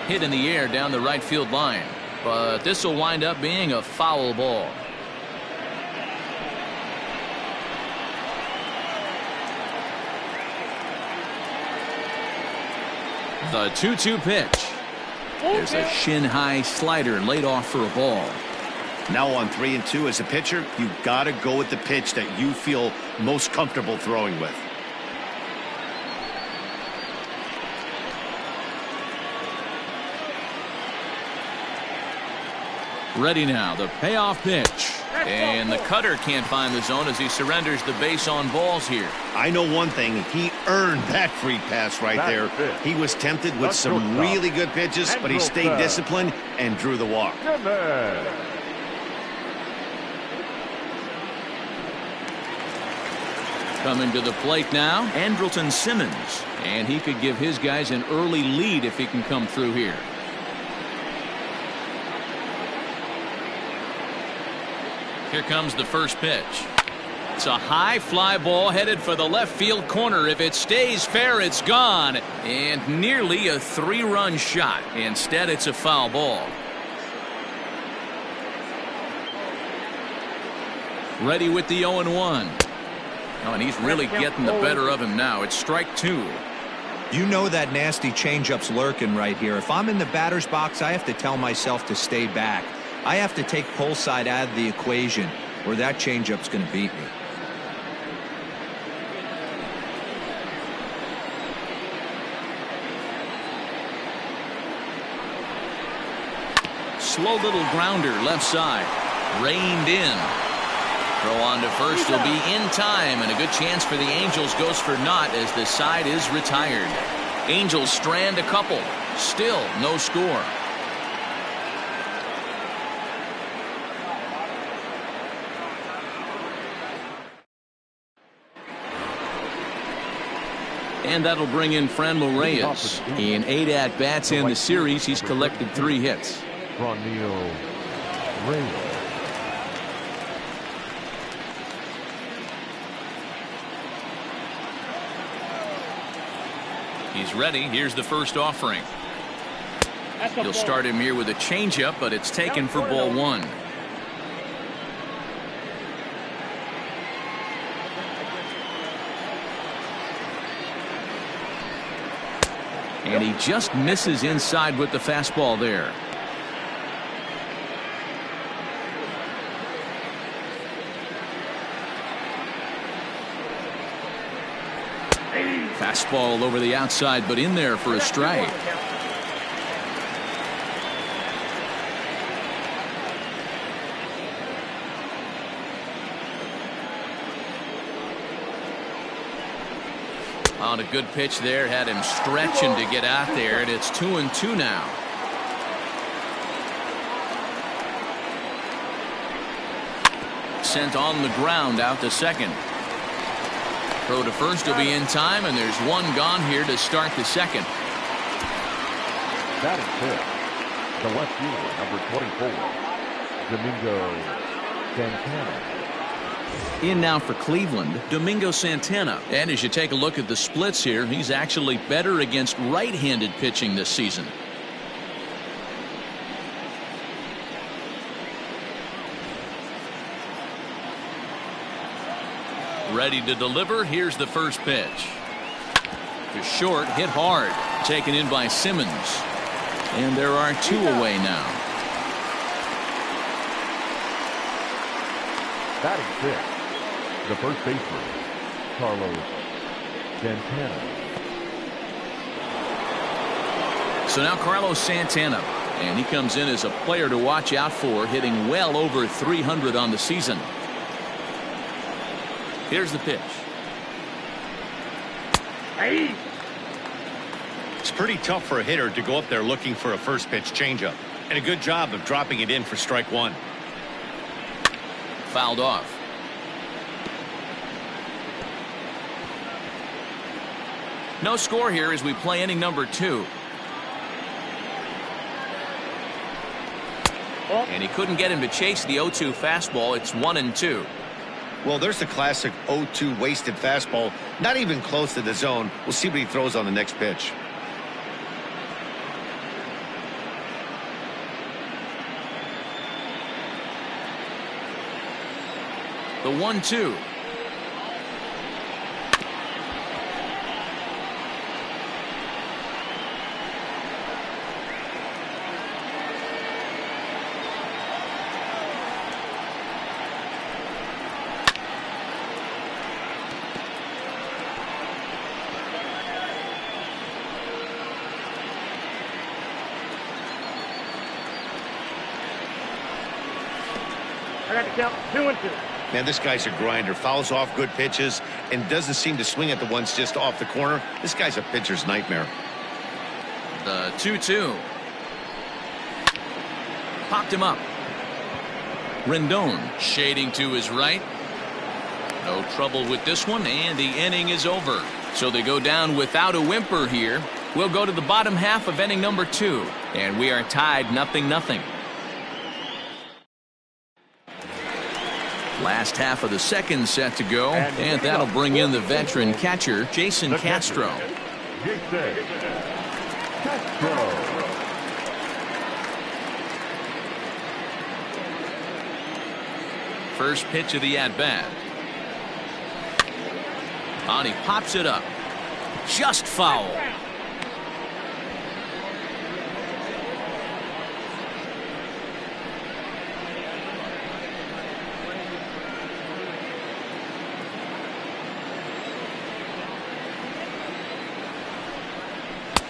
Hit in the air down the right field line, but this will wind up being a foul ball. The 2-2 pitch. There's a shin-high slider laid off for a ball. Now on 3-2 as a pitcher, you've got to go with the pitch that you feel most comfortable throwing with. Ready now, the payoff pitch. And the cutter can't find the zone as he surrenders the base on balls here. I know one thing, he earned that free pass right there. He was tempted with some really good pitches, but he stayed disciplined and drew the walk. Coming to the plate now, Andrelton Simmons. And he could give his guys an early lead if he can come through here. Here comes the first pitch. It's a high fly ball headed for the left field corner. If it stays fair, it's gone. And nearly a 3-run shot. Instead, it's a foul ball. Ready with the 0-1. Oh, and he's really getting the better of him now. It's strike 2. You know that nasty changeup's lurking right here. If I'm in the batter's box, I have to tell myself to stay back. I have to take pull side out of the equation, or that changeup's going to beat me. Slow little grounder left side. Reined in. Throw on to first will be in time, and a good chance for the Angels goes for naught as the side is retired. Angels strand a couple. Still no score. And that'll bring in Franmil Reyes. In 8 at-bats in the series, he's collected 3 hits. Franmil Reyes. He's ready. Here's the first offering. He'll start him here with a changeup, but it's taken for ball 1. And he just misses inside with the fastball there. Fastball over the outside, but in there for a strike. On a good pitch there, had him stretching to get out there, and it's 2-2 now. Sent on the ground out to second. Throw to first will be in time, and there's one gone here to start the second. That is it. The left fielder, number 24, Domingo Santana. In now for Cleveland, Domingo Santana. And as you take a look at the splits here, he's actually better against right-handed pitching this season. Ready to deliver. Here's the first pitch. To short, hit hard. Taken in by Simmons. And there are 2 away now. Batting 6, the first baseman, Carlos Santana. So now Carlos Santana, and he comes in as a player to watch out for, hitting well over 300 on the season. Here's the pitch. It's pretty tough for a hitter to go up there looking for a first pitch changeup, and a good job of dropping it in for strike 1. Fouled off. No score here as we play inning number 2. And he couldn't get him to chase the 0-2 fastball. It's 1-2. Well, there's the classic 0-2 wasted fastball. Not even close to the zone. We'll see what he throws on the next pitch. The 1-2. I got to count 2-2. Man, this guy's a grinder. Fouls off good pitches and doesn't seem to swing at the ones just off the corner. This guy's a pitcher's nightmare. The 2-2. Popped him up. Rendon shading to his right. No trouble with this one, and the inning is over. So they go down without a whimper here. We'll go to the bottom half of inning number 2, and we are tied 0-0. Last half of the second set to go, and that'll bring in the veteran catcher, Jason Castro. Jason Castro. First pitch of the at-bat. And he pops it up. Just foul.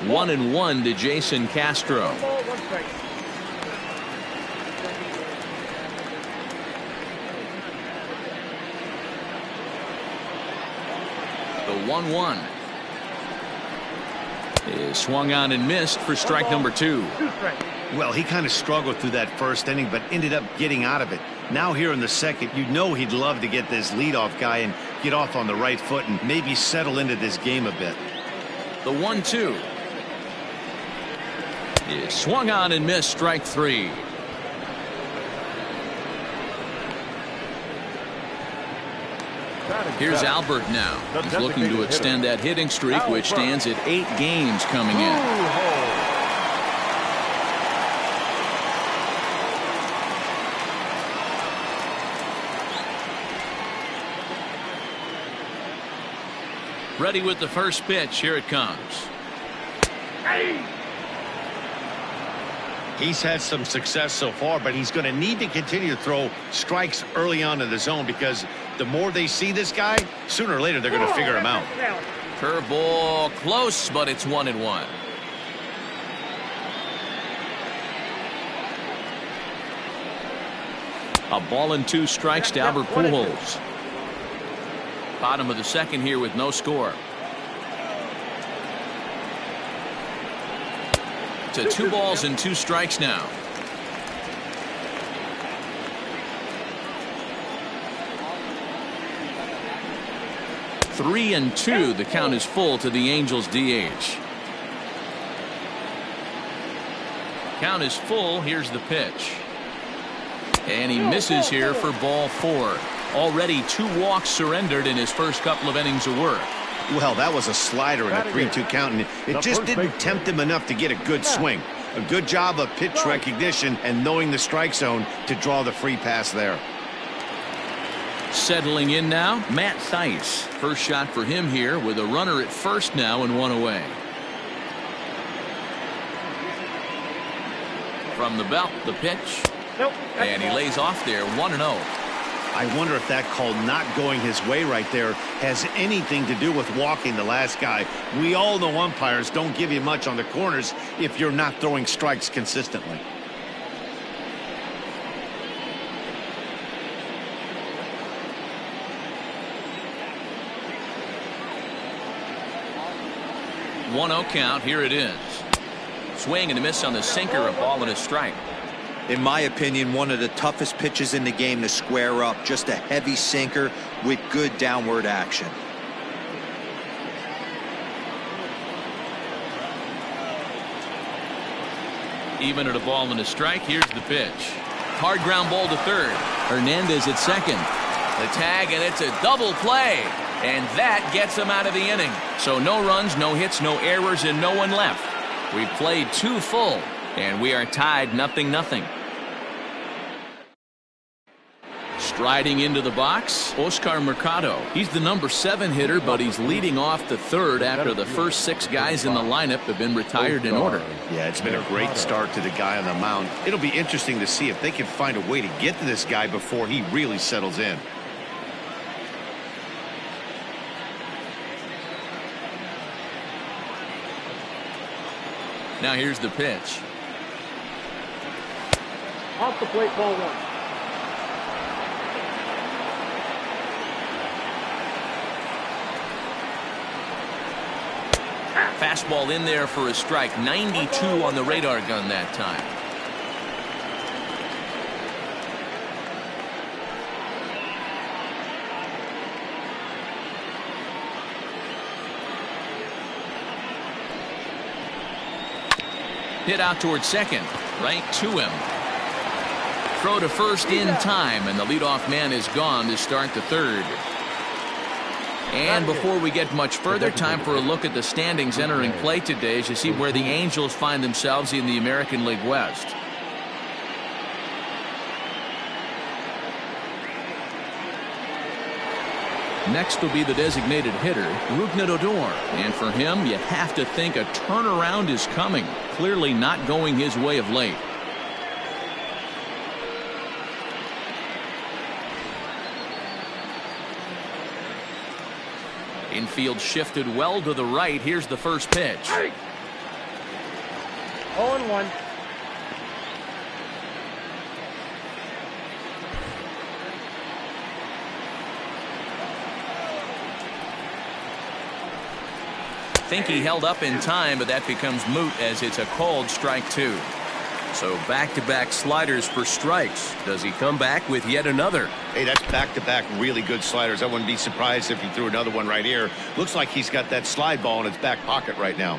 One and one to Jason Castro. The 1-1 is swung on and missed for strike number 2. Well, he kind of struggled through that first inning, but ended up getting out of it. Now here in the second, you know he'd love to get this leadoff guy and get off on the right foot and maybe settle into this game a bit. The 1-2 is swung on and missed, strike 3. Here's Albert now. He's looking to extend that hitting streak, which stands at 8 games coming in. Ready with the first pitch. Here it comes. He's had some success so far, but he's going to need to continue to throw strikes early on in the zone because the more they see this guy, sooner or later they're going to figure him out. Curveball close, but it's 1-1. A ball and 2 strikes to Albert Pujols. Bottom of the second here with no score. To 2 balls and 2 strikes now. Three and 2. The count is full to the Angels DH. Count is full. Here's the pitch. And he misses here for ball 4. Already 2 walks surrendered in his first couple of innings of work. Well, that was a slider in a 3-2 count, and it just didn't tempt him enough to get a good swing. A good job of pitch recognition and knowing the strike zone to draw the free pass there. Settling in now, Matt Thaiss. First shot for him here with a runner at first now and 1 away. From the belt, the pitch. And he lays off there, 1-0. I wonder if that call not going his way right there has anything to do with walking the last guy. We all know umpires don't give you much on the corners if you're not throwing strikes consistently. One 1-0 count. Here it is. Swing and a miss on the sinker, a ball and a strike. In my opinion, one of the toughest pitches in the game to square up. Just a heavy sinker with good downward action. Even at a ball and a strike. Here's the pitch. Hard ground ball to third. Hernandez at second. The tag, and it's a double play. And that gets them out of the inning. So no runs, no hits, no errors, and no one left. We've played 2 full, and we are tied 0-0. Striding into the box, Oscar Mercado. He's the number 7 hitter, but he's leading off the third after the first 6 guys in the lineup have been retired in order. Yeah, it's been a great start to the guy on the mound. It'll be interesting to see if they can find a way to get to this guy before he really settles in. Now here's the pitch. Off the plate, ball 1. Fastball in there for a strike. 92 on the radar gun that time. Hit out towards second. Right to him. Throw to first in time, and the leadoff man is gone to start the third. And before we get much further, time for a look at the standings entering play today as you see where the Angels find themselves in the American League West. Next will be the designated hitter, Rougned Odor. And for him, you have to think a turnaround is coming. Clearly not going his way of late. Infield shifted well to the right. Here's the first pitch. 0-1. Think he held up in time, but that becomes moot as it's a called strike 2. So back-to-back sliders for strikes. Does he come back with yet another? Hey, that's back-to-back really good sliders. I wouldn't be surprised if he threw another one right here. Looks like he's got that slide ball in his back pocket right now.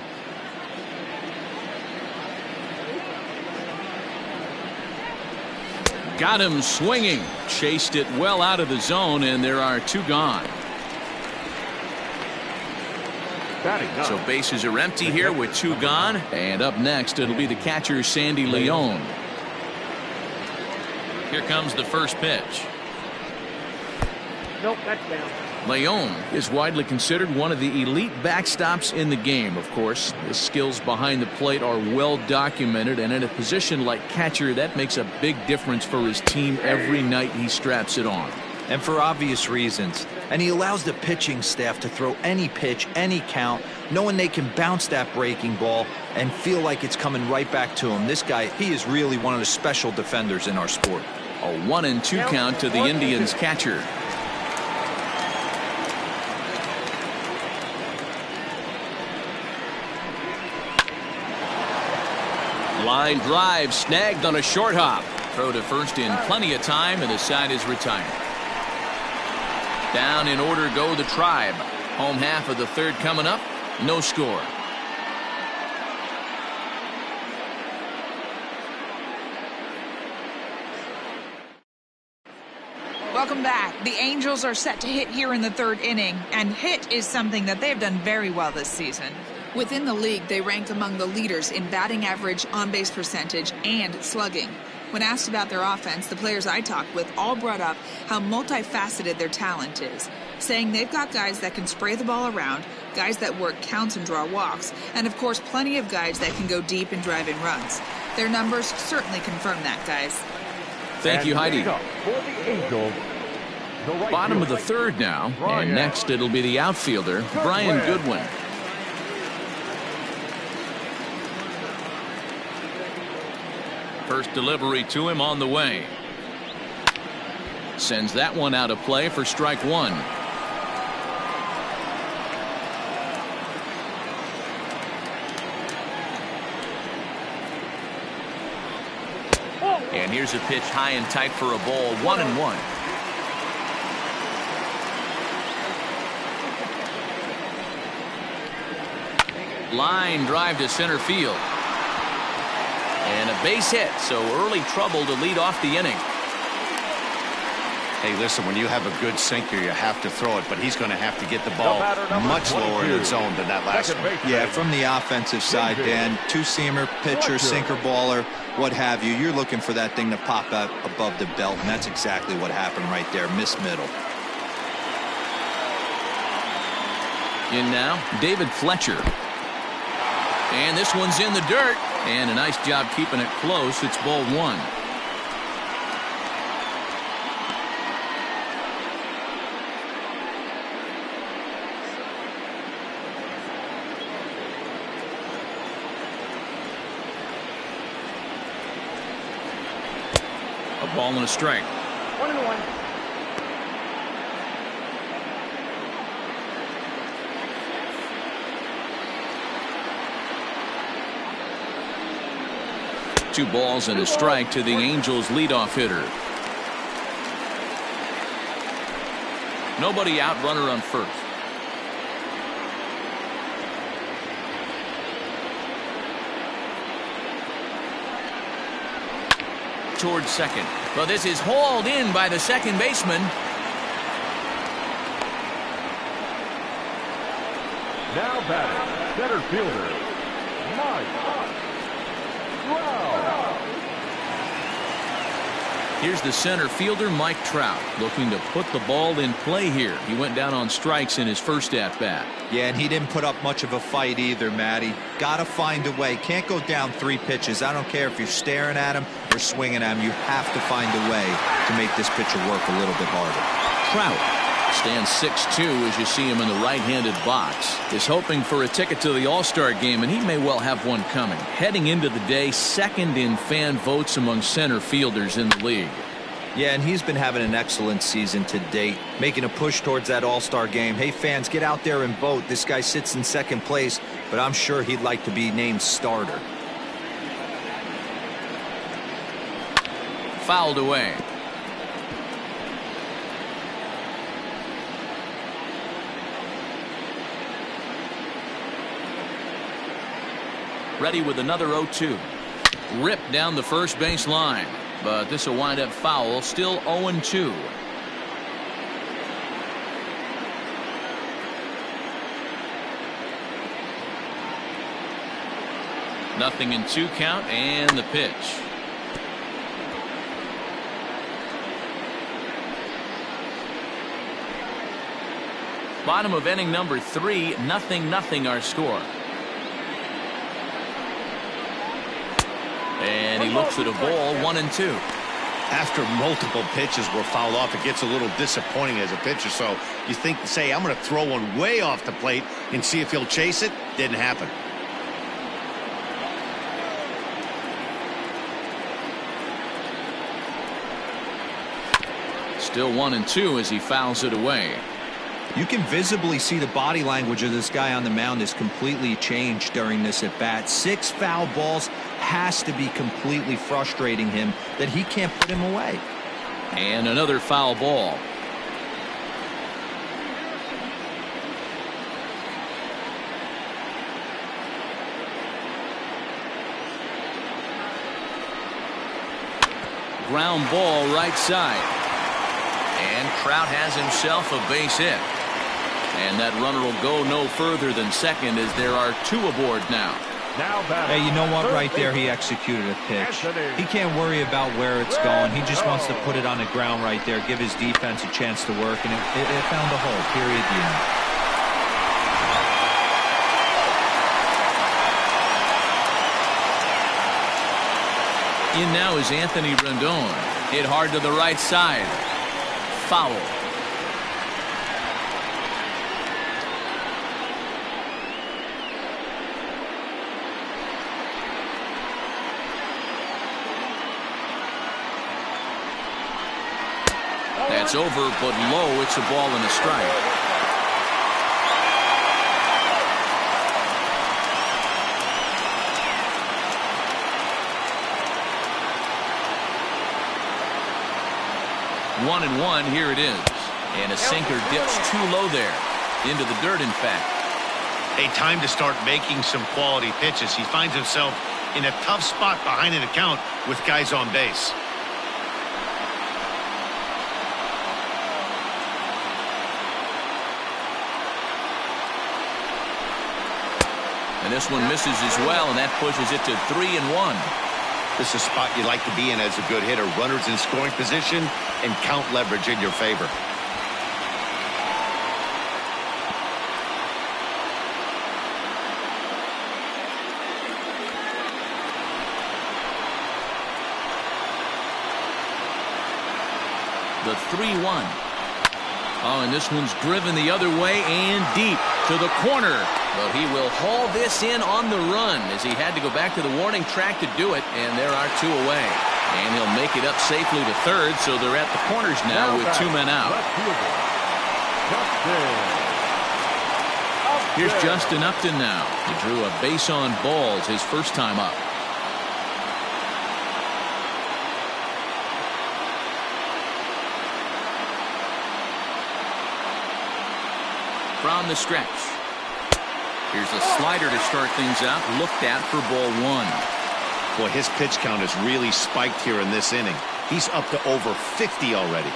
Got him swinging. Chased it well out of the zone, and there are 2 gone. So bases are empty here with 2 gone. And up next, it'll be the catcher, Sandy Leon. Here comes the first pitch. Nope, that's down. Leon is widely considered one of the elite backstops in the game. Of course, his skills behind the plate are well documented, and in a position like catcher, that makes a big difference for his team every night he straps it on. And for obvious reasons. And he allows the pitching staff to throw any pitch, any count, knowing they can bounce that breaking ball and feel like it's coming right back to him. This guy, he is really one of the special defenders in our sport. A 1-2 count to the Indians catcher. Line drive snagged on a short hop. Throw to first in plenty of time, and the side is retired. Down in order go the Tribe. Home half of the third coming up. No score. Welcome back. The Angels are set to hit here in the third inning, and hit is something that they've done very well this season. Within the league, they rank among the leaders in batting average, on-base percentage, and slugging. When asked about their offense, the players I talked with all brought up how multifaceted their talent is, saying they've got guys that can spray the ball around, guys that work counts and draw walks, and of course plenty of guys that can go deep and drive in runs. Their numbers certainly confirm that, guys. Thank you, Heidi. For the Angels, the right Bottom of the fielder, third now, Brian. and next it'll be the outfielder, Brian Goodwin. First delivery to him on the way. Sends that one out of play for strike 1. And here's a pitch high and tight for a ball. 1-1. Line drive to center field. And a base hit, so early trouble to lead off the inning. Hey, listen, when you have a good sinker, you have to throw it, but he's going to have to get the ball much lower in the zone than that last one. Yeah, from the offensive side, Dan, two-seamer, pitcher, sinker baller, what have you. You're looking for that thing to pop out above the belt, and that's exactly what happened right there. Miss middle. In now, David Fletcher. And this one's in the dirt. And a nice job keeping it close. It's ball one. A ball and a strike. 1-1. Two balls and a strike to the Angels leadoff hitter. Nobody out, runner on first. Towards second. Well, this is hauled in by the second baseman. Now batting, center fielder, Mike Trout. Here's the center fielder, Mike Trout, looking to put the ball in play here. He went down on strikes in his first at-bat. Yeah, and he didn't put up much of a fight either, Matty. Got to find a way. Can't go down 3 pitches. I don't care if you're staring at him or swinging at him. You have to find a way to make this pitcher work a little bit harder. Trout stands 6'2" as you see him in the right-handed box. Is hoping for a ticket to the All-Star game, and he may well have one coming. Heading into the day, second in fan votes among center fielders in the league. Yeah, and he's been having an excellent season to date, making a push towards that All-Star game. Hey, fans, get out there and vote. This guy sits in second place, but I'm sure he'd like to be named starter. Fouled away. Ready with another 0-2. Ripped down the first base line, but this will wind up foul. Still 0-2. Nothing in 2 count, and the pitch. Bottom of inning number 3, 0-0 our score. And he looks at a ball, 1-2. After multiple pitches were fouled off, it gets a little disappointing as a pitcher. So you think, say, I'm going to throw one way off the plate and see if he'll chase it. Didn't happen. Still 1-2 as he fouls it away. You can visibly see the body language of this guy on the mound is completely changed during this at bat. 6 foul balls has to be completely frustrating him that he can't put him away. And another foul ball. Ground ball right side. And Trout has himself a base hit. And that runner will go no further than second as there are 2 aboard now. Hey, you know what? Right there, he executed a pitch. He can't worry about where it's going. He just wants to put it on the ground right there, give his defense a chance to work, and it found a hole. Period. The end. In now is Anthony Rendon. Hit hard to the right side. Foul. That's over, but low. It's a ball and a strike. One and one, here it is. And a sinker dips too low there. Into the dirt, in fact. A time to start making some quality pitches. He finds himself in a tough spot behind an account with guys on base. And this one misses as well, and that pushes it to 3-1. This is a spot you like to be in as a good hitter. Runners in scoring position and count leverage in your favor. The 3-1. Oh, and this one's driven the other way and deep to the corner. But he will haul this in on the run as he had to go back to the warning track to do it. And there are 2 away. And he'll make it up safely to third, so they're at the corners now with 2 men out. Here's Justin Upton now. He drew a base on balls his first time up. From the stretch. Here's a slider to start things out. Looked at for ball 1. Boy, his pitch count has really spiked here in this inning. He's up to over 50 already.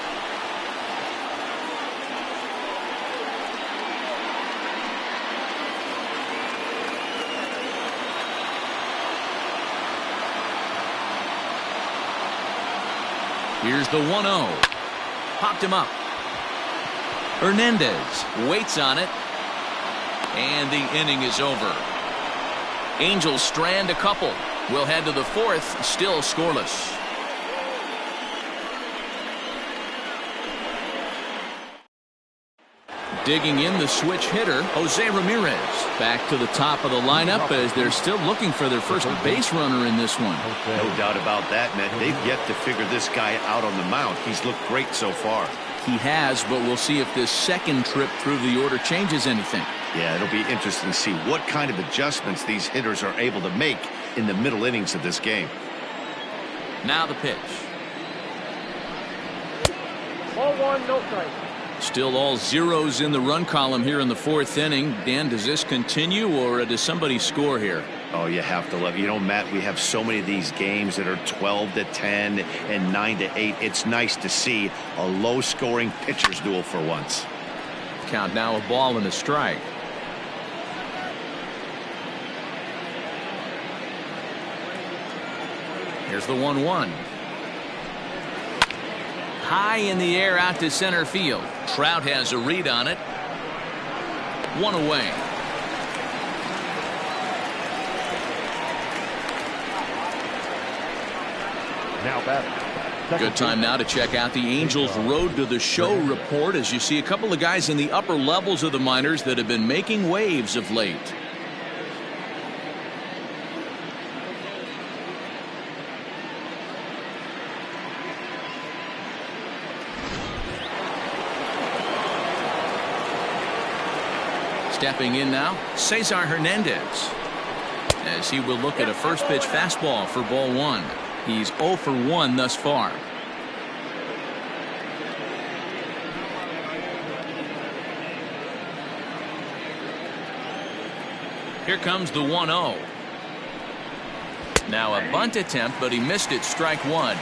Here's the 1-0. Popped him up. Hernandez waits on it. And the inning is over. Angels strand a couple. We'll head to the 4th, still scoreless. Digging in the switch hitter, Jose Ramirez. Back to the top of the lineup as they're still looking for their first base runner in this one. No doubt about that, man. They've yet to figure this guy out on the mound. He's looked great so far. He has, but we'll see if this second trip through the order changes anything. Yeah, it'll be interesting to see what kind of adjustments these hitters are able to make in the middle innings of this game. Now the pitch. Ball 1, no strike. Still all zeros in the run column here in the 4th inning. Dan, does this continue or does somebody score here? Oh, you have to love it. You know, Matt, we have so many of these games that are 12-10 and 9-8. It's nice to see a low-scoring pitcher's duel for once. Count now, a ball and a strike. Here's the 1-1. High in the air out to center field. Trout has a read on it. 1 away. Now batting. Good time now to check out the Angels Road to the Show report as you see a couple of guys in the upper levels of the minors that have been making waves of late. Stepping in now, Cesar Hernandez, as he will look at a first pitch fastball for ball 1. He's 0 for 1 thus far. Here comes the 1-0. Now a bunt attempt, but he missed it. Strike 1.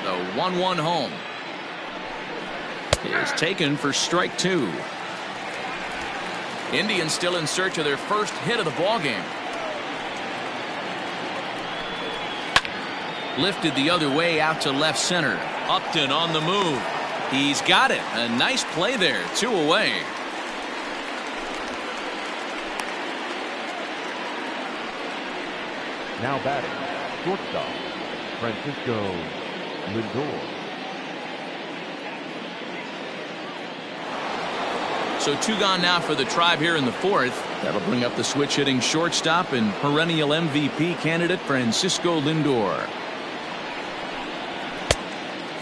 The 1-1 home is taken for strike 2. Indians still in search of their first hit of the ballgame. Lifted the other way out to left center. Upton on the move. He's got it. A nice play there. 2 away. Now batting, shortstop, Francisco Lindor. So 2 gone now for the Tribe here in the 4th. That'll bring up the switch hitting shortstop and perennial MVP candidate Francisco Lindor.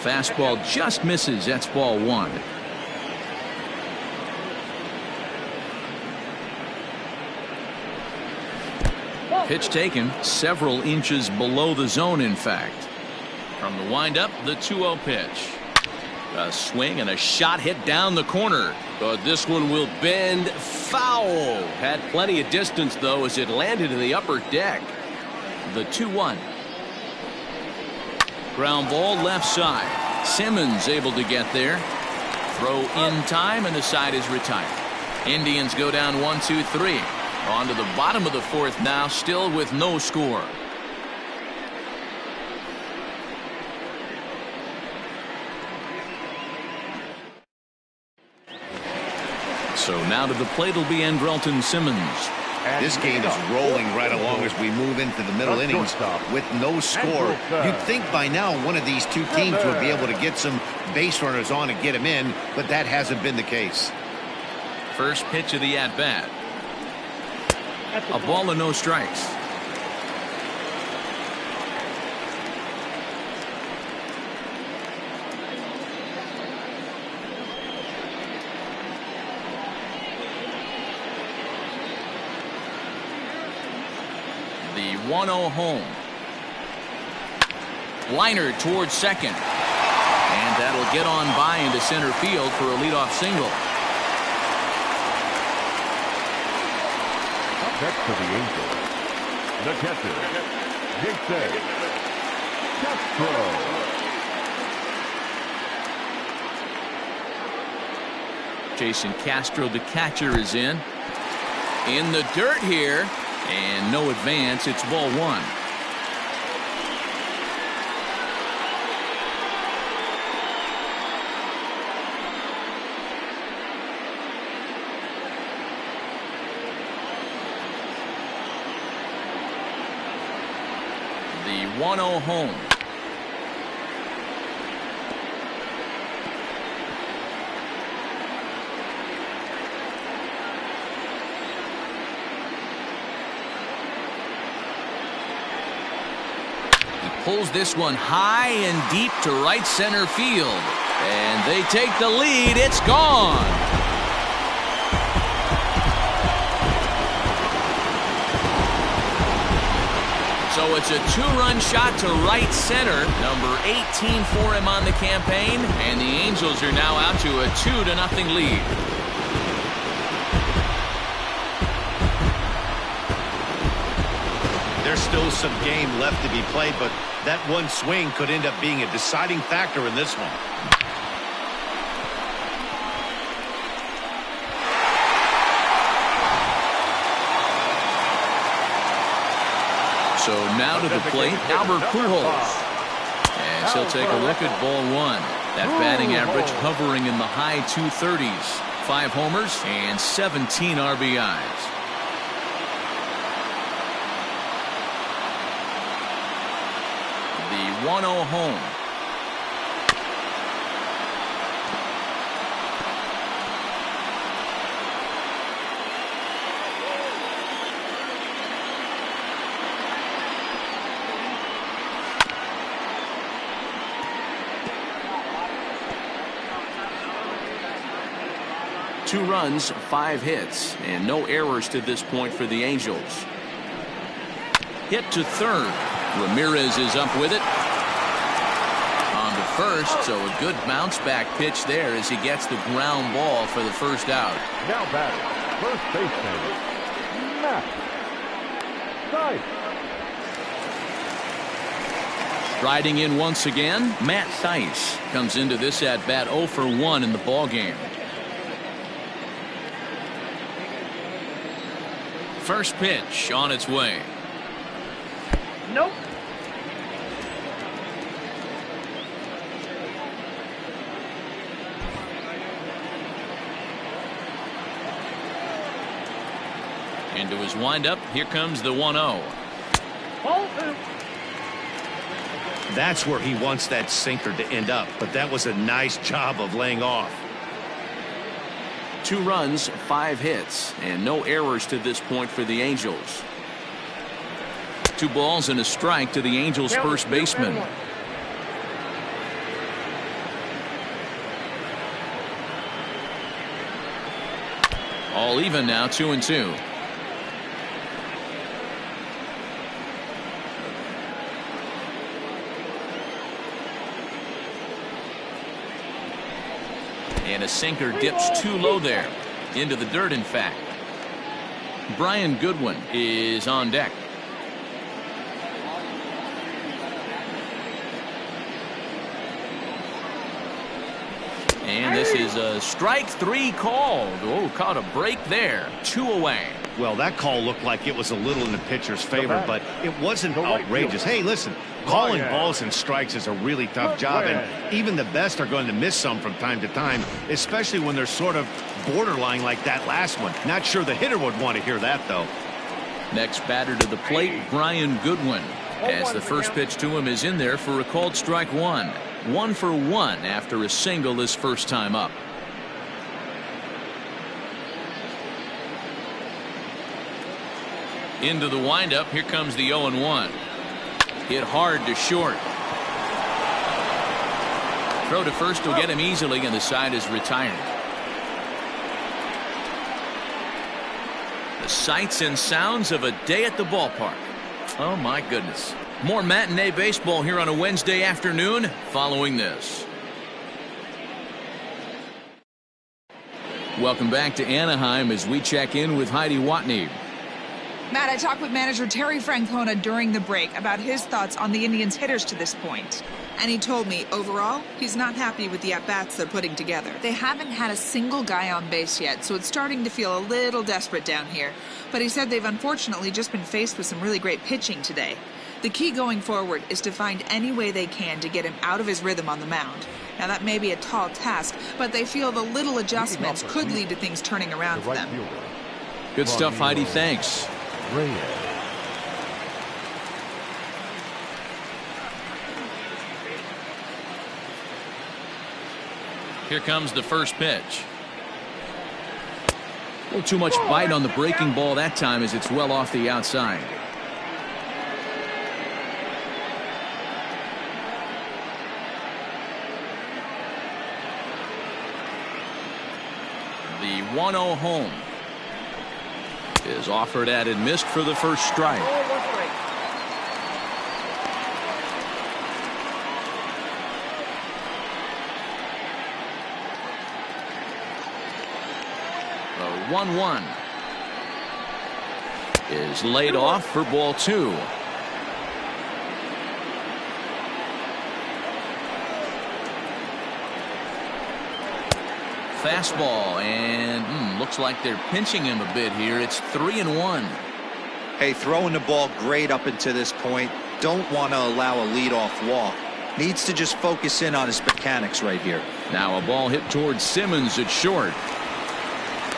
Fastball just misses. That's ball 1. Pitch taken several inches below the zone, in fact. From the windup, the 2-0 pitch. A swing and a shot hit down the corner. But this one will bend foul. Had plenty of distance, though, as it landed in the upper deck. The 2-1. Ground ball left side. Simmons able to get there. Throw in time, and the side is retired. Indians go down 1-2-3. On to the bottom of the fourth now, still with no score. So now to the plate will be Andrelton Simmons. This game is rolling right along as we move into the middle innings with no score. You'd think by now one of these two teams would be able to get some base runners on and get them in, but that hasn't been the case. First pitch of the at-bat. A ball and no strikes. The 1-0 home. Liner towards second. And that'll get on by into center field for a leadoff single. Up next for the Angels, the catcher, Jason Castro. Jason Castro, the catcher, is in. In the dirt here. And no advance. It's ball one. The 1-0 home. Pulls this one high and deep to right center field. And they take the lead. It's gone. So it's a two-run shot to right center. Number 18 for him on the campaign. And the Angels are now out to a 2-0 lead. There's still some game left to be played, but that one swing could end up being a deciding factor in this one. So now to the plate, Albert Pujols. And he'll take a look at ball one. That batting average hovering in the high 230s. 5 homers and 17 RBIs. The 1-0 home. Two runs, 5 hits, and no errors to this point for the Angels. Hit to third. Ramirez is up with it. On to first, so a good bounce back pitch there as he gets the ground ball for the first out. Now batting, first baseman, Matt Thaiss. Riding in once again, Matt Thaiss comes into this at bat 0 for 1 in the ball game. First pitch on its way. Nope. Into his windup. Here comes the 1-0. That's where he wants that sinker to end up, but that was a nice job of laying off. 2 runs, 5 hits, and no errors to this point for the Angels. 2 balls and a strike to the Angels' first baseman. All even now, 2-2. The sinker dips too low there. Into the dirt, in fact. Brian Goodwin is on deck. And this is a strike 3 called. Oh, caught a break there. 2 away. Well, that call looked like it was a little in the pitcher's favor, but it wasn't outrageous. Hey, listen, calling balls and strikes is a really tough job, and even the best are going to miss some from time to time, especially when they're sort of borderline like that last one. Not sure the hitter would want to hear that, though. Next batter to the plate, Brian Goodwin, as the first pitch to him is in there for a called strike 1. 1 for 1 after a single his first time up. Into the windup. Here comes the 0-1. Hit hard to short. Throw to first will get him easily, and the side is retired. The sights and sounds of a day at the ballpark. Oh my goodness. More matinee baseball here on a Wednesday afternoon following this. Welcome back to Anaheim as we check in with Heidi Watney. Matt, I talked with manager Terry Francona during the break about his thoughts on the Indians' hitters to this point. And he told me, overall, he's not happy with the at-bats they're putting together. They haven't had a single guy on base yet, so it's starting to feel a little desperate down here. But he said they've unfortunately just been faced with some really great pitching today. The key going forward is to find any way they can to get him out of his rhythm on the mound. Now, that may be a tall task, but they feel the little adjustments could lead to things turning around for them. Good stuff, Heidi. Thanks. Here comes the first pitch. A little too much bite on the breaking ball that time as it's well off the outside. The 1-0 home is offered at and missed for the first strike. The 1-1 is laid off for ball 2. Fastball, and looks like they're pinching him a bit here. It's 3-1. Hey, throwing the ball great up until this point. Don't want to allow a leadoff walk. Needs to just focus in on his mechanics right here. Now a ball hit towards Simmons at short.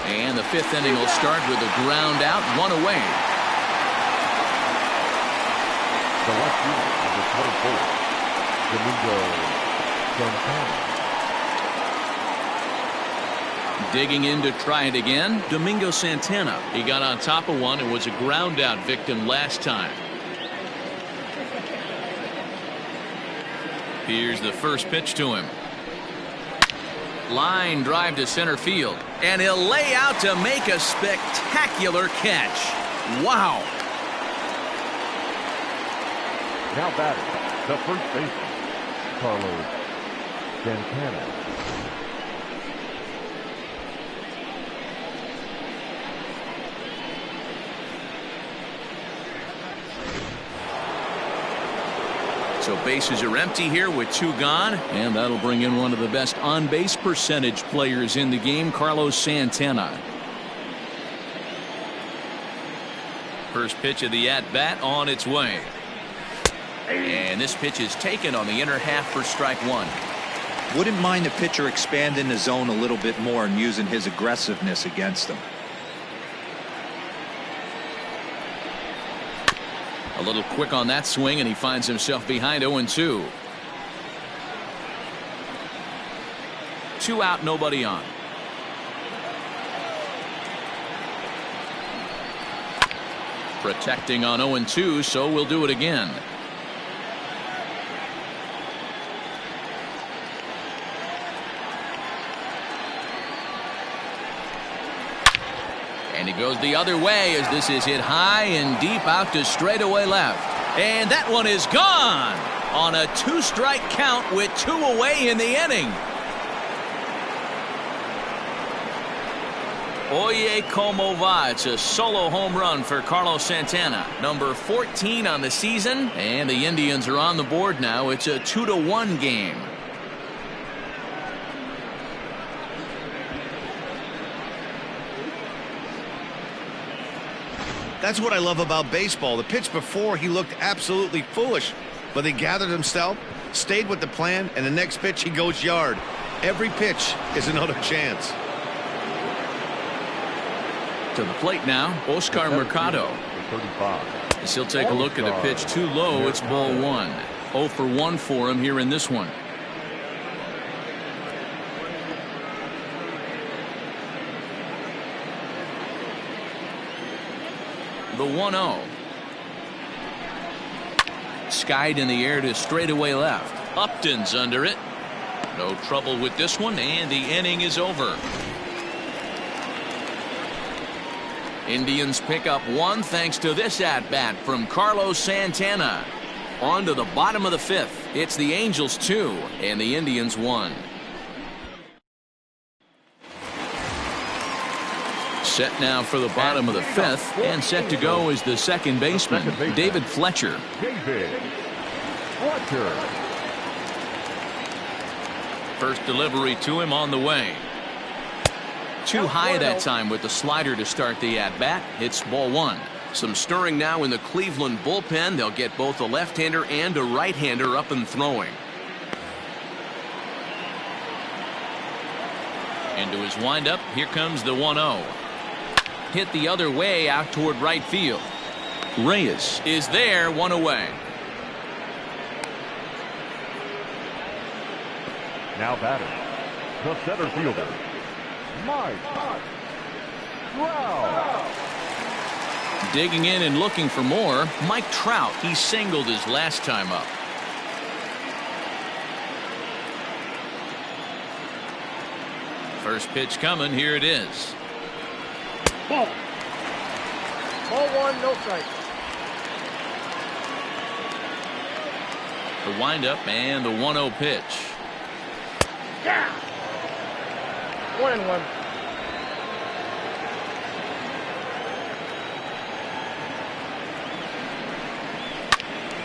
And the 5th inning will start with a ground out, 1 away. The left fielder, number 24, Domingo Santana. Digging in to try it again, Domingo Santana. He got on top of one and was a ground out victim last time. Here's the first pitch to him. Line drive to center field, and he'll lay out to make a spectacular catch. Wow. Now batting, the first baseman, Carlos Santana. So bases are empty here with 2 gone, and that'll bring in one of the best on-base percentage players in the game, Carlos Santana. First pitch of the at-bat on its way. And this pitch is taken on the inner half for strike 1. Wouldn't mind the pitcher expanding the zone a little bit more and using his aggressiveness against them. A little quick on that swing, and he finds himself behind 0-2. 2 out, nobody on. Protecting on 0-2, so we'll do it again. And he goes the other way as this is hit high and deep out to straightaway left. And that one is gone on a 2-strike count with 2 away in the inning. Oye como va. It's a solo home run for Carlos Santana. Number 14 on the season. And the Indians are on the board now. It's a 2-1 game. That's what I love about baseball. The pitch before, he looked absolutely foolish, but he gathered himself, stayed with the plan, and the next pitch he goes yard. Every pitch is another chance. To the plate now, Oscar Mercado. As he'll take a look at a pitch too low. It's ball 1. 0 for 1 for him here in this one. The 1-0. Skied in the air to straightaway left. Upton's under it. No trouble with this one, and the inning is over. Indians pick up 1 thanks to this at-bat from Carlos Santana. On to the bottom of the 5th. It's the Angels 2 and the Indians 1. Set now for the bottom of the 5th, and set to go is the second baseman, David Fletcher. First delivery to him on the way. Too high that time with the slider to start the at-bat. It's ball 1. Some stirring now in the Cleveland bullpen. They'll get both a left-hander and a right-hander up and throwing. Into his windup. Here comes the 1-0. Hit the other way out toward right field. Reyes is there, 1 away. Now batter, the center fielder, Mike Trout. Digging in and looking for more, Mike Trout. He singled his last time up. First pitch coming. Here it is. Ball 1, no strike. The windup and the 1-0 pitch. Yeah. 1-1.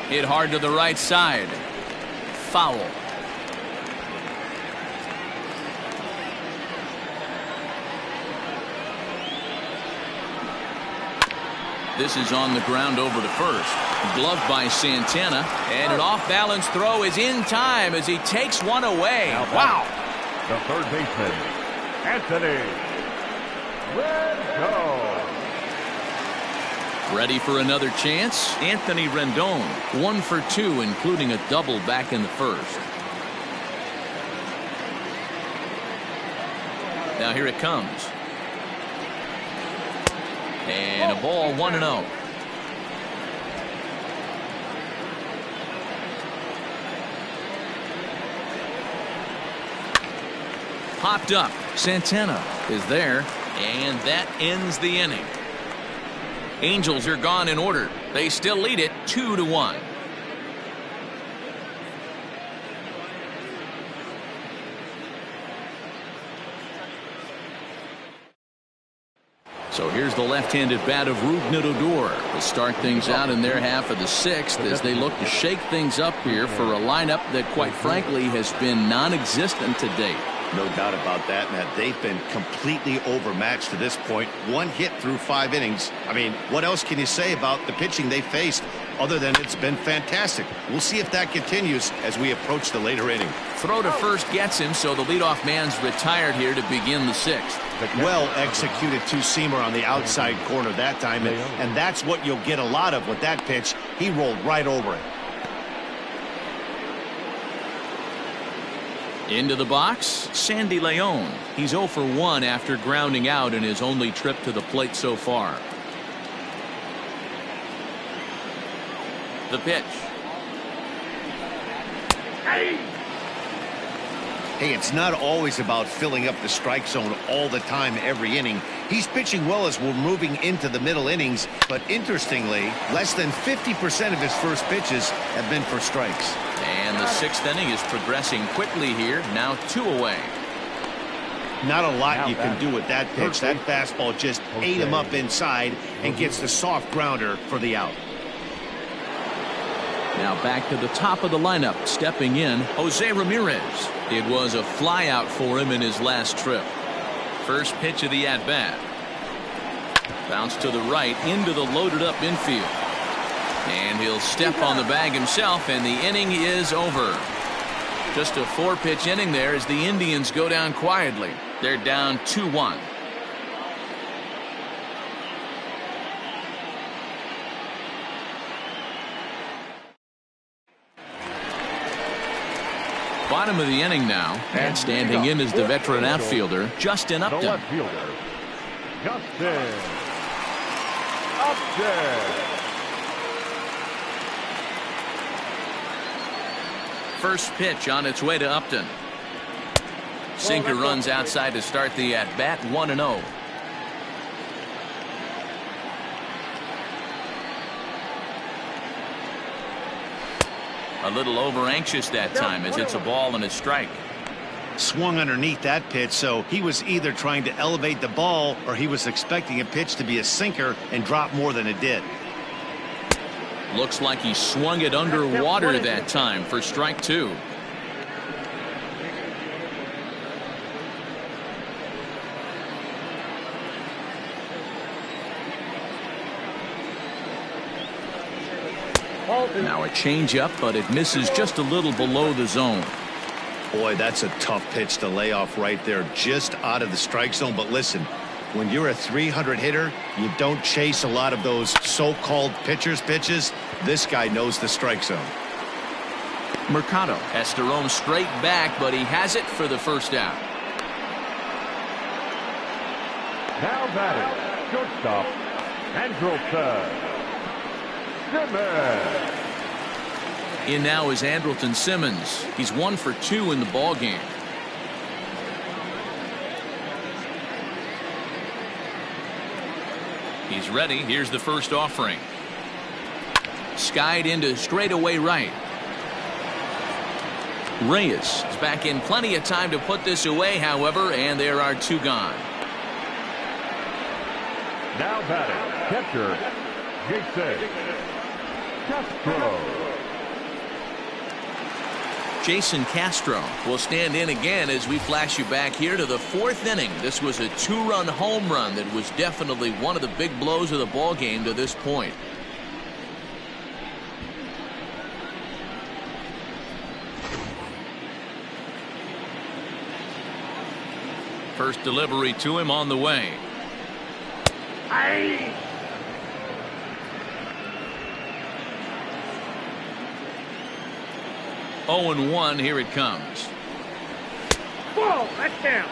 Hit hard to the right side. Foul. This is on the ground over to first. Gloved by Santana, and an off-balance throw is in time as he takes one away. Wow. The third baseman, Anthony Rendon. Ready for another chance? Anthony Rendon, 1 for 2, including a double back in the first. Now here it comes. And a ball, 1-0. Popped up. Santana is there, and that ends the inning. Angels are gone in order. They still lead it 2-1. So here's the left-handed bat of Rougned Odor to start things out in their half of the 6th as they look to shake things up here for a lineup that, quite frankly, has been non-existent to date. No doubt about that, Matt. They've been completely overmatched to this point. 1 hit through 5 innings. I mean, what else can you say about the pitching they faced other than it's been fantastic? We'll see if that continues as we approach the later inning. Throw to first gets him, so the leadoff man's retired here to begin the 6th. Well executed two-seamer on the outside corner that time, and that's what you'll get a lot of with that pitch. He rolled right over it. Into the box, Sandy Leon. He's 0 for 1 after grounding out in his only trip to the plate so far. The pitch. Hey, it's not always about filling up the strike zone all the time every inning. He's pitching well as we're moving into the middle innings, but interestingly, less than 50% of his first pitches have been for strikes. And the 6th inning is progressing quickly here. Now 2 away. Not a lot you can do with that pitch. That fastball just ate him up inside and gets the soft grounder for the out. Now back to the top of the lineup, stepping in, Jose Ramirez. It was a flyout for him in his last trip. First pitch of the at-bat. Bounce to the right into the loaded-up infield. And he'll step on the bag himself, and the inning is over. Just a 4-pitch inning there as the Indians go down quietly. They're down 2-1. Bottom of the inning now, and standing in is the veteran outfielder, Justin Upton. The left fielder, Justin Upton. First pitch on its way to Upton. Sinker runs outside to start the at-bat, 1-0. A little over-anxious that time as it's a ball and a strike. Swung underneath that pitch, so he was either trying to elevate the ball or he was expecting a pitch to be a sinker and drop more than it did. Looks like he swung it underwater that time for strike 2. Now a changeup, but it misses just a little below the zone. Boy, that's a tough pitch to lay off right there, just out of the strike zone. But listen, when you're a 300 hitter, you don't chase a lot of those so-called pitcher's pitches. This guy knows the strike zone. Mercado has to roam straight back, but he has it for the first out. Now batting, shortstop, Andrelton Simmons. In now is Andrelton Simmons. He's 1 for 2 in the ball game. He's ready. Here's the first offering. Skied into straightaway right. Reyes is back in plenty of time to put this away, however, and there are 2 gone. Now batting, catcher, Jason Castro. Jason Castro will stand in again as we flash you back here to the 4th inning. This was a 2-run home run that was definitely one of the big blows of the ball game to this point. First delivery to him on the way. 0-1, here it comes. Whoa, that's down.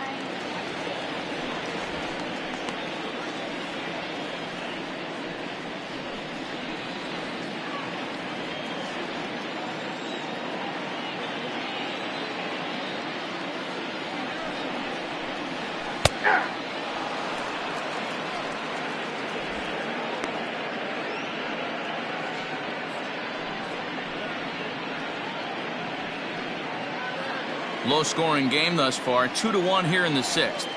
Low scoring game thus far, 2-1 here in the 6th.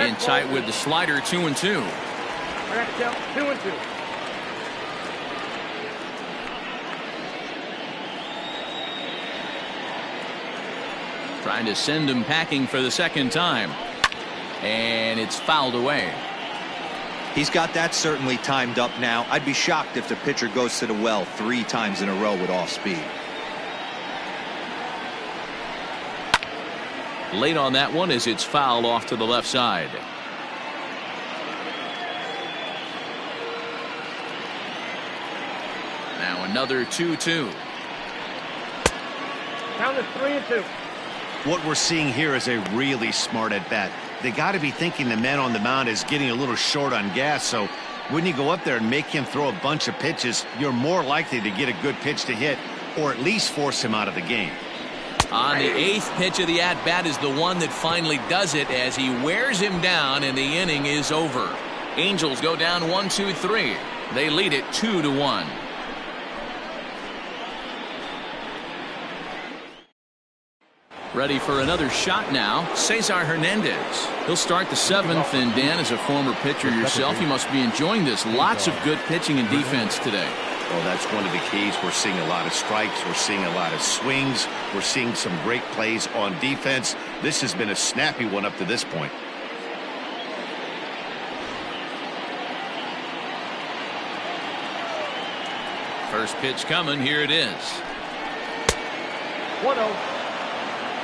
In tight with the slider, 2-2. 2-2. Trying to send him packing for the second time. And it's fouled away. He's got that certainly timed up now. I'd be shocked if the pitcher goes to the well 3 times in a row with off speed. Late on that one as it's fouled off to the left side. Now another 2-2. Count is 3-2. What we're seeing here is a really smart at bat. They got to be thinking the man on the mound is getting a little short on gas, so when you go up there and make him throw a bunch of pitches, you're more likely to get a good pitch to hit or at least force him out of the game. On the 8th pitch of the at-bat is the one that finally does it as he wears him down and the inning is over. Angels go down 1-2-3. They lead it 2-1. Ready for another shot now, Cesar Hernandez. He'll start the 7th, and Dan, as a former pitcher yourself, you must be enjoying this. Lots of good pitching and defense today. Well, that's one of the keys. We're seeing a lot of strikes. We're seeing a lot of swings. We're seeing some great plays on defense. This has been a snappy one up to this point. First pitch coming. Here it is. 1-0.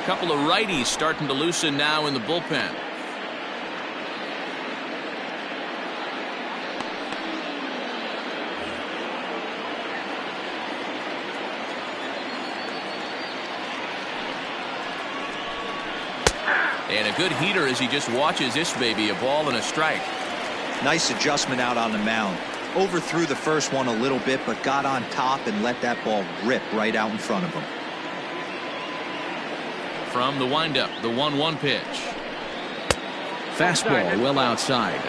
Couple of righties starting to loosen now in the bullpen. And a good heater as he just watches this baby. A ball and a strike. Nice adjustment out on the mound. Overthrew the first one a little bit, but got on top and let that ball rip right out in front of him. From the windup, the 1-1 pitch. Fastball well outside.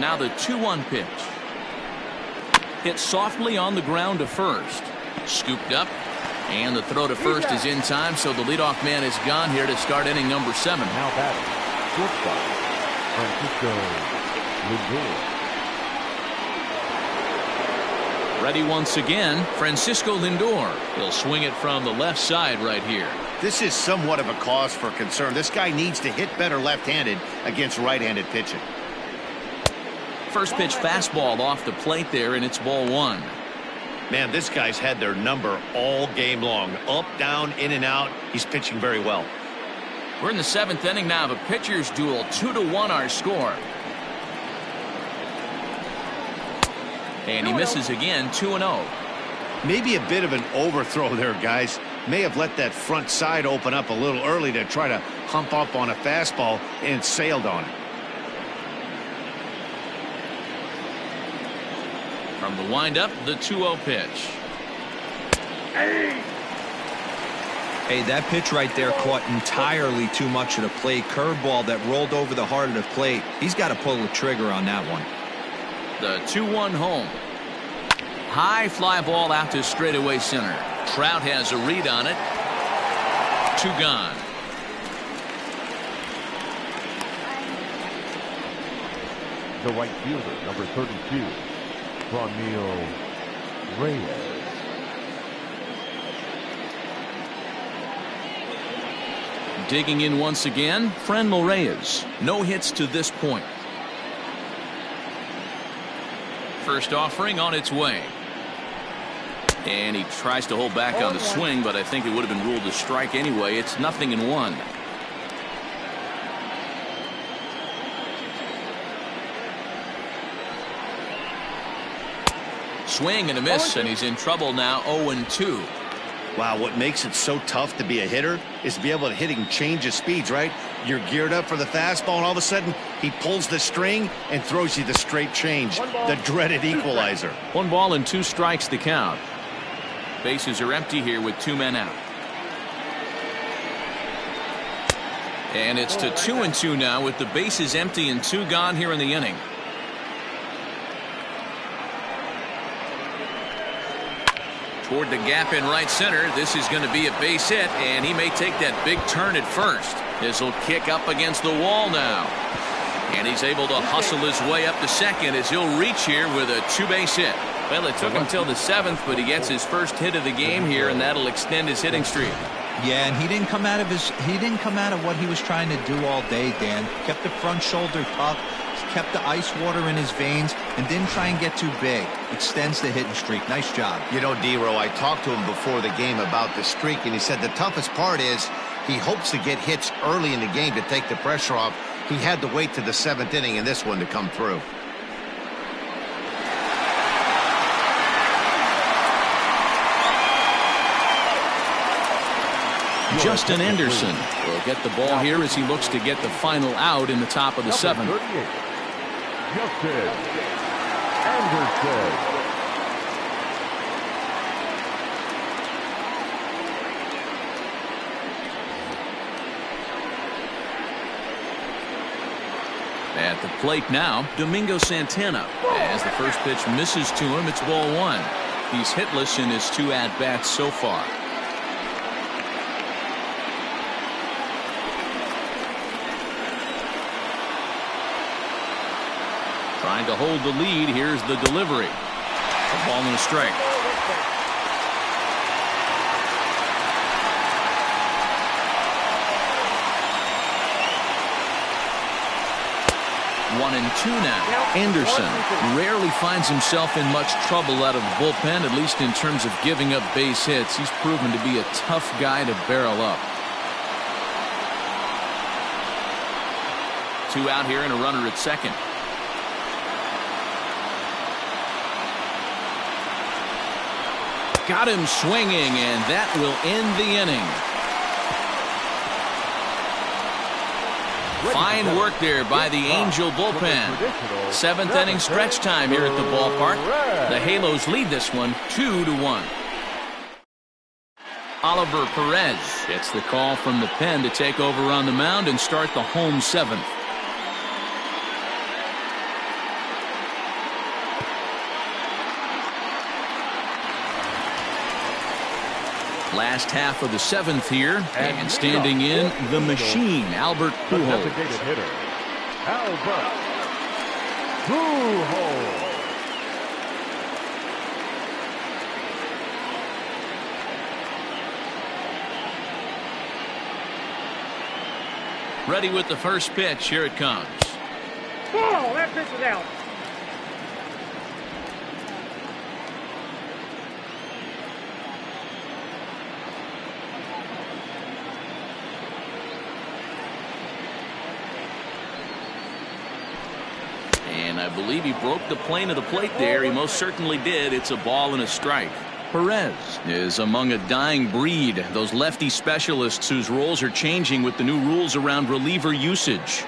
Now the 2-1 pitch. Hit softly on the ground to first. Scooped up. And the throw to first is in time, so the leadoff man is gone here to start inning number 7. Now batting, shortstop, Francisco Lindor. Ready once again, Francisco Lindor. He'll swing it from the left side right here. This is somewhat of a cause for concern. This guy needs to hit better left-handed against right-handed pitching. First pitch fastball off the plate there, and it's ball 1. Man, this guy's had their number all game long. Up, down, in and out. He's pitching very well. We're in the 7th inning now of a pitcher's duel. 2-1 our score. And he misses again. 2-0. Maybe a bit of an overthrow there, guys. May have let that front side open up a little early to try to hump up on a fastball and sailed on it. From the windup, the 2-0 pitch. Hey, that pitch right there caught entirely too much of the plate. Curveball that rolled over the heart of the plate. He's got to pull the trigger on that one. The 2-1 home. High fly ball out to straightaway center. Trout has a read on it. 2 gone. The right fielder, number 32, Franmil Reyes. Digging in once again, Franmil Reyes. No hits to this point. First offering on its way. And he tries to hold back on the swing, but I think it would have been ruled a strike anyway. It's 0-1. Swing and a miss, and he's in trouble now. 0-2. Wow, what makes it so tough to be a hitter is to be able to hit and change his speeds, right? You're geared up for the fastball, and all of a sudden, he pulls the string and throws you the straight change, the dreaded equalizer. 1 ball and 2 strikes to count. Bases are empty here with 2 men out. And it's to 2-2 now with the bases empty and 2 gone here in the inning. Toward the gap in right center. This is going to be a base hit, and he may take that big turn at first. This will kick up against the wall now. And he's able to hustle his way up to second as he'll reach here with a 2-base hit. Well, it took him till the 7th, but he gets his first hit of the game here, and that'll extend his hitting streak. Yeah, and he didn't come out of what he was trying to do all day, Dan. Kept the front shoulder tucked, kept the ice water in his veins, and didn't try and get too big. Extends the hitting streak. Nice job. You know, D-Row, I talked to him before the game about the streak, and he said the toughest part is he hopes to get hits early in the game to take the pressure off. He had to wait to the 7th inning in this one to come through. Justin Anderson will get the ball here as he looks to get the final out in the top of the 7th. Justin Anderson. At the plate now, Domingo Santana. As the first pitch misses to him, it's ball one. He's hitless in his 2 at-bats so far. Trying to hold the lead. Here's the delivery. A ball and a strike. One and two now. Anderson rarely finds himself in much trouble out of the bullpen, at least in terms of giving up base hits. He's proven to be a tough guy to barrel up. 2 out here and a runner at second. Got him swinging, and that will end the inning. Fine work there by the Angel bullpen. 7th inning stretch time here at the ballpark. The Halos lead this one 2-1. Oliver Perez gets the call from the pen to take over on the mound and start the home 7th. Last half of the 7th here, and standing in the machine, Albert Pujols. Hitter, Albert Pujols. Ready with the first pitch. Here it comes. Ball, that pitch is out. And I believe he broke the plane of the plate there. He most certainly did. It's a ball and a strike. Perez is among a dying breed, those lefty specialists whose roles are changing with the new rules around reliever usage.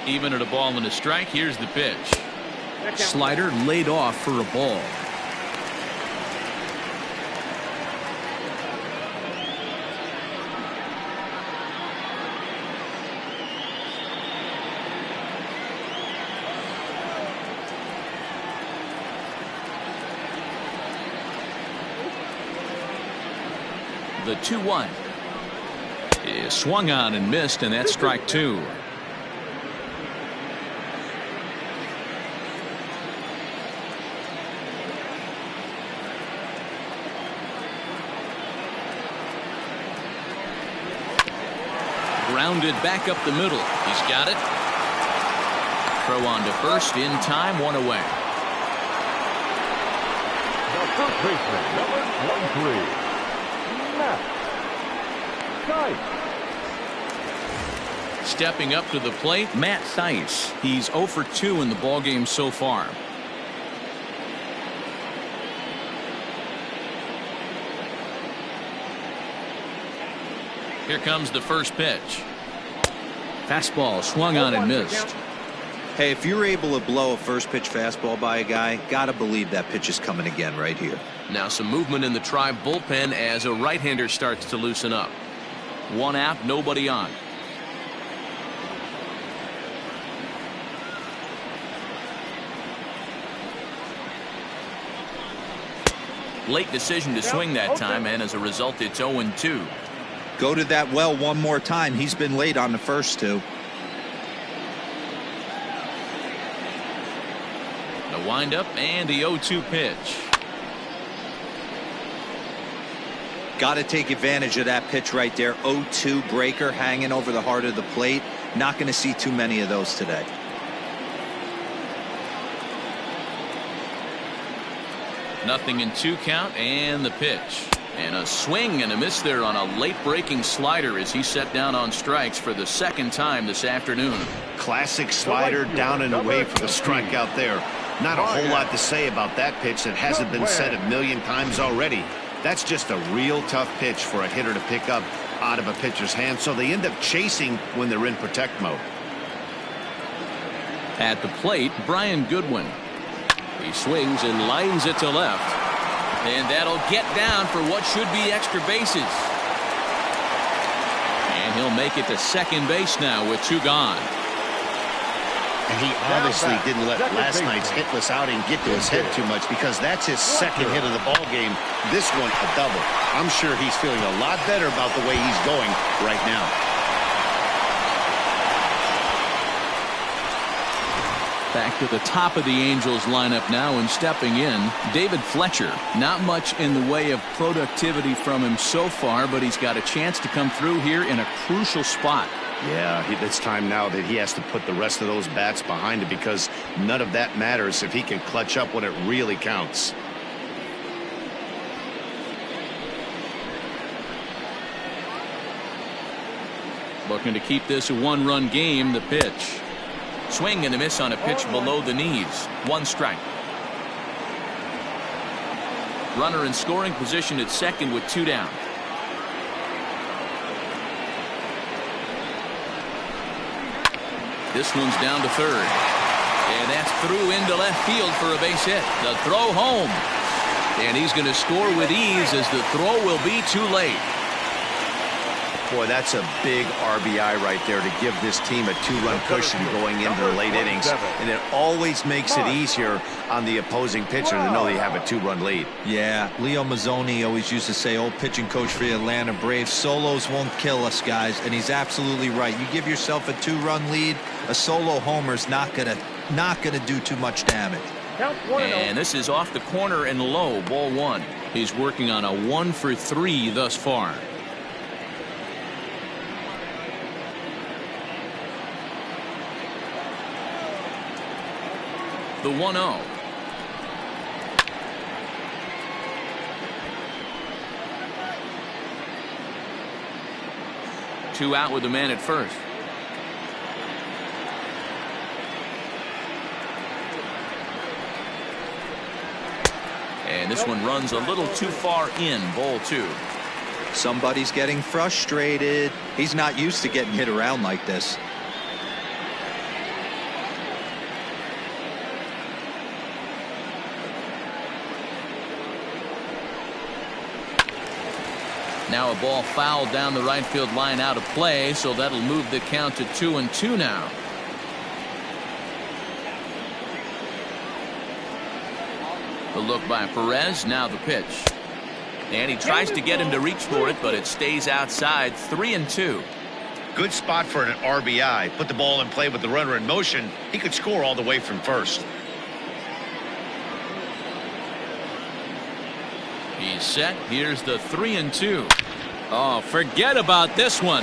Even at a ball and a strike, here's the pitch. Slider laid off for a ball. The 2-1 is swung on and missed, and that's strike 2. Grounded back up the middle. He's got it. Throw on to first in time, 1 away. The first baseman, number 23. Stepping up to the plate, Matt Thaiss. He's 0 for 2 in the ballgame so far. Here comes the first pitch. Fastball swung on and missed. Hey, if you're able to blow a first pitch fastball by a guy, gotta believe that pitch is coming again right here. Now some movement in the Tribe bullpen as a right-hander starts to loosen up. 1 out, nobody on. Late decision to swing that time, and as a result, it's 0-2. Go to that well one more time. He's been late on the first 2. The windup and the 0-2 pitch. Got to take advantage of that pitch right there. 0-2 breaker hanging over the heart of the plate. Not going to see too many of those today. Nothing in 2 count, and the pitch. And a swing and a miss there on a late breaking slider as he set down on strikes for the 2nd time this afternoon. Classic slider down and away for the strikeout there. Not a whole lot to say about that pitch that hasn't been said a million times already. That's just a real tough pitch for a hitter to pick up out of a pitcher's hand, so they end up chasing when they're in protect mode. At the plate, Brian Goodwin. He swings and lines it to left. And that'll get down for what should be extra bases. And And he'll make it to second base now with 2 gone. And he obviously didn't let last night's hitless outing get to his head too much, because that's his second hit of the ball game. This one a double. I'm sure he's feeling a lot better about the way he's going right now. Back to the top of the Angels lineup now, and stepping in, David Fletcher. Not much in the way of productivity from him so far, but he's got a chance to come through here in a crucial spot. Yeah, it's time now that he has to put the rest of those bats behind it, because none of that matters if he can clutch up when it really counts. Looking to keep this a 1-run game. The pitch. Swing and a miss on a pitch below the knees. 1 strike. Runner in scoring position at second with 2 down. This one's down to third. And that's through into left field for a base hit. The throw home. And he's going to score with ease, as the throw will be too late. Boy, that's a big RBI right there to give this team a 2-run cushion going into the late innings. And it always makes it easier on the opposing pitcher to know they have a 2-run lead. Yeah, Leo Mazzoni always used to say, old pitching coach for the Atlanta Braves, solos won't kill us, guys. And he's absolutely right. You give yourself a 2-run lead, a solo homer's not gonna do too much damage. And this is off the corner and low, ball 1. He's working on a 1-for-3 thus far. The 1-0. Two out with the man at first. And this one runs a little too far in, ball 2. Somebody's getting frustrated. He's not used to getting hit around like this. Now a ball fouled down the right field line, out of play, so that'll move the count to 2-2 now. The look by Perez, now the pitch. And he tries to get him to reach for it, but it stays outside. 3-2. Good spot for an RBI. Put the ball in play with the runner in motion. He could score all the way from first. He's set. Here's the 3-2. Oh, forget about this one.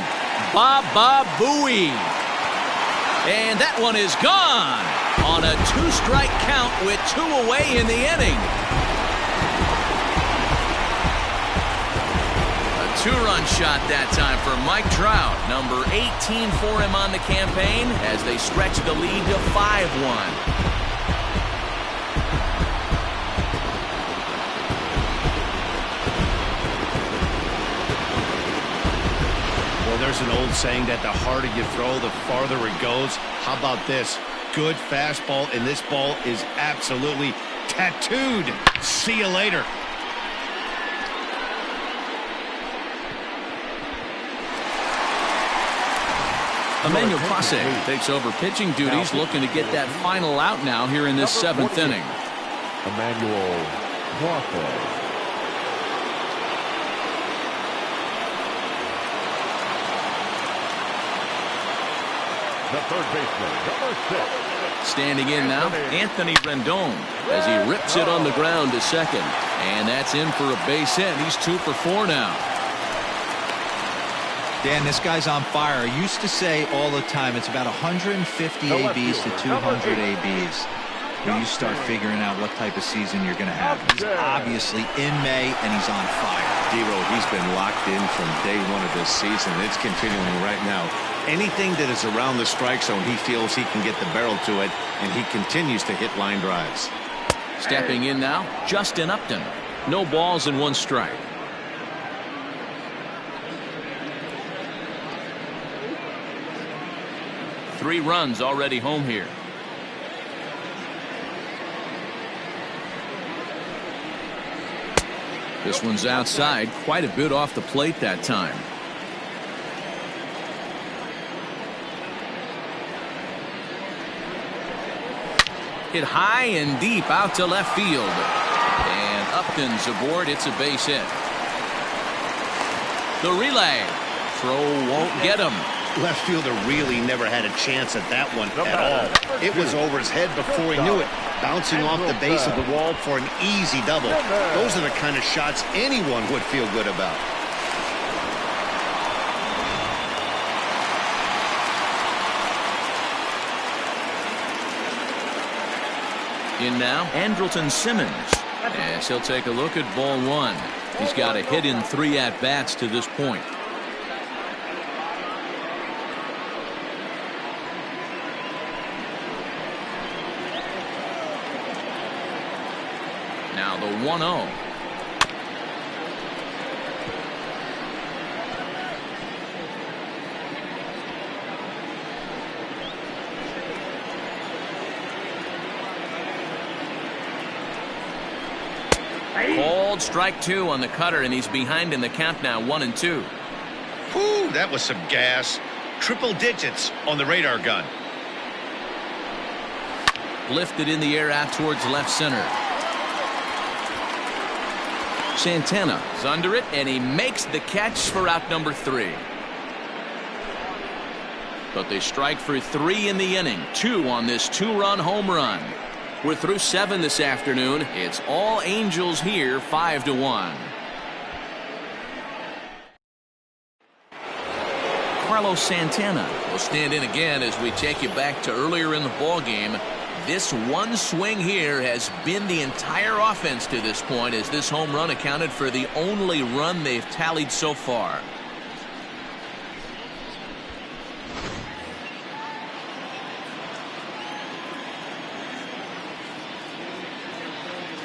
Baba Booey. And that one is gone on a 2-strike count with 2 away in the inning. A 2-run shot that time for Mike Trout. Number 18 for him on the campaign as they stretch the lead to 5-1. There's an old saying that the harder you throw, the farther it goes. How about this? Good fastball, and this ball is absolutely tattooed. See you later. Emmanuel Clase takes over pitching duties, looking to get that final out now here in this 7th inning. Emmanuel Clase. The third baseman, number 6. Standing in now, Anthony Rendon, as he rips it on the ground to second. And that's in for a base hit. He's 2 for 4 now. Dan, this guy's on fire. I used to say all the time, it's about 150 ABs to 200 ABs. When you start figuring out what type of season you're going to have. He's obviously in May, and he's on fire. D-Row, he's been locked in from day 1 of this season. It's continuing right now. Anything that is around the strike zone, he feels he can get the barrel to it, and he continues to hit line drives. Stepping in now, Justin Upton. No balls and 1 strike. Three runs already home here. This one's outside, quite a bit off the plate that time. Hit high and deep out to left field. And Upton's aboard. It's a base hit. The relay. Throw won't get him. Left fielder really never had a chance at that one at all. It was over his head before he knew it. Bouncing off the base of the wall for an easy double. Those are the kind of shots anyone would feel good about. In now, Andrelton Simmons. As he'll take a look at ball one. He's got a hit in 3 at-bats to this point. Now the 1-0. Called strike 2 on the cutter, and he's behind in the count now, 1-2. Whew, that was some gas. Triple digits on the radar gun. Lifted in the air out towards left center. Santana is under it, and he makes the catch for out number 3. But they strike for 3 in the inning. 2 on this 2-run home run. We're through 7 this afternoon. It's all Angels here, 5-1. Carlos Santana will stand in again as we take you back to earlier in the ball game. This one swing here has been the entire offense to this point, as this home run accounted for the only run they've tallied so far.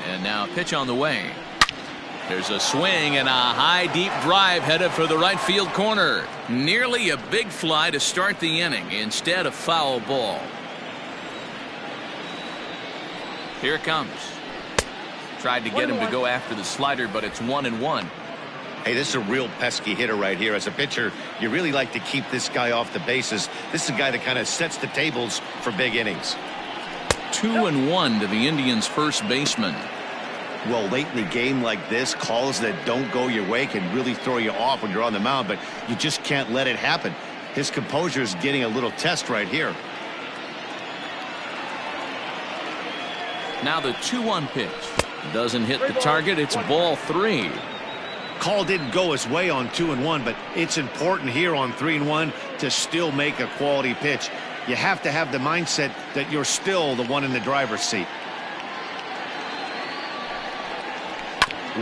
And now a pitch on the way. There's a swing and a high deep drive headed for the right field corner. Nearly a big fly to start the inning. Instead, a foul ball. Here it comes. Tried to get him to go after the slider, but it's 1-1. Hey, this is a real pesky hitter right here. As a pitcher, you really like to keep this guy off the bases. This is a guy that kind of sets the tables for big innings. 2-1 to the Indians' first baseman. Well, late in the game like this, calls that don't go your way can really throw you off when you're on the mound, but you just can't let it happen. His composure is getting a little test right here. Now the 2-1 pitch. Doesn't hit the target. It's ball 3. Call didn't go his way on 2-1, but it's important here on 3-1 to still make a quality pitch. You have to have the mindset that you're still the one in the driver's seat.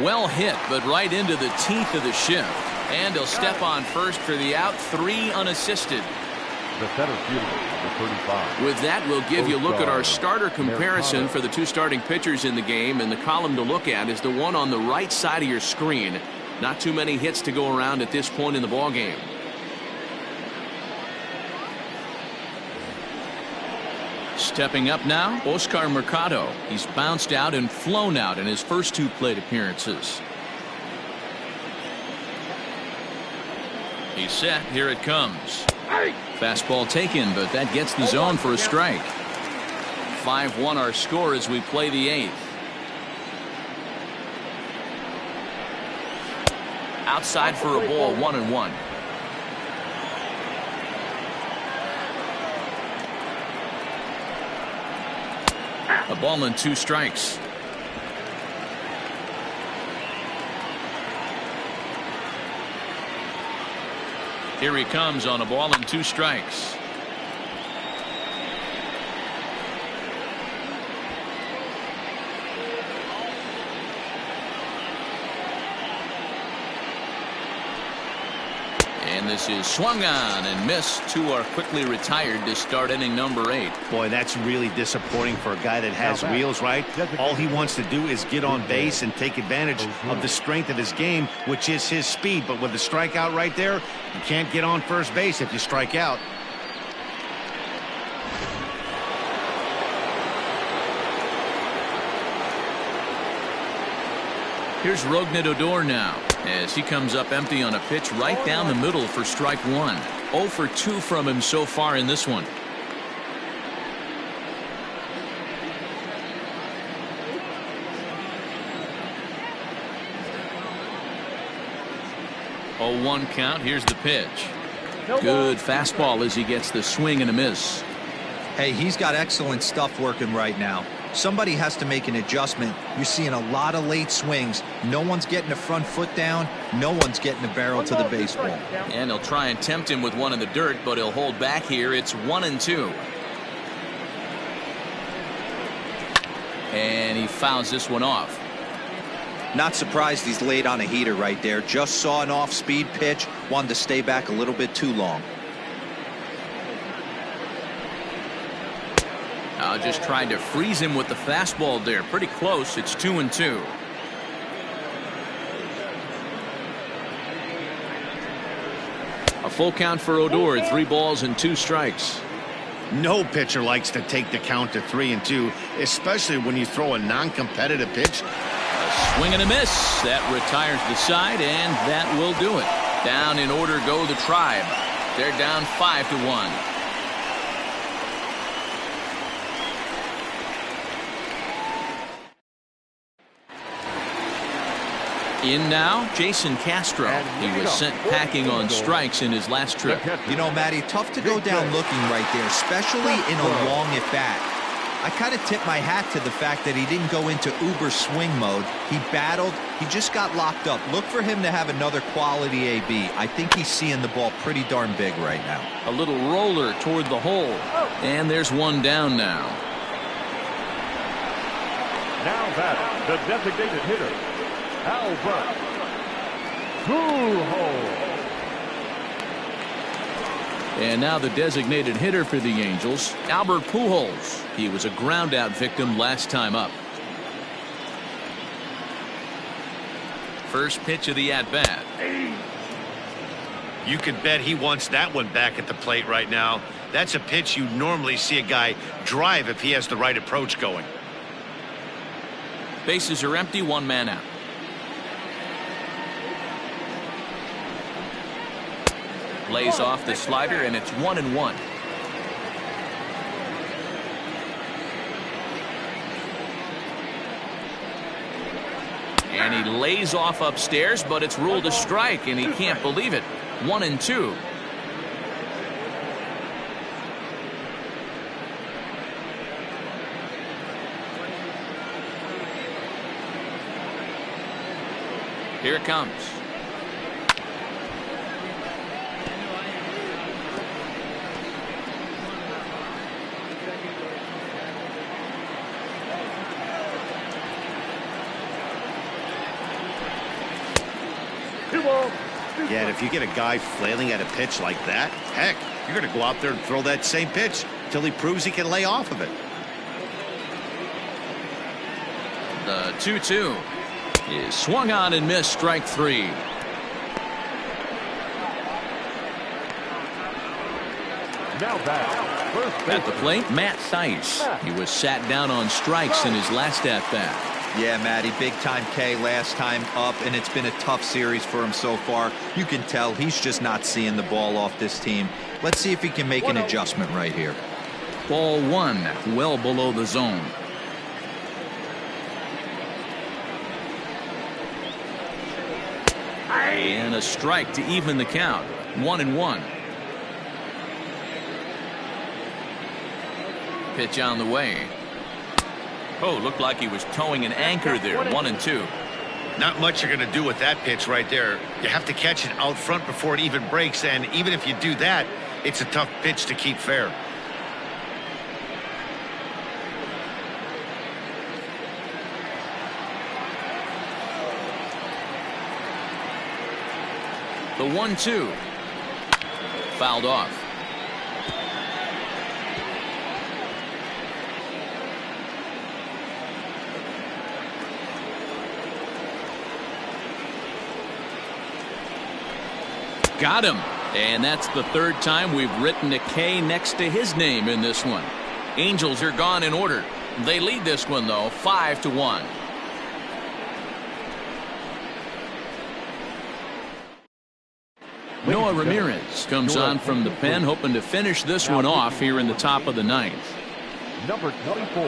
Well hit, but right into the teeth of the shift. And he'll step on first for the out, 3 unassisted. The center fielder, number 35. With that, we'll give you a look at our starter comparison for the 2 starting pitchers in the game. And the column to look at is the one on the right side of your screen. Not too many hits to go around at this point in the ball game. Stepping up now, Oscar Mercado. He's bounced out and flown out in his first 2 plate appearances. He's set. Here it comes. Fastball taken, but that gets the zone for a strike. 5-1 our score as we play the 8th. Outside for a ball, 1-1. A ball and 2 strikes. Here he comes on a ball and 2 strikes. And this is swung on and missed. 2 are quickly retired to start inning number 8. Boy, that's really disappointing for a guy that has wheels, right? All he wants to do is get on base and take advantage of the strength of his game, which is his speed. But with the strikeout right there, you can't get on first base if you strike out. Here's Rougned Odor now as he comes up empty on a pitch right down the middle for strike 1. 0 for 2 from him so far in this one. 0-1 count. Here's the pitch. Good fastball as he gets the swing and a miss. Hey, he's got excellent stuff working right now. Somebody has to make an adjustment. You're seeing a lot of late swings. No one's getting the front foot down. No one's getting the barrel to the baseball. And he'll try and tempt him with one in the dirt, but he'll hold back here. It's 1-2. And he fouls this one off. Not surprised he's laid on a heater right there. Just saw an off-speed pitch. Wanted to stay back a little bit too long. Just tried to freeze him with the fastball there. Pretty close. It's 2-2. A full count for Odor. 3 balls and 2 strikes. No pitcher likes to take the count to 3-2, especially when you throw a non-competitive pitch. A swing and a miss. That retires the side, and that will do it. Down in order go the Tribe. They're down 5-1. In now, Jason Castro. He was sent packing on strikes in his last trip. You know, Matty, tough to go down looking right there, especially in a long at bat. I kind of tip my hat to the fact that he didn't go into uber swing mode. He battled. He just got locked up. Look for him to have another quality AB. I think he's seeing the ball pretty darn big right now. A little roller toward the hole. And there's one down now. Now that the designated hitter, Albert Pujols. And now the designated hitter for the Angels, Albert Pujols. He was a ground-out victim last time up. First pitch of the at-bat. You could bet he wants that one back at the plate right now. That's a pitch you normally see a guy drive if he has the right approach going. Bases are empty, 1 man out. Lays off the slider, and it's 1-1. And he lays off upstairs, but it's ruled a strike, and he can't believe it. 1-2. Here it comes. Yeah, and if you get a guy flailing at a pitch like that, heck, you're going to go out there and throw that same pitch till he proves he can lay off of it. The 2-2 is swung on and missed, strike 3. Now back, first At the plate, Matt Thaiss. He was sat down on strikes in his last at-bat. Yeah, Matty, big-time K last time up, and it's been a tough series for him so far. You can tell he's just not seeing the ball off this team. Let's see if he can make an adjustment right here. Ball 1, well below the zone. And a strike to even the count. 1-1. Pitch on the way. Oh, looked like he was towing an anchor there. 1-2. Not much you're going to do with that pitch right there. You have to catch it out front before it even breaks, and even if you do that, it's a tough pitch to keep fair. The 1-2. Fouled off. Got him. And that's the 3rd time we've written a K next to his name in this one. Angels are gone in order. They lead this one, though, 5-1. Noah Ramirez comes on from the pen, hoping to finish this one off here in the top of the 9th. Number 24.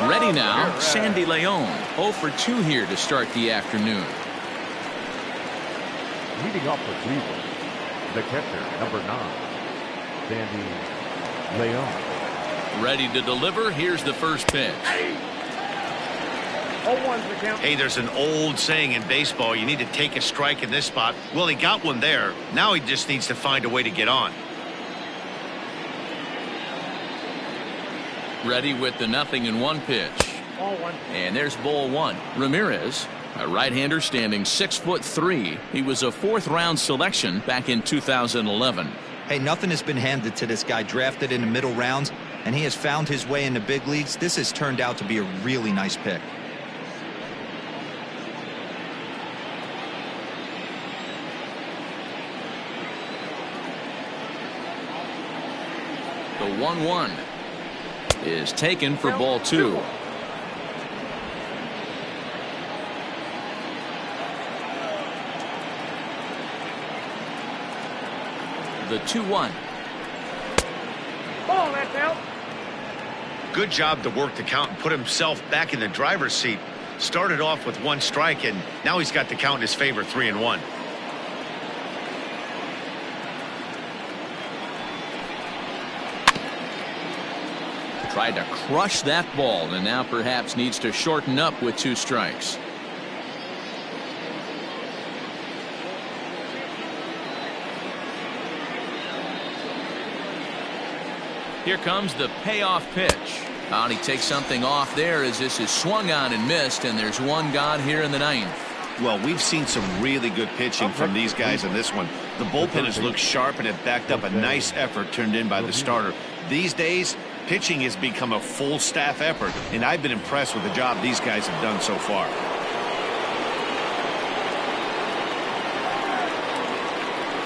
Ready now, Sandy Leon. 0 for 2 here to start the afternoon. Leading off for Cleveland, the catcher, number 9, Sandy Leon. Ready to deliver. Here's the first pitch. 0-1's the count. Hey, there's an old saying in baseball, you need to take a strike in this spot. Well, he got one there. Now he just needs to find a way to get on. Ready with the 0-1 pitch. 0-1. And there's ball 1. Ramirez, a right-hander standing 6'3". He was a 4th-round selection back in 2011. Hey, nothing has been handed to this guy. Drafted in the middle rounds, and he has found his way in the big leagues. This has turned out to be a really nice pick. The 1-1 is taken for ball 2. The 2-1. Ball, that's out. Good job to work the count and put himself back in the driver's seat. Started off with 1 strike, and now he's got the count in his favor, 3-1. Tried to crush that ball, and now perhaps needs to shorten up with 2 strikes. Here comes the payoff pitch. And he takes something off there as this is swung on and missed, and there's 1 gone here in the 9th. Well, we've seen some really good pitching from these guys in this one. The bullpen has looked sharp and it backed up a nice effort turned in by the starter. These days, pitching has become a full staff effort, and I've been impressed with the job these guys have done so far.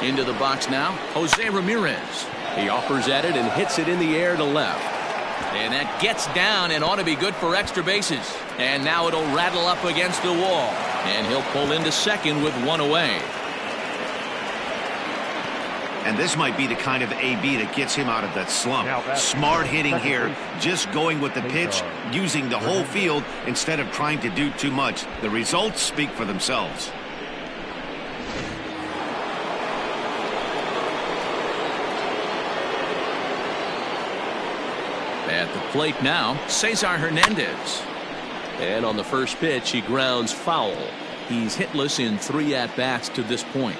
Into the box now, Jose Ramirez. He offers at it and hits it in the air to left. And that gets down and ought to be good for extra bases. And now it'll rattle up against the wall. And he'll pull into second with 1 away. And this might be the kind of AB that gets him out of that slump. Smart hitting here, just going with the pitch, using the whole field instead of trying to do too much. The results speak for themselves. At the plate now, Cesar Hernandez. And on the first pitch, he grounds foul. He's hitless in 3 at-bats to this point.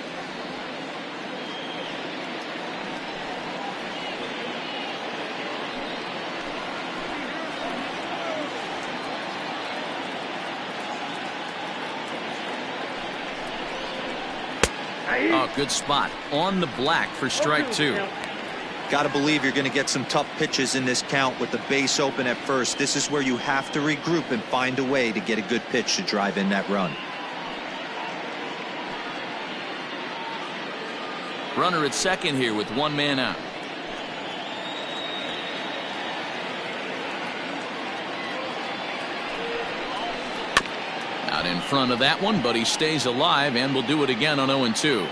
Oh, good spot on the black for strike 2. Got to believe you're going to get some tough pitches in this count with the base open at first. This is where you have to regroup and find a way to get a good pitch to drive in that run. Runner at second here with 1 man out. Out in front of that one, but he stays alive and will do it again on 0-2.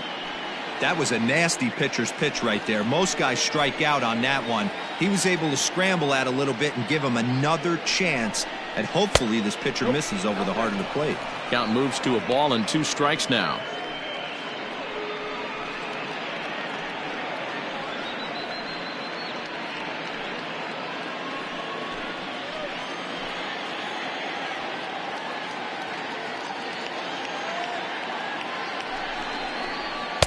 That was a nasty pitcher's pitch right there. Most guys strike out on that one. He was able to scramble at a little bit and give him another chance, and hopefully this pitcher misses over the heart of the plate. Count moves to a ball and 2 strikes now.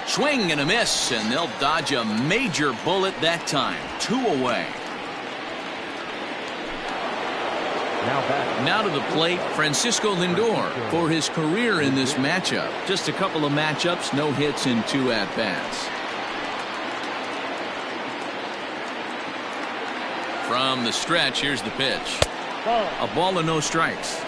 Swing and a miss, and they'll dodge a major bullet that time. 2 away. Now to the plate, Francisco Lindor for his career in this matchup. Just a couple of matchups, no hits in 2 at-bats. From the stretch, here's the pitch. A ball and no strikes.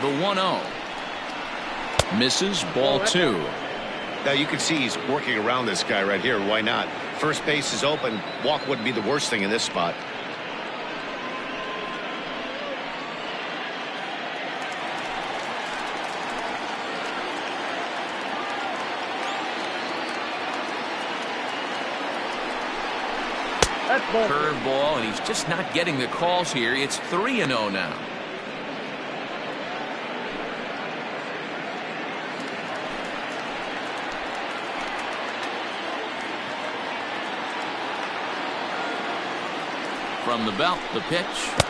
The 1-0. Misses, ball 2. Now you can see he's working around this guy right here. Why not? First base is open. Walk wouldn't be the worst thing in this spot. That's ball. Curveball, and he's just not getting the calls here. It's 3-0 now. From the belt, the pitch,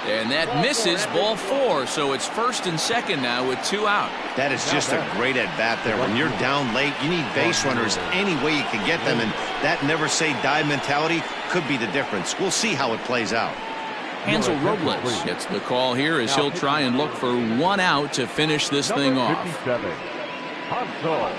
and that misses, ball 4. So it's 1st and 2nd now with 2 out. That is just a great at-bat there. When you're down late, you need base runners any way you can get them, and that never-say-die mentality could be the difference. We'll see how it plays out. Hansel Robles gets the call here as he'll try and look for 1 out to finish this thing off. 57, Hansel Robles.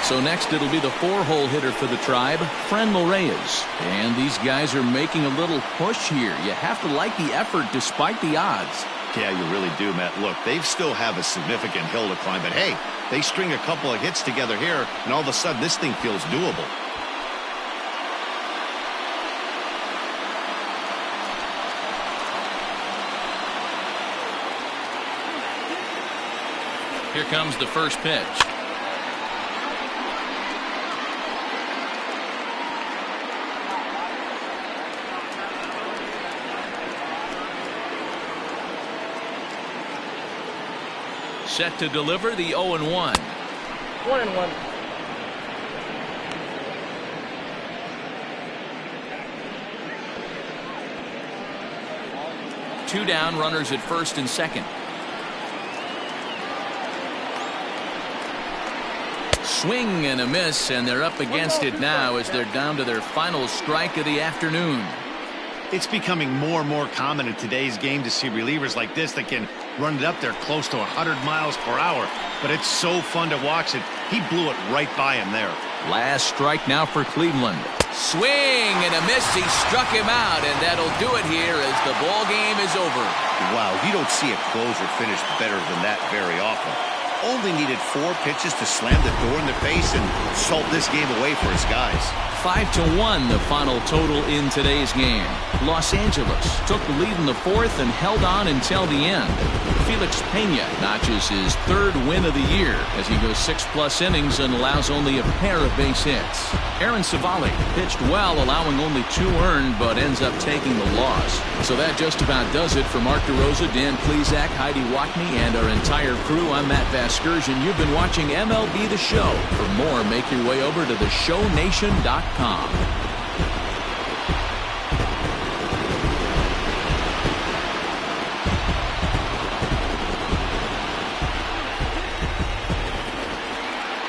So next it'll be the 4-hole hitter for the Tribe, Franmil Reyes. And these guys are making a little push here. You have to like the effort despite the odds. Yeah, you really do, Matt. Look, they still have a significant hill to climb, but hey, they string a couple of hits together here, and all of a sudden this thing feels doable. Here comes the first pitch. Set to deliver the 0-1. 1-1. Two down, runners at 1st and 2nd. Swing and a miss, and they're up against it now as they're down to their final strike of the afternoon. It's becoming more and more common in today's game to see relievers like this that can run it up there close to 100 miles per hour. But it's so fun to watch it. He blew it right by him there. Last strike now for Cleveland. Swing and a miss. He struck him out, and that'll do it here as the ball game is over. Wow, you don't see a closer finish better than that very often. Only needed 4 pitches to slam the door in the face and salt this game away for his guys. 5-1 the final total in today's game. Los Angeles took the lead in the 4th and held on until the end. Felix Pena notches his 3rd win of the year as he goes 6+ innings and allows only a pair of base hits. Aaron Civale pitched well, allowing only 2 earned, but ends up taking the loss. So that just about does it for Mark DeRosa, Dan Plesac, Heidi Watney, and our entire crew. I'm Matt Vasgersian. You've been watching MLB The Show. For more, make your way over to theshownation.com.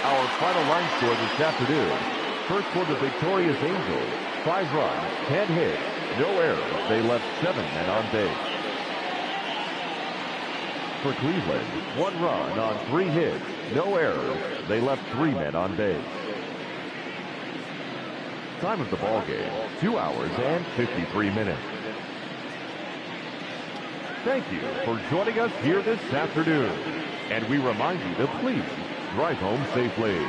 Our final line score this afternoon. First for the victorious Angels, 5 runs, 10 hits, no errors. They left 7 men on base. For Cleveland, 1 run on 3 hits, no errors. They left 3 men on base. Time of the ball game, 2 hours and 53 minutes. Thank you for joining us here this afternoon. And we remind you to please drive home safely.